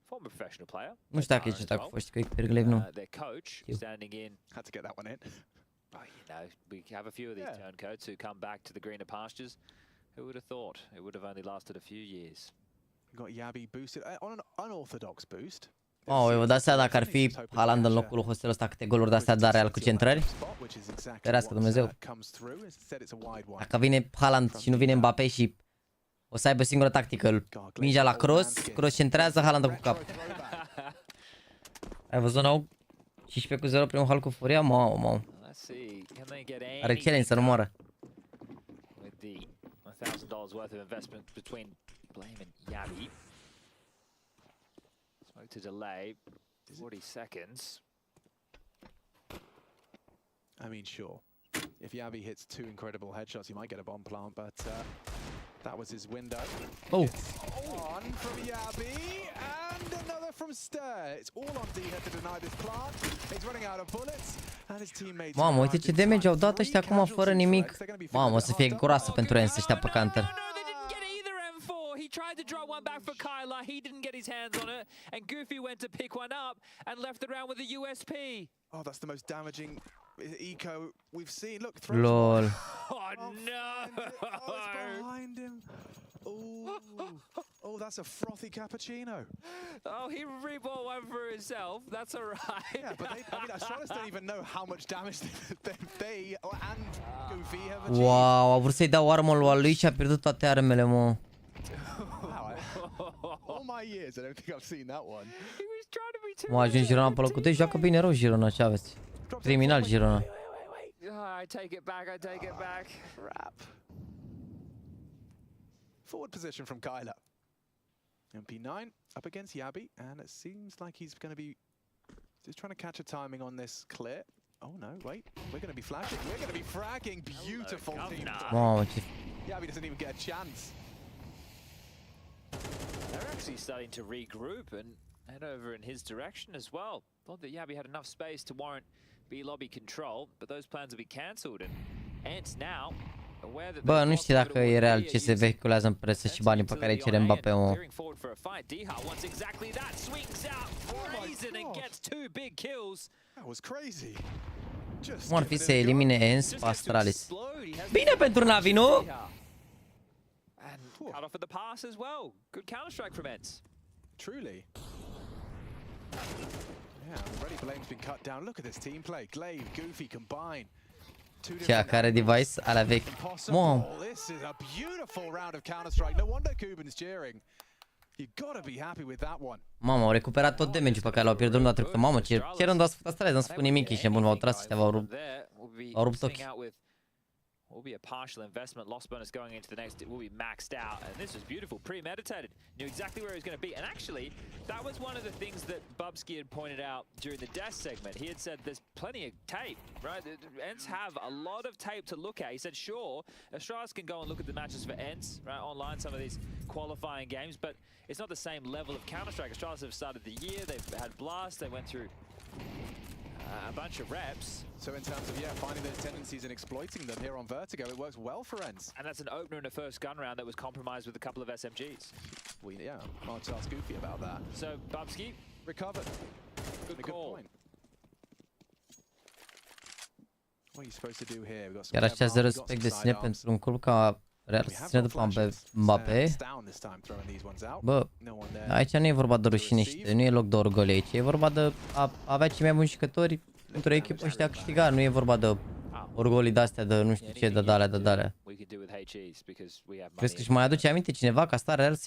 former professional player. Nu știu dacă e dacă a fost quick per Glaive, nu. Their coach standing in. Had to get that one in. You know, we have a few of these turncoats who come back to the greener pastures. Who would have thought it would have only lasted a few years? We've got Yabi boosted on an unorthodox boost. Vă dați seama dacă ar fi Haaland în locul lui Hoselu ăsta, câte goluri de-astea dare al cu centrări? Ferească Dumnezeu. Dacă vine Haaland și nu vine Mbappé și o să aibă singura tactică, mingea la cross centrează, Haaland cu cap. Ai văzut nou? 15-0 primul hal cu furia? Mamă. Are challenge să nu moară. To delay 40 seconds. I mean, sure. If Yabi hits 2 incredible headshots, he might get a bomb plant, but that was his window. Oh. One from Yabi and another from Stair. It's all on D here to deny this plant. He's running out of bullets and his teammates. Mamă, uite ce damage au dat ăștia acum fără nimic. Mamă, o să fie groasă pentru Ents ăștia pe counter. He tried to draw one back for Kyla, he didn't get his hands on it, and Goofy went to pick one up and left the round with a USP. Oh, that's the most damaging eco we've seen. Look, lol. Oh no! It's behind him. Oh, that's a frothy cappuccino. Oh, he rebought one for himself. That's all right. Yeah, but Astralis don't even know how much damage they and Goofy have achieved. Wow, a vrut să-i dau armă lui și a pierdut toate armele, mă. All my years, I don't think I've seen that one. He was trying to be too. Mă, ajungi Girona pe locul 2, joacă bine rău Girona, ce aveți? Criminal Girona. I take it back. Crap. Forward position from Kyla. MP9 up against Yabi, and it seems like he's going to be just trying to catch a timing on this clear. Oh no, wait, we're going to be flashing. We're going to be fragging. Beautiful team. Mamă, ce... Yabi doesn't even get a chance. They're actually starting to regroup and head over in his direction as well. Thought that Yabi had enough space to warrant B lobby control, but those plans will be cancelled. And Ents now aware that. Bă, nu știu dacă e real ce se vehiculează în presă și banii pe care îi cere Mbappé, mă. Cum ar fi să elimine Ents pe Astralis? Bine pentru Navi, nu? Cut off at the pass as well. Good counter-strike from Ents. Truly. Yeah, already Blame's been cut down. Look at this team play. Glaive, Goofy combine. Cea care device ala vechi. Mom. This is a beautiful round of counter-strike. No wonder Cuban's cheering. You gotta be happy with that one. Mamă, au recuperat tot damage-ul pe care l-au pierdut data trecută. Mamă, ce rând Astralis, n-am spus nimic, ești bun, v-au tras ăștia, v-au rupt ochii. Will be a partial investment. Loss bonus going into the next. It will be maxed out, and this was beautiful, premeditated. Knew exactly where he was going to be, and actually, that was one of the things that Bubsky had pointed out during the death segment. He had said there's plenty of tape, right? The Ents have a lot of tape to look at. He said, sure, Astralis can go and look at the matches for Ents, right, online, some of these qualifying games, but it's not the same level of Counter-Strike. Astralis have started the year. They've had Blast. They went through a bunch of reps. So in terms of, finding those tendencies and exploiting them here on Vertigo, it works well for ENCE. And that's an opener in the first gun round that was compromised with a couple of SMGs. Hard to ask Goofy about that. So, Bubsky. Recovered. Good call. What are you supposed to do here? We've got some Chiar așează respect de sine pentru un club ca Real să ține după Mbappé. Bă, aici nu e vorba de rușine și nu e loc de orgoliu aici, e vorba de a avea cei mai buni jucători într-o echipă și de a câștiga, nu e vorba de orgolii de-astea, de nu știu ce, de dalea. Crezi că își mai aduce aminte cineva ca Star Real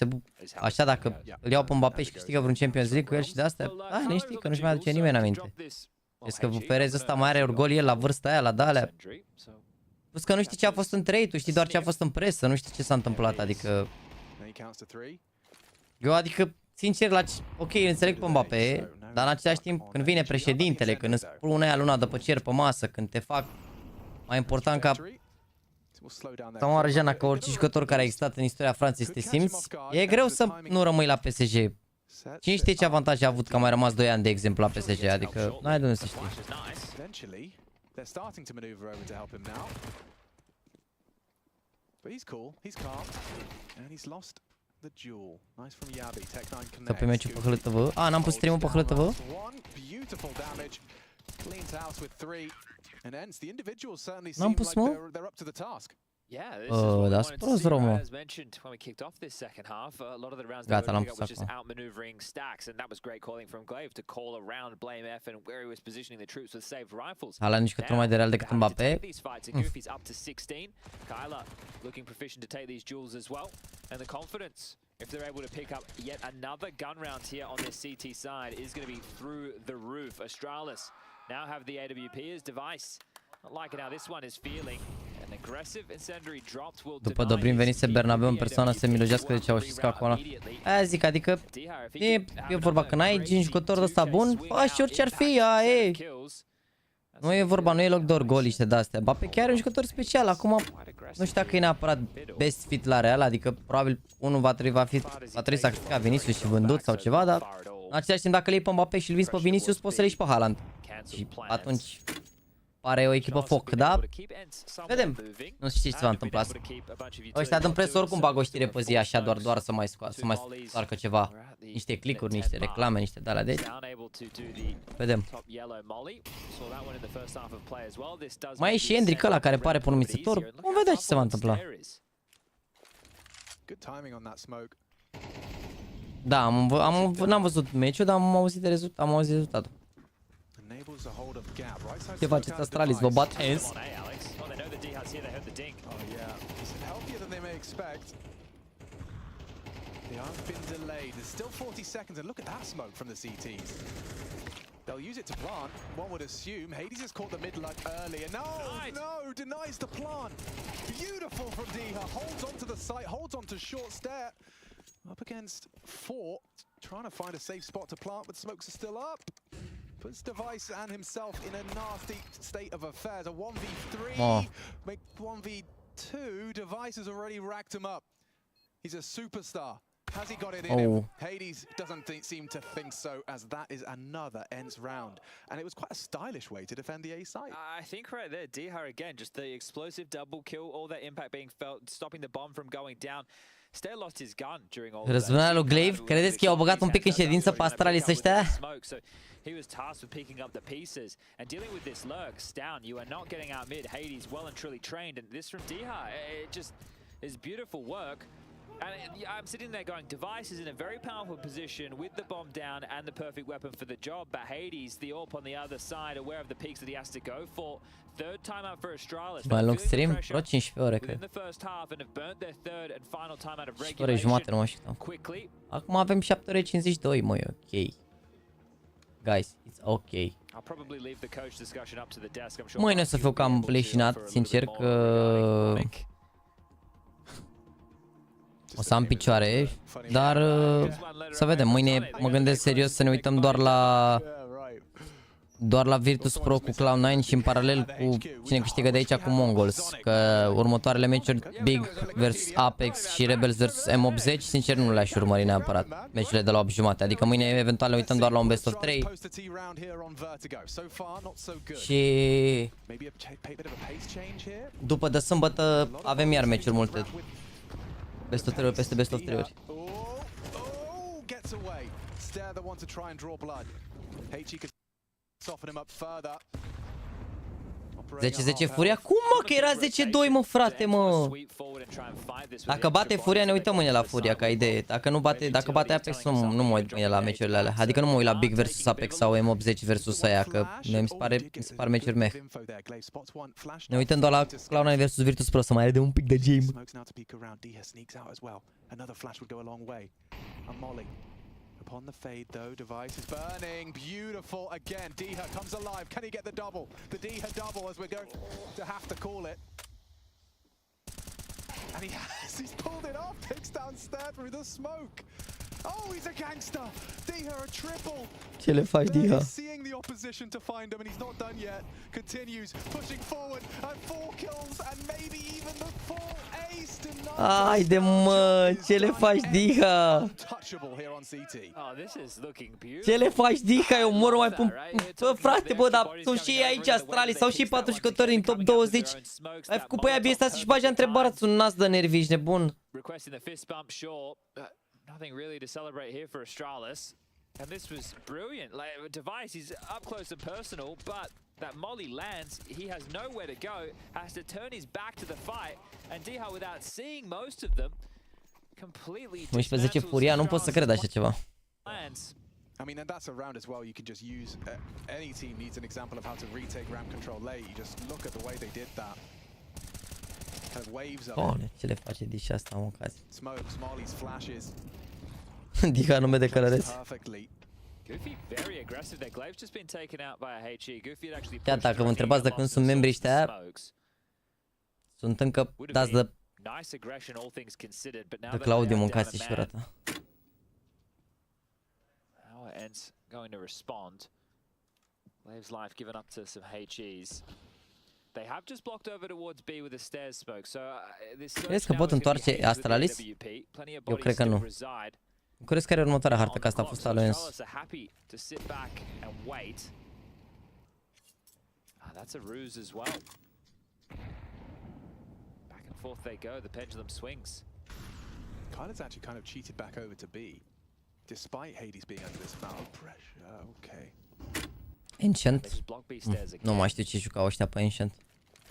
așa dacă îl iau pe Mbappé și câștigă vreun Champions League cu el și de astea? Ah, nu știi că nu-și mai aduce nimeni aminte. Crezi că Perez ăsta mai are orgolii el la vârsta aia, la dalea? Plus că nu știi ce a fost în 3, tu știi doar ce a fost în presă, nu știi ce s-a întâmplat, adică... Eu, adică, sincer, ok, înțeleg pe Mbappé, dar în același timp, când vine președintele, când îți pune aia luna de pe cer pe masă, când te fac mai important ca... Sau Arjana, ca orice jucător care a existat în istoria Franței, să te simți, e greu să nu rămâi la PSG. Cine știe ce avantaj a avut că a mai rămas 2 ani, de exemplu, la PSG, adică n-ai de unde să știi. They're starting to maneuver over to help him now. But he's cool, he's calm, and he's lost the duel. Nice from Yabi, Tech9 connects. Să pe meciul pe HLTV. N-am pus stream-ul pe HLTV. Beautiful damage. Cleans house with 3. And ENCE, the individuals certainly seem like they're up to the task. Yeah, this is what we wanted to see, right? As mentioned when we kicked off this second half, a lot of the rounds that we got was just outmaneuvering stacks, and that was great calling from Glaive to call around Blame F and where he was positioning the troops with saved rifles. Hala nici jucător mai de real decât Mbappé. Goofy's up to 16. Kyla looking proficient to take these duels as well, and the confidence, if they're able to pick up yet another gun round here on this CT side, is going to be through the roof. Astralis now have the AWP as device. Not liking how this one is feeling. An aggressive incendiary dropped will După Dobrin venise Bernabeu în persoană să milogească de Ceaușescu acolo. Aia zic, adică e vorba că n-ai gen jucător ăsta bun, faci orice ar fi, aia. Nu e vorba, nu e loc de orgoliște de-astea. Mbappé chiar e un jucător special, acum nu știu dacă e neapărat best fit la Real, adică probabil unul va trebui sacrificat Vinicius și vândut sau ceva, dar în același timp dacă le iei pe Mbappé și îl vinzi pe Vinicius, poți să le iei și pe Haaland. Și atunci pare o echipă foc, da? Vedem. Nu știu ce se va întâmpla. Ăștia dăm presă oricum bag o știre pe zi așa, doar să mai scoarcă ceva. Niște clicuri, niște reclame, niște de-alea, deci vedem. Mai e și Hendrick ăla care pare promițător. Vom vedea ce se va întâmpla. Da, n-am văzut meciul, dar am auzit rezultatul. Ce faceți, Astralis? Vă bat ENCE? They'll use it to plant, one would assume. Hades has caught the mid luck early, and no, denies the plant. Beautiful from Deha, holds onto the site, holds onto short stair. Up against 4, trying to find a safe spot to plant, but smokes are still up. Puts Device and himself in a nasty state of affairs. A 1v3, make 1v2. Device has already racked him up. He's a superstar. Has he got it in him? Hades doesn't seem to think so, as that is another ENCE round. And it was quite a stylish way to defend the A site. I think right there, Deha again, just the explosive double kill, all that impact being felt, stopping the bomb from going down. Stair lost his gun during all Răzvânarea lui Glaive, credeți că i-au băgat un pic în ședință pe Astralis ăștia? He was tasked with picking up the pieces and dealing with this lurk. Down, you are not getting out mid. Hades well and truly trained, and this from Deha, it just is beautiful work. And I'm sitting there going, Device is in a very powerful position with the bomb down and the perfect weapon for the job, but Hades, the AWP on the other side, aware of the peaks that he has to go for. Third timeout for Astralis. Mai lung stream, vreo 15 ore, cred. Și ore jumate, nu mă știu. Acum avem 7 ore 52, măi, ok. Guys, it's ok. Mâine o să fiu cam leșinat, sincer, că o să am picioare, dar să vedem, mâine mă gândesc serios să ne uităm doar la doar la Virtus Pro cu Cloud9 și în paralel cu cine câștigă de aici cu Mongols. Că următoarele meciuri Big vs Apex și Rebels vs M80, sincer nu le-aș urmări neapărat. Meciurile de la 8:30. Adică mâine eventual ne uităm doar la un best of 3. Și după de sâmbătă avem iar meciuri multe. Best of 3-uri peste best of 3-uri. 10-10 Furia? Cum mă? Că era 10-2 mă frate mă. Dacă bate Furia ne uităm mâine la Furia ca idee. Dacă bate Apex nu mă uit mâine la meciurile alea. Adică nu mă uit la Big vs Apex sau M80 vs aia. Că mi se par meciuri meh. Ne uităm doar la Cloud9 vs Virtus Pro să mai are de un pic de game. Upon the fade though, Device is burning. Beautiful again. Deha comes alive. Can he get the double? The Deha double as we're going to have to call it. And he has. He's pulled it off. Takes downstairs through the smoke. Oh, he's a gangster. Deha a triple. Ce le faci, Deha? Seeing the opposition to find him and he's not done yet. Continues pushing forward and 4 kills and maybe even the full ace to haide mă, ce le faci, Deha? Ce le faci, Deha? Eu mor mai pun. Bă, frate, bă, dar sunt și aici Astralis, sau și 4 jucători din top 20. Ai făcut pe aia bine să-și bagi întrebarea, sunt nas de nervi, ești nebun. Nothing really to celebrate here for Astralis. And this was brilliant. Like Device is up close and personal, but that molly lands, he has nowhere to go, has to turn his back to the fight, and Deha, without seeing most of them, completely 11 Furia, nu pot să cred așa ceva. I mean, and that's a round as well. You can just use any team needs an example of how to retake ramp control late. You just look at the way they did that. Kind of waves of it. Ce le face Disha asta, mă, cazi? Smoke, Smolly's flashes. Diha nume de călăreț. Chiar dacă vă întrebați dacă nu sunt membri ăștia, sunt încă dați de Claudiu, mâncați și urata. Crezi că pot întoarce Astralis? Eu cred că nu. Crezi care e următoarea hartă, că asta a fost Alliance. That's a ruse as well. Back and forth they go, the pendulum swings. Kyler's actually kind of cheated back over to B, despite Hades being under this amount of pressure. Okay. Ancient. Nu mai știu ce jucau ăștia pe Ancient.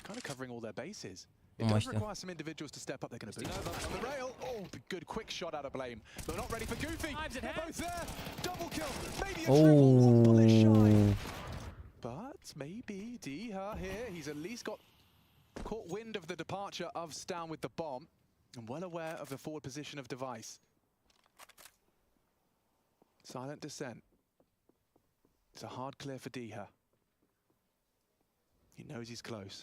Kind of covering all their bases. Nu mai știu. Some individuals to step up. They're going to be on the rail. Oh, good quick shot out of Blame. They're not ready for Goofy. They're both there. Double kill. Maybe a triple. But maybe Deha here. He's at least caught wind of the departure of Stan with the bomb, and well aware of the forward position of Device. Silent descent. It's a hard clear for Deha. He knows he's close.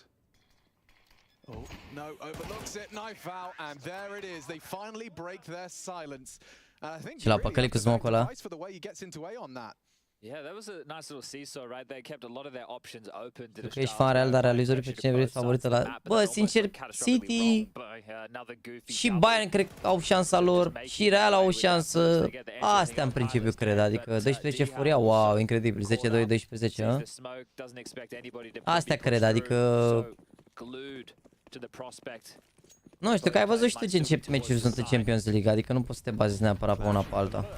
Oh, no, overlooks it, knife out, and there it is. They finally break their silence. And I think he really Device for the way he gets into A on that. Yeah, that was a nice little seesaw right there. Kept a lot of their options open. Cred că ești fan real, dar realizări pe cine vrei favorită la... Bă, sincer, City și Bayern cred că au șansa lor, și Real au o șansă. Astea în principiu cred, adică 12 Furia, wow, incredibil, 10-2, 12-10, a? Astea cred, adică... Nu știu, că ai văzut și tu ce meciuri sunt în Champions League, adică nu poți să te bazezi neapărat pe una pe alta.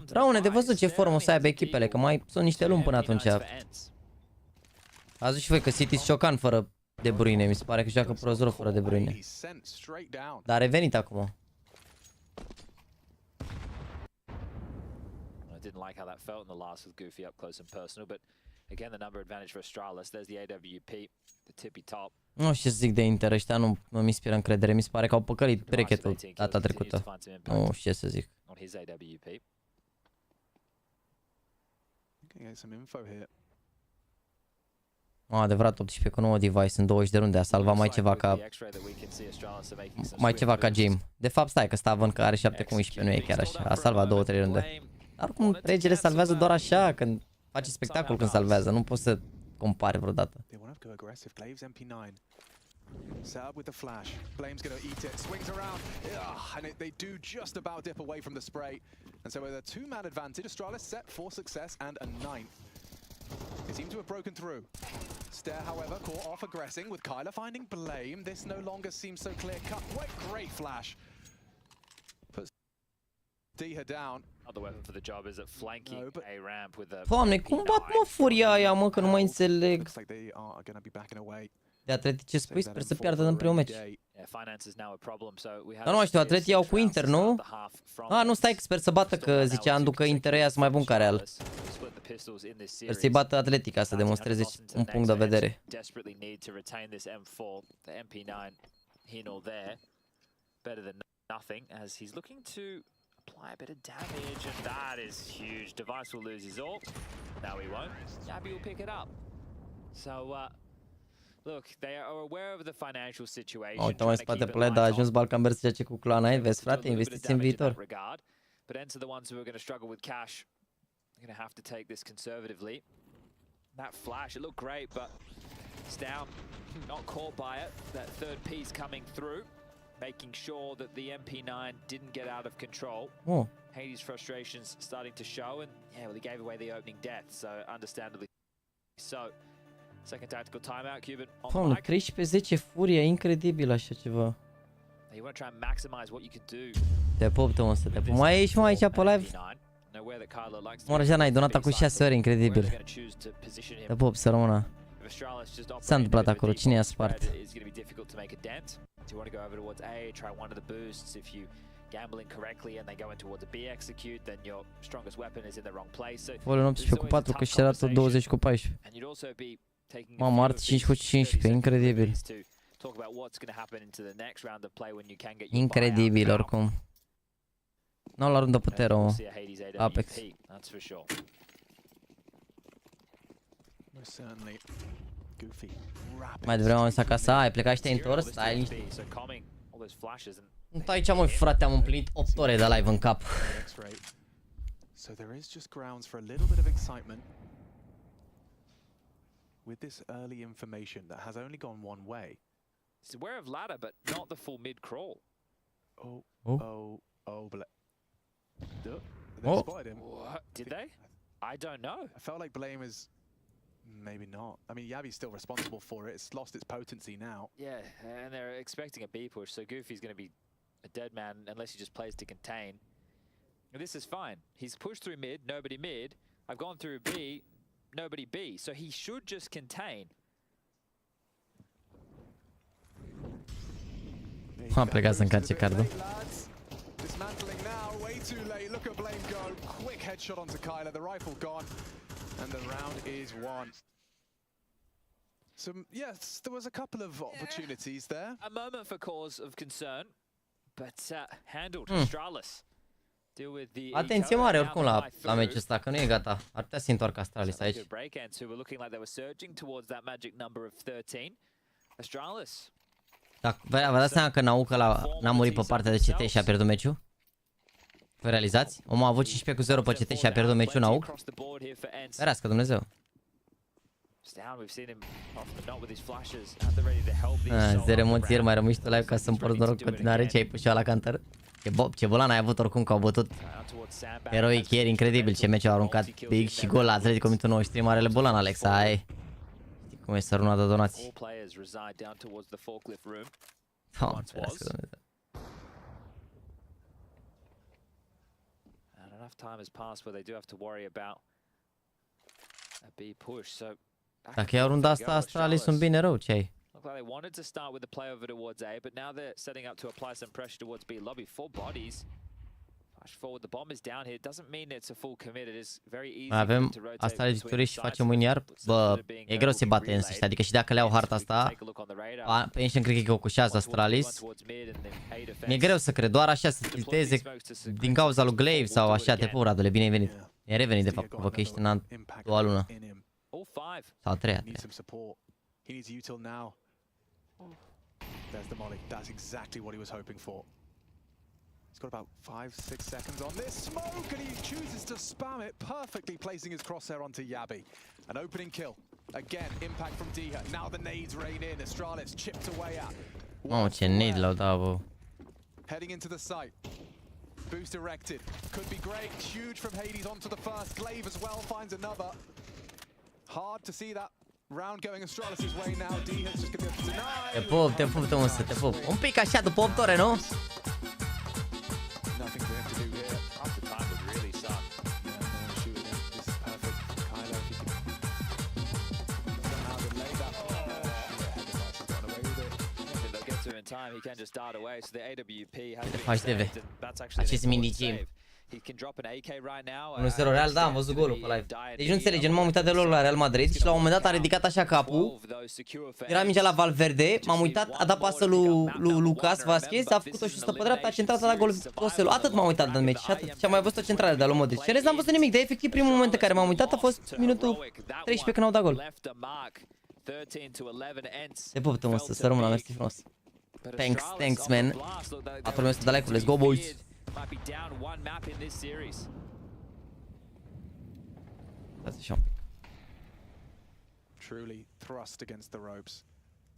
Rămâne de văzut ce formă o să aibă echipele, că mai sunt niște luni până atunci. Ați văzut și voi că City-s ciocan fără De Bruyne, mi se pare că joacă prozor fără De Bruyne. Dar a revenit acum. Again, the number advantage for Astralis. There's the AWP, the tippy top. Nu știu ce zic de Inter, ăștia nu mi inspiră încredere. Mi se pare că au păcălit bracket-ul data trecută. Nu știu ce să zic. Adevărat, 18 cu 9 device în 20 de runde. A salvat mai ceva ca game. De fapt, stai că Stavan că are 7 cu 11, nu e chiar așa. A salvat 2-3 runde. Oricum, regele salvează doar așa, când face spectacol când salvează. Nu poți să compari vreodată. Set up with the flash. Blame's going to eat it. Swings around. And they do just about dip away from the spray. And so with a two-man advantage, Astralis set for success and a ninth. They seem to have broken through. Stare, however, caught off aggressing with Kyler finding Blame. This no longer seems so clear-cut. What great flash. Puts D her down. Other weapon for the job is at flanking a ramp with a... Doamne, cum bat mă furia aia, mă, că nu mai înțeleg. Looks like they are going to be backing away. De Atleti ce spui? Sper să piardă în primul meci. Dar nu mai știu, Atleti iau cu Inter, nu? Nu, stai, sper să bată, că zicea Andu că Inter ea mai bun ca Real. Sper să-i bată Atleti ca să demonstreze un punct de vedere. Apply a bit of damage, and that is huge. Device will lose his ult. No, he won't. Yabi will pick it up. So, look, they are aware of the financial situation. Uite, mai spate Pled, a ajuns Balcanberg să joace cu CLANUL. Vezi, frate, investiți în viitor. But enter the ones who are going to struggle with cash. They're going to have to take this conservatively. That flash, it looked great, but it's down. Not caught by it. That third piece coming through, making sure that the MP9 didn't get out of control. Hades' frustrations starting to show, and yeah, well, he gave away the opening death, so understandably so. Second tactical timeout, Cuban on the mic. 13-10 furie, incredibil așa ceva. You want to try and maximize what you can do. Te pup, Tom, să te pup. Mai ești, mă, aici pe live? Mă, Răjan, ai donat acum 6 ore, incredibil. Te pup, să rămână. S-a întâmplat acolo, cine i-a spart? Volum 18 cu 4, că și arată 20 cu 14. Mamă, arată 5 cu 15, incredibil. Incredibil, oricum. Nu la rândă putere, mă. Apex. Mai devreme am să acasă, ai plecat și te-ai întors, stai liniștit. Aici, măi, frate, am împlinit 8 ore de live în cap. So there is just grounds for a little bit of excitement with this early information that has only gone one way. It's aware of ladder, but not the full mid crawl. They spotted him. What? Did they? I don't know. I felt like Blame is maybe not. I mean, Yabi's still responsible for it. It's lost its potency now. Yeah, and they're expecting a B push, so Goofy's going to be a dead man unless he just plays to contain. And this is fine. He's pushed through mid, nobody mid. I've gone through B, nobody B. So he should just contain. Am plecat să încarce cardul. Dismantling now, way too late. Look at Blame go. Quick headshot onto Kyler. The rifle gone, and the round is won. So yes, there was a couple of opportunities there. A moment for cause of concern, but handled. Astralis. Atenție mare oricum la meciul ăsta, că nu e gata. Ar putea să se întoarcă Astralis aici. Dacă vă dați seama că Nauca n-a murit pe partea de CT și a pierdut meciul? Vă realizați? Omul a avut 15-0 pe CT și a pierdut meciul Nauc? Ferească Dumnezeu. Zero emoții, mai rămâi și tu live ca să-mi porți noroc în continuare ce ai pus la counter. Ce bolan ai avut oricum, că au bătut eroic ieri, incredibil ce meci au aruncat Big și gol la Atletico minutul 93, marele bolan, Alex, ai. Știi cum e săruna de donații. Doamne, ferească Dumnezeu. Dacă iau runda asta, Astralis sunt bine rău, ce ai? Looked like they wanted to start with the play over towards A, but now they're setting up to apply some pressure towards B. Lobby, 4 bodies. Flash forward, the bomb is down here. It doesn't mean it's a full commit. It is very easy avem asta legituri și facem mâini iar. Bă, e greu să-i bate însă, adică și dacă le iau harta asta, pe Ancient cred că o cușează Astralis. Mi-e greu să cred, doar așa să tilteze din cauza lui Glaive sau așa, te pup, Radule, bine ai venit. E revenit de fapt, vă că ești în a doua lună. Sau a treia. He needs util now. There's the molly. That's exactly what he was hoping for. He's got about 5-6 seconds on this smoke, and he chooses to spam it, perfectly placing his crosshair onto Yabi. An opening kill. Again, impact from Diha. Now the nades rain in. Astralis chipped away at. Mamă, ce nade l-au dat, bă. Heading into the site. Boost erected. Could be great. Huge from Hades onto the first. Glaive as well finds another. Hard to see that round going Astralis' way now. Diha's just going to deny. Te pup, Tomuță, te pup. Un pic așa după 8 ore, nu? Time he can just dart away, so the AWP has HOTSTEPPER. been saved, and that's actually Acest mini-gym. He can drop an AK right now. 1-0 Real, da, am văzut golul pe live. Deci nu înțelegem, m-am uitat de lor la Real Madrid și la un moment dat a ridicat așa capul. Era mingea la Valverde, m-am uitat, a dat pasă lui Lucas Vazquez, a făcut-o și stă pe dreapta, a centrat, a dat golul Toselu. Atât m-am uitat în meci și atât. Și am mai văzut o centrare de la Modric. Și în rest n-am văzut nimic, dar efectiv primul moment în care m-am uitat a fost minutul 13 când au dat gol. Te pup, Tomuță, să rămână, mersi frumos. Thanks, man. 400 de like-uri, let's go, boys. Might be down one map in this series. That's a shot. Truly thrust against the ropes.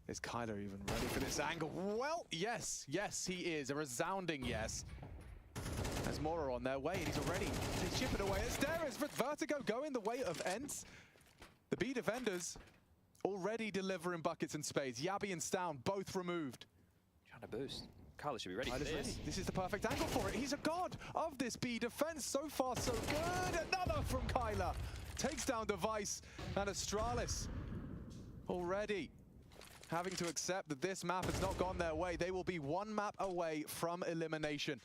Is Kyler even ready for this angle? Well, yes, he is. A resounding yes. There's Mora on their way, and he's already chipping away. It's there, is Vertigo going the way of Ents. The B defenders already delivering buckets in spades. Yabi and Stown both removed. Trying to boost. Kyler should be ready for this. This is the perfect angle for it. He's a god of this B defense. So far, so good. Another from Kyler. Takes down Device and Astralis. Already having to accept that this map has not gone their way. They will be one map away from elimination.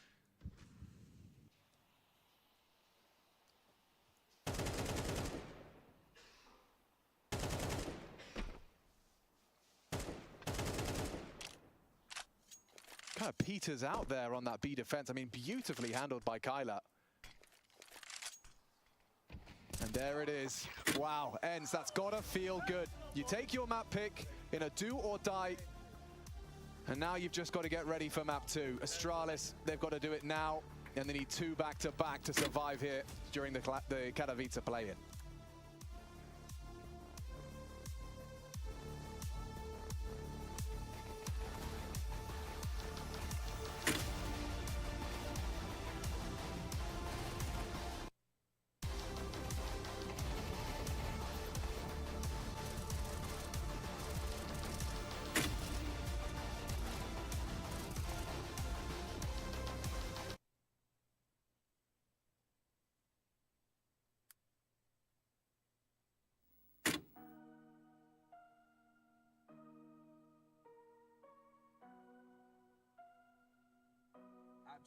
Kind of peters out there on that B defense. I mean, beautifully handled by Kyler. And there it is. Wow, Ends, that's gotta feel good. You take your map pick in a do or die. And now you've just got to get ready for map 2. Astralis, they've got to do it now. And they need 2 back-to-back to survive here during the Katowice play-in.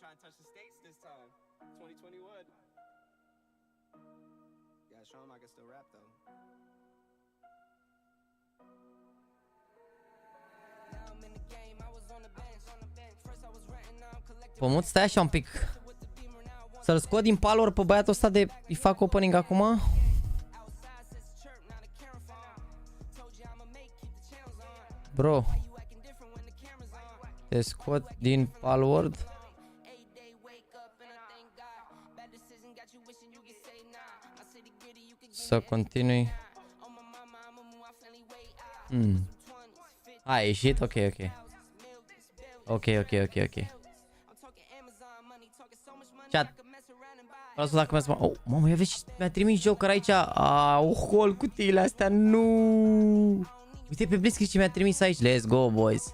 Trying to touch the States this time. 2021. Yeah, show him I can still rap though. Pomut, stai așa un pic. Să-l scot din palor pe băiatul ăsta de... Îi fac opening acum? Bro. Te scot din palword. Să continui. A ieșit? Ok. Chat. Vreau să dacă mi-a oh, mamă, ia vezi, mi-a trimis Joker aici. Hol cutiile astea, nu. Uite pe Blitzkrieg ce mi-a trimis aici. Let's go, boys.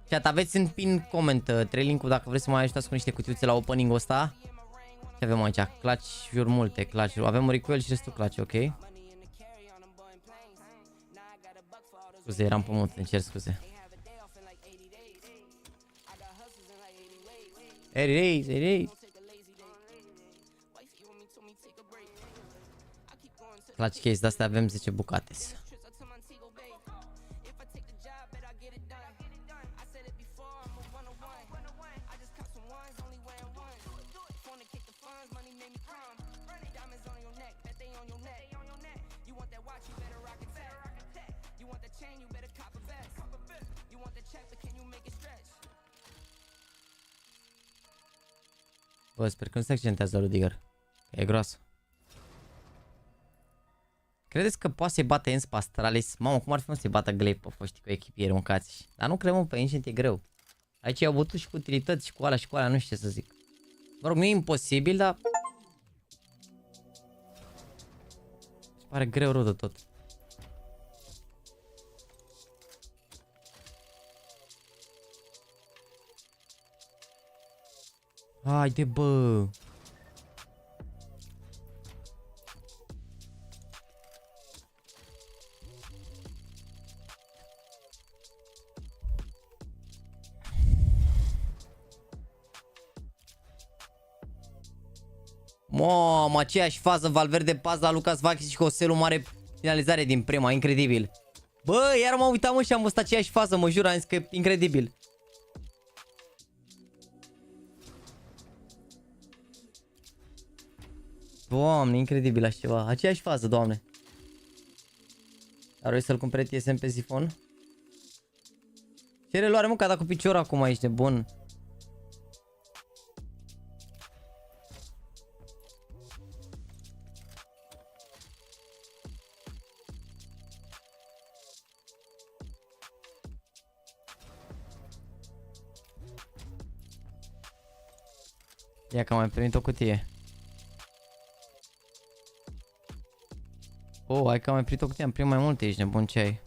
Chat, aveți în pin comment 3 link-uri dacă vreți să mă ajutați cu niște cutiuțe la opening-ul ăsta. Ce avem aici? Clutch-uri multe, clutch-uri. Avem recoil și restul clutch, ok? Scuze, eram pe mult, îmi cer scuze. Hey, Clutch case, de-astea avem 10 bucate. Bă, sper că nu se accidentează Rudiger. E groasă. Credeți că poate să-i bată Ens pe Astralis? Mamă, cum ar fi să-i bată Glaive pe foștii cu echipieri mâncați? Dar nu cred, mă, pe Ancient e greu. Aici i-au bătut și cu utilități și cu alea și cu alea, nu știu ce să zic. Mă rog, nu e imposibil, dar... îți pare greu rău de tot. Haide, bă! Mamă, aceeași fază, Valverde pas la Lucas Vachis și Joselu mare finalizare din prima, incredibil. Bă, iar m-am uitat, mă, și am văzut aceeași fază, mă jur, am zis că e incredibil. Doamne, incredibil așa ceva, aceeași fază, doamne. Ar vrei să-l cumpere TSM pe Zifon? Ce reluare, mă, că a dat cu piciorul acum aici, nebun. Ia că am mai primit o cutie. Oh, hai că am mai primit o cutie, am primit mai multe, ești nebun, ce ai?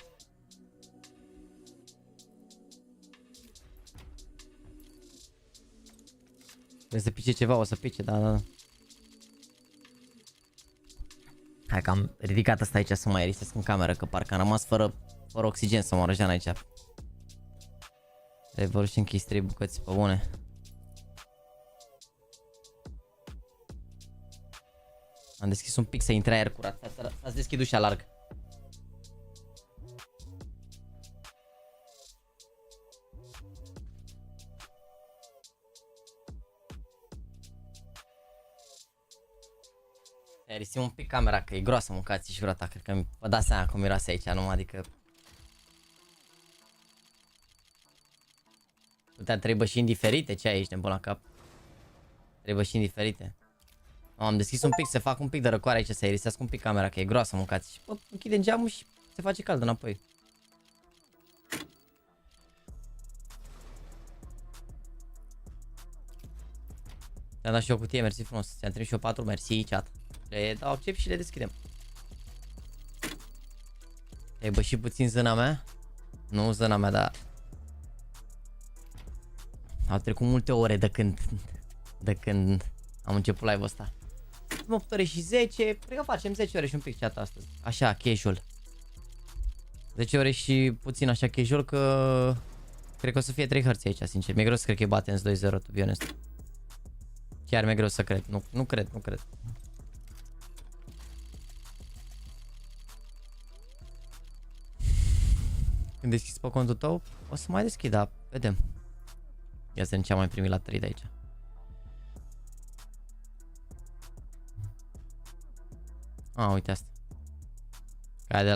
Trebuie să pice ceva, o să pice, da. Hai că am ridicat asta aici să mai aerisesc în cameră, că parcă am rămas fără oxigen să mă răjean aici. Revolution Keys 3 bucăți pe bune. Am deschis un pic să intre aer curat. Să-ți deschid ușa larg. Aerisim un pic camera, că e groasă, mâncați și vrata. Cred că vă dați seama cum miroase aici, numai, adică... Putea trei bășini diferite, ce ai aici, nebun la cap? Trei bășini diferite. Am deschis un pic, să fac un pic de răcoare aici, să aerisească un pic camera, că e groasă, mâncați. Și bă, închidem geamul și se face cald înapoi. Ți-am dat și o cutie, mersi frumos. Ți-am trimis și o 4, mersi, chat. Le dau accept și le deschidem. Ai bășit puțin zâna mea? Nu zâna mea, dar... Au trecut multe ore de când am început live-ul ăsta. 8 ore și 10, cred că facem 10 ore și un pic chat astăzi. Așa, casual. 10 ore și puțin așa casual, că... Cred că o să fie 3 hărți aici, sincer. Mi-e greu să cred că e Batens 2-0, to be honest. Chiar mi-e greu să cred, nu cred. Când deschizi pe contul tău, o să mai deschid, dar vedem. Ia să vedem ce am mai primit la 3 de aici. Uite asta.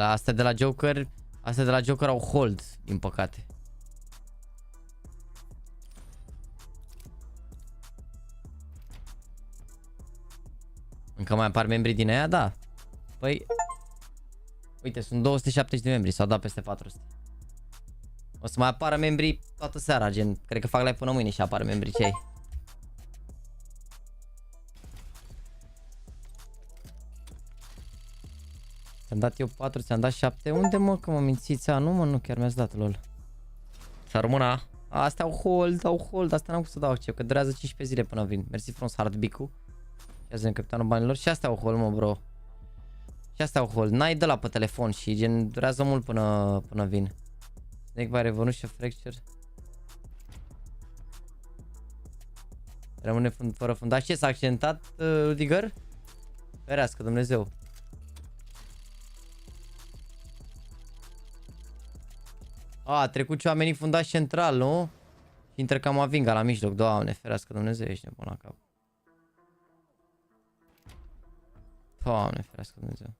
Astea de la Joker, au hold, din păcate. Încă mai apar membrii din aia, da. Păi, uite, sunt 270 de membri, s-au dat peste 400. O să mai apară membrii toată seara, gen, cred că fac live până mâine și apar membrii cei. Ți-am dat eu 4, ți-am dat 7. Unde, mă, că mă mințiți? Nu, mă, nu, chiar mi-ați dat, lol. S-a rămâna. Astea au hold. Asta n-am cum să dau accept, că durează 15 zile până vin. Mersi frumos, Hardbicu. Ia să vedem capitanul banilor. Și astea au hold, mă, bro. Și astea au hold. N-ai de la pe telefon și, gen, durează mult până vin. Snake by Revolution Fracture. Rămâne fără fundaș. Ce s-a accidentat, Rudiger? Ferească, Dumnezeu. A trecut ce oamenii fundaș central, nu? Și intră cam avinga la mijloc. Doamne, ferească Dumnezeu, ești nebun la cap. Doamne, ferească Dumnezeu.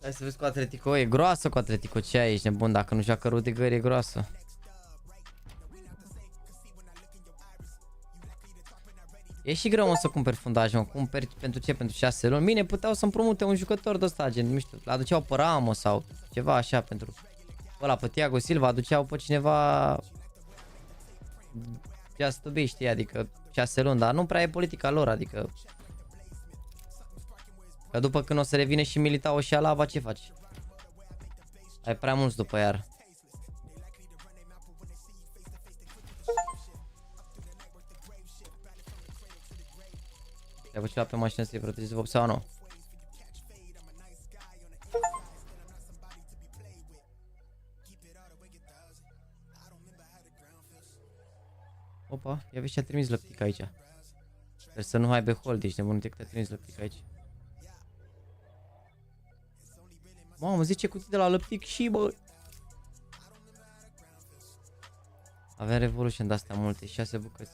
Hai să vezi cu Atletico, e groasă cu Atletico, ce ai, ești nebun, dacă nu joacă Rudiger e groasă. E și greu, mă, să cumperi fundaje, mă, cumperi pentru ce? Pentru 6 luni? Bine, puteau să împrumute un jucător de ăsta, gen, nu știu, aduceau pe Ramos sau ceva așa pentru ăla, pe Thiago Silva, aduceau pe cineva just to be, știi, adică 6 luni, dar nu prea e politica lor, adică că după când o să revină și Militao și Alaba, ce faci? Ai prea mulți după iar. Ai făcut ceva pe mașină să-i protejezi vop sau nu? Opa, ia vezi ce a trimis Lăptic aici. Sper să nu aibă hold, ești nebun, că te-a trimis Lăptic aici. Mamă, 10 cutii de la Lăptic și bă. Avem Revolution de-astea multe, 6 bucăți.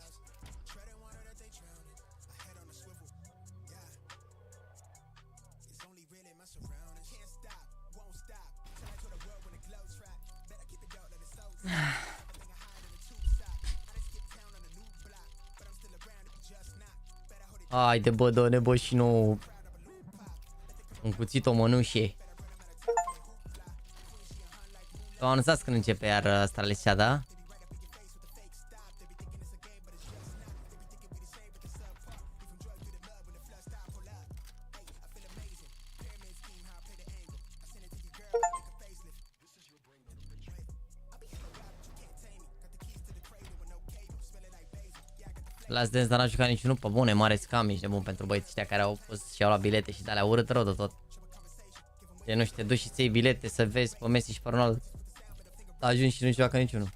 Haide bă, dă-ne bă și nu un cuțit o mănușie. O anunțați când începe iar asta lesea, da? Last Dance, dar n-a jucat niciunul pe bune, mare scam, ești nebun pentru băieții ăștia care au fost și au luat bilete și de-alea urât rău de tot. De nu știu, te duci și ți iei bilete să vezi pe Messi și pe Ronaldo. Ajungi și nu joacă niciunul.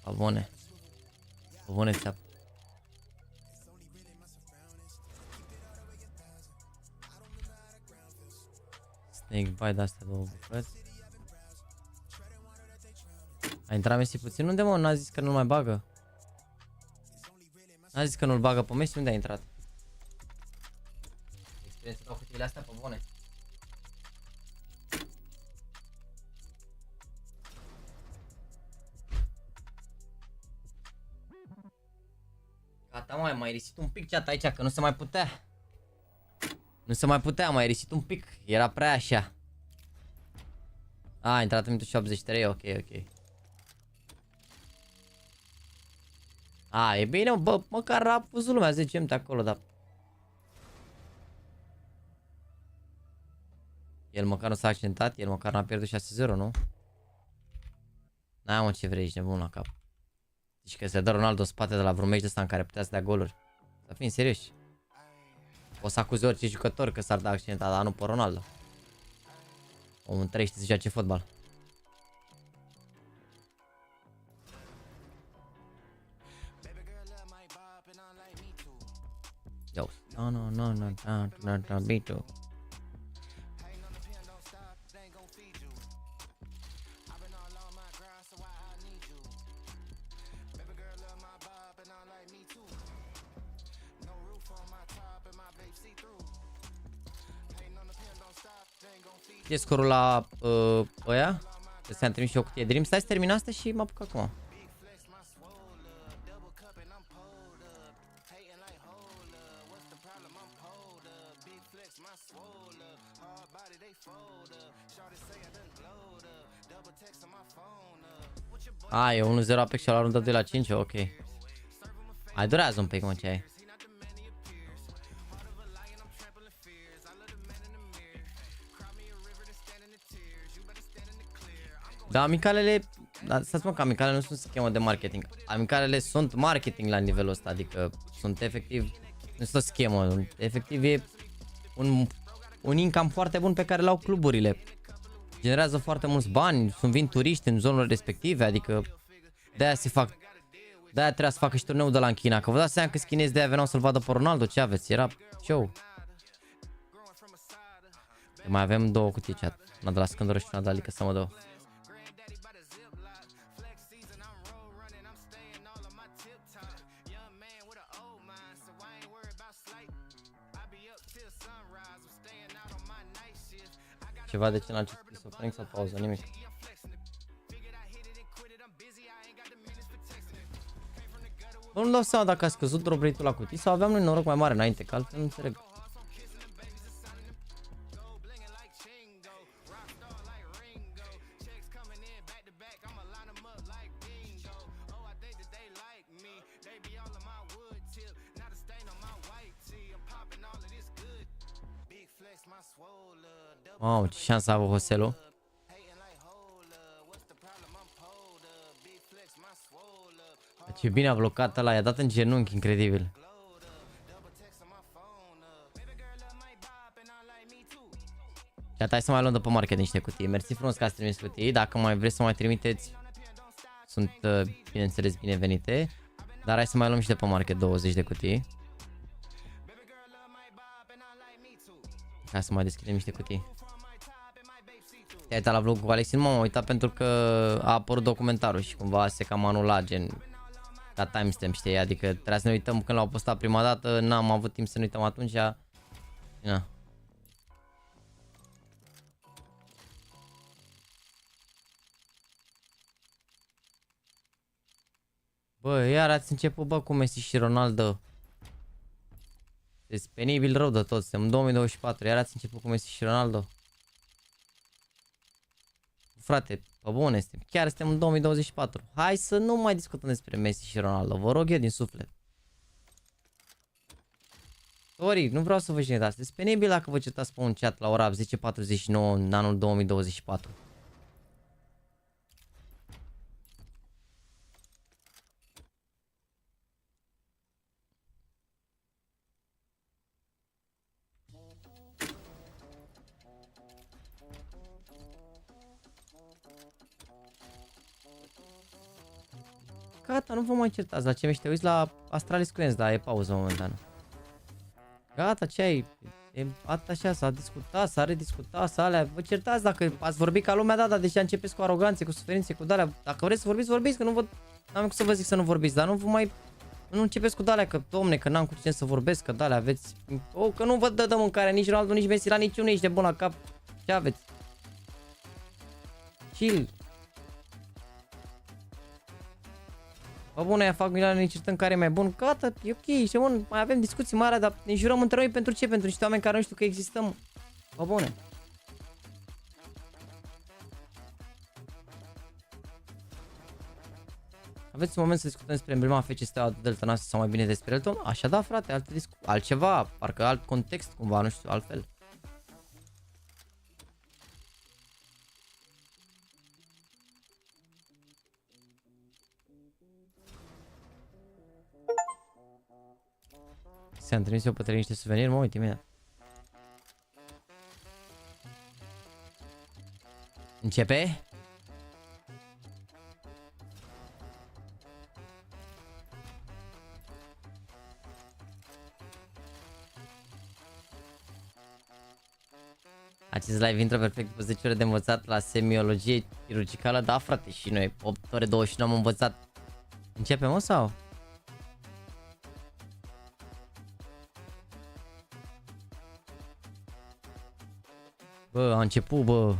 Pe bune. Pe bune ți-a. Snake bite de-astea două bucăți. A intrat Messi puțin? Unde mă? N-a zis că nu-l mai bagă? N-a zis că nu-l bagă pe Messi? Unde a intrat? Experiență dau cutiile astea pe bune. Gata, mai risit un pic chat aici, că nu se mai putea. Nu se mai putea, mai risit un pic. Era prea așa. A intrat în minutul și 83, ok. A, e bine, bă, măcar a pus lumea 10 minute acolo, dar... El măcar nu s-a accidentat, el măcar n-a pierdut 6-0, nu? N-ai mă, ce vrei, ești nebun la cap. Zici că se dă Ronaldo în spate de la vreun meci de ăsta în care putea să dea goluri. Să fim serioși. O să acuze orice jucător că s-ar da accidentat, dar nu pe Ronaldo. Omul trăiește să joace fotbal. Yo, no, me too. E scorul la ăia? Că ți-am trimis și o cutie Dream. Stai să termin asta și mă apuc acum. A, e 1-0 Apex și la runda 2 la 5, ok. Hai, durează un pic, mă, ce ai. Da, amicalele, stați mă că amicalele nu sunt schemă de marketing. Amicalele sunt marketing la nivelul ăsta, adică sunt efectiv, nu sunt o schemă, efectiv e un income foarte bun pe care l-au cluburile. Generează foarte mulți bani, vin turiști în zonele respective, adică de-aia se fac, de-aia trebuia să facă și turneul de la în China, că vă dați seama că chinezii de-aia veneau să-l vadă pe Ronaldo, ce aveți, era show. Mai avem două cutii chat, una de la Scândură și una de la Lică să mă dau. ceva de ce n-a citit Sofrenic sau pauză, nimic. Bă, nu-mi dau seama dacă a scăzut drop rate-ul la cutii sau aveam noi noroc mai mare înainte, că altfel nu înțeleg. Wow, ce șansă a avut Hoselu. Ce bine a blocat ăla, i-a dat în genunchi, incredibil. Gata, hai să mai luăm de pe market niște cutii. Mersi frumos că ați trimis cutii. Dacă mai vreți să mai trimiteți, sunt bineînțeles binevenite. Dar hai să mai luăm și de pe market 20 de cutii. Hai să mai deschidem niște cutii. Te-ai uitat la vlogul cu Alexi? Nu m-am uitat pentru că a apărut documentarul și cumva se cam anula, gen ca timestamp, știi? Adică trebuia să ne uităm când l-au postat prima dată, n-am avut timp să ne uităm atunci. Na. Bă, iar ați început, bă, cu Messi și Ronaldo. Este penibil rău de tot, suntem în 2024, iar ați început cu Messi și Ronaldo. Frate, pe bune, chiar suntem în 2024. Hai să nu mai discutăm despre Messi și Ronaldo, vă rog eu din suflet. Sorry, nu vreau să vă jenetați. Este penibil dacă vă certați pe un chat la ora 10:49 în anul 2024. Gata, nu vă mai certați. La ce mi te uiți la Astralis Queens, da, e pauză momentană. Gata, ce ai? E atât așa, s-a discutat, s-a rediscutat, s-a alea. Vă certați dacă ați vorbit ca lumea, da, deja începeți cu aroganțe, cu suferințe, cu dalea. Dacă vreți să vorbiți, vorbiți, că nu vă... N-am cum să vă zic să nu vorbiți, dar nu vă mai... Nu începeți cu dalea, că, domne, că n-am cu cine să vorbesc, că dalea aveți... O, că nu vă dă de mâncare nici Ronaldo, nici Messi, la niciunul, ești de bun la cap. Ce aveți? Chill. Bă, bune, fac milioane, ne certăm care e mai bun. Gata, e ok, și bun, mai avem discuții mari, dar ne jurăm între noi pentru ce? Pentru niște oameni care nu știu că existăm. Bă, bune. Aveți un moment să discutăm despre emblema FC Steaua Delta noastră sau mai bine despre Elton? Așa da, frate, altceva, parcă alt context, cumva, nu știu, altfel. Ți-am trimis eu pe niște suveniri, mă uit imediat. Începe? Acest live intră perfect după 10 ore de învățat la semiologie chirurgicală. Da, frate, și noi 8 ore 29 am învățat. Începem, mă, sau? Bă, a început, bă.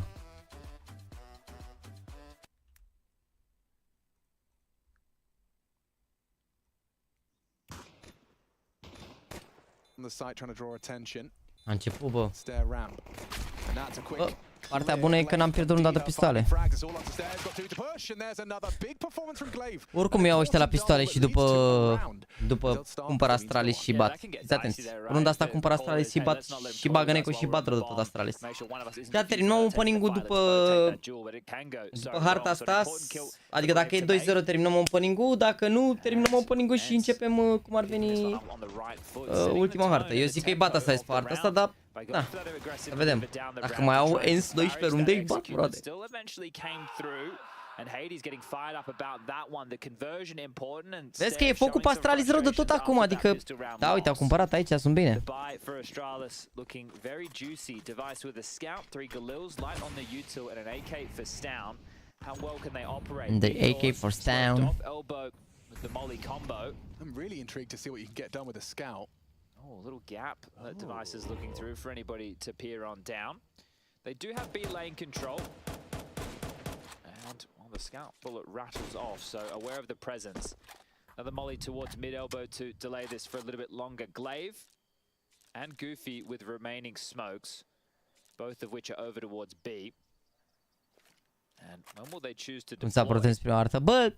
A început, bă. Bă, partea bună e că n-am pierdut niciodată pistoale. Oricum iau ăștia la pistoale și după cumpăr Astralis și bat. Fiți atenți. Runda asta cumpăr Astralis și bat și bagă Neco și bat rău de tot Astralis. Da, terminăm opening-ul după harta asta. Adică dacă e 2-0 terminăm opening-ul, dacă nu terminăm opening-ul și începem cum ar veni ultima hartă. Eu zic că e bat asta pe harta asta, dar da, să vedem. Dacă mai au ENS 12 runde, îi bat, frate. Vezi că e focul pe Astralis rău de tot acum, adică... Da, uite, au cumpărat aici, sunt bine. The AK for Stown. I'm really intrigued to see what you can get done with a scout. Oh, a little gap that Device is looking through for anybody to peer on down. They do have B lane control. And well, the scout bullet rattles off, so aware of the presence. Another molly towards mid-elbow to delay this for a little bit longer. Glaive and Goofy with remaining smokes, both of which are over towards B. And when will they choose to Cum s-a părut în prima artă? Bă,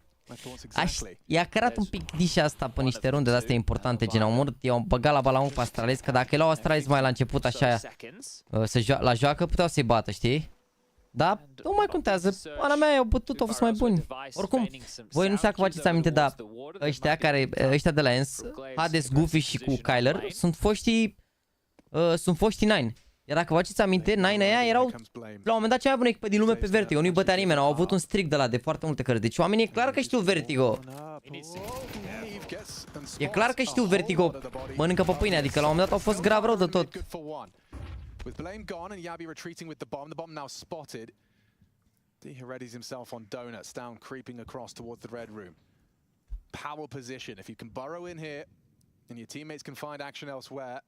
i-a cărat un pic dișa asta pe niște runde de astea importante, gen au murit, i-au băgat la bala pe Astralis, că dacă îi luau Astralis mai la început așa, la joacă, puteau să-i bată, știi? Dar nu mai contează, pana mea, i-au bătut, au fost mai buni. Oricum, voi nu știu dacă vă faceți aminte, dar ăștia de la ENS, Hades, Goofy și cu Kyler, sunt foștii Nine. Iar dacă vă faceți aminte, Nine aia erau la un moment dat cea mai bună echipă din lume pe Vertigo, nu-i bătea nimeni, au avut un streak de la de foarte multe cărți. Deci oamenii e clar că știu Vertigo. E clar că știu Vertigo, mănâncă pe pâine, adică la un moment dat au fost grav rău de tot. With Blame gone and Yabi retreating with the bomb now spotted. He readies himself on Donuts, down creeping across towards the red room. Power position, if you can burrow in here and your teammates can find action elsewhere.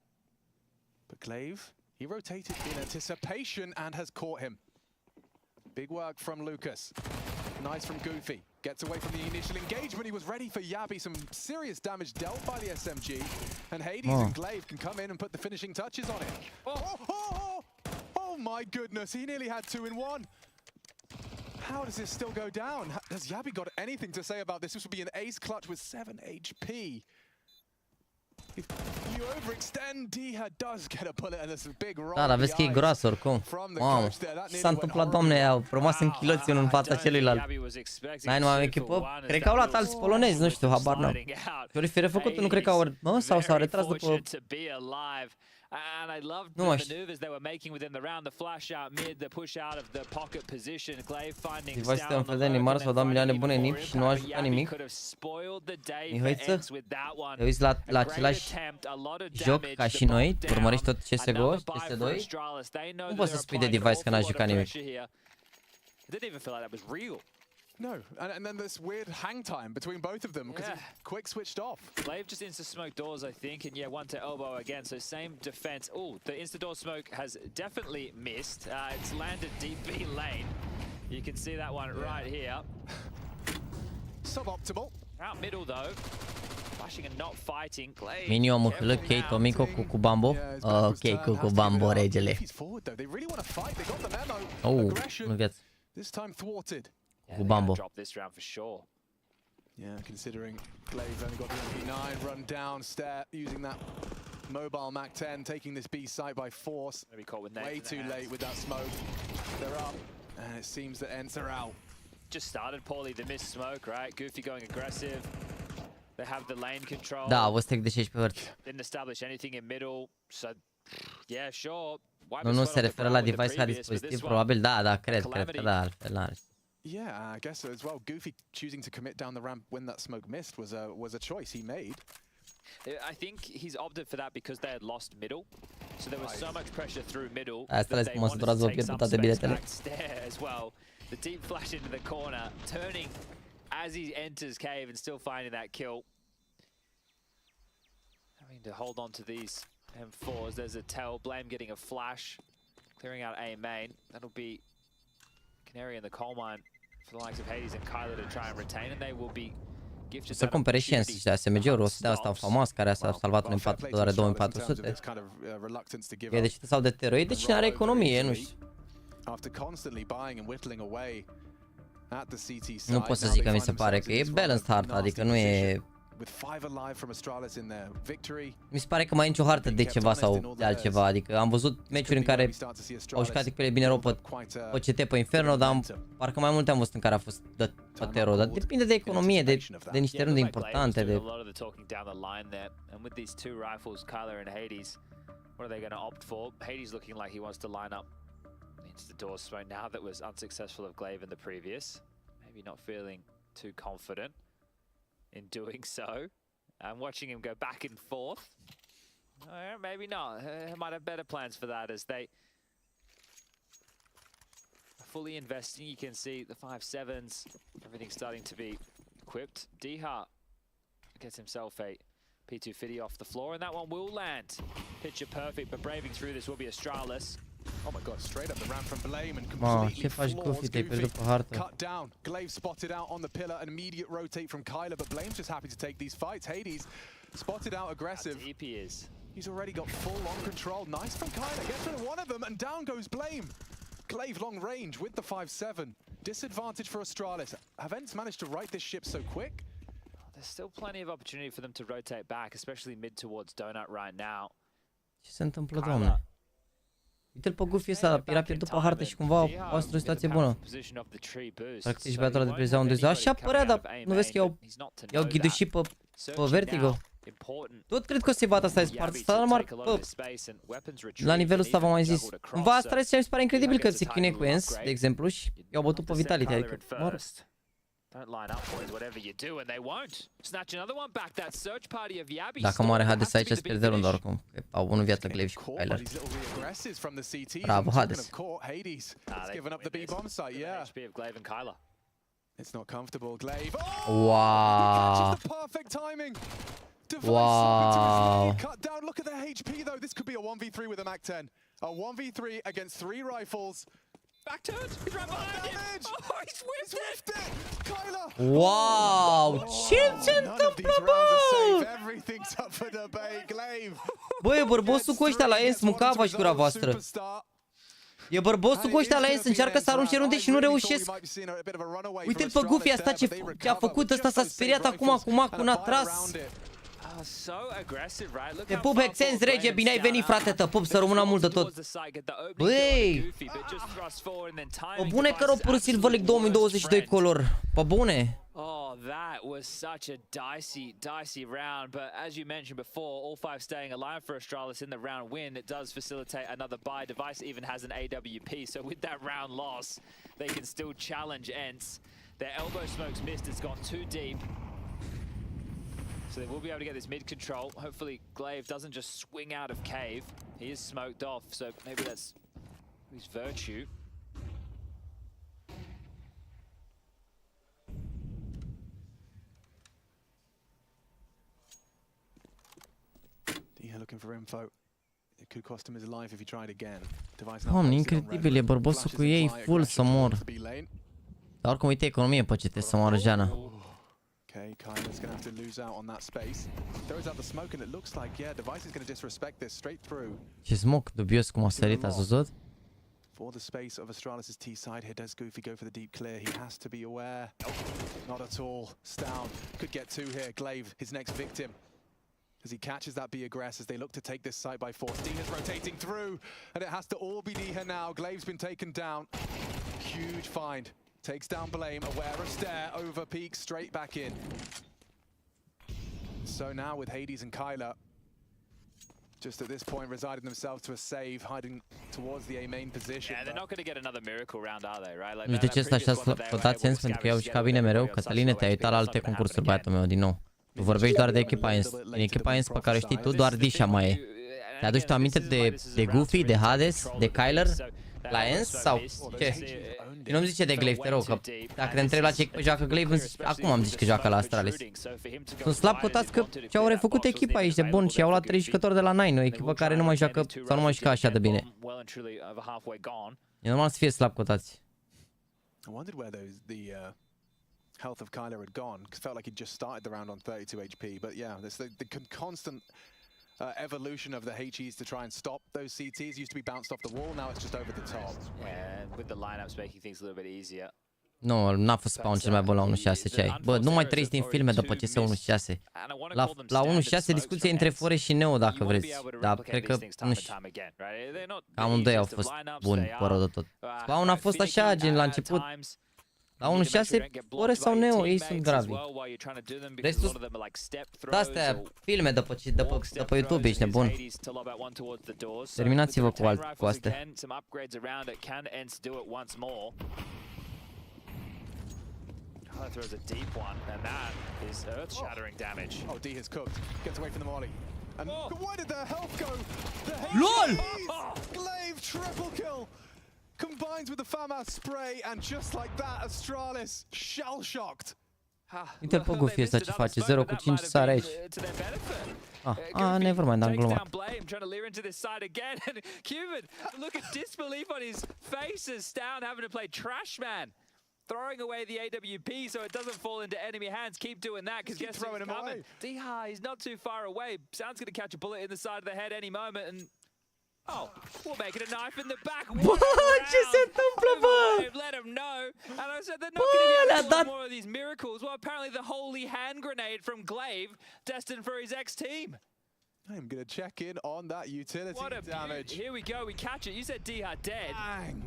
But Glaive, he rotated in anticipation and has caught him. Big work from Lucas. Nice from Goofy. Gets away from the initial engagement. He was ready for Yabi. Some serious damage dealt by the SMG. And Hades and Glaive can come in and put the finishing touches on it. Oh my goodness. He nearly had 2 in 1. How does this still go down? Has Yabi got anything to say about this? This would be an ace clutch with 7 HP. If you overextend, Diha does get a bullet and there's a big roll. Da, dar vezi că e groasă oricum. Mamă, ce s-a întâmplat, doamne, au rămas în chiloți unul în fața celuilalt. N-ai numai echipă? Cred că au luat alți polonezi, nu știu, habar n-am. Și-o fi refăcut, nu cred că au... Mă, sau s-au retras după... And I loved the maneuvers they were making within the round, the flash out mid, the push out of the pocket position, Glaive finding sound on the Neymar, s-au dat milioane bune în NIP și nu a ajutat nimic. Mihăiță, te uiți la același joc ca și noi, urmărești tot CSGO, CS2, nu poți să spui de Device că n-a jucat nimic. Didn't even feel like that was real. No, and then this weird hang time between both of them because he quick switched off. Glaive just insta-smoke doors, I think, and yeah, one to elbow again, so same defense. Oh, the insta-door smoke has definitely missed. It's landed deep B lane. You can see that one right here. Suboptimal. Out middle, though. Flashing and not fighting. Glaive. Minio măhâlă, Kate, Tomico, cu Bambo. Ok, cu Bambo, regele. Oh, nu viață. This time thwarted. Cu Bambo. Drop this round for sure. Yeah, considering Glaive only got the MP9, run down, step, using that mobile Mac 10, taking this B site by force. Way too late with that smoke. They're up, and it seems that ends are out. Just started poorly, the missed smoke, right? Goofy going aggressive. They have the lane control. Da, o stek de 16 hărți. Didn't establish anything in middle, so yeah, sure. Nu se referă la device ca dispozitiv, probabil, da, cred că da, altfel n-are. Yeah, I guess so as well. Goofy choosing to commit down the ramp when that smoke missed was a choice he made. I think he's opted for that because they had lost middle, so there was so much pressure through middle that they wanted to take some space back there as well. The deep flash into the corner, turning as he enters cave and still finding that kill. Having to hold on to these M4s. There's a tail. Blame getting a flash, clearing out A main. That'll be Canary in the coal mine for the likes of Hades and Kyler to try and retain, and they will be gifted. Să cumpere și și de SMG-uri, o să dea asta famoasă care s-a salvat un M4 pe doar 2400. E de sau de teroid, deci are economie, nu știu. Nu pot să zic că mi se pare că e balanced harta, adică nu e... Mi se pare că mai e nicio hartă de ceva sau de altceva, adică am văzut meciuri în care au jucat echipele bine rău pe CT, pe Inferno, dar parcă mai multe am văzut în care a fost pe Tero, dar depinde de economie, de niște runde importante, de... The door smoke now that was unsuccessful of Glaive in the previous. Maybe not feeling too confident in doing so. I'm watching him go back and forth. Maybe not. He might have better plans for that as they are fully investing. You can see the 5.7s, everything starting to be equipped. Diha gets himself a P250 off the floor, and that one will land. Picture perfect, but braving through this will be Astralis. Oh my god, straight up the ramp from Blame and completely floors Goofy. Cut down. Glaive spotted out on the pillar, an immediate rotate from Kyler, but Blame's just happy to take these fights. Hades spotted out aggressive. How deep he is. He's already got full on control. Nice from Kyler. Gets rid of one of them and down goes Blame. Glaive long range with the 5-7. Disadvantage for Astralis. Have Ents managed to right this ship so quick? There's still plenty of opportunity for them to rotate back, especially mid towards Donut right now. Ce se întâmplă, doamne? Uite-l pe Goofy ăsta, era pierdut pe hartă și cumva a fost o situație bună. Practic și băiatul ăla de prezea unde ziua. Așa părea, dar nu vezi că i-au ghidut și pe Vertigo. Tot cred că o să-i bată asta de spart. La nivelul ăsta v-am mai zis. Cumva asta mi se pare incredibil că se chinuie cu Ens, de exemplu, și i-au bătut pe Vitality, adică, mă rog. Dacă moare Hades aici, îți pierde runda oricum. Au unul viață Glaive și cu Kyler. Bravo, Hades. Wow. Wow. Look at the HP though. This could be a 1v3 with a Mac 10. A 1v3 against 3 rifles. Back turns. He's right behind him. Oh, he's whiffed it. Kyler. Wow. Ce se întâmplă, bă? Everything's up for debate. Glaive. Băi, bărbosul cu ăștia la Ens mâncava și gura voastră. E bărbosul cu ăștia la Ens, încearcă să arunce runde și nu reușesc. Uite-l pe Goofy asta ce a făcut, ăsta s-a speriat acum cu Mac, n-a tras. Te pup, Hexens, rege, bine ai venit, frate, te pup, să rămână mult de tot. Băi, pe bune că r-au părăsit Silver League 2022 color, pe bune. Oh, that was such a dicey round, but as you mentioned before, all 5 staying alive for Astralis in the round win. It does facilitate another buy. Device even has an AWP, so with that round loss, they can still challenge Ents. Their elbow smokes missed, it's gone too deep. So they will be able to get this mid control. Hopefully Glaive doesn't just swing out of cave. He is smoked off, so maybe that's his virtue. Looking for info. It could cost him his life if he tried again. Doamne, incredibil, e bărbosul cu ei full să mor. Dar oricum, uite, economie pe ce trebuie să moară Jana. Okay, Kyler's gonna have to lose out on that space. Throws out the smoke and it looks like, yeah, Device is gonna disrespect this straight through. Ce smoke dubios cum a sărit, ați văzut? For the space of Astralis' T side, here does Goofy go for the deep clear. He has to be aware. Not at all. Stown could get 2 here. Glaive, his next victim. As he catches that B aggress as they look to take this site by force. Diha's rotating through, and it has to all be Diha now. Glaive's been taken down. Huge find. Takes down Blame, aware of stare, over peak, straight back in. So now with Hades and Kyler, just at this point residing themselves to a save, hiding towards the A main position. Yeah, they're not going to get another miracle round, are they? Right? Like Nu știu de ce ăsta așa scotați Ens, pentru că i-au jucat bine mereu. Cătăline, te-ai uitat la alte concursuri, băiatul meu, din nou. Tu vorbești doar de echipa Ens. În echipa Ens pe care știi tu, doar Disha mai e. Te-aduci tu aminte de Goofy, de Hades, de Kyler la Ens sau ce? Nu-mi zice de Glaive, te rog, că dacă te întreb la ce echipă joacă Glaive, acum am zis că joacă la Astralis. Sunt slab cotați că ce-au refăcut echipa aici de bun și au luat 3 jucători de la Nine, o echipă care nu mai joacă sau nu mai juca așa de bine. E normal să fie slab cotați. Health of Kyler had gone, because felt like he'd just started the round on 32 HP. But yeah, there's the constant evolution of the HEs to try and stop those CTs. Used to be bounced off the wall, now it's just over the top. Yeah, with the lineups making things a little bit easier. Nu, n-a fost spawn cel mai bun la 1.6, ce ai? Bă, nu mai trăiți din filme după CS 1.6. La 1.6 discuție între Fore și Neo, dacă vreți. Dar cred că, nu știu, amândoi au fost buni, pe rău de tot. Spawn a fost așa, gen, la început. La 1.6, Fore sau Neo, ei sunt gravi. Restul, de-astea filme de pe YouTube, ești nebun. Terminați-vă cu astea. Throws a deep one, and that is earth-shattering damage. Oh, D has cooked. Gets away from the molly. And where did the health go? The LOL! Glaive triple kill combines with the FAMAS spray, and just like that, Astralis shell-shocked. Uite-l pe Goofy ăsta ce face, 0 cu 5 sare aici. never mind, am glumat. Trying to leer into this side again, and Cuban, look at disbelief on his face as Stown having to play trash man, throwing away the AWP so it doesn't fall into enemy hands. Keep doing that because guess who's coming? Diha, he's not too far away. Sound's going to catch a bullet in the side of the head any moment, and we'll make it a knife in the back. Ce se întâmplă, bă? Let him know. And I said they're not going to be able to do more of these miracles. Well, apparently the holy hand grenade from Glaive, destined for his ex-team. I'm going to check in on that utility damage. Here we go, we catch it. You said Diha dead.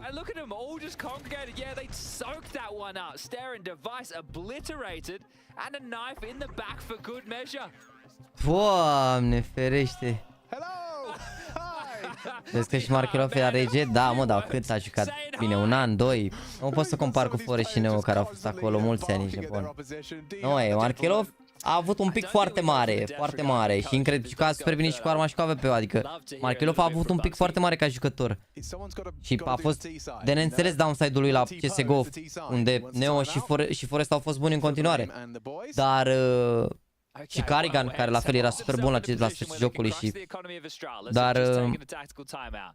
And look at them all just congregated. Yeah, they soaked that one up. Stare and device obliterated. And a knife in the back for good measure. Doamne ferește. Vezi că și Markelov era rege? Da, mă, dar cât a jucat? Bine, un an, doi. Nu pot să compar cu Forest și Neo care au fost acolo mulți ani, ești nebun. Nu, Markelov a avut un pic foarte mare și incredibil, juca super bine și cu arma și cu AWP-ul, adică Markelov a avut un pic foarte mare ca jucător. Și a fost de neînțeles downside-ul lui la CSGO, unde Neo și Forest au fost buni în continuare. Dar și Carrigan, care la fel era super bun la sfârșitul jocului și... Dar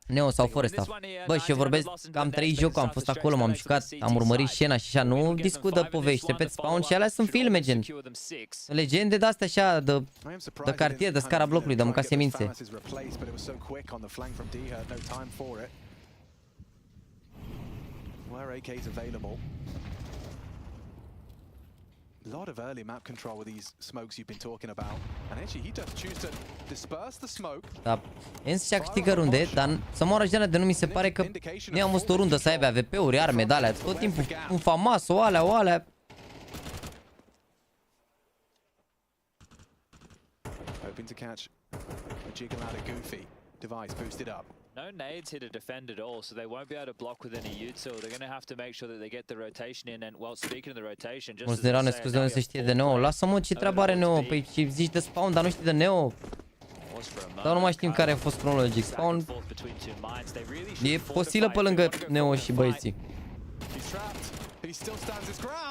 Neo sau Forest. Bă, și eu vorbesc că am trăit jocul, am fost acolo, m-am jucat, am urmărit scena și așa, nu discută povești, repet spawn și alea sunt filme, gen legende de-astea așa, de cartier, de scara blocului, de mânca semințe. A lot of early map control with these smokes you've been talking about, and actually he does choose to disperse the smoke. Da, Ensea câștigă runde, dar să moară genul de nu mi se pare că nu am văzut o rundă să aibă AWP-uri, arme, de-alea, tot timpul un famas, o alea. Hoping to catch a jiggle out of Goofy. Device boosted up. No nades here to defend at all, so they won't be able to block with any util. They're going to have to make sure that they get the rotation in, and well, speaking of the rotation, just mulți de rane scuze, nu se știe de Neo. Lasă-mă, ce treabă are Neo? Păi și zici de spawn, dar nu știi de Neo. Dar nu mai știm care a fost cronologic. Spawn e posibilă pe lângă Neo și băieții.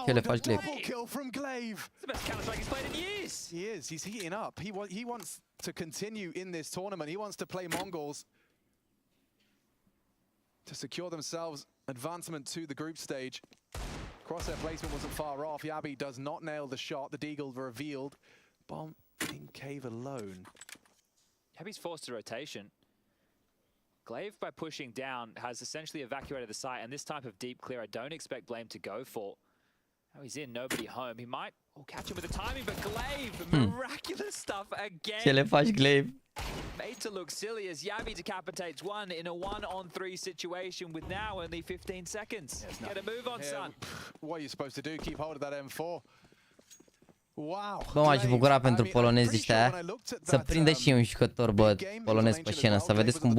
Ce le faci, Glaive? He is. He's heating up. He wants to continue in this tournament. He wants to play Mongols to secure themselves advancement to the group stage. Crosshair placement wasn't far off. Yabi does not nail the shot. The Deagle revealed. Bomb in cave alone. Yabi's forced to rotation. Glaive, by pushing down, has essentially evacuated the site, and this type of deep clear I don't expect Blame to go for. Oh, he's in, nobody home. He might catch him with the timing, but Glaive, miraculous stuff again. Ce le faci, Glaive? Made to look silly as Yabi decapitates one in a 1-on-3 situation with now only 15 seconds. Get a move on, son. What are you supposed to do? Keep hold of that M4. Bă, m-aș bucura pentru polonezii ăștia să prindă și un jucător, bă, polonez pe scenă, să vedeți cum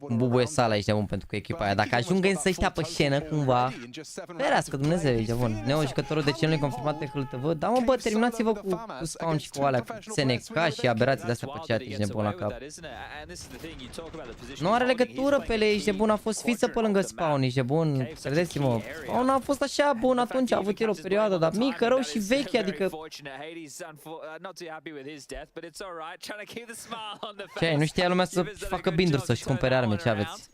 bubuie sala aici de bun pentru că echipa aia. Dacă ajungă însă ăștia pe scenă, cumva, ferească Dumnezeu aici de bun. Neo, jucătorul de ce nu-i confirmat pe HLTV, da mă, bă, terminați-vă cu spawn și cu alea, cu SNK și aberații de-astea pe chat, ești nebun la cap. Nu are legătură pe ele, ești de bun, a fost fiță pe lângă spawn, ești de bun, credeți-mă. Spawn a fost așa bun atunci, a avut el o perioadă, dar mică, rău și veche, adică... not too happy with his death, but it's all right. Trying to keep the smile on the face. Ce, nu știa lumea să facă binduri, să-și cumpere arme, ce aveți?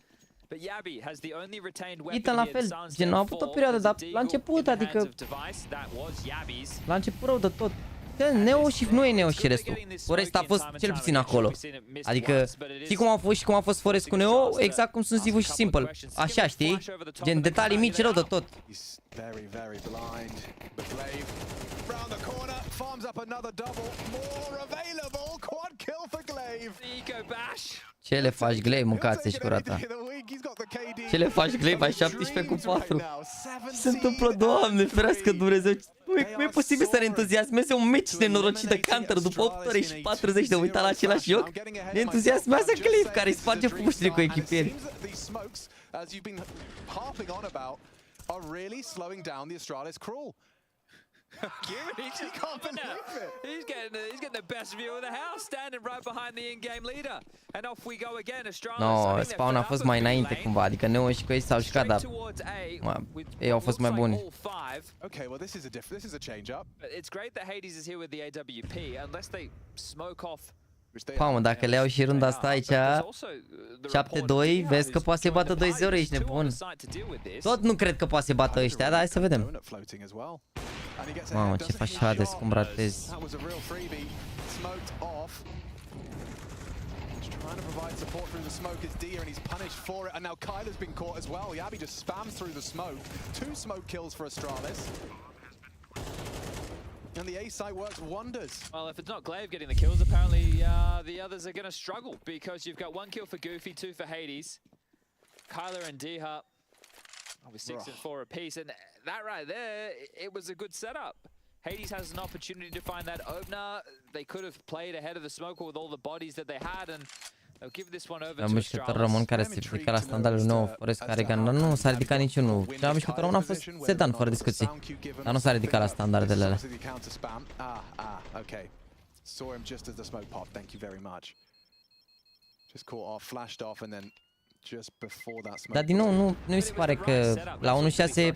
Ethan la fel, gen, a avut o perioadă, dar la început, adică... La început rău de tot. Neo și nu e Neo și restul. Forest a fost cel puțin acolo. Adică, știi cum a fost și cum a fost Forest cu Neo? Exact cum sunt Zivu și Simple. Așa, știi? Gen, detalii mici rău de tot. Round the corner, farms up another double, more available, quad kill for Glaive. Ce le faci, Glaive, mâncați-și curata. Ce le faci, Glaive, ai 17 cu 4. Ce se întâmplă, Doamne, ferească Dumnezeu. Nu e posibil să ne entuziasmeze un meci nenorocit de counter după 8 ore și 40 de uitat la același joc. Ne entuziasmează Glaive, care îi sparge puștile cu echipieri. He can't believe it. He's getting the best view of the house, standing right behind the in-game leader. And off we go again. No, spawn a fost mai înainte cumva, adică Neo și cu ei s-au jucat, dar ei au fost mai buni. Okay, well this is a change up. It's great that Hades is here with the AWP, unless they smoke off Mamă, dacă le iau și runda asta aici 7-2, vezi că poate să-i bată 2-0, ești nebun. Tot nu cred că poate să-i bată ăștia, dar hai să vedem. Mamă, ce faci Hades, cum ratezi. Trying to provide support through the smoke is Dia, and he's punished for it. And now Kyler's been caught as well. Yabi just spams through the smoke. 2 smoke kills for Astralis. And the A site works wonders. Well, if it's not Glaive getting the kills, apparently the others are going to struggle because you've got 1 kill for Goofy, 2 for Hades. Kyler and Diha with 6 and 4 apiece. And that right there, it was a good setup. Hades has an opportunity to find that opener. They could have played ahead of the smoker with all the bodies that they had, and they'll give this one over to Astralis. Mișcător român care se ridică la standardul nou, Forest care gană, nu s-a ridicat niciunul. Cea mișcător român a fost Sedan, fără discuții. Dar nu s-a ridicat la standardele alea. Okay. Saw him just as the smoke popped. Thank you very much. Just caught off, flashed off, and then just before that smoke. Dar din nou, nu mi se pare că la 1-6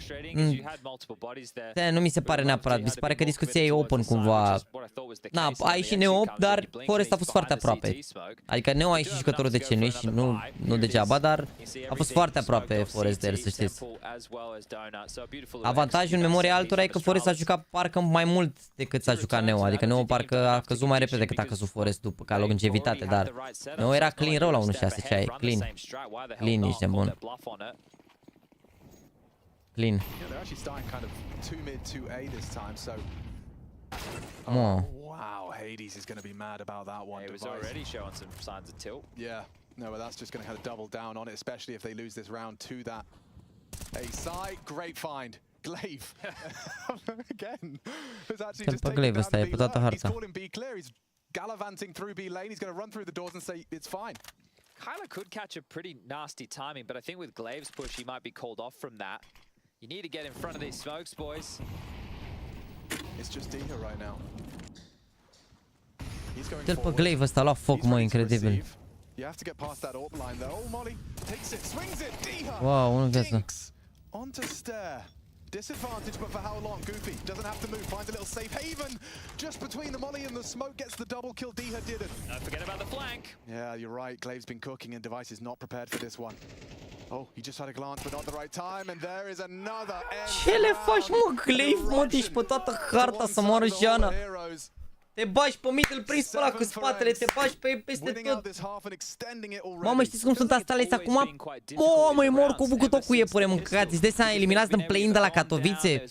nu mi se pare neapărat. Mi se pare că discuția e open cumva. Na, a ieșit Neo, dar Forest a fost foarte aproape. Adică Neo a ieșit jucătorul de ce nu degeaba, dar a fost foarte aproape Forest de el, să știți. Avantajul în memoria altora e că Forest a jucat parcă mai mult decât s-a jucat Neo. Adică Neo parcă a căzut mai repede decât a căzut Forest după, ca longevitate, dar Neo era clean rău la 1-6, ce ai, clean. Clean, ești nebun. Clean. Wow, Hades is going to be mad about that one. He was already showing some signs of tilt. Yeah, no, but that's just going to have to double down on it, especially if they lose this round to that A side. Great find. Glaive. Again. Has actually just taken down B lane. He's calling B clear. He's gallivanting through B lane. He's going to run through the doors and say it's fine. Kyler could catch a pretty nasty timing, but I think with Glaive's push, he might be called off from that. You need to get in front of these smokes, boys. It's just Diha right now. Dă-l pe Glaive ăsta, a luat foc, mă, incredibil. You have to get past that AWP line though. Oh, Molly takes it, swings it. Diha. Wow, unul viață. Onto stair. Disadvantage, but for how long? Goofy doesn't have to move, finds a little safe haven just between the molly and the smoke, gets the double kill. Diha didn't. Don't forget about the flank. Yeah, you're right. Glaive's been cooking and Device is not prepared for this one. Oh, he just had a glance, but not the right time, and there is another end. Ce le faci, mă, Glaive, mă, deci pe toată harta să moară Jana. Te bagi pe mid, îl prinzi pe ăla cu spatele, te bagi pe peste tot. Mamă, știți cum sunt asta ales acum? O, măi, mor cu bucutul cu iepure, mâncați. Îți dai seama, eliminați din play-in de la Katowice.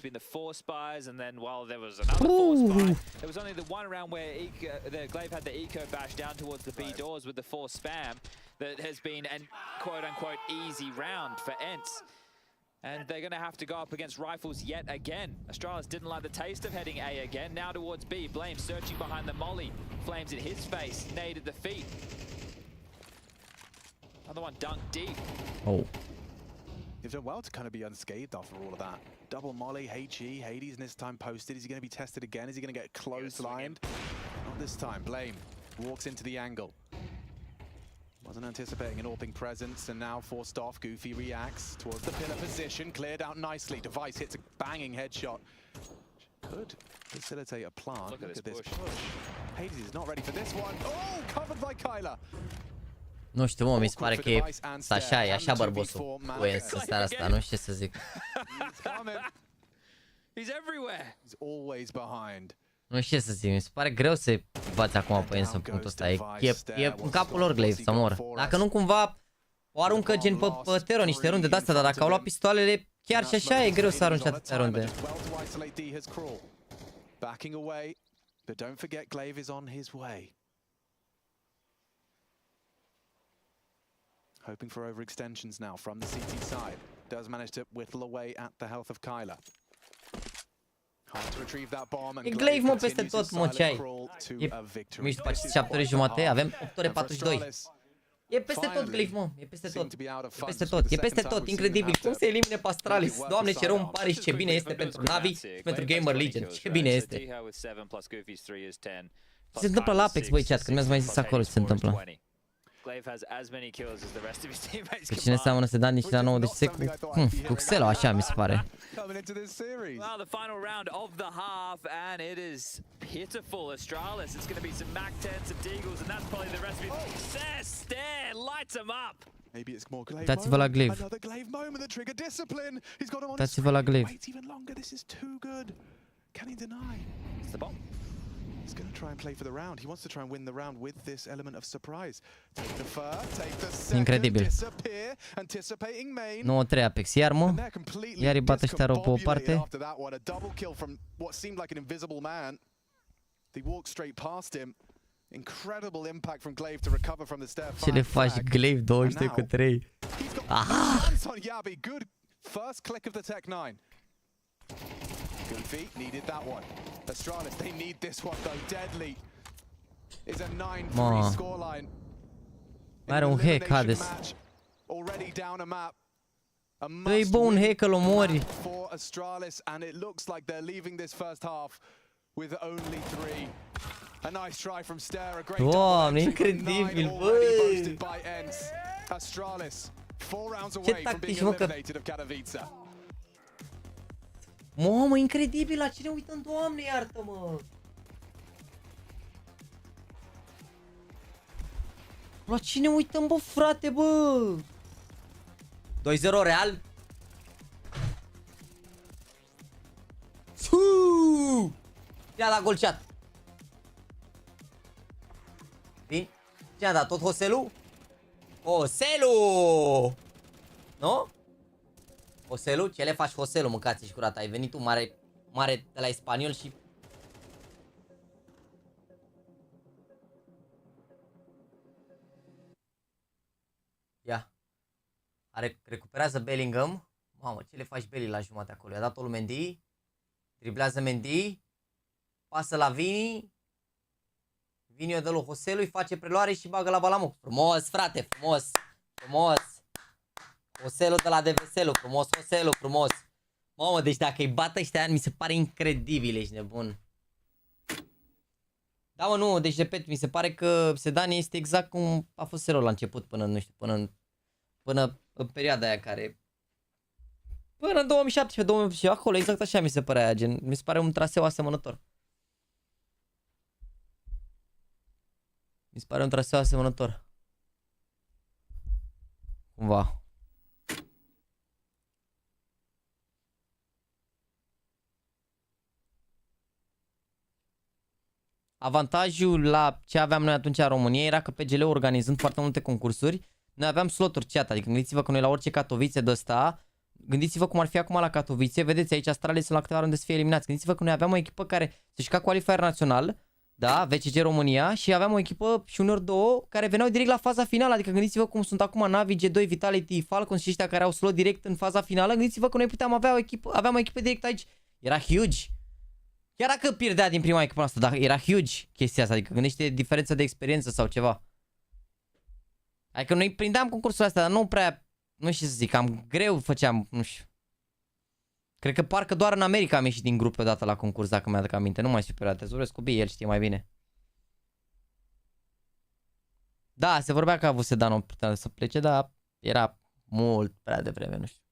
And they're going to have to go up against rifles yet again. Astralis didn't like the taste of heading A again. Now towards B. Blame searching behind the molly. Flames in his face. Nade at the feet. Another one dunked deep. Oh. You've done well to kind of be unscathed after all of that. Double molly, HE, Hades, and this time posted. Is he going to be tested again? Is he going to get clotheslined? Not this time. Blame walks into the angle. Wasn't anticipating an AWPing presence, and now forced off. Goofy reacts towards the pillar position, cleared out nicely. Device hits a banging headshot. Could facilitate a plant. Look at this push. Hades is not ready for this one. Oh, covered by Kyler. Nu știu, mă, mi se pare că e așa, e așa bărbosul cu ES în seara asta, nu știu ce să zic. He's everywhere. He's always behind. Nu știu ce să zic, mi se pare greu să bați acum pe ES în punctul ăsta. E în capul lor Glaive să mor. Dacă nu cumva o aruncă gen pe Tero niște runde de-astea, dar dacă au luat pistoalele, chiar și așa e greu să arunci atâtea runde. Backing away, but don't forget Glaive is on his way. Hoping for overextensions now from the CT side. Does manage to whittle away at the health of Kyler. Hard to retrieve that bomb, and E Glaive, mă, peste tot, mă, ce ai? E mici după 7 ore jumate, avem 8 ore 42. E peste tot, Glaive, mă, e peste tot. E peste tot, e peste tot, incredibil. Cum se elimine pe Astralis? Doamne, ce rău îmi pare și ce bine este pentru Navi și pentru GamerLegion. Ce bine este. Ce se întâmplă la Apex, băi, chat, că mi-ați mai zis acolo ce se întâmplă. Pe cine seamănă să dea nici la 90 cu Xelo, așa mi se pare. Well, the final round of the half, and it is pitiful. Astralis, it's going to be some Mac 10s, some Deagles, and that's probably the recipe for success. There, lights him up. Maybe it's more glaive. Uitați-vă la glaive. Another glaive moment, the trigger discipline. He's got him on. Uitați-vă la glaive. Wait even longer. This is too good. Can he deny? It's the bomb. He's going to try and play for the round. He wants to try and win the round with this element of surprise. Take the first, take the second, incredibil. disappear, anticipating main. 9-3 Apex, iar mă, iar îi bate ăștia rău pe o parte. After that one, a double kill from what seemed like an invisible man. They walked straight past him. Incredible impact from Glaive to recover from the stair. Ce le faci, Glaive 22 cu 3? Ah! On Yabi, good first click of the Tech 9. Goofy needed that one. Astralis, they need this one though. Deadly is a 9-3 scoreline. Are un hack, Hades. Already down a map. Dă-i bă un hack, îl omori. For Astralis, and it looks like they're leaving this first half with only 3. A nice try from Stair, a great Doamne, incredibil, bă! Astralis, 4 rounds away from being eliminated of Katowice. Mamă, incredibil, la cine uităm, Doamne, iartă-mă! La cine uităm, bă, frate, bă? 2-0 Real? Suuu! Cine a dat golceat? Bine? Cine a dat? Tot Hoselu? Hoselu! Nu? Hoselu? Ce le faci, Hoselu? Mâncați și curat. Ai venit tu mare de la spaniol și... Ia. Recuperează Bellingham. Mamă, ce le faci Belly la jumate acolo? I-a dat-o lui Mendy. Driblează Mendy. Pasă la Vini. Vini o dă lui Hoselu, îi face preluare și bagă la Balamuc. Frumos, frate, frumos. Frumos. Hoselu de la Deveselu, frumos, Hoselu, frumos. Mamă, deci dacă îi bată ăștia, mi se pare incredibil, ești nebun. Da, mă, nu, deci repet, mi se pare că Sedan este exact cum a fost Sero la început, până, nu știu, până în perioada aia care... Până în 2017-2018, acolo, exact așa mi se părea, gen, mi se pare un traseu asemănător. Mi se pare un traseu asemănător. Cumva. Avantajul la ce aveam noi atunci în România era că PGL organizând foarte multe concursuri, noi aveam sloturi chat, adică gândiți-vă că noi la orice Katowice de ăsta, gândiți-vă cum ar fi acum la Katowice, vedeți aici Astralis sunt la câteva runde să fie eliminați, gândiți-vă că noi aveam o echipă care se juca qualifier național, da, VCG România, și aveam o echipă și unor două care veneau direct la faza finală, adică gândiți-vă cum sunt acum Navi, G2, Vitality, Falcons și ăștia care au slot direct în faza finală, gândiți-vă că noi puteam avea o echipă, aveam o echipă direct aici, era huge. Chiar dacă pierdea din prima echipă asta, dar era huge chestia asta, adică gândește diferența de experiență sau ceva. Adică noi prindeam concursul astea, dar nu prea, nu știu să zic, cam greu făceam, nu știu. Cred că parcă doar în America am ieșit din grup odată la concurs, dacă mi-aduc aminte, nu mai știu pe te vorbesc cu Bie, el știe mai bine. Da, se vorbea că a avut Sedan să plece, dar era mult prea devreme, nu știu.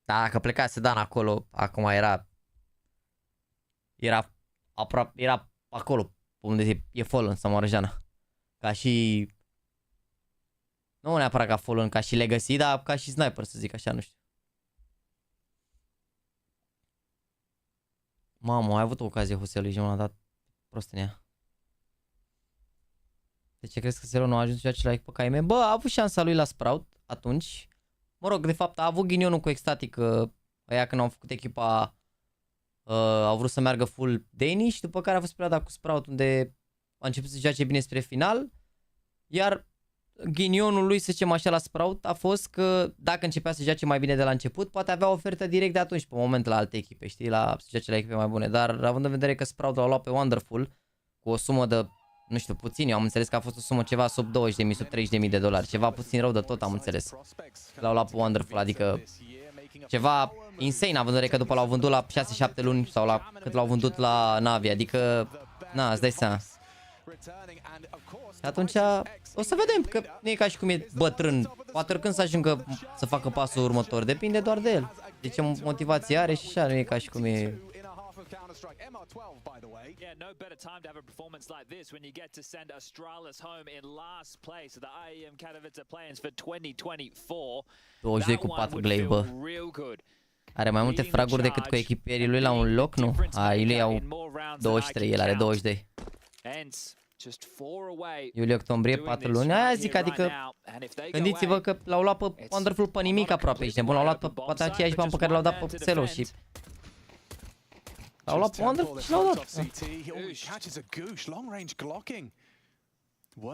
Dar dacă pleca Sedan acolo, acum era aproape, era acolo, unde e Fallen sau Marjana. Ca și... Nu neapărat ca Fallen, ca și Legacy, dar ca și Sniper, să zic așa, nu știu. Mamă, ai avut o ocazie, Hoselu, și m-a dat prost în ea. De ce crezi că Selo nu a ajuns și la echipă KM? Bă, a avut șansa lui la Sprout atunci. Mă rog, de fapt a avut ghinionul cu Ecstatic, ăia când au făcut echipa, au vrut să meargă full Danish, după care a fost perioada cu Sprout unde a început să joace bine spre final, iar ghinionul lui, să zicem așa, la Sprout a fost că dacă începea să joace mai bine de la început, poate avea ofertă direct de atunci, pe moment, la alte echipe, știi, să joace la echipe mai bune, dar având în vedere că Sprout l-au luat pe Wonderful cu o sumă de, nu știu, puțin, eu am înțeles că a fost o sumă ceva sub 20.000, sub 30.000 de dolari, ceva puțin rău de tot, am înțeles. L-au luat pe Wonderful, adică ceva insane, având în vedere că după l-au vândut la 6-7 luni sau la cât l-au vândut la Navi, adică, na, îți dai seama. Și atunci o să vedem, că nu e ca și cum e bătrân, poate oricând să ajungă să facă pasul următor, depinde doar de el. De ce motivație are și așa, nu e ca și cum e... Yeah, no better time to have a performance like this when you get to send Astralis home in last place of the IEM Katowice play-ins for 2024. 20 cu 4 glaive, bă. Are mai multe fraguri decât cu echipierii lui la un loc, nu? Lui au 23, el are 22. Iulie, octombrie, 4 luni. Aia zic, adică gândiți-vă că l-au luat pe Wonderful pe nimic aproape. Ești nebun, l-au luat pe poate aceiași bani pe care l-au dat pe Celo și... L-au luat pe Wonderful și l-au dat.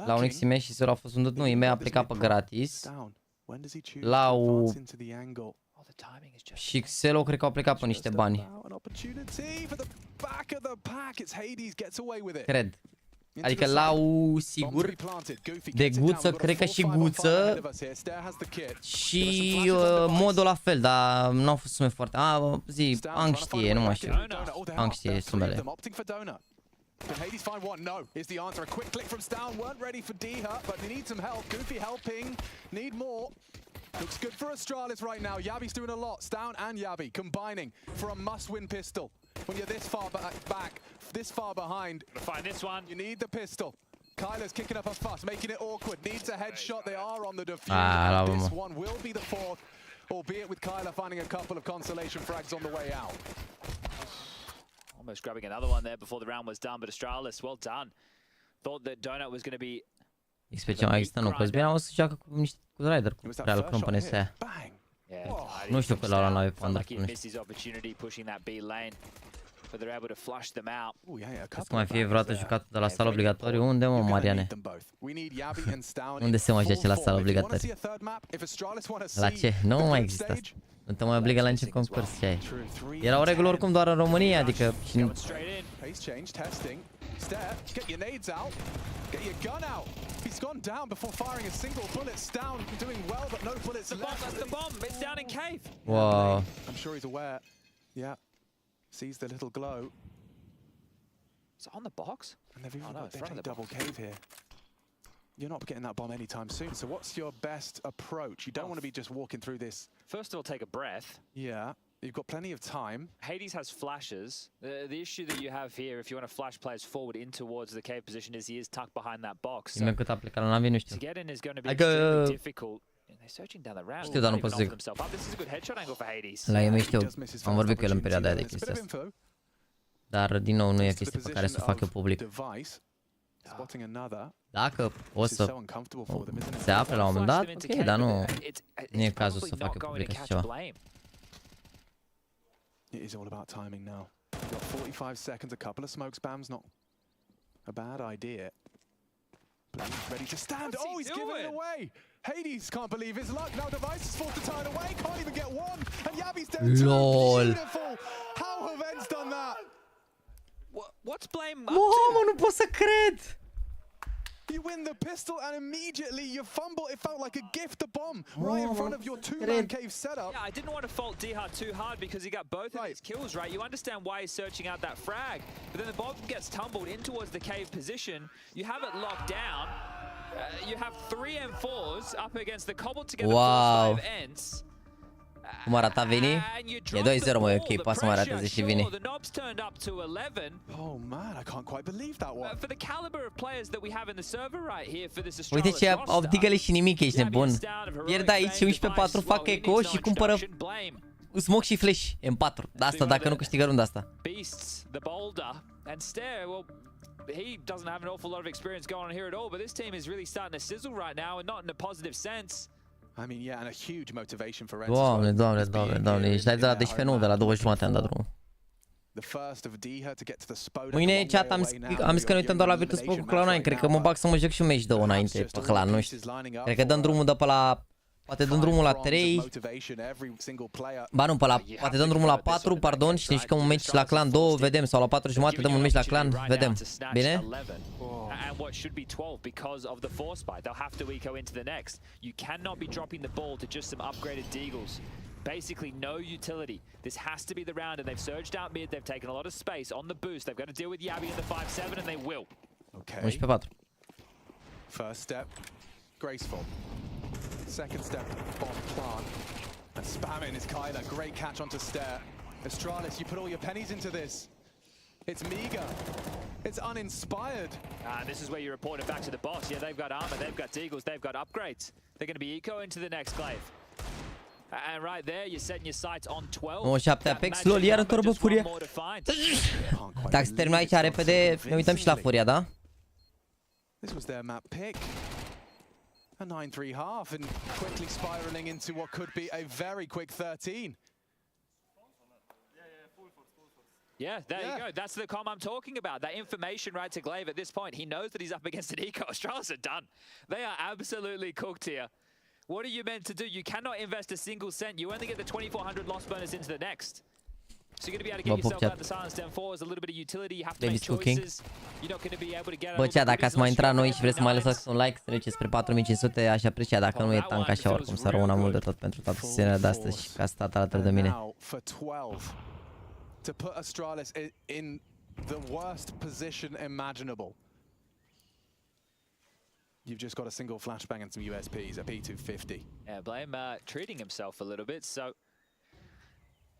La un XM și Zero a fost vândut, nu, IM a plecat pe gratis. L-au... Și Xelo cred că au plecat pe niște bani. Cred. Adică l-au sigur de Guță, cred că și Guță și modul la fel, dar nu au fost sume foarte... Zi, Ang știe, nu mai știu. Ang știe sumele. Can Hades find one? No, is the answer. A quick click from Stown. Weren't ready for D-Hut, but they need some help. Goofy helping. Need more. Looks good for Astralis right now. Yabi's doing a lot. Stown and Yabi combining for a must-win pistol. When you're this far back, this far behind, find this one. You need the pistol. Kyler's kicking up a fuss, making it awkward. Needs a headshot. They are on the defuse. This one will be the fourth, albeit with Kyler finding a couple of consolation frags on the way out. Almost grabbing another one there before the round was done, but Astralis, well done. Thought that Donut was going to be... XP mai există, nu, Cosmin o să joacă cu Rider, cu prea lucrăm până să ia. Nu știu că l-au luat la Wonderful, nu știu. Să mai fie vreodată jucat de la sală obligatoriu, unde mă, Mariane? Unde se mai joace la sală obligatoriu? La ce? Nu mai există asta. Nu te mai obligă la niciun concurs, ce ai? Erau reguli oricum doar în România, adică... Get your nades out. Get your gun out. He's gone down before firing a single bullet. Stown doing well, but no bullets left. That's the bomb. It's down in cave. Wow. I'm sure he's aware. Yeah. Sees the little glow. Is it on the box? And they've even got a double cave here. You're not getting that bomb anytime soon. So what's your best approach? You don't want to be just walking through this. First of all, take a breath. Yeah. You've got plenty of time. Hades has flashes. The issue that you have here, if you want to flash players forward in towards the cave position, is he is tucked behind that box. So cât a plecat la navi, nu știu. To get in is going to be extremely difficult. They're searching down the round. Știu, dar nu pot să zic. This is a good headshot angle for Hades. La IEM știu, am vorbit cu el în perioada aia de chestia asta. Dar, din nou, nu e chestia pe care să o fac eu public. Dacă o să se afle la un moment dat, ok, dar nu e cazul să fac eu public așa ceva. It is all about timing now. You've got 45 seconds, a couple of smoke spams, not a bad idea. Ready to stand. Oh, he's giving it away. Hades can't believe his luck. Now Device is forced to turn away. Can't even get one. And Yabi's dead too. Beautiful. How have Ents done that? What's blame? Mamă, nu pot să cred. You win the pistol and immediately you fumble. It felt like a gift, the bomb, right in front of your two-man cave setup. Yeah, I didn't want to fault D-Hard too hard because he got both of his kills, right? You understand why he's searching out that frag. But then the bomb gets tumbled in towards the cave position. You have it locked down. You have 3 M4s up against the cobbled together 4-5 Ents. Cum arată Vini? E 2-0, mă, ok, poate să mă arate și Vini. Oh man, I can't quite believe that one. For the caliber of players that we have in the server right here for this Uite ce au digăle și nimic, ești nebun. Pierd aici 11-4, fac eco și cumpără smoke și flash M4. Asta dacă nu câștigă runda asta. Beasts, the boulder and stare, well, he doesn't have an awful lot of experience going on here at all, but this team is really starting to sizzle right now and not in a positive sense. I mean, yeah, and a huge motivation for Ents. Doamne, ești live de la 12, nu, de la 2 jumate am dat drumul. Mâine chat am zis că ne uităm doar la Virtus Pro cu Cloud9, cred că mă bag să mă joc și un match 2 înainte pe clan, nu știu. Cred că dăm drumul de pe la... Poate dăm drumul la 3. Ba nu, poate dăm drumul la 4, pardon, și ne jucăm un match la clan 2, vedem, sau la 4 jumate dăm un match la clan, vedem. Bine? And what should be 12 because of the force bite. They'll have to eco into the next. You cannot be dropping the ball to just some upgraded deagles. Basically no utility. This has to be the round and they've surged out mid. They've taken a lot of space on the boost. They've got to deal with Yabi in the 5-7 and they will. Okay. 11-4. First step, graceful. Second step, bomb plant. And spamming is Kyler. Great catch onto Stair. Astralis, you put all your pennies into this. It's meager. It's uninspired. This is where you report it back to the boss. Yeah, they've got armor, they've got deagles, they've got upgrades. They're going to be eco into the next glaive. And right there, you're setting your sights on 12. 97 Apex, lol, iar într-o bă furia. Dacă se termină aici repede, ne uităm și la furia, da? This was their map pick. A 9-3 half and quickly spiraling into what could be a very quick 13. Yeah, there you go. That's the comm I'm talking about. That information right to Glaive at this point. He knows that he's up against an eco. Astralis are done. They are absolutely cooked here. What are you meant to do? You cannot invest a single cent. You only get the 2,400 loss bonus into the next. So you're going to be able to get yourself out the silence down forwards, a little bit of utility. You have to make choices. You're not going to be able to get Bă, cea, dacă ați mai intrat noi și vreți să mai lăsați un like, să treceți spre 4500, aș aprecia. Dacă nu e tank așa, oricum să rămână mult de tot pentru toată sesiunea de astăzi și că a stat alături de mine. To put Astralis in the worst position imaginable. You've just got a single flashbang and some USPs, a P250. Yeah, Blame treating himself a little bit, so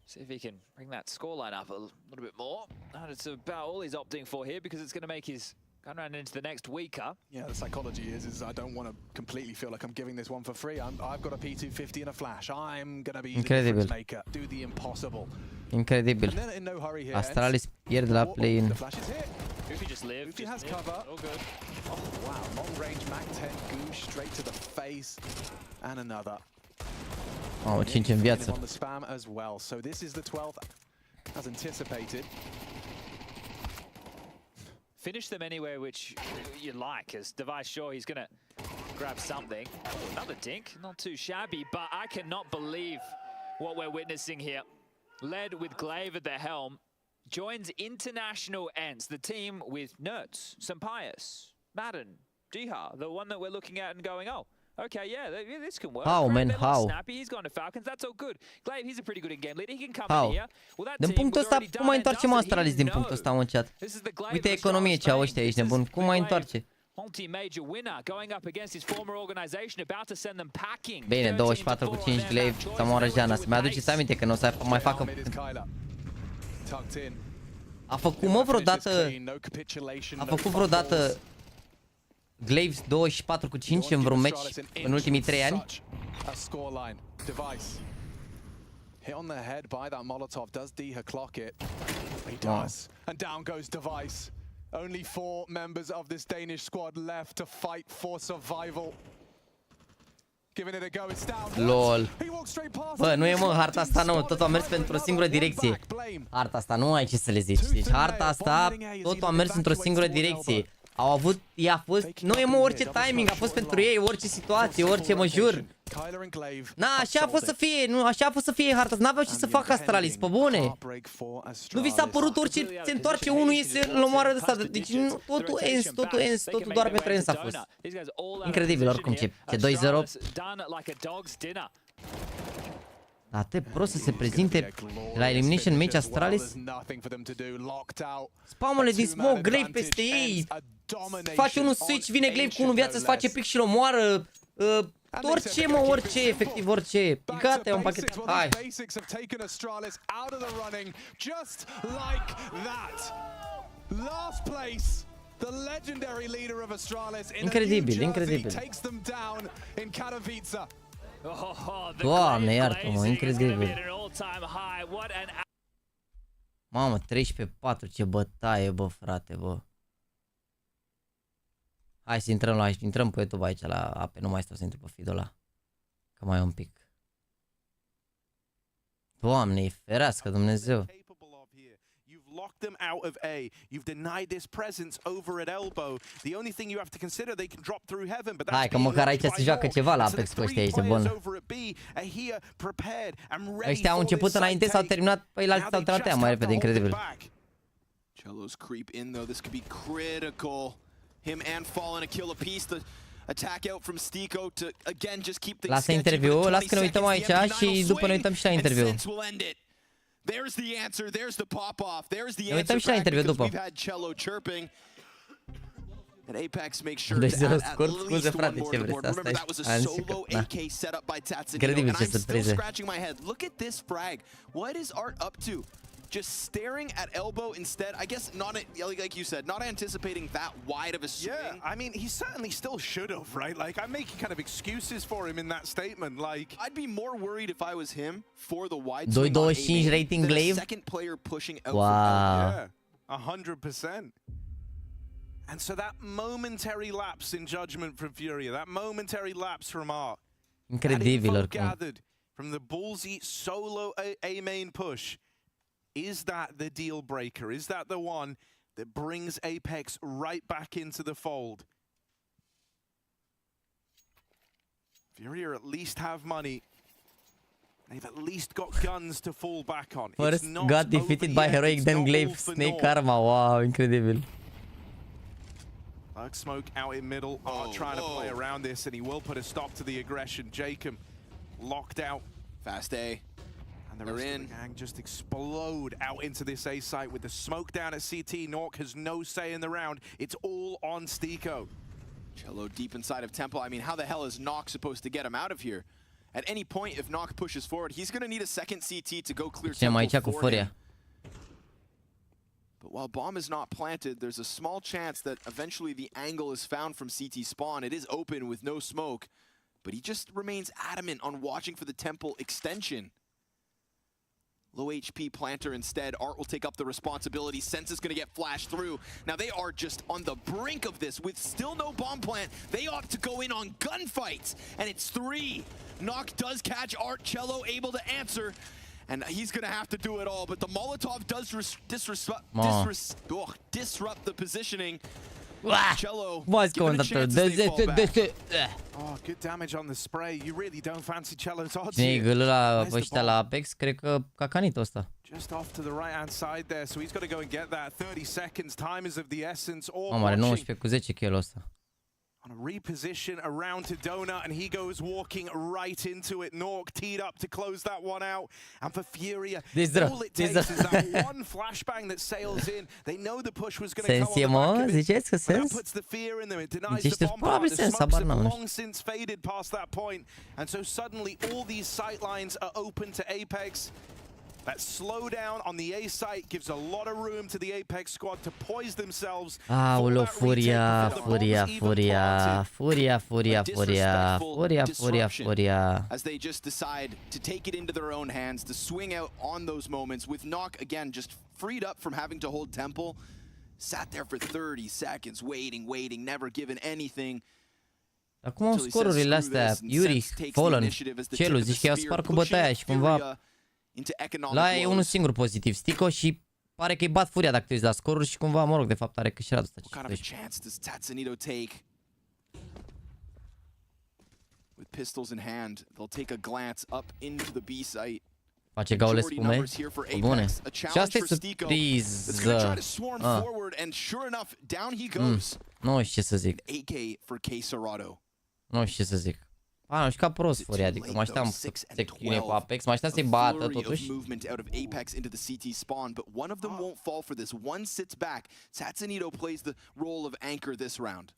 see if he can bring that scoreline up a little bit more. And it's about all he's opting for here because it's going to make his gun round into the next weaker. Yeah, the psychology is I don't want to completely feel like I'm giving this one for free. I've got a P250 and a flash. I'm going to be the difference maker. Do the impossible. Incredibil. Astralis pierde la play-in. Ufi has cover. Oh wow, long range Mac 10 goosh straight to the face and another. Oh, 5 în viață. On the spam as well. So this is the 12th as anticipated. Finish them anywhere which you like, as Device sure he's going to grab something. Another dink, not too shabby, but I cannot believe what we're witnessing here. Led with Glaive at the helm, joins International Ents, the team with Nerds, Sampaius, Madden, Jiha, the one that we're looking at and going, oh, okay, yeah, this can work. How, man, how? Snappy, he's gone to Falcons, that's all good. Glaive, he's a pretty good in-game leader, he can come in here. Well, that din punctul ăsta, cum mai întoarcem Astralis din punctul ăsta, în chat? Uite economie ce au ăștia, ești nebun, cum mai întoarce? Multi-major winner going up against his former organization, about to send them packing. Bine, 24 cu 5 Glaive, să moară Jana. Să-mi aduceți aminte că nu o să mai facă... A făcut, mă, vreodată... A făcut vreodată Glaive 24 cu 5 în vreun match în ultimii 3 ani? Hit on the head by that Molotov. Does Diha clock it? He does. And down goes Device. Only 4 members of this Danish squad left to fight for survival. Giving it a go, it's down. LOL. Bă, nu e, mă, harta asta nu, totul a mers pentru o singură direcție. Harta asta nu ai ce să le zici. Deci harta asta totul a mers într-o singură direcție. Au avut, i-a fost, nu e, mă, orice timing, a fost pentru ei, orice situație, orice, mă jur. Na, așa a fost să fie, nu, așa a fost să fie harta, n-aveau ce să facă Astralis, pe bune. Nu vi s-a părut orice se întoarce unul, iese, îl omoară de ăsta, deci totul ens, totul doar pentru ens a fost. Incredibil, oricum, ce 2-0. Atât prost să se prezinte la Elimination Match Astralis. Spamă-le din smoke, Glaive peste ei. Face unul switch, vine Glaive cu 1 viață, îți face pick și îl omoară. Orice, mă, orice, efectiv orice. Gata, e un pachet. Hai. Incredibil, incredibil. Doamne, iartă-mă, incredibil. Mamă, 13-4, ce bătaie, bă, frate, bă. Hai să intrăm pe YouTube aici la ape, nu mai stau să intru pe feed-ul ăla. Că mai e un pic. Doamne, ferească Dumnezeu. Locked them out of A. You've denied this presence over at elbow. The only thing you have to consider, they can drop through heaven, but that's hai că măcar aici se joacă ceva la Apex cu ăștia, este bun. Ăștia au început înainte, s-au terminat, păi la alții s-au terminat mai repede, incredibil. Cello's creep in though, this could be critical. Him and Fallen a kill apiece. The attack out from Stico to again just keep things. Lasă interviu, las că ne uităm aici și după ne uităm și la interviu. There's the answer, there's the pop-off, there's the answer back because we've had Cello chirping. And Apex makes sure to add at least one more to the board. Remember, that was a solo AK set up by Tatsunino, and I'm still scratching my head. Look at this frag. What is Art up to? just staring at elbow instead. I guess not, like you said, not anticipating that wide of a swing. Yeah, I mean, he certainly still should have, right? Like, I'm making kind of excuses for him in that statement. Like, I'd be more worried if I was him for the wide 2.25 swing on A-main rating than a Glaive. second player pushing out Wow. Yeah, 100%. And so that momentary lapse in judgment from Furia, that momentary lapse from Art, Incredibil oricum. gathered from the ballsy solo A-main push, is that the deal breaker? Is that the one that brings Apex right back into the fold? Furia at least have money. They've at least got guns to fall back on. First got defeated by Heroic, then Glaive, Snake Karma. Wow, incredibil. Bug Smoke out in middle. Art trying to play around this, and he will put a stop to the aggression. Jacob locked out. Fast A. And the rest of the gang just explode out into this A site with the smoke down at CT. Nork has no say in the round. It's all on Stiko. Cello deep inside of Temple. I mean, how the hell is Nock supposed to get him out of here? At any point, if Nock pushes forward, he's going to need a second CT to go clear Temple for him. But while bomb is not planted, there's a small chance that eventually the angle is found from CT spawn. It is open with no smoke, but he just remains adamant on watching for the Temple extension. Low HP planter instead. Art will take up the responsibility. Sense is going to get flashed through. Now they are just on the brink of this with still no bomb plant. They opt to go in on gunfights, and it's 3. Nock does catch Art. Cello able to answer, and he's going to have to do it all. But the Molotov does disrupt the positioning. Cello given a chance to stay fall back. Oh, good damage on the spray. You really don't fancy Cello's odds Cine e here. gâlul la Apex? Cred că cacanitul ăsta. Just off to the right-hand side there, so he's got to go and get that. 30 seconds, time is of the essence. All Mamă, are 19 cu 10 kill ăsta. On a reposition around to Donut, and he goes walking right into it. Nork teed up to close that one out. And for Furia, all it takes is that one flashbang that sails in. They know the push was going to come on the back of it, but that puts the fear in them. It denies the bomb part. The smokes have long since faded past that point. And so suddenly all these sight lines are open to Apex. That slowdown on the A site gives a lot of room to the Apex squad to poise themselves. Aoleu, Furia. As they just decide to take it into their own hands, to swing out on those moments, with Nock again just freed up from having to hold Temple. Sat there for 30 seconds, waiting, never given anything. Acum scorurile astea, Yuri, Fallen, Celu, zici că i-au spart cu bătaia și cumva la e unul singur pozitiv, Stico, și pare că îi bat Furia dacă te uiți la scoruri și cumva, mă rog, de fapt are câștigat ăsta. What kind of a chance does Tatsunito take? With pistols in hand, they'll take a glance up into the B site. Face gaule spume, bune. Și asta e surpriză. And sure enough, down he goes. Nu știu ce să zic. AK for K-Serrato. Nu știu ce să zic. A, nu știu ca prost Furia, adică mă așteptam să se chinuie cu Apex, mă așteptam să-i bată totuși. Movement out of Apex into the CT spawn, but one of them won't fall for this. One sits back. Tatsunito plays the role of anchor this round.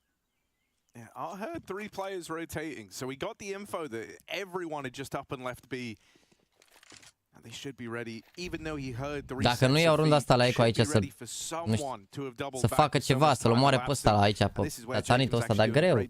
Yeah, I heard 3 players rotating, so we got the info that everyone had just up and left B. And they should be ready, even though he heard the Dacă nu iau runda asta la Eco aici să facă ceva, să-l omoare pe ăsta la aici, pe Tatsunito ăsta, dar greu.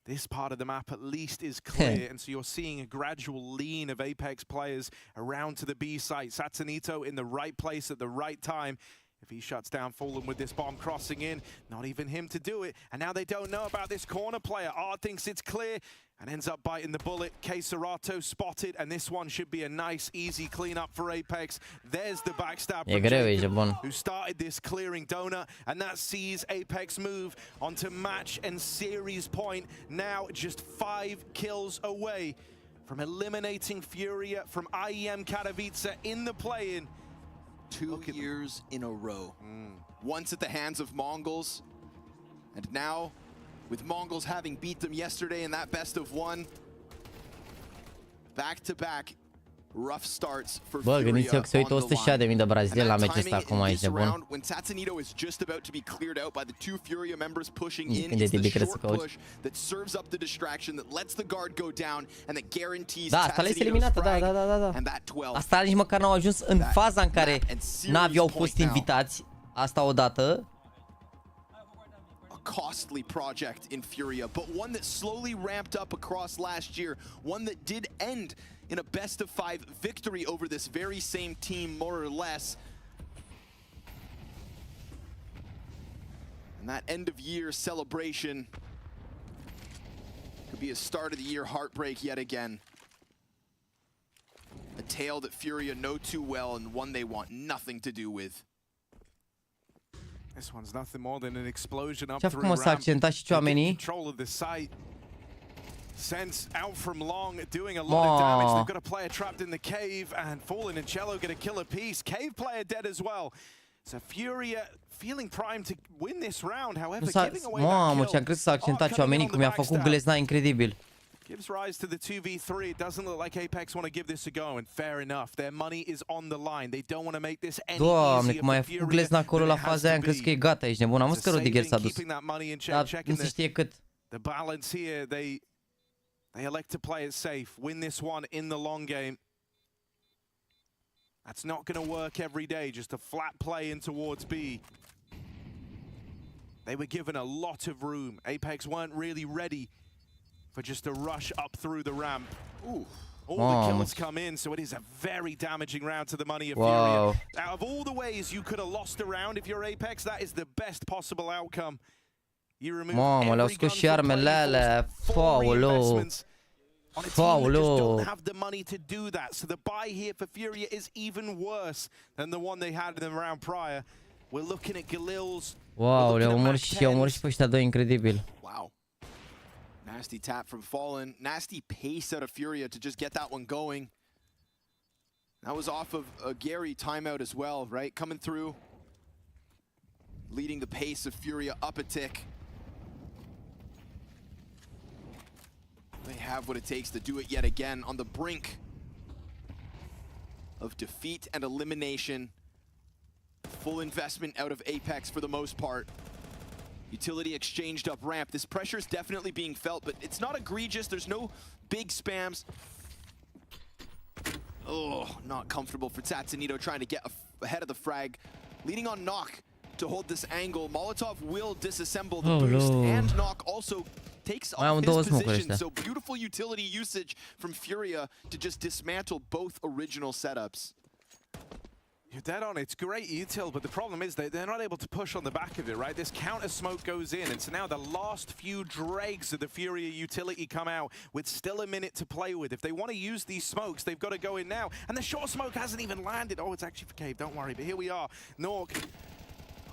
This part of the map at least is clear, and so you're seeing a gradual lean of Apex players around to the B site. Tatsunito in the right place at the right time. If he shuts down Fallen with this bomb crossing in, not even him to do it. And now they don't know about this corner player. Art thinks it's clear and ends up biting the bullet. K-Serrato spotted, and this one should be a nice, easy cleanup for Apex. There's the backstab from Jacob, who started this clearing Donut, and that sees Apex move onto match and series point. Now just 5 kills away from eliminating Furia from IEM Katowice in the play-in. 2 years in a row. Once at the hands of Mongols, and now with Mongols having beat them yesterday in that best of 1, back-to-back Rough starts for Bă, gândiți-vă că se uită 106.000 de brazilieni la meciul ăsta acum aici de bun. When TatsAnito is just about to be cleared out by the two Furia members pushing in, Când e it's the TibiCretu short push that serves up the distraction, that lets the guard go down, and that guarantees Da, asta este eliminată, da. and that 12. Asta nici măcar n-au ajuns în faza în care Navi au fost invitați. Asta odată. Costly project in Furia, but one that slowly ramped up across last year, one that did end in a best-of-5 victory over this very same team, more or less. And that end-of-year celebration could be a start-of-the-year heartbreak yet again. A tale that Furia know too well and one they want nothing to do with. This one's nothing more than an explosion up Ce-a through făcut, mă, să accentați și oamenii? control of the site. Sense out from long, doing a lot of damage. They've got a player trapped in the cave, and Fallen and Cello get a kill apiece. Cave player dead as well. So Furia feeling primed to win this round. However, giving away Mamă, that ce-am crezut să accentați și oamenii cum i-a făcut glezna incredibil. Gives rise to the 2v3. It doesn't look like Apex want to give this a go, and fair enough. Their money is on the line. They don't want to make this any Doamne, easier cum ai for făcut Furia glezna acolo than la it has faza aia, am to crezut că e be. gata, ești nebun. Am văzut că Rudiger s-a dus. Keeping that money in check, Dar checking nu se știe cât. the balance here. They elect to play it safe, win this one in the long game. That's not going to work every day, just a flat play in towards B. They were given a lot of room. Apex weren't really ready for just a rush up through the ramp. Ooh. All the kills come in, so it is a very damaging round to the money of Furia. Out of all the ways you could have lost a round if you're Apex, that is the best possible outcome. You remove every gun from play, full reinvestments on a team that just don't have the money to do that. So the buy here for Furia is even worse than the one they had in the round prior. We're looking at Galil's. Wow, le-au omorât și pe ăștia doi incredibil. Wow. Nasty tap from Fallen. Nasty pace out of Furia to just get that one going. That was off of a Gary timeout as well, right? Coming through, leading the pace of Furia up a tick. They have what it takes to do it yet again on the brink of defeat and elimination. Full investment out of Apex for the most part. Utility exchanged up ramp. This pressure is definitely being felt, but it's not egregious. There's no big spams. Oh, not comfortable for TatsAnito trying to get ahead of the frag. Leading on Knock to hold this angle. Molotov will disassemble the boost, and Knock also takes off his position. So beautiful utility usage from Furia to just dismantle both original setups. You're dead on. It's great util, but the problem is that they're not able to push on the back of it, right? This counter smoke goes in, and so now the last few dregs of the Furia utility come out with still a minute to play with. If they want to use these smokes, they've got to go in now. And the short smoke hasn't even landed. Oh, it's actually for Cave. Don't worry. But here we are. Nork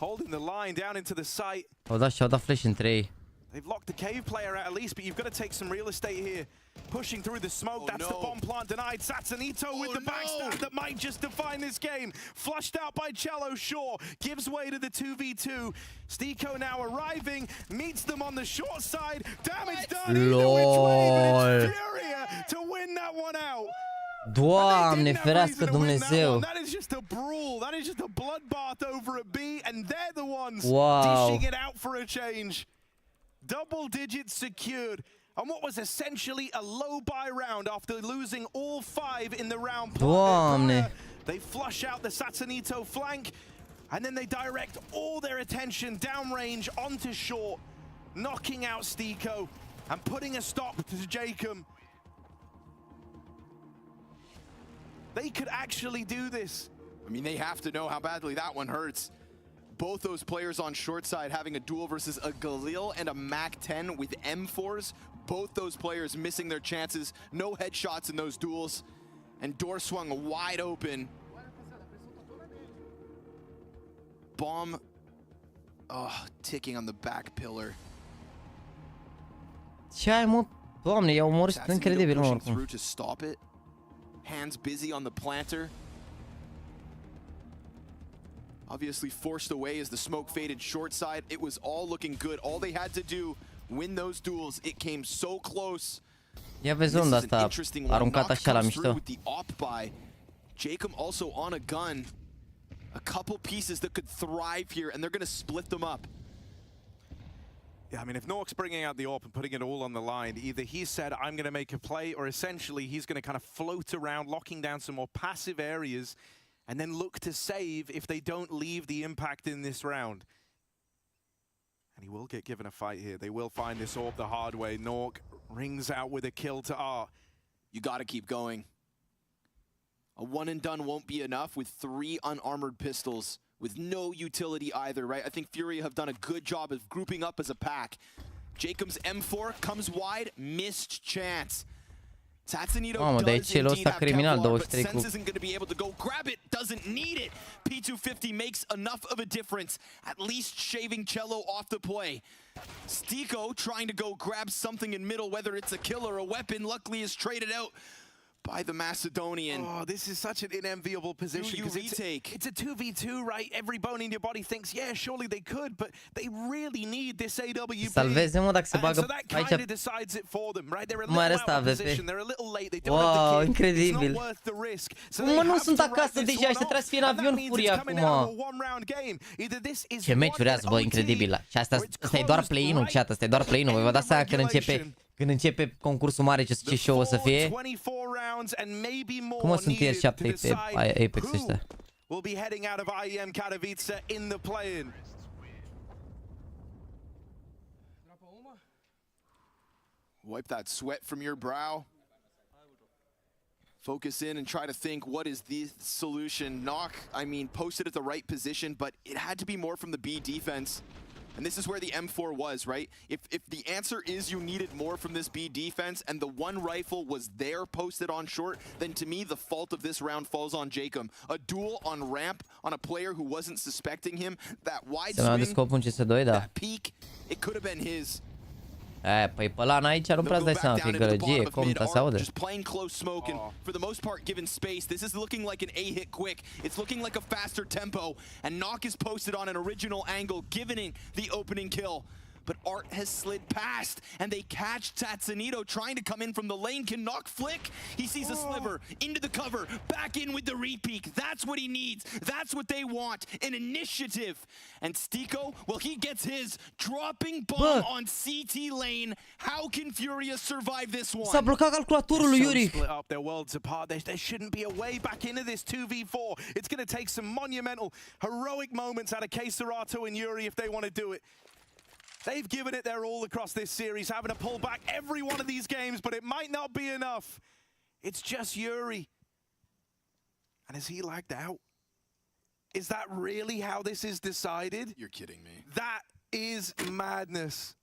holding the line down into the site. Au dat flash între ei. They've locked the Cave player out at least, but you've got to take some real estate here. Pushing through the smoke, that's the bomb plant denied. TatsAnito with the backstab that might just define this game. Flushed out by Cello, sure. Gives way to the 2v2. Stiko now arriving, meets them on the short side. Damage done either which way, but it's Furia to win that one out. Doamne, ferească Dumnezeu. That is just a brawl. That is just a bloodbath over at B, and they're the ones dishing it out for a change. Double digits secured on what was essentially a low buy round after losing all 5 in the round prior. They flush out the TatsAnito flank, and then they direct all their attention downrange onto short, knocking out Stiko and putting a stop to Jacob. They could actually do this. I mean, they have to know how badly that one hurts. Both those players on short side having a duel versus a Galil and a Mac-10 with M4s. Both those players missing their chances. No headshots in those duels. And door swung wide open. Bomb ticking on the back pillar. Ce ai, mă? Doamne, i-au omorât incredibil, mă, oricum. Through to stop it. Hands busy on the planter. Obviously forced away as the smoke faded short side. It was all looking good. All they had to do, win those duels. It came so close. Ia vezi unde asta aruncat așa la mișto. Jacob also on a gun. A couple pieces that could thrive here, and they're going to split them up. Yeah, I mean, if Nork's bringing out the AWP and putting it all on the line, either he said, I'm going to make a play, or essentially he's going to kind of float around, locking down some more passive areas, and then look to save if they don't leave the impact in this round. And he will get given a fight here. They will find this AWP the hard way. Nork rings out with a kill to R. You got to keep going. A one and done won't be enough with 3 unarmored pistols with no utility either, right? I think Fury have done a good job of grouping up as a pack. Jacob's M4 comes wide, missed chance. Tatsunito does indeed have Kevlar, but Sense isn't going to be able to go grab it, doesn't need it. P250 makes enough of a difference, at least shaving Cello off the play. Stiko trying to go grab something in middle, whether it's a kill or a weapon, luckily is traded out by the Macedonian. Oh, this is such an unenviable position. It's a 2v2, right? Every bone in your body thinks, yeah, surely they could, but they really need this AWP. Salveze, mă, dacă se bagă so that kind of decides it for them, right? They're a little out of position. They're a little late. They don't have the kill. Incredibil. It's not worth the risk. So Cum nu sunt acasă deja și trebuie să fie în avion Furia acum. Ce meci urează, bă, incredibil. Și asta e doar play-in-ul, chat, asta e doar play-in-ul. Vă dați seama când începe concursul mare ce show o să fie. Cum o sunt tier 7 pe Apex ăștia? Will be heading out of IEM Katowice in the play-in. Wipe that sweat from your brow. Focus in and try to think, what is the solution? Knock, I mean, posted at the right position, but it had to be more from the B defense. And this is where the M4 was, right? If the answer is you needed more from this B defense and the one rifle was there posted on short, then to me the fault of this round falls on Jacob. A duel on ramp on a player who wasn't suspecting him, that wide swing, that peak, it could have been his. Păi pe ăla aici nu prea îți dai seama că e gălăgie, cum se aude. Just playing close smoke and for the most part given space. This is looking like an A-hit quick. It's looking like a faster tempo and Knock is posted on an original angle, giving the opening kill. But Art has slid past, and they catch Tatsunito trying to come in from the lane. Can Knock flick? He sees a sliver, into the cover, back in with the repeak. That's what he needs. That's what they want, an initiative. And Stiko, well, he gets his, dropping bomb on CT lane. How can Furious survive this one? S-a blocat calculatorul lui Yuri. Split up their worlds apart. There shouldn't be a way back into this 2v4. It's going to take some monumental, heroic moments out of K-Serato and Yuri if they want to do it. They've given it their all across this series, having to pull back every one of these games, but it might not be enough. It's just Yuri. And is he lagged out? Is that really how this is decided? You're kidding me. That is madness.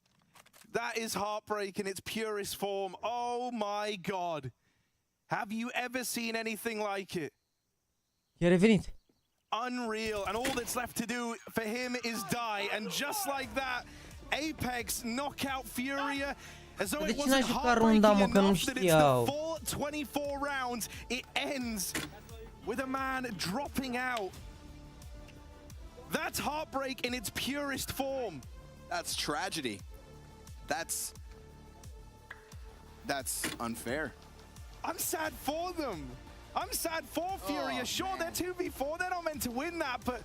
That is heartbreak in its purest form. Oh my God. Have you ever seen anything like it? I-a revenit. Unreal. And all that's left to do for him is die. And just like that, Apex knockout Furia. As though it wasn't heartbreaking enough that it's the full 24 rounds. It ends with a man dropping out. That's heartbreak in its purest form. That's tragedy. That's unfair. I'm sad for them. I'm sad for Furia. Sure, they're 2v4. They're not meant to win that, but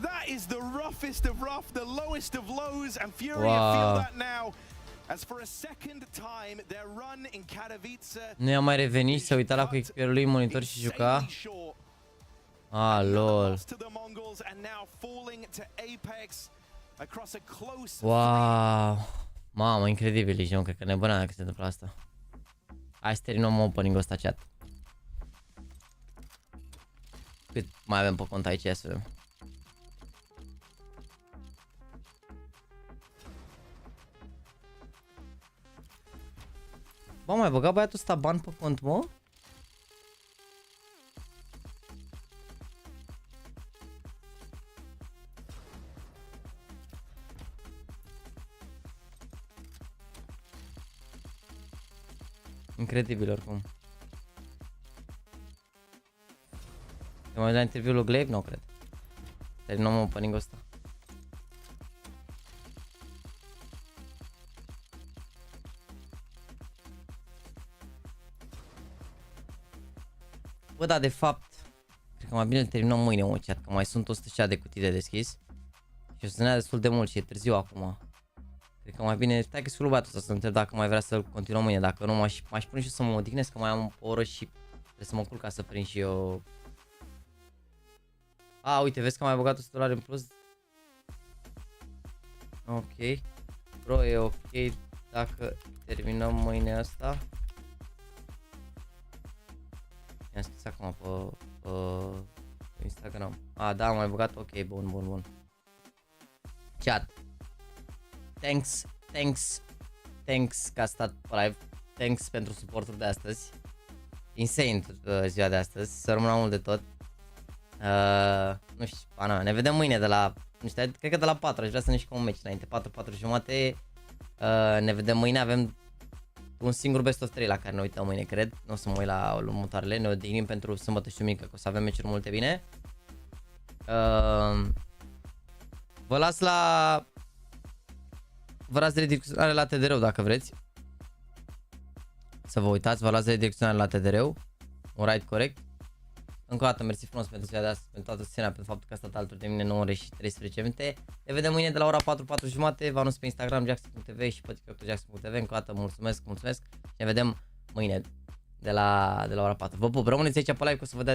that is the roughest of rough, the lowest of lows, and Furia feel that now. As for a second time, their run in Katowice. Nu i-a mai revenit și s-a uitat la echipierul lui monitor și juca. Lol. Wow. Mamă, incredibil, Legion, cred că nebunea dacă se întâmplă asta. Hai să terminăm opening-ul ăsta, chat. Cât mai avem pe cont aici, să vedem. Bă, mai băga băiatul ăsta bani pe cont, mă? Incredibil oricum. Te mai la interviul lui Glaive? Nu cred. Terminăm opening-ul ăsta. Bă, da, de fapt, cred că mai bine terminăm mâine, mă, chat, că mai sunt 100 de cutii de deschis. Și o să ne ia destul de mult și e târziu acum. Cred că mai bine, stai că scurul băiatul să întreb dacă mai vrea să continuăm mâine, dacă nu m-aș pune și să mă odihnesc, că mai am o oră și trebuie să mă culc ca să prind și eu. A, uite, vezi că am mai băgat $100 în plus. Ok. Bro, e ok dacă terminăm mâine asta. I-am scris acum pe Instagram. A, da, am mai băgat, ok, bun. Chat. Thanks că a stat pe live. Thanks pentru suportul de astăzi. Insane ziua de astăzi. Să rămână mult de tot. Nu știu, pana mea. Ne vedem mâine de la, nu știu, cred că de la 4. Aș vrea să ne jucăm un meci înainte. 4 jumate. Ne vedem mâine. Avem un singur best of 3 la care ne uităm mâine, cred. Nu o să mă uit la următoarele. Ne odihnim pentru sâmbătă și duminică, că o să avem meciuri multe bine. Vă las la... Vă las de redirecționare la TDR-ul dacă vreți. Să vă uitați, vă las de redirecționare la TDR-ul. Un raid corect. Încă o dată, mersi frumos pentru ziua de astăzi, pentru toată scena, pentru faptul că a stat alături de mine 9 ore și 13 minute. Ne vedem mâine de la ora 4 jumate. Vă anunț pe Instagram, JAXYYYTV și pe TikTok JAXYYYTV. Încă o dată, mulțumesc. Ne vedem mâine de la ora 4. Vă pup, rămâneți aici pe live, că o să vă dea